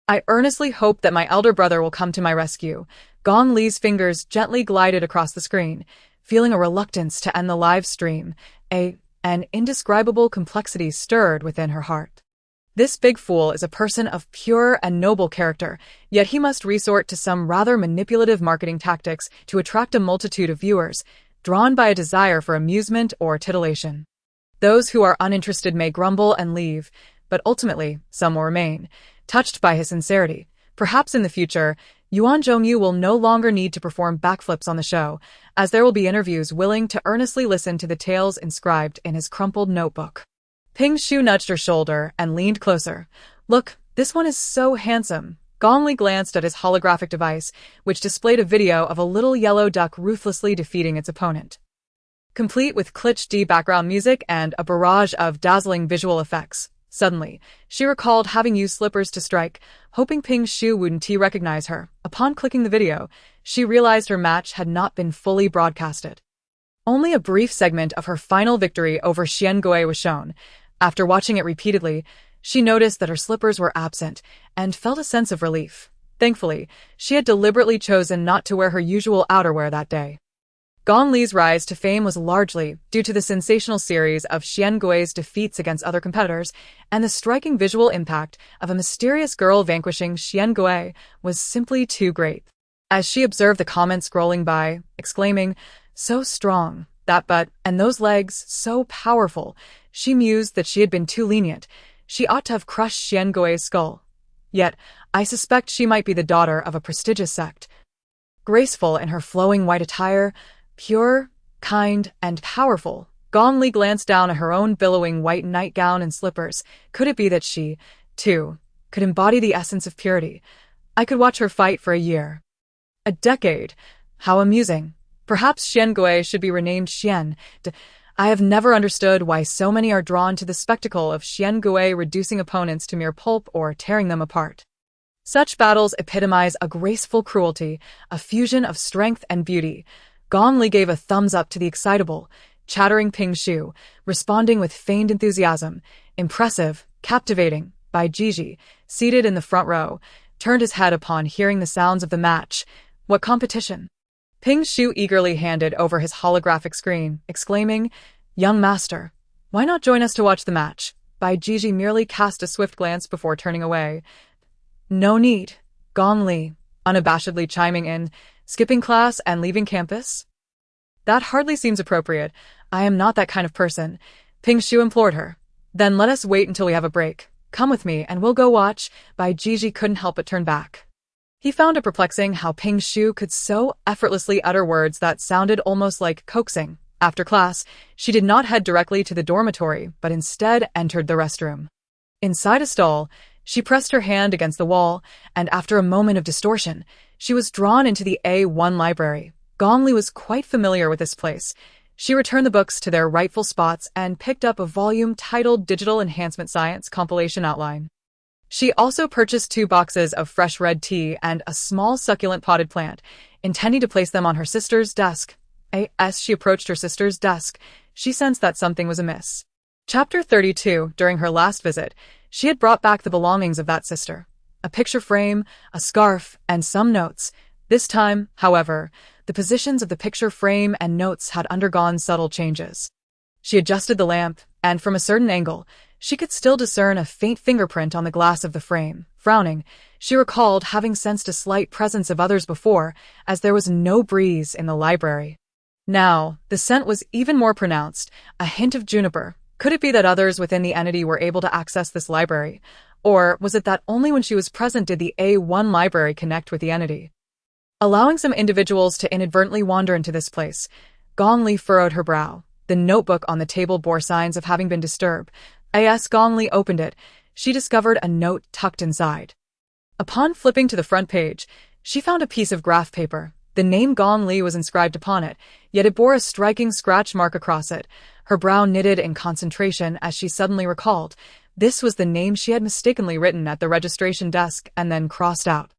I earnestly hope that my elder brother will come to my rescue. Gong Li's fingers gently glided across the screen, feeling a reluctance to end the live stream. An indescribable complexity stirred within her heart. This big fool is a person of pure and noble character, yet he must resort to some rather manipulative marketing tactics to attract a multitude of viewers, drawn by a desire for amusement or titillation. Those who are uninterested may grumble and leave, but ultimately, some will remain, touched by his sincerity. Perhaps in the future, Yuan Zhongyu will no longer need to perform backflips on the show, as there will be interviews willing to earnestly listen to the tales inscribed in his crumpled notebook. Ping Shu nudged her shoulder and leaned closer. Look, this one is so handsome. Gong Li glanced at his holographic device, which displayed a video of a little yellow duck ruthlessly defeating its opponent. Complete with glitched background music and a barrage of dazzling visual effects. Suddenly, she recalled having used slippers to strike, hoping Ping Shu wouldn't recognize her. Upon clicking the video, she realized her match had not been fully broadcasted. Only a brief segment of her final victory over Xian Gui was shown. After watching it repeatedly, she noticed that her slippers were absent and felt a sense of relief. Thankfully, she had deliberately chosen not to wear her usual outerwear that day. Gong Li's rise to fame was largely due to the sensational series of Xian Gui's defeats against other competitors, and the striking visual impact of a mysterious girl vanquishing Xian Gui was simply too great. As she observed the comments scrolling by, exclaiming, "So strong, that butt, and those legs, so powerful," she mused that she had been too lenient. She ought to have crushed Xian Gui's skull. Yet, I suspect she might be the daughter of a prestigious sect. Graceful in her flowing white attire, pure, kind, and powerful, Gong Li glanced down at her own billowing white nightgown and slippers. Could it be that she, too, could embody the essence of purity? I could watch her fight for a year. A decade. How amusing. Perhaps Xian Gui should be renamed Xian. I have never understood why so many are drawn to the spectacle of Xian Gui reducing opponents to mere pulp or tearing them apart. Such battles epitomize a graceful cruelty, a fusion of strength and beauty. Gong Li gave a thumbs up to the excitable, chattering Ping Shu, responding with feigned enthusiasm. Impressive, captivating. Bai Jiji, seated in the front row, turned his head upon hearing the sounds of the match. What competition? Ping Shu eagerly handed over his holographic screen, exclaiming, "Young master, why not join us to watch the match?" Bai Jiji merely cast a swift glance before turning away. "No need." Gong Li, unabashedly chiming in, "Skipping class and leaving campus? That hardly seems appropriate. I am not that kind of person." Ping Shu implored her. "Then let us wait until we have a break. Come with me and we'll go watch." Bai Jiji couldn't help but turn back. He found it perplexing how Ping Shu could so effortlessly utter words that sounded almost like coaxing. After class, she did not head directly to the dormitory, but instead entered the restroom. Inside a stall, she pressed her hand against the wall, and after a moment of distortion, she was drawn into the A1 library. Gong Li was quite familiar with this place. She returned the books to their rightful spots and picked up a volume titled Digital Enhancement Science Compilation Outline. She also purchased 2 boxes of fresh red tea and a small succulent potted plant, intending to place them on her sister's desk. As she approached her sister's desk, she sensed that something was amiss. Chapter 32. During her last visit, she had brought back the belongings of that sister. A picture frame, a scarf, and some notes. This time, however, the positions of the picture frame and notes had undergone subtle changes. She adjusted the lamp, and from a certain angle, she could still discern a faint fingerprint on the glass of the frame. Frowning, she recalled having sensed a slight presence of others before, as there was no breeze in the library. Now, the scent was even more pronounced, a hint of juniper. Could it be that others within the entity were able to access this library? Or was it that only when she was present did the A1 library connect with the entity? Allowing some individuals to inadvertently wander into this place, Gong Li furrowed her brow. The notebook on the table bore signs of having been disturbed. As Gong Li opened it, she discovered a note tucked inside. Upon flipping to the front page, she found a piece of graph paper. The name Gong Li was inscribed upon it, yet it bore a striking scratch mark across it. Her brow knitted in concentration as she suddenly recalled. This was the name she had mistakenly written at the registration desk and then crossed out.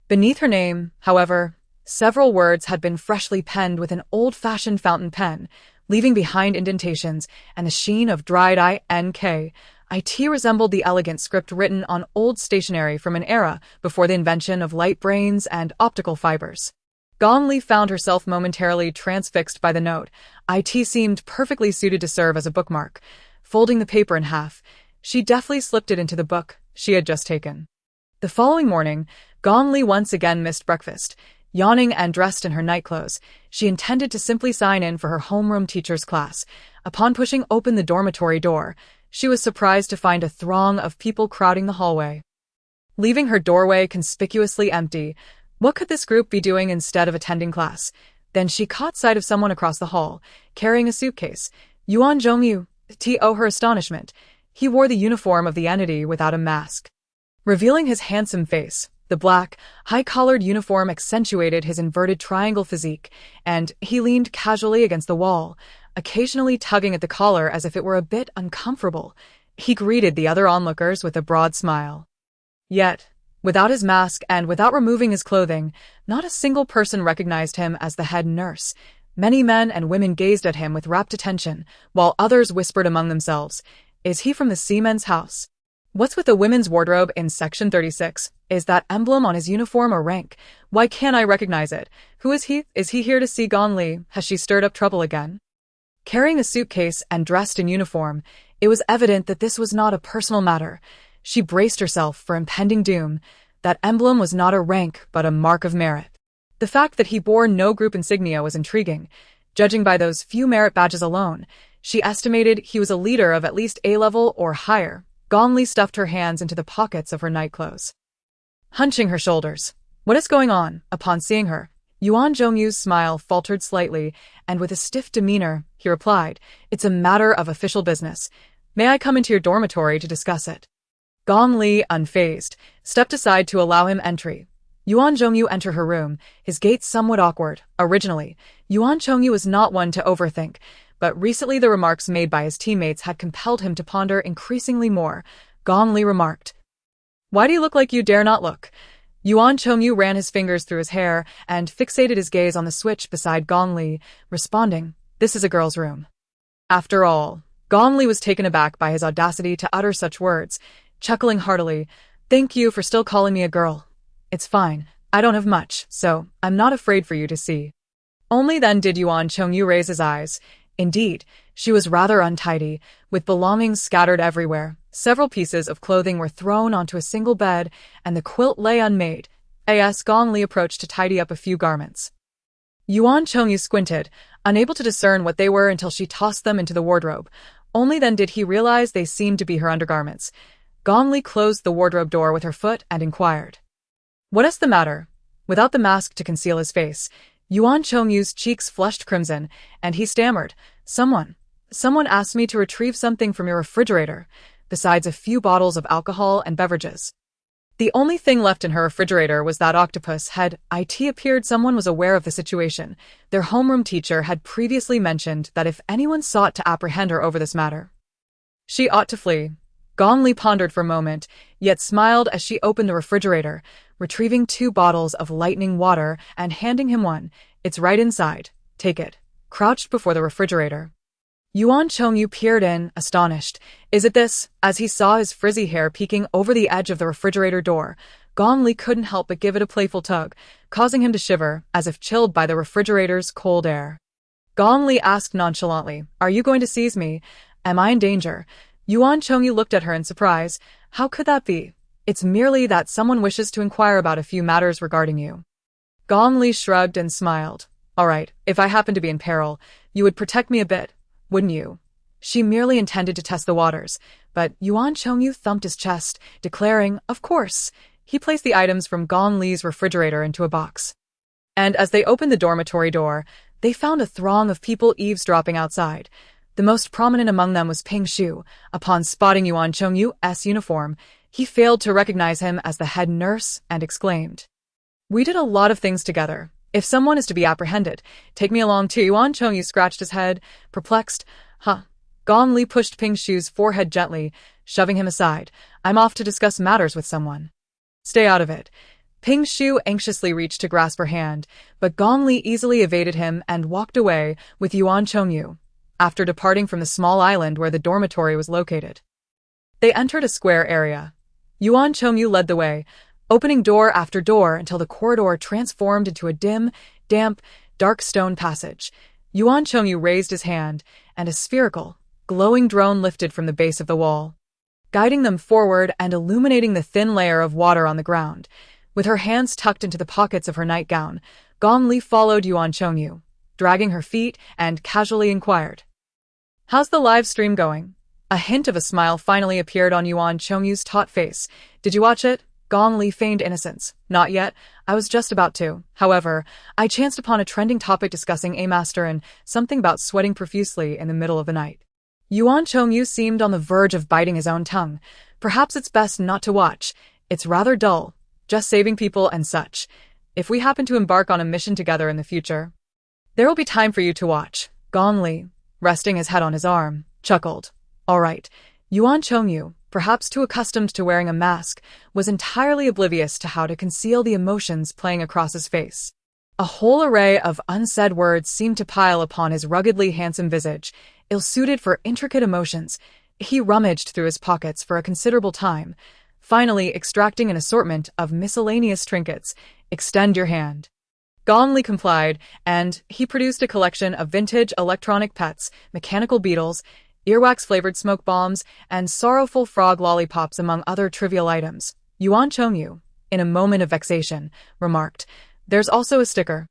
Beneath her name, however, several words had been freshly penned with an old-fashioned fountain pen, leaving behind indentations and the sheen of dried ink. It resembled the elegant script written on old stationery from an era before the invention of light brains and optical fibers. Gong Li found herself momentarily transfixed by the note. It seemed perfectly suited to serve as a bookmark. Folding the paper in half, she deftly slipped it into the book she had just taken. The following morning, Gong Li once again missed breakfast. Yawning and dressed in her nightclothes, she intended to simply sign in for her homeroom teacher's class. Upon pushing open the dormitory door, she was surprised to find a throng of people crowding the hallway. Leaving her doorway conspicuously empty, what could this group be doing instead of attending class? Then she caught sight of someone across the hall, carrying a suitcase. Yuan Zhongyu, to her astonishment, he wore the uniform of the entity without a mask. Revealing his handsome face, the black, high-collared uniform accentuated his inverted triangle physique, and he leaned casually against the wall, occasionally tugging at the collar as if it were a bit uncomfortable. He greeted the other onlookers with a broad smile. Yet, without his mask and without removing his clothing, not a single person recognized him as the head nurse. Many men and women gazed at him with rapt attention, while others whispered among themselves, "Is he from the seaman's house? What's with the women's wardrobe in section 36? Is that emblem on his uniform or rank? Why can't I recognize it? Who is he? Is he here to see Gong Li? Has she stirred up trouble again?" Carrying a suitcase and dressed in uniform, it was evident that this was not a personal matter. She braced herself for impending doom. That emblem was not a rank, but a mark of merit. The fact that he bore no group insignia was intriguing. Judging by those few merit badges alone, she estimated he was a leader of at least A-level or higher. Gong Li stuffed her hands into the pockets of her nightclothes, hunching her shoulders. "What is going on?" Upon seeing her, Yuan Zhongyu's smile faltered slightly, and with a stiff demeanor, he replied, "It's a matter of official business. May I come into your dormitory to discuss it?" Gong Li, unfazed, stepped aside to allow him entry. Yuan Zhongyu entered her room, his gait somewhat awkward. Originally, Yuan Zhongyu was not one to overthink, but recently the remarks made by his teammates had compelled him to ponder increasingly more. Gong Li remarked, "Why do you look like you dare not look?" Yuan Zhongyu ran his fingers through his hair and fixated his gaze on the switch beside Gong Li, responding, "This is a girl's room." After all, Gong Li was taken aback by his audacity to utter such words, chuckling heartily, "Thank you for still calling me a girl. It's fine. I don't have much, so I'm not afraid for you to see." Only then did Yuan Zhongyu raise his eyes. Indeed, she was rather untidy, with belongings scattered everywhere. Several pieces of clothing were thrown onto a single bed, and the quilt lay unmade. Gong Li approached to tidy up a few garments. Yuan Zhongyu squinted, unable to discern what they were until she tossed them into the wardrobe. Only then did he realize they seemed to be her undergarments. Gong Li closed the wardrobe door with her foot and inquired, "What is the matter?" Without the mask to conceal his face, Yuan Zhongyu's cheeks flushed crimson, and he stammered, Someone asked me to retrieve something from your refrigerator, besides a few bottles of alcohol and beverages." The only thing left in her refrigerator was that octopus head. It appeared someone was aware of the situation. Their homeroom teacher had previously mentioned that if anyone sought to apprehend her over this matter, she ought to flee. Gong Li pondered for a moment, yet smiled as she opened the refrigerator, retrieving 2 bottles of lightning water and handing him one. "It's right inside. Take it." Crouched before the refrigerator, Yuan Zhongyu peered in, astonished. "Is it this?" As he saw his frizzy hair peeking over the edge of the refrigerator door, Gong Li couldn't help but give it a playful tug, causing him to shiver, as if chilled by the refrigerator's cold air. Gong Li asked nonchalantly, "Are you going to seize me? Am I in danger?" Yuan Zhongyu looked at her in surprise. "How could that be? It's merely that someone wishes to inquire about a few matters regarding you." Gong Li shrugged and smiled. "All right, if I happen to be in peril, you would protect me a bit, wouldn't you?" She merely intended to test the waters, but Yuan Chongyu thumped his chest, declaring, "Of course." He placed the items from Gong Li's refrigerator into a box. And as they opened the dormitory door, they found a throng of people eavesdropping outside. The most prominent among them was Ping Shu. Upon spotting Yuan Chongyu's uniform, he failed to recognize him as the head nurse and exclaimed, "We did a lot of things together. If someone is to be apprehended, take me along too." Yuan Chongyu scratched his head, perplexed. "Huh." Gong Li pushed Ping Shu's forehead gently, shoving him aside. "I'm off to discuss matters with someone." "Stay out of it." Ping Shu anxiously reached to grasp her hand, but Gong Li easily evaded him and walked away with Yuan Chongyu, after departing from the small island where the dormitory was located. They entered a square area. Yuan Chongyu led the way, opening door after door until the corridor transformed into a dim, damp, dark stone passage. Yuan Chongyu raised his hand, and a spherical, glowing drone lifted from the base of the wall, guiding them forward and illuminating the thin layer of water on the ground. With her hands tucked into the pockets of her nightgown, Gong Li followed Yuan Chongyu, dragging her feet, and casually inquired, "How's the live stream going?" A hint of a smile finally appeared on Yuan Chongyu's taut face. "Did you watch it?" Gong Li feigned innocence. "Not yet. I was just about to. However, I chanced upon a trending topic discussing a master and something about sweating profusely in the middle of the night." Yuan Chongyu seemed on the verge of biting his own tongue. "Perhaps it's best not to watch. It's rather dull. Just saving people and such. If we happen to embark on a mission together in the future, there will be time for you to watch." Gong Li, resting his head on his arm, chuckled. "All right." Yuan Chongyu, perhaps too accustomed to wearing a mask, was entirely oblivious to how to conceal the emotions playing across his face. A whole array of unsaid words seemed to pile upon his ruggedly handsome visage, ill-suited for intricate emotions. He rummaged through his pockets for a considerable time, finally extracting an assortment of miscellaneous trinkets. "Extend your hand." Gong Li complied, and he produced a collection of vintage electronic pets, mechanical beetles, earwax-flavored smoke bombs, and sorrowful frog lollipops among other trivial items. Yuan Chongyu, in a moment of vexation, remarked, "There's also a sticker."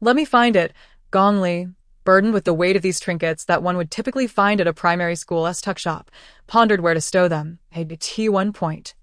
"Let me find it." Gong Li, burdened with the weight of these trinkets that one would typically find at a primary school's tuck shop, pondered where to stow them. At one point,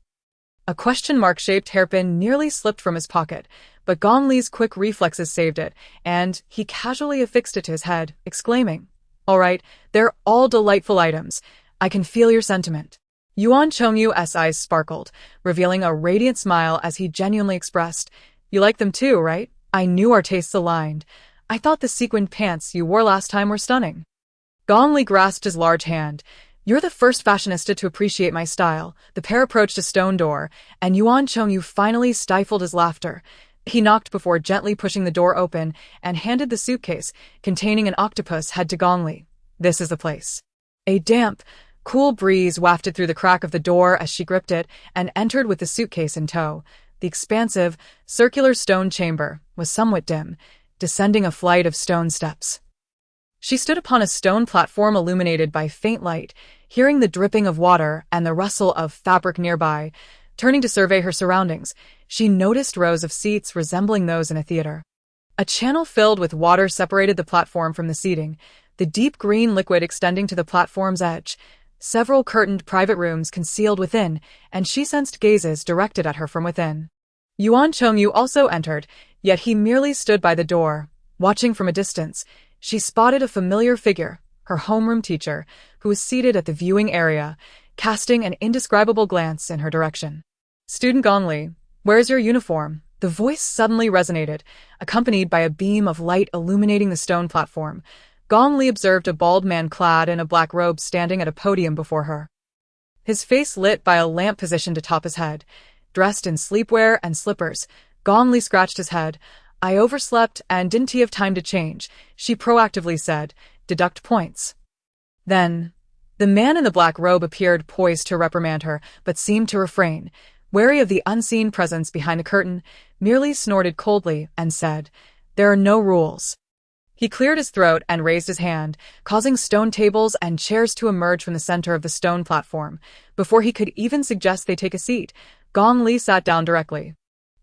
a question-mark-shaped hairpin nearly slipped from his pocket, but Gong Li's quick reflexes saved it, and he casually affixed it to his head, exclaiming, "All right, they're all delightful items. I can feel your sentiment." Yuan Chongyu's eyes sparkled, revealing a radiant smile as he genuinely expressed, "You like them too, right? I knew our tastes aligned. I thought the sequined pants you wore last time were stunning." Gong Li grasped his large hand. "You're the first fashionista to appreciate my style." The pair approached a stone door, and Yuan Chongyu finally stifled his laughter. He knocked before gently pushing the door open and handed the suitcase containing an octopus head to Gong Li. "This is the place." A damp, cool breeze wafted through the crack of the door as she gripped it and entered with the suitcase in tow. The expansive, circular stone chamber was somewhat dim, descending a flight of stone steps. She stood upon a stone platform illuminated by faint light, hearing the dripping of water and the rustle of fabric nearby. Turning to survey her surroundings, she noticed rows of seats resembling those in a theater. A channel filled with water separated the platform from the seating, the deep green liquid extending to the platform's edge. Several curtained private rooms concealed within, and she sensed gazes directed at her from within. Yuan Chongyu also entered, yet he merely stood by the door, watching from a distance. She spotted a familiar figure, her homeroom teacher, who was seated at the viewing area, casting an indescribable glance in her direction. "Student Gong Li, where's your uniform?" The voice suddenly resonated, accompanied by a beam of light illuminating the stone platform. Gong Li observed a bald man clad in a black robe standing at a podium before her, his face lit by a lamp positioned atop his head. Dressed in sleepwear and slippers, Gong Li scratched his head. "I overslept and didn't have time to change," she proactively said. "Deduct points." Then, the man in the black robe appeared poised to reprimand her, but seemed to refrain. Wary of the unseen presence behind the curtain, merely snorted coldly and said, "There are no rules." He cleared his throat and raised his hand, causing stone tables and chairs to emerge from the center of the stone platform. Before he could even suggest they take a seat, Gong Li sat down directly.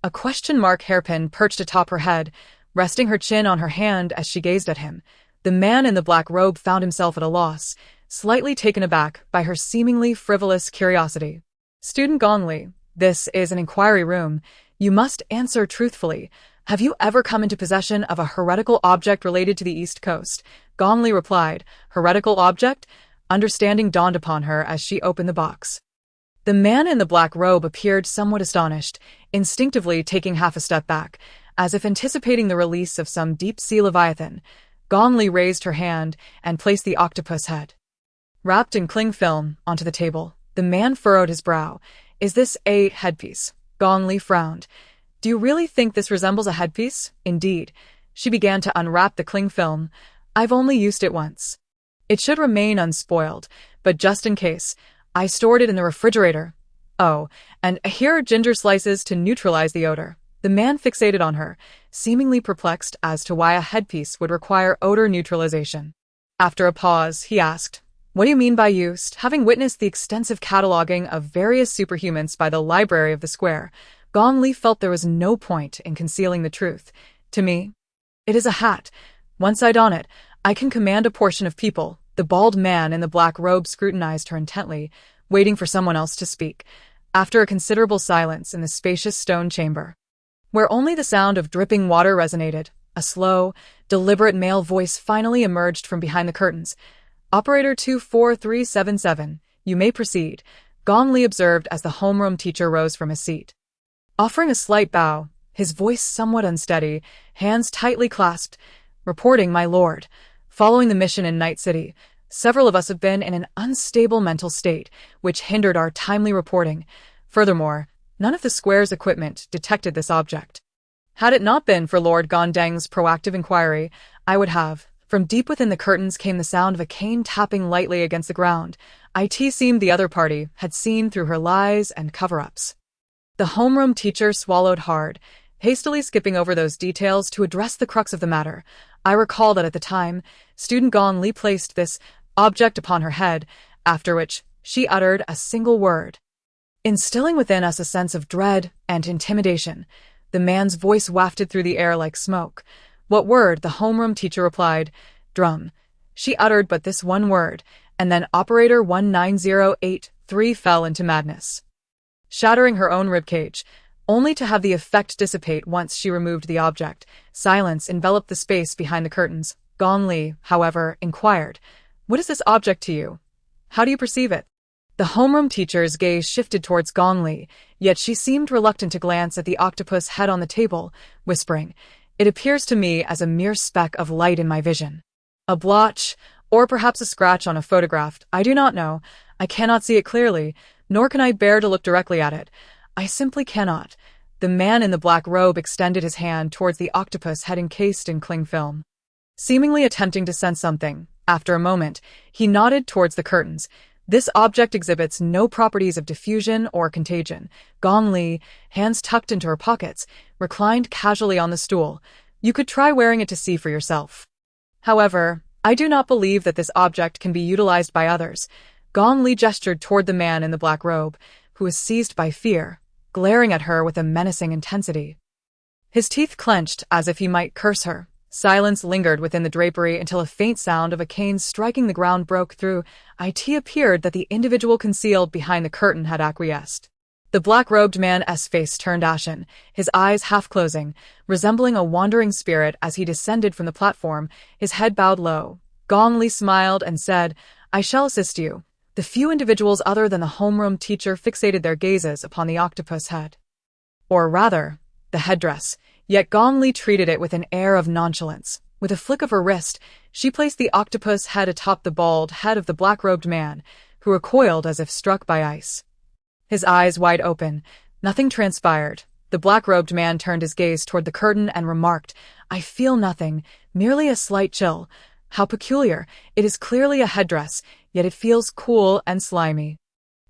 A question-mark hairpin perched atop her head, resting her chin on her hand as she gazed at him. The man in the black robe found himself at a loss. slightly taken aback by her seemingly frivolous curiosity. "Student Gong Li, this is an inquiry room. You must answer truthfully. Have you ever come into possession of a heretical object related to the East Coast?" Gong Li replied. "Heretical object?" Understanding dawned upon her as she opened the box. The man in the black robe appeared somewhat astonished, instinctively taking half a step back, as if anticipating the release of some deep-sea leviathan. Gong Li raised her hand and placed the octopus head, wrapped in cling film, onto the table. The man furrowed his brow. "Is this a headpiece?" Gong Li frowned. "Do you really think this resembles a headpiece?" "Indeed." She began to unwrap the cling film. "I've only used it once. It should remain unspoiled, but just in case, I stored it in the refrigerator. Oh, and here are ginger slices to neutralize the odor." The man fixated on her, seemingly perplexed as to why a headpiece would require odor neutralization. After a pause, he asked, "What do you mean by used?" Having witnessed the extensive cataloging of various superhumans by the library of the square, Gong Li felt there was no point in concealing the truth. "To me, it is a hat. Once I don it, I can command a portion of people." The bald man in the black robe scrutinized her intently, waiting for someone else to speak. After a considerable silence in the spacious stone chamber, where only the sound of dripping water resonated, a slow, deliberate male voice finally emerged from behind the curtains. "Operator 24377, you may proceed," Gong Li observed as the homeroom teacher rose from his seat. Offering a slight bow, his voice somewhat unsteady, hands tightly clasped. "Reporting, my lord. Following the mission in Night City, several of us have been in an unstable mental state, which hindered our timely reporting. Furthermore, none of the square's equipment detected this object. Had it not been for Lord Gondeng's proactive inquiry, I would have." From deep within the curtains came the sound of a cane tapping lightly against the ground. It seemed the other party had seen through her lies and cover-ups. The homeroom teacher swallowed hard, hastily skipping over those details to address the crux of the matter. "I recall that at the time, student Gong Li placed this object upon her head, after which she uttered a single word, instilling within us a sense of dread and intimidation." The man's voice wafted through the air like smoke. "What word?" The homeroom teacher replied. "Drum." She uttered but this one word, and then operator 19083 fell into madness, shattering her own ribcage, only to have the effect dissipate once she removed the object. Silence enveloped the space behind the curtains. Gong Li, however, inquired, "What is this object to you? How do you perceive it?" The homeroom teacher's gaze shifted towards Gong Li, yet she seemed reluctant to glance at the octopus head on the table, whispering, "It appears to me as a mere speck of light in my vision. A blotch, or perhaps a scratch on a photograph. I do not know. I cannot see it clearly, nor can I bear to look directly at it. I simply cannot." The man in the black robe extended his hand towards the octopus head encased in cling film, seemingly attempting to sense something. After a moment, he nodded towards the curtains. "This object exhibits no properties of diffusion or contagion." Gong Li, hands tucked into her pockets, reclined casually on the stool. "You could try wearing it to see for yourself. However, I do not believe that this object can be utilized by others." Gong Li gestured toward the man in the black robe, who was seized by fear, glaring at her with a menacing intensity. His teeth clenched as if he might curse her. Silence lingered within the drapery until a faint sound of a cane striking the ground broke through. It appeared that the individual concealed behind the curtain had acquiesced. The black-robed man's face turned ashen, his eyes half-closing, resembling a wandering spirit as he descended from the platform, his head bowed low. Gong Li smiled and said, "I shall assist you." The few individuals other than the homeroom teacher fixated their gazes upon the octopus head. Or rather, the headdress. Yet Gong Li treated it with an air of nonchalance. With a flick of her wrist, she placed the octopus head atop the bald head of the black-robed man, who recoiled as if struck by ice. His eyes wide open, nothing transpired. The black-robed man turned his gaze toward the curtain and remarked, "I feel nothing, merely a slight chill. How peculiar. It is clearly a headdress, yet it feels cool and slimy."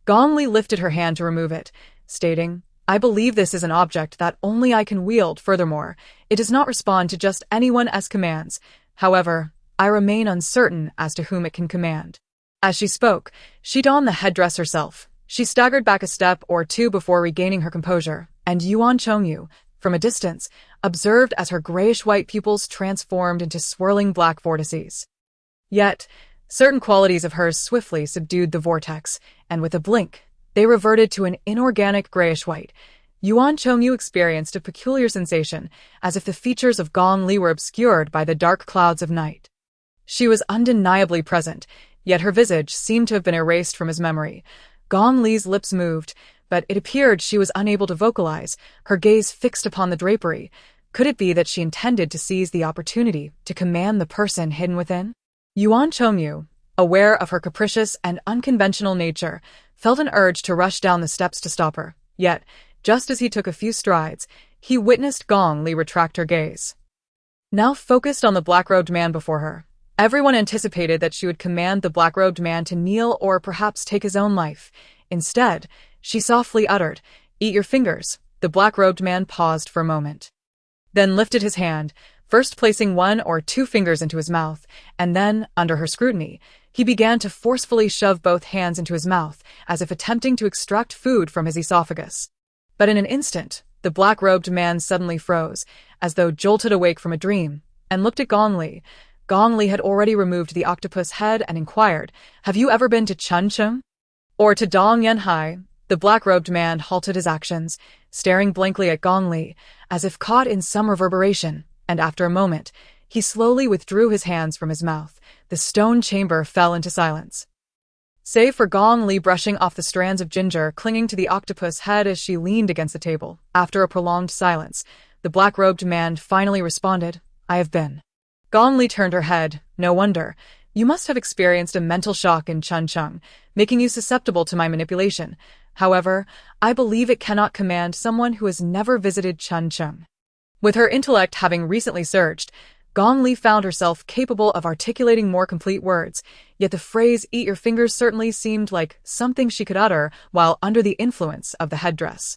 Gong Li lifted her hand to remove it, stating, "I believe this is an object that only I can wield. Furthermore, it does not respond to just anyone's commands. However, I remain uncertain as to whom it can command." As she spoke, she donned the headdress herself. She staggered back a step or two before regaining her composure, and Yuan Chongyu, from a distance, observed as her grayish-white pupils transformed into swirling black vortices. Yet, Certain qualities of hers swiftly subdued the vortex, and with a blink, they reverted to an inorganic grayish-white. Yuan Chongyu experienced a peculiar sensation, as if the features of Gong Li were obscured by the dark clouds of night. She was undeniably present, yet her visage seemed to have been erased from his memory. Gong Li's lips moved, but it appeared she was unable to vocalize, her gaze fixed upon the drapery. Could it be that she intended to seize the opportunity to command the person hidden within? Yuan Chongyu, aware of her capricious and unconventional nature, felt an urge to rush down the steps to stop her. Yet, just as he took a few strides, he witnessed Gong Li retract her gaze. Now focused on the black-robed man before her, everyone anticipated that she would command the black-robed man to kneel or perhaps take his own life. Instead, she softly uttered, "Eat your fingers." The black-robed man paused for a moment, then lifted his hand, first placing 1 or 2 fingers into his mouth, and then, under her scrutiny, he began to forcefully shove both hands into his mouth, as if attempting to extract food from his esophagus. But in an instant, the black-robed man suddenly froze, as though jolted awake from a dream, and looked at Gong Li. Gong Li had already removed the octopus head and inquired, "Have you ever been to Chuncheon? Or to Dong Yanhai?" The black-robed man halted his actions, staring blankly at Gong Li, as if caught in some reverberation, and after a moment, he slowly withdrew his hands from his mouth. The stone chamber fell into silence, save for Gong Li brushing off the strands of ginger clinging to the octopus head as she leaned against the table. After a prolonged silence, the black-robed man finally responded, "I have been." Gong Li turned her head. "No wonder. You must have experienced a mental shock in Chuncheon, making you susceptible to my manipulation. However, I believe it cannot command someone who has never visited Chuncheon." With her intellect having recently surged, Gong Li found herself capable of articulating more complete words, yet the phrase "eat your fingers" certainly seemed like something she could utter while under the influence of the headdress,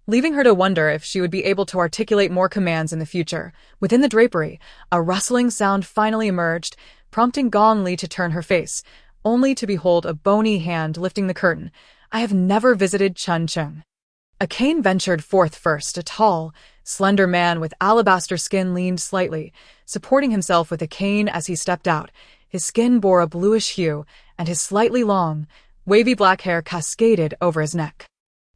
leaving her to wonder if she would be able to articulate more commands in the future. Within the drapery, a rustling sound finally emerged, prompting Gong Li to turn her face, only to behold a bony hand lifting the curtain. "I have never visited Chuncheon." A cane ventured forth first. A tall, slender man with alabaster skin leaned slightly, supporting himself with a cane as he stepped out. His skin bore a bluish hue, and his slightly long, wavy black hair cascaded over his neck.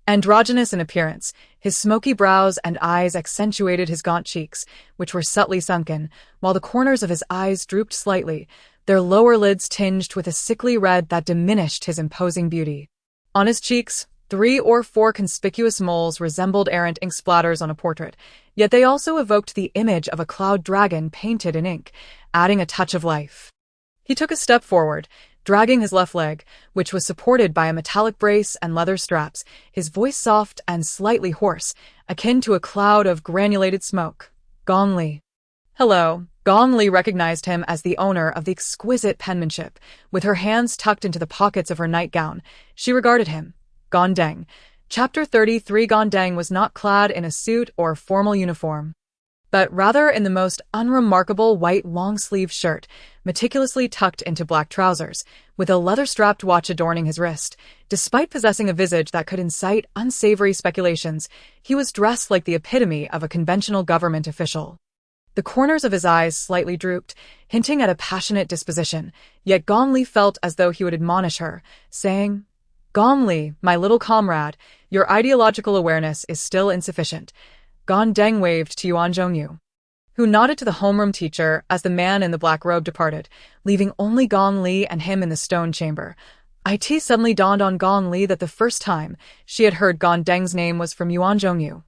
Androgynous in appearance, his smoky brows and eyes accentuated his gaunt cheeks, which were subtly sunken, while the corners of his eyes drooped slightly, their lower lids tinged with a sickly red that diminished his imposing beauty. On his cheeks, 3 or 4 conspicuous moles resembled errant ink splatters on a portrait, yet they also evoked the image of a cloud dragon painted in ink, adding a touch of life. He took a step forward, dragging his left leg, which was supported by a metallic brace and leather straps, his voice soft and slightly hoarse, akin to a cloud of granulated smoke. "Gong Li." "Hello." Gong Li recognized him as the owner of the exquisite penmanship. With her hands tucked into the pockets of her nightgown, she regarded him. Gondeng. Chapter 33. Gondeng was not clad in a suit or formal uniform, but rather in the most unremarkable white long-sleeved shirt, meticulously tucked into black trousers, with a leather-strapped watch adorning his wrist. Despite possessing a visage that could incite unsavory speculations, he was dressed like the epitome of a conventional government official. The corners of his eyes slightly drooped, hinting at a passionate disposition, yet Gong Li felt as though he would admonish her, saying, "Gong Li, my little comrade, your ideological awareness is still insufficient." Gondeng waved to Yuan Zhongyu, who nodded to the homeroom teacher as the man in the black robe departed, leaving only Gong Li and him in the stone chamber. It suddenly dawned on Gong Li that the first time she had heard Gondeng's name was from Yuan Zhongyu.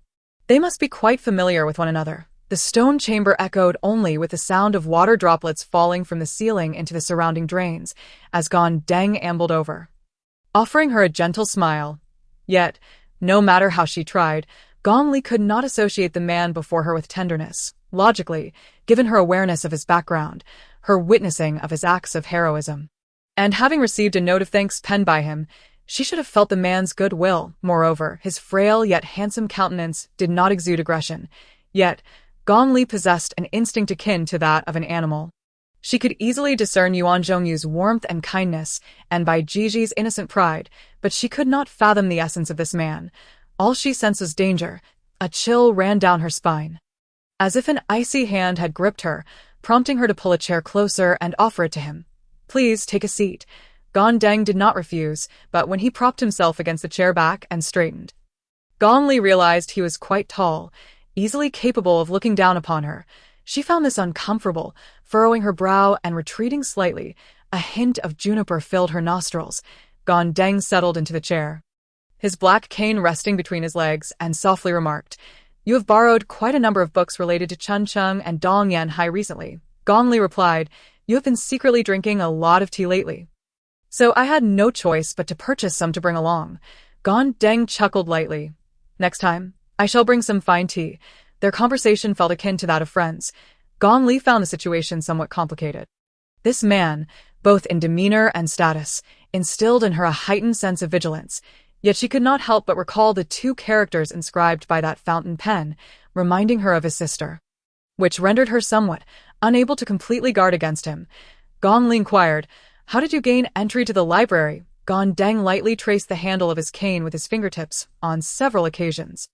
They must be quite familiar with one another. The stone chamber echoed only with the sound of water droplets falling from the ceiling into the surrounding drains as Gondeng ambled over, offering her a gentle smile. Yet, no matter how she tried, Gong Li could not associate the man before her with tenderness. Logically, given her awareness of his background, her witnessing of his acts of heroism, and having received a note of thanks penned by him, she should have felt the man's goodwill. Moreover, his frail yet handsome countenance did not exude aggression. Yet, Gong Li possessed an instinct akin to that of an animal. She could easily discern Yuan Zhongyu's warmth and kindness, and Bai Jiji's innocent pride, but she could not fathom the essence of this man. All she sensed was danger. A chill ran down her spine, as if an icy hand had gripped her, prompting her to pull a chair closer and offer it to him. Please take a seat. Gong Deng did not refuse, but when he propped himself against the chair back and straightened, Gong Li realized he was quite tall, easily capable of looking down upon her. She found this uncomfortable, furrowing her brow and retreating slightly. A hint of juniper filled her nostrils. Gong Deng settled into the chair, his black cane resting between his legs, and softly remarked, "You have borrowed quite a number of books related to Chun Chung and Dong Yanhai recently." Gong Li replied, "You have been secretly drinking a lot of tea lately, so I had no choice but to purchase some to bring along." Gong Deng chuckled lightly. "Next time, I shall bring some fine tea." Their conversation felt akin to that of friends. Gong Li found the situation somewhat complicated. This man, both in demeanor and status, instilled in her a heightened sense of vigilance, yet she could not help but recall the two characters inscribed by that fountain pen, reminding her of his sister, which rendered her somewhat unable to completely guard against him. Gong Li inquired, "How did you gain entry to the library?" Gong Deng lightly traced the handle of his cane with his fingertips on several occasions.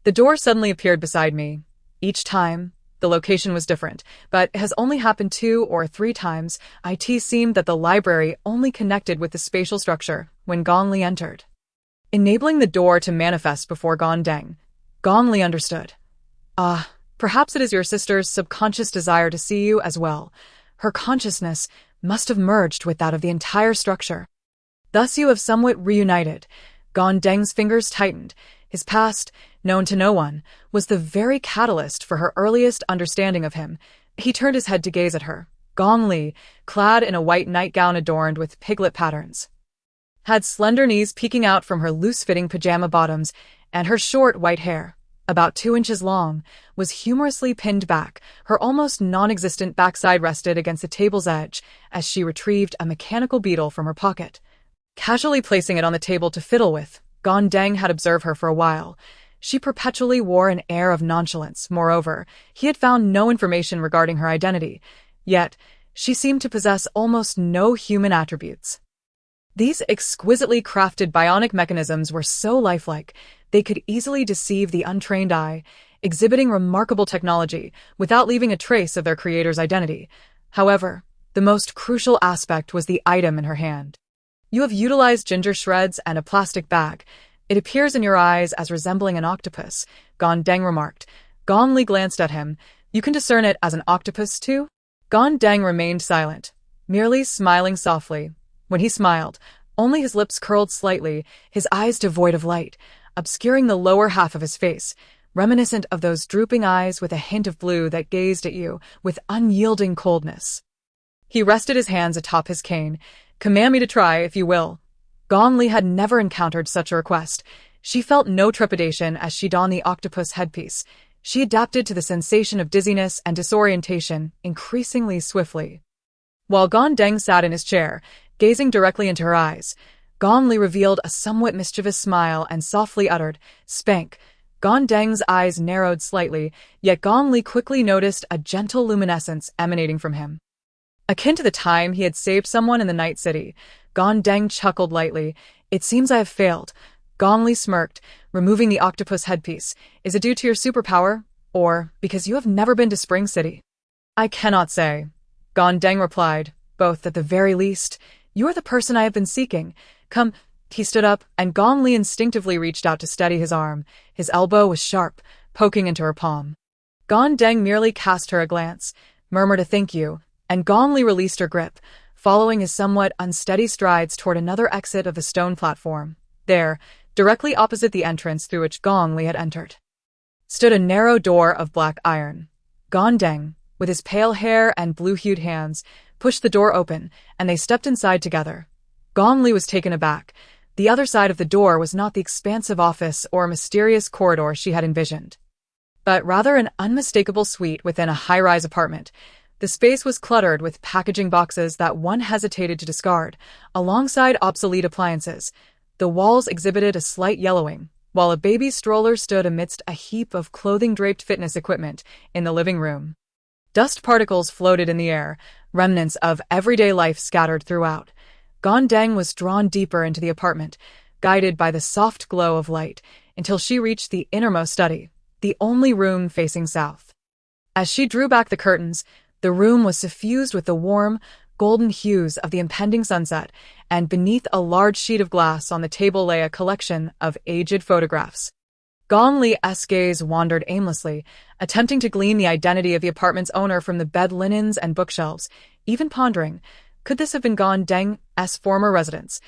"The door suddenly appeared beside me. Each time, the location was different, but it has only happened 2 or 3 times. It seemed that the library only connected with the spatial structure when Gong Li entered, enabling the door to manifest before Gong Deng." Gong Li understood. "Ah, perhaps it is your sister's subconscious desire to see you as well. Her consciousness must have merged with that of the entire structure. Thus you have somewhat reunited." Gong Deng's fingers tightened. His past, known to no one, was the very catalyst for her earliest understanding of him. He turned his head to gaze at her. Gong Li, clad in a white nightgown adorned with piglet patterns, had slender knees peeking out from her loose-fitting pajama bottoms, and her short white hair, about 2 inches long, was humorously pinned back. Her almost non-existent backside rested against the table's edge as she retrieved a mechanical beetle from her pocket, casually placing it on the table to fiddle with. Gong Deng had observed her for a while. She perpetually wore an air of nonchalance. Moreover, he had found no information regarding her identity, yet she seemed to possess almost no human attributes. These exquisitely crafted bionic mechanisms were so lifelike, they could easily deceive the untrained eye, exhibiting remarkable technology without leaving a trace of their creator's identity. However, the most crucial aspect was the item in her hand. "You have utilized ginger shreds and a plastic bag. It appears in your eyes as resembling an octopus," Gong Deng remarked. Gong Li glanced at him. "You can discern it as an octopus too?" Gong Deng remained silent, merely smiling softly. When he smiled, only his lips curled slightly, his eyes devoid of light, obscuring the lower half of his face, reminiscent of those drooping eyes with a hint of blue that gazed at you with unyielding coldness. He rested his hands atop his cane. "Command me to try, if you will." Gong Li had never encountered such a request. She felt no trepidation as she donned the octopus headpiece. She adapted to the sensation of dizziness and disorientation increasingly swiftly. While Gong Deng sat in his chair, gazing directly into her eyes, Gong Li revealed a somewhat mischievous smile and softly uttered, "Spank." Gong Deng's eyes narrowed slightly, yet Gong Li quickly noticed a gentle luminescence emanating from him, akin to the time he had saved someone in the night city. Gong Deng chuckled lightly. "It seems I have failed." Gong Li smirked, removing the octopus headpiece. "Is it due to your superpower, or because you have never been to Spring City?" "I cannot say," Gong Deng replied. "Both at the very least. You are the person I have been seeking. Come." He stood up, and Gong Li instinctively reached out to steady his arm. His elbow was sharp, poking into her palm. Gong Deng merely cast her a glance, murmured a "thank you," and Gong Li released her grip, following his somewhat unsteady strides toward another exit of the stone platform. There, directly opposite the entrance through which Gong Li had entered, stood a narrow door of black iron. Gong Deng, with his pale hair and blue-hued hands, pushed the door open, and they stepped inside together. Gong Li was taken aback. The other side of the door was not the expansive office or mysterious corridor she had envisioned, but rather an unmistakable suite within a high-rise apartment. The space was cluttered with packaging boxes that one hesitated to discard, alongside obsolete appliances. The walls exhibited a slight yellowing, while a baby stroller stood amidst a heap of clothing-draped fitness equipment in the living room. Dust particles floated in the air, remnants of everyday life scattered throughout. Gong Deng was drawn deeper into the apartment, guided by the soft glow of light, until she reached the innermost study, the only room facing south. As she drew back the curtains, the room was suffused with the warm, golden hues of the impending sunset, and beneath a large sheet of glass on the table lay a collection of aged photographs. Gong Li's gaze wandered aimlessly, attempting to glean the identity of the apartment's owner from the bed linens and bookshelves, even pondering, could this have been Gong Deng's former residence?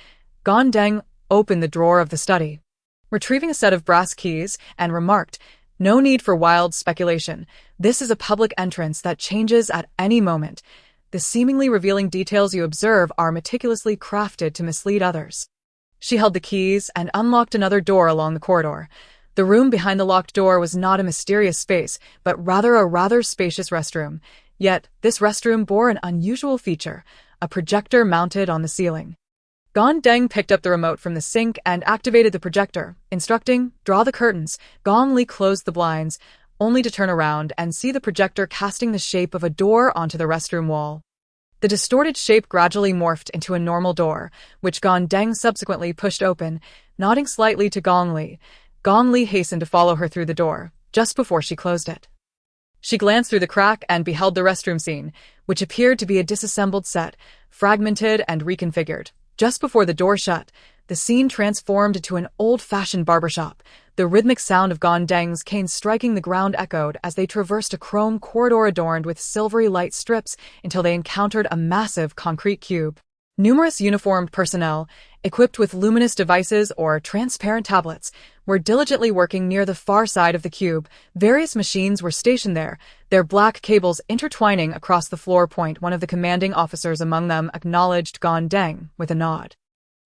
Gong Deng opened the drawer of the study, retrieving a set of brass keys, and remarked, "No need for wild speculation. This is a public entrance that changes at any moment. The seemingly revealing details you observe are meticulously crafted to mislead others." She held the keys and unlocked another door along the corridor. The room behind the locked door was not a mysterious space, but rather a rather spacious restroom. Yet, this restroom bore an unusual feature, a projector mounted on the ceiling. Gong Deng picked up the remote from the sink and activated the projector, instructing, "Draw the curtains." Gong Li closed the blinds, only to turn around and see the projector casting the shape of a door onto the restroom wall. The distorted shape gradually morphed into a normal door, which Gong Deng subsequently pushed open, nodding slightly to Gong Li. Gong Li hastened to follow her through the door, just before she closed it. She glanced through the crack and beheld the restroom scene, which appeared to be a disassembled set, fragmented and reconfigured. Just before the door shut, the scene transformed into an old-fashioned barbershop. The rhythmic sound of Gong Deng's cane striking the ground echoed as they traversed a chrome corridor adorned with silvery light strips until they encountered a massive concrete cube. Numerous uniformed personnel, equipped with luminous devices or transparent tablets, were diligently working near the far side of the cube. Various machines were stationed there, their black cables intertwining across the floor. One of the commanding officers among them acknowledged Gong Deng with a nod.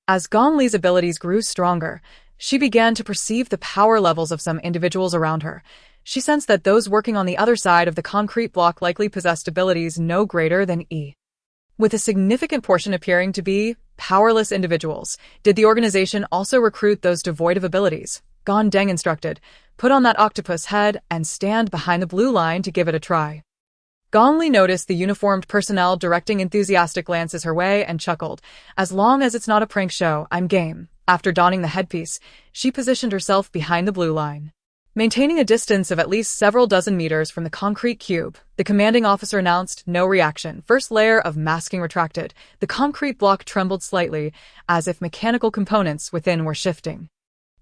As Gong Li's abilities grew stronger, she began to perceive the power levels of some individuals around her. She sensed that those working on the other side of the concrete block likely possessed abilities no greater than E, with a significant portion appearing to be powerless individuals. Did the organization also recruit those devoid of abilities? Gong Deng instructed, "Put on that octopus head and stand behind the blue line to give it a try." Gong Li noticed the uniformed personnel directing enthusiastic glances her way and chuckled. "As long as it's not a prank show, I'm game." After donning the headpiece, she positioned herself behind the blue line. Maintaining a distance of at least several dozen meters from the concrete cube, the commanding officer announced, "No reaction. First layer of masking retracted." The concrete block trembled slightly, as if mechanical components within were shifting.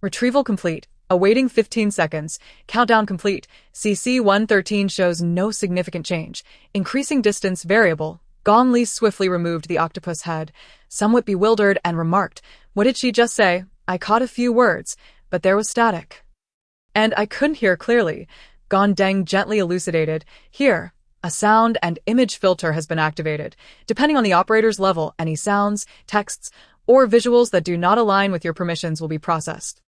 Retrieval complete. Awaiting 15 seconds. Countdown complete. CC-113 shows no significant change. Increasing distance variable. Gong Li swiftly removed the octopus head, somewhat bewildered, and remarked, "What did she just say? I caught a few words, but there was static. And I couldn't hear clearly." Gong Deng gently elucidated, "Here, a sound and image filter has been activated. Depending on the operator's level, any sounds, texts, or visuals that do not align with your permissions will be processed.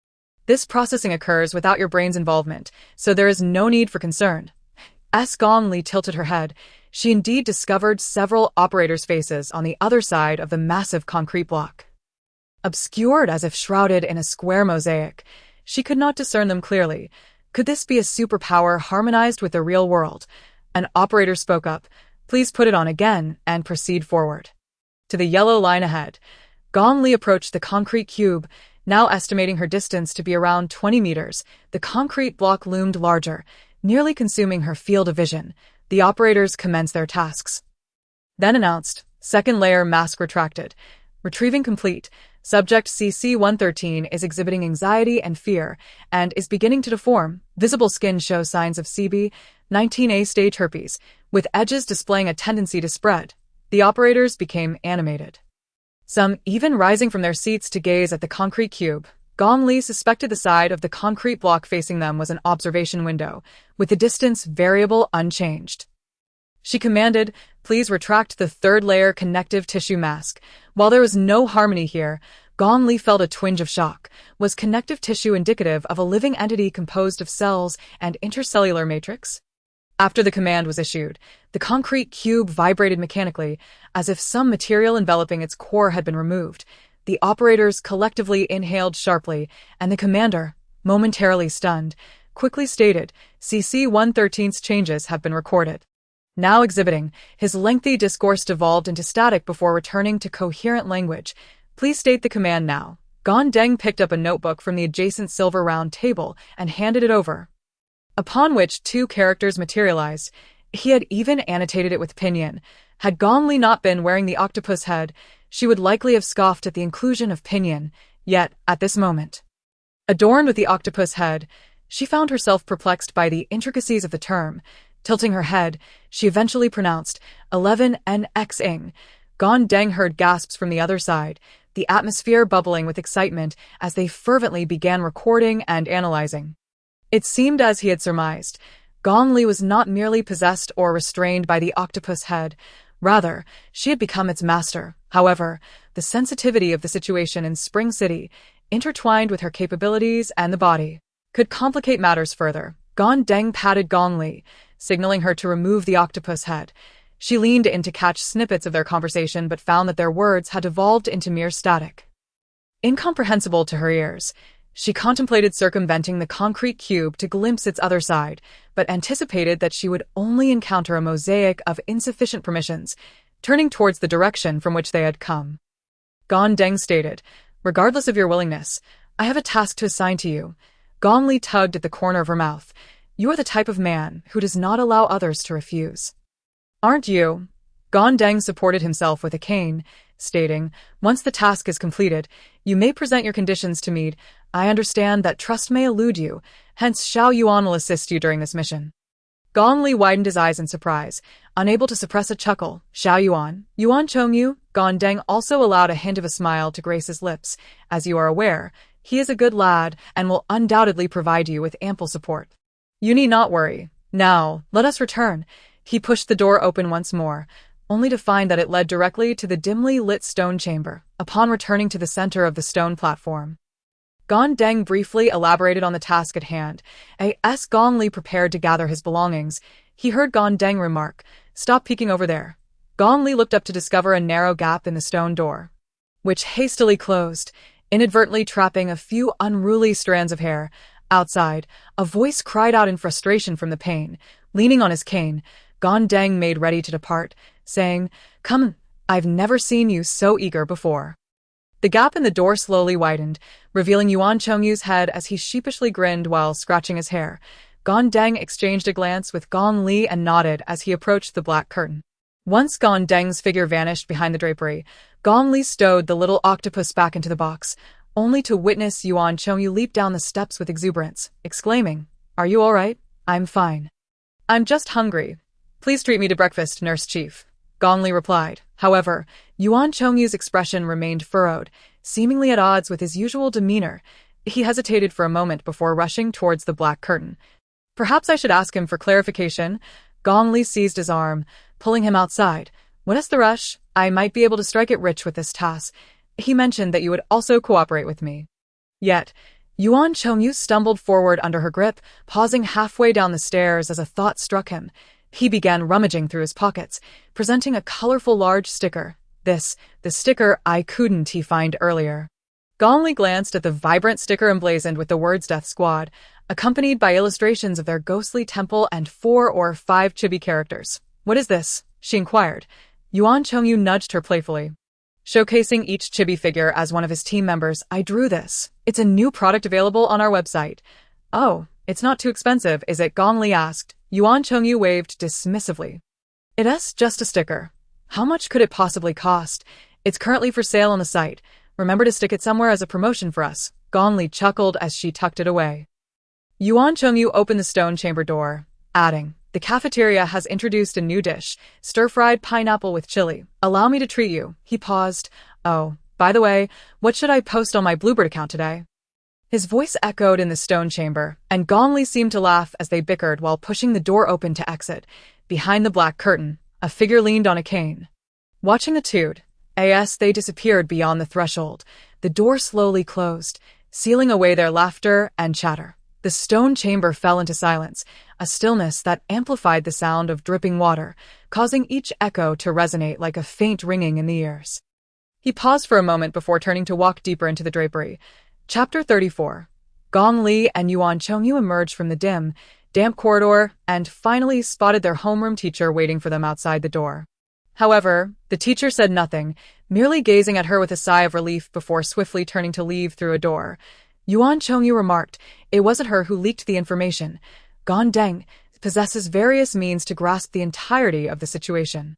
This processing occurs without your brain's involvement, so there is no need for concern." Gong Li tilted her head. She indeed discovered several operators' faces on the other side of the massive concrete block. Obscured as if shrouded in a square mosaic, she could not discern them clearly. Could this be a superpower harmonized with the real world? An operator spoke up, "Please put it on again and proceed forward." To the yellow line ahead, Gong Li approached the concrete cube, now estimating her distance to be around 20 meters. The concrete block loomed larger, nearly consuming her field of vision. The operators commenced their tasks. Then announced, "Second layer mask retracted. Retrieving complete. Subject CC-113 is exhibiting anxiety and fear, and is beginning to deform. Visible skin shows signs of CB-19A stage herpes, with edges displaying a tendency to spread." The operators became animated, some even rising from their seats to gaze at the concrete cube. Gong Li suspected the side of the concrete block facing them was an observation window, with the distance variable unchanged. She commanded, "Please retract the third layer connective tissue mask." While there was no harmony here, Gong Li felt a twinge of shock. Was connective tissue indicative of a living entity composed of cells and intercellular matrix? After the command was issued, the concrete cube vibrated mechanically, as if some material enveloping its core had been removed. The operators collectively inhaled sharply, and the commander, momentarily stunned, quickly stated, "CC-113's changes have been recorded." Now exhibiting, his lengthy discourse devolved into static before returning to coherent language. "Please state the command now." Gong Deng picked up a notebook from the adjacent silver round table and handed it over, upon which two characters materialized. He had even annotated it with pinyin. Had Gong Li not been wearing the octopus head, she would likely have scoffed at the inclusion of pinyin, yet, at this moment, adorned with the octopus head, she found herself perplexed by the intricacies of the term. Tilting her head, she eventually pronounced 11nx-ing. Gong Deng heard gasps from the other side, the atmosphere bubbling with excitement as they fervently began recording and analyzing. It seemed as he had surmised. Gong Li was not merely possessed or restrained by the octopus head. Rather, she had become its master. However, the sensitivity of the situation in Spring City, intertwined with her capabilities and the body, could complicate matters further. Gong Deng patted Gong Li, signaling her to remove the octopus head. She leaned in to catch snippets of their conversation but found that their words had devolved into mere static. Incomprehensible to her ears, she contemplated circumventing the concrete cube to glimpse its other side, but anticipated that she would only encounter a mosaic of insufficient permissions, turning towards the direction from which they had come. Gong Deng stated, "Regardless of your willingness, I have a task to assign to you." Gong Li tugged at the corner of her mouth. "You are the type of man who does not allow others to refuse. Aren't you?" Gong Deng supported himself with a cane, stating, "Once the task is completed, you may present your conditions to me. I understand that trust may elude you, hence Xiao Yuan will assist you during this mission." Gong Li widened his eyes in surprise, unable to suppress a chuckle. "Xiao Yuan? Yuan Chongyu?" Gong Deng also allowed a hint of a smile to grace his lips. "As you are aware, he is a good lad and will undoubtedly provide you with ample support. You need not worry. Now, let us return." He pushed the door open once more, only to find that it led directly to the dimly lit stone chamber. Upon returning to the center of the stone platform, Gong Deng briefly elaborated on the task at hand. As Gong Li prepared to gather his belongings, he heard Gong Deng remark, "Stop peeking over there." Gong Li looked up to discover a narrow gap in the stone door, which hastily closed, inadvertently trapping a few unruly strands of hair. Outside, a voice cried out in frustration from the pain. Leaning on his cane, Gong Deng made ready to depart, saying, "Come, I've never seen you so eager before." The gap in the door slowly widened, revealing Yuan Chongyu's head as he sheepishly grinned while scratching his hair. Gong Deng exchanged a glance with Gong Li and nodded as he approached the black curtain. Once Gong Deng's figure vanished behind the drapery, Gong Li stowed the little octopus back into the box, only to witness Yuan Chongyu leap down the steps with exuberance, exclaiming, "Are you all right?" "I'm fine. I'm just hungry. Please treat me to breakfast, Nurse Chief," Gong Li replied. However, Yuan Chongyu's expression remained furrowed, seemingly at odds with his usual demeanor. He hesitated for a moment before rushing towards the black curtain. "Perhaps I should ask him for clarification." Gong Li seized his arm, pulling him outside. "What is the rush? I might be able to strike it rich with this task. He mentioned that you would also cooperate with me." Yet, Yuan Chongyu stumbled forward under her grip, pausing halfway down the stairs as a thought struck him. He began rummaging through his pockets, presenting a colorful large sticker. The sticker I couldn't he find earlier. Gong Li glanced at the vibrant sticker emblazoned with the words Death Squad, accompanied by illustrations of their ghostly temple and 4 or 5 chibi characters. "What is this?" she inquired. Yuan Chongyu nudged her playfully, showcasing each chibi figure as one of his team members. "I drew this. It's a new product available on our website." "Oh, it's not too expensive, is it?" Gong Li asked. Yuan Chongyu waved dismissively. "It's just a sticker. How much could it possibly cost? It's currently for sale on the site. Remember to stick it somewhere as a promotion for us." Gong Li chuckled as she tucked it away. Yuan Chongyu opened the stone chamber door, adding, "The cafeteria has introduced a new dish, stir-fried pineapple with chili. Allow me to treat you." He paused. "Oh, by the way, what should I post on my Bluebird account today?" His voice echoed in the stone chamber, and Gong Li seemed to laugh as they bickered while pushing the door open to exit. Behind the black curtain, a figure leaned on a cane, watching the two. As they disappeared beyond the threshold, the door slowly closed, sealing away their laughter and chatter. The stone chamber fell into silence, a stillness that amplified the sound of dripping water, causing each echo to resonate like a faint ringing in the ears. He paused for a moment before turning to walk deeper into the drapery. Chapter 34. Gong Li and Yuan Chongyu emerged from the dim, damp corridor and finally spotted their homeroom teacher waiting for them outside the door. However, the teacher said nothing, merely gazing at her with a sigh of relief before swiftly turning to leave through a door. Yuan Chongyu remarked, "It wasn't her who leaked the information. Gong Deng possesses various means to grasp the entirety of the situation."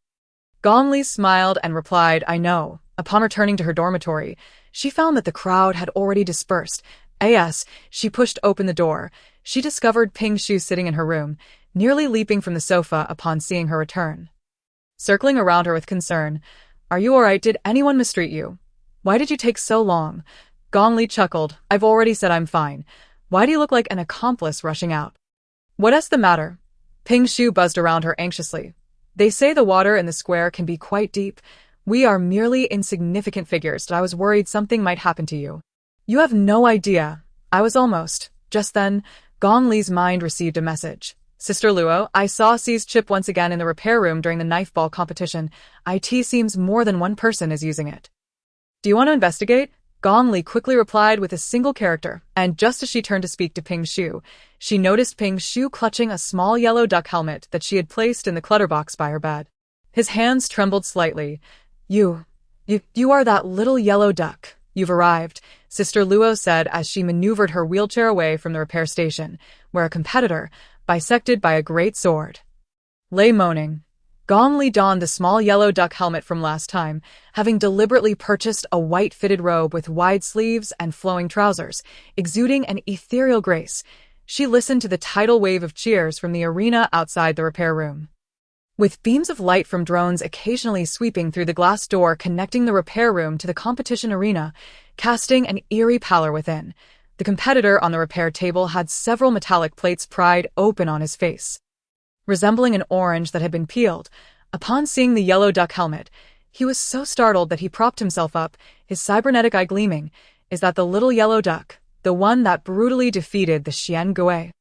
Gong Li smiled and replied, I know. Upon returning to her dormitory, she found that the crowd had already dispersed. As she pushed open the door, she discovered Ping Shu sitting in her room, nearly leaping from the sofa upon seeing her return. Circling around her with concern, Are you alright? Did anyone mistreat you? Why did you take so long? Gong Li chuckled. I've already said I'm fine. Why do you look like an accomplice rushing out? What's the matter? Ping Shu buzzed around her anxiously. They say the water in the square can be quite deep. We are merely insignificant figures, but I was worried something might happen to you. You have no idea. I was almost. Just then, Gong Li's mind received a message. Sister Luo, I saw C's chip once again in the repair room during the knife ball competition. It seems more than one person is using it. Do you want to investigate? Gong Li quickly replied with a single character, and just as she turned to speak to Ping Shu, she noticed Ping Shu clutching a small yellow duck helmet that she had placed in the clutter box by her bed. His hands trembled slightly. You are that little yellow duck. You've arrived, Sister Luo said as she maneuvered her wheelchair away from the repair station, where a competitor, bisected by a great sword, lay moaning. Gong Li donned the small yellow duck helmet from last time, having deliberately purchased a white-fitted robe with wide sleeves and flowing trousers, exuding an ethereal grace. She listened to the tidal wave of cheers from the arena outside the repair room. With beams of light from drones occasionally sweeping through the glass door connecting the repair room to the competition arena, casting an eerie pallor within, the competitor on the repair table had several metallic plates pried open on his face, resembling an orange that had been peeled. Upon seeing the yellow duck helmet, he was so startled that he propped himself up, his cybernetic eye gleaming. Is that the little yellow duck, the one that brutally defeated the Xian Gui?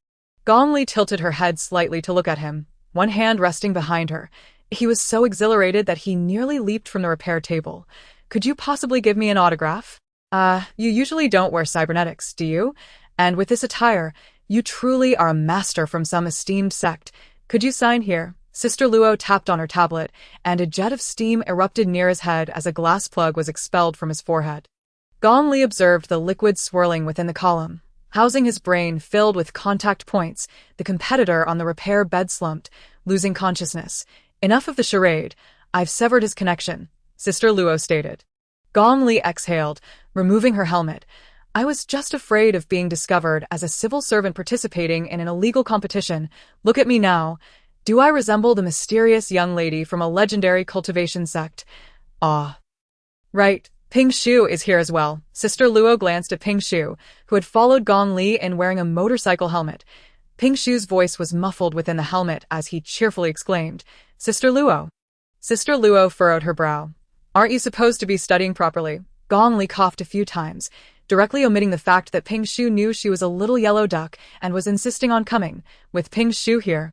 Gong Li tilted her head slightly to look at him, one hand resting behind her. He was so exhilarated that he nearly leaped from the repair table. Could you possibly give me an autograph? You usually don't wear cybernetics, do you? And with this attire, you truly are a master from some esteemed sect. Could you sign here? Sister Luo tapped on her tablet, and a jet of steam erupted near his head as a glass plug was expelled from his forehead. Gong Li observed the liquid swirling within the column. Housing his brain filled with contact points, the competitor on the repair bed slumped, losing consciousness. Enough of the charade. I've severed his connection, Sister Luo stated. Gong Li exhaled, removing her helmet. I was just afraid of being discovered as a civil servant participating in an illegal competition. Look at me now. Do I resemble the mysterious young lady from a legendary cultivation sect? Right. Ping Shu is here as well. Sister Luo glanced at Ping Shu, who had followed Gong Li in wearing a motorcycle helmet. Ping Shu's voice was muffled within the helmet as he cheerfully exclaimed, Sister Luo. Sister Luo furrowed her brow. Aren't you supposed to be studying properly? Gong Li coughed a few times, directly omitting the fact that Ping Shu knew she was a little yellow duck and was insisting on coming. With Ping Shu here,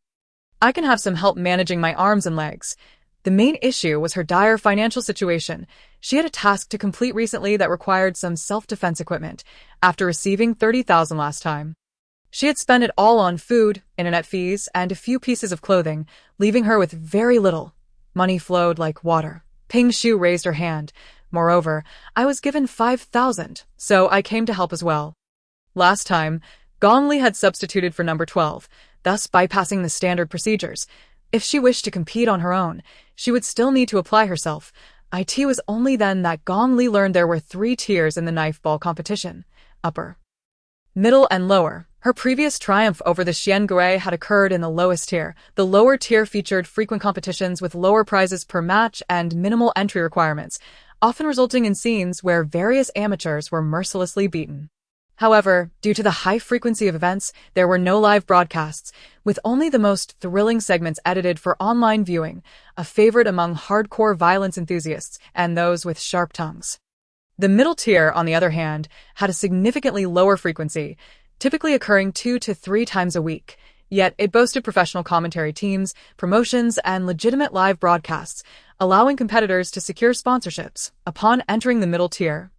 I can have some help managing my arms and legs. The main issue was her dire financial situation. She had a task to complete recently that required some self-defense equipment, after receiving 30,000 last time. She had spent it all on food, internet fees, and a few pieces of clothing, leaving her with very little. Money flowed like water. Ping Shu raised her hand. Moreover, I was given 5,000, so I came to help as well. Last time, Gong Li had substituted for number 12, thus bypassing the standard procedures. If she wished to compete on her own, she would still need to apply herself. It was only then that Gong Li learned there were 3 tiers in the knife ball competition: upper, middle, and lower. Her previous triumph over the Xian Gui had occurred in the lowest tier. The lower tier featured frequent competitions with lower prizes per match and minimal entry requirements, often resulting in scenes where various amateurs were mercilessly beaten. However, due to the high frequency of events, there were no live broadcasts, with only the most thrilling segments edited for online viewing, a favorite among hardcore violence enthusiasts and those with sharp tongues. The middle tier, on the other hand, had a significantly lower frequency, typically occurring 2 to 3 times a week, yet it boasted professional commentary teams, promotions, and legitimate live broadcasts, allowing competitors to secure sponsorships. Upon entering the middle tier,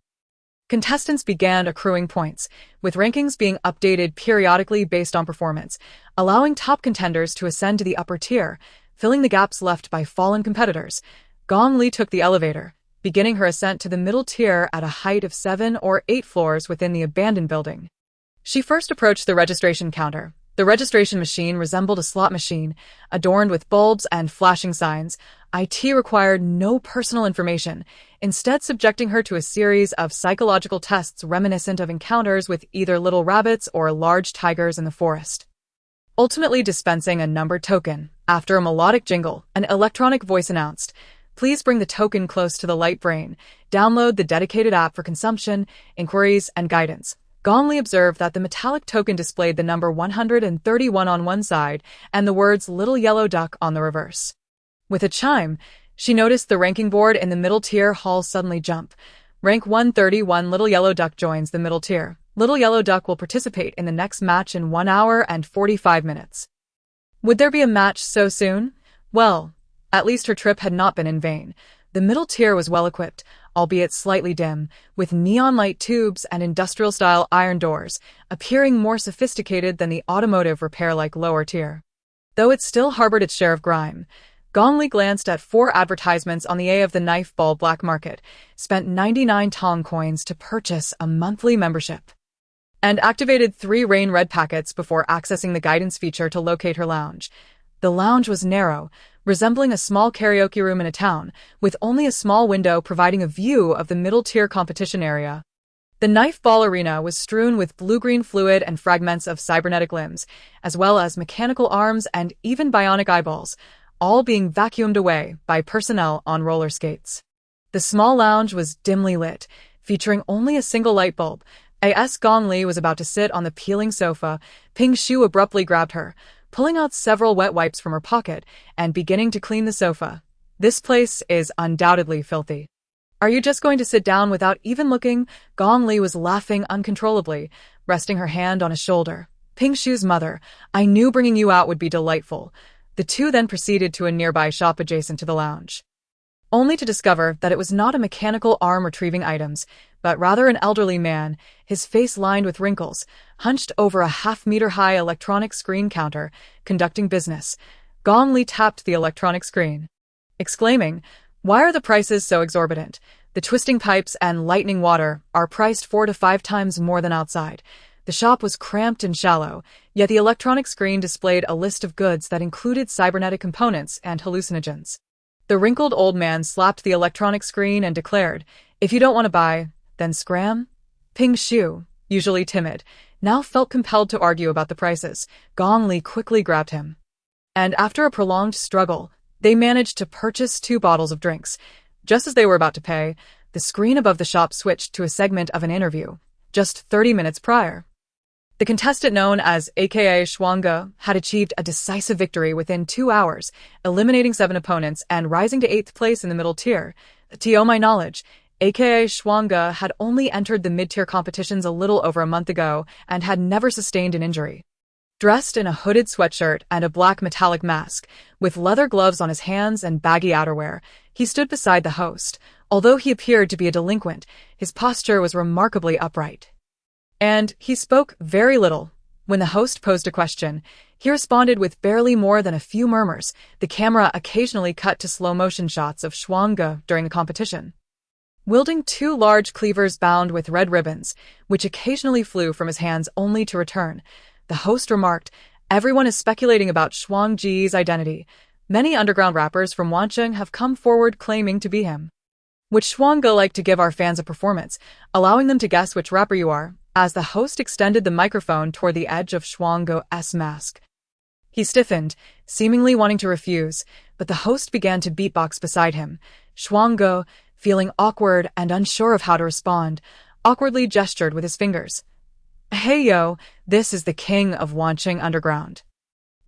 contestants began accruing points, with rankings being updated periodically based on performance, allowing top contenders to ascend to the upper tier, filling the gaps left by fallen competitors. Gong Li took the elevator, beginning her ascent to the middle tier at a height of 7 or 8 floors within the abandoned building. She first approached the registration counter, The registration machine resembled a slot machine, adorned with bulbs and flashing signs. IT required no personal information, instead subjecting her to a series of psychological tests reminiscent of encounters with either little rabbits or large tigers in the forest. Ultimately dispensing a numbered token. After a melodic jingle, an electronic voice announced, "Please bring the token close to the light brain. Download the dedicated app for consumption, inquiries, and guidance." Gong Li observed that the metallic token displayed the number 131 on one side and the words "Little Yellow Duck" on the reverse. With a chime, she noticed the ranking board in the middle tier hall suddenly jump. Rank 131, Little Yellow Duck joins the middle tier. Little Yellow Duck will participate in the next match in 1 hour and 45 minutes. Would there be a match so soon? Well, at least her trip had not been in vain. The middle tier was well equipped, albeit slightly dim, with neon light tubes and industrial-style iron doors, appearing more sophisticated than the automotive repair-like lower tier. Though it still harbored its share of grime, Gong Li glanced at 4 advertisements on the A of the knife ball black market, spent 99 Tong coins to purchase a monthly membership, and activated 3 rain red packets before accessing the guidance feature to locate her lounge. The lounge was narrow, resembling a small karaoke room in a town, with only a small window providing a view of the middle-tier competition area. The knife ball arena was strewn with blue-green fluid and fragments of cybernetic limbs, as well as mechanical arms and even bionic eyeballs, all being vacuumed away by personnel on roller skates. The small lounge was dimly lit, featuring only a single light bulb. As Gong Li was about to sit on the peeling sofa, Ping Shu abruptly grabbed her, pulling out several wet wipes from her pocket and beginning to clean the sofa. "This place is undoubtedly filthy. Are you just going to sit down without even looking?" Gong Li was laughing uncontrollably, resting her hand on his shoulder. "Ping Shu's mother, I knew bringing you out would be delightful." The two then proceeded to a nearby shop adjacent to the lounge, only to discover that it was not a mechanical arm retrieving items, but rather an elderly man, his face lined with wrinkles, hunched over a half-meter-high electronic screen counter, conducting business. Gong Li tapped the electronic screen, exclaiming, "Why are the prices so exorbitant? The twisting pipes and lightning water are priced 4 to 5 times more than outside." The shop was cramped and shallow, yet the electronic screen displayed a list of goods that included cybernetic components and hallucinogens. The wrinkled old man slapped the electronic screen and declared, "If you don't want to buy, then scram." Ping Shu, usually timid, now felt compelled to argue about the prices. Gong Li quickly grabbed him, and after a prolonged struggle, they managed to purchase 2 bottles of drinks. Just as they were about to pay, the screen above the shop switched to a segment of an interview, just 30 minutes prior. The contestant known as aka Shuangge had achieved a decisive victory within 2 hours, eliminating 7 opponents and rising to 8th place in the middle tier. To my knowledge, aka Shuangge had only entered the mid-tier competitions a little over a month ago and had never sustained an injury. Dressed in a hooded sweatshirt and a black metallic mask, with leather gloves on his hands and baggy outerwear, he stood beside the host. Although he appeared to be a delinquent, his posture was remarkably upright, and he spoke very little. When the host posed a question, he responded with barely more than a few murmurs. The camera occasionally cut to slow-motion shots of Shuangge during the competition, wielding 2 large cleavers bound with red ribbons, which occasionally flew from his hands only to return. The host remarked, "Everyone is speculating about Shuangge's identity. Many underground rappers from Wancheng have come forward claiming to be him. Would Shuangge like to give our fans a performance, allowing them to guess which rapper you are?" As the host extended the microphone toward the edge of Shuangge's mask, he stiffened, seemingly wanting to refuse, but the host began to beatbox beside him. Shuangge, feeling awkward and unsure of how to respond, awkwardly gestured with his fingers. "Hey yo, this is the king of Wancheng Underground."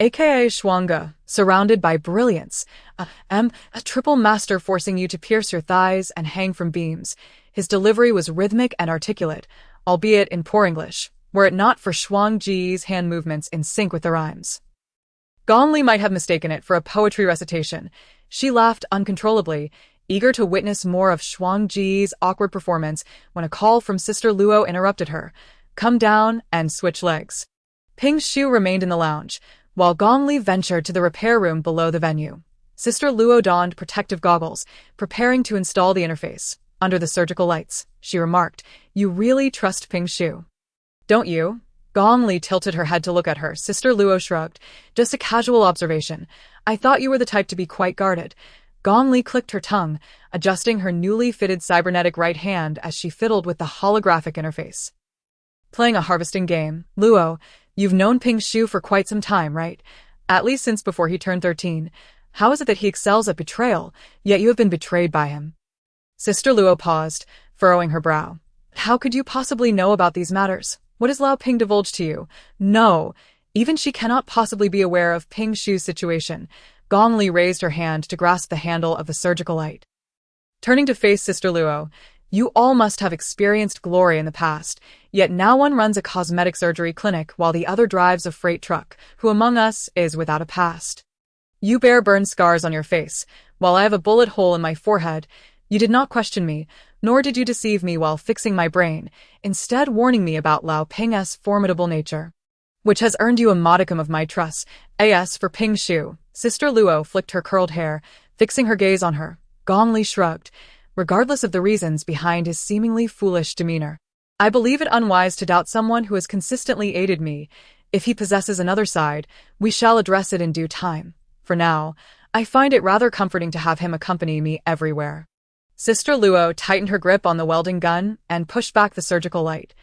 aka Shuangge, surrounded by brilliance, a triple master forcing you to pierce your thighs and hang from beams. His delivery was rhythmic and articulate, albeit in poor English, were it not for Shuangge's hand movements in sync with the rhymes. Gong Li might have mistaken it for a poetry recitation. She laughed uncontrollably, eager to witness more of Shuangge's awkward performance when a call from Sister Luo interrupted her. "Come down and switch legs." Ping Shu remained in the lounge, while Gong Li ventured to the repair room below the venue. Sister Luo donned protective goggles, preparing to install the interface. Under the surgical lights, she remarked, "You really trust Ping Shu, don't you?" Gong Li tilted her head to look at her. Sister Luo shrugged. Just a casual observation. I thought you were the type to be quite guarded. Gong Li clicked her tongue, adjusting her newly fitted cybernetic right hand as she fiddled with the holographic interface. Playing a harvesting game. Luo, you've known Ping Shu for quite some time, right? At least since before he turned 13. How is it that he excels at betrayal, yet you have been betrayed by him? Sister Luo paused, furrowing her brow. How could you possibly know about these matters? What has Lao Ping divulged to you? No, even she cannot possibly be aware of Ping Shu's situation. Gong Li raised her hand to grasp the handle of the surgical light. Turning to face Sister Luo, you all must have experienced glory in the past, yet now one runs a cosmetic surgery clinic while the other drives a freight truck. Who among us is without a past? You bear burned scars on your face, while I have a bullet hole in my forehead. You did not question me, nor did you deceive me while fixing my brain, instead warning me about Lao Ping's formidable nature, which has earned you a modicum of my trust. As for Ping Shu, Sister Luo flicked her curled hair, fixing her gaze on her. Gong Li shrugged, regardless of the reasons behind his seemingly foolish demeanor. I believe it unwise to doubt someone who has consistently aided me. If he possesses another side, we shall address it in due time. For now, I find it rather comforting to have him accompany me everywhere. Sister Luo tightened her grip on the welding gun and pushed back the surgical light.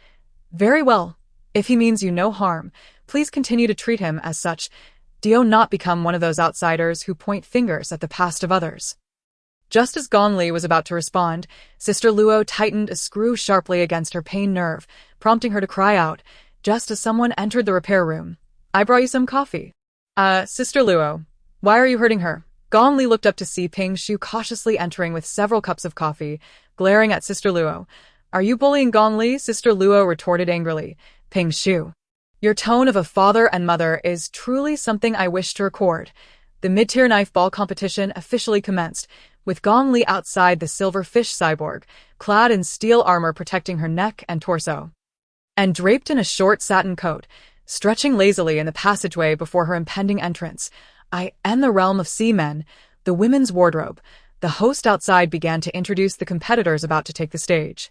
Very well. If he means you no harm, please continue to treat him as such. Do not become one of those outsiders who point fingers at the past of others. Just as Gong Li was about to respond, Sister Luo tightened a screw sharply against her pain nerve, prompting her to cry out, just as someone entered the repair room. I brought you some coffee. Sister Luo, why are you hurting her? Gong Li looked up to see Ping Shu cautiously entering with several cups of coffee, glaring at Sister Luo. Are you bullying Gong Li? Sister Luo retorted angrily. Ping Shu, your tone of a father and mother is truly something I wish to record. The mid-tier knife ball competition officially commenced, with Gong Li outside the silver fish cyborg, clad in steel armor protecting her neck and torso, and draped in a short satin coat, stretching lazily in the passageway before her impending entrance. I am the realm of seamen, the women's wardrobe. The host outside began to introduce the competitors about to take the stage.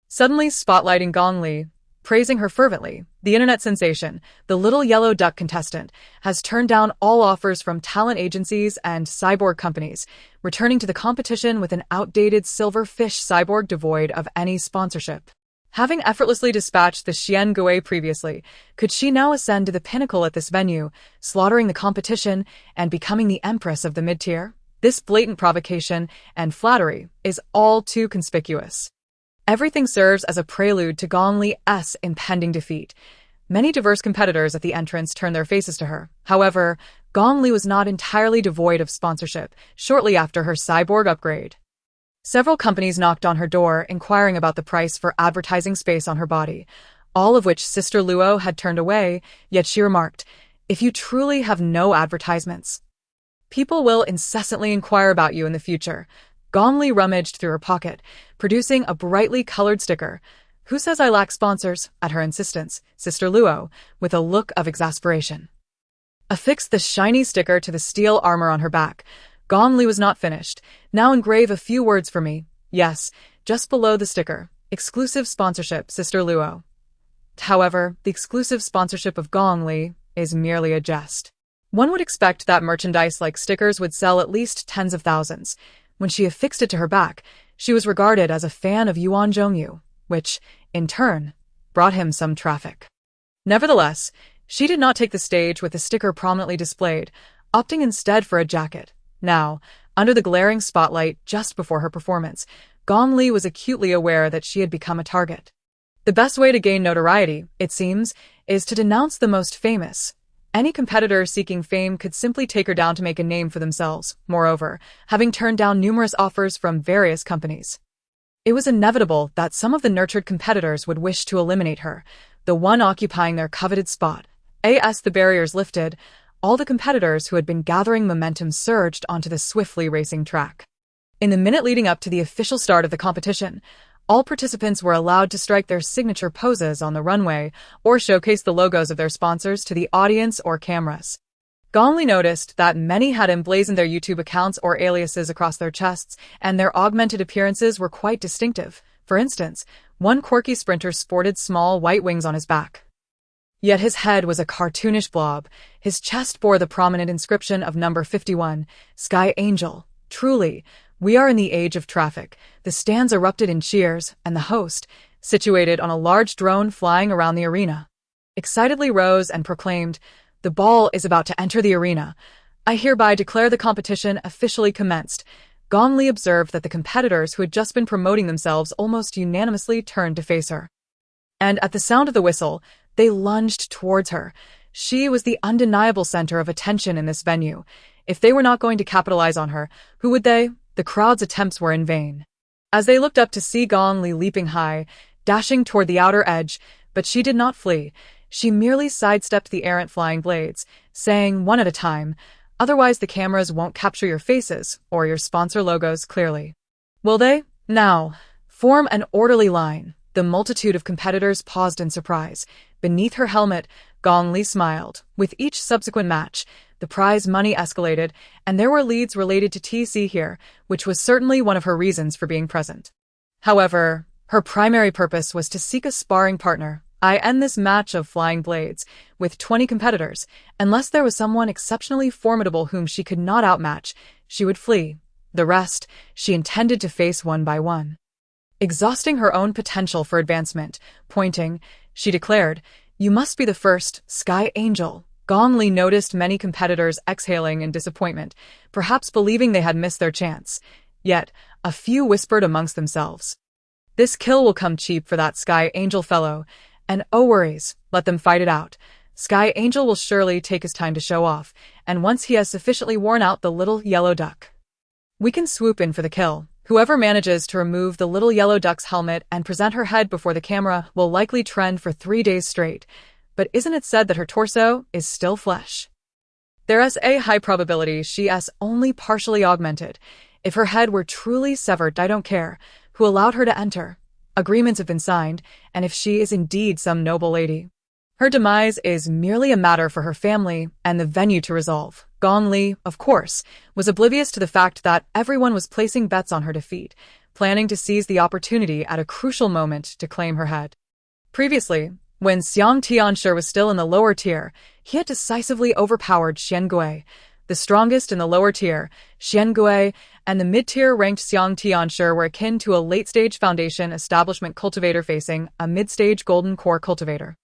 Suddenly spotlighting Gong Li, praising her fervently, the internet sensation, the little yellow duck contestant, has turned down all offers from talent agencies and cyborg companies, returning to the competition with an outdated silver fish cyborg devoid of any sponsorship. Having effortlessly dispatched the Xian Gui previously, could she now ascend to the pinnacle at this venue, slaughtering the competition and becoming the empress of the mid-tier? This blatant provocation and flattery is all too conspicuous. Everything serves as a prelude to Gong Li's impending defeat. Many diverse competitors at the entrance turned their faces to her. However, Gong Li was not entirely devoid of sponsorship shortly after her cyborg upgrade. Several companies knocked on her door, inquiring about the price for advertising space on her body, all of which Sister Luo had turned away, yet she remarked, if you truly have no advertisements, people will incessantly inquire about you in the future. Gong Li rummaged through her pocket, producing a brightly colored sticker. Who says I lack sponsors? At her insistence, Sister Luo, with a look of exasperation, affixed the shiny sticker to the steel armor on her back. Gong Li was not finished. Now engrave a few words for me. Yes, just below the sticker. Exclusive sponsorship, Sister Luo. However, the exclusive sponsorship of Gong Li is merely a jest. One would expect that merchandise like stickers would sell at least tens of thousands. When she affixed it to her back, she was regarded as a fan of Yuan Zhongyu, which, in turn, brought him some traffic. Nevertheless, she did not take the stage with the sticker prominently displayed, opting instead for a jacket. Now, under the glaring spotlight just before her performance, Gong Li was acutely aware that she had become a target. The best way to gain notoriety, it seems, is to denounce the most famous. Any competitor seeking fame could simply take her down to make a name for themselves. Moreover, having turned down numerous offers from various companies, it was inevitable that some of the nurtured competitors would wish to eliminate her, the one occupying their coveted spot. As the barriers lifted, all the competitors who had been gathering momentum surged onto the swiftly racing track. In the minute leading up to the official start of the competition, all participants were allowed to strike their signature poses on the runway or showcase the logos of their sponsors to the audience or cameras. Gong Li noticed that many had emblazoned their YouTube accounts or aliases across their chests, and their augmented appearances were quite distinctive. For instance, one quirky sprinter sported small white wings on his back, Yet his head was a cartoonish blob. His chest bore the prominent inscription of number 51, Sky Angel. Truly, we are in the age of traffic. The stands erupted in cheers, and the host, situated on a large drone flying around the arena, excitedly rose and proclaimed, "The ball is about to enter the arena. I hereby declare the competition officially commenced." Gong Li observed that the competitors who had just been promoting themselves almost unanimously turned to face her. And at the sound of the whistle, they lunged towards her. She was the undeniable center of attention in this venue. If they were not going to capitalize on her, who would they? The crowd's attempts were in vain. As they looked up to see Gong Li leaping high, dashing toward the outer edge, but she did not flee. She merely sidestepped the errant flying blades, saying one at a time, "Otherwise the cameras won't capture your faces or your sponsor logos clearly." "Will they? Now, form an orderly line." The multitude of competitors paused in surprise. Beneath her helmet, Gong Li smiled. With each subsequent match, the prize money escalated, and there were leads related to TC here, which was certainly one of her reasons for being present. However, her primary purpose was to seek a sparring partner. I end this match of flying blades with 20 competitors. Unless there was someone exceptionally formidable whom she could not outmatch, she would flee. The rest, she intended to face one by one. Exhausting her own potential for advancement, pointing, she declared, "You must be the first, Sky Angel." Gong Li noticed many competitors exhaling in disappointment, perhaps believing they had missed their chance. Yet, a few whispered amongst themselves, "This kill will come cheap for that Sky Angel fellow. And oh worries, let them fight it out. Sky Angel will surely take his time to show off, and once he has sufficiently worn out the little yellow duck, we can swoop in for the kill." Whoever manages to remove the little yellow duck's helmet and present her head before the camera will likely trend for 3 days straight. But isn't it said that her torso is still flesh? There's a high probability she is only partially augmented. If her head were truly severed, I don't care who allowed her to enter. Agreements have been signed, and if she is indeed some noble lady, her demise is merely a matter for her family and the venue to resolve. Gong Li, of course, was oblivious to the fact that everyone was placing bets on her defeat, planning to seize the opportunity at a crucial moment to claim her head. Previously, when Xiang Tianshi was still in the lower tier, he had decisively overpowered Xian Gui. The strongest in the lower tier, Xian Gui, and the mid-tier ranked Xiang Tianshi were akin to a late-stage foundation establishment cultivator facing a mid-stage golden core cultivator.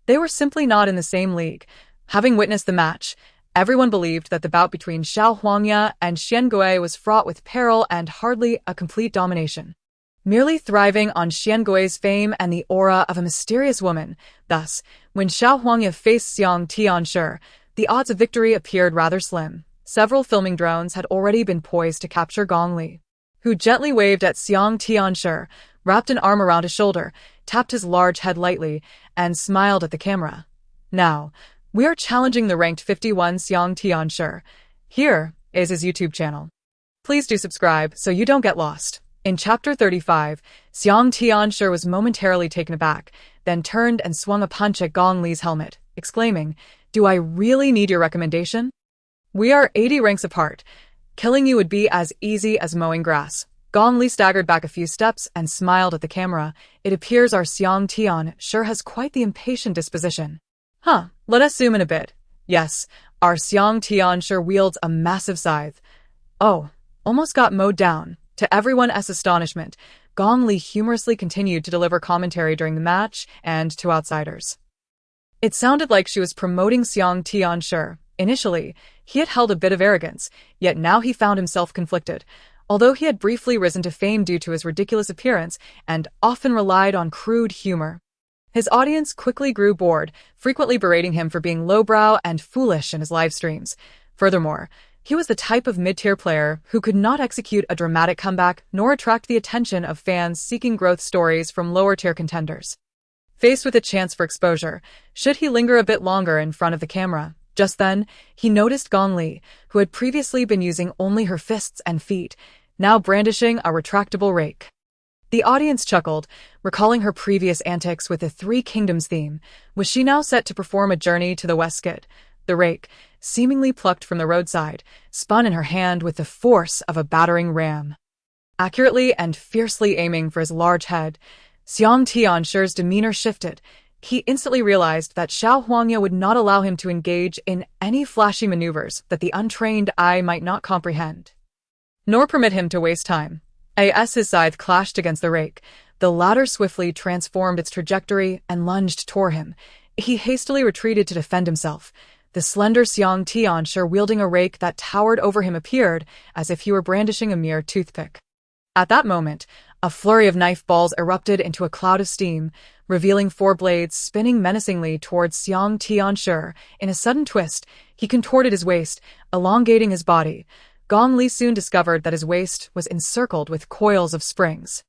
They were simply not in the same league. Having witnessed the match, everyone believed that the bout between Xiao Huangya and Xian Gui was fraught with peril and hardly a complete domination. Merely thriving on Xian Gui's fame and the aura of a mysterious woman. Thus, when Xiao Huangya faced Xiang Tianshi, the odds of victory appeared rather slim. Several filming drones had already been poised to capture Gong Li, who gently waved at Xiang Tianshi, wrapped an arm around his shoulder, tapped his large head lightly, and smiled at the camera. "Now, we are challenging the ranked 51 Xiang Tianshi. Here is his YouTube channel. Please do subscribe so you don't get lost." In Chapter 35, Xiang Tianshi was momentarily taken aback, then turned and swung a punch at Gong Li's helmet, exclaiming, "Do I really need your recommendation? We are 80 ranks apart. Killing you would be as easy as mowing grass." Gong Li staggered back a few steps and smiled at the camera. "It appears our Xiang Tianshi has quite the impatient disposition." Let us zoom in a bit. Yes, our Xiang Tianshi wields a massive scythe. "Oh, almost got mowed down." To everyone's astonishment, Gong Li humorously continued to deliver commentary during the match and to outsiders. It sounded like she was promoting Xiang Tianshi. Initially, he had held a bit of arrogance, yet now he found himself conflicted. Although he had briefly risen to fame due to his ridiculous appearance and often relied on crude humor, his audience quickly grew bored, frequently berating him for being lowbrow and foolish in his live streams. Furthermore, he was the type of mid-tier player who could not execute a dramatic comeback nor attract the attention of fans seeking growth stories from lower-tier contenders. Faced with a chance for exposure, should he linger a bit longer in front of the camera? Just then, he noticed Gong Li, who had previously been using only her fists and feet, now brandishing a retractable rake. The audience chuckled, recalling her previous antics with the Three Kingdoms theme. Was she now set to perform a journey to the Westgate? The rake, seemingly plucked from the roadside, spun in her hand with the force of a battering ram. Accurately and fiercely aiming for his large head, Xiang Tianshi's demeanor shifted. he instantly realized that Xiao Huangya would not allow him to engage in any flashy maneuvers that the untrained eye might not comprehend, nor permit him to waste time. As his scythe clashed against the rake, the latter swiftly transformed its trajectory and lunged toward him. He hastily retreated to defend himself. The slender Xiang Tianshi wielding a rake that towered over him appeared as if he were brandishing a mere toothpick. At that moment, a flurry of knife balls erupted into a cloud of steam, revealing 4 blades spinning menacingly towards Xiang Tianshi. In a sudden twist, he contorted his waist, elongating his body. Gong Li soon discovered that his waist was encircled with coils of springs.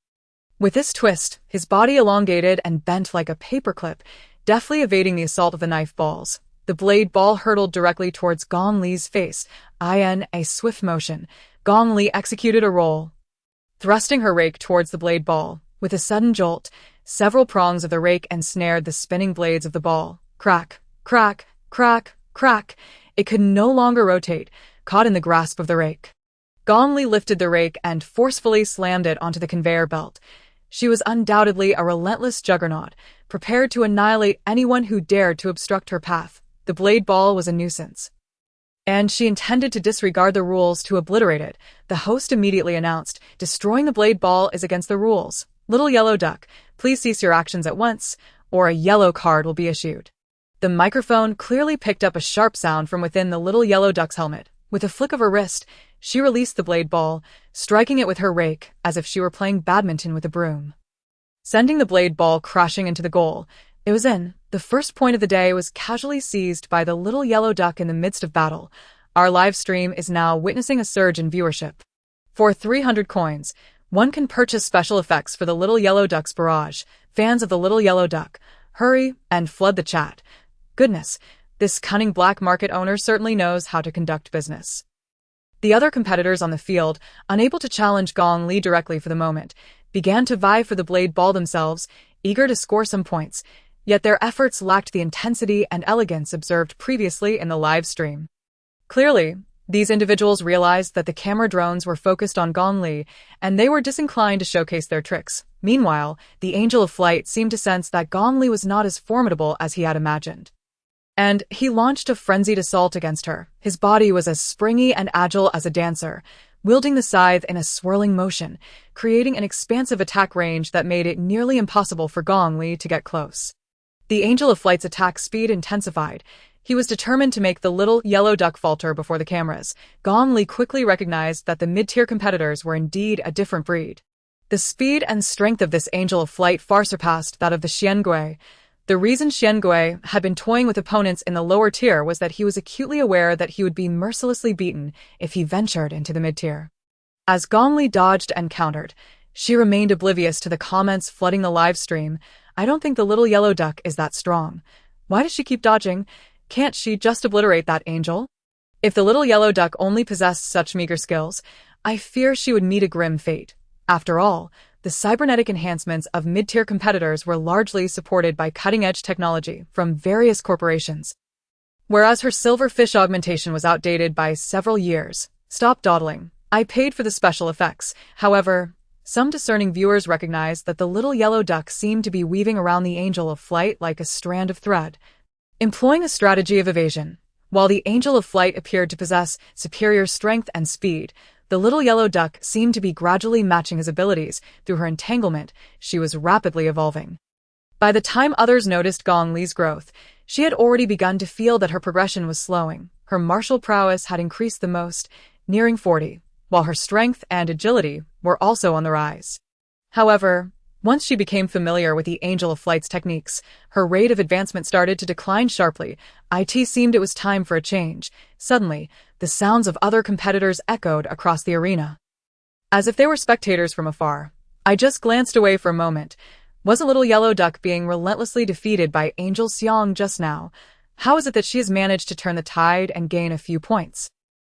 With this twist, his body elongated and bent like a paperclip, deftly evading the assault of the knife balls. The blade ball hurtled directly towards Gong Li's face. In a swift motion, Gong Li executed a roll, thrusting her rake towards the blade ball. With a sudden jolt, several prongs of the rake ensnared the spinning blades of the ball. Crack, crack, crack, crack. It could no longer rotate, caught in the grasp of the rake. Gong Li lifted the rake and forcefully slammed it onto the conveyor belt. She was undoubtedly a relentless juggernaut, prepared to annihilate anyone who dared to obstruct her path. The blade ball was a nuisance, and she intended to disregard the rules to obliterate it. The host immediately announced, "Destroying the blade ball is against the rules. Little Yellow Duck, please cease your actions at once, or a yellow card will be issued." The microphone clearly picked up a sharp sound from within the Little Yellow Duck's helmet. With a flick of her wrist, she released the blade ball, striking it with her rake as if she were playing badminton with a broom, sending the blade ball crashing into the goal. It was in. The first point of the day was casually seized by the Little Yellow Duck in the midst of battle. Our live stream is now witnessing a surge in viewership. For 300 coins, one can purchase special effects for the Little Yellow Duck's barrage. Fans of the Little Yellow Duck, hurry and flood the chat. Goodness, this cunning black market owner certainly knows how to conduct business. The other competitors on the field, unable to challenge Gong Li directly for the moment, began to vie for the blade ball themselves, eager to score some points. Yet their efforts lacked the intensity and elegance observed previously in the live stream. Clearly, these individuals realized that the camera drones were focused on Gong Li, and they were disinclined to showcase their tricks. Meanwhile, the Angel of Flight seemed to sense that Gong Li was not as formidable as he had imagined, and he launched a frenzied assault against her. His body was as springy and agile as a dancer, wielding the scythe in a swirling motion, creating an expansive attack range that made it nearly impossible for Gong Li to get close. The Angel of Flight's attack speed intensified. He was determined to make the Little Yellow Duck falter before the cameras. Gong Li quickly recognized that the mid-tier competitors were indeed a different breed. The speed and strength of this Angel of Flight far surpassed that of the Xiangui. The reason Xiangui had been toying with opponents in the lower tier was that he was acutely aware that he would be mercilessly beaten if he ventured into the mid-tier. As Gong Li dodged and countered, she remained oblivious to the comments flooding the live stream. "I don't think the Little Yellow Duck is that strong. Why does she keep dodging? Can't she just obliterate that angel?" If the Little Yellow Duck only possessed such meager skills, I fear she would meet a grim fate. After all, the cybernetic enhancements of mid-tier competitors were largely supported by cutting-edge technology from various corporations, whereas her silverfish augmentation was outdated by several years. Stop dawdling. I paid for the special effects. However, some discerning viewers recognized that the Little Yellow Duck seemed to be weaving around the Angel of Flight like a strand of thread, employing a strategy of evasion. While the Angel of Flight appeared to possess superior strength and speed, the Little Yellow Duck seemed to be gradually matching his abilities. Through her entanglement, she was rapidly evolving. By the time others noticed Gong Li's growth, she had already begun to feel that her progression was slowing. Her martial prowess had increased the most, nearing 40. While her strength and agility were also on the rise. However, once she became familiar with the Angel of Flight's techniques, her rate of advancement started to decline sharply. It seemed it was time for a change. Suddenly, the sounds of other competitors echoed across the arena, as if they were spectators from afar. I just glanced away for a moment. Was a Little Yellow Duck being relentlessly defeated by Angel Xiang just now? How is it that she has managed to turn the tide and gain a few points?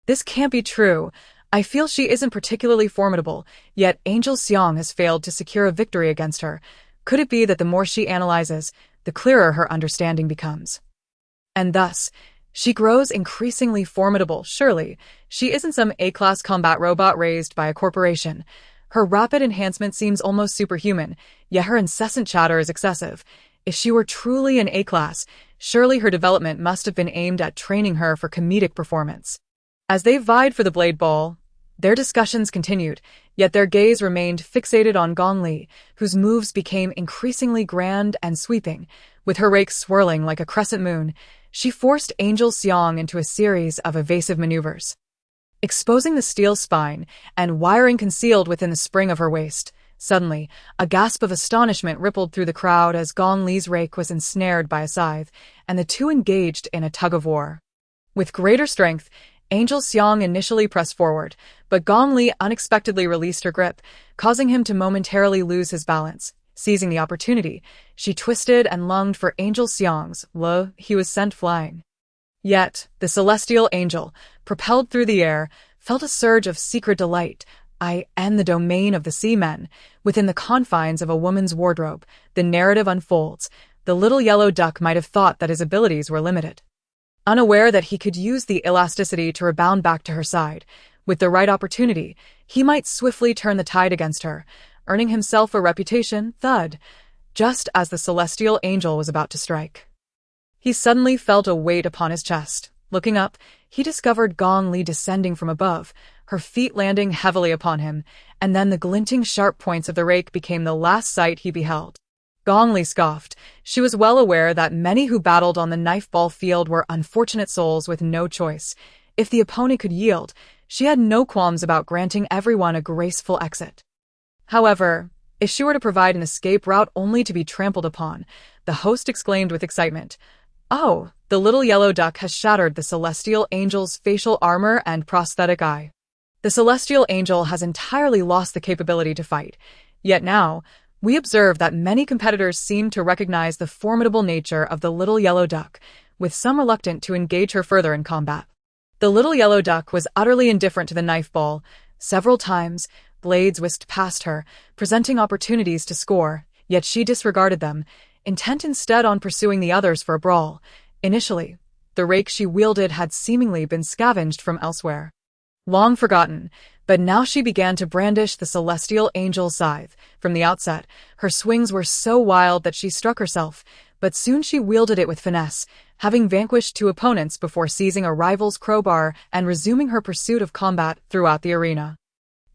This can't be true. I feel she isn't particularly formidable, yet Angel Xiang has failed to secure a victory against her. Could it be that the more she analyzes, the clearer her understanding becomes? And thus, she grows increasingly formidable. Surely, she isn't some A-class combat robot raised by a corporation. Her rapid enhancement seems almost superhuman, yet her incessant chatter is excessive. If she were truly an A-class, surely her development must have been aimed at training her for comedic performance. As they vied for the blade ball, their discussions continued, yet their gaze remained fixated on Gong Li, whose moves became increasingly grand and sweeping. With her rake swirling like a crescent moon, she forced Angel Xiang into a series of evasive maneuvers. Exposing the steel spine and wiring concealed within the spring of her waist, suddenly, a gasp of astonishment rippled through the crowd as Gong Li's rake was ensnared by a scythe, and the two engaged in a tug-of-war. With greater strength, Angel Xiang initially pressed forward, but Gong Li unexpectedly released her grip, causing him to momentarily lose his balance. Seizing the opportunity, she twisted and lunged for Angel Xiang's. He was sent flying. Yet, the celestial angel, propelled through the air, felt a surge of secret delight. I am the domain of the seamen. Within the confines of a woman's wardrobe, the narrative unfolds. The little yellow duck might have thought that his abilities were limited. Unaware that he could use the elasticity to rebound back to her side, with the right opportunity, he might swiftly turn the tide against her, earning himself a reputation. Thud, just as the celestial angel was about to strike. He suddenly felt a weight upon his chest. Looking up, he discovered Gong Li descending from above, her feet landing heavily upon him, and then the glinting sharp points of the rake became the last sight he beheld. Gong Li scoffed. She was well aware that many who battled on the knife-ball field were unfortunate souls with no choice. If the opponent could yield, she had no qualms about granting everyone a graceful exit. However, if she were to provide an escape route only to be trampled upon, the host exclaimed with excitement, "Oh, the little yellow duck has shattered the celestial angel's facial armor and prosthetic eye. The celestial angel has entirely lost the capability to fight. Yet now, we observe that many competitors seem to recognize the formidable nature of the little yellow duck, with some reluctant to engage her further in combat." The little yellow duck was utterly indifferent to the knife ball. Several times, blades whisked past her, presenting opportunities to score, yet she disregarded them, intent instead on pursuing the others for a brawl. Initially, the rake she wielded had seemingly been scavenged from elsewhere. Long forgotten, but now she began to brandish the celestial angel's scythe. From the outset, her swings were so wild that she struck herself, but soon she wielded it with finesse, having vanquished two opponents before seizing a rival's crowbar and resuming her pursuit of combat throughout the arena.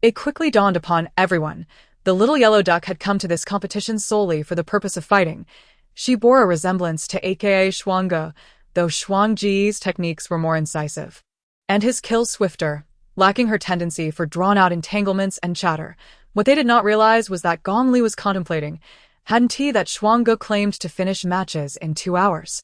It quickly dawned upon everyone. The little yellow duck had come to this competition solely for the purpose of fighting. She bore a resemblance to aka Xuangge, though Xuangji's techniques were more incisive, and his kills swifter, lacking her tendency for drawn-out entanglements and chatter. What they did not realize was that Gong Li was contemplating, hadn't he, that Xuangge claimed to finish matches in 2 hours.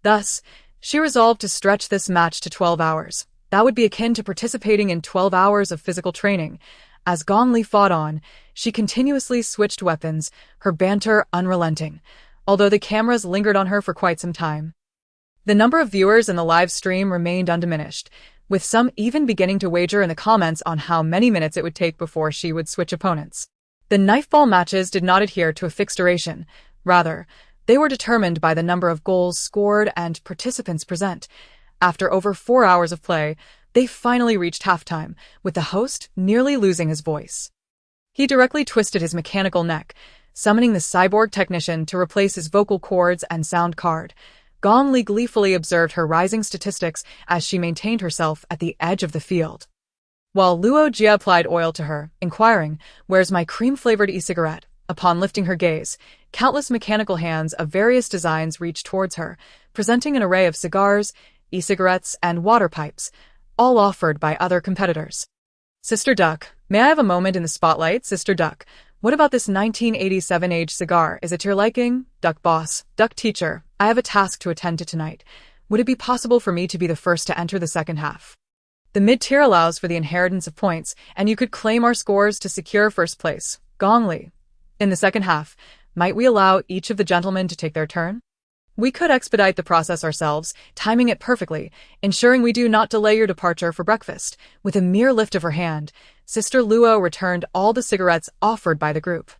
Thus, she resolved to stretch this match to 12 hours. That would be akin to participating in 12 hours of physical training. As Gong Li fought on, she continuously switched weapons, her banter unrelenting, although the cameras lingered on her for quite some time. The number of viewers in the live stream remained undiminished, with some even beginning to wager in the comments on how many minutes it would take before she would switch opponents. The knifeball matches did not adhere to a fixed duration. Rather, they were determined by the number of goals scored and participants present. After over 4 hours of play, they finally reached halftime, with the host nearly losing his voice. He directly twisted his mechanical neck, summoning the cyborg technician to replace his vocal cords and sound card. Gong Li gleefully observed her rising statistics as she maintained herself at the edge of the field. While Luo Jia applied oil to her, inquiring, "Where's my cream-flavored e-cigarette?" Upon lifting her gaze, countless mechanical hands of various designs reached towards her, presenting an array of cigars, e-cigarettes, and water pipes, all offered by other competitors. "Sister Duck, may I have a moment in the spotlight? Sister Duck, what about this 1987 age cigar? Is it to your liking? Duck Boss, Duck Teacher, I have a task to attend to tonight. Would it be possible for me to be the first to enter the second half? The mid-tier allows for the inheritance of points, and you could claim our scores to secure first place. Gong Li. In the second half, might we allow each of the gentlemen to take their turn? We could expedite the process ourselves, timing it perfectly, ensuring we do not delay your departure for breakfast." With a mere lift of her hand, Sister Luo returned all the cigarettes offered by the group.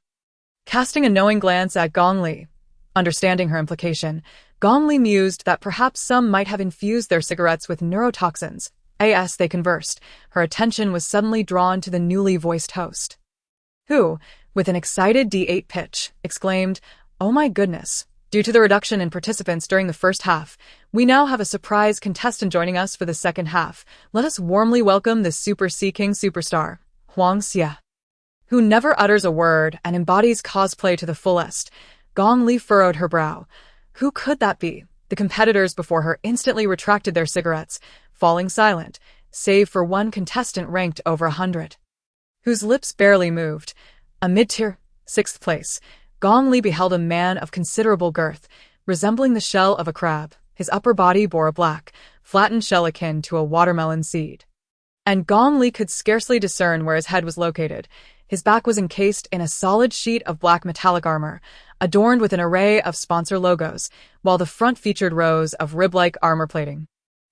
Casting a knowing glance at Gong Li, understanding her implication, Gong Li mused that perhaps some might have infused their cigarettes with neurotoxins. As they conversed, her attention was suddenly drawn to the newly voiced host, who, with an excited D8 pitch, exclaimed, "Oh my goodness, Due to the reduction in participants during the first half, we now have a surprise contestant joining us for the second half. Let us warmly welcome the Super Sea King superstar, Huang Xie, who never utters a word and embodies cosplay to the fullest. Gong Li furrowed her brow. Who could that be? The competitors before her instantly retracted their cigarettes, falling silent, save for one contestant ranked over 100, whose lips barely moved. A mid-tier, 6th place, Gong Li beheld a man of considerable girth, resembling the shell of a crab. His upper body bore a black, flattened shell akin to a watermelon seed, and Gong Li could scarcely discern where his head was located. His back was encased in a solid sheet of black metallic armor, adorned with an array of sponsor logos, while the front featured rows of rib-like armor plating.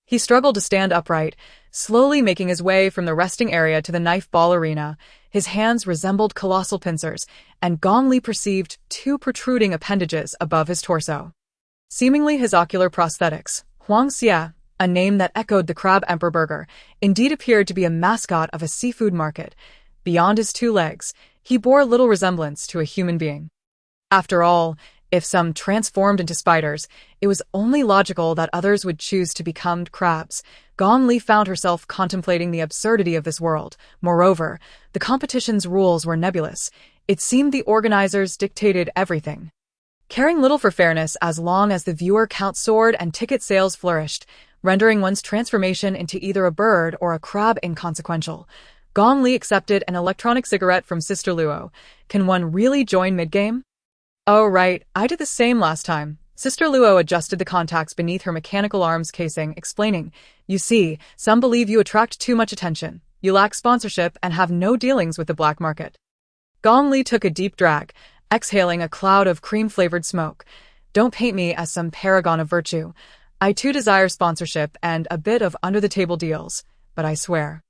He struggled to stand upright, slowly making his way from the resting area to the knife ball arena. His hands resembled colossal pincers, and Gong Li perceived 2 protruding appendages above his torso. Seemingly his ocular prosthetics, Huang Xie, a name that echoed the Crab Emperor burger, indeed appeared to be a mascot of a seafood market. Beyond his 2 legs, he bore little resemblance to a human being. After all, if some transformed into spiders, it was only logical that others would choose to become crabs. Gong Li found herself contemplating the absurdity of this world. Moreover, the competition's rules were nebulous. It seemed the organizers dictated everything, caring little for fairness as long as the viewer count soared and ticket sales flourished, rendering one's transformation into either a bird or a crab inconsequential. Gong Li accepted an electronic cigarette from Sister Luo. Can one really join mid-game? Oh right, I did the same last time. Sister Luo adjusted the contacts beneath her mechanical arms casing, explaining, You see, some believe you attract too much attention. You lack sponsorship and have no dealings with the black market. Gong Li took a deep drag, exhaling a cloud of cream-flavored smoke. Don't paint me as some paragon of virtue. I too desire sponsorship and a bit of under-the-table deals, but I swear.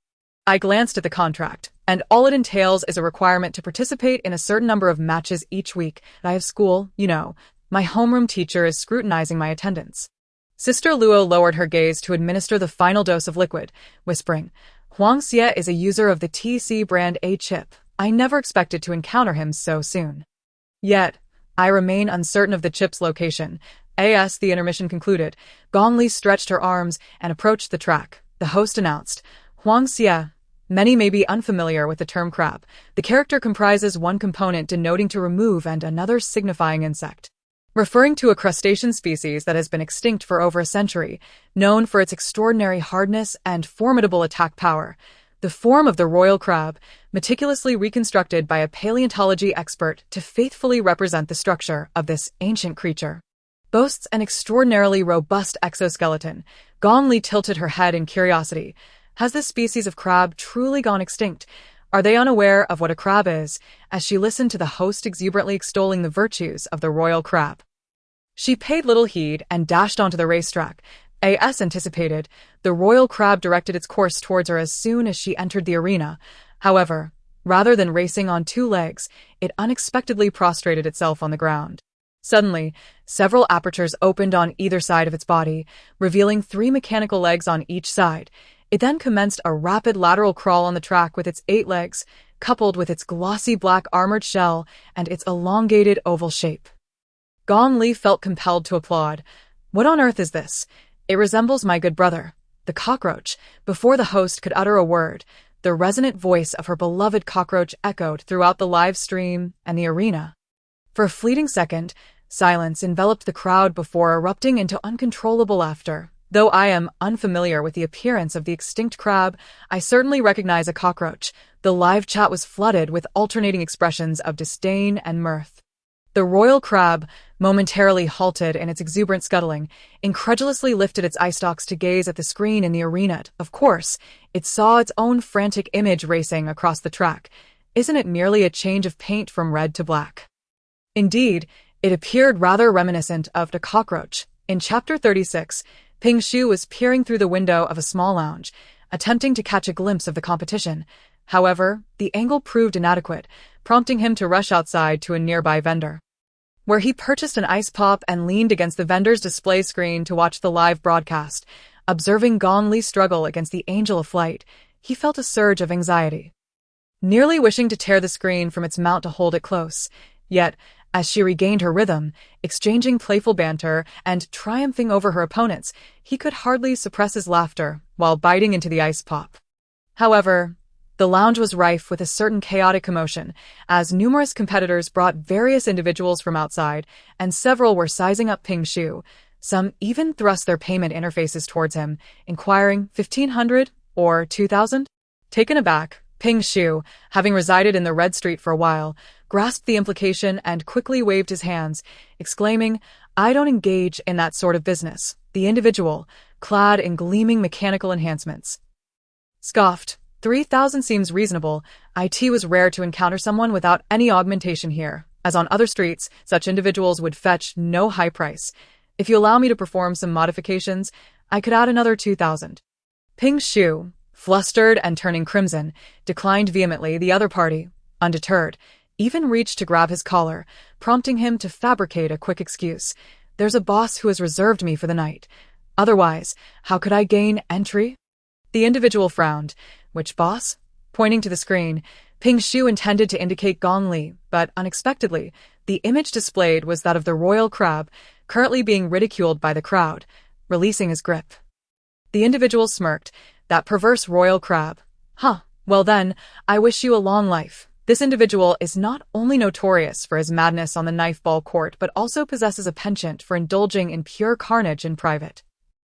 I glanced at the contract, and all it entails is a requirement to participate in a certain number of matches each week. I have school, you know. My homeroom teacher is scrutinizing my attendance. Sister Luo lowered her gaze to administer the final dose of liquid, whispering, Huang Xie is a user of the TC brand A chip. I never expected to encounter him so soon. Yet, I remain uncertain of the chip's location. As the intermission concluded, Gong Li stretched her arms and approached the track. The host announced, Huang Xie. Many may be unfamiliar with the term crab. The character comprises one component denoting to remove and another signifying insect, referring to a crustacean species that has been extinct for over a century, known for its extraordinary hardness and formidable attack power. The form of the royal crab, meticulously reconstructed by a paleontology expert to faithfully represent the structure of this ancient creature, boasts an extraordinarily robust exoskeleton. Gong Li tilted her head in curiosity. Has this species of crab truly gone extinct? Are they unaware of what a crab is, as she listened to the host exuberantly extolling the virtues of the royal crab? She paid little heed and dashed onto the racetrack. As anticipated, the royal crab directed its course towards her as soon as she entered the arena. However, rather than racing on 2 legs, it unexpectedly prostrated itself on the ground. Suddenly, several apertures opened on either side of its body, revealing 3 mechanical legs on each side. It then commenced a rapid lateral crawl on the track with its 8 legs, coupled with its glossy black armored shell and its elongated oval shape. Gong Li felt compelled to applaud. What on earth is this? It resembles my good brother, the cockroach. Before the host could utter a word, the resonant voice of her beloved cockroach echoed throughout the live stream and the arena. For a fleeting second, silence enveloped the crowd before erupting into uncontrollable laughter. Though I am unfamiliar with the appearance of the extinct crab, I certainly recognize a cockroach. The live chat was flooded with alternating expressions of disdain and mirth. The royal crab, momentarily halted in its exuberant scuttling, incredulously lifted its eye stalks to gaze at the screen in the arena. Of course, it saw its own frantic image racing across the track. Isn't it merely a change of paint from red to black? Indeed, it appeared rather reminiscent of the cockroach. In Chapter 36, Ping Shu was peering through the window of a small lounge, attempting to catch a glimpse of the competition. However, the angle proved inadequate, prompting him to rush outside to a nearby vendor, where he purchased an ice pop and leaned against the vendor's display screen to watch the live broadcast. Observing Gong Li struggle against the angel of flight, he felt a surge of anxiety, nearly wishing to tear the screen from its mount to hold it close. Yet, As she regained her rhythm, exchanging playful banter and triumphing over her opponents, he could hardly suppress his laughter while biting into the ice pop. However, the lounge was rife with a certain chaotic commotion, as numerous competitors brought various individuals from outside, and several were sizing up Ping Shu. Some even thrust their payment interfaces towards him, inquiring 1,500 or 2,000? Taken aback, Ping Shu, having resided in the Red Street for a while, grasped the implication and quickly waved his hands, exclaiming, "I don't engage in that sort of business." The individual, clad in gleaming mechanical enhancements, scoffed. 3,000 seems reasonable. It was rare to encounter someone without any augmentation here, as on other streets, such individuals would fetch no high price. If you allow me to perform some modifications, I could add another 2,000. Ping Shu, flustered and turning crimson, declined vehemently. The other party, undeterred, even reached to grab his collar, prompting him to fabricate a quick excuse. "There's a boss who has reserved me for the night. Otherwise, how could I gain entry?" The individual frowned. "Which boss?" Pointing to the screen, Ping Shu intended to indicate Gong Li, but unexpectedly, the image displayed was that of the royal crab, currently being ridiculed by the crowd, releasing his grip. The individual smirked. "That perverse royal crab. Huh, well then, I wish you a long life." This individual is not only notorious for his madness on the knife ball court, but also possesses a penchant for indulging in pure carnage in private.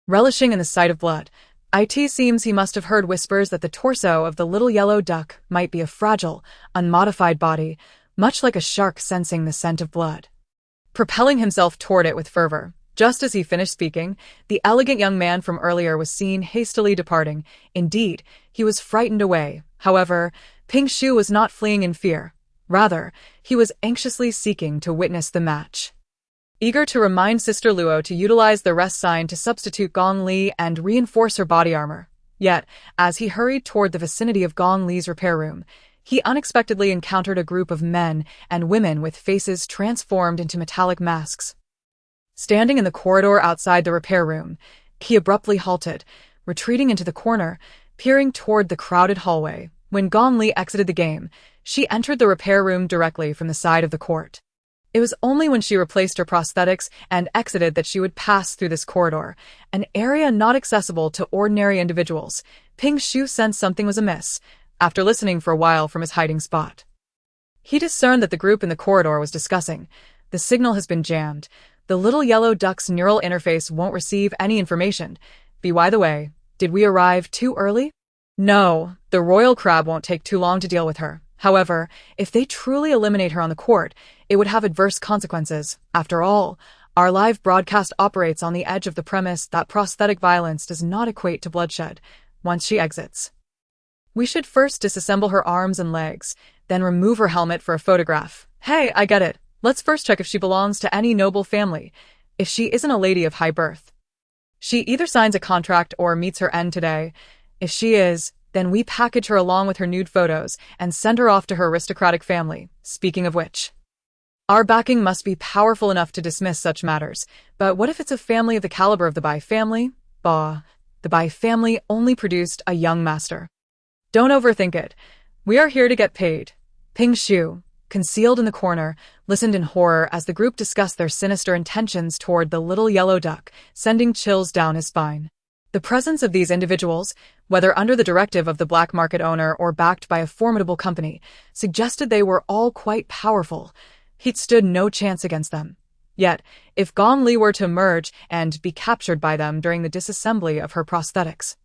Relishing in the sight of blood, it seems he must have heard whispers that the torso of the little yellow duck might be a fragile, unmodified body, much like a shark sensing the scent of blood. Propelling himself toward it with fervor, just as he finished speaking, the elegant young man from earlier was seen hastily departing. Indeed, he was frightened away. However, Ping Shu was not fleeing in fear. Rather, he was anxiously seeking to witness the match. Eager to remind Sister Luo to utilize the rest sign to substitute Gong Li and reinforce her body armor. Yet, as he hurried toward the vicinity of Gong Li's repair room, he unexpectedly encountered a group of men and women with faces transformed into metallic masks. Standing in the corridor outside the repair room, he abruptly halted, retreating into the corner, peering toward the crowded hallway. When Gong Li exited the game, she entered the repair room directly from the side of the court. It was only when she replaced her prosthetics and exited that she would pass through this corridor, an area not accessible to ordinary individuals. Ping Shu sensed something was amiss, after listening for a while from his hiding spot. He discerned that the group in the corridor was discussing, "The signal has been jammed. The little yellow duck's neural interface won't receive any information. By the way, did we arrive too early?" "No, the royal crab won't take too long to deal with her. However, if they truly eliminate her on the court, it would have adverse consequences. After all, our live broadcast operates on the edge of the premise that prosthetic violence does not equate to bloodshed once she exits. We should first disassemble her arms and legs, then remove her helmet for a photograph. Hey, I get it. Let's first check if she belongs to any noble family. If she isn't a lady of high birth, she either signs a contract or meets her end today. If she is, then we package her along with her nude photos and send her off to her aristocratic family. Speaking of which, our backing must be powerful enough to dismiss such matters. But what if it's a family of the caliber of the Bai family? Bah, the Bai family only produced a young master. Don't overthink it. We are here to get paid." Ping Shu, concealed in the corner, listened in horror as the group discussed their sinister intentions toward the little yellow duck, sending chills down his spine. The presence of these individuals, whether under the directive of the black market owner or backed by a formidable company, suggested they were all quite powerful. He'd stood no chance against them. Yet, if Gong Li were to emerge and be captured by them during the disassembly of her prosthetics,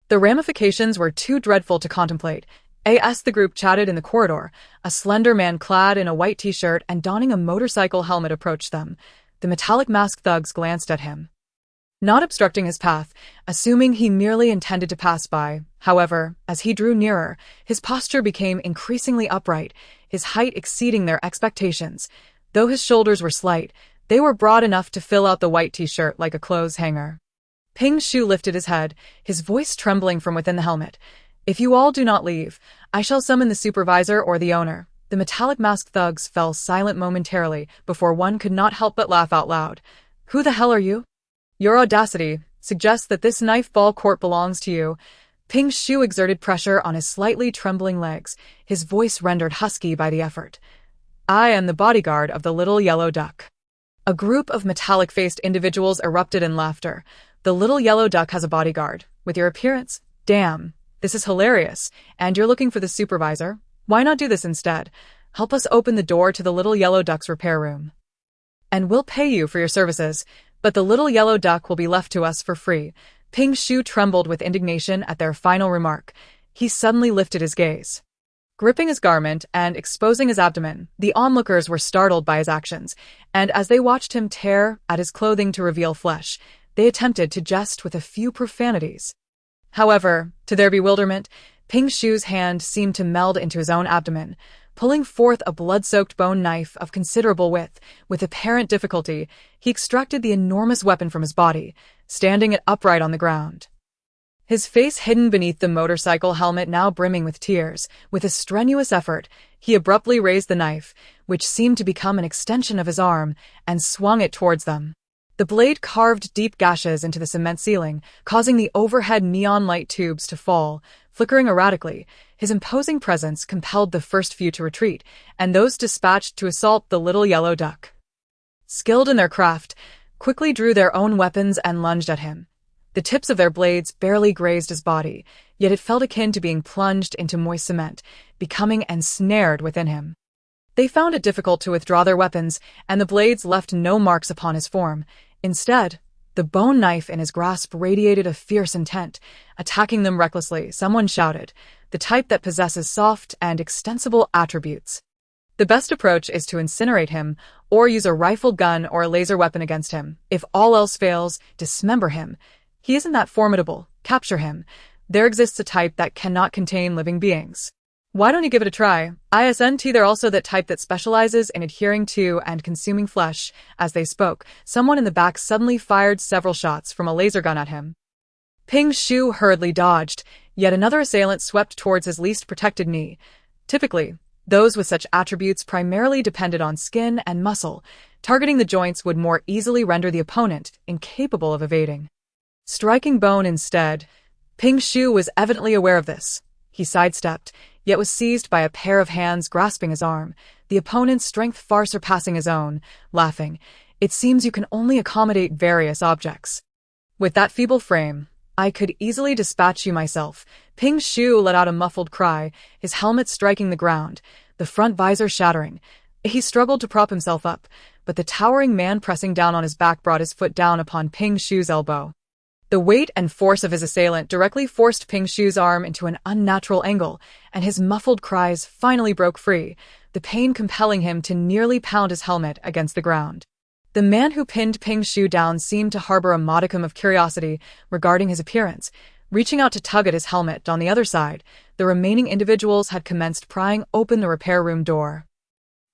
the ramifications were too dreadful to contemplate. As the group chatted in the corridor, a slender man clad in a white t-shirt and donning a motorcycle helmet approached them. The metallic masked thugs glanced at him, not obstructing his path, assuming he merely intended to pass by. However, as he drew nearer, his posture became increasingly upright, his height exceeding their expectations. Though his shoulders were slight, they were broad enough to fill out the white t-shirt like a clothes hanger. Ping Shu lifted his head, his voice trembling from within the helmet. "If you all do not leave, I shall summon the supervisor or the owner." The metallic masked thugs fell silent momentarily before one could not help but laugh out loud. "Who the hell are you? Your audacity suggests that this knife ball court belongs to you." Ping Shu exerted pressure on his slightly trembling legs, his voice rendered husky by the effort. I am the bodyguard of the little yellow duck." A group of metallic-faced individuals erupted in laughter. "The little yellow duck has a bodyguard. With your appearance? Damn, this is hilarious. And you're looking for the supervisor? Why not do this instead? Help us open the door to the little yellow duck's repair room. And we'll pay you for your services, but the little yellow duck will be left to us for free." Ping Shu trembled with indignation at their final remark. He suddenly lifted his gaze. Gripping his garment and exposing his abdomen, the onlookers were startled by his actions, and as they watched him tear at his clothing to reveal flesh, they attempted to jest with a few profanities. However, to their bewilderment, Ping Shu's hand seemed to meld into his own abdomen. Pulling forth a blood-soaked bone knife of considerable width, with apparent difficulty, he extracted the enormous weapon from his body, standing it upright on the ground. His face hidden beneath the motorcycle helmet now brimming with tears, with a strenuous effort, he abruptly raised the knife, which seemed to become an extension of his arm, and swung it towards them. The blade carved deep gashes into the cement ceiling, causing the overhead neon light tubes to fall, flickering erratically. His imposing presence compelled the first few to retreat, and those dispatched to assault the little yellow duck, skilled in their craft, quickly drew their own weapons and lunged at him. The tips of their blades barely grazed his body, yet it felt akin to being plunged into moist cement, becoming ensnared within him. They found it difficult to withdraw their weapons, and the blades left no marks upon his form. Instead, the bone knife in his grasp radiated a fierce intent. Attacking them recklessly, someone shouted, "The type that possesses soft and extensible attributes. The best approach is to incinerate him, or use a rifle gun or a laser weapon against him. If all else fails, dismember him. He isn't that formidable. Capture him. There exists a type that cannot contain living beings. Why don't you give it a try? Isn't there also that type that specializes in adhering to and consuming flesh?" As they spoke, someone in the back suddenly fired several shots from a laser gun at him. Ping Shu hurriedly dodged, yet another assailant swept towards his least protected knee. Typically, those with such attributes primarily depended on skin and muscle. Targeting the joints would more easily render the opponent incapable of evading. Striking bone instead, Ping Shu was evidently aware of this. He sidestepped, yet was seized by a pair of hands grasping his arm, the opponent's strength far surpassing his own. Laughing, "It seems you can only accommodate various objects. With that feeble frame, I could easily dispatch you myself." Ping Shu let out a muffled cry, his helmet striking the ground, the front visor shattering. He struggled to prop himself up, but the towering man pressing down on his back brought his foot down upon Ping Shu's elbow. The weight and force of his assailant directly forced Ping Shu's arm into an unnatural angle, and his muffled cries finally broke free, the pain compelling him to nearly pound his helmet against the ground. The man who pinned Ping Shu down seemed to harbor a modicum of curiosity regarding his appearance. Reaching out to tug at his helmet on the other side, the remaining individuals had commenced prying open the repair room door.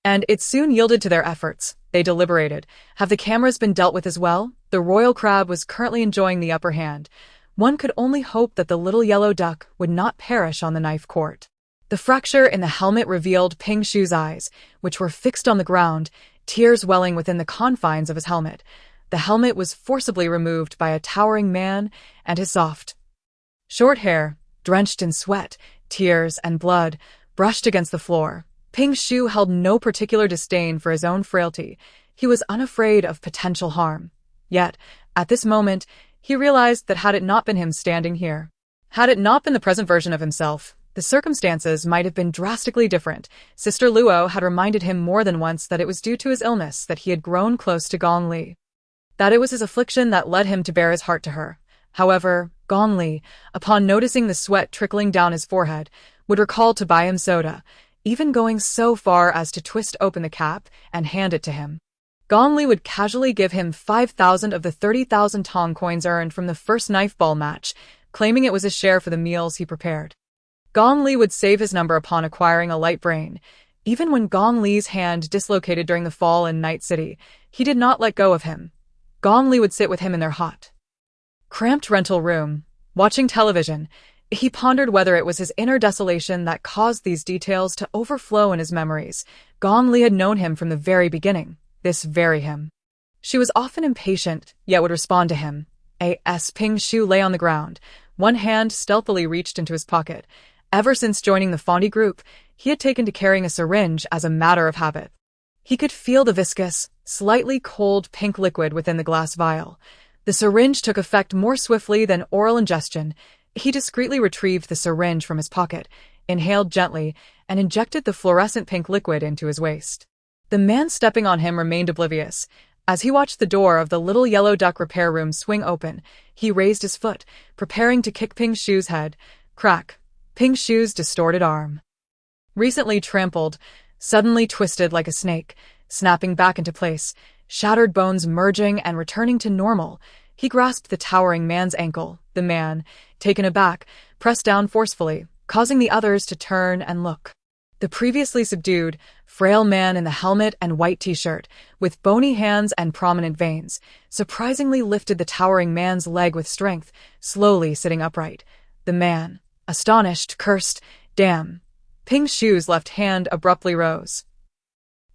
And it soon yielded to their efforts. They deliberated. Have the cameras been dealt with as well? The royal crab was currently enjoying the upper hand. One could only hope that the little yellow duck would not perish on the knife court. The fracture in the helmet revealed Ping Shu's eyes, which were fixed on the ground, tears welling within the confines of his helmet. The helmet was forcibly removed by a towering man, and his soft, short hair, drenched in sweat, tears, and blood, brushed against the floor. Ping Shu held no particular disdain for his own frailty. He was unafraid of potential harm. Yet, at this moment, he realized that had it not been him standing here, had it not been the present version of himself, the circumstances might have been drastically different. Sister Luo had reminded him more than once that it was due to his illness that he had grown close to Gong Li, that it was his affliction that led him to bare his heart to her. However, Gong Li, upon noticing the sweat trickling down his forehead, would recall to buy him soda, even going so far as to twist open the cap and hand it to him. Gong Li would casually give him 5,000 of the 30,000 tong coins earned from the first knife ball match, claiming it was his share for the meals he prepared. Gong Li would save his number upon acquiring a light brain. Even when Gong Li's hand dislocated during the fall in Night City, he did not let go of him. Gong Li would sit with him in their hot, cramped rental room, watching television. He pondered whether it was his inner desolation that caused these details to overflow in his memories. Gong Li had known him from the very beginning, this very him. She was often impatient, yet would respond to him. Ping Shu lay on the ground. One hand stealthily reached into his pocket. Ever since joining the Fondi group, he had taken to carrying a syringe as a matter of habit. He could feel the viscous, slightly cold pink liquid within the glass vial. The syringe took effect more swiftly than oral ingestion. He discreetly retrieved the syringe from his pocket, inhaled gently, and injected the fluorescent pink liquid into his waist. The man stepping on him remained oblivious. As he watched the door of the little yellow duck repair room swing open, he raised his foot, preparing to kick Ping Shu's head. Crack. Ping Shu's distorted arm, recently trampled, suddenly twisted like a snake, snapping back into place, shattered bones merging and returning to normal. He grasped the towering man's ankle. The man, taken aback, pressed down forcefully, causing the others to turn and look. The previously subdued, frail man in the helmet and white t-shirt, with bony hands and prominent veins, surprisingly lifted the towering man's leg with strength, slowly sitting upright. The man, astonished, cursed, "Damn." Ping Shu's left hand abruptly rose,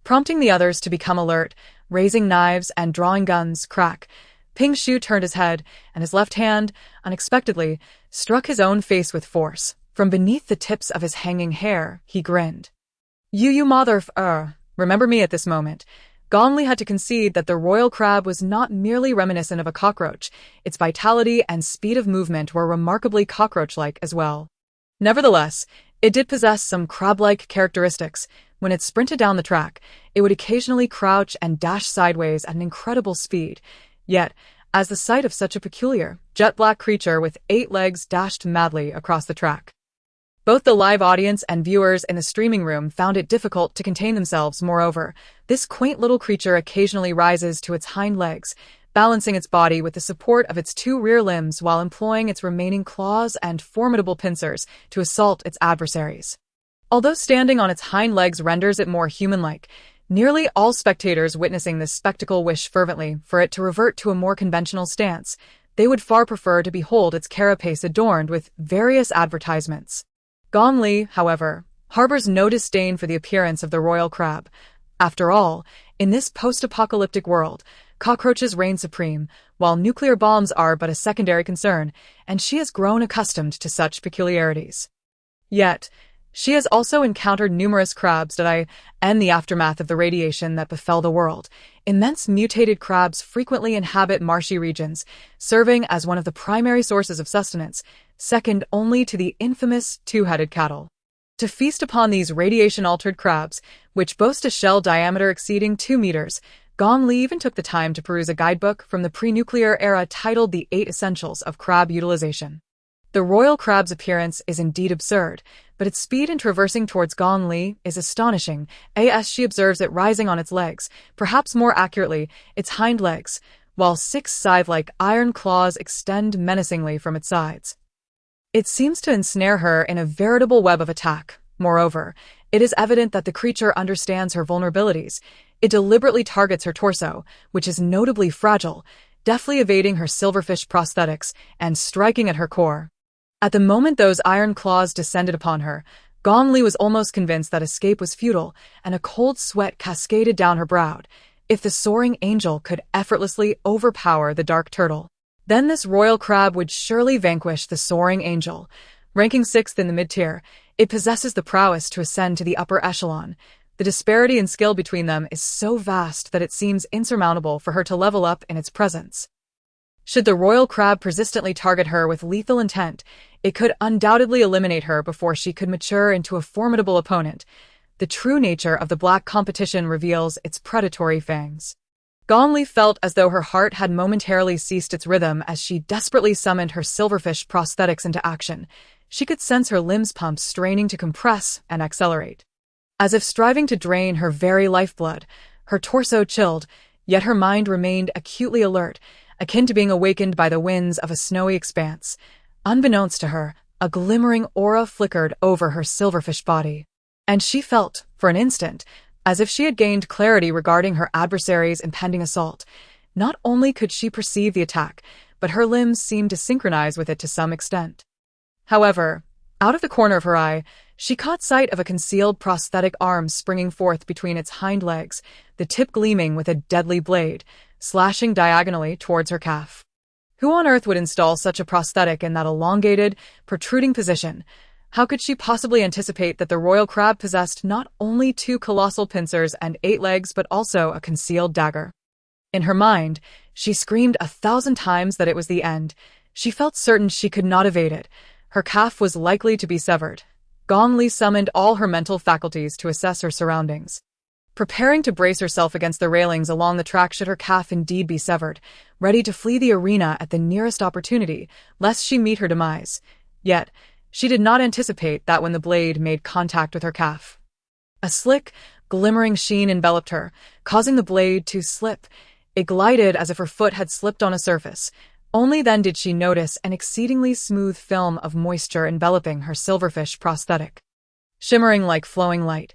prompting the others to become alert, raising knives and drawing guns. Crack. Ping Shu turned his head, and his left hand, unexpectedly, struck his own face with force. From beneath the tips of his hanging hair, he grinned. You remember me at this moment. Gong Li had to concede that the royal crab was not merely reminiscent of a cockroach. Its vitality and speed of movement were remarkably cockroach-like as well. Nevertheless, it did possess some crab-like characteristics. When it sprinted down the track, it would occasionally crouch and dash sideways at an incredible speed. Yet, as the sight of such a peculiar, jet-black creature with 8 legs dashed madly across the track, both the live audience and viewers in the streaming room found it difficult to contain themselves. Moreover, this quaint little creature occasionally rises to its hind legs, balancing its body with the support of its 2 rear limbs while employing its remaining claws and formidable pincers to assault its adversaries. Although standing on its hind legs renders it more human-like, nearly all spectators witnessing this spectacle wish fervently for it to revert to a more conventional stance. They would far prefer to behold its carapace adorned with various advertisements. Gong Li, however, harbors no disdain for the appearance of the royal crab. After all, in this post-apocalyptic world, cockroaches reign supreme, while nuclear bombs are but a secondary concern, and she has grown accustomed to such peculiarities. Yet, she has also encountered numerous crabs in the aftermath of the radiation that befell the world. Immense mutated crabs frequently inhabit marshy regions, serving as one of the primary sources of sustenance, second only to the infamous 2-headed cattle. To feast upon these radiation-altered crabs, which boast a shell diameter exceeding 2 meters, Gong Li even took the time to peruse a guidebook from the pre-nuclear era titled The 8 Essentials of Crab Utilization. The royal crab's appearance is indeed absurd, but its speed in traversing towards Gong Li is astonishing, as she observes it rising on its legs, perhaps more accurately, its hind legs, while 6 scythe-like iron claws extend menacingly from its sides. It seems to ensnare her in a veritable web of attack. Moreover, it is evident that the creature understands her vulnerabilities. It deliberately targets her torso, which is notably fragile, deftly evading her silverfish prosthetics and striking at her core. At the moment those iron claws descended upon her, Gong Li was almost convinced that escape was futile, and a cold sweat cascaded down her brow. If the soaring angel could effortlessly overpower the dark turtle, then this royal crab would surely vanquish the soaring angel. Ranking 6th in the mid-tier, it possesses the prowess to ascend to the upper echelon. The disparity in skill between them is so vast that it seems insurmountable for her to level up in its presence. Should the royal crab persistently target her with lethal intent, it could undoubtedly eliminate her before she could mature into a formidable opponent. The true nature of the black competition reveals its predatory fangs. Gong Li felt as though her heart had momentarily ceased its rhythm as she desperately summoned her silverfish prosthetics into action. She could sense her limbs pumps straining to compress and accelerate, as if striving to drain her very lifeblood. Her torso chilled, yet her mind remained acutely alert, akin to being awakened by the winds of a snowy expanse. Unbeknownst to her, a glimmering aura flickered over her silverfish body, and she felt, for an instant, as if she had gained clarity regarding her adversary's impending assault. Not only could she perceive the attack, but her limbs seemed to synchronize with it to some extent. However, out of the corner of her eye, she caught sight of a concealed prosthetic arm springing forth between its hind legs, the tip gleaming with a deadly blade, slashing diagonally towards her calf. Who on earth would install such a prosthetic in that elongated, protruding position? How could she possibly anticipate that the royal crab possessed not only two colossal pincers and 8 legs but also a concealed dagger? In her mind, she screamed 1,000 times that it was the end. She felt certain she could not evade it. Her calf was likely to be severed. Gong Li summoned all her mental faculties to assess her surroundings. Preparing to brace herself against the railings along the track should her calf indeed be severed, ready to flee the arena at the nearest opportunity, lest she meet her demise. Yet, she did not anticipate that when the blade made contact with her calf. A slick, glimmering sheen enveloped her, causing the blade to slip. It glided as if her foot had slipped on a surface. Only then did she notice an exceedingly smooth film of moisture enveloping her silverfish prosthetic. Shimmering like flowing light,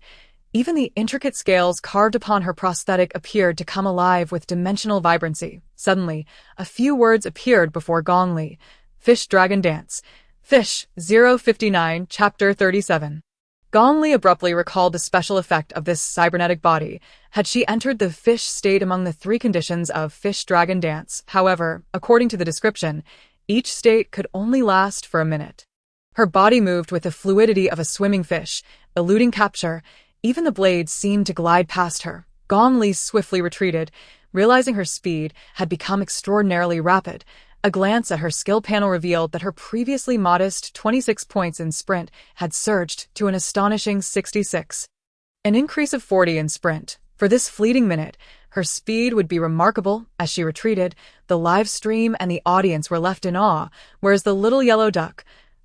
even the intricate scales carved upon her prosthetic appeared to come alive with dimensional vibrancy. Suddenly, a few words appeared before Gong Li. Fish Dragon Dance. Fish, 059, Chapter 37. Gong Li abruptly recalled the special effect of this cybernetic body. Had she entered the fish state among the 3 conditions of Fish Dragon Dance? However, according to the description, each state could only last for a minute. Her body moved with the fluidity of a swimming fish, eluding capture. Even the blade seemed to glide past her. Gong Li swiftly retreated, realizing her speed had become extraordinarily rapid. A glance at her skill panel revealed that her previously modest 26 points in sprint had surged to an astonishing 66. An increase of 40 in sprint. For this fleeting minute, her speed would be remarkable. As she retreated, the live stream and the audience were left in awe, whereas the little yellow duck—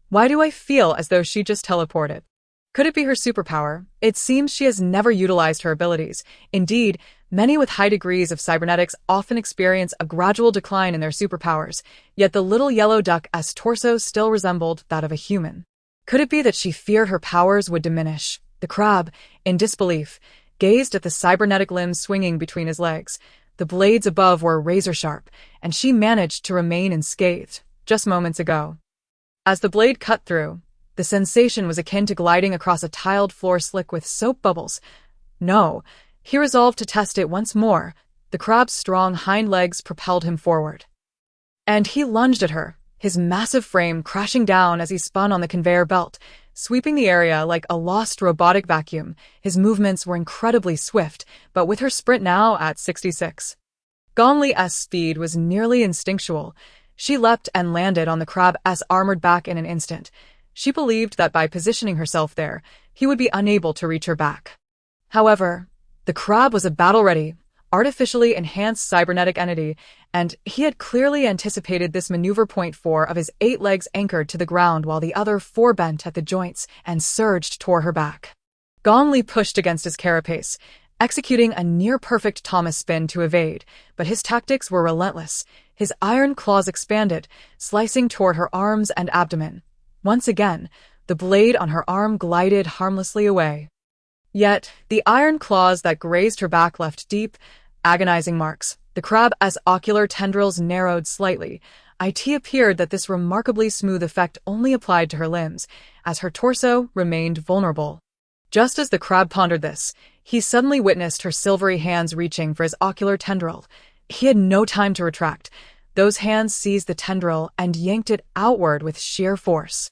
why do I feel as though she just teleported? Could it be her superpower? It seems she has never utilized her abilities. Indeed, many with high degrees of cybernetics often experience a gradual decline in their superpowers, yet the little yellow duck's torso still resembled that of a human. Could it be that she feared her powers would diminish? The crab, in disbelief, gazed at the cybernetic limbs swinging between his legs. The blades above were razor-sharp, and she managed to remain unscathed just moments ago. As the blade cut through, the sensation was akin to gliding across a tiled floor slick with soap bubbles. No, he resolved to test it once more. The crab's strong hind legs propelled him forward. And he lunged at her, his massive frame crashing down as he spun on the conveyor belt, sweeping the area like a lost robotic vacuum. His movements were incredibly swift, but with her sprint now at 66. Gong Li's speed was nearly instinctual. She leapt and landed on the crab's armored back in an instant. She believed that by positioning herself there, he would be unable to reach her back. However, the crab was a battle-ready, artificially enhanced cybernetic entity, and he had clearly anticipated this maneuver. 4 of his 8 legs anchored to the ground while the other 4 bent at the joints and surged toward her back. Gong Li pushed against his carapace, executing a near-perfect Thomas spin to evade, but his tactics were relentless. His iron claws expanded, slicing toward her arms and abdomen. Once again, the blade on her arm glided harmlessly away. Yet, the iron claws that grazed her back left deep, agonizing marks. The crab's ocular tendrils narrowed slightly. It appeared that this remarkably smooth effect only applied to her limbs, as her torso remained vulnerable. Just as the crab pondered this, he suddenly witnessed her silvery hands reaching for his ocular tendril. He had no time to retract. Those hands seized the tendril and yanked it outward with sheer force.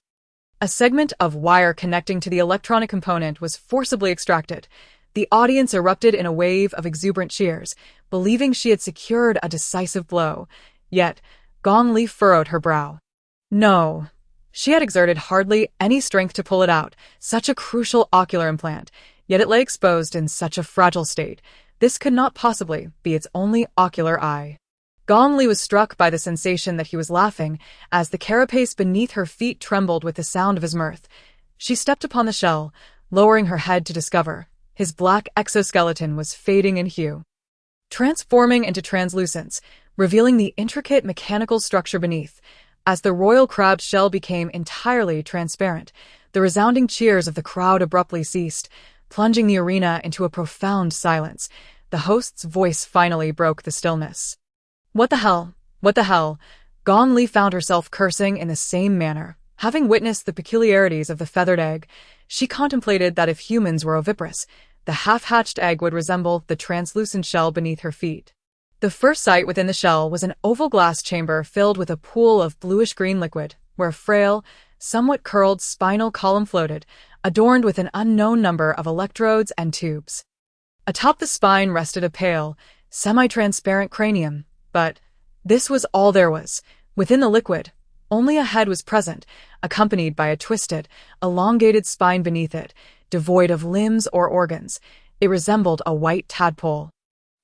A segment of wire connecting to the electronic component was forcibly extracted. The audience erupted in a wave of exuberant cheers, believing she had secured a decisive blow. Yet, Gong Li furrowed her brow. No. She had exerted hardly any strength to pull it out, such a crucial ocular implant, yet it lay exposed in such a fragile state. This could not possibly be its only ocular eye. Gong Li was struck by the sensation that he was laughing, as the carapace beneath her feet trembled with the sound of his mirth. She stepped upon the shell, lowering her head to discover his black exoskeleton was fading in hue, transforming into translucence, revealing the intricate mechanical structure beneath. As the royal crab's shell became entirely transparent, the resounding cheers of the crowd abruptly ceased, plunging the arena into a profound silence. The host's voice finally broke the stillness. What the hell? What the hell? Gong Li found herself cursing in the same manner. Having witnessed the peculiarities of the feathered egg, she contemplated that if humans were oviparous, the half-hatched egg would resemble the translucent shell beneath her feet. The first sight within the shell was an oval glass chamber filled with a pool of bluish-green liquid, where frail, somewhat curled spinal column floated, adorned with an unknown number of electrodes and tubes. Atop the spine rested a pale, semi-transparent cranium, but this was all there was. Within the liquid, only a head was present, accompanied by a twisted, elongated spine beneath it, devoid of limbs or organs. It resembled a white tadpole.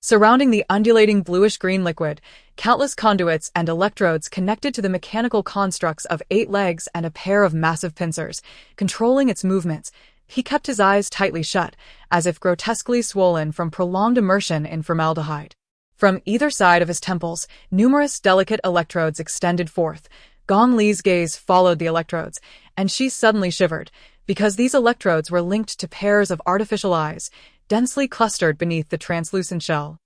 Surrounding the undulating bluish-green liquid, countless conduits and electrodes connected to the mechanical constructs of 8 legs and a pair of massive pincers, controlling its movements. He kept his eyes tightly shut, as if grotesquely swollen from prolonged immersion in formaldehyde. From either side of his temples, numerous delicate electrodes extended forth. Gong Li's gaze followed the electrodes, and she suddenly shivered, because these electrodes were linked to pairs of artificial eyes, densely clustered beneath the translucent shell.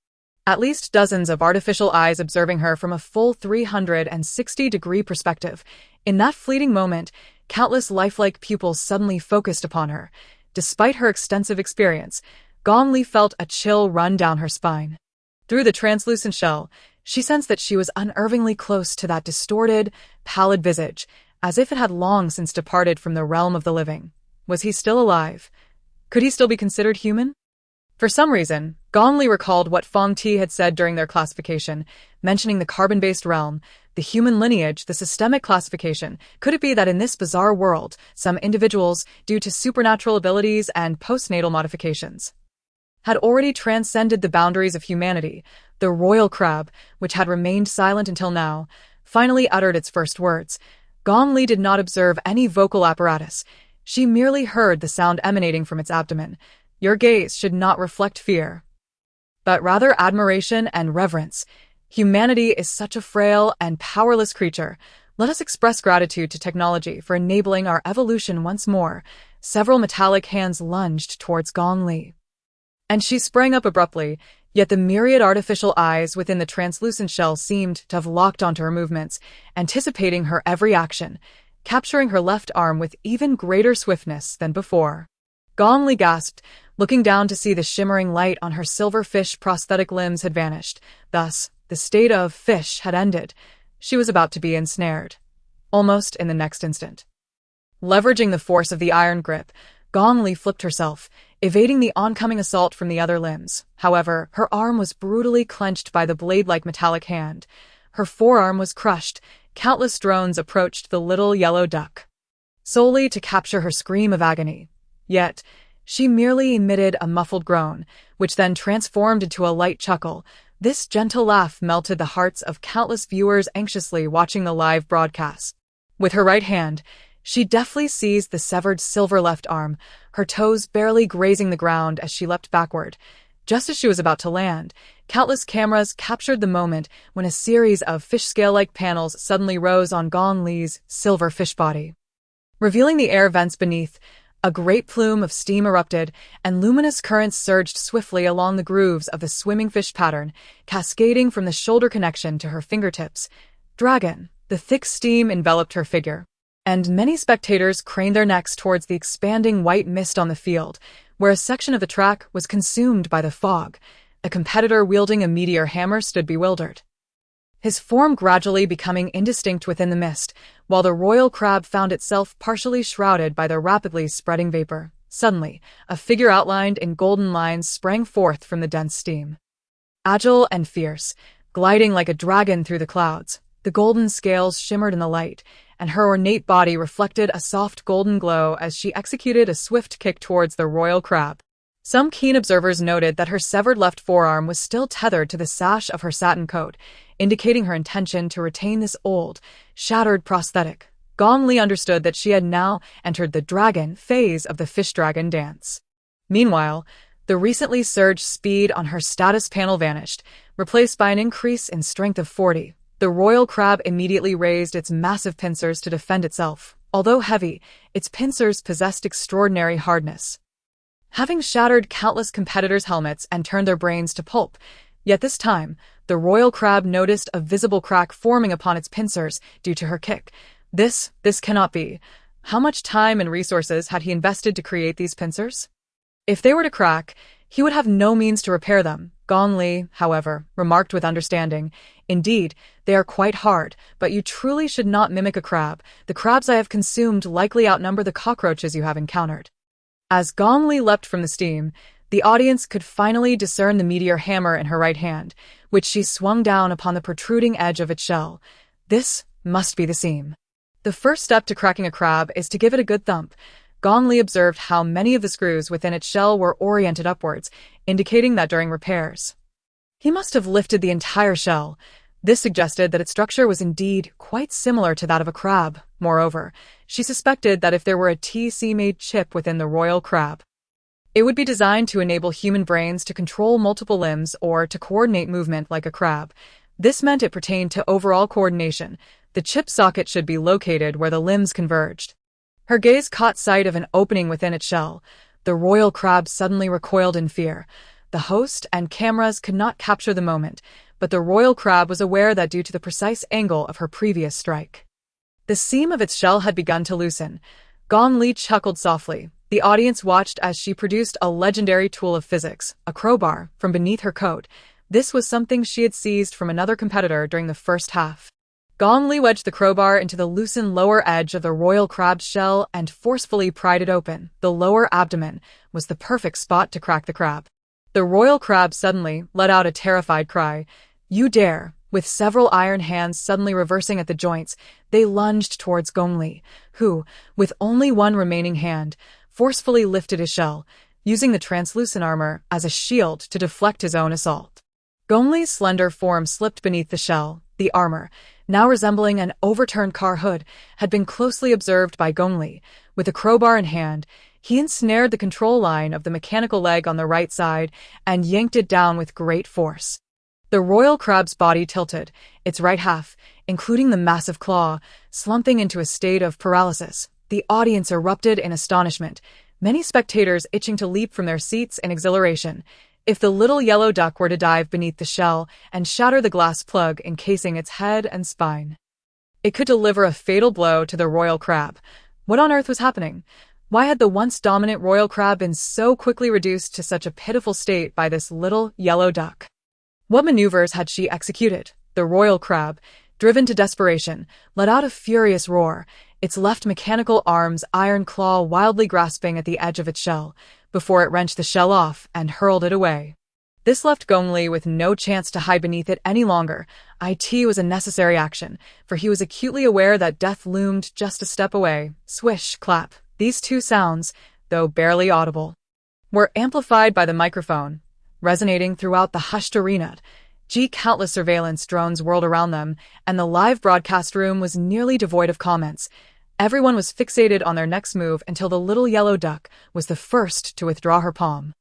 At least dozens of artificial eyes observing her from a full 360-degree perspective. In that fleeting moment, countless lifelike pupils suddenly focused upon her. Despite her extensive experience, Gong Li felt a chill run down her spine. Through the translucent shell, she sensed that she was unnervingly close to that distorted, pallid visage, as if it had long since departed from the realm of the living. Was he still alive? Could he still be considered human? For some reason, Gong Li recalled what Fong Ti had said during their classification, mentioning the carbon-based realm, the human lineage, the systemic classification. Could it be that in this bizarre world, some individuals, due to supernatural abilities and postnatal modifications, had already transcended the boundaries of humanity? The royal crab, which had remained silent until now, finally uttered its first words. Gong Li did not observe any vocal apparatus. She merely heard the sound emanating from its abdomen. Your gaze should not reflect fear, but rather admiration and reverence. Humanity is such a frail and powerless creature. Let us express gratitude to technology for enabling our evolution once more. Several metallic hands lunged towards Gong Li, and she sprang up abruptly, yet the myriad artificial eyes within the translucent shell seemed to have locked onto her movements, anticipating her every action, capturing her left arm with even greater swiftness than before. Gong Li gasped, looking down to see the shimmering light on her silver-fish prosthetic limbs had vanished. Thus, the state of fish had ended. She was about to be ensnared, almost in the next instant. Leveraging the force of the iron grip, Gong Li flipped herself, evading the oncoming assault from the other limbs. However, her arm was brutally clenched by the blade-like metallic hand. Her forearm was crushed. Countless drones approached the little yellow duck, solely to capture her scream of agony. Yet, she merely emitted a muffled groan, which then transformed into a light chuckle. This gentle laugh melted the hearts of countless viewers anxiously watching the live broadcast. With her right hand, she deftly seized the severed silver left arm, her toes barely grazing the ground as she leapt backward. Just as she was about to land, countless cameras captured the moment when a series of fish-scale-like panels suddenly rose on Gong Li's silver fish body. Revealing the air vents beneath, a great plume of steam erupted, and luminous currents surged swiftly along the grooves of the swimming fish pattern, cascading from the shoulder connection to her fingertips. Dragon. The thick steam enveloped her figure, and many spectators craned their necks towards the expanding white mist on the field, where a section of the track was consumed by the fog. A competitor wielding a meteor hammer stood bewildered, his form gradually becoming indistinct within the mist, while the royal crab found itself partially shrouded by the rapidly spreading vapor. Suddenly, a figure outlined in golden lines sprang forth from the dense steam. Agile and fierce, gliding like a dragon through the clouds, the golden scales shimmered in the light, and her ornate body reflected a soft golden glow as she executed a swift kick towards the royal crab. Some keen observers noted that her severed left forearm was still tethered to the sash of her satin coat, indicating her intention to retain this old, shattered prosthetic. Gong Li understood that she had now entered the dragon phase of the fish-dragon dance. Meanwhile, the recently surged speed on her status panel vanished, replaced by an increase in strength of 40. The royal crab immediately raised its massive pincers to defend itself. Although heavy, its pincers possessed extraordinary hardness, having shattered countless competitors' helmets and turned their brains to pulp. Yet this time, the royal crab noticed a visible crack forming upon its pincers due to her kick. This cannot be. How much time and resources had he invested to create these pincers? If they were to crack, He would have no means to repair them. Gong Li, however, remarked with understanding, "Indeed, they are quite hard, but you truly should not mimic a crab. The crabs I have consumed likely outnumber the cockroaches you have encountered." As Gong Li leapt from the steam, the audience could finally discern the meteor hammer in her right hand, which she swung down upon the protruding edge of its shell. This must be the seam. The first step to cracking a crab is to give it a good thump. Gong Li observed how many of the screws within its shell were oriented upwards, indicating that during repairs, he must have lifted the entire shell. This suggested that its structure was indeed quite similar to that of a crab. Moreover, she suspected that if there were a TC-made chip within the royal crab, it would be designed to enable human brains to control multiple limbs or to coordinate movement like a crab. This meant it pertained to overall coordination. The chip socket should be located where the limbs converged. Her gaze caught sight of an opening within its shell. The royal crab suddenly recoiled in fear. The host and cameras could not capture the moment, but the royal crab was aware that due to the precise angle of her previous strike, the seam of its shell had begun to loosen. Gong Li chuckled softly. The audience watched as she produced a legendary tool of physics, a crowbar, from beneath her coat. This was something she had seized from another competitor during the first half. Gong Li wedged the crowbar into the loosened lower edge of the royal crab's shell and forcefully pried it open. The lower abdomen was the perfect spot to crack the crab. The royal crab suddenly let out a terrified cry. "You dare!" With several iron hands suddenly reversing at the joints, they lunged towards Gong Li, who, with only one remaining hand, forcefully lifted his shell, using the translucent armor as a shield to deflect his own assault. Gong Li's slender form slipped beneath the shell. The armor, now resembling an overturned car hood, had been closely observed by Gong Li. With a crowbar in hand, he ensnared the control line of the mechanical leg on the right side and yanked it down with great force. The royal crab's body tilted, its right half, including the massive claw, slumping into a state of paralysis. The audience erupted in astonishment, many spectators itching to leap from their seats in exhilaration. If the little yellow duck were to dive beneath the shell and shatter the glass plug encasing its head and spine, it could deliver a fatal blow to the royal crab. What on earth was happening? Why had the once dominant royal crab been so quickly reduced to such a pitiful state by this little yellow duck? What maneuvers had she executed? The royal crab, driven to desperation, let out a furious roar, its left mechanical arm's iron claw wildly grasping at the edge of its shell, before it wrenched the shell off and hurled it away. This left Gong Li with no chance to hide beneath it any longer. It was a necessary action, for he was acutely aware that death loomed just a step away. Swish, clap. These two sounds, though barely audible, were amplified by the microphone, resonating throughout the hushed arena. Countless surveillance drones whirled around them, and the live broadcast room was nearly devoid of comments. Everyone was fixated on their next move until the little yellow duck was the first to withdraw her palm.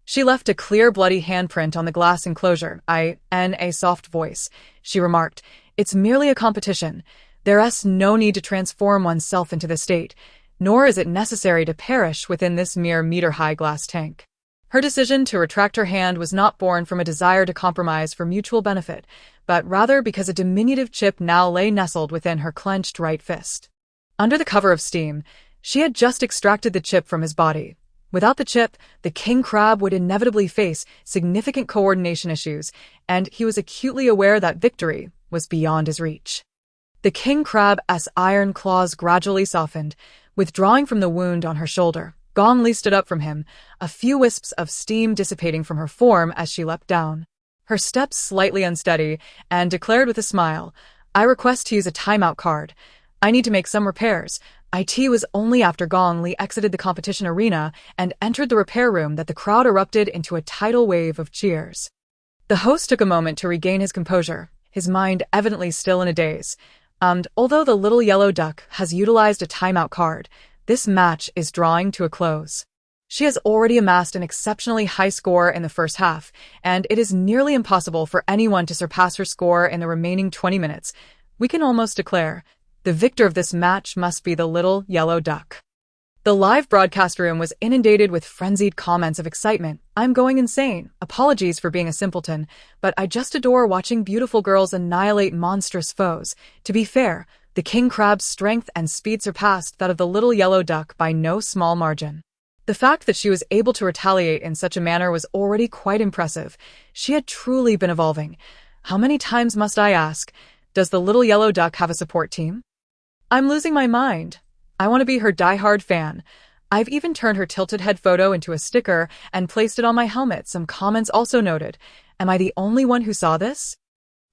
She left a clear, bloody handprint on the glass enclosure. In a soft voice, she remarked, "It's merely a competition. There's no need to transform oneself into this state, nor is it necessary to perish within this mere meter-high glass tank." Her decision to retract her hand was not born from a desire to compromise for mutual benefit, but rather because a diminutive chip now lay nestled within her clenched right fist. Under the cover of steam, she had just extracted the chip from his body. Without the chip, the king crab would inevitably face significant coordination issues, and he was acutely aware that victory was beyond his reach. The king crab's iron claws gradually softened, withdrawing from the wound on her shoulder. Gong Li stood up from him, a few wisps of steam dissipating from her form as she leapt down. Her steps slightly unsteady, and declared with a smile, "I request to use a timeout card. I need to make some repairs." It was only after Gong Li exited the competition arena and entered the repair room that the crowd erupted into a tidal wave of cheers. The host took a moment to regain his composure, his mind evidently still in a daze. Although the little yellow duck has utilized a timeout card, this match is drawing to a close. She has already amassed an exceptionally high score in the first half, and it is nearly impossible for anyone to surpass her score in the remaining 20 minutes. We can almost declare the victor of this match must be the little yellow duck. The live broadcast room was inundated with frenzied comments of excitement. "I'm going insane. Apologies for being a simpleton, but I just adore watching beautiful girls annihilate monstrous foes." To be fair, the king crab's strength and speed surpassed that of the little yellow duck by no small margin. The fact that she was able to retaliate in such a manner was already quite impressive. She had truly been evolving. How many times must I ask, does the little yellow duck have a support team? I'm losing my mind. I want to be her die-hard fan. I've even turned her tilted head photo into a sticker and placed it on my helmet. Some comments also noted, am I the only one who saw this?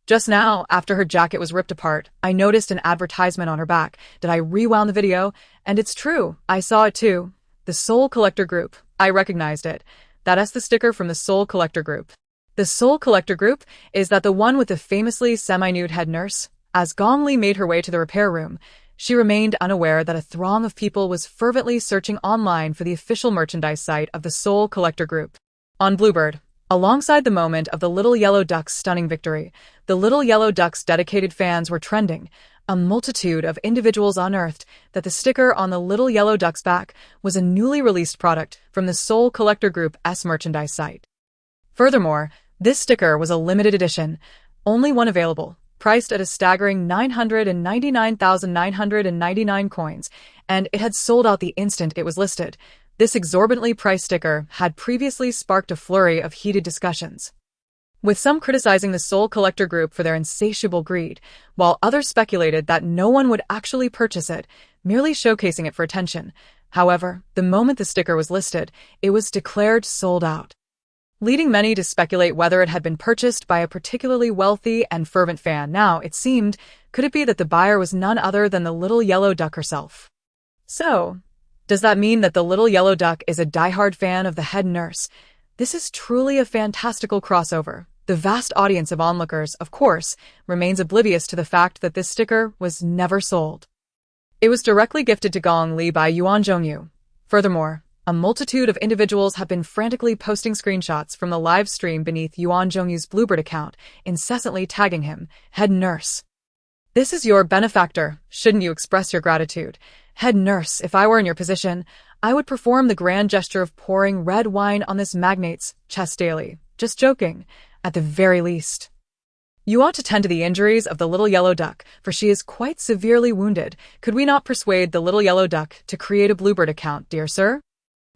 Just now, after her jacket was ripped apart, I noticed an advertisement on her back. Did I rewound the video? And it's true, I saw it too. The Soul Collector Group. I recognized it. That's the sticker from the Soul Collector Group. The Soul Collector Group, is that the one with the famously semi-nude head nurse? As Gong Li made her way to the repair room, she remained unaware that a throng of people was fervently searching online for the official merchandise site of the Soul Collector Group. On Bluebird, alongside the moment of the Little Yellow Duck's stunning victory, the Little Yellow Duck's dedicated fans were trending. A multitude of individuals unearthed that the sticker on the Little Yellow Duck's back was a newly released product from the Soul Collector Group's merchandise site. Furthermore, this sticker was a limited edition, only one available, priced at a staggering 999,999 coins, and it had sold out the instant it was listed. This exorbitantly priced sticker had previously sparked a flurry of heated discussions, with some criticizing the Soul Collector Group for their insatiable greed, while others speculated that no one would actually purchase it, merely showcasing it for attention. However, the moment the sticker was listed, it was declared sold out, leading many to speculate whether it had been purchased by a particularly wealthy and fervent fan. Now, it seemed, could it be that the buyer was none other than the Little Yellow Duck herself? So, does that mean that the Little Yellow Duck is a diehard fan of the head nurse? This is truly a fantastical crossover. The vast audience of onlookers, of course, remains oblivious to the fact that this sticker was never sold. It was directly gifted to Gong Li by Yuan Zhongyu. Furthermore, a multitude of individuals have been frantically posting screenshots from the live stream beneath Yuan Zhongyu's Bluebird account, incessantly tagging him, head nurse. This is your benefactor. Shouldn't you express your gratitude? Head nurse, if I were in your position, I would perform the grand gesture of pouring red wine on this magnate's chest daily. Just joking. At the very least, you ought to tend to the injuries of the Little Yellow Duck, for she is quite severely wounded. Could we not persuade the Little Yellow Duck to create a Bluebird account, dear sir?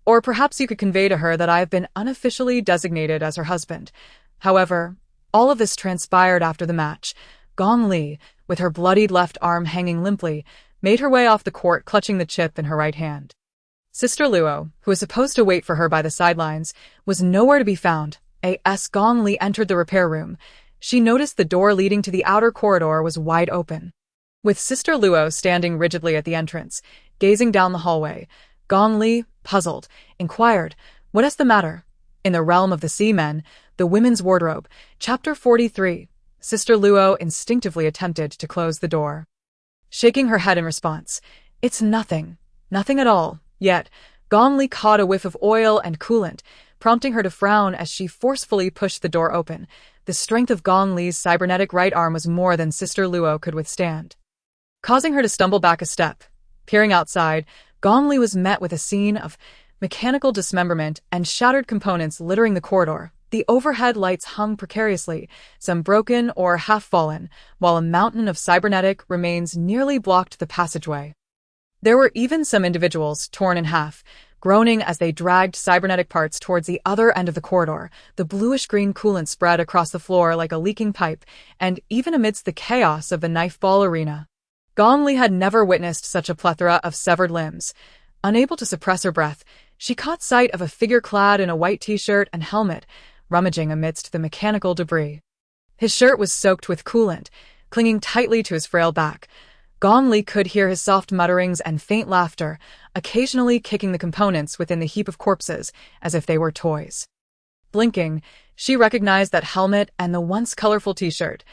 Or perhaps you could convey to her that I have been unofficially designated as her husband. However, all of this transpired after the match. Gong Li, with her bloodied left arm hanging limply, made her way off the court clutching the chip in her right hand. Sister Luo, who was supposed to wait for her by the sidelines, was nowhere to be found. As Gong Li entered the repair room, she noticed the door leading to the outer corridor was wide open. With Sister Luo standing rigidly at the entrance, gazing down the hallway, Gong Li, puzzled, inquired, "What is the matter?" In the realm of the seamen, the women's wardrobe, Chapter 43, Sister Luo instinctively attempted to close the door, shaking her head in response. "It's nothing. Nothing at all." Yet, Gong Li caught a whiff of oil and coolant, prompting her to frown as she forcefully pushed the door open. The strength of Gong Li's cybernetic right arm was more than Sister Luo could withstand, causing her to stumble back a step. Peering outside, Gong Li was met with a scene of mechanical dismemberment and shattered components littering the corridor. The overhead lights hung precariously, some broken or half-fallen, while a mountain of cybernetic remains nearly blocked the passageway. There were even some individuals torn in half, groaning as they dragged cybernetic parts towards the other end of the corridor. The bluish-green coolant spread across the floor like a leaking pipe, and even amidst the chaos of the knife-ball arena, Gong Li had never witnessed such a plethora of severed limbs. Unable to suppress her breath, she caught sight of a figure clad in a white t-shirt and helmet, rummaging amidst the mechanical debris. His shirt was soaked with coolant, clinging tightly to his frail back. Gong Li could hear his soft mutterings and faint laughter, occasionally kicking the components within the heap of corpses as if they were toys. Blinking, she recognized that helmet and the once colorful t-shirt.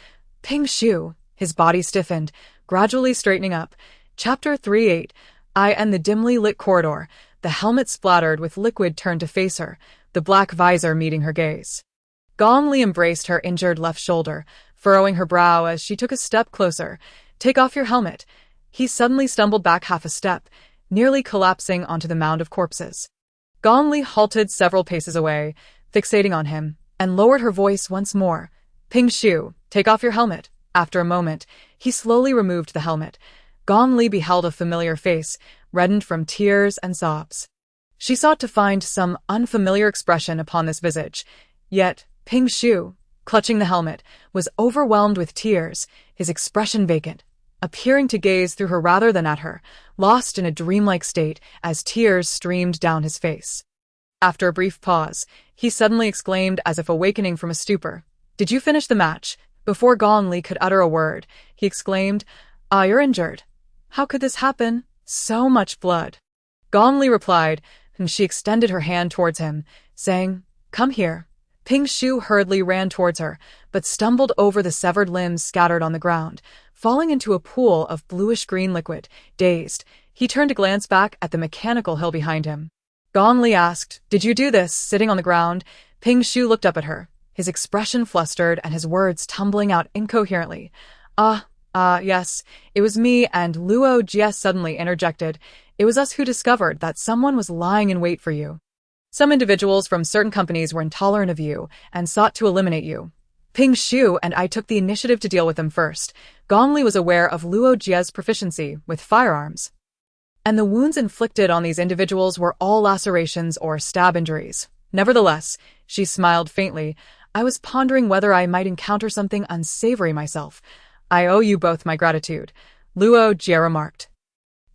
Ping Shu, his body stiffened, gradually straightening up. Chapter 38, I and the dimly lit corridor. The helmet splattered with liquid turned to face her, the black visor meeting her gaze. Gong Li embraced her injured left shoulder, furrowing her brow as she took a step closer. "Take off your helmet." He suddenly stumbled back half a step, nearly collapsing onto the mound of corpses. Gong Li halted several paces away, fixating on him, and lowered her voice once more. "Ping Shu, take off your helmet." After a moment, he slowly removed the helmet. Gong Li beheld a familiar face, reddened from tears and sobs. She sought to find some unfamiliar expression upon this visage. Yet, Ping Shu, clutching the helmet, was overwhelmed with tears, his expression vacant, appearing to gaze through her rather than at her, lost in a dreamlike state as tears streamed down his face. After a brief pause, he suddenly exclaimed as if awakening from a stupor, "Did you finish the match?" Before Gong Li could utter a word, he exclaimed, "Ah, you're injured. How could this happen? So much blood." Gong Li replied, and she extended her hand towards him, saying, "Come here." Ping Shu hurriedly ran towards her, but stumbled over the severed limbs scattered on the ground, falling into a pool of bluish-green liquid. Dazed, he turned to glance back at the mechanical hill behind him. Gong Li asked, "Did you do this?" Sitting on the ground, Ping Shu looked up at her, his expression flustered and his words tumbling out incoherently. Yes, it was me," and Luo Jie suddenly interjected. "It was us who discovered that someone was lying in wait for you. Some individuals from certain companies were intolerant of you and sought to eliminate you. Ping Shu and I took the initiative to deal with them first." Gong Li was aware of Luo Jie's proficiency with firearms, and the wounds inflicted on these individuals were all lacerations or stab injuries. Nevertheless, she smiled faintly, "I was pondering whether I might encounter something unsavory myself. I owe you both my gratitude," Luo Jie remarked.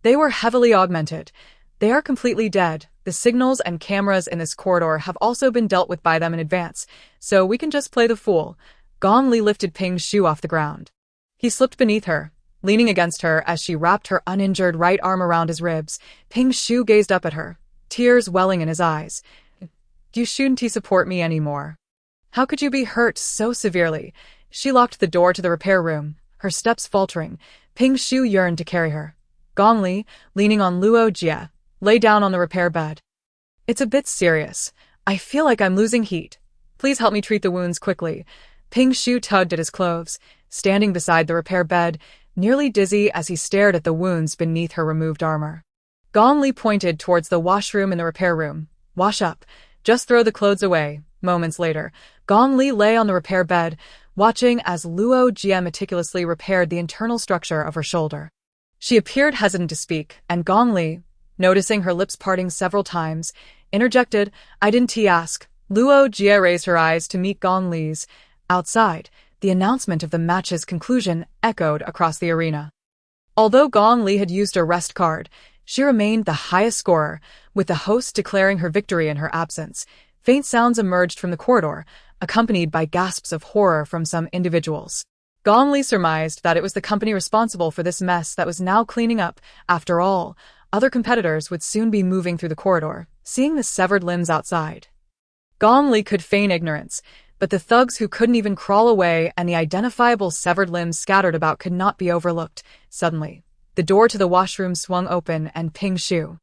"They were heavily augmented. They are completely dead. The signals and cameras in this corridor have also been dealt with by them in advance, so we can just play the fool." Gong Li lifted Ping Shu off the ground. He slipped beneath her, leaning against her as she wrapped her uninjured right arm around his ribs. Ping Shu gazed up at her, tears welling in his eyes. "You shouldn't support me anymore. How could you be hurt so severely?" She locked the door to the repair room, her steps faltering. Ping Shu yearned to carry her. Gong Li, leaning on Luo Jie, lay down on the repair bed. "It's a bit serious. I feel like I'm losing heat. Please help me treat the wounds quickly." Ping Shu tugged at his clothes, standing beside the repair bed, nearly dizzy as he stared at the wounds beneath her removed armor. Gong Li pointed towards the washroom in the repair room. "Wash up. Just throw the clothes away." Moments later, Gong Li lay on the repair bed, watching as Luo Jie meticulously repaired the internal structure of her shoulder. She appeared hesitant to speak, and Gong Li, noticing her lips parting several times, interjected, "I didn't ask." Luo Jie raised her eyes to meet Gong Li's. Outside, the announcement of the match's conclusion echoed across the arena. Although Gong Li had used a rest card, she remained the highest scorer, with the host declaring her victory in her absence. Faint sounds emerged from the corridor, accompanied by gasps of horror from some individuals. Gong Li surmised that it was the company responsible for this mess that was now cleaning up. After all, other competitors would soon be moving through the corridor, seeing the severed limbs outside. Gong Li could feign ignorance, but the thugs who couldn't even crawl away and the identifiable severed limbs scattered about could not be overlooked. Suddenly, the door to the washroom swung open and Ping Shu,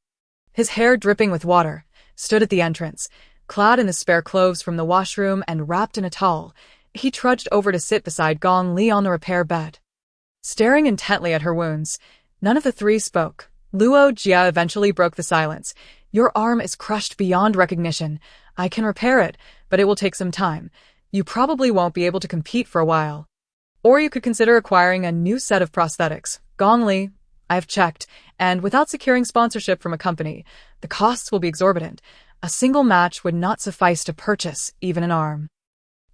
his hair dripping with water, stood at the entrance, clad in the spare clothes from the washroom and wrapped in a towel. He trudged over to sit beside Gong Li on the repair bed. Staring intently at her wounds, none of the three spoke. Luo Jie eventually broke the silence. "Your arm is crushed beyond recognition. I can repair it, but it will take some time. You probably won't be able to compete for a while. Or you could consider acquiring a new set of prosthetics." Gong Li, "I have checked, and without securing sponsorship from a company, the costs will be exorbitant. A single match would not suffice to purchase even an arm.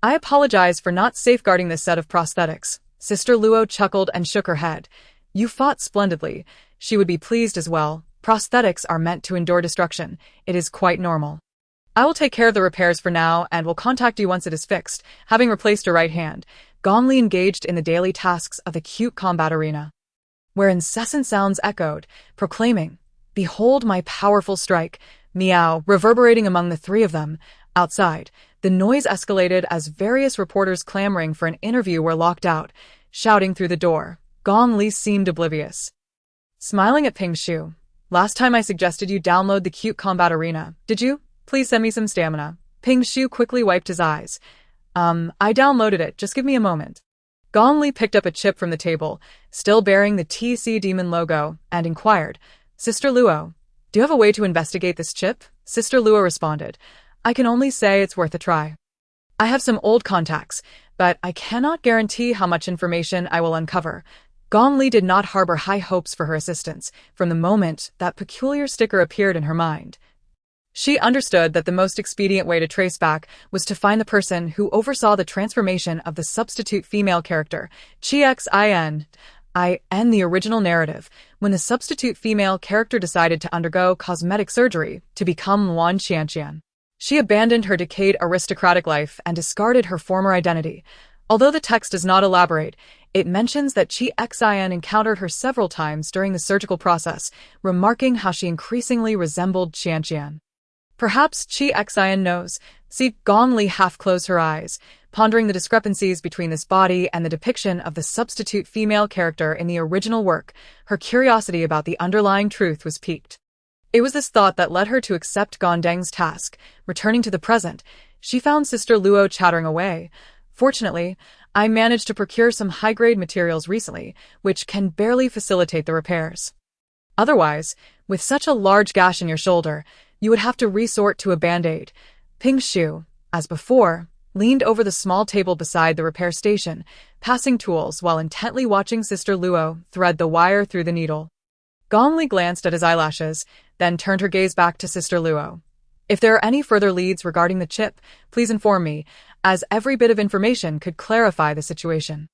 I apologize for not safeguarding this set of prosthetics." Sister Luo chuckled and shook her head. "You fought splendidly. She would be pleased as well. Prosthetics are meant to endure destruction. It is quite normal. I will take care of the repairs for now and will contact you once it is fixed." Having replaced her right hand, Gong Li engaged in the daily tasks of the cute combat arena, where incessant sounds echoed, proclaiming, "Behold my powerful strike," meow, reverberating among the three of them. Outside, the noise escalated as various reporters clamoring for an interview were locked out, shouting through the door. Gong Li seemed oblivious, smiling at Ping Shu. "Last time I suggested you download the cute combat arena. Did you? Please send me some stamina." Ping Shu quickly wiped his eyes. I downloaded it. Just give me a moment." Gong Li picked up a chip from the table, still bearing the TC Demon logo, and inquired, "Sister Luo, do you have a way to investigate this chip?" Sister Luo responded, "I can only say it's worth a try. I have some old contacts, but I cannot guarantee how much information I will uncover." Gong Li did not harbor high hopes for her assistance from the moment that peculiar sticker appeared in her mind. She understood that the most expedient way to trace back was to find the person who oversaw the transformation of the substitute female character, Xin. In the original narrative, when the substitute female character decided to undergo cosmetic surgery to become Luan Qianqian, she abandoned her decayed aristocratic life and discarded her former identity. Although the text does not elaborate, it mentions that Xin encountered her several times during the surgical process, remarking how she increasingly resembled Qianqian. Perhaps Xin knows. See, Gong Li half closed her eyes, pondering the discrepancies between this body and the depiction of the substitute female character in the original work. Her curiosity about the underlying truth was piqued. It was this thought that led her to accept Gondeng's task. Returning to the present, she found Sister Luo chattering away. Fortunately, I managed to procure some high-grade materials recently, which can barely facilitate the repairs. Otherwise, with such a large gash in your shoulder, you would have to resort to a band-aid. Ping Shu, as before, leaned over the small table beside the repair station, passing tools while intently watching Sister Luo thread the wire through the needle. Gong Li glanced at his eyelashes, then turned her gaze back to Sister Luo. If there are any further leads regarding the chip, please inform me, as every bit of information could clarify the situation.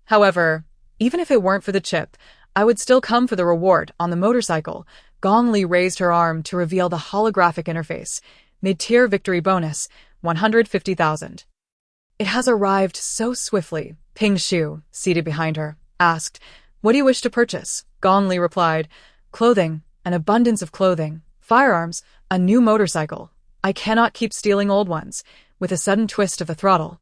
However, even if it weren't for the chip, I would still come for the reward on the motorcycle. Gong Li raised her arm to reveal the holographic interface. Mid-tier victory bonus, 150,000. It has arrived so swiftly. Ping Shu, seated behind her, asked, "What do you wish to purchase?" Gong Li replied, "Clothing, an abundance of clothing, firearms, a new motorcycle. I cannot keep stealing old ones," with a sudden twist of the throttle.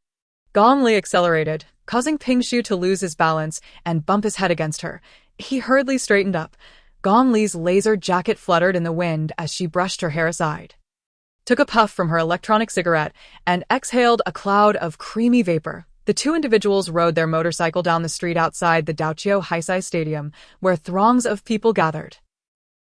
Gong Li accelerated, causing Ping Shu to lose his balance and bump his head against her. He hurriedly straightened up. Gong Li's laser jacket fluttered in the wind as she brushed her hair aside, took a puff from her electronic cigarette, and exhaled a cloud of creamy vapor. The two individuals rode their motorcycle down the street outside the Daoqiu Heisai Stadium, where throngs of people gathered.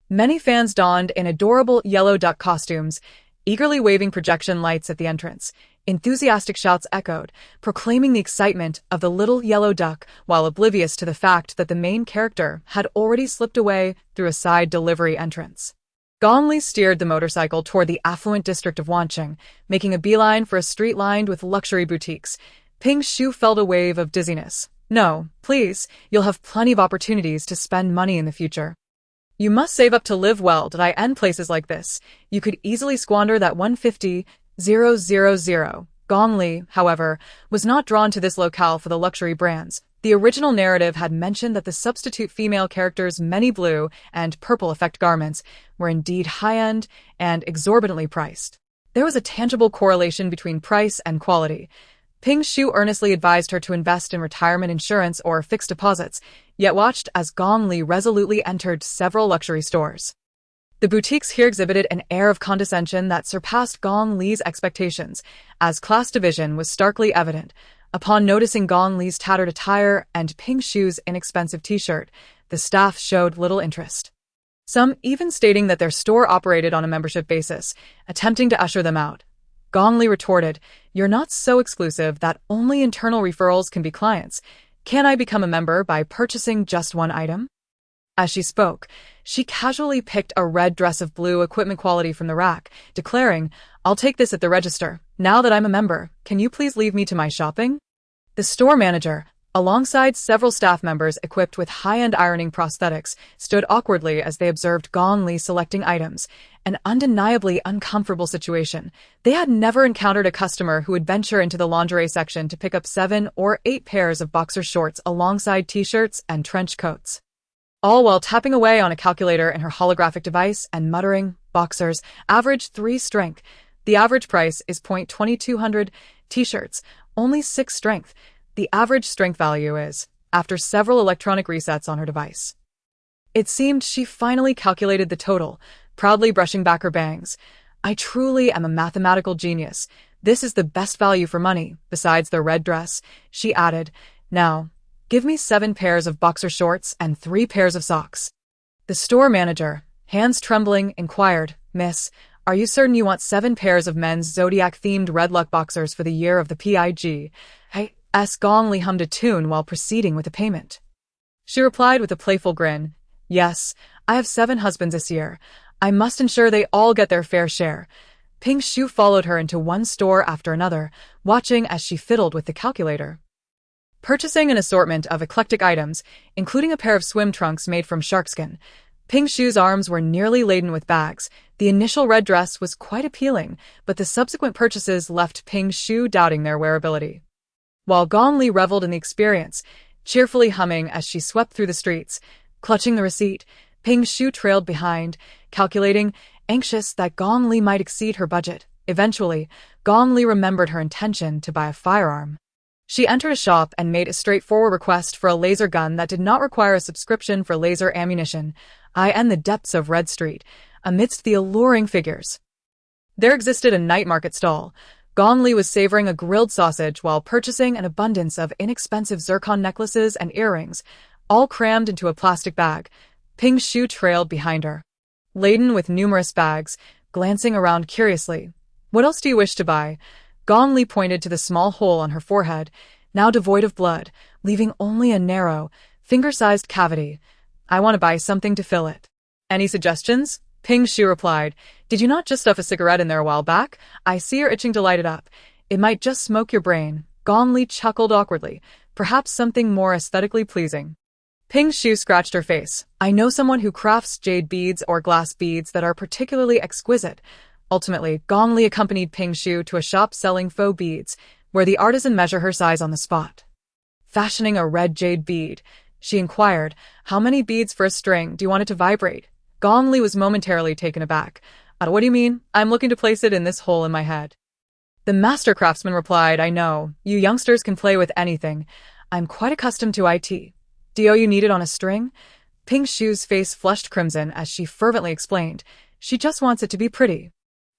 Many fans donned in adorable yellow duck costumes, eagerly waving projection lights at the entrance. Enthusiastic shouts echoed, proclaiming the excitement of the little yellow duck, while oblivious to the fact that the main character had already slipped away through a side delivery entrance. Gong Li steered the motorcycle toward the affluent district of Wancheng, making a beeline for a street lined with luxury boutiques. Ping Shu felt a wave of dizziness. "No, please, you'll have plenty of opportunities to spend money in the future. You must save up to live well. Did I end places like this? You could easily squander that 150,000. Gong Li, however, was not drawn to this locale for the luxury brands. The original narrative had mentioned that the substitute female character's many blue and purple effect garments were indeed high-end and exorbitantly priced. There was a tangible correlation between price and quality. Ping Shu earnestly advised her to invest in retirement insurance or fixed deposits, yet watched as Gong Li resolutely entered several luxury stores. The boutiques here exhibited an air of condescension that surpassed Gong Li's expectations, as class division was starkly evident. Upon noticing Gong Li's tattered attire and Ping Shu's inexpensive t-shirt, the staff showed little interest. Some even stating that their store operated on a membership basis, attempting to usher them out. Gong Li retorted, "You're not so exclusive that only internal referrals can be clients. Can I become a member by purchasing just one item?" As she spoke, she casually picked a red dress of blue equipment quality from the rack, declaring, "I'll take this at the register. Now that I'm a member, can you please leave me to my shopping?" The store manager, alongside several staff members equipped with high-end ironing prosthetics, stood awkwardly as they observed Gong Li selecting items, an undeniably uncomfortable situation. They had never encountered a customer who would venture into the lingerie section to pick up 7 or 8 pairs of boxer shorts alongside t-shirts and trench coats, all while tapping away on a calculator in her holographic device and muttering, "Boxers, average 3 strength. The average price is .2200. T-shirts, only 6 strength. The average strength value is," after several electronic resets on her device. It seemed she finally calculated the total, proudly brushing back her bangs. "I truly am a mathematical genius. This is the best value for money, besides the red dress," she added. "Now, give me 7 pairs of boxer shorts and 3 pairs of socks." The store manager, hands trembling, inquired, "Miss, are you certain you want 7 pairs of men's zodiac-themed red luck boxers for the year of the PIG? Gong Li hummed a tune while proceeding with the payment. She replied with a playful grin, "Yes, I have 7 husbands this year. I must ensure they all get their fair share. Ping Shu followed her into one store after another, watching as she fiddled with the calculator. Purchasing an assortment of eclectic items, including a pair of swim trunks made from sharkskin, Ping Shu's arms were nearly laden with bags. The initial red dress was quite appealing, but the subsequent purchases left Ping Shu doubting their wearability. While Gong Li reveled in the experience, cheerfully humming as she swept through the streets, clutching the receipt, Ping Shu trailed behind, calculating, anxious that Gong Li might exceed her budget. Eventually, Gong Li remembered her intention to buy a firearm. She entered a shop and made a straightforward request for a laser gun that did not require a subscription for laser ammunition. In the depths of Red Street, amidst the alluring figures, there existed a night market stall. Gong Li was savoring a grilled sausage while purchasing an abundance of inexpensive zircon necklaces and earrings, all crammed into a plastic bag. Ping Shu trailed behind her, laden with numerous bags, glancing around curiously. What else do you wish to buy? Gong Li pointed to the small hole on her forehead, now devoid of blood, leaving only a narrow, finger-sized cavity. I want to buy something to fill it. Any suggestions? Ping Shu replied. Did you not just stuff a cigarette in there a while back? I see you're itching to light it up. It might just smoke your brain. Gong Li chuckled awkwardly. Perhaps something more aesthetically pleasing. Ping Shu scratched her face. I know someone who crafts jade beads or glass beads that are particularly exquisite. Ultimately, Gong Li accompanied Ping Shu to a shop selling faux beads, where the artisan measured her size on the spot. Fashioning a red jade bead, she inquired, how many beads for a string? Do you want it to vibrate? Gong Li was momentarily taken aback. What do you mean? I'm looking to place it in this hole in my head. The master craftsman replied, I know, you youngsters can play with anything. I'm quite accustomed to it. Do you need it on a string? Ping Shu's face flushed crimson as she fervently explained. She just wants it to be pretty.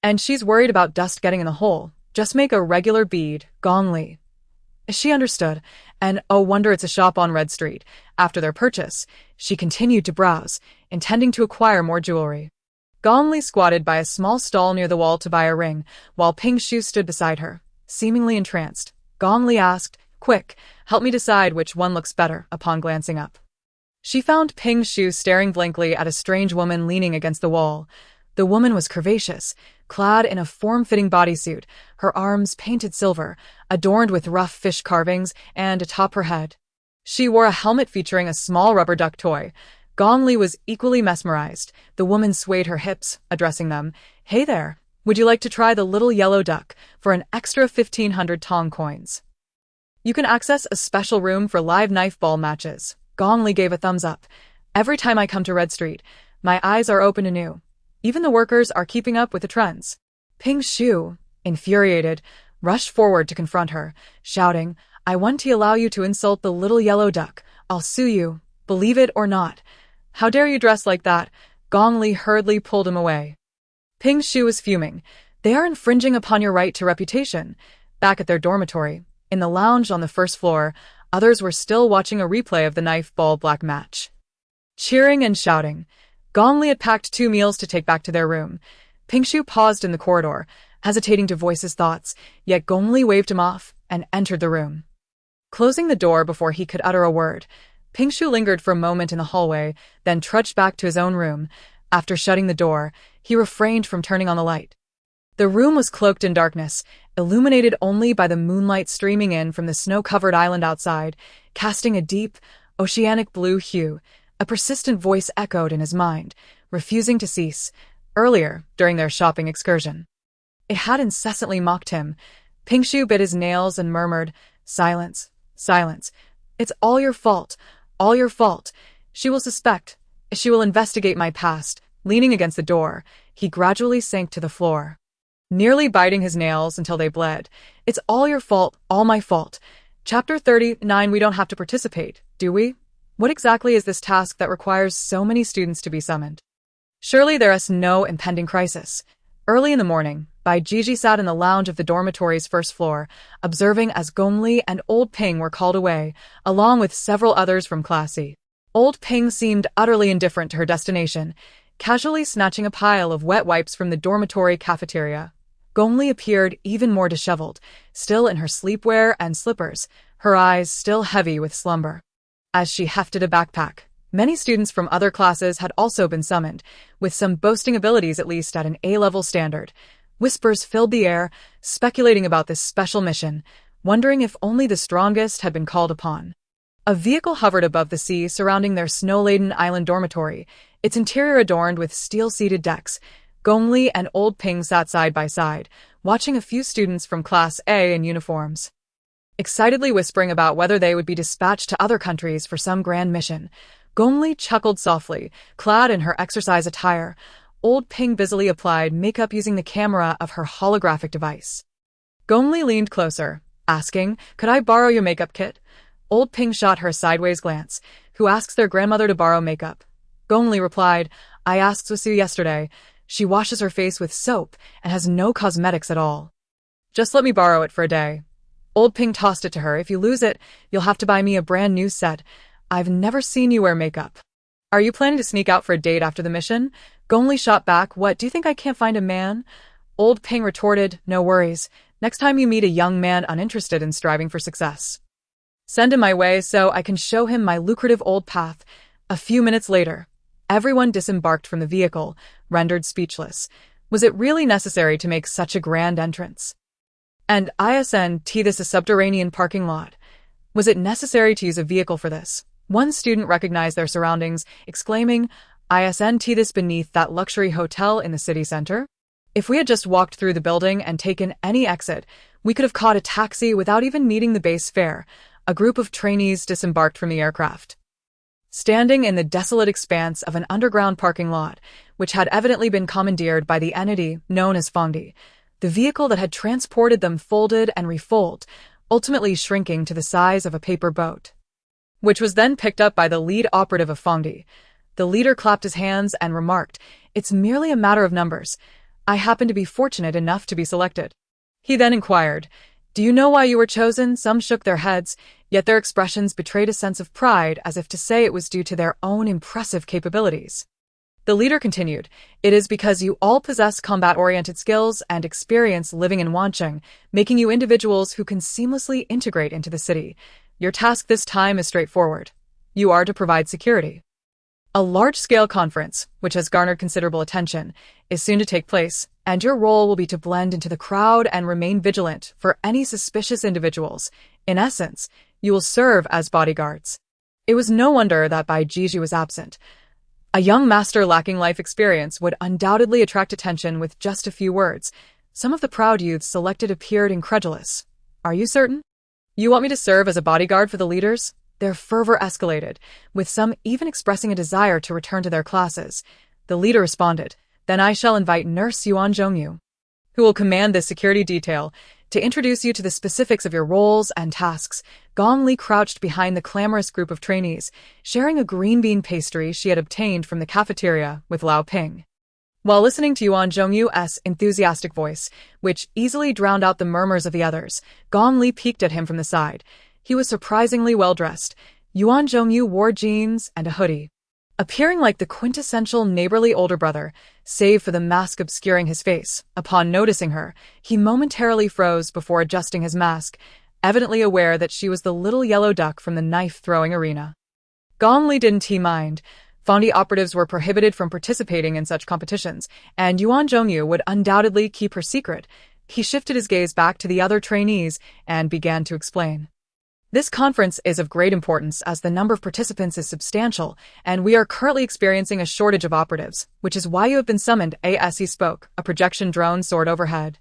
And she's worried about dust getting in the hole. Just make a regular bead, Gong Li. She understood, and oh wonder it's a shop on Red Street. After their purchase, she continued to browse, intending to acquire more jewelry. Gong Li squatted by a small stall near the wall to buy a ring, while Ping Shu stood beside her, seemingly entranced. Gong Li asked, Quick, help me decide which one looks better, upon glancing up. She found Ping Shu staring blankly at a strange woman leaning against the wall. The woman was curvaceous, clad in a form-fitting bodysuit, her arms painted silver, adorned with rough fish carvings, and atop her head, she wore a helmet featuring a small rubber duck toy. Gong Li was equally mesmerized. The woman swayed her hips, addressing them. Hey there, would you like to try the little yellow duck for an extra 1,500 tong coins? You can access a special room for live knife ball matches. Gong Li gave a thumbs up. Every time I come to Red Street, my eyes are open anew. Even the workers are keeping up with the trends. Ping Shu, infuriated, rushed forward to confront her, shouting, I want to allow you to insult the little yellow duck. I'll sue you, believe it or not. How dare you dress like that? Gong Li hurriedly pulled him away. Ping Shu was fuming. They are infringing upon your right to reputation. Back at their dormitory, in the lounge on the first floor, others were still watching a replay of the knife ball black match. Cheering and shouting. Gong Li had packed 2 meals to take back to their room. Ping Shu paused in the corridor, hesitating to voice his thoughts, yet Gong Li waved him off and entered the room. Closing the door before he could utter a word, Ping Shu lingered for a moment in the hallway, then trudged back to his own room. After shutting the door, he refrained from turning on the light. The room was cloaked in darkness, illuminated only by the moonlight streaming in from the snow-covered island outside, casting a deep, oceanic blue hue. A persistent voice echoed in his mind, refusing to cease. Earlier, during their shopping excursion, it had incessantly mocked him. Ping Shu bit his nails and murmured, Silence, silence. It's all your fault, all your fault. She will suspect. She will investigate my past. Leaning against the door, he gradually sank to the floor, nearly biting his nails until they bled. It's all your fault, all my fault. Chapter 39. We don't have to participate, do we? What exactly is this task that requires so many students to be summoned? Surely there is no impending crisis. Early in the morning, Bai Jiji sat in the lounge of the dormitory's first floor, observing as Gong Li and Old Ping were called away, along with several others from Class C. Old Ping seemed utterly indifferent to her destination, casually snatching a pile of wet wipes from the dormitory cafeteria. Gong Li appeared even more disheveled, still in her sleepwear and slippers, her eyes still heavy with slumber. As she hefted a backpack, Many students from other classes had also been summoned, with some boasting abilities at least at an A-level standard. Whispers filled the air, speculating about this special mission, wondering if only the strongest had been called upon. A vehicle hovered above the sea surrounding their snow-laden island dormitory, its interior adorned with steel-seated decks. Gong Li and Old Ping sat side by side, watching a few students from Class A in uniforms, excitedly whispering about whether they would be dispatched to other countries for some grand mission. Gong Li chuckled softly, clad in her exercise attire. Old Ping busily applied makeup using the camera of her holographic device. Gong Li leaned closer, asking, "Could I borrow your makeup kit?" Old Ping shot her a sideways glance. "Who asks their grandmother to borrow makeup?" Gong Li replied, "I asked Susu yesterday. She washes her face with soap and has no cosmetics at all. Just let me borrow it for a day." Old Ping tossed it to her. "If you lose it, you'll have to buy me a brand new set. I've never seen you wear makeup." "Are you planning to sneak out for a date after the mission?" Gong Li shot back. "What, do you think I can't find a man?" Old Ping retorted, "No worries. Next time you meet a young man uninterested in striving for success, send him my way so I can show him my lucrative old path." A few minutes later, everyone disembarked from the vehicle, rendered speechless. Was it really necessary to make such a grand entrance? And isn't this a subterranean parking lot? Was it necessary to use a vehicle for this? One student recognized their surroundings, exclaiming, "Isn't this beneath that luxury hotel in the city center? If we had just walked through the building and taken any exit, we could have caught a taxi without even meeting the base fare." A group of trainees disembarked from the aircraft, standing in the desolate expanse of an underground parking lot, which had evidently been commandeered by the entity known as Fongdi. The vehicle that had transported them folded and refolded, ultimately shrinking to the size of a paper boat, which was then picked up by the lead operative of Fongdi. The leader clapped his hands and remarked, "It's merely a matter of numbers. I happen to be fortunate enough to be selected." He then inquired, "Do you know why you were chosen?" Some shook their heads, yet their expressions betrayed a sense of pride, as if to say it was due to their own impressive capabilities. The leader continued, "It is because you all possess combat-oriented skills and experience living in Wancheng, making you individuals who can seamlessly integrate into the city. Your task this time is straightforward. You are to provide security. A large-scale conference, which has garnered considerable attention, is soon to take place, and your role will be to blend into the crowd and remain vigilant for any suspicious individuals. In essence, you will serve as bodyguards." It was no wonder that Bai Jiji was absent. A young master lacking life experience would undoubtedly attract attention with just a few words. Some of the proud youths selected appeared incredulous. "Are you certain? You want me to serve as a bodyguard for the leaders?" Their fervor escalated, with some even expressing a desire to return to their classes. The leader responded, "Then I shall invite Nurse Yuan Zhongyu, who will command this security detail, to introduce you to the specifics of your roles and tasks." Gong Li crouched behind the clamorous group of trainees, sharing a green bean pastry she had obtained from the cafeteria with Lao Ping. While listening to Yuan Zhongyu's enthusiastic voice, which easily drowned out the murmurs of the others, Gong Li peeked at him from the side. He was surprisingly well-dressed. Yuan Zhongyu wore jeans and a hoodie, appearing like the quintessential neighborly older brother, save for the mask obscuring his face. Upon noticing her, he momentarily froze before adjusting his mask, evidently aware that she was the little yellow duck from the knife-throwing arena. Gong Li didn't mind. Fongdi operatives were prohibited from participating in such competitions, and Yuan Zhongyu would undoubtedly keep her secret. He shifted his gaze back to the other trainees and began to explain. "This conference is of great importance as the number of participants is substantial, and we are currently experiencing a shortage of operatives, which is why you have been summoned." As he spoke, a projection drone soared overhead,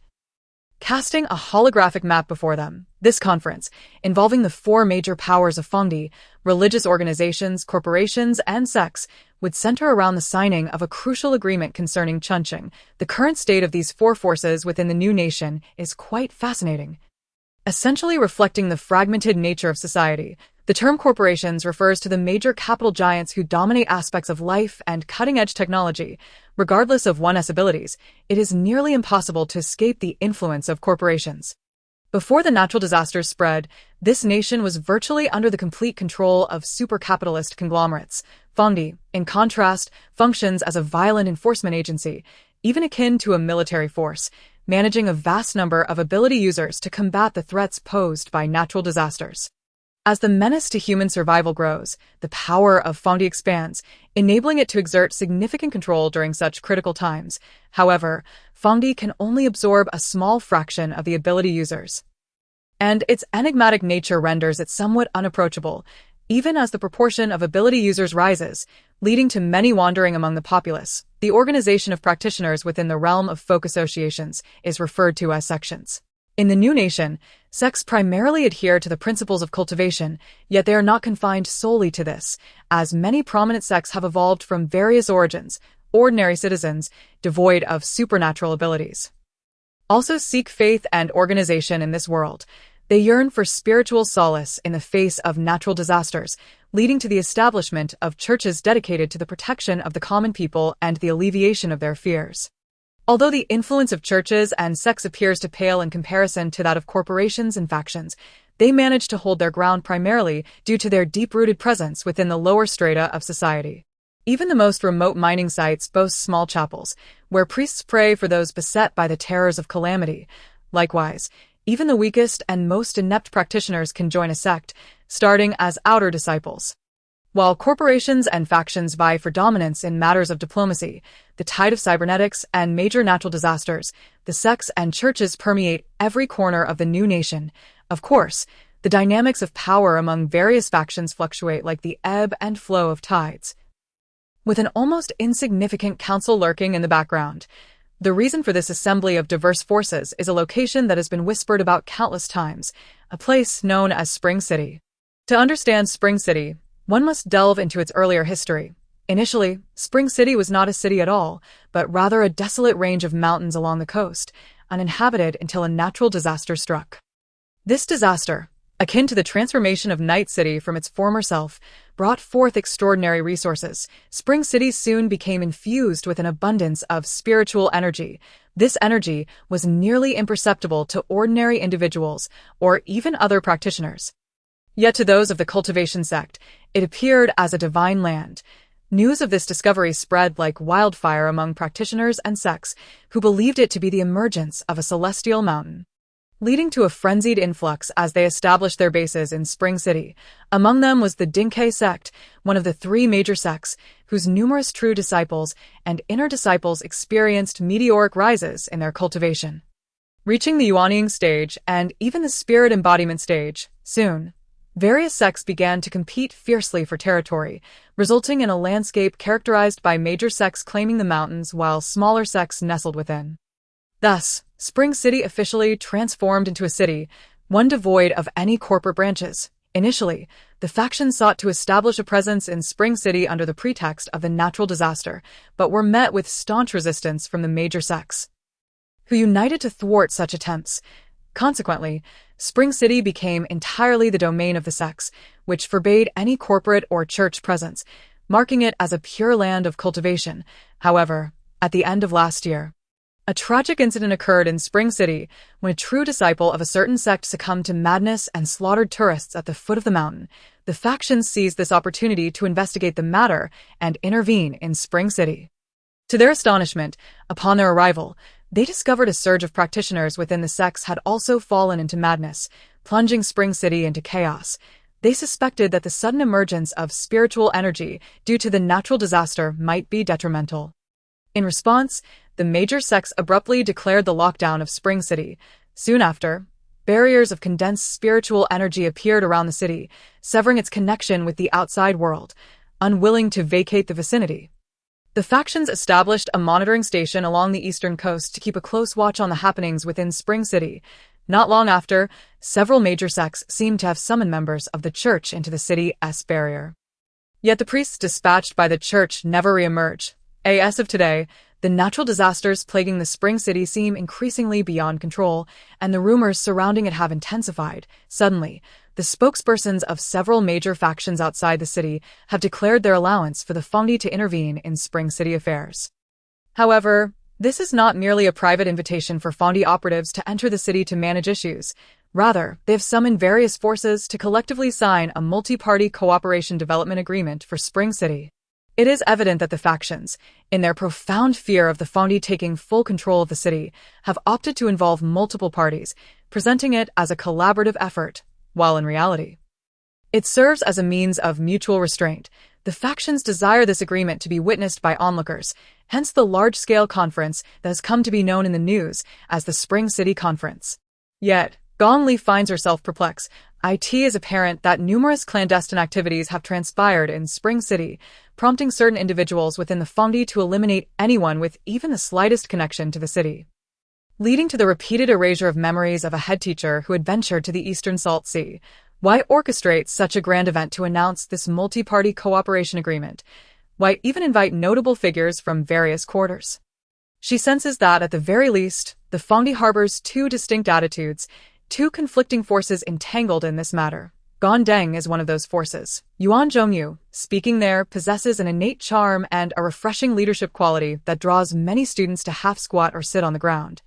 casting a holographic map before them. This conference, involving the four major powers of Fongdi, religious organizations, corporations, and sects, would center around the signing of a crucial agreement concerning Chunqing. The current state of these four forces within the new nation is quite fascinating, essentially reflecting the fragmented nature of society. The term corporations refers to the major capital giants who dominate aspects of life and cutting-edge technology. Regardless of one's abilities, it is nearly impossible to escape the influence of corporations. Before the natural disasters spread, this nation was virtually under the complete control of super-capitalist conglomerates. Fongdi, in contrast, functions as a violent enforcement agency, even akin to a military force, managing a vast number of ability users to combat the threats posed by natural disasters. As the menace to human survival grows, the power of Fondi expands, enabling it to exert significant control during such critical times. However, Fondi can only absorb a small fraction of the ability users, and its enigmatic nature renders it somewhat unapproachable, even as the proportion of ability users rises, leading to many wandering among the populace. The organization of practitioners within the realm of folk associations is referred to as sections. In the new nation, sects primarily adhere to the principles of cultivation, yet they are not confined solely to this, as many prominent sects have evolved from various origins, ordinary citizens, devoid of supernatural abilities. Also seek faith and organization in this world. They yearn for spiritual solace in the face of natural disasters, leading to the establishment of churches dedicated to the protection of the common people and the alleviation of their fears. Although the influence of churches and sects appears to pale in comparison to that of corporations and factions, they manage to hold their ground primarily due to their deep-rooted presence within the lower strata of society. Even the most remote mining sites boast small chapels, where priests pray for those beset by the terrors of calamity. Likewise, even the weakest and most inept practitioners can join a sect, starting as outer disciples. While corporations and factions vie for dominance in matters of diplomacy, the tide of cybernetics, and major natural disasters, the sects and churches permeate every corner of the new nation. Of course, the dynamics of power among various factions fluctuate like the ebb and flow of tides, with an almost insignificant council lurking in the background. The reason for this assembly of diverse forces is a location that has been whispered about countless times, a place known as Spring City. To understand Spring City, one must delve into its earlier history. Initially, Spring City was not a city at all, but rather a desolate range of mountains along the coast, uninhabited until a natural disaster struck. This disaster, akin to the transformation of Night City from its former self, brought forth extraordinary resources. Spring City soon became infused with an abundance of spiritual energy. This energy was nearly imperceptible to ordinary individuals or even other practitioners. Yet to those of the cultivation sect, it appeared as a divine land. News of this discovery spread like wildfire among practitioners and sects who believed it to be the emergence of a celestial mountain, leading to a frenzied influx as they established their bases in Spring City. Among them was the Dinkai sect, one of the three major sects, whose numerous true disciples and inner disciples experienced meteoric rises in their cultivation, reaching the Yuanying stage and even the spirit embodiment stage. Soon, various sects began to compete fiercely for territory, resulting in a landscape characterized by major sects claiming the mountains while smaller sects nestled within. Thus, Spring City officially transformed into a city, one devoid of any corporate branches. Initially, the factions sought to establish a presence in Spring City under the pretext of the natural disaster, but were met with staunch resistance from the major sects, who united to thwart such attempts. Consequently, Spring City became entirely the domain of the sects, which forbade any corporate or church presence, marking it as a pure land of cultivation. However, at the end of last year, a tragic incident occurred in Spring City when a true disciple of a certain sect succumbed to madness and slaughtered tourists at the foot of the mountain. The factions seized this opportunity to investigate the matter and intervene in Spring City. To their astonishment, upon their arrival, they discovered a surge of practitioners within the sects had also fallen into madness, plunging Spring City into chaos. They suspected that the sudden emergence of spiritual energy due to the natural disaster might be detrimental. In response, the major sects abruptly declared the lockdown of Spring City. Soon after, barriers of condensed spiritual energy appeared around the city, severing its connection with the outside world. Unwilling to vacate the vicinity, the factions established a monitoring station along the eastern coast to keep a close watch on the happenings within Spring City. Not long after, several major sects seemed to have summoned members of the church into the city's barrier. Yet the priests dispatched by the church never re-emerge. As of today, the natural disasters plaguing the Spring City seem increasingly beyond control, and the rumors surrounding it have intensified. Suddenly, the spokespersons of several major factions outside the city have declared their allowance for the Fondi to intervene in Spring City affairs. However, this is not merely a private invitation for Fondi operatives to enter the city to manage issues. Rather, they have summoned various forces to collectively sign a multi-party cooperation development agreement for Spring City. It is evident that the factions, in their profound fear of the Fondi taking full control of the city, have opted to involve multiple parties, presenting it as a collaborative effort, while in reality, It serves as a means of mutual restraint. The factions desire this agreement to be witnessed by onlookers, hence the large-scale conference that has come to be known in the news as the Spring City Conference. Yet, Gong Li finds herself perplexed. It is apparent that numerous clandestine activities have transpired in Spring City, prompting certain individuals within the Fondi to eliminate anyone with even the slightest connection to the city, leading to the repeated erasure of memories of a head teacher who had ventured to the Eastern Salt Sea. Why orchestrate such a grand event to announce this multi-party cooperation agreement? Why even invite notable figures from various quarters? She senses that, at the very least, the Fondi harbors two distinct attitudes, two conflicting forces entangled in this matter. Gondeng is one of those forces. Yuan Zhongyu, speaking there, possesses an innate charm and a refreshing leadership quality that draws many students to half-squat or sit on the ground.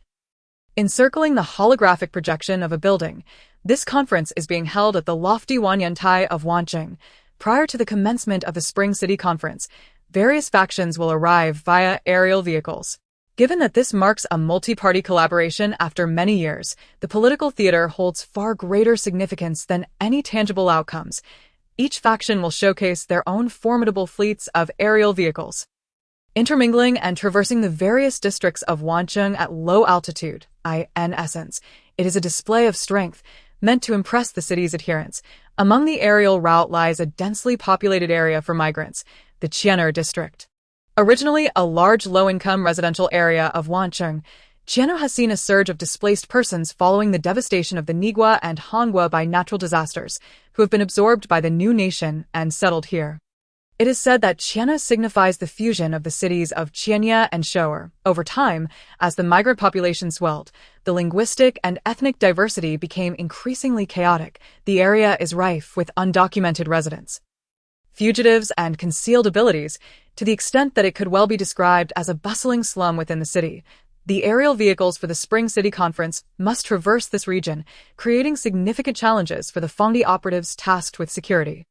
Encircling the holographic projection of a building, this conference is being held at the lofty Wanyantai of Wancheng. Prior to the commencement of the Spring City Conference, various factions will arrive via aerial vehicles. Given that this marks a multi-party collaboration after many years, the political theater holds far greater significance than any tangible outcomes. Each faction will showcase their own formidable fleets of aerial vehicles, intermingling and traversing the various districts of Wancheng at low altitude. In essence, it is a display of strength, meant to impress the city's adherents. Among the aerial route lies a densely populated area for migrants, the Qian'er district. Originally a large low-income residential area of Wancheng, Qian'er has seen a surge of displaced persons following the devastation of the Nigua and Hongua by natural disasters, who have been absorbed by the new nation and settled here. It is said that Qian'er signifies the fusion of the cities of Qianya and Shoer. Over time, as the migrant population swelled, the linguistic and ethnic diversity became increasingly chaotic. The area is rife with undocumented residents, fugitives, and concealed abilities, to the extent that it could well be described as a bustling slum within the city. The aerial vehicles for the Spring City Conference must traverse this region, creating significant challenges for the Fondi operatives tasked with security.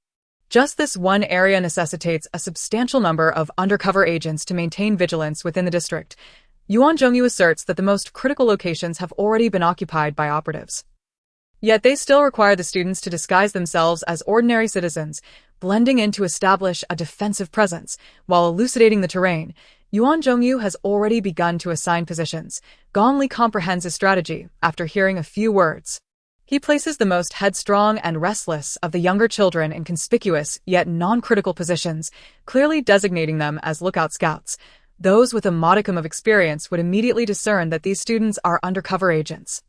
Just this one area necessitates a substantial number of undercover agents to maintain vigilance within the district. Yuan Zhongyu asserts that the most critical locations have already been occupied by operatives. Yet they still require the students to disguise themselves as ordinary citizens, blending in to establish a defensive presence. While elucidating the terrain, Yuan Zhongyu has already begun to assign positions. Gong Li comprehends his strategy after hearing a few words. He places the most headstrong and restless of the younger children in conspicuous yet non-critical positions, clearly designating them as lookout scouts. Those with a modicum of experience would immediately discern that these students are undercover agents,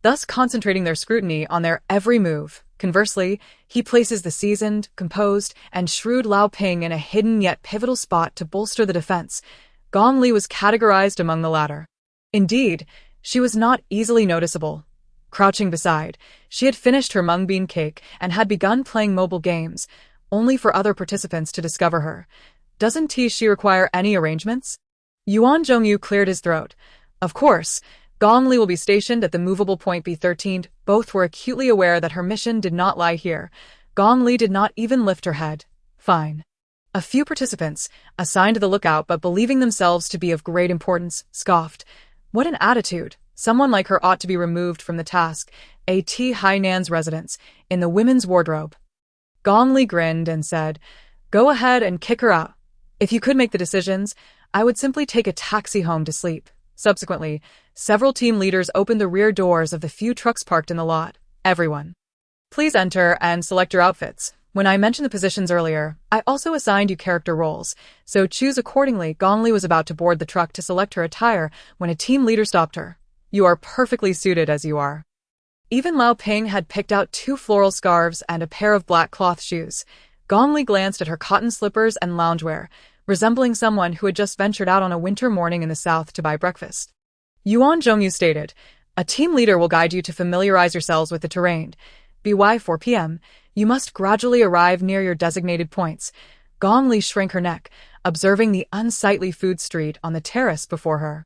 thus concentrating their scrutiny on their every move. Conversely, he places the seasoned, composed, and shrewd Lao Ping in a hidden yet pivotal spot to bolster the defense. Gong Li was categorized among the latter. Indeed, she was not easily noticeable. Crouching beside, she had finished her mung bean cake and had begun playing mobile games, only for other participants to discover her. Doesn't she require any arrangements? Yuan Zhongyu cleared his throat. Of course, Gong Li will be stationed at the movable point B13. Both were acutely aware that her mission did not lie here. Gong Li did not even lift her head. Fine. A few participants, assigned to the lookout but believing themselves to be of great importance, scoffed. What an attitude! Someone like her ought to be removed from the task. A.T. Hainan's residence, in the women's wardrobe. Gong Li grinned and said, "Go ahead and kick her out. If you could make the decisions, I would simply take a taxi home to sleep." Subsequently, several team leaders opened the rear doors of the few trucks parked in the lot. Everyone, please enter and select your outfits. When I mentioned the positions earlier, I also assigned you character roles, so choose accordingly. Gong Li was about to board the truck to select her attire when a team leader stopped her. "You are perfectly suited as you are." Even Lao Ping had picked out 2 floral scarves and a pair of black cloth shoes. Gong Li glanced at her cotton slippers and loungewear, resembling someone who had just ventured out on a winter morning in the south to buy breakfast. Yuan Zhongyu stated, "A team leader will guide you to familiarize yourselves with the terrain. By 4 p.m., you must gradually arrive near your designated points." Gong Li shrank her neck, observing the unsightly food street on the terrace before her.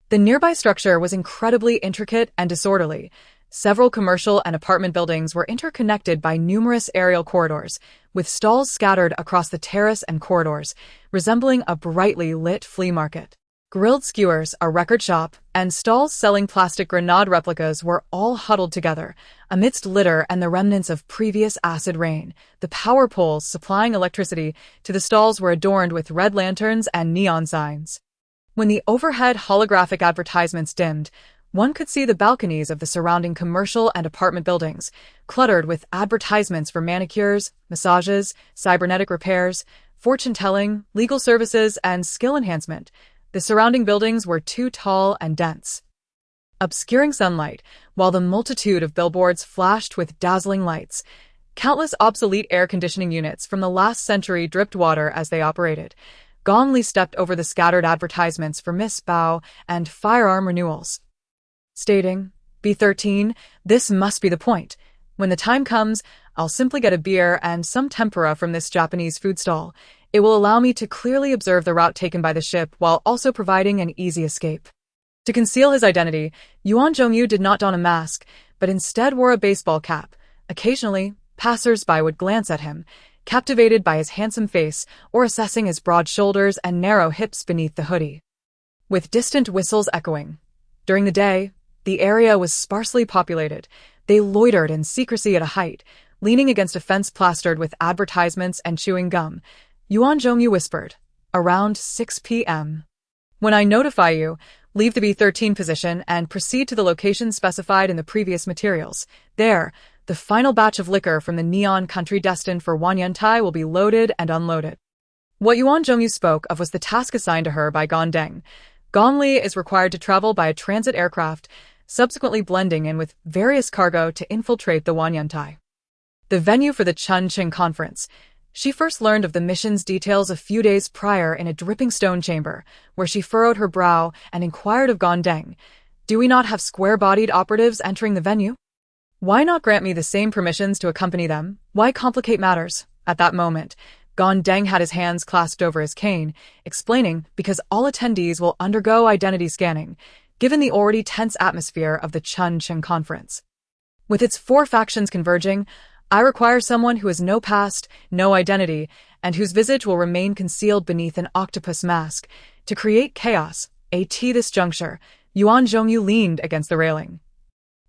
The nearby structure was incredibly intricate and disorderly. Several commercial and apartment buildings were interconnected by numerous aerial corridors, with stalls scattered across the terrace and corridors, resembling a brightly lit flea market. Grilled skewers, a record shop, and stalls selling plastic grenade replicas were all huddled together, amidst litter and the remnants of previous acid rain. The power poles supplying electricity to the stalls were adorned with red lanterns and neon signs. When the overhead holographic advertisements dimmed, one could see the balconies of the surrounding commercial and apartment buildings, cluttered with advertisements for manicures, massages, cybernetic repairs, fortune-telling, legal services, and skill enhancement. The surrounding buildings were too tall and dense, obscuring sunlight, while the multitude of billboards flashed with dazzling lights. Countless obsolete air conditioning units from the last century dripped water as they operated. Gong Li stepped over the scattered advertisements for Miss Bao and firearm renewals, stating, "B13, this must be the point. When the time comes, I'll simply get a beer and some tempura from this Japanese food stall. It will allow me to clearly observe the route taken by the ship while also providing an easy escape." To conceal his identity, Yuan Zhongyu did not don a mask, but instead wore a baseball cap. Occasionally, passers-by would glance at him, captivated by his handsome face or assessing his broad shoulders and narrow hips beneath the hoodie. With distant whistles echoing. During the day, the area was sparsely populated. They loitered in secrecy at a height, leaning against a fence plastered with advertisements and chewing gum. Yuan Zhongyu whispered, "Around 6 p.m. When I notify you, leave the B13 position and proceed to the location specified in the previous materials. There, the final batch of liquor from the neon country destined for Wanyantai will be loaded and unloaded." What Yuan Zhongyu spoke of was the task assigned to her by Gong Li is required to travel by a transit aircraft, subsequently blending in with various cargo to infiltrate the Wanyantai, the venue for the Chunqing conference. She first learned of the mission's details a few days prior in a dripping stone chamber, where she furrowed her brow and inquired of Gong, "Do we not have square-bodied operatives entering the venue? Why not grant me the same permissions to accompany them? Why complicate matters?" At that moment, Gong had his hands clasped over his cane, explaining, "Because all attendees will undergo identity scanning, given the already tense atmosphere of the Chunqing conference. With its 4 factions converging, I require someone who has no past, no identity, and whose visage will remain concealed beneath an octopus mask, to create chaos." At this juncture, Yuan Zhongyu leaned against the railing,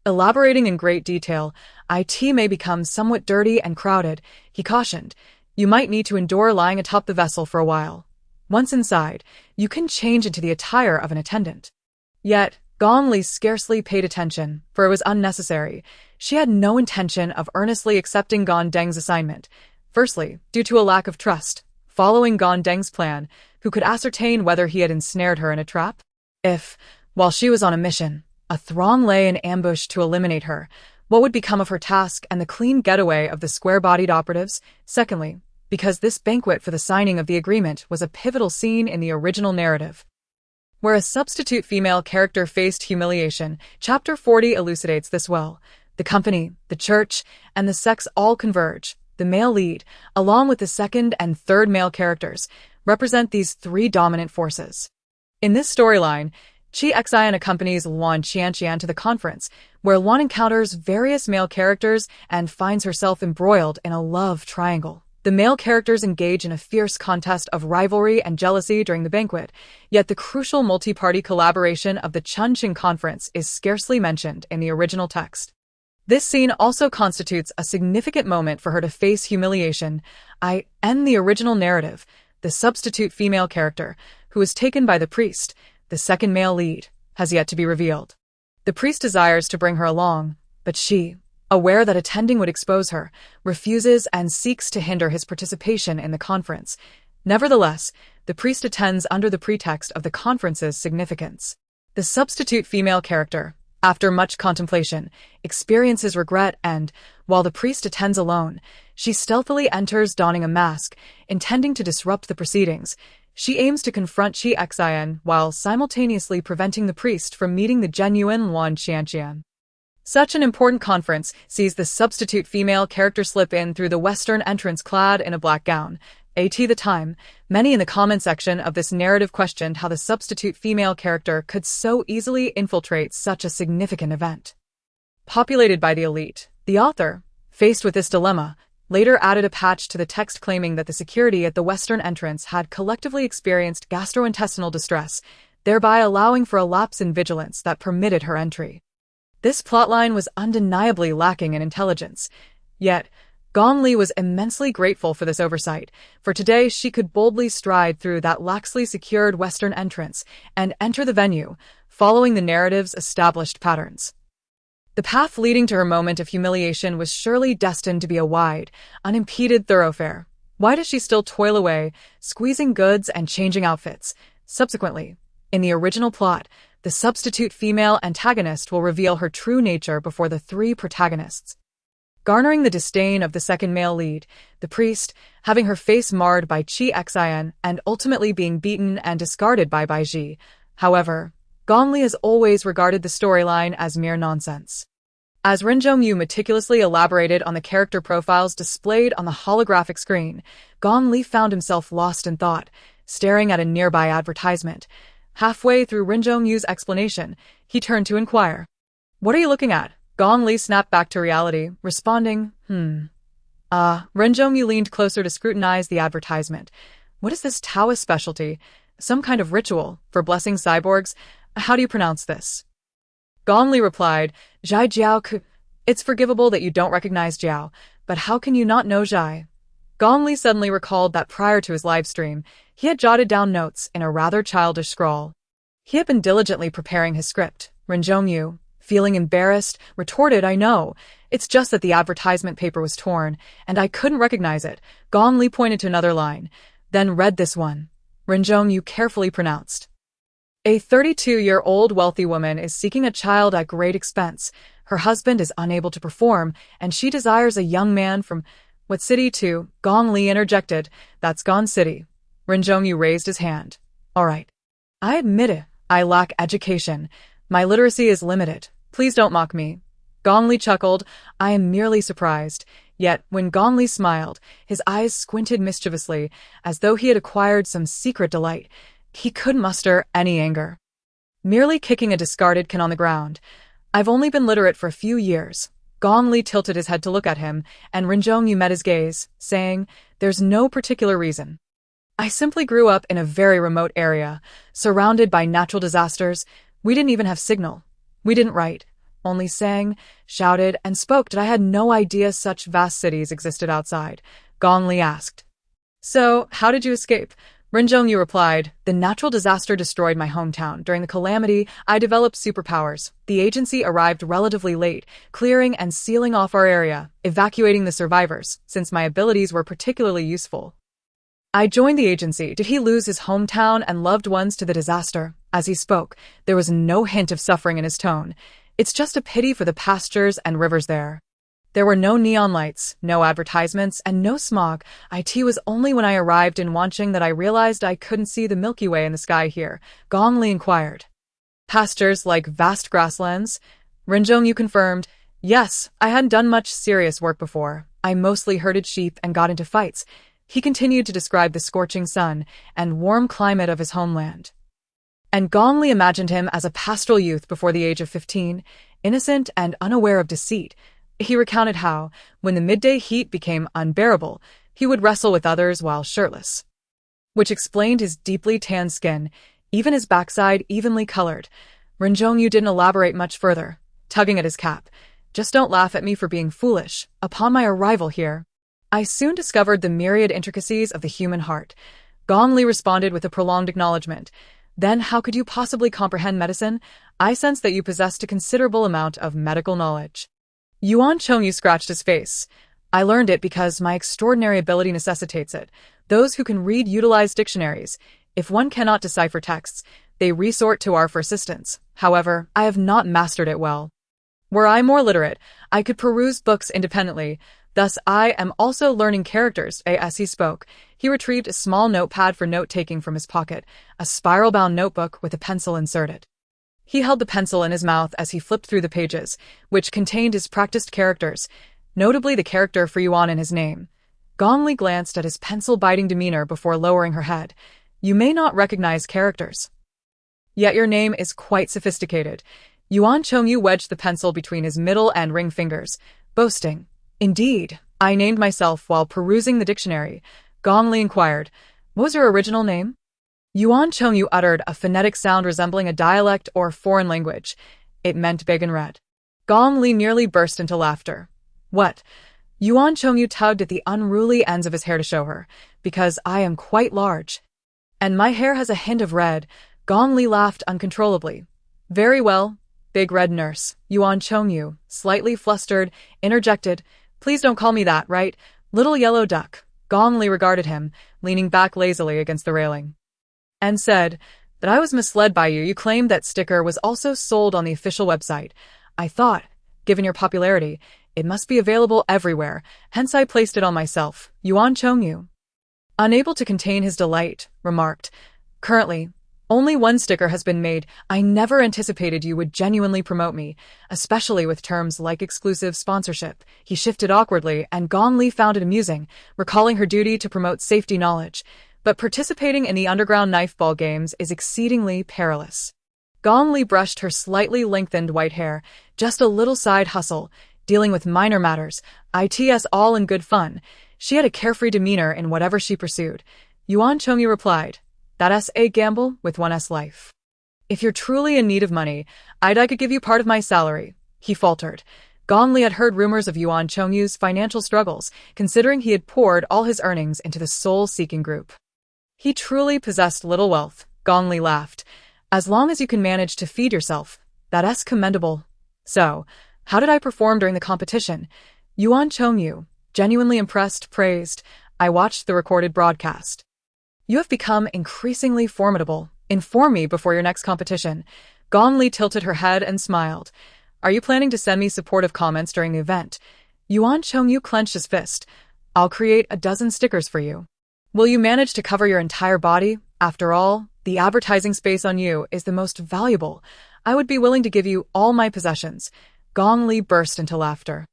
elaborating in great detail. "It may become somewhat dirty and crowded," he cautioned. "You might need to endure lying atop the vessel for a while. Once inside, you can change into the attire of an attendant." Yet, Gong Li scarcely paid attention, for it was unnecessary. She had no intention of earnestly accepting Gong assignment. Firstly, due to a lack of trust, following Gong's plan, who could ascertain whether he had ensnared her in a trap? If, while she was on a mission, a throng lay in ambush to eliminate her, what would become of her task and the clean getaway of the square-bodied operatives? Secondly, because this banquet for the signing of the agreement was a pivotal scene in the original narrative, where a substitute female character faced humiliation. Chapter 40 elucidates this well. The company, the church, and the sex all converge. The male lead, along with the second and third male characters, represent these 3 dominant forces. In this storyline, Qi Xian accompanies Luan Qianqian to the conference, where Luan encounters various male characters and finds herself embroiled in a love triangle. The male characters engage in a fierce contest of rivalry and jealousy during the banquet, yet the crucial multi-party collaboration of the Chunqing conference is scarcely mentioned in the original text. This scene also constitutes a significant moment for her to face humiliation. In the original narrative, the substitute female character, who is taken by the priest, the second male lead, has yet to be revealed. The priest desires to bring her along, but she, aware that attending would expose her, refuses and seeks to hinder his participation in the conference. Nevertheless, the priest attends under the pretext of the conference's significance. The substitute female character, after much contemplation, experiences regret and, while the priest attends alone, she stealthily enters donning a mask, intending to disrupt the proceedings. She aims to confront Qi Xian while simultaneously preventing the priest from meeting the genuine Luan Qianqian. Such an important conference sees the substitute female character slip in through the western entrance clad in a black gown. At the time, many in the comment section of this narrative questioned how the substitute female character could so easily infiltrate such a significant event. Populated by the elite, the author, faced with this dilemma, later added a patch to the text claiming that the security at the western entrance had collectively experienced gastrointestinal distress. thereby allowing for a lapse in vigilance that permitted her entry. This plotline was undeniably lacking in intelligence. Yet, Gong Li was immensely grateful for this oversight, for today she could boldly stride through that laxly secured western entrance and enter the venue, following the narrative's established patterns. The path leading to her moment of humiliation was surely destined to be a wide, unimpeded thoroughfare. Why does she still toil away, squeezing goods and changing outfits? Subsequently, in the original plot, the substitute female antagonist will reveal her true nature before the three protagonists. Garnering the disdain of the second male lead, the priest, having her face marred by Qi Xin and ultimately being beaten and discarded by Bai Ji. However, Gong Li has always regarded the storyline as mere nonsense. As Ren Zhongyu meticulously elaborated on the character profiles displayed on the holographic screen, Gong Li found himself lost in thought, staring at a nearby advertisement. Halfway through Ren Zhongyu's explanation, he turned to inquire. "What are you looking at?" Gong Li snapped back to reality, responding, Ren Zhongyu leaned closer to scrutinize the advertisement. "What is this Taoist specialty? Some kind of ritual for blessing cyborgs? How do you pronounce this?" Gong Li replied, "Zhai Jiao Ku." "It's forgivable that you don't recognize Jiao, but how can you not know Zhai?" Gong Li suddenly recalled that prior to his live stream, he had jotted down notes in a rather childish scrawl. He had been diligently preparing his script. Ren Zhongyu, feeling embarrassed, retorted, "I know. It's just that the advertisement paper was torn, and I couldn't recognize it." Gong Li pointed to another line, then read this one. Ren Zhongyu carefully pronounced. "A 32-year-old wealthy woman is seeking a child at great expense. Her husband is unable to perform, and she desires a young man from what city to?" Gong Li interjected, "That's Gon City." Ren Zhongyu raised his hand. "All right. I admit it. I lack education. My literacy is limited. Please don't mock me." Gong Li chuckled. "I am merely surprised." Yet, when Gong Li smiled, his eyes squinted mischievously, as though he had acquired some secret delight. He couldn't muster any anger. Merely kicking a discarded can on the ground. "I've only been literate for a few years." Gong Li tilted his head to look at him, and Ren Zhongyu met his gaze, saying, "There's no particular reason. I simply grew up in a very remote area, surrounded by natural disasters. We didn't even have signal. We didn't write, only sang, shouted, and spoke. I had no idea such vast cities existed outside." Gong Li asked. "So, how did you escape?" Ren Zhongyu replied, "The natural disaster destroyed my hometown. During the calamity, I developed superpowers. The agency arrived relatively late, clearing and sealing off our area, evacuating the survivors, since my abilities were particularly useful." "I joined the agency." Did he lose his hometown and loved ones to the disaster? As he spoke, there was no hint of suffering in his tone. "It's just a pity for the pastures and rivers there." There were no neon lights, no advertisements, and no smog. It was only when I arrived in Wancheng that I realized I couldn't see the Milky Way in the sky here. Gong Li inquired. "Pastures like vast grasslands?" Ren Zhongyu confirmed. "Yes, I hadn't done much serious work before. I mostly herded sheep and got into fights." He continued to describe the scorching sun and warm climate of his homeland. And Gong Li imagined him as a pastoral youth before the age of 15, innocent and unaware of deceit. He recounted how, when the midday heat became unbearable, he would wrestle with others while shirtless, which explained his deeply tanned skin, even his backside evenly colored. Ren Zhongyu didn't elaborate much further, tugging at his cap. "Just don't laugh at me for being foolish. Upon my arrival here, I soon discovered the myriad intricacies of the human heart." Gong Li responded with a prolonged acknowledgement. "Then how could you possibly comprehend medicine? I sense that you possessed a considerable amount of medical knowledge." Yuan Chongyu scratched his face. "I learned it because my extraordinary ability necessitates it. Those who can read utilize dictionaries. If one cannot decipher texts, they resort to our for assistance. However, I have not mastered it well. Were I more literate, I could peruse books independently. Thus I am also learning characters." As he spoke, he retrieved a small notepad for note-taking from his pocket, a spiral-bound notebook with a pencil inserted. He held the pencil in his mouth as he flipped through the pages, which contained his practiced characters, notably the character for Yuan in his name. Gong Li glanced at his pencil-biting demeanor before lowering her head. "You may not recognize characters. Yet your name is quite sophisticated." Yuan Chongyu wedged the pencil between his middle and ring fingers, boasting. "Indeed, I named myself while perusing the dictionary." Gong Li inquired, "What was your original name?" Yuan Chongyu uttered a phonetic sound resembling a dialect or foreign language. It meant big and red. Gong Li nearly burst into laughter. What? Yuan Chongyu tugged at the unruly ends of his hair to show her. Because I am quite large. And my hair has a hint of red. Gong Li laughed uncontrollably. Very well, big red nurse. Yuan Chongyu, slightly flustered, interjected. Please don't call me that, right? Little yellow duck. Gong Li regarded him, leaning back lazily against the railing. And said, that I was misled by you. You claimed that sticker was also sold on the official website. I thought, given your popularity, it must be available everywhere, hence I placed it on myself. Yuan Chongyu, unable to contain his delight, remarked, currently, only one sticker has been made. I never anticipated you would genuinely promote me, especially with terms like exclusive sponsorship. He shifted awkwardly, and Gong Li found it amusing, recalling her duty to promote safety knowledge. But participating in the underground knife ball games is exceedingly perilous. Gong Li brushed her slightly lengthened white hair, just a little side hustle, dealing with minor matters, it's all in good fun. She had a carefree demeanor in whatever she pursued. Yuan Chongyu replied, that's a gamble with one's life. If you're truly in need of money, I could give you part of my salary, he faltered. Gong Li had heard rumors of Yuan Chongyu's financial struggles, considering he had poured all his earnings into the soul-seeking group. He truly possessed little wealth, Gong Li laughed. As long as you can manage to feed yourself, that's commendable. So, how did I perform during the competition? Yuan Chongyu, genuinely impressed, praised. I watched the recorded broadcast. You have become increasingly formidable. Inform me before your next competition. Gong Li tilted her head and smiled. Are you planning to send me supportive comments during the event? Yuan Chongyu clenched his fist. I'll create a dozen stickers for you. Will you manage to cover your entire body? After all, the advertising space on you is the most valuable. I would be willing to give you all my possessions. Gong Li burst into laughter.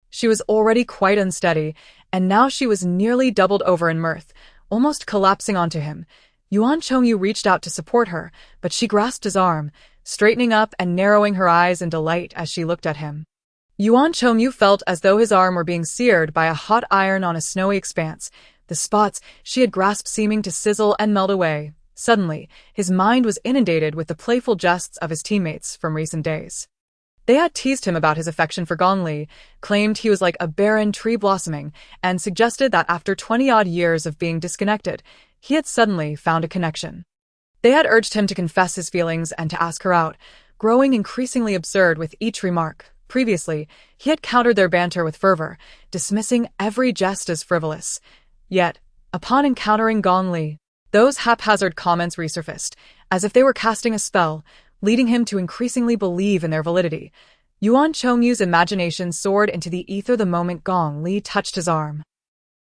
She was already quite unsteady, and now she was nearly doubled over in mirth, almost collapsing onto him. Yuan Chongyu reached out to support her, but she grasped his arm, straightening up and narrowing her eyes in delight as she looked at him. Yuan Chongyu felt as though his arm were being seared by a hot iron on a snowy expanse, the spots she had grasped seeming to sizzle and melt away. Suddenly, his mind was inundated with the playful jests of his teammates from recent days. They had teased him about his affection for Gong Li, claimed he was like a barren tree blossoming, and suggested that after 20-odd years of being disconnected, he had suddenly found a connection. They had urged him to confess his feelings and to ask her out, growing increasingly absurd with each remark. Previously, he had countered their banter with fervor, dismissing every jest as frivolous. Yet, upon encountering Gong Li, those haphazard comments resurfaced, as if they were casting a spell, leading him to increasingly believe in their validity. Yuan Chongyu's imagination soared into the ether the moment Gong Li touched his arm.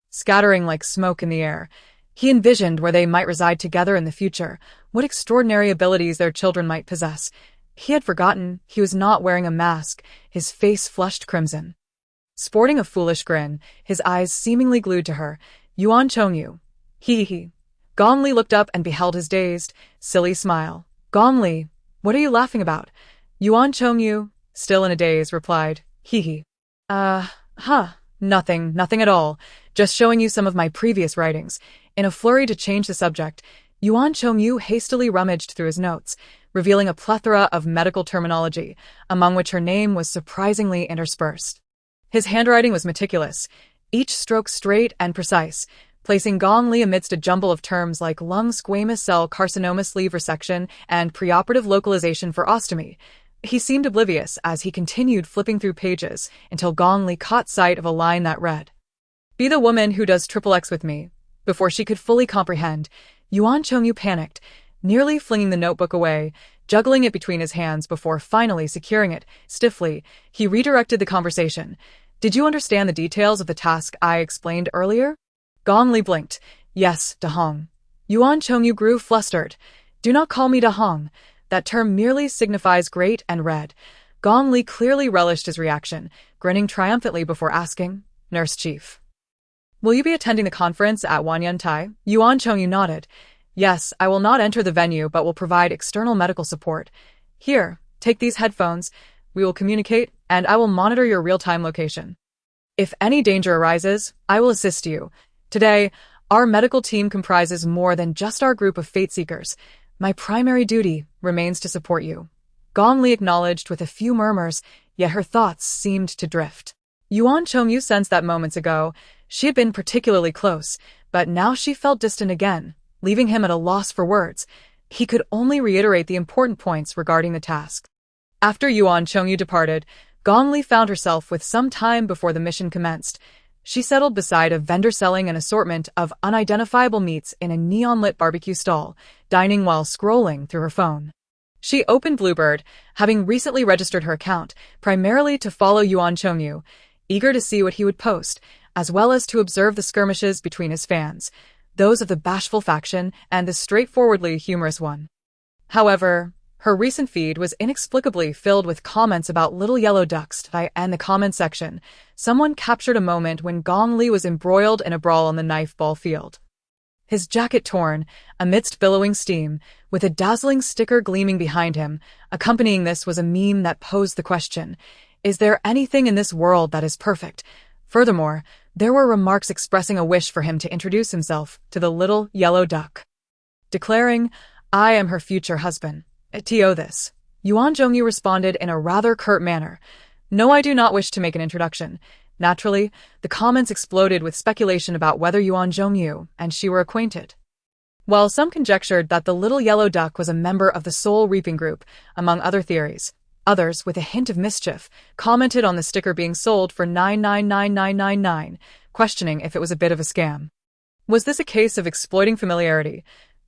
Scattering like smoke in the air, he envisioned where they might reside together in the future, what extraordinary abilities their children might possess. He had forgotten he was not wearing a mask, his face flushed crimson. Sporting a foolish grin, his eyes seemingly glued to her, Yuan Chongyu. Hee. Gong Li looked up and beheld his dazed, silly smile. Gong Li, what are you laughing about? Yuan Chongyu, still in a daze, replied, hee. Nothing at all. Just showing you some of my previous writings. In a flurry to change the subject, Yuan Chongyu hastily rummaged through his notes, revealing a plethora of medical terminology, among which her name was surprisingly interspersed. His handwriting was meticulous, each stroke straight and precise, placing Gong Li amidst a jumble of terms like lung squamous cell carcinoma sleeve resection and preoperative localization for ostomy. He seemed oblivious as he continued flipping through pages until Gong Li caught sight of a line that read, "Be the woman who does XXX with me." Before she could fully comprehend, Yuan Chongyu panicked, nearly flinging the notebook away, juggling it between his hands before finally securing it. Stiffly, he redirected the conversation. "Did you understand the details of the task I explained earlier?" Gong Li blinked. "Yes, Dahong." Yuan Chongyu grew flustered. "Do not call me Dahong. That term merely signifies great and red." Gong Li clearly relished his reaction, grinning triumphantly before asking, "Nurse Chief, will you be attending the conference at Wanyantai?" Yuan Chongyu nodded. "Yes, I will not enter the venue but will provide external medical support. Here, take these headphones. We will communicate, and I will monitor your real-time location. If any danger arises, I will assist you. Today, Our medical team comprises more than just our group of fate seekers. My primary duty remains to support you." Gong Li acknowledged with a few murmurs, yet her thoughts seemed to drift. Yuan Chongyu sensed that moments ago. She had been particularly close, but now she felt distant again, leaving him at a loss for words. He could only reiterate the important points regarding the task. After Yuan Chongyu departed, Gong Li found herself with some time before the mission commenced. She settled beside a vendor selling an assortment of unidentifiable meats in a neon-lit barbecue stall, dining while scrolling through her phone. She opened Bluebird, having recently registered her account, primarily to follow Yuan Chongyu, eager to see what he would post, as well as to observe the skirmishes between his fans, those of the bashful faction and the straightforwardly humorous one. However, her recent feed was inexplicably filled with comments about little yellow ducks, and the comment section, someone captured a moment when Gong Li was embroiled in a brawl on the knife ball field. His jacket torn, amidst billowing steam, with a dazzling sticker gleaming behind him. Accompanying this was a meme that posed the question, is there anything in this world that is perfect? Furthermore, there were remarks expressing a wish for him to introduce himself to the little yellow duck, declaring, "I am her future husband. To this." Yuan Zhongyu responded in a rather curt manner, "No, I do not wish to make an introduction." Naturally, the comments exploded with speculation about whether Yuan Zhongyu and she were acquainted. While some conjectured that the little yellow duck was a member of the Soul Reaping group, among other theories, others, with a hint of mischief, commented on the sticker being sold for 9999999, questioning if it was a bit of a scam. Was this a case of exploiting familiarity?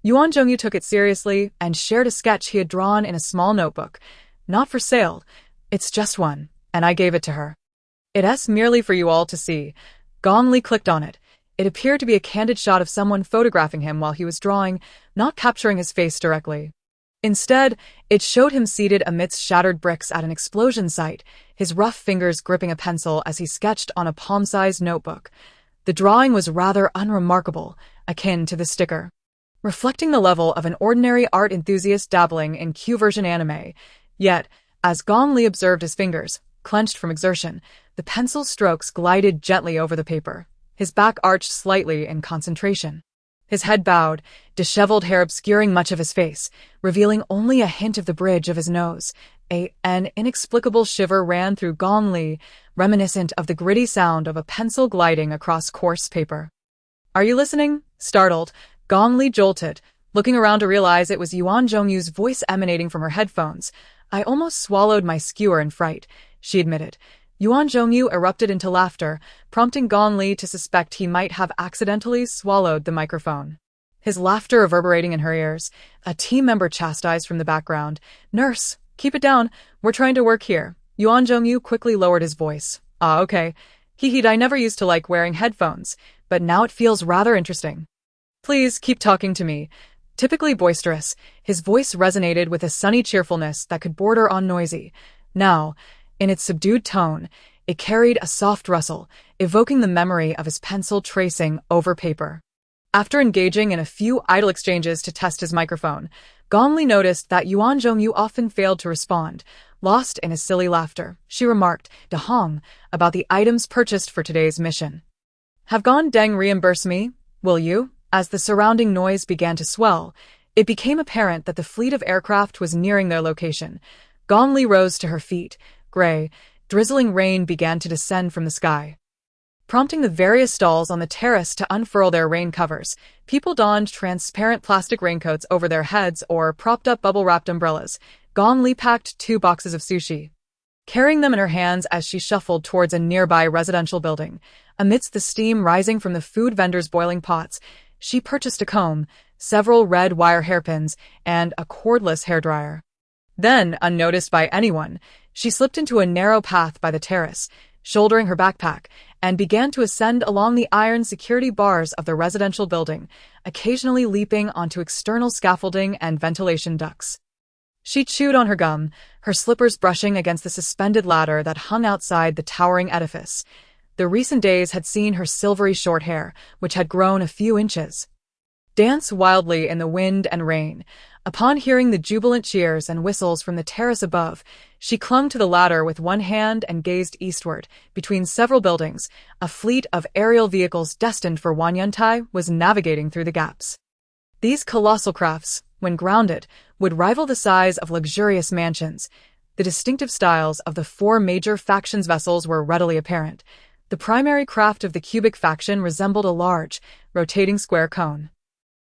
Yuan Zhongyu took it seriously and shared a sketch he had drawn in a small notebook. "Not for sale. It's just one, and I gave it to her. It's merely for you all to see." Gong Li clicked on it. It appeared to be a candid shot of someone photographing him while he was drawing, not capturing his face directly. Instead, it showed him seated amidst shattered bricks at an explosion site, his rough fingers gripping a pencil as he sketched on a palm-sized notebook. The drawing was rather unremarkable, akin to the sticker, reflecting the level of an ordinary art enthusiast dabbling in Q-version anime. Yet, as Gong Li observed his fingers, clenched from exertion, the pencil strokes glided gently over the paper. His back arched slightly in concentration. His head bowed, disheveled hair obscuring much of his face, revealing only a hint of the bridge of his nose. An inexplicable shiver ran through Gong Li, reminiscent of the gritty sound of a pencil gliding across coarse paper. "Are you listening?" Startled, Gong Li jolted, looking around to realize it was Yuan Zhongyu's voice emanating from her headphones. "I almost swallowed my skewer in fright," she admitted. Yuan Zhongyu erupted into laughter, prompting Gong Li to suspect he might have accidentally swallowed the microphone. His laughter reverberating in her ears, a team member chastised from the background, "Nurse, keep it down, we're trying to work here." Yuan Zhongyu quickly lowered his voice. "Ah, okay. I never used to like wearing headphones, but now it feels rather interesting. Please keep talking to me." Typically boisterous, his voice resonated with a sunny cheerfulness that could border on noisy. Now, in its subdued tone, it carried a soft rustle, evoking the memory of his pencil tracing over paper. After engaging in a few idle exchanges to test his microphone, Gong Li noticed that Yuan Zhongyu often failed to respond. Lost in his silly laughter, she remarked, "Dahong, about the items purchased for today's mission. Have Gone Deng reimburse me, will you?" As the surrounding noise began to swell, it became apparent that the fleet of aircraft was nearing their location. Gong Li rose to her feet. Gray, drizzling rain began to descend from the sky, prompting the various stalls on the terrace to unfurl their rain covers. People donned transparent plastic raincoats over their heads or propped up bubble-wrapped umbrellas. Gong Li packed 2 boxes of sushi, carrying them in her hands as she shuffled towards a nearby residential building. Amidst the steam rising from the food vendors' boiling pots, she purchased a comb, several red wire hairpins, and a cordless hairdryer. Then, unnoticed by anyone, she slipped into a narrow path by the terrace, shouldering her backpack, and began to ascend along the iron security bars of the residential building, occasionally leaping onto external scaffolding and ventilation ducts. She chewed on her gum, her slippers brushing against the suspended ladder that hung outside the towering edifice. The recent days had seen her silvery short hair, which had grown a few inches, dance wildly in the wind and rain. Upon hearing the jubilant cheers and whistles from the terrace above, she clung to the ladder with one hand and gazed eastward. Between several buildings, a fleet of aerial vehicles destined for Huanyuntai was navigating through the gaps. These colossal crafts, when grounded, would rival the size of luxurious mansions. The distinctive styles of the four major factions' vessels were readily apparent. The primary craft of the cubic faction resembled a large, rotating square cone,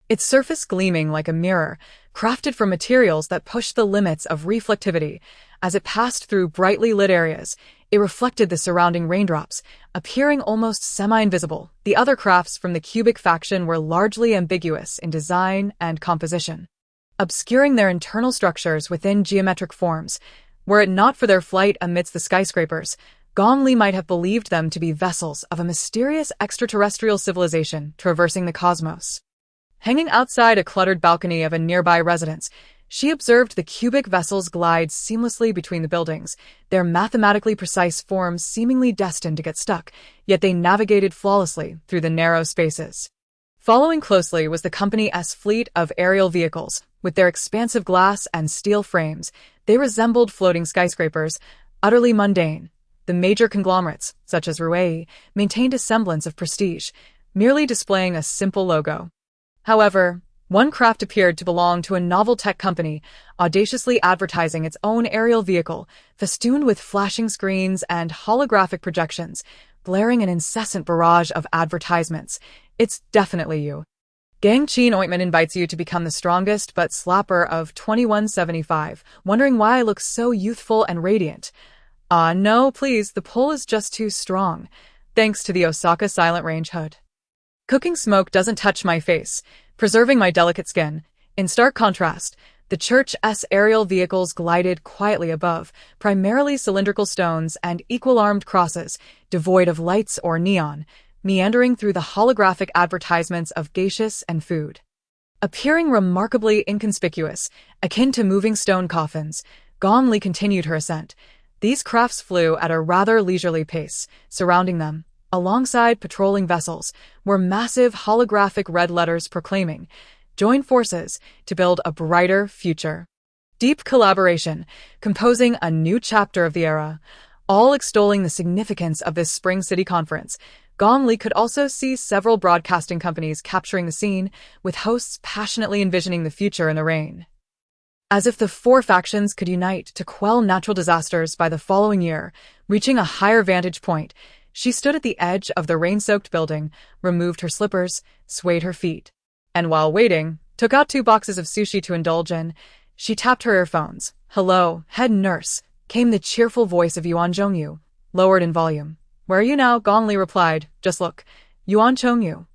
its surface gleaming like a mirror, crafted from materials that pushed the limits of reflectivity. As it passed through brightly lit areas, it reflected the surrounding raindrops, appearing almost semi-invisible. The other crafts from the cubic faction were largely ambiguous in design and composition, obscuring their internal structures within geometric forms. Were it not for their flight amidst the skyscrapers, Gong Li might have believed them to be vessels of a mysterious extraterrestrial civilization traversing the cosmos. Hanging outside a cluttered balcony of a nearby residence, she observed the cubic vessels glide seamlessly between the buildings, their mathematically precise forms seemingly destined to get stuck, yet they navigated flawlessly through the narrow spaces. Following closely was the Company's fleet of aerial vehicles. With their expansive glass and steel frames, they resembled floating skyscrapers, utterly mundane. The major conglomerates, such as Ruei, maintained a semblance of prestige, merely displaying a simple logo. However, one craft appeared to belong to a novel tech company, audaciously advertising its own aerial vehicle, festooned with flashing screens and holographic projections, blaring an incessant barrage of advertisements. It's definitely you. Gang Chin Ointment invites you to become the strongest but slapper of 2175, wondering why I look so youthful and radiant. No, please, the pull is just too strong, thanks to the Osaka Silent Range hood. Cooking smoke doesn't touch my face, preserving my delicate skin. In stark contrast, the church's aerial vehicles glided quietly above, primarily cylindrical stones and equal-armed crosses, devoid of lights or neon, meandering through the holographic advertisements of geishas and food. Appearing remarkably inconspicuous, akin to moving stone coffins, Gong Li continued her ascent. These crafts flew at a rather leisurely pace. Surrounding them, alongside patrolling vessels, were massive holographic red letters proclaiming, "Join forces to build a brighter future." Deep collaboration, composing a new chapter of the era, all extolling the significance of this Spring City Conference. Gong Li could also see several broadcasting companies capturing the scene, with hosts passionately envisioning the future in the rain. As if the four factions could unite to quell natural disasters by the following year, reaching a higher vantage point, she stood at the edge of the rain-soaked building, removed her slippers, swayed her feet, and while waiting, took out 2 boxes of sushi to indulge in. She tapped her earphones. "Hello, head nurse," came the cheerful voice of Yuan Zhongyu, lowered in volume. "Where are you now?" Gong Li replied. "Just look." Yuan Zhongyu,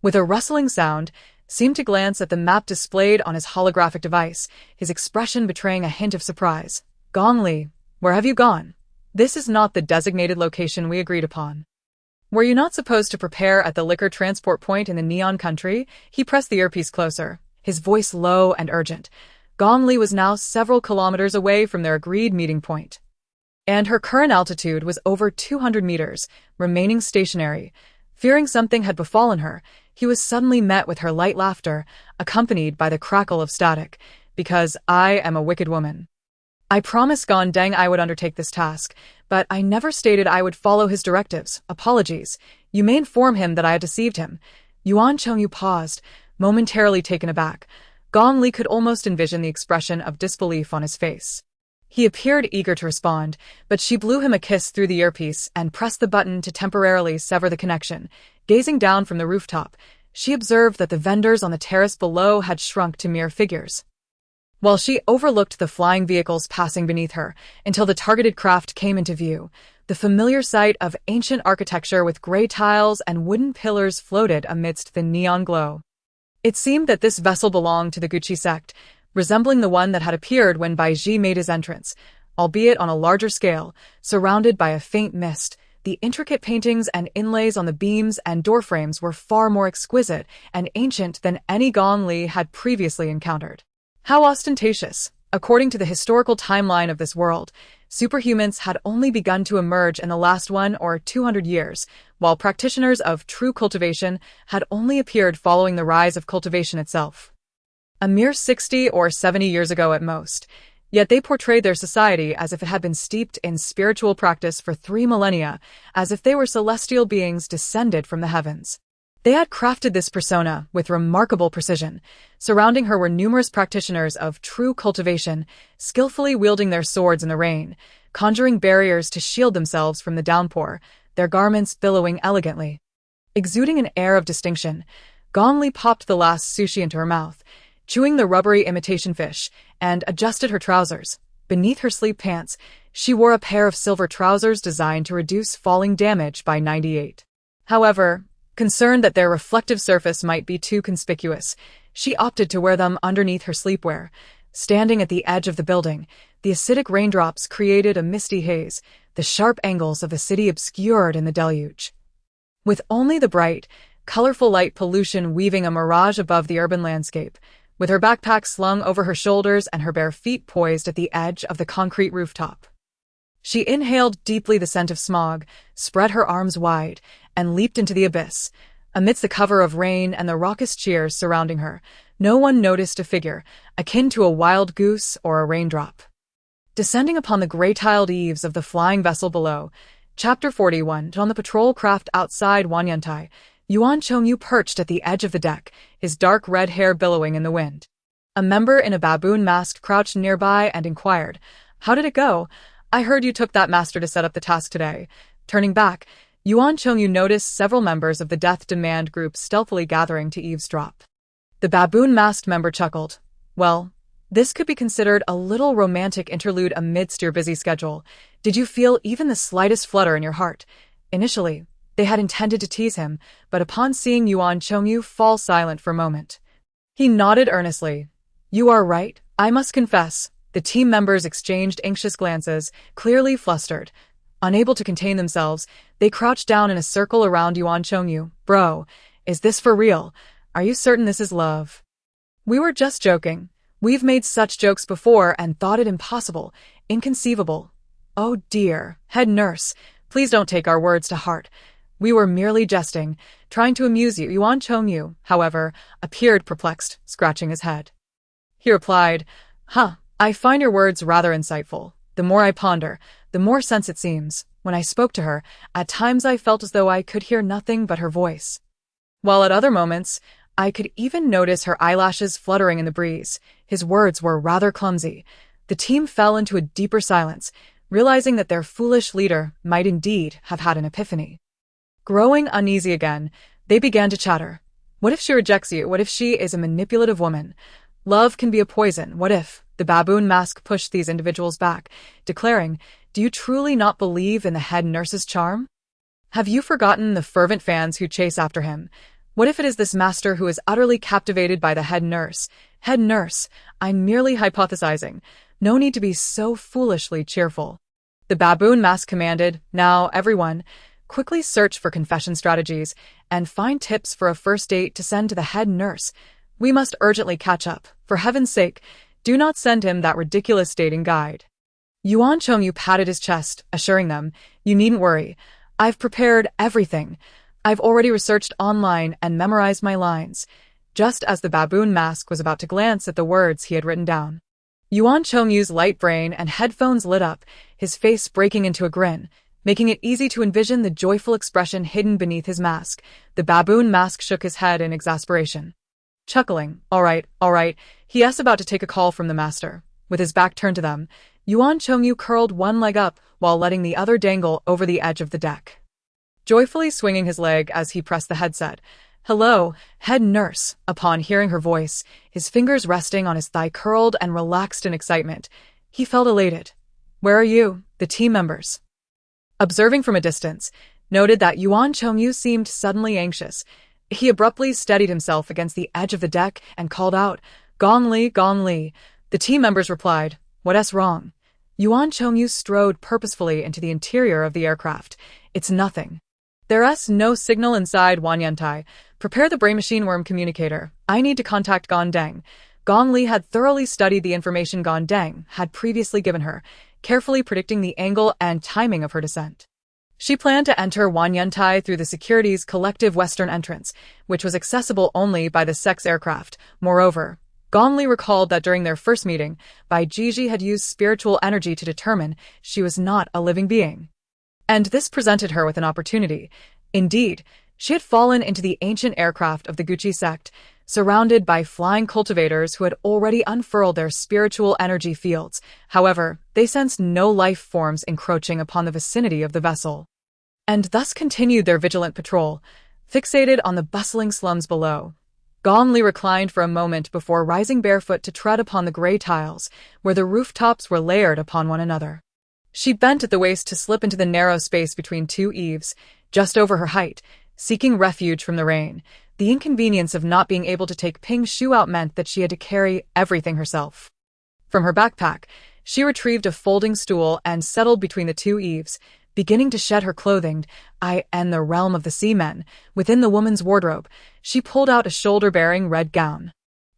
with a rustling sound, seemed to glance at the map displayed on his holographic device, his expression betraying a hint of surprise. "Gong Li, where have you gone? This is not the designated location we agreed upon. Were you not supposed to prepare at the liquor transport point in the Neon Country?" He pressed the earpiece closer, his voice low and urgent. Gong Li was now several kilometers away from their agreed meeting point, and her current altitude was over 200 meters, remaining stationary. Fearing something had befallen her, he was suddenly met with her light laughter, accompanied by the crackle of static. "Because I am a wicked woman. I promised Gondeng I would undertake this task, but I never stated I would follow his directives. Apologies. You may inform him that I had deceived him." Yuan Chengyu paused, momentarily taken aback. Gong Li could almost envision the expression of disbelief on his face. He appeared eager to respond, but she blew him a kiss through the earpiece and pressed the button to temporarily sever the connection. Gazing down from the rooftop, she observed that the vendors on the terrace below had shrunk to mere figures, while she overlooked the flying vehicles passing beneath her until the targeted craft came into view. The familiar sight of ancient architecture with gray tiles and wooden pillars floated amidst the neon glow. It seemed that this vessel belonged to the Gucci sect, resembling the one that had appeared when Baiji made his entrance, albeit on a larger scale, surrounded by a faint mist. The intricate paintings and inlays on the beams and doorframes were far more exquisite and ancient than any Gong Li had previously encountered. How ostentatious! According to the historical timeline of this world, superhumans had only begun to emerge in the last 100 or 200 years, while practitioners of true cultivation had only appeared following the rise of cultivation itself. a mere 60 or 70 years ago at most. Yet they portrayed their society as if it had been steeped in spiritual practice for 3 millennia, as if they were celestial beings descended from the heavens. They had crafted this persona with remarkable precision. Surrounding her were numerous practitioners of true cultivation, skillfully wielding their swords in the rain, conjuring barriers to shield themselves from the downpour, their garments billowing elegantly. Exuding an air of distinction, Gong Li popped the last sushi into her mouth, chewing the rubbery imitation fish, and adjusted her trousers. Beneath her sleeve pants, she wore a pair of silver trousers designed to reduce falling damage by 98. However, concerned that their reflective surface might be too conspicuous, she opted to wear them underneath her sleepwear. Standing at the edge of the building, the acidic raindrops created a misty haze, the sharp angles of the city obscured in the deluge. With only the bright, colorful light pollution weaving a mirage above the urban landscape, with her backpack slung over her shoulders and her bare feet poised at the edge of the concrete rooftop. She inhaled deeply the scent of smog, spread her arms wide, and leaped into the abyss. Amidst the cover of rain and the raucous cheers surrounding her, no one noticed a figure, akin to a wild goose or a raindrop. Descending upon the gray-tiled eaves of the flying vessel below, Chapter 41, on the patrol craft outside Wanyantai, Yuan Chongyu perched at the edge of the deck, his dark red hair billowing in the wind. A member in a baboon mask crouched nearby and inquired, "How did it go? I heard you took that master to set up the task today." Turning back, Yuan Chongyu noticed several members of the Death Demand group stealthily gathering to eavesdrop. The baboon-masked member chuckled. "Well, this could be considered a little romantic interlude amidst your busy schedule. Did you feel even the slightest flutter in your heart?" Initially, they had intended to tease him, but upon seeing Yuan Chongyu fall silent for a moment, he nodded earnestly. "You are right, I must confess." The team members exchanged anxious glances, clearly flustered. Unable to contain themselves, they crouched down in a circle around Yuan Chongyu. "Bro, is this for real? Are you certain this is love?" "We were just joking. We've made such jokes before and thought it impossible, inconceivable." "Oh dear, head nurse, please don't take our words to heart. We were merely jesting, trying to amuse you." Yuan Chongyu, however, appeared perplexed, scratching his head. He replied, I find your words rather insightful. The more I ponder, the more sense it seems. When I spoke to her, at times I felt as though I could hear nothing but her voice, while at other moments, I could even notice her eyelashes fluttering in the breeze." His words were rather clumsy. The team fell into a deeper silence, realizing that their foolish leader might indeed have had an epiphany. Growing uneasy again, they began to chatter. What if she rejects you? What if she is a manipulative woman? Love can be a poison. What if? The baboon mask pushed these individuals back, declaring, "Do you truly not believe in the head nurse's charm? Have you forgotten the fervent fans who chase after him? What if it is this master who is utterly captivated by the head nurse?" "Head nurse, I'm merely hypothesizing. No need to be so foolishly cheerful." The baboon mask commanded, "Now, everyone, quickly search for confession strategies and find tips for a first date to send to the head nurse. We must urgently catch up. For heaven's sake, do not send him that ridiculous dating guide." Yuan Chongyu patted his chest, assuring them, "You needn't worry. I've prepared everything. I've already researched online and memorized my lines." Just as the baboon mask was about to glance at the words he had written down, Yuan Chongyu's light brain and headphones lit up, his face breaking into a grin, making it easy to envision the joyful expression hidden beneath his mask. The baboon mask shook his head in exasperation, chuckling. All right, he is about to take a call from the master." With his back turned to them, Yuan Chongyu curled one leg up while letting the other dangle over the edge of the deck, joyfully swinging his leg as he pressed the headset. "Hello, head nurse." Upon hearing her voice, his fingers resting on his thigh curled and relaxed in excitement. He felt elated. "Where are you?" The team members, observing from a distance, noted that Yuan Chongyu seemed suddenly anxious. He abruptly steadied himself against the edge of the deck and called out, "Gong Li, Gong Li." The team members replied, "What's wrong?" Yuan Chongyu strode purposefully into the interior of the aircraft. "It's nothing. There's no signal inside Wanyantai. Prepare the brain machine worm communicator. I need to contact Gondeng." Gong Li had thoroughly studied the information Gondeng had previously given her, carefully predicting the angle and timing of her descent. She planned to enter Wanyantai through the security's collective western entrance, which was accessible only by the Sex aircraft. Moreover, Gong Li recalled that during their first meeting, Bai Jiji had used spiritual energy to determine she was not a living being. And this presented her with an opportunity. Indeed, she had fallen into the ancient aircraft of the Gucci sect, surrounded by flying cultivators who had already unfurled their spiritual energy fields. However, they sensed no life forms encroaching upon the vicinity of the vessel, and thus continued their vigilant patrol, fixated on the bustling slums below. Gong Li reclined for a moment before rising barefoot to tread upon the gray tiles, where the rooftops were layered upon one another. She bent at the waist to slip into the narrow space between two eaves, just over her height, seeking refuge from the rain. The inconvenience of not being able to take Ping's shoe out meant that she had to carry everything herself. From her backpack, she retrieved a folding stool and settled between the two eaves, beginning to shed her clothing. In the realm of the seamen, within the woman's wardrobe, she pulled out a shoulder-bearing red gown.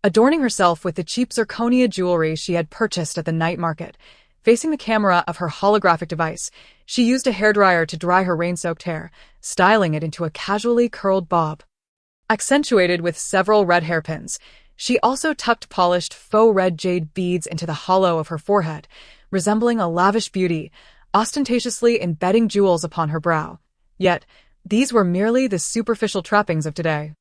Adorning herself with the cheap zirconia jewelry she had purchased at the night market, facing the camera of her holographic device, she used a hairdryer to dry her rain-soaked hair, styling it into a casually curled bob. Accentuated with several red hairpins, she also tucked polished faux red jade beads into the hollow of her forehead, resembling a lavish beauty, ostentatiously embedding jewels upon her brow. Yet, these were merely the superficial trappings of today.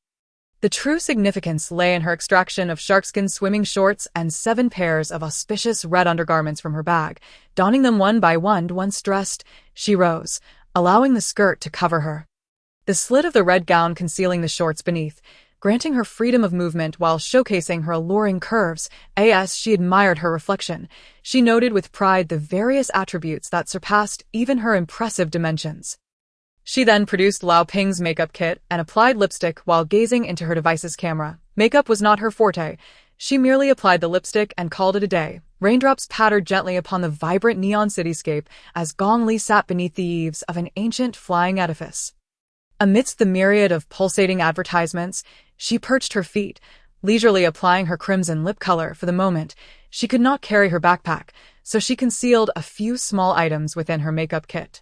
The true significance lay in her extraction of sharkskin swimming shorts and 7 pairs of auspicious red undergarments from her bag. Donning them one by one, once dressed, she rose, allowing the skirt to cover her, the slit of the red gown concealing the shorts beneath, granting her freedom of movement while showcasing her alluring curves. As she admired her reflection, she noted with pride the various attributes that surpassed even her impressive dimensions. She then produced Lao Ping's makeup kit and applied lipstick while gazing into her device's camera. Makeup was not her forte. She merely applied the lipstick and called it a day. Raindrops pattered gently upon the vibrant neon cityscape as Gong Li sat beneath the eaves of an ancient flying edifice. Amidst the myriad of pulsating advertisements, she perched her feet, leisurely applying her crimson lip color. For the moment, she could not carry her backpack, so she concealed a few small items within her makeup kit.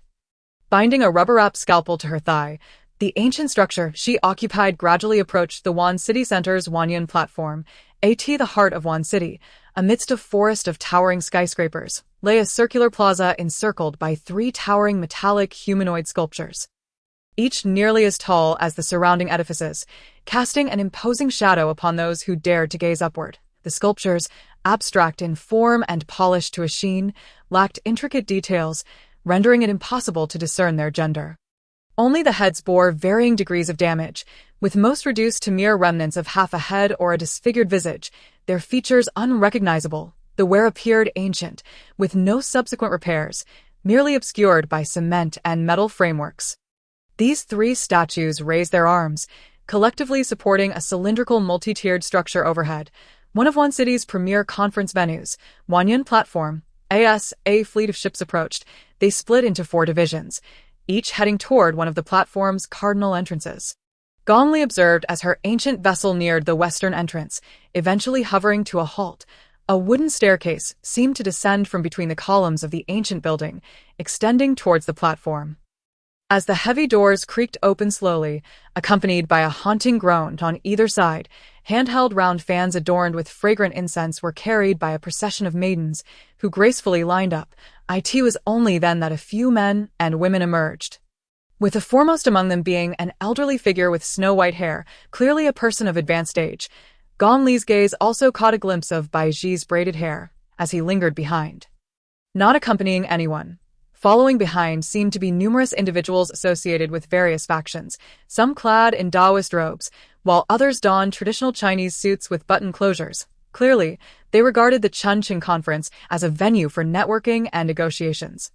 Binding a rubber-wrapped scalpel to her thigh, the ancient structure she occupied gradually approached the Wan City Center's Wanyan platform. The heart of Wan City, amidst a forest of towering skyscrapers, lay a circular plaza encircled by 3 towering metallic humanoid sculptures, each nearly as tall as the surrounding edifices, casting an imposing shadow upon those who dared to gaze upward. The sculptures, abstract in form and polished to a sheen, lacked intricate details, rendering it impossible to discern their gender. Only the heads bore varying degrees of damage, with most reduced to mere remnants of half a head or a disfigured visage, their features unrecognizable. The wear appeared ancient, with no subsequent repairs, merely obscured by cement and metal frameworks. These 3 statues raised their arms, collectively supporting a cylindrical multi-tiered structure overhead, one of Wan City's premier conference venues. Wanyan platform. As a fleet of ships approached, they split into 4 divisions, each heading toward one of the platform's cardinal entrances. Gong Li observed as her ancient vessel neared the western entrance, eventually hovering to a halt. A wooden staircase seemed to descend from between the columns of the ancient building, extending towards the platform. As the heavy doors creaked open slowly, accompanied by a haunting groan on either side, handheld round fans adorned with fragrant incense were carried by a procession of maidens who gracefully lined up. It was only then that a few men and women emerged, with the foremost among them being an elderly figure with snow-white hair, clearly a person of advanced age. Gong Li's gaze also caught a glimpse of Bai Ji's braided hair as he lingered behind, not accompanying anyone. Following behind seemed to be numerous individuals associated with various factions, some clad in Taoist robes, while others donned traditional Chinese suits with button closures. Clearly, they regarded the Chunqing conference as a venue for networking and negotiations,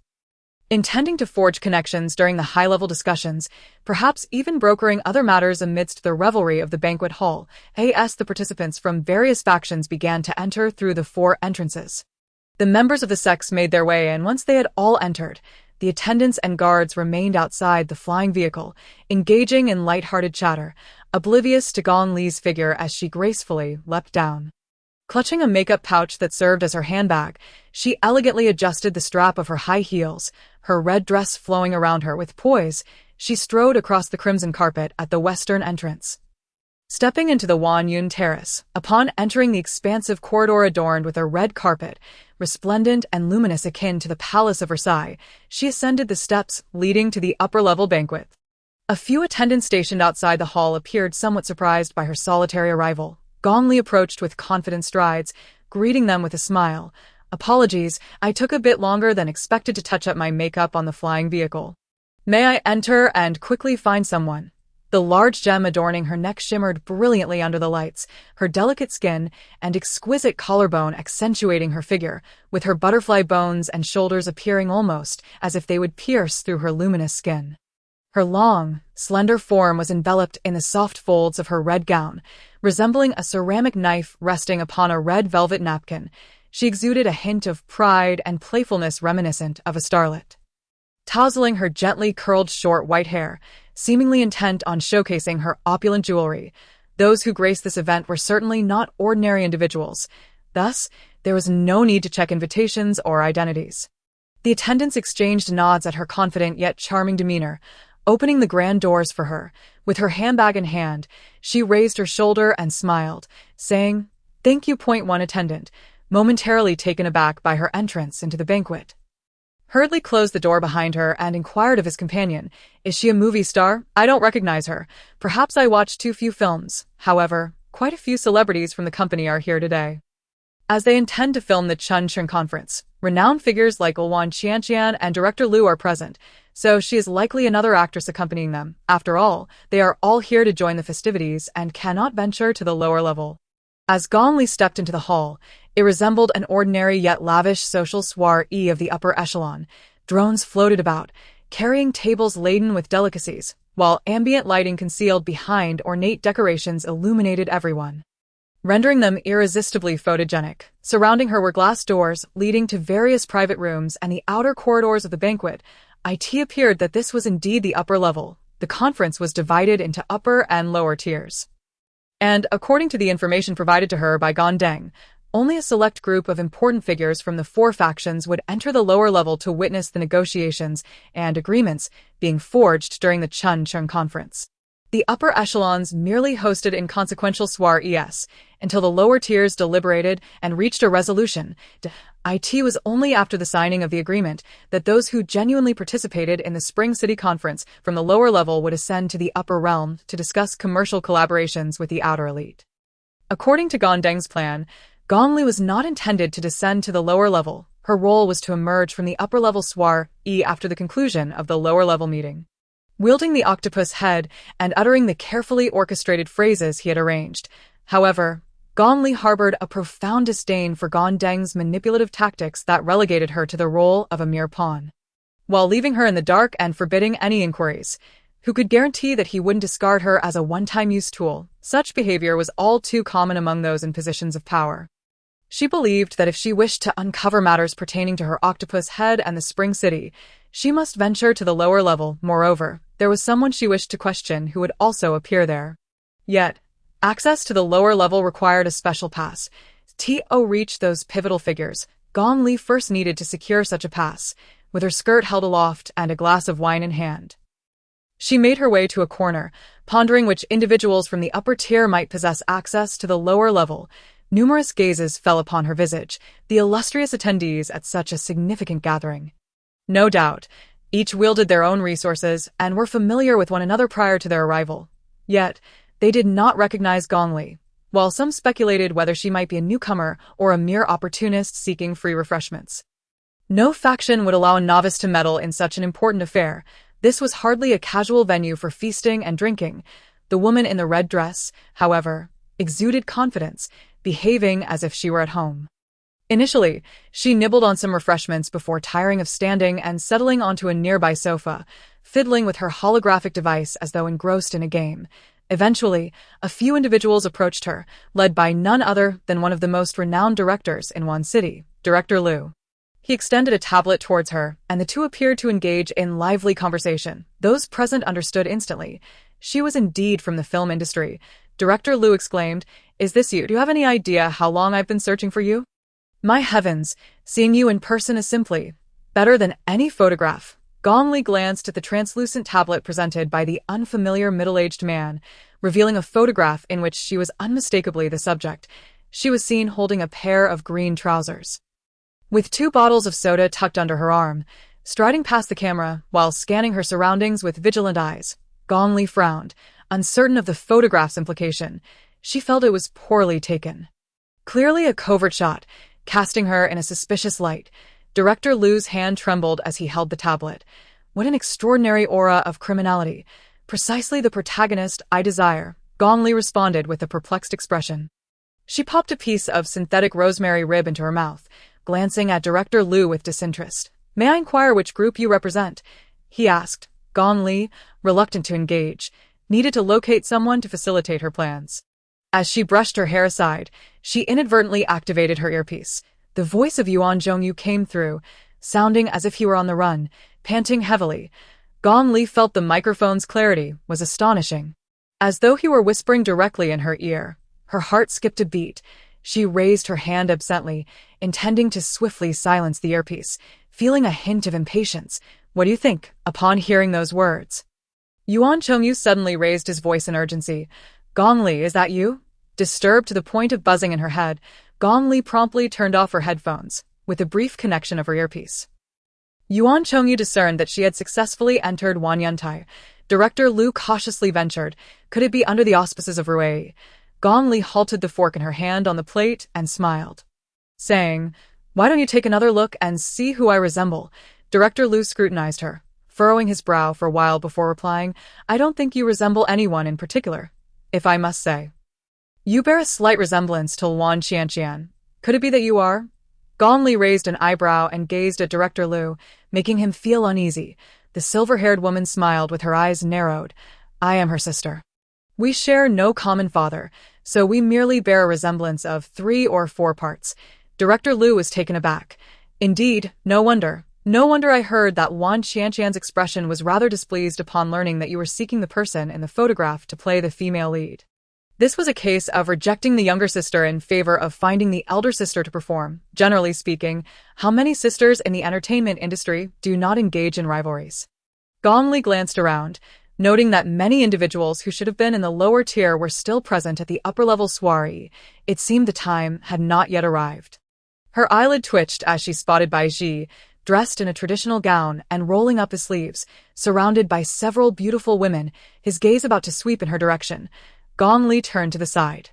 intending to forge connections during the high-level discussions, perhaps even brokering other matters amidst the revelry of the banquet hall. As the participants from various factions began to enter through the 4 entrances, the members of the sects made their way, and once they had all entered, the attendants and guards remained outside the flying vehicle, engaging in light-hearted chatter, oblivious to Gong Li's figure as she gracefully leapt down. Clutching a makeup pouch that served as her handbag, she elegantly adjusted the strap of her high heels, her red dress flowing around her with poise. She strode across the crimson carpet at the western entrance, Stepping into the Wan Yun Terrace, upon entering the expansive corridor adorned with a red carpet, resplendent and luminous akin to the Palace of Versailles, she ascended the steps leading to the upper-level banquet. A few attendants stationed outside the hall appeared somewhat surprised by her solitary arrival. Gong Li approached with confident strides, greeting them with a smile. "Apologies, I took a bit longer than expected to touch up my makeup on the flying vehicle. May I enter and quickly find someone?" The large gem adorning her neck shimmered brilliantly under the lights, her delicate skin and exquisite collarbone accentuating her figure, with her butterfly bones and shoulders appearing almost as if they would pierce through her luminous skin. Her long, slender form was enveloped in the soft folds of her red gown, resembling a ceramic knife resting upon a red velvet napkin. She exuded a hint of pride and playfulness reminiscent of a starlet. Tousling her gently curled short white hair, seemingly intent on showcasing her opulent jewelry, those who graced this event were certainly not ordinary individuals. Thus, there was no need to check invitations or identities. The attendants exchanged nods at her confident yet charming demeanor, opening the grand doors for her. With her handbag in hand, she raised her shoulder and smiled, saying, "Thank you." One attendant, momentarily taken aback by her entrance into the banquet, hurriedly closed the door behind her and inquired of his companion, "Is she a movie star? I don't recognize her. Perhaps I watched too few films. However, quite a few celebrities from the company are here today, as they intend to film the Chuncheon conference. Renowned figures like Ulwan Qianqian and director Liu are present, so she is likely another actress accompanying them. After all, they are all here to join the festivities and cannot venture to the lower level." As Gong Li stepped into the hall, it resembled an ordinary yet lavish social soiree of the upper echelon. Drones floated about, carrying tables laden with delicacies, while ambient lighting concealed behind ornate decorations illuminated everyone, rendering them irresistibly photogenic. Surrounding her were glass doors leading to various private rooms and the outer corridors of the banquet. It appeared that this was indeed the upper level. The conference was divided into upper and lower tiers, and according to the information provided to her by Gondeng, only a select group of important figures from the four factions would enter the lower level to witness the negotiations and agreements being forged during the Chuncheon conference. The upper echelons merely hosted inconsequential soirees until the lower tiers deliberated and reached a resolution. It was only after the signing of the agreement that those who genuinely participated in the Spring City Conference from the lower level would ascend to the upper realm to discuss commercial collaborations with the outer elite. According to Gondeng's plan, Gong Li was not intended to descend to the lower level. Her role was to emerge from the upper-level soiree after the conclusion of the lower-level meeting, wielding the octopus head and uttering the carefully orchestrated phrases he had arranged. However, Gong Li harbored a profound disdain for Gondeng's manipulative tactics that relegated her to the role of a mere pawn, while leaving her in the dark and forbidding any inquiries. Who could guarantee that he wouldn't discard her as a one-time use tool? Such behavior was all too common among those in positions of power. She believed that if she wished to uncover matters pertaining to her octopus head and the Spring City, she must venture to the lower level. Moreover, there was someone she wished to question who would also appear there. Yet, access to the lower level required a special pass. To reach those pivotal figures, Gong Li first needed to secure such a pass. With her skirt held aloft and a glass of wine in hand, she made her way to a corner, pondering which individuals from the upper tier might possess access to the lower level. Numerous gazes fell upon her visage, the illustrious attendees at such a significant gathering. No doubt, each wielded their own resources and were familiar with one another prior to their arrival. Yet, they did not recognize Gong Li, while some speculated whether she might be a newcomer or a mere opportunist seeking free refreshments. No faction would allow a novice to meddle in such an important affair. This was hardly a casual venue for feasting and drinking. The woman in the red dress, however, exuded confidence, behaving as if she were at home. Initially, she nibbled on some refreshments before tiring of standing and settling onto a nearby sofa, fiddling with her holographic device as though engrossed in a game. Eventually, a few individuals approached her, led by none other than one of the most renowned directors in one city, Director Liu. He extended a tablet towards her, and the two appeared to engage in lively conversation. Those present understood instantly. She was indeed from the film industry. Director Liu exclaimed, "Is this you? Do you have any idea how long I've been searching for you? My heavens, seeing you in person is simply better than any photograph." Gong Li glanced at the translucent tablet presented by the unfamiliar middle-aged man, revealing a photograph in which she was unmistakably the subject. She was seen holding a pair of green trousers. With 2 bottles of soda tucked under her arm, striding past the camera while scanning her surroundings with vigilant eyes, Gong Li frowned, uncertain of the photograph's implication. She felt it was poorly taken. Clearly a covert shot, casting her in a suspicious light. Director Liu's hand trembled as he held the tablet. What an extraordinary aura of criminality. Precisely the protagonist I desire, Gong Li responded with a perplexed expression. She popped a piece of synthetic rosemary rib into her mouth, glancing at Director Liu with disinterest. May I inquire which group you represent? He asked. Gong Li, reluctant to engage, needed to locate someone to facilitate her plans. As she brushed her hair aside, she inadvertently activated her earpiece. The voice of Yuan Zhongyu came through, sounding as if he were on the run, panting heavily. Gong Li felt the microphone's clarity was astonishing. As though he were whispering directly in her ear, her heart skipped a beat. She raised her hand absently, intending to swiftly silence the earpiece, feeling a hint of impatience. What do you think? Upon hearing those words, Yuan Zhongyu suddenly raised his voice in urgency. Gong Li, is that you? Disturbed to the point of buzzing in her head, Gong Li promptly turned off her headphones, with a brief connection of her earpiece. Yuan Zhongyu discerned that she had successfully entered Wanyantai. Director Liu cautiously ventured, could it be under the auspices of Rui? Gong Li halted the fork in her hand on the plate and smiled, saying, "Why don't you take another look and see who I resemble?" Director Liu scrutinized her, furrowing his brow for a while before replying, "I don't think you resemble anyone in particular, if I must say. You bear a slight resemblance to Luan Qianqian. Could it be that you are?" Gong Li raised an eyebrow and gazed at Director Liu, making him feel uneasy. The silver-haired woman smiled with her eyes narrowed. "I am her sister. We share no common father, so we merely bear a resemblance of 3 or 4 parts." Director Liu was taken aback. "Indeed, no wonder. No wonder I heard that Wan Qianqian's expression was rather displeased upon learning that you were seeking the person in the photograph to play the female lead. This was a case of rejecting the younger sister in favor of finding the elder sister to perform. Generally speaking, how many sisters in the entertainment industry do not engage in rivalries?" Gong Li glanced around, noting that many individuals who should have been in the lower tier were still present at the upper-level soiree. It seemed the time had not yet arrived. Her eyelid twitched as she spotted Bai Ji, dressed in a traditional gown and rolling up his sleeves, surrounded by several beautiful women, his gaze about to sweep in her direction. Gong Li turned to the side.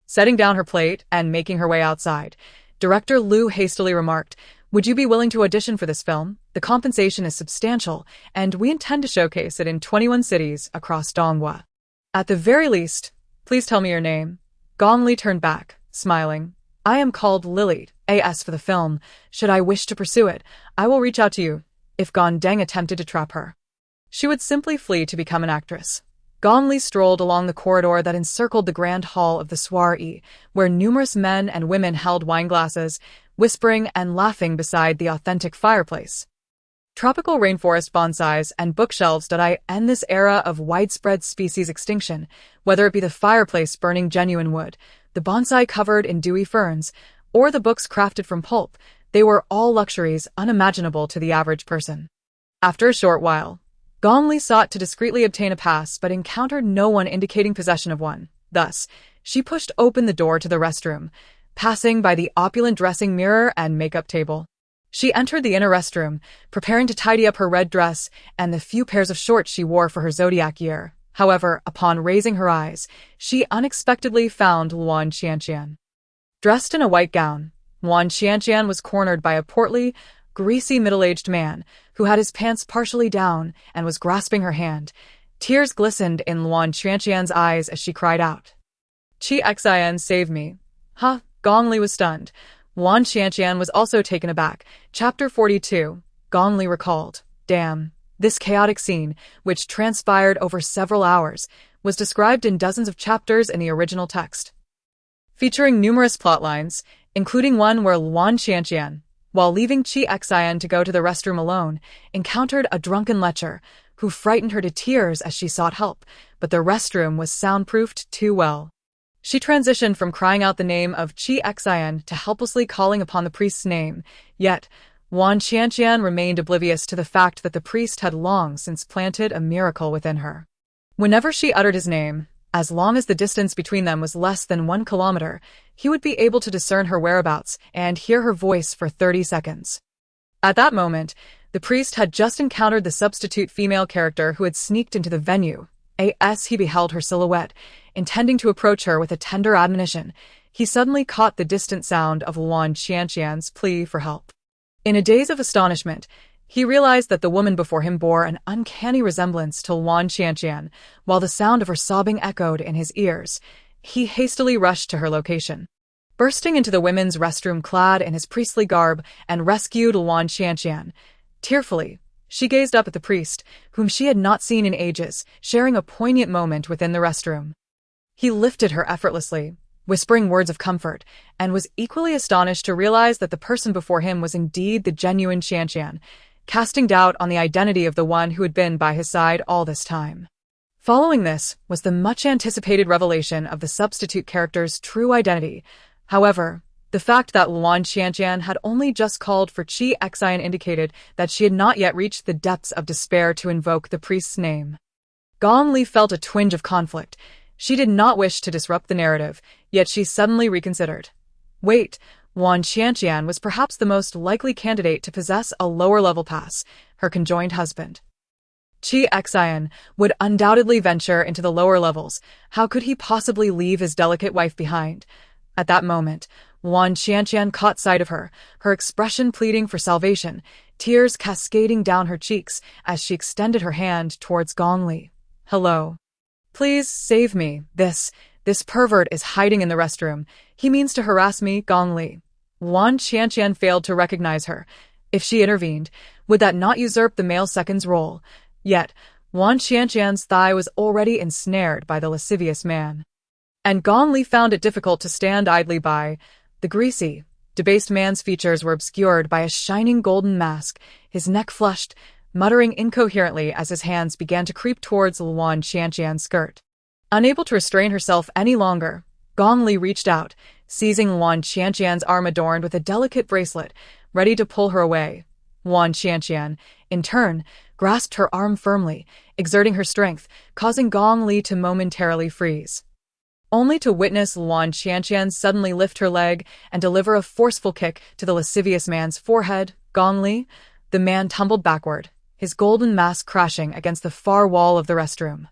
Setting down her plate and making her way outside, Director Liu hastily remarked, "Would you be willing to audition for this film? The compensation is substantial, and we intend to showcase it in 21 cities across Donghua. At the very least, please tell me your name." Gong Li turned back, smiling. "I am called Lily, AS for the film. Should I wish to pursue it, I will reach out to you." If Gondeng attempted to trap her, she would simply flee to become an actress. Gong Li strolled along the corridor that encircled the grand hall of the soiree, where numerous men and women held wineglasses, whispering and laughing beside the authentic fireplace. Tropical rainforest bonsais and bookshelves that end this era of widespread species extinction, whether it be the fireplace burning genuine wood, the bonsai covered in dewy ferns, or the books crafted from pulp, they were all luxuries unimaginable to the average person. After a short while, Gong Li sought to discreetly obtain a pass but encountered no one indicating possession of one. Thus, she pushed open the door to the restroom, passing by the opulent dressing mirror and makeup table. She entered the inner restroom, preparing to tidy up her red dress and the few pairs of shorts she wore for her zodiac year. However, upon raising her eyes, she unexpectedly found Luan Qianqian. Dressed in a white gown, Luan Qianqian was cornered by a portly, greasy middle-aged man who had his pants partially down and was grasping her hand. Tears glistened in Luan Qianqian's eyes as she cried out, "Qi Xin, save me." "Huh?" Gong Li was stunned. Luan Qianqian was also taken aback. Chapter 42. Gong Li recalled, "Damn." This chaotic scene, which transpired over several hours, was described in dozens of chapters in the original text, featuring numerous plotlines, including one where Luan Qianqian, while leaving Qi Xin to go to the restroom alone, encountered a drunken lecher who frightened her to tears as she sought help, but the restroom was soundproofed too well. She transitioned from crying out the name of Qi Xin to helplessly calling upon the priest's name, yet, Wan Qianqian remained oblivious to the fact that the priest had long since planted a miracle within her. Whenever she uttered his name, as long as the distance between them was less than 1 kilometer, he would be able to discern her whereabouts and hear her voice for 30 seconds. At that moment, the priest had just encountered the substitute female character who had sneaked into the venue. As he beheld her silhouette, intending to approach her with a tender admonition, he suddenly caught the distant sound of Wan Qianqian's plea for help. In a daze of astonishment, he realized that the woman before him bore an uncanny resemblance to Wan Qianqian, while the sound of her sobbing echoed in his ears. He hastily rushed to her location. Bursting into the women's restroom clad in his priestly garb and rescued Wan Qianqian. Tearfully, she gazed up at the priest, whom she had not seen in ages, sharing a poignant moment within the restroom. He lifted her effortlessly, whispering words of comfort, and was equally astonished to realize that the person before him was indeed the genuine Qianqian, casting doubt on the identity of the one who had been by his side all this time. Following this was the much-anticipated revelation of the substitute character's true identity. However, the fact that Wan Qianqian had only just called for Qi Xian indicated that she had not yet reached the depths of despair to invoke the priest's name. Gong Li felt a twinge of conflict. She did not wish to disrupt the narrative, yet she suddenly reconsidered. Wait, Wan Qianqian was perhaps the most likely candidate to possess a lower-level pass, her conjoined husband. Qi Xian would undoubtedly venture into the lower levels. How could he possibly leave his delicate wife behind? At that moment, Wan Qianqian caught sight of her, her expression pleading for salvation, tears cascading down her cheeks as she extended her hand towards Gong Li. Hello. Please save me. This pervert is hiding in the restroom. He means to harass me, Gong Li. Wan Qianqian failed to recognize her. If she intervened, would that not usurp the male second's role? Yet, Wan Qianqian's thigh was already ensnared by the lascivious man. And Gong Li found it difficult to stand idly by. The greasy, debased man's features were obscured by a shining golden mask, his neck flushed, muttering incoherently as his hands began to creep towards Wan Qianqian's skirt. Unable to restrain herself any longer, Gong Li reached out, seizing Wan Qianqian's arm adorned with a delicate bracelet, ready to pull her away. Wan Qianqian, in turn, grasped her arm firmly, exerting her strength, causing Gong Li to momentarily freeze. Only to witness Wan Qianqian suddenly lift her leg and deliver a forceful kick to the lascivious man's forehead. Gong Li, the man tumbled backward, his golden mask crashing against the far wall of the restroom.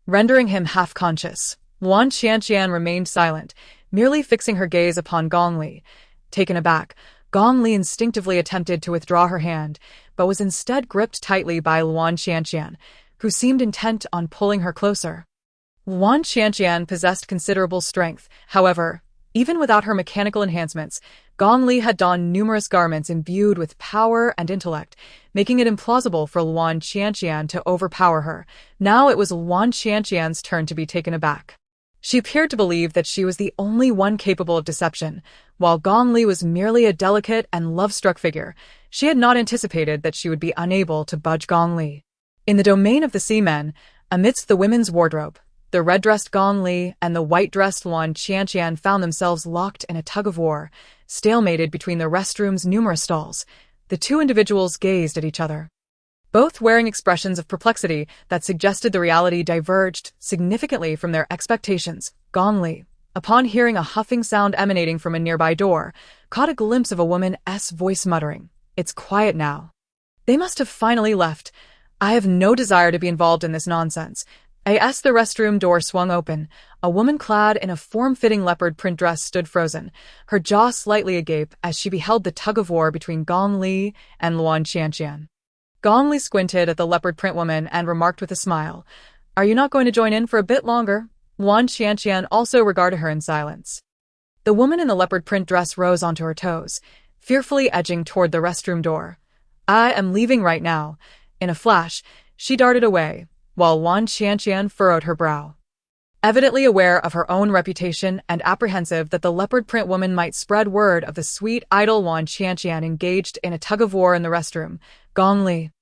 Rendering him half-conscious, Wan Qianqian remained silent, merely fixing her gaze upon Gong Li. Taken aback, Gong Li instinctively attempted to withdraw her hand, but was instead gripped tightly by Wan Qianqian, who seemed intent on pulling her closer. Wan Qianqian possessed considerable strength. However, even without her mechanical enhancements, Gong Li had donned numerous garments imbued with power and intellect, making it implausible for Wan Qianqian to overpower her. Now it was Wan Qianqian's turn to be taken aback. She appeared to believe that she was the only one capable of deception, while Gong Li was merely a delicate and love-struck figure. She had not anticipated that she would be unable to budge Gong Li. In the domain of the seamen, amidst the women's wardrobe, the red-dressed Gong Li and the white-dressed Wan Qianqian found themselves locked in a tug-of-war, stalemated between the restroom's numerous stalls. The two individuals gazed at each other, both wearing expressions of perplexity that suggested the reality diverged significantly from their expectations. Gong Li, upon hearing a huffing sound emanating from a nearby door, caught a glimpse of a woman's voice muttering, "It's quiet now. They must have finally left. I have no desire to be involved in this nonsense." As the restroom door swung open, a woman clad in a form-fitting leopard print dress stood frozen, her jaw slightly agape as she beheld the tug-of-war between Gong Li and Wan Qianqian. Gong Li squinted at the leopard print woman and remarked with a smile, "Are you not going to join in for a bit longer?" Wan Qianqian also regarded her in silence. The woman in the leopard print dress rose onto her toes, fearfully edging toward the restroom door. "I am leaving right now." In a flash, she darted away, while Wan Qianqian furrowed her brow. Evidently aware of her own reputation and apprehensive that the leopard print woman might spread word of the sweet, idle Wan Qianqian engaged in a tug-of-war in the restroom, Gong Li,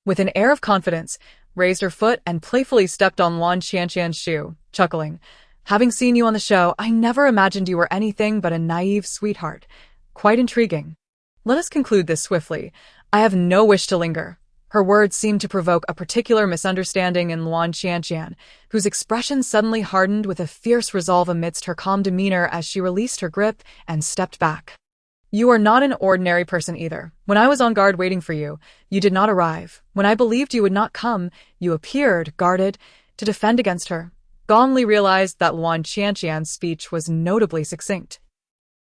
with an air of confidence, raised her foot and playfully stepped on Wan Qianqian's shoe, chuckling. "Having seen you on the show, I never imagined you were anything but a naive sweetheart. Quite intriguing." Let us conclude this swiftly. I have no wish to linger. Her words seemed to provoke a particular misunderstanding in Luan Qianqian, whose expression suddenly hardened with a fierce resolve amidst her calm demeanor as she released her grip and stepped back. You are not an ordinary person either. When I was on guard waiting for you, you did not arrive. When I believed you would not come, you appeared, guarded, to defend against her. Gong Li realized that Luan Qianqian's speech was notably succinct,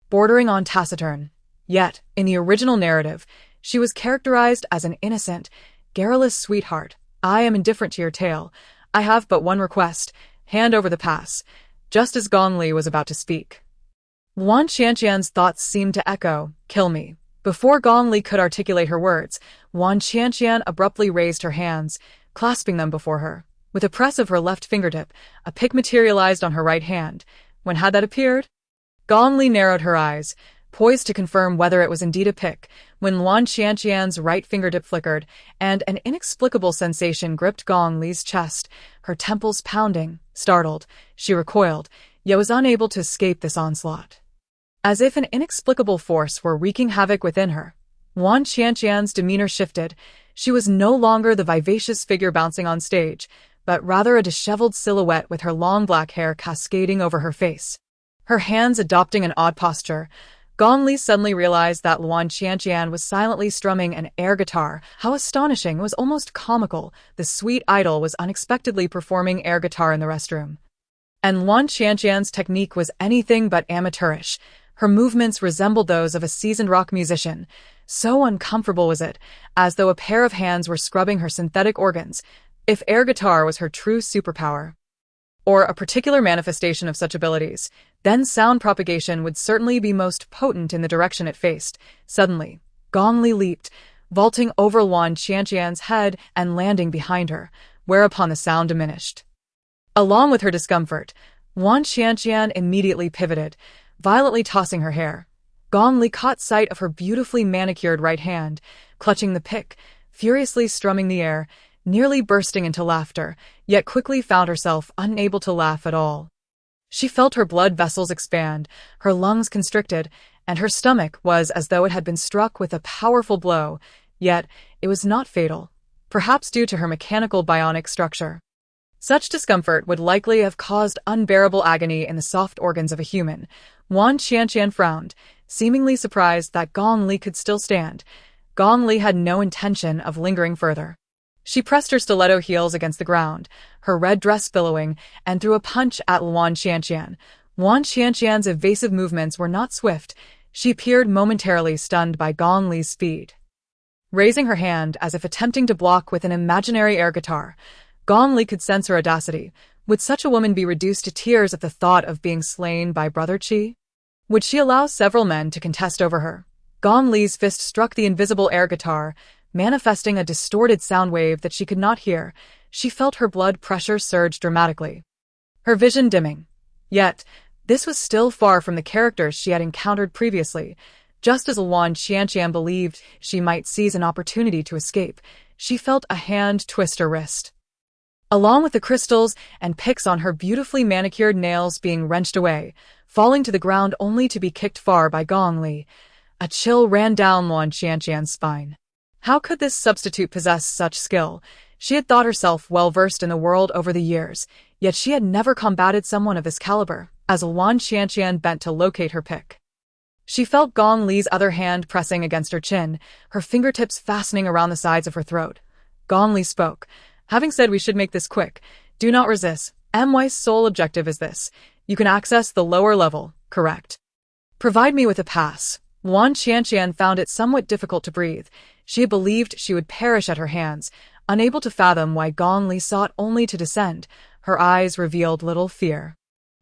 bordering on taciturn. Yet, in the original narrative, she was characterized as an innocent, garrulous sweetheart. I am indifferent to your tale. I have but one request. Hand over the pass. Just as Gong Li was about to speak, Luan Qianqian's thoughts seemed to echo, kill me. Before Gong Li could articulate her words, Luan Qianqian abruptly raised her hands, clasping them before her. With a press of her left fingertip, a pick materialized on her right hand. When had that appeared? Gong Li narrowed her eyes, poised to confirm whether it was indeed a pick, when Luan Qianqian's right fingertip flickered, and an inexplicable sensation gripped Gong Li's chest, her temples pounding. Startled, she recoiled, yet was unable to escape this onslaught. As if an inexplicable force were wreaking havoc within her, Luan Qianqian's demeanor shifted. She was no longer the vivacious figure bouncing on stage, but rather a disheveled silhouette with her long black hair cascading over her face. Her hands adopting an odd posture, Gong Li suddenly realized that Luan Qianqian was silently strumming an air guitar. How astonishing! It was almost comical. The sweet idol was unexpectedly performing air guitar in the restroom. And Luan Qianqian's technique was anything but amateurish. Her movements resembled those of a seasoned rock musician. So uncomfortable was it, as though a pair of hands were scrubbing her synthetic organs. If air guitar was her true superpower, or a particular manifestation of such abilities, then sound propagation would certainly be most potent in the direction it faced. Suddenly, Gong Li leaped, vaulting over Luan Qianqian's head and landing behind her, whereupon the sound diminished. Along with her discomfort, Luan Qianqian immediately pivoted, violently tossing her hair. Gong Li caught sight of her beautifully manicured right hand, clutching the pick, furiously strumming the air, nearly bursting into laughter, yet quickly found herself unable to laugh at all. She felt her blood vessels expand, her lungs constricted, and her stomach was as though it had been struck with a powerful blow, yet it was not fatal, perhaps due to her mechanical bionic structure. Such discomfort would likely have caused unbearable agony in the soft organs of a human. Luan Qianqian frowned, seemingly surprised that Gong Li could still stand. Gong Li had no intention of lingering further. She pressed her stiletto heels against the ground, her red dress billowing, and threw a punch at Luan Qianqian. Luan Qianqian's evasive movements were not swift. She appeared momentarily stunned by Gong Li's speed. Raising her hand as if attempting to block with an imaginary air guitar, Gong Li could sense her audacity. Would such a woman be reduced to tears at the thought of being slain by Brother Qi? Would she allow several men to contest over her? Gong Li's fist struck the invisible air guitar, manifesting a distorted sound wave that she could not hear. She felt her blood pressure surge dramatically, her vision dimming. Yet, this was still far from the characters she had encountered previously. Just as Luan Qianqian believed she might seize an opportunity to escape, she felt a hand twist her wrist, along with the crystals and picks on her beautifully manicured nails being wrenched away, falling to the ground only to be kicked far by Gong Li. A chill ran down Luan Qianqian's spine. How could this substitute possess such skill? She had thought herself well-versed in the world over the years, yet she had never combated someone of this caliber. As Luan Qianqian bent to locate her pick, she felt Gong Li's other hand pressing against her chin, her fingertips fastening around the sides of her throat. Gong Li spoke. Having said we should make this quick, do not resist. MY's sole objective is this. You can access the lower level, correct? Provide me with a pass. Luan Qianqian found it somewhat difficult to breathe. She had believed she would perish at her hands, unable to fathom why Gong Li sought only to descend. Her eyes revealed little fear,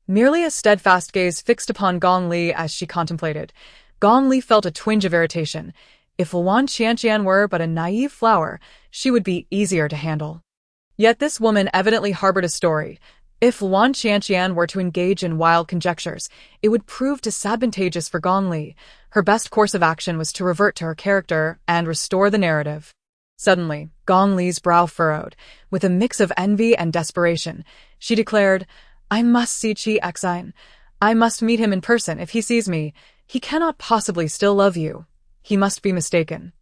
merely a steadfast gaze fixed upon Gong Li as she contemplated. Gong Li felt a twinge of irritation. If Luan Qianqian were but a naive flower, she would be easier to handle. Yet this woman evidently harbored a story. If Luan Qianqian were to engage in wild conjectures, it would prove disadvantageous for Gong Li. Her best course of action was to revert to her character and restore the narrative. Suddenly, Gong Li's brow furrowed. With a mix of envy and desperation, she declared, I must see Qi Xin. I must meet him in person. If he sees me, he cannot possibly still love you. He must be mistaken.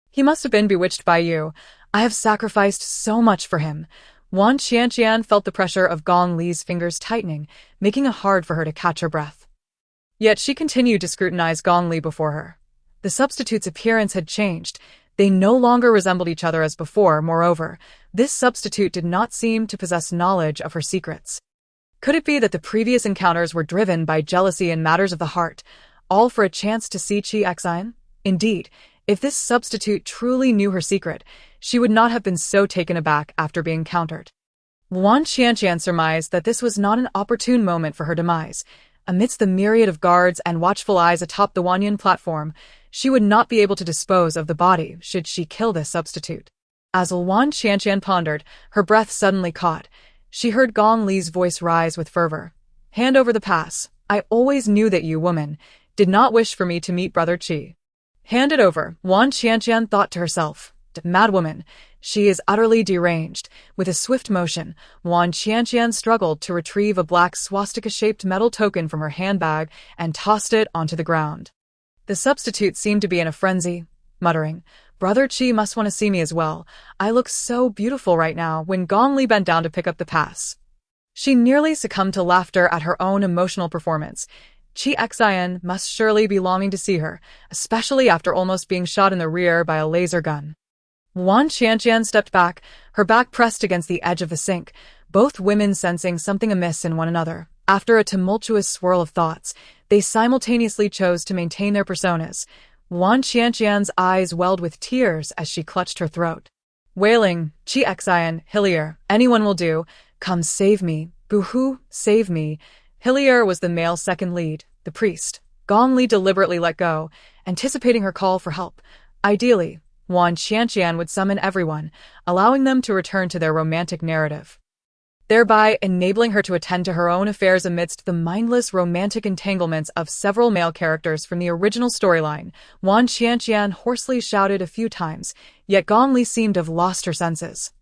He must have been bewitched by you. I have sacrificed so much for him. Wan Qianqian felt the pressure of Gong Li's fingers tightening, making it hard for her to catch her breath. Yet she continued to scrutinize Gong Li before her. The substitute's appearance had changed. They no longer resembled each other as before. Moreover, this substitute did not seem to possess knowledge of her secrets. Could it be that the previous encounters were driven by jealousy and matters of the heart, all for a chance to see Qi Xian? Indeed, if this substitute truly knew her secret, she would not have been so taken aback after being countered. Wan Qianqian surmised that this was not an opportune moment for her demise. Amidst the myriad of guards and watchful eyes atop the Wanyan platform, she would not be able to dispose of the body should she kill this substitute. As Wan Qianqian pondered, her breath suddenly caught. She heard Gong Li's voice rise with fervor. "Hand over the pass. I always knew that you, woman, did not wish for me to meet Brother Qi." Hand it over, Wan Qianqian thought to herself. Madwoman, she is utterly deranged. With a swift motion, Wan Qianqian struggled to retrieve a black swastika-shaped metal token from her handbag and tossed it onto the ground. The substitute seemed to be in a frenzy, muttering, "Brother Qi must want to see me as well. I look so beautiful right now." When Gong Li bent down to pick up the pass, she nearly succumbed to laughter at her own emotional performance. Qi Xian must surely be longing to see her, especially after almost being shot in the rear by a laser gun. Wan Qianqian stepped back, her back pressed against the edge of the sink, both women sensing something amiss in one another. After a tumultuous swirl of thoughts, they simultaneously chose to maintain their personas. Wan Qianqian's eyes welled with tears as she clutched her throat. Wailing, "Qi Xian, Hillier, anyone will do. Come save me. Boo-hoo, save me." Hillier was the male second lead, the priest. Gong Li deliberately let go, anticipating her call for help. Ideally, Wan Qianqian would summon everyone, allowing them to return to their romantic narrative, thereby enabling her to attend to her own affairs amidst the mindless romantic entanglements of several male characters from the original storyline. Wan Qianqian hoarsely shouted a few times, yet Gong Li seemed to have lost her senses.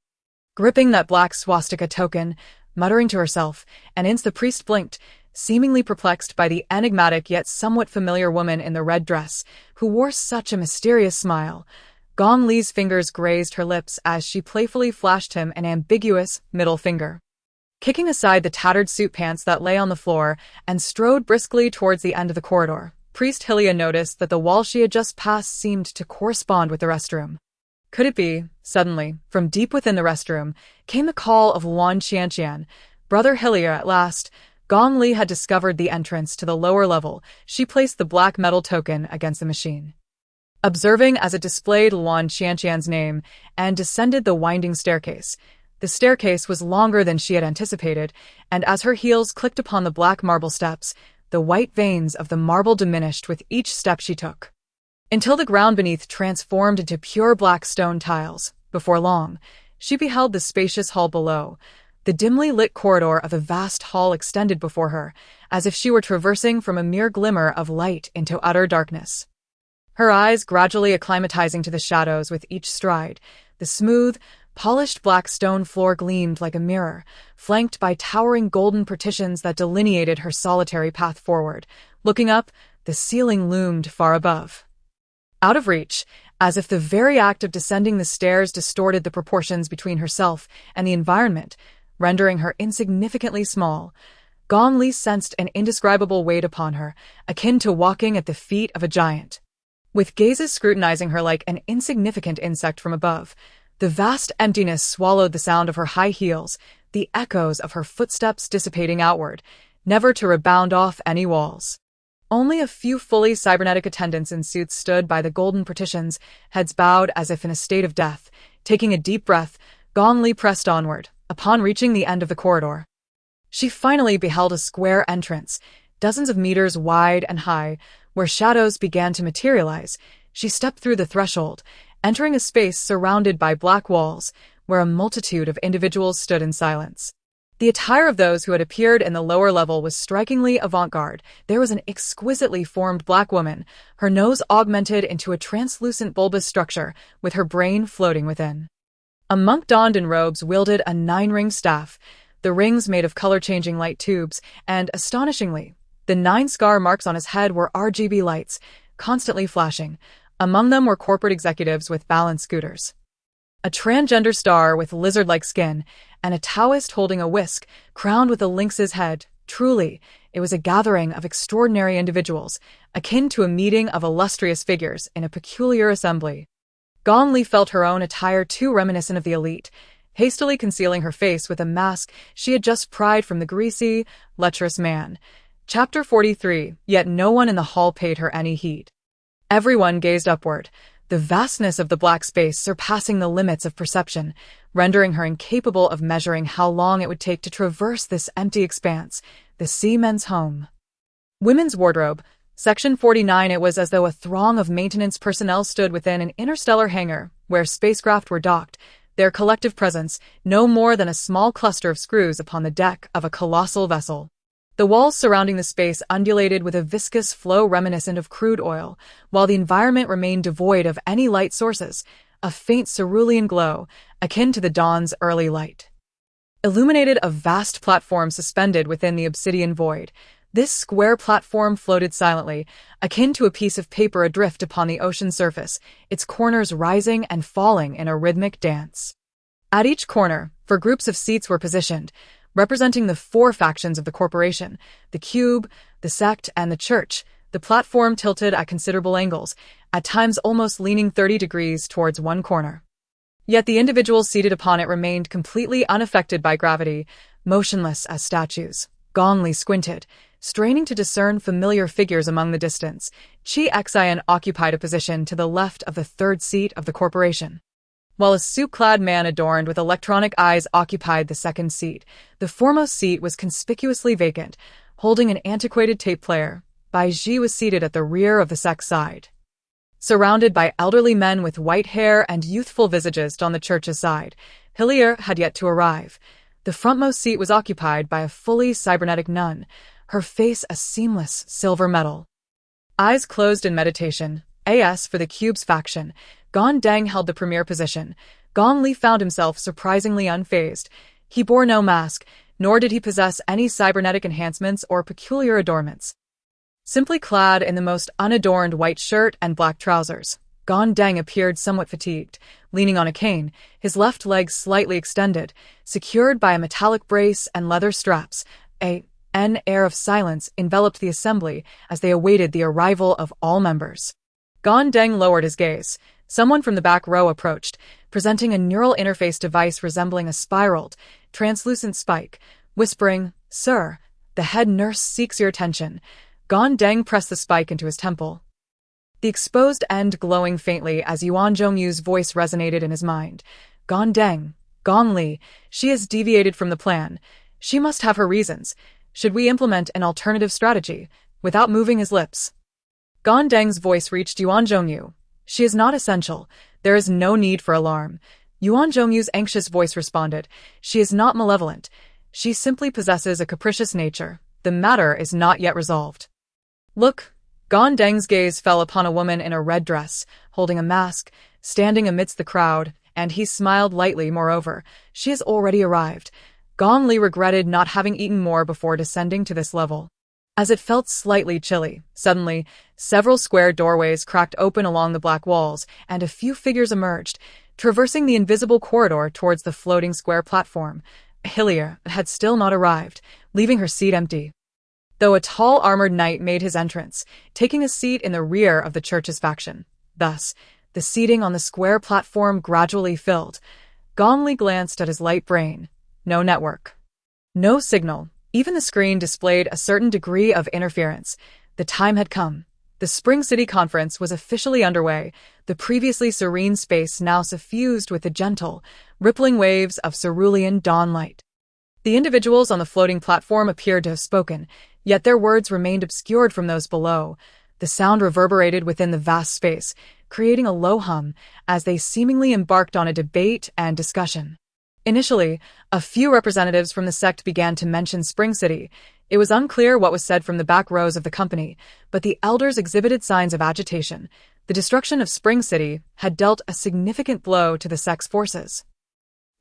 Gripping that black swastika token, muttering to herself, an instant the priest blinked, seemingly perplexed by the enigmatic yet somewhat familiar woman in the red dress, who wore such a mysterious smile. Gong Li's fingers grazed her lips as she playfully flashed him an ambiguous middle finger. Kicking aside the tattered suit pants that lay on the floor and strode briskly towards the end of the corridor, Priest Hylia noticed that the wall she had just passed seemed to correspond with the restroom. Could it be? Suddenly, from deep within the restroom, came the call of Wan Qianqian. "Brother Hylia, at last." Gong Li had discovered the entrance to the lower level. She placed the black metal token against the machine, observing as it displayed Wan Qianqian's name, and descended the winding staircase. The staircase was longer than she had anticipated, and as her heels clicked upon the black marble steps, the white veins of the marble diminished with each step she took, until the ground beneath transformed into pure black stone tiles. Before long, she beheld the spacious hall below. The dimly lit corridor of the vast hall extended before her, as if she were traversing from a mere glimmer of light into utter darkness. Her eyes gradually acclimatizing to the shadows with each stride, the smooth, polished black stone floor gleamed like a mirror, flanked by towering golden partitions that delineated her solitary path forward. Looking up, the ceiling loomed far above, out of reach, as if the very act of descending the stairs distorted the proportions between herself and the environment, rendering her insignificantly small. Gong Li sensed an indescribable weight upon her, akin to walking at the feet of a giant. With gazes scrutinizing her like an insignificant insect from above, the vast emptiness swallowed the sound of her high heels, the echoes of her footsteps dissipating outward, never to rebound off any walls. Only a few fully cybernetic attendants in suits stood by the golden partitions, heads bowed as if in a state of death. Taking a deep breath, Gong Li pressed onward. Upon reaching the end of the corridor, she finally beheld a square entrance, dozens of meters wide and high, where shadows began to materialize. She stepped through the threshold, entering a space surrounded by black walls, where a multitude of individuals stood in silence. The attire of those who had appeared in the lower level was strikingly avant-garde. There was an exquisitely formed black woman, her nose augmented into a translucent bulbous structure, with her brain floating within. A monk donned in robes wielded a 9-ring staff, the rings made of color-changing light tubes, and, astonishingly, the 9 scar marks on his head were RGB lights, constantly flashing. Among them were corporate executives with balance scooters, a transgender star with lizard-like skin, and a Taoist holding a whisk, crowned with a lynx's head. Truly, it was a gathering of extraordinary individuals, akin to a meeting of illustrious figures in a peculiar assembly. Gong Li felt her own attire too reminiscent of the elite, hastily concealing her face with a mask she had just pried from the greasy, lecherous man. Chapter 43. Yet no one in the hall paid her any heed. Everyone gazed upward, the vastness of the black space surpassing the limits of perception, rendering her incapable of measuring how long it would take to traverse this empty expanse, the seaman's home. Women's wardrobe. Section 49. It was as though a throng of maintenance personnel stood within an interstellar hangar, where spacecraft were docked, their collective presence no more than a small cluster of screws upon the deck of a colossal vessel. The walls surrounding the space undulated with a viscous flow reminiscent of crude oil, while the environment remained devoid of any light sources, a faint cerulean glow, akin to the dawn's early light, illuminated a vast platform suspended within the obsidian void. This square platform floated silently, akin to a piece of paper adrift upon the ocean surface, its corners rising and falling in a rhythmic dance. At each corner, four groups of seats were positioned, representing the four factions of the corporation: the cube, the sect, and the church. The platform tilted at considerable angles, at times almost leaning 30 degrees towards one corner. Yet the individuals seated upon it remained completely unaffected by gravity, motionless as statues. Gong Li squinted, straining to discern familiar figures among the distance. Chi Xian occupied a position to the left of the third seat of the corporation, while a suit-clad man adorned with electronic eyes occupied the second seat. The foremost seat was conspicuously vacant, holding an antiquated tape player. Bai Ji was seated at the rear of the sect's side, surrounded by elderly men with white hair and youthful visages on the church's side. Hillier had yet to arrive. The frontmost seat was occupied by a fully cybernetic nun, her face a seamless silver metal. Eyes closed in meditation. As for the cube's faction, Gong Deng held the premier position. Gong Li found himself surprisingly unfazed. He bore no mask, nor did he possess any cybernetic enhancements or peculiar adornments. Simply clad in the most unadorned white shirt and black trousers, Gong Deng appeared somewhat fatigued, leaning on a cane, his left leg slightly extended, secured by a metallic brace and leather straps. An air of silence enveloped the assembly as they awaited the arrival of all members. Gong Deng lowered his gaze. Someone from the back row approached, presenting a neural interface device resembling a spiraled, translucent spike, whispering, "Sir, the head nurse seeks your attention." Gong Deng pressed the spike into his temple, the exposed end glowing faintly as Yuan Zhongyu's voice resonated in his mind. "Gong Deng, Gong Li, she has deviated from the plan. She must have her reasons. Should we implement an alternative strategy?" Without moving his lips, Gong Deng's voice reached Yuan Zhongyu. "She is not essential. There is no need for alarm." Yuan Zhongyu's anxious voice responded. "She is not malevolent. She simply possesses a capricious nature. The matter is not yet resolved." "Look." Gong Deng's gaze fell upon a woman in a red dress, holding a mask, standing amidst the crowd, and he smiled lightly. "Moreover, she has already arrived." Gong Li regretted not having eaten more before descending to this level, as it felt slightly chilly. Suddenly, several square doorways cracked open along the black walls, and a few figures emerged, traversing the invisible corridor towards the floating square platform. Hillier had still not arrived, leaving her seat empty, though a tall armored knight made his entrance, taking a seat in the rear of the church's faction. Thus, the seating on the square platform gradually filled. Gong Li glanced at his light brain. No network, no signal. Even the screen displayed a certain degree of interference. The time had come. The Spring City Conference was officially underway, the previously serene space now suffused with the gentle, rippling waves of cerulean dawn light. The individuals on the floating platform appeared to have spoken, yet their words remained obscured from those below. The sound reverberated within the vast space, creating a low hum as they seemingly embarked on a debate and discussion. Initially, a few representatives from the sect began to mention Spring City. It was unclear what was said from the back rows of the company, but the elders exhibited signs of agitation. The destruction of Spring City had dealt a significant blow to the sect's forces,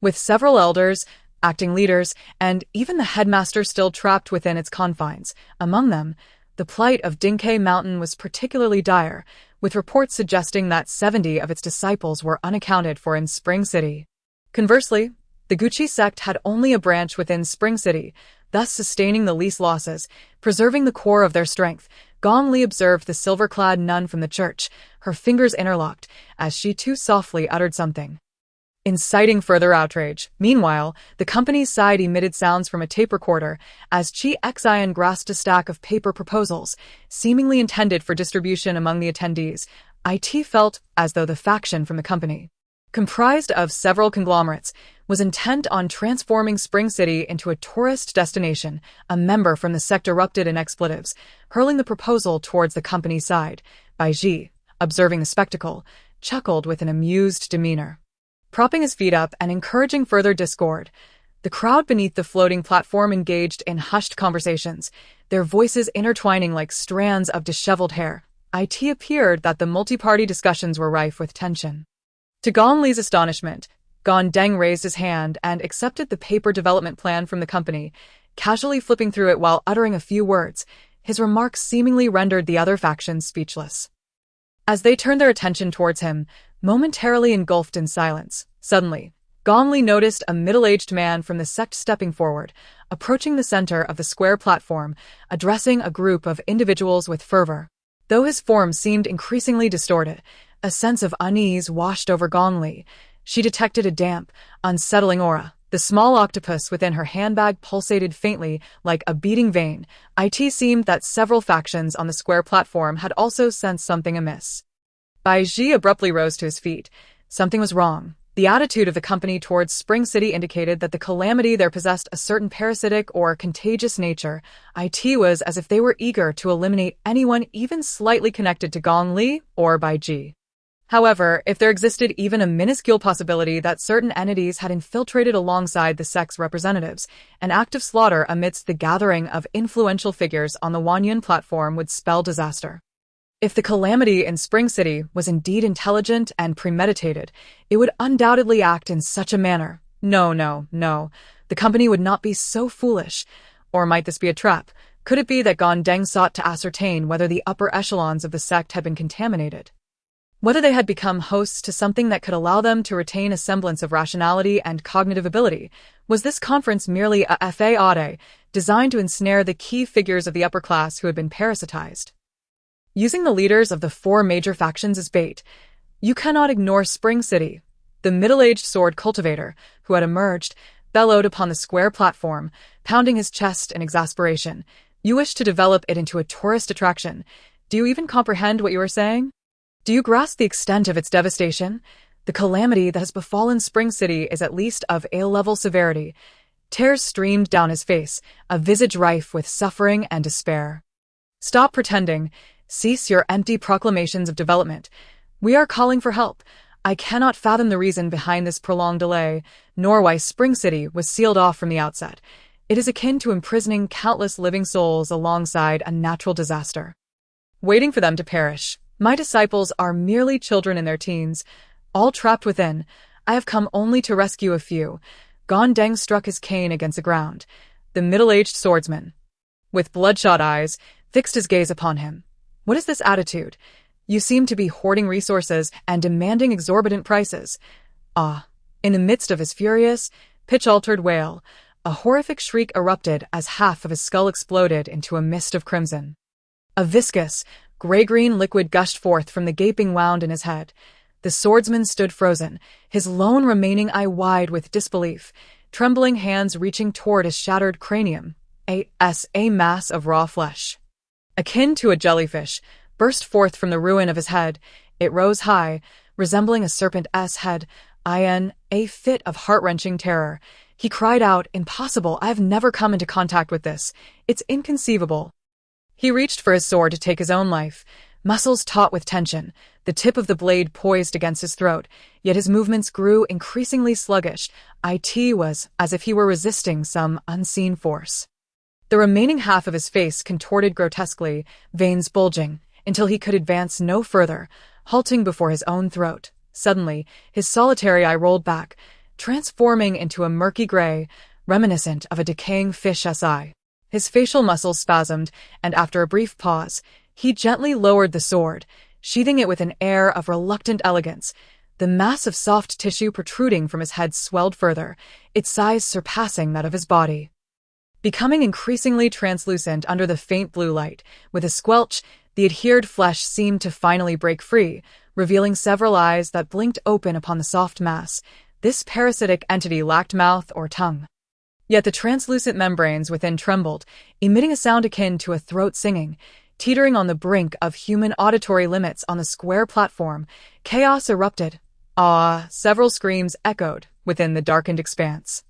with several elders, acting leaders, and even the headmaster still trapped within its confines. Among them, the plight of Dinke Mountain was particularly dire, with reports suggesting that 70 of its disciples were unaccounted for in Spring City. Conversely, the Gucci sect had only a branch within Spring City, thus sustaining the least losses, preserving the core of their strength. Gong Li observed the silver-clad nun from the church, her fingers interlocked, as she too softly uttered something, inciting further outrage. Meanwhile, the company's side emitted sounds from a tape recorder as Chi Xian grasped a stack of paper proposals, seemingly intended for distribution among the attendees. It felt as though the faction from the company, comprised of several conglomerates, was intent on transforming Spring City into a tourist destination. A member from the sect erupted in expletives, hurling the proposal towards the company's side. Bai Ji, observing the spectacle, chuckled with an amused demeanor, propping his feet up and encouraging further discord. The crowd beneath the floating platform engaged in hushed conversations, their voices intertwining like strands of disheveled hair. It appeared that the multi-party discussions were rife with tension. To Gong Li's astonishment, Gan Deng raised his hand and accepted the paper development plan from the company, casually flipping through it while uttering a few words. His remarks seemingly rendered the other factions speechless. As they turned their attention towards him, momentarily engulfed in silence, suddenly, Gong Li noticed a middle-aged man from the sect stepping forward, approaching the center of the square platform, addressing a group of individuals with fervor. Though his form seemed increasingly distorted, a sense of unease washed over Gong Li. She detected a damp, unsettling aura. The small octopus within her handbag pulsated faintly like a beating vein. It seemed that several factions on the square platform had also sensed something amiss. Bai Ji abruptly rose to his feet. Something was wrong. The attitude of the company towards Spring City indicated that the calamity there possessed a certain parasitic or contagious nature. It was as if they were eager to eliminate anyone even slightly connected to Gong Li or Bai Ji. However, if there existed even a minuscule possibility that certain entities had infiltrated alongside the sect's representatives, an act of slaughter amidst the gathering of influential figures on the Wanyun platform would spell disaster. If the calamity in Spring City was indeed intelligent and premeditated, it would undoubtedly act in such a manner. No. The company would not be so foolish. Or might this be a trap? Could it be that Gan Deng sought to ascertain whether the upper echelons of the sect had been contaminated? Whether they had become hosts to something that could allow them to retain a semblance of rationality and cognitive ability? Was this conference merely a faude, designed to ensnare the key figures of the upper class who had been parasitized? Using the leaders of the four major factions as bait, you cannot ignore Spring City. The middle-aged sword cultivator, who had emerged, bellowed upon the square platform, pounding his chest in exasperation. You wish to develop it into a tourist attraction. Do you even comprehend what you are saying? Do you grasp the extent of its devastation? The calamity that has befallen Spring City is at least of A-level severity. Tears streamed down his face, a visage rife with suffering and despair. Stop pretending. Cease your empty proclamations of development. We are calling for help. I cannot fathom the reason behind this prolonged delay, nor why Spring City was sealed off from the outset. It is akin to imprisoning countless living souls alongside a natural disaster, waiting for them to perish. My disciples are merely children in their teens, all trapped within. I have come only to rescue a few. Gan Deng struck his cane against the ground. The middle-aged swordsman, with bloodshot eyes, fixed his gaze upon him. What is this attitude? You seem to be hoarding resources and demanding exorbitant prices. Ah! In the midst of his furious, pitch-altered wail, a horrific shriek erupted as half of his skull exploded into a mist of crimson. A viscous, gray-green liquid gushed forth from the gaping wound in his head. The swordsman stood frozen, his lone remaining eye wide with disbelief, trembling hands reaching toward his shattered cranium. A mass of raw flesh, akin to a jellyfish, burst forth from the ruin of his head. It rose high, resembling a serpent's head. In a fit of heart-wrenching terror, he cried out, "Impossible! I have never come into contact with this. It's inconceivable." He reached for his sword to take his own life, muscles taut with tension, the tip of the blade poised against his throat, yet his movements grew increasingly sluggish. It was as if he were resisting some unseen force. The remaining half of his face contorted grotesquely, veins bulging, until he could advance no further, halting before his own throat. Suddenly, his solitary eye rolled back, transforming into a murky gray, reminiscent of a decaying fish's eye. His facial muscles spasmed, and after a brief pause, he gently lowered the sword, sheathing it with an air of reluctant elegance. The mass of soft tissue protruding from his head swelled further, its size surpassing that of his body. Becoming increasingly translucent under the faint blue light, with a squelch, the adhered flesh seemed to finally break free, revealing several eyes that blinked open upon the soft mass. This parasitic entity lacked mouth or tongue. Yet the translucent membranes within trembled, emitting a sound akin to a throat singing. Teetering on the brink of human auditory limits on the square platform, chaos erupted. Several screams echoed within the darkened expanse.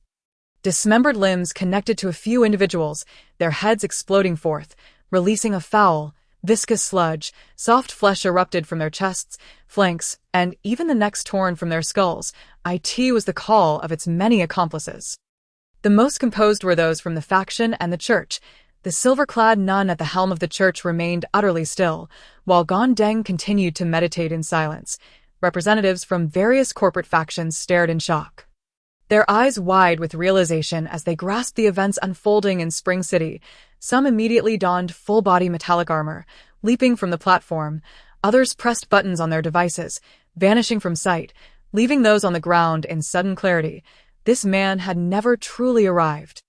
Dismembered limbs connected to a few individuals, their heads exploding forth, releasing a foul, viscous sludge. Soft flesh erupted from their chests, flanks, and even the necks torn from their skulls. It was the call of its many accomplices. The most composed were those from the faction and the church. The silver-clad nun at the helm of the church remained utterly still, while Gondeng continued to meditate in silence. Representatives from various corporate factions stared in shock, their eyes wide with realization as they grasped the events unfolding in Spring City. Some immediately donned full-body metallic armor, leaping from the platform. Others pressed buttons on their devices, vanishing from sight, leaving those on the ground in sudden clarity. This man had never truly arrived.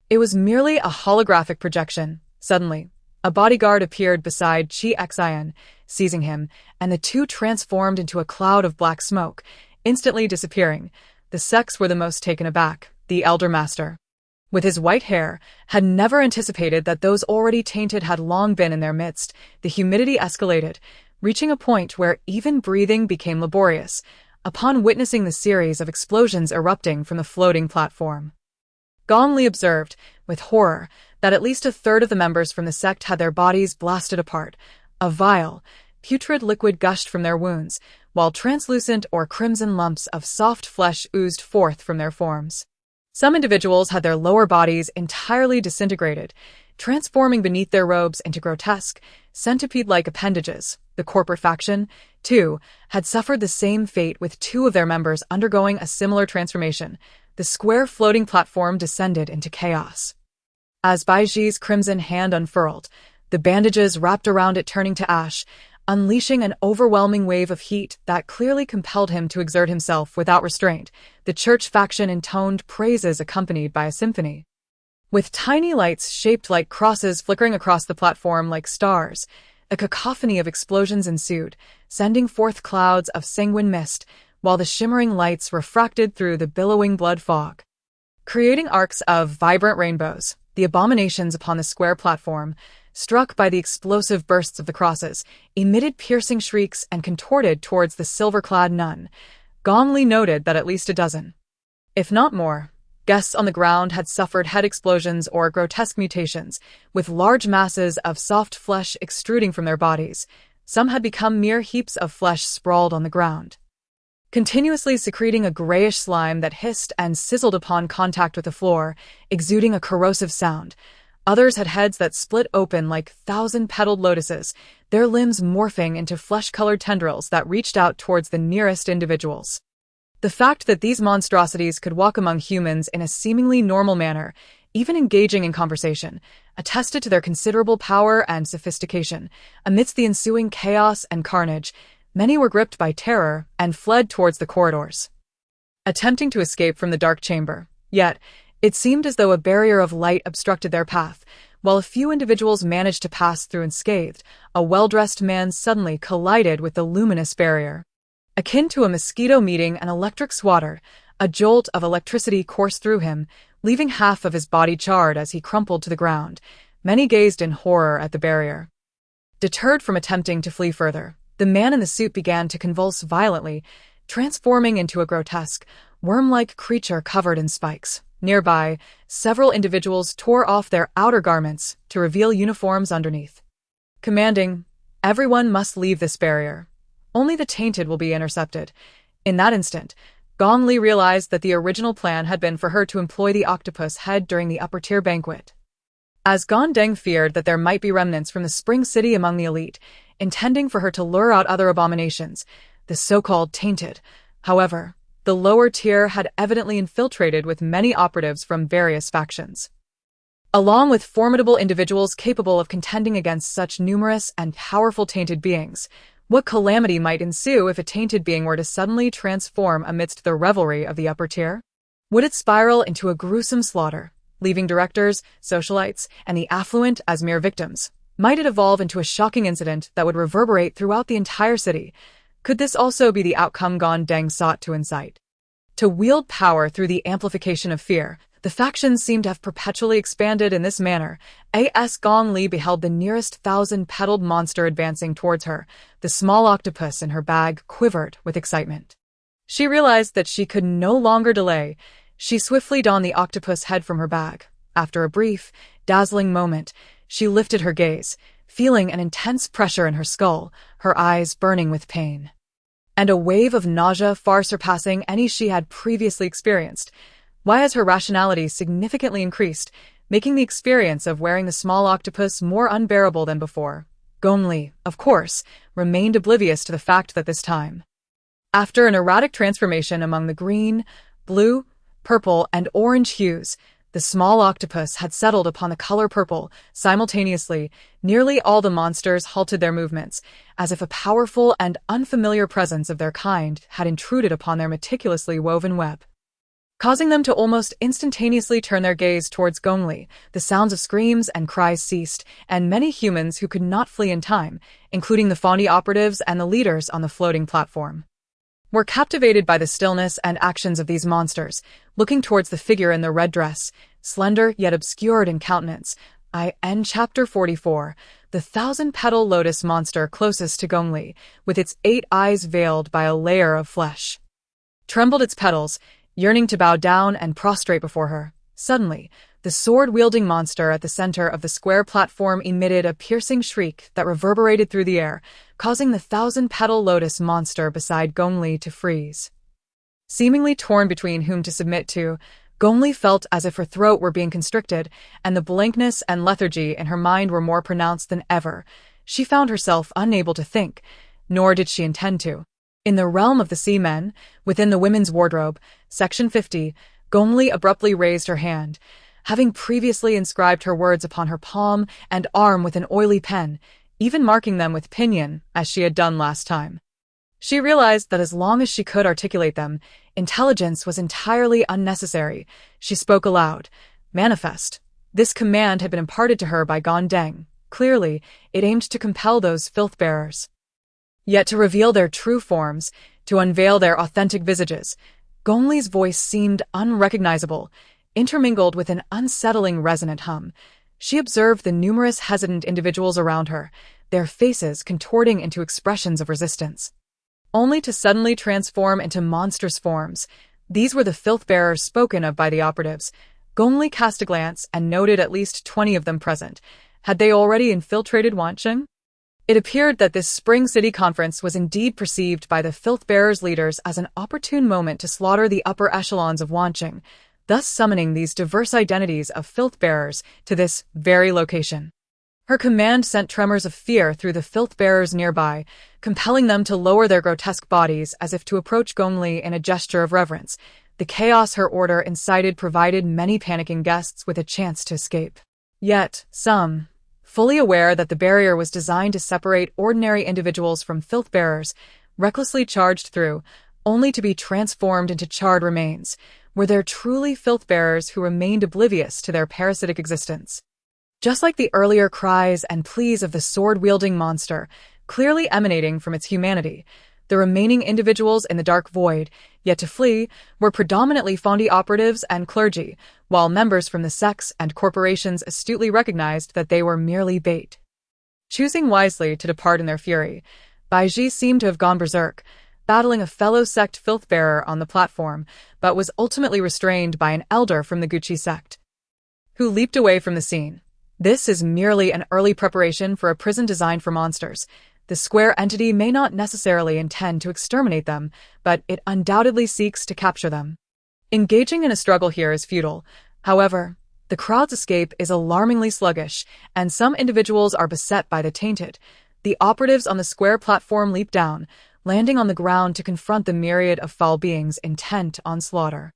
It was merely a holographic projection. Suddenly, a bodyguard appeared beside Chi Xian, seizing him, and the two transformed into a cloud of black smoke, instantly disappearing. The sex were the most taken aback. The elder master, with his white hair, had never anticipated that those already tainted had long been in their midst. The humidity escalated, reaching a point where even breathing became laborious, upon witnessing the series of explosions erupting from the floating platform. Gong Li observed, with horror, that at least a third of the members from the sect had their bodies blasted apart. A vile, putrid liquid gushed from their wounds, while translucent or crimson lumps of soft flesh oozed forth from their forms. Some individuals had their lower bodies entirely disintegrated, transforming beneath their robes into grotesque, centipede-like appendages. The corporate faction, too, had suffered the same fate, with two of their members undergoing a similar transformation. The square floating platform descended into chaos. As Baiji's crimson hand unfurled, the bandages wrapped around it turning to ash, unleashing an overwhelming wave of heat that clearly compelled him to exert himself without restraint. The church faction intoned praises accompanied by a symphony, with tiny lights shaped like crosses flickering across the platform like stars. A cacophony of explosions ensued, sending forth clouds of sanguine mist, while the shimmering lights refracted through the billowing blood fog, creating arcs of vibrant rainbows. The abominations upon the square platform, struck by the explosive bursts of the crosses, emitted piercing shrieks and contorted towards the silver-clad nun. Gong Li noted that at least a dozen, if not more, guests on the ground had suffered head explosions or grotesque mutations, with large masses of soft flesh extruding from their bodies. Some had become mere heaps of flesh sprawled on the ground, continuously secreting a grayish slime that hissed and sizzled upon contact with the floor, exuding a corrosive sound. Others had heads that split open like thousand-petaled lotuses, their limbs morphing into flesh-colored tendrils that reached out towards the nearest individuals. The fact that these monstrosities could walk among humans in a seemingly normal manner, even engaging in conversation, attested to their considerable power and sophistication. Amidst the ensuing chaos and carnage, many were gripped by terror and fled towards the corridors, attempting to escape from the dark chamber. Yet, it seemed as though a barrier of light obstructed their path. While a few individuals managed to pass through unscathed, a well-dressed man suddenly collided with the luminous barrier. Akin to a mosquito meeting an electric swatter, a jolt of electricity coursed through him, leaving half of his body charred as he crumpled to the ground. Many gazed in horror at the barrier. Deterred from attempting to flee further, the man in the suit began to convulse violently, transforming into a grotesque, worm-like creature covered in spikes. Nearby, several individuals tore off their outer garments to reveal uniforms underneath, commanding, "Everyone must leave this barrier. Only the tainted will be intercepted." In that instant, Gong Li realized that the original plan had been for her to employ the octopus head during the upper-tier banquet. As Gondeng feared that there might be remnants from the Spring City among the elite, intending for her to lure out other abominations, the so-called tainted. However, the lower tier had evidently infiltrated with many operatives from various factions, along with formidable individuals capable of contending against such numerous and powerful tainted beings. What calamity might ensue if a tainted being were to suddenly transform amidst the revelry of the upper tier? Would it spiral into a gruesome slaughter, leaving directors, socialites, and the affluent as mere victims? Might it evolve into a shocking incident that would reverberate throughout the entire city? Could this also be the outcome Gong Deng sought to incite? To wield power through the amplification of fear, the factions seem to have perpetually expanded in this manner. As Gong Li beheld the nearest 1,000-petaled monster advancing towards her, the small octopus in her bag quivered with excitement. She realized that she could no longer delay. She swiftly donned the octopus head from her bag. After a brief, dazzling moment, she lifted her gaze, feeling an intense pressure in her skull, her eyes burning with pain. And a wave of nausea far surpassing any she had previously experienced. As her rationality significantly increased, making the experience of wearing the small octopus more unbearable than before. Gong Li, of course, remained oblivious to the fact that this time, after an erratic transformation among the green, blue, purple, and orange hues, the small octopus had settled upon the color purple. Simultaneously, nearly all the monsters halted their movements, as if a powerful and unfamiliar presence of their kind had intruded upon their meticulously woven web, causing them to almost instantaneously turn their gaze towards Gong Li. The sounds of screams and cries ceased, and many humans who could not flee in time, including the Fondi operatives and the leaders on the floating platform, were captivated by the stillness and actions of these monsters, looking towards the figure in the red dress, slender yet obscured in countenance. Chapter 44. The 1,000-petal lotus monster closest to Gong Li, with its 8 eyes veiled by a layer of flesh, trembled its petals, yearning to bow down and prostrate before her. Suddenly, the sword-wielding monster at the center of the square platform emitted a piercing shriek that reverberated through the air, causing the 1,000-petal lotus monster beside Gong Li to freeze. Seemingly torn between whom to submit to, Gong Li felt as if her throat were being constricted, and the blankness and lethargy in her mind were more pronounced than ever. She found herself unable to think, nor did she intend to. In the realm of the sea men, within the women's wardrobe, Section 50, Gong Li abruptly raised her hand, having previously inscribed her words upon her palm and arm with an oily pen, even marking them with pinyin, as she had done last time. She realized that as long as she could articulate them, intelligence was entirely unnecessary. She spoke aloud. Manifest. This command had been imparted to her by Gong Deng. Clearly, it aimed to compel those filth-bearers, yet to reveal their true forms, to unveil their authentic visages. Gong Li's voice seemed unrecognizable, intermingled with an unsettling resonant hum. She observed the numerous hesitant individuals around her, their faces contorting into expressions of resistance, only to suddenly transform into monstrous forms. These were the filth-bearers spoken of by the operatives. Gong Li cast a glance and noted at least 20 of them present. Had they already infiltrated Wancheng? It appeared that this spring city conference was indeed perceived by the filth-bearers' leaders as an opportune moment to slaughter the upper echelons of Wancheng, thus summoning these diverse identities of filth-bearers to this very location. Her command sent tremors of fear through the filth-bearers nearby, compelling them to lower their grotesque bodies as if to approach Gong Li in a gesture of reverence. The chaos her order incited provided many panicking guests with a chance to escape. Yet, some, fully aware that the barrier was designed to separate ordinary individuals from filth-bearers, recklessly charged through, only to be transformed into charred remains. Were there truly filth-bearers who remained oblivious to their parasitic existence? Just like the earlier cries and pleas of the sword-wielding monster, clearly emanating from its humanity, the remaining individuals in the dark void, yet to flee, were predominantly Fondi operatives and clergy, while members from the sects and corporations astutely recognized that they were merely bait. Choosing wisely to depart in their fury, Baiji seemed to have gone berserk, battling a fellow sect filth-bearer on the platform, but was ultimately restrained by an elder from the Gucci sect, who leaped away from the scene. This is merely an early preparation for a prison designed for monsters. The square entity may not necessarily intend to exterminate them, but it undoubtedly seeks to capture them. Engaging in a struggle here is futile. However, the crowd's escape is alarmingly sluggish, and some individuals are beset by the tainted. The operatives on the square platform leap down, landing on the ground to confront the myriad of foul beings intent on slaughter.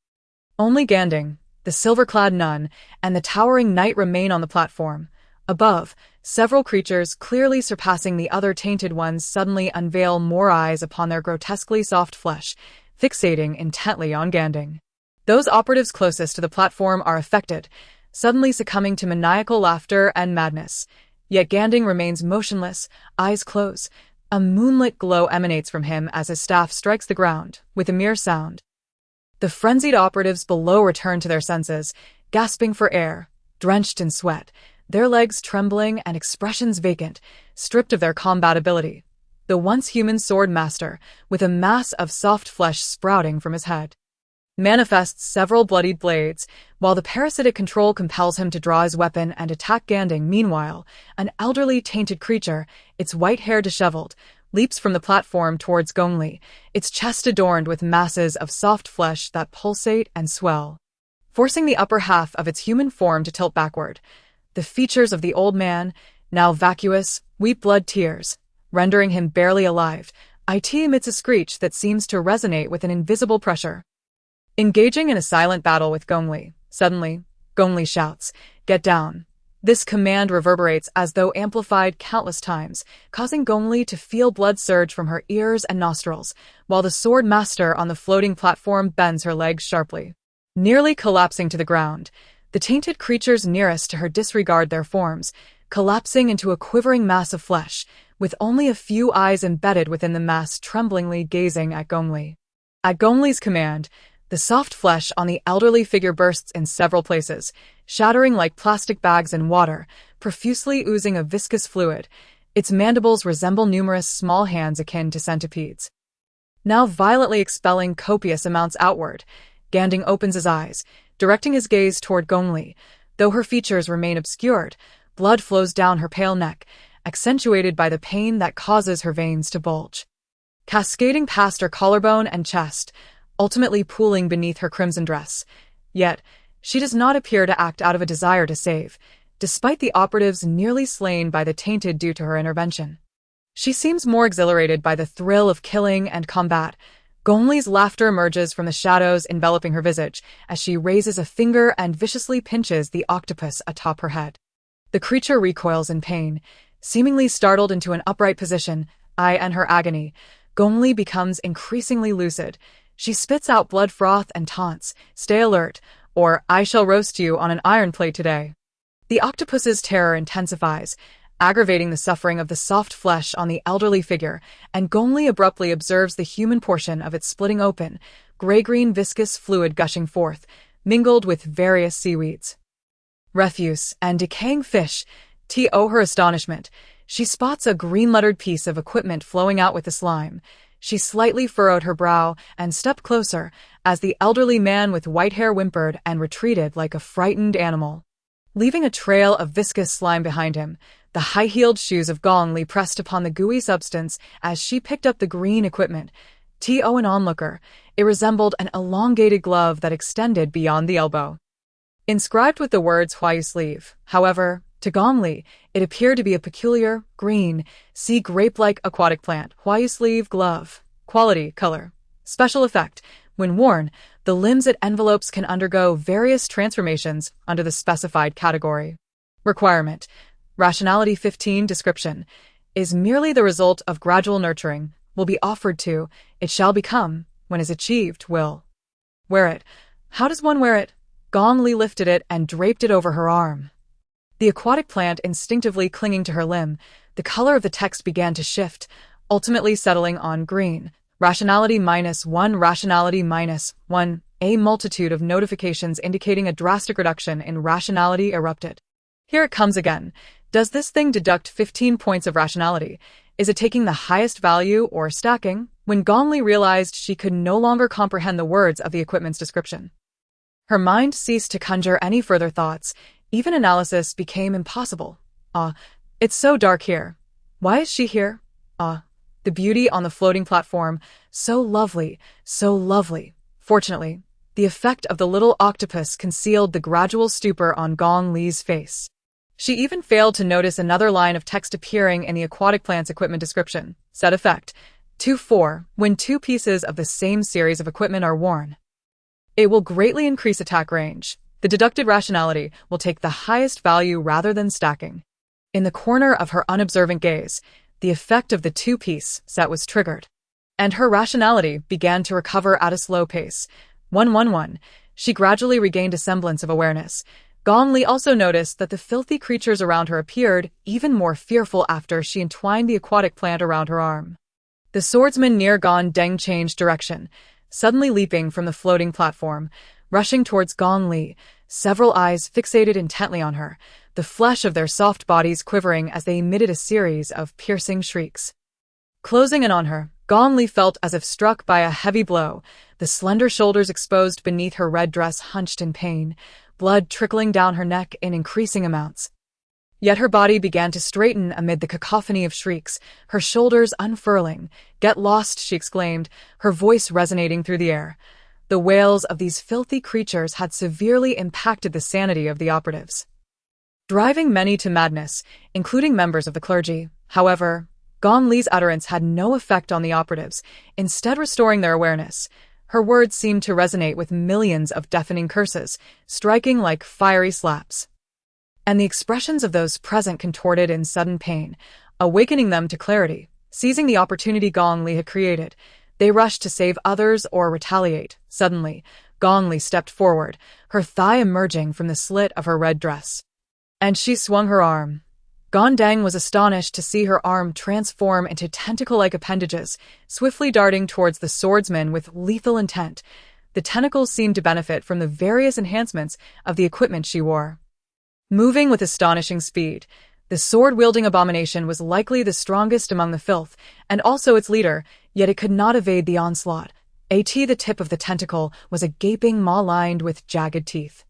Only Ganding, the silver-clad nun, and the towering knight remain on the platform. Above, Several creatures, clearly surpassing the other tainted ones, suddenly unveil more eyes upon their grotesquely soft flesh, fixating intently on Ganding. Those operatives closest to the platform are affected, suddenly succumbing to maniacal laughter and madness. Yet Ganding remains motionless, eyes closed. A moonlit glow emanates from him as his staff strikes the ground, with a mere sound. The frenzied operatives below return to their senses, gasping for air, drenched in sweat, their legs trembling and expressions vacant, stripped of their combat ability. The once human sword master, with a mass of soft flesh sprouting from his head, manifests several bloodied blades, while the parasitic control compels him to draw his weapon and attack Ganding. Meanwhile, an elderly tainted creature, its white hair disheveled, leaps from the platform towards Gong Li, its chest adorned with masses of soft flesh that pulsate and swell, forcing the upper half of its human form to tilt backward. The features of the old man, now vacuous, weep blood tears, rendering him barely alive. It emits a screech that seems to resonate with an invisible pressure. Engaging in a silent battle with Gong Li, suddenly, Gong Li shouts, "Get down." This command reverberates as though amplified countless times, causing Gong Li to feel blood surge from her ears and nostrils, while the sword master on the floating platform bends her legs sharply. Nearly collapsing to the ground, the tainted creatures nearest to her disregard their forms, collapsing into a quivering mass of flesh, with only a few eyes embedded within the mass tremblingly gazing at Gong Li. At Gong Li's command, the soft flesh on the elderly figure bursts in several places, shattering like plastic bags in water, profusely oozing a viscous fluid. Its mandibles resemble numerous small hands akin to centipedes, now violently expelling copious amounts outward. Ganding opens his eyes, directing his gaze toward Gong Li. Though her features remain obscured, blood flows down her pale neck, accentuated by the pain that causes her veins to bulge, cascading past her collarbone and chest, ultimately pooling beneath her crimson dress. Yet, she does not appear to act out of a desire to save, despite the operatives nearly slain by the tainted due to her intervention. She seems more exhilarated by the thrill of killing and combat. Gong Li's laughter emerges from the shadows enveloping her visage as she raises a finger and viciously pinches the octopus atop her head. The creature recoils in pain, seemingly startled into an upright position. In her agony, Gong Li becomes increasingly lucid. She spits out blood froth and taunts, "Stay alert, or I shall roast you on an iron plate today." The octopus's terror intensifies, aggravating the suffering of the soft flesh on the elderly figure, and Gong Li abruptly observes the human portion of it splitting open, gray-green viscous fluid gushing forth, mingled with various seaweeds, refuse, and decaying fish. To her astonishment, she spots a green-lettered piece of equipment flowing out with the slime. She slightly furrowed her brow and stepped closer as the elderly man with white hair whimpered and retreated like a frightened animal, leaving a trail of viscous slime behind him. The high-heeled shoes of Gong Li pressed upon the gooey substance as she picked up the green equipment. To an onlooker, it resembled an elongated glove that extended beyond the elbow, inscribed with the words "Huayu sleeve." However, to Gong Li, it appeared to be a peculiar, green, sea grape-like aquatic plant. Huayu sleeve glove. Quality, color. Special effect. When worn, the limbs it envelopes can undergo various transformations under the specified category. Requirement. Rationality 15. Description. Is merely the result of gradual nurturing, will be offered to, it shall become, when is achieved, will. Wear it. How does one wear it? Gong Li lifted it and draped it over her arm. The aquatic plant instinctively clinging to her limb, the color of the text began to shift, ultimately settling on green. Rationality -1. Rationality -1. A multitude of notifications indicating a drastic reduction in rationality erupted. Here it comes again. Does this thing deduct 15 points of rationality? Is it taking the highest value or stacking? When Gong Li realized she could no longer comprehend the words of the equipment's description, her mind ceased to conjure any further thoughts. Even analysis became impossible. It's so dark here. Why is she here? The beauty on the floating platform, so lovely, so lovely. Fortunately, the effect of the little octopus concealed the gradual stupor on Gong Li's face. She even failed to notice another line of text appearing in the aquatic plant's equipment description. Set effect. 2-4. When two pieces of the same series of equipment are worn, it will greatly increase attack range. The deducted rationality will take the highest value rather than stacking. In the corner of her unobservant gaze, the effect of the two-piece set was triggered, and her rationality began to recover at a slow pace. 111. She gradually regained a semblance of awareness. Gong Li also noticed that the filthy creatures around her appeared even more fearful after she entwined the aquatic plant around her arm. The swordsman near Gong Deng changed direction, suddenly leaping from the floating platform, rushing towards Gong Li, several eyes fixated intently on her, the flesh of their soft bodies quivering as they emitted a series of piercing shrieks. Closing in on her, Gong Li felt as if struck by a heavy blow, the slender shoulders exposed beneath her red dress hunched in pain, blood trickling down her neck in increasing amounts. Yet her body began to straighten amid the cacophony of shrieks, her shoulders unfurling. "Get lost," she exclaimed, her voice resonating through the air. The wails of these filthy creatures had severely impacted the sanity of the operatives, driving many to madness, including members of the clergy. However, Gong Li's utterance had no effect on the operatives, instead restoring their awareness. Her words seemed to resonate with millions of deafening curses, striking like fiery slaps. And the expressions of those present contorted in sudden pain, awakening them to clarity. Seizing the opportunity Gong Li had created, they rushed to save others or retaliate. Suddenly, Gong Li stepped forward, her thigh emerging from the slit of her red dress. And she swung her arm. Gong Deng was astonished to see her arm transform into tentacle-like appendages, swiftly darting towards the swordsman with lethal intent. The tentacles seemed to benefit from the various enhancements of the equipment she wore. Moving with astonishing speed, the sword-wielding abomination was likely the strongest among the filth, and also its leader, yet it could not evade the onslaught. The tip of the tentacle was a gaping maw lined with jagged teeth,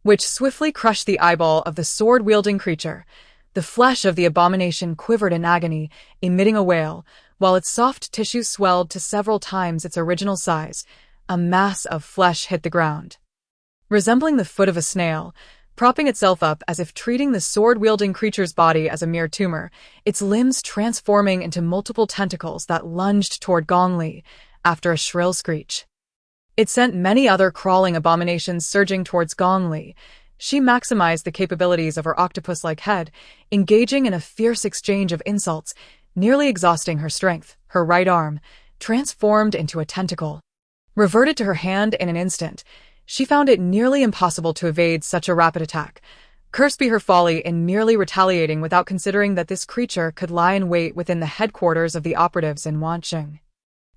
which swiftly crushed the eyeball of the sword-wielding creature. The flesh of the abomination quivered in agony, emitting a wail, while its soft tissue swelled to several times its original size. A mass of flesh hit the ground, resembling the foot of a snail, propping itself up as if treating the sword-wielding creature's body as a mere tumor, its limbs transforming into multiple tentacles that lunged toward Gong Li. After a shrill screech, it sent many other crawling abominations surging towards Gong Li. She maximized the capabilities of her octopus-like head, engaging in a fierce exchange of insults, nearly exhausting her strength. Her right arm, transformed into a tentacle, reverted to her hand in an instant. She found it nearly impossible to evade such a rapid attack. Cursed be her folly in merely retaliating without considering that this creature could lie in wait within the headquarters of the operatives in Wancheng,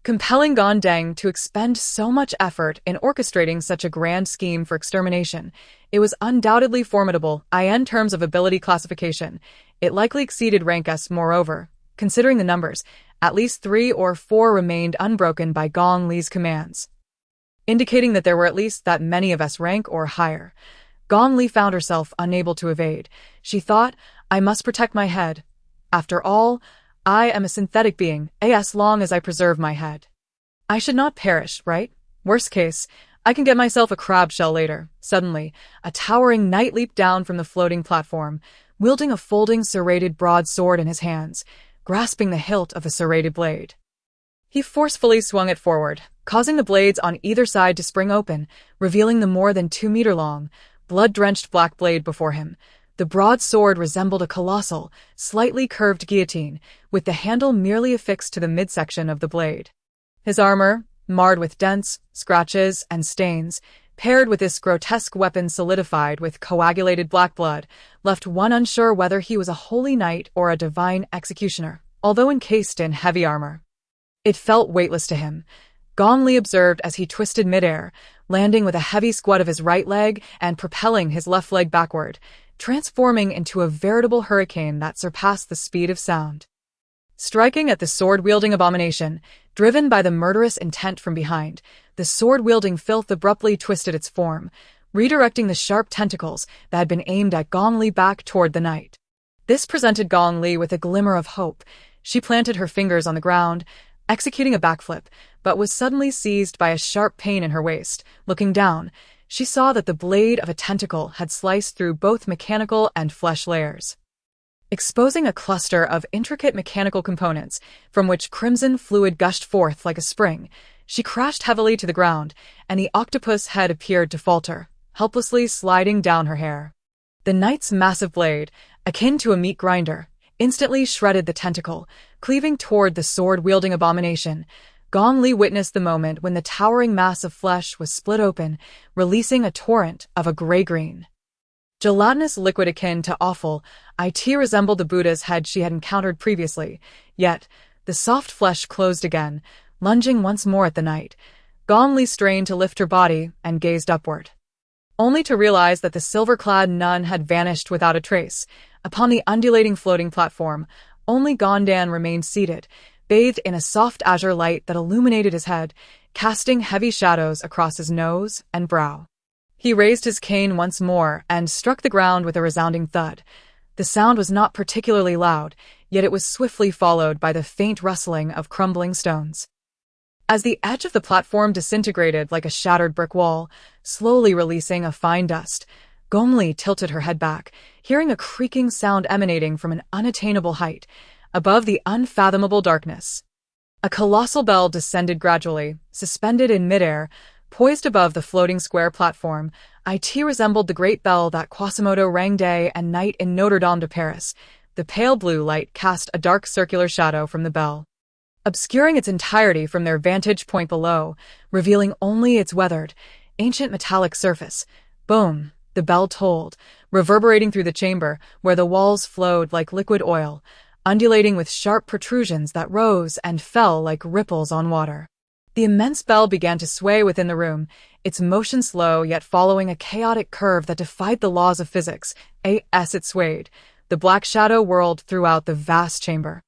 compelling Gong Deng to expend so much effort in orchestrating such a grand scheme for extermination. It was undoubtedly formidable. In terms of ability classification, it likely exceeded rank S. Moreover, considering the numbers, at least 3 or 4 remained unbroken by Gong Li's commands, indicating that there were at least that many of S rank or higher. Gong Li found herself unable to evade. She thought, "I must protect my head. After all, I am a synthetic being, as long as I preserve my head. I should not perish, right? Worst case, I can get myself a crab shell later." Suddenly, a towering knight leaped down from the floating platform, wielding a folding serrated broadsword in his hands, grasping the hilt of the serrated blade. He forcefully swung it forward, causing the blades on either side to spring open, revealing the more than 2-meter-long, blood-drenched black blade before him. The broadsword resembled a colossal, slightly curved guillotine, with the handle merely affixed to the midsection of the blade. His armor, marred with dents, scratches, and stains, paired with this grotesque weapon solidified with coagulated black blood, left one unsure whether he was a holy knight or a divine executioner. Although encased in heavy armor, it felt weightless to him. Gong Li observed as he twisted midair, landing with a heavy squat of his right leg and propelling his left leg backward, transforming into a veritable hurricane that surpassed the speed of sound. Striking at the sword-wielding abomination, driven by the murderous intent from behind, the sword-wielding filth abruptly twisted its form, redirecting the sharp tentacles that had been aimed at Gong Li back toward the knight. This presented Gong Li with a glimmer of hope. She planted her fingers on the ground, executing a backflip, but was suddenly seized by a sharp pain in her waist. Looking down, she saw that the blade of a tentacle had sliced through both mechanical and flesh layers, exposing a cluster of intricate mechanical components from which crimson fluid gushed forth like a spring. She crashed heavily to the ground, and the octopus head appeared to falter, helplessly sliding down her hair. The knight's massive blade, akin to a meat grinder, instantly shredded the tentacle, cleaving toward the sword-wielding abomination. Gong Li witnessed the moment when the towering mass of flesh was split open, releasing a torrent of a gray-green, gelatinous liquid akin to offal. It resembled the Buddha's head she had encountered previously, yet the soft flesh closed again, lunging once more at the knight. Gong Li strained to lift her body and gazed upward, only to realize that the silver-clad nun had vanished without a trace. Upon the undulating floating platform, only Gondan remained seated, bathed in a soft azure light that illuminated his head, casting heavy shadows across his nose and brow. He raised his cane once more and struck the ground with a resounding thud. The sound was not particularly loud, yet it was swiftly followed by the faint rustling of crumbling stones. As the edge of the platform disintegrated like a shattered brick wall, slowly releasing a fine dust, Gong Li tilted her head back, hearing a creaking sound emanating from an unattainable height, above the unfathomable darkness. A colossal bell descended gradually, suspended in midair, poised above the floating square platform. It resembled the great bell that Quasimodo rang day and night in Notre Dame de Paris. The pale blue light cast a dark circular shadow from the bell, obscuring its entirety from their vantage point below, revealing only its weathered, ancient metallic surface. Boom! The bell tolled, reverberating through the chamber, where the walls flowed like liquid oil, undulating with sharp protrusions that rose and fell like ripples on water. The immense bell began to sway within the room, its motion slow yet following a chaotic curve that defied the laws of physics. As it swayed, the black shadow whirled throughout the vast chamber,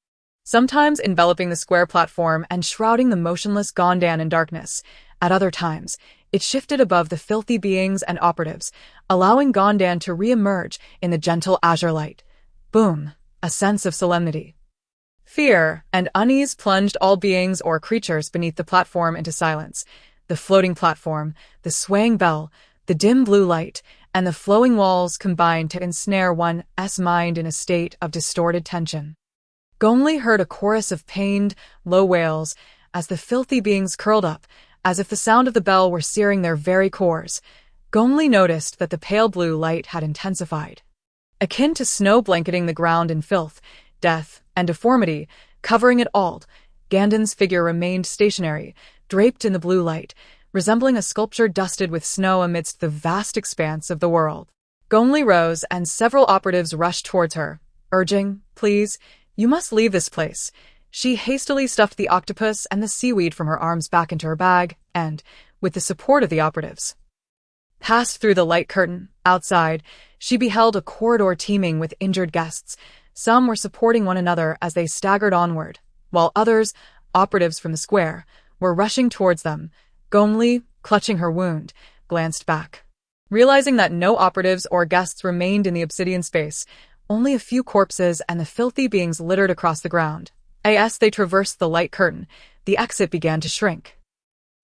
sometimes enveloping the square platform and shrouding the motionless Gondan in darkness. At other times, it shifted above the filthy beings and operatives, allowing Gondan to re-emerge in the gentle azure light. Boom! A sense of solemnity, fear, and unease plunged all beings or creatures beneath the platform into silence. The floating platform, the swaying bell, the dim blue light, and the flowing walls combined to ensnare one's mind in a state of distorted tension. Gong Li heard a chorus of pained, low wails as the filthy beings curled up, as if the sound of the bell were searing their very cores. Gong Li noticed that the pale blue light had intensified, akin to snow blanketing the ground in filth, death, and deformity, covering it all. Gandan's figure remained stationary, draped in the blue light, resembling a sculpture dusted with snow amidst the vast expanse of the world. Gong Li rose, and several operatives rushed towards her, urging, "Please, you must leave this place." She hastily stuffed the octopus and the seaweed from her arms back into her bag and, with the support of the operatives, passed through the light curtain. Outside, she beheld a corridor teeming with injured guests. Some were supporting one another as they staggered onward, while others, operatives from the square, were rushing towards them. Gong Li, clutching her wound, glanced back, realizing that no operatives or guests remained in the obsidian space, only a few corpses and the filthy beings littered across the ground. As they traversed the light curtain, the exit began to shrink,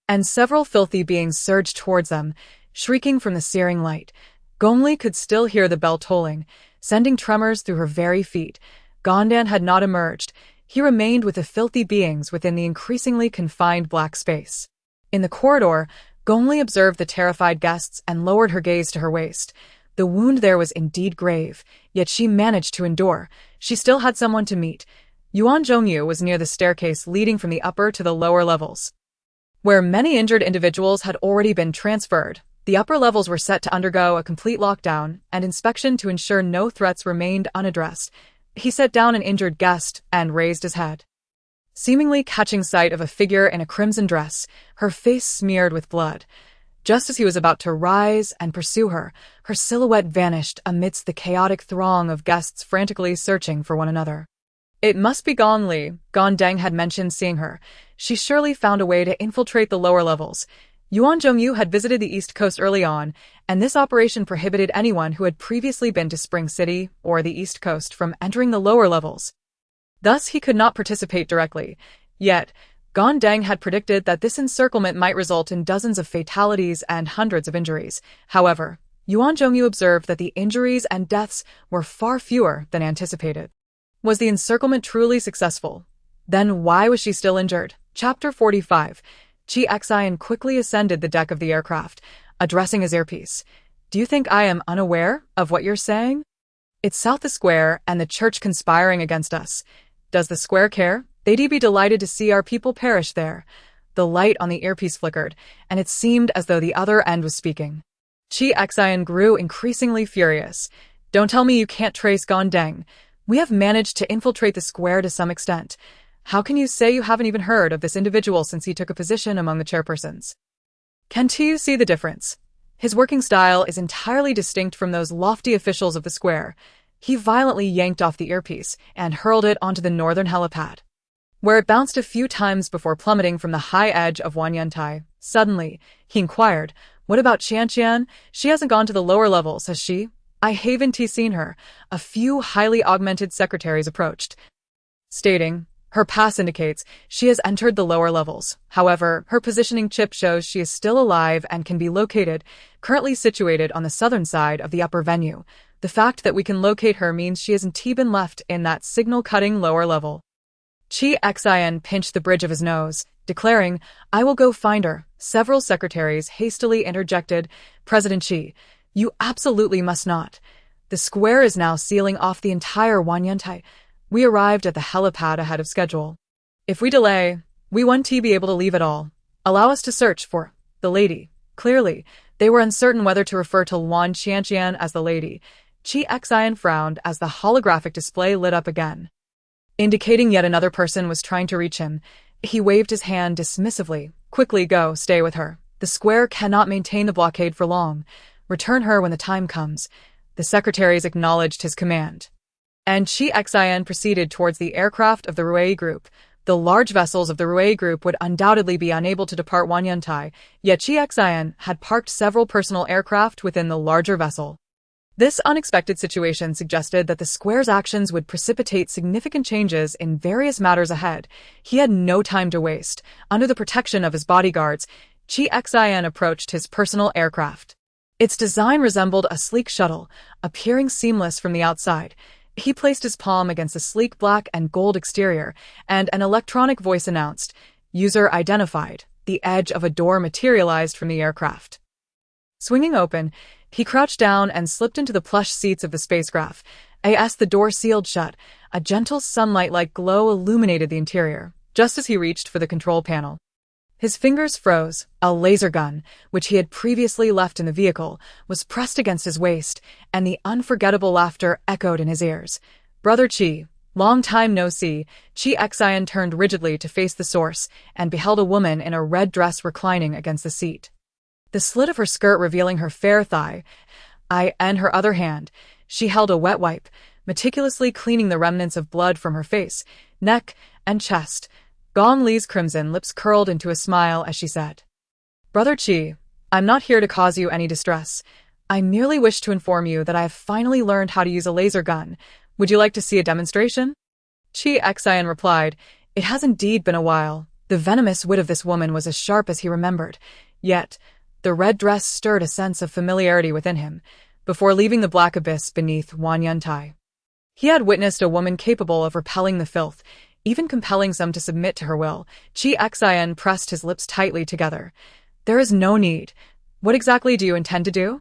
and several filthy beings surged towards them, shrieking from the searing light. Gong Li could still hear the bell tolling, sending tremors through her very feet. Gondan had not emerged. He remained with the filthy beings within the increasingly confined black space. In the corridor, Gong Li observed the terrified guests and lowered her gaze to her waist. The wound there was indeed grave, yet she managed to endure. She still had someone to meet. Yuan Zhongyu was near the staircase leading from the upper to the lower levels, where many injured individuals had already been transferred. The upper levels were set to undergo a complete lockdown and inspection to ensure no threats remained unaddressed. He set down an injured guest and raised his head, seemingly catching sight of a figure in a crimson dress, her face smeared with blood. Just as he was about to rise and pursue her, her silhouette vanished amidst the chaotic throng of guests frantically searching for one another. It must be Gong Li. Gondang had mentioned seeing her. She surely found a way to infiltrate the lower levels. Yuan Zhongyu had visited the East Coast early on, and this operation prohibited anyone who had previously been to Spring City or the East Coast from entering the lower levels. Thus, he could not participate directly. Yet, Gondang had predicted that this encirclement might result in dozens of fatalities and hundreds of injuries. However, Yuan Zhongyu observed that the injuries and deaths were far fewer than anticipated. Was the encirclement truly successful? Then why was she still injured? Chapter 45. Chi Xian quickly ascended the deck of the aircraft, addressing his earpiece. "Do you think I am unaware of what you're saying?" It's south the square and the church conspiring against us. Does the square care? They'd be delighted to see our people perish there. The light on the earpiece flickered, and it seemed as though the other end was speaking. Chi Xian grew increasingly furious. Don't tell me you can't trace Gondeng. We have managed to infiltrate the square to some extent. How can you say you haven't even heard of this individual since he took a position among the chairpersons? Can't you see the difference? His working style is entirely distinct from those lofty officials of the square. He violently yanked off the earpiece and hurled it onto the northern helipad, where it bounced a few times before plummeting from the high edge of Wanyantai. Suddenly, he inquired, "What about Qianqian? She hasn't gone to the lower levels, has she?" "I haven't seen her." A few highly augmented secretaries approached, stating, "Her pass indicates she has entered the lower levels. However, her positioning chip shows she is still alive and can be located, currently situated on the southern side of the upper venue. The fact that we can locate her means she hasn't been left in that signal-cutting lower level." Chi Xian pinched the bridge of his nose, declaring, "I will go find her." Several secretaries hastily interjected, "President Chi, you absolutely must not. The square is now sealing off the entire Wanyantai. We arrived at the helipad ahead of schedule. If we delay, we won't be able to leave at all. Allow us to search for the lady." Clearly, they were uncertain whether to refer to Wan Qianqian as the lady. Chi Xian frowned as the holographic display lit up again, indicating yet another person was trying to reach him. He waved his hand dismissively. "Quickly go, stay with her. The square cannot maintain the blockade for long. Return her when the time comes." The secretaries acknowledged his command, and Chi Xian proceeded towards the aircraft of the Rui Group. The large vessels of the Rui Group would undoubtedly be unable to depart Wanyantai, yet Chi Xian had parked several personal aircraft within the larger vessel. This unexpected situation suggested that the square's actions would precipitate significant changes in various matters ahead. He had no time to waste. Under the protection of his bodyguards, Chi Xian approached his personal aircraft. Its design resembled a sleek shuttle, appearing seamless from the outside. He placed his palm against the sleek black and gold exterior, and an electronic voice announced, "User identified." The edge of a door materialized from the aircraft. Swinging open, he crouched down and slipped into the plush seats of the spacecraft. As the door sealed shut, a gentle sunlight-like glow illuminated the interior. Just as he reached for the control panel, his fingers froze. A laser gun, which he had previously left in the vehicle, was pressed against his waist, and the unforgettable laughter echoed in his ears. "Brother Chi, long time no see." Chi Xian turned rigidly to face the source and beheld a woman in a red dress reclining against the seat, the slit of her skirt revealing her fair thigh. In her other hand, she held a wet wipe, meticulously cleaning the remnants of blood from her face, neck, and chest. Gong Li's crimson lips curled into a smile as she said, "Brother Chi, I'm not here to cause you any distress. I merely wish to inform you that I have finally learned how to use a laser gun. Would you like to see a demonstration?" Chi Xian replied, "It has indeed been a while." The venomous wit of this woman was as sharp as he remembered, yet the red dress stirred a sense of familiarity within him. Before leaving the black abyss beneath Wanyantai, he had witnessed a woman capable of repelling the filth, even compelling some to submit to her will. Chi Xian pressed his lips tightly together. "There is no need. What exactly do you intend to do?"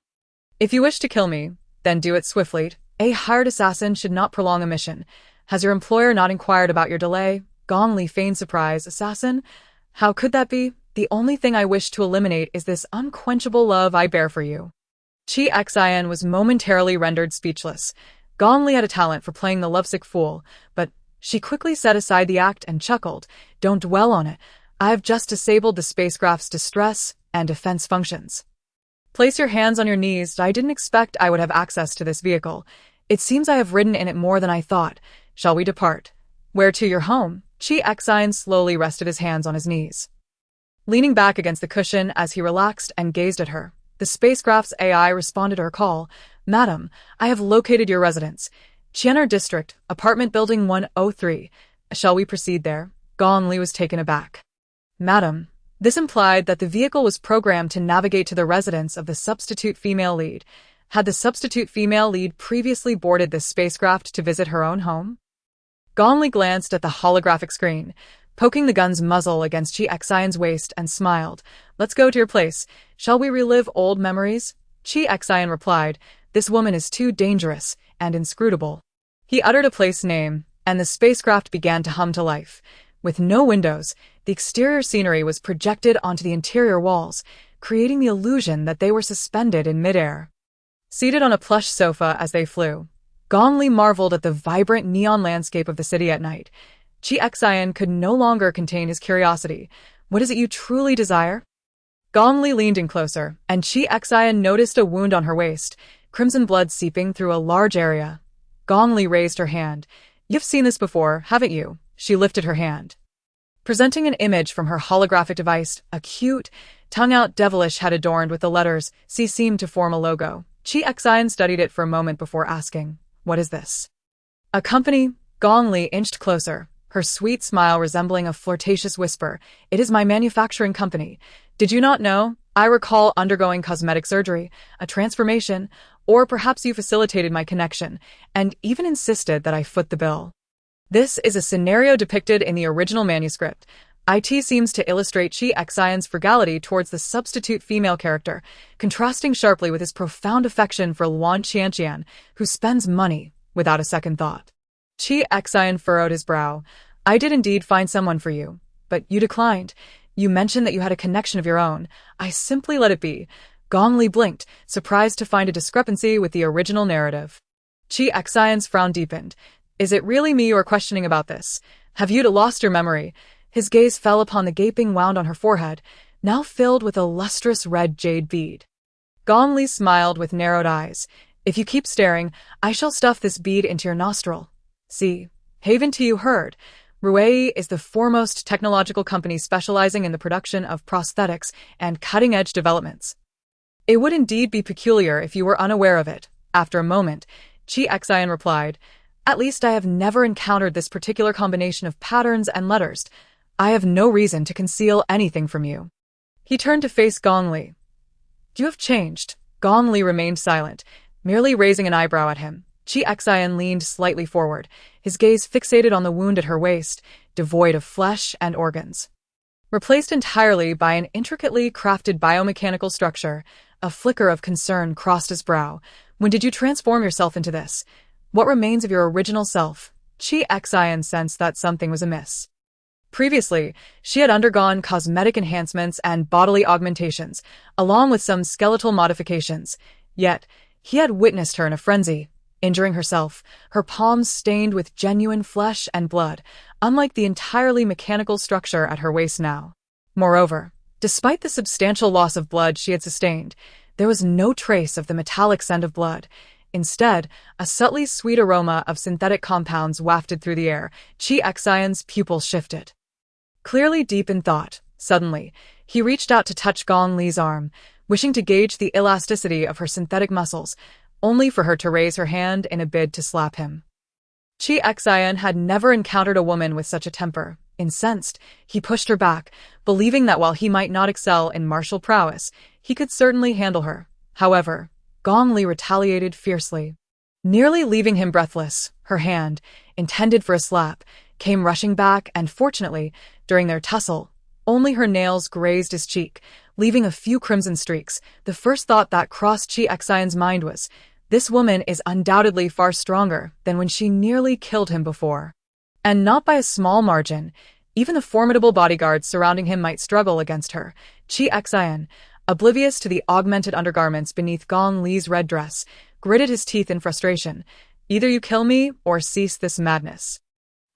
"If you wish to kill me, then do it swiftly. A hired assassin should not prolong a mission. Has your employer not inquired about your delay?" Gong Li feigned surprise. "Assassin? How could that be? The only thing I wish to eliminate is this unquenchable love I bear for you." Chi Xian was momentarily rendered speechless. Gong Li had a talent for playing the lovesick fool, but she quickly set aside the act and chuckled. "Don't dwell on it. I have just disabled the spacecraft's distress and defense functions. Place your hands on your knees. I didn't expect I would have access to this vehicle. It seems I have ridden in it more than I thought. Shall we depart?" "Where to? Your home?" Chi Xian slowly rested his hands on his knees, leaning back against the cushion as he relaxed and gazed at her. The spacecraft's AI responded to her call. "Madam, I have located your residence. Qianer District, apartment building 103. Shall we proceed there?" Gong Li was taken aback. "Madam." This implied that the vehicle was programmed to navigate to the residence of the substitute female lead. Had the substitute female lead previously boarded this spacecraft to visit her own home? Gong Li glanced at the holographic screen, poking the gun's muzzle against Chi Xian's waist, and smiled. "Let's go to your place. Shall we relive old memories?" Chi Xian replied, This woman is too dangerous and inscrutable. He uttered a place name, and the spacecraft began to hum to life. With no windows, the exterior scenery was projected onto the interior walls, creating the illusion that they were suspended in midair. Seated on a plush sofa as they flew, Gong Li marveled at the vibrant neon landscape of the city at night. Chi Xian could no longer contain his curiosity. What is it you truly desire? Gong Li leaned in closer, and Chi Xian noticed a wound on her waist, crimson blood seeping through a large area. Gong Li raised her hand. You've seen this before, haven't you? She lifted her hand. Presenting an image from her holographic device, a cute, tongue-out devilish head adorned with the letters C seemed to form a logo. Chi Xian studied it for a moment before asking, "What is this?" A company. Gong Li inched closer, her sweet smile resembling a flirtatious whisper. "It is my manufacturing company. Did you not know? I recall undergoing cosmetic surgery, a transformation, or perhaps you facilitated my connection, and even insisted that I foot the bill." This is a scenario depicted in the original manuscript. It seems to illustrate Chi Xian's frugality towards the substitute female character, contrasting sharply with his profound affection for Luan Qianqian, who spends money without a second thought. Chi Xian furrowed his brow. "I did indeed find someone for you, but you declined. You mentioned that you had a connection of your own. I simply let it be." Gong Li blinked, surprised to find a discrepancy with the original narrative. Chi Xian's frown deepened. "Is it really me you are questioning about this? Have you lost your memory?" His gaze fell upon the gaping wound on her forehead, now filled with a lustrous red jade bead. Gong Li smiled with narrowed eyes. "If you keep staring, I shall stuff this bead into your nostril." See, haven to you heard. Ruei is the foremost technological company specializing in the production of prosthetics and cutting-edge developments. It would indeed be peculiar if you were unaware of it. After a moment, Chi Xian replied, "At least I have never encountered this particular combination of patterns and letters. I have no reason to conceal anything from you." He turned to face Gong Li. "You have changed." Gong Li remained silent, merely raising an eyebrow at him. Chi Xian leaned slightly forward, his gaze fixated on the wound at her waist, devoid of flesh and organs. Replaced entirely by an intricately crafted biomechanical structure, a flicker of concern crossed his brow. "When did you transform yourself into this? What remains of your original self?" Chi Xian sensed that something was amiss. Previously, she had undergone cosmetic enhancements and bodily augmentations, along with some skeletal modifications. Yet, he had witnessed her in a frenzy, injuring herself, her palms stained with genuine flesh and blood, unlike the entirely mechanical structure at her waist now. Moreover, despite the substantial loss of blood she had sustained, there was no trace of the metallic scent of blood. Instead, a subtly sweet aroma of synthetic compounds wafted through the air. Chi Xian's pupils shifted. Clearly deep in thought, suddenly, he reached out to touch Gong Li's arm, wishing to gauge the elasticity of her synthetic muscles, only for her to raise her hand in a bid to slap him. Chi Xian had never encountered a woman with such a temper. Incensed, he pushed her back, believing that while he might not excel in martial prowess, he could certainly handle her. However, Gong Li retaliated fiercely. Nearly leaving him breathless, her hand, intended for a slap, came rushing back, and fortunately, during their tussle, only her nails grazed his cheek, leaving a few crimson streaks. The first thought that crossed Chi Xian's mind was, this woman is undoubtedly far stronger than when she nearly killed him before. And not by a small margin. Even the formidable bodyguards surrounding him might struggle against her. Chi Xian, oblivious to the augmented undergarments beneath Gong Li's red dress, gritted his teeth in frustration. "Either you kill me or cease this madness."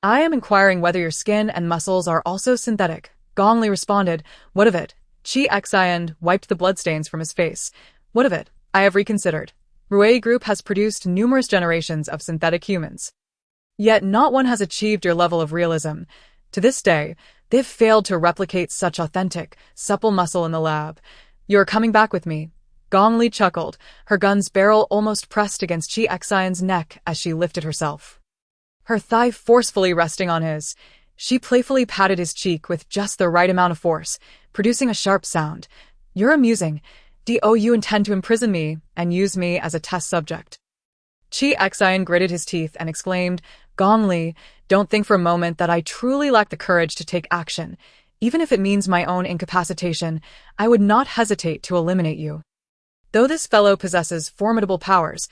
"I am inquiring whether your skin and muscles are also synthetic," Gong Li responded. "What of it?" Chi Xian wiped the bloodstains from his face. "What of it? I have reconsidered. Ruei Group has produced numerous generations of synthetic humans. Yet not one has achieved your level of realism. To this day, they've failed to replicate such authentic, supple muscle in the lab. You're coming back with me." Gong Li chuckled, her gun's barrel almost pressed against Chi Xian's neck as she lifted herself. Her thigh forcefully resting on his, she playfully patted his cheek with just the right amount of force, producing a sharp sound. "You're amusing. Do you intend to imprison me and use me as a test subject?" Chi Xian gritted his teeth and exclaimed, "Gong Li, don't think for a moment that I truly lack the courage to take action. Even if it means my own incapacitation, I would not hesitate to eliminate you." Though this fellow possesses formidable powers,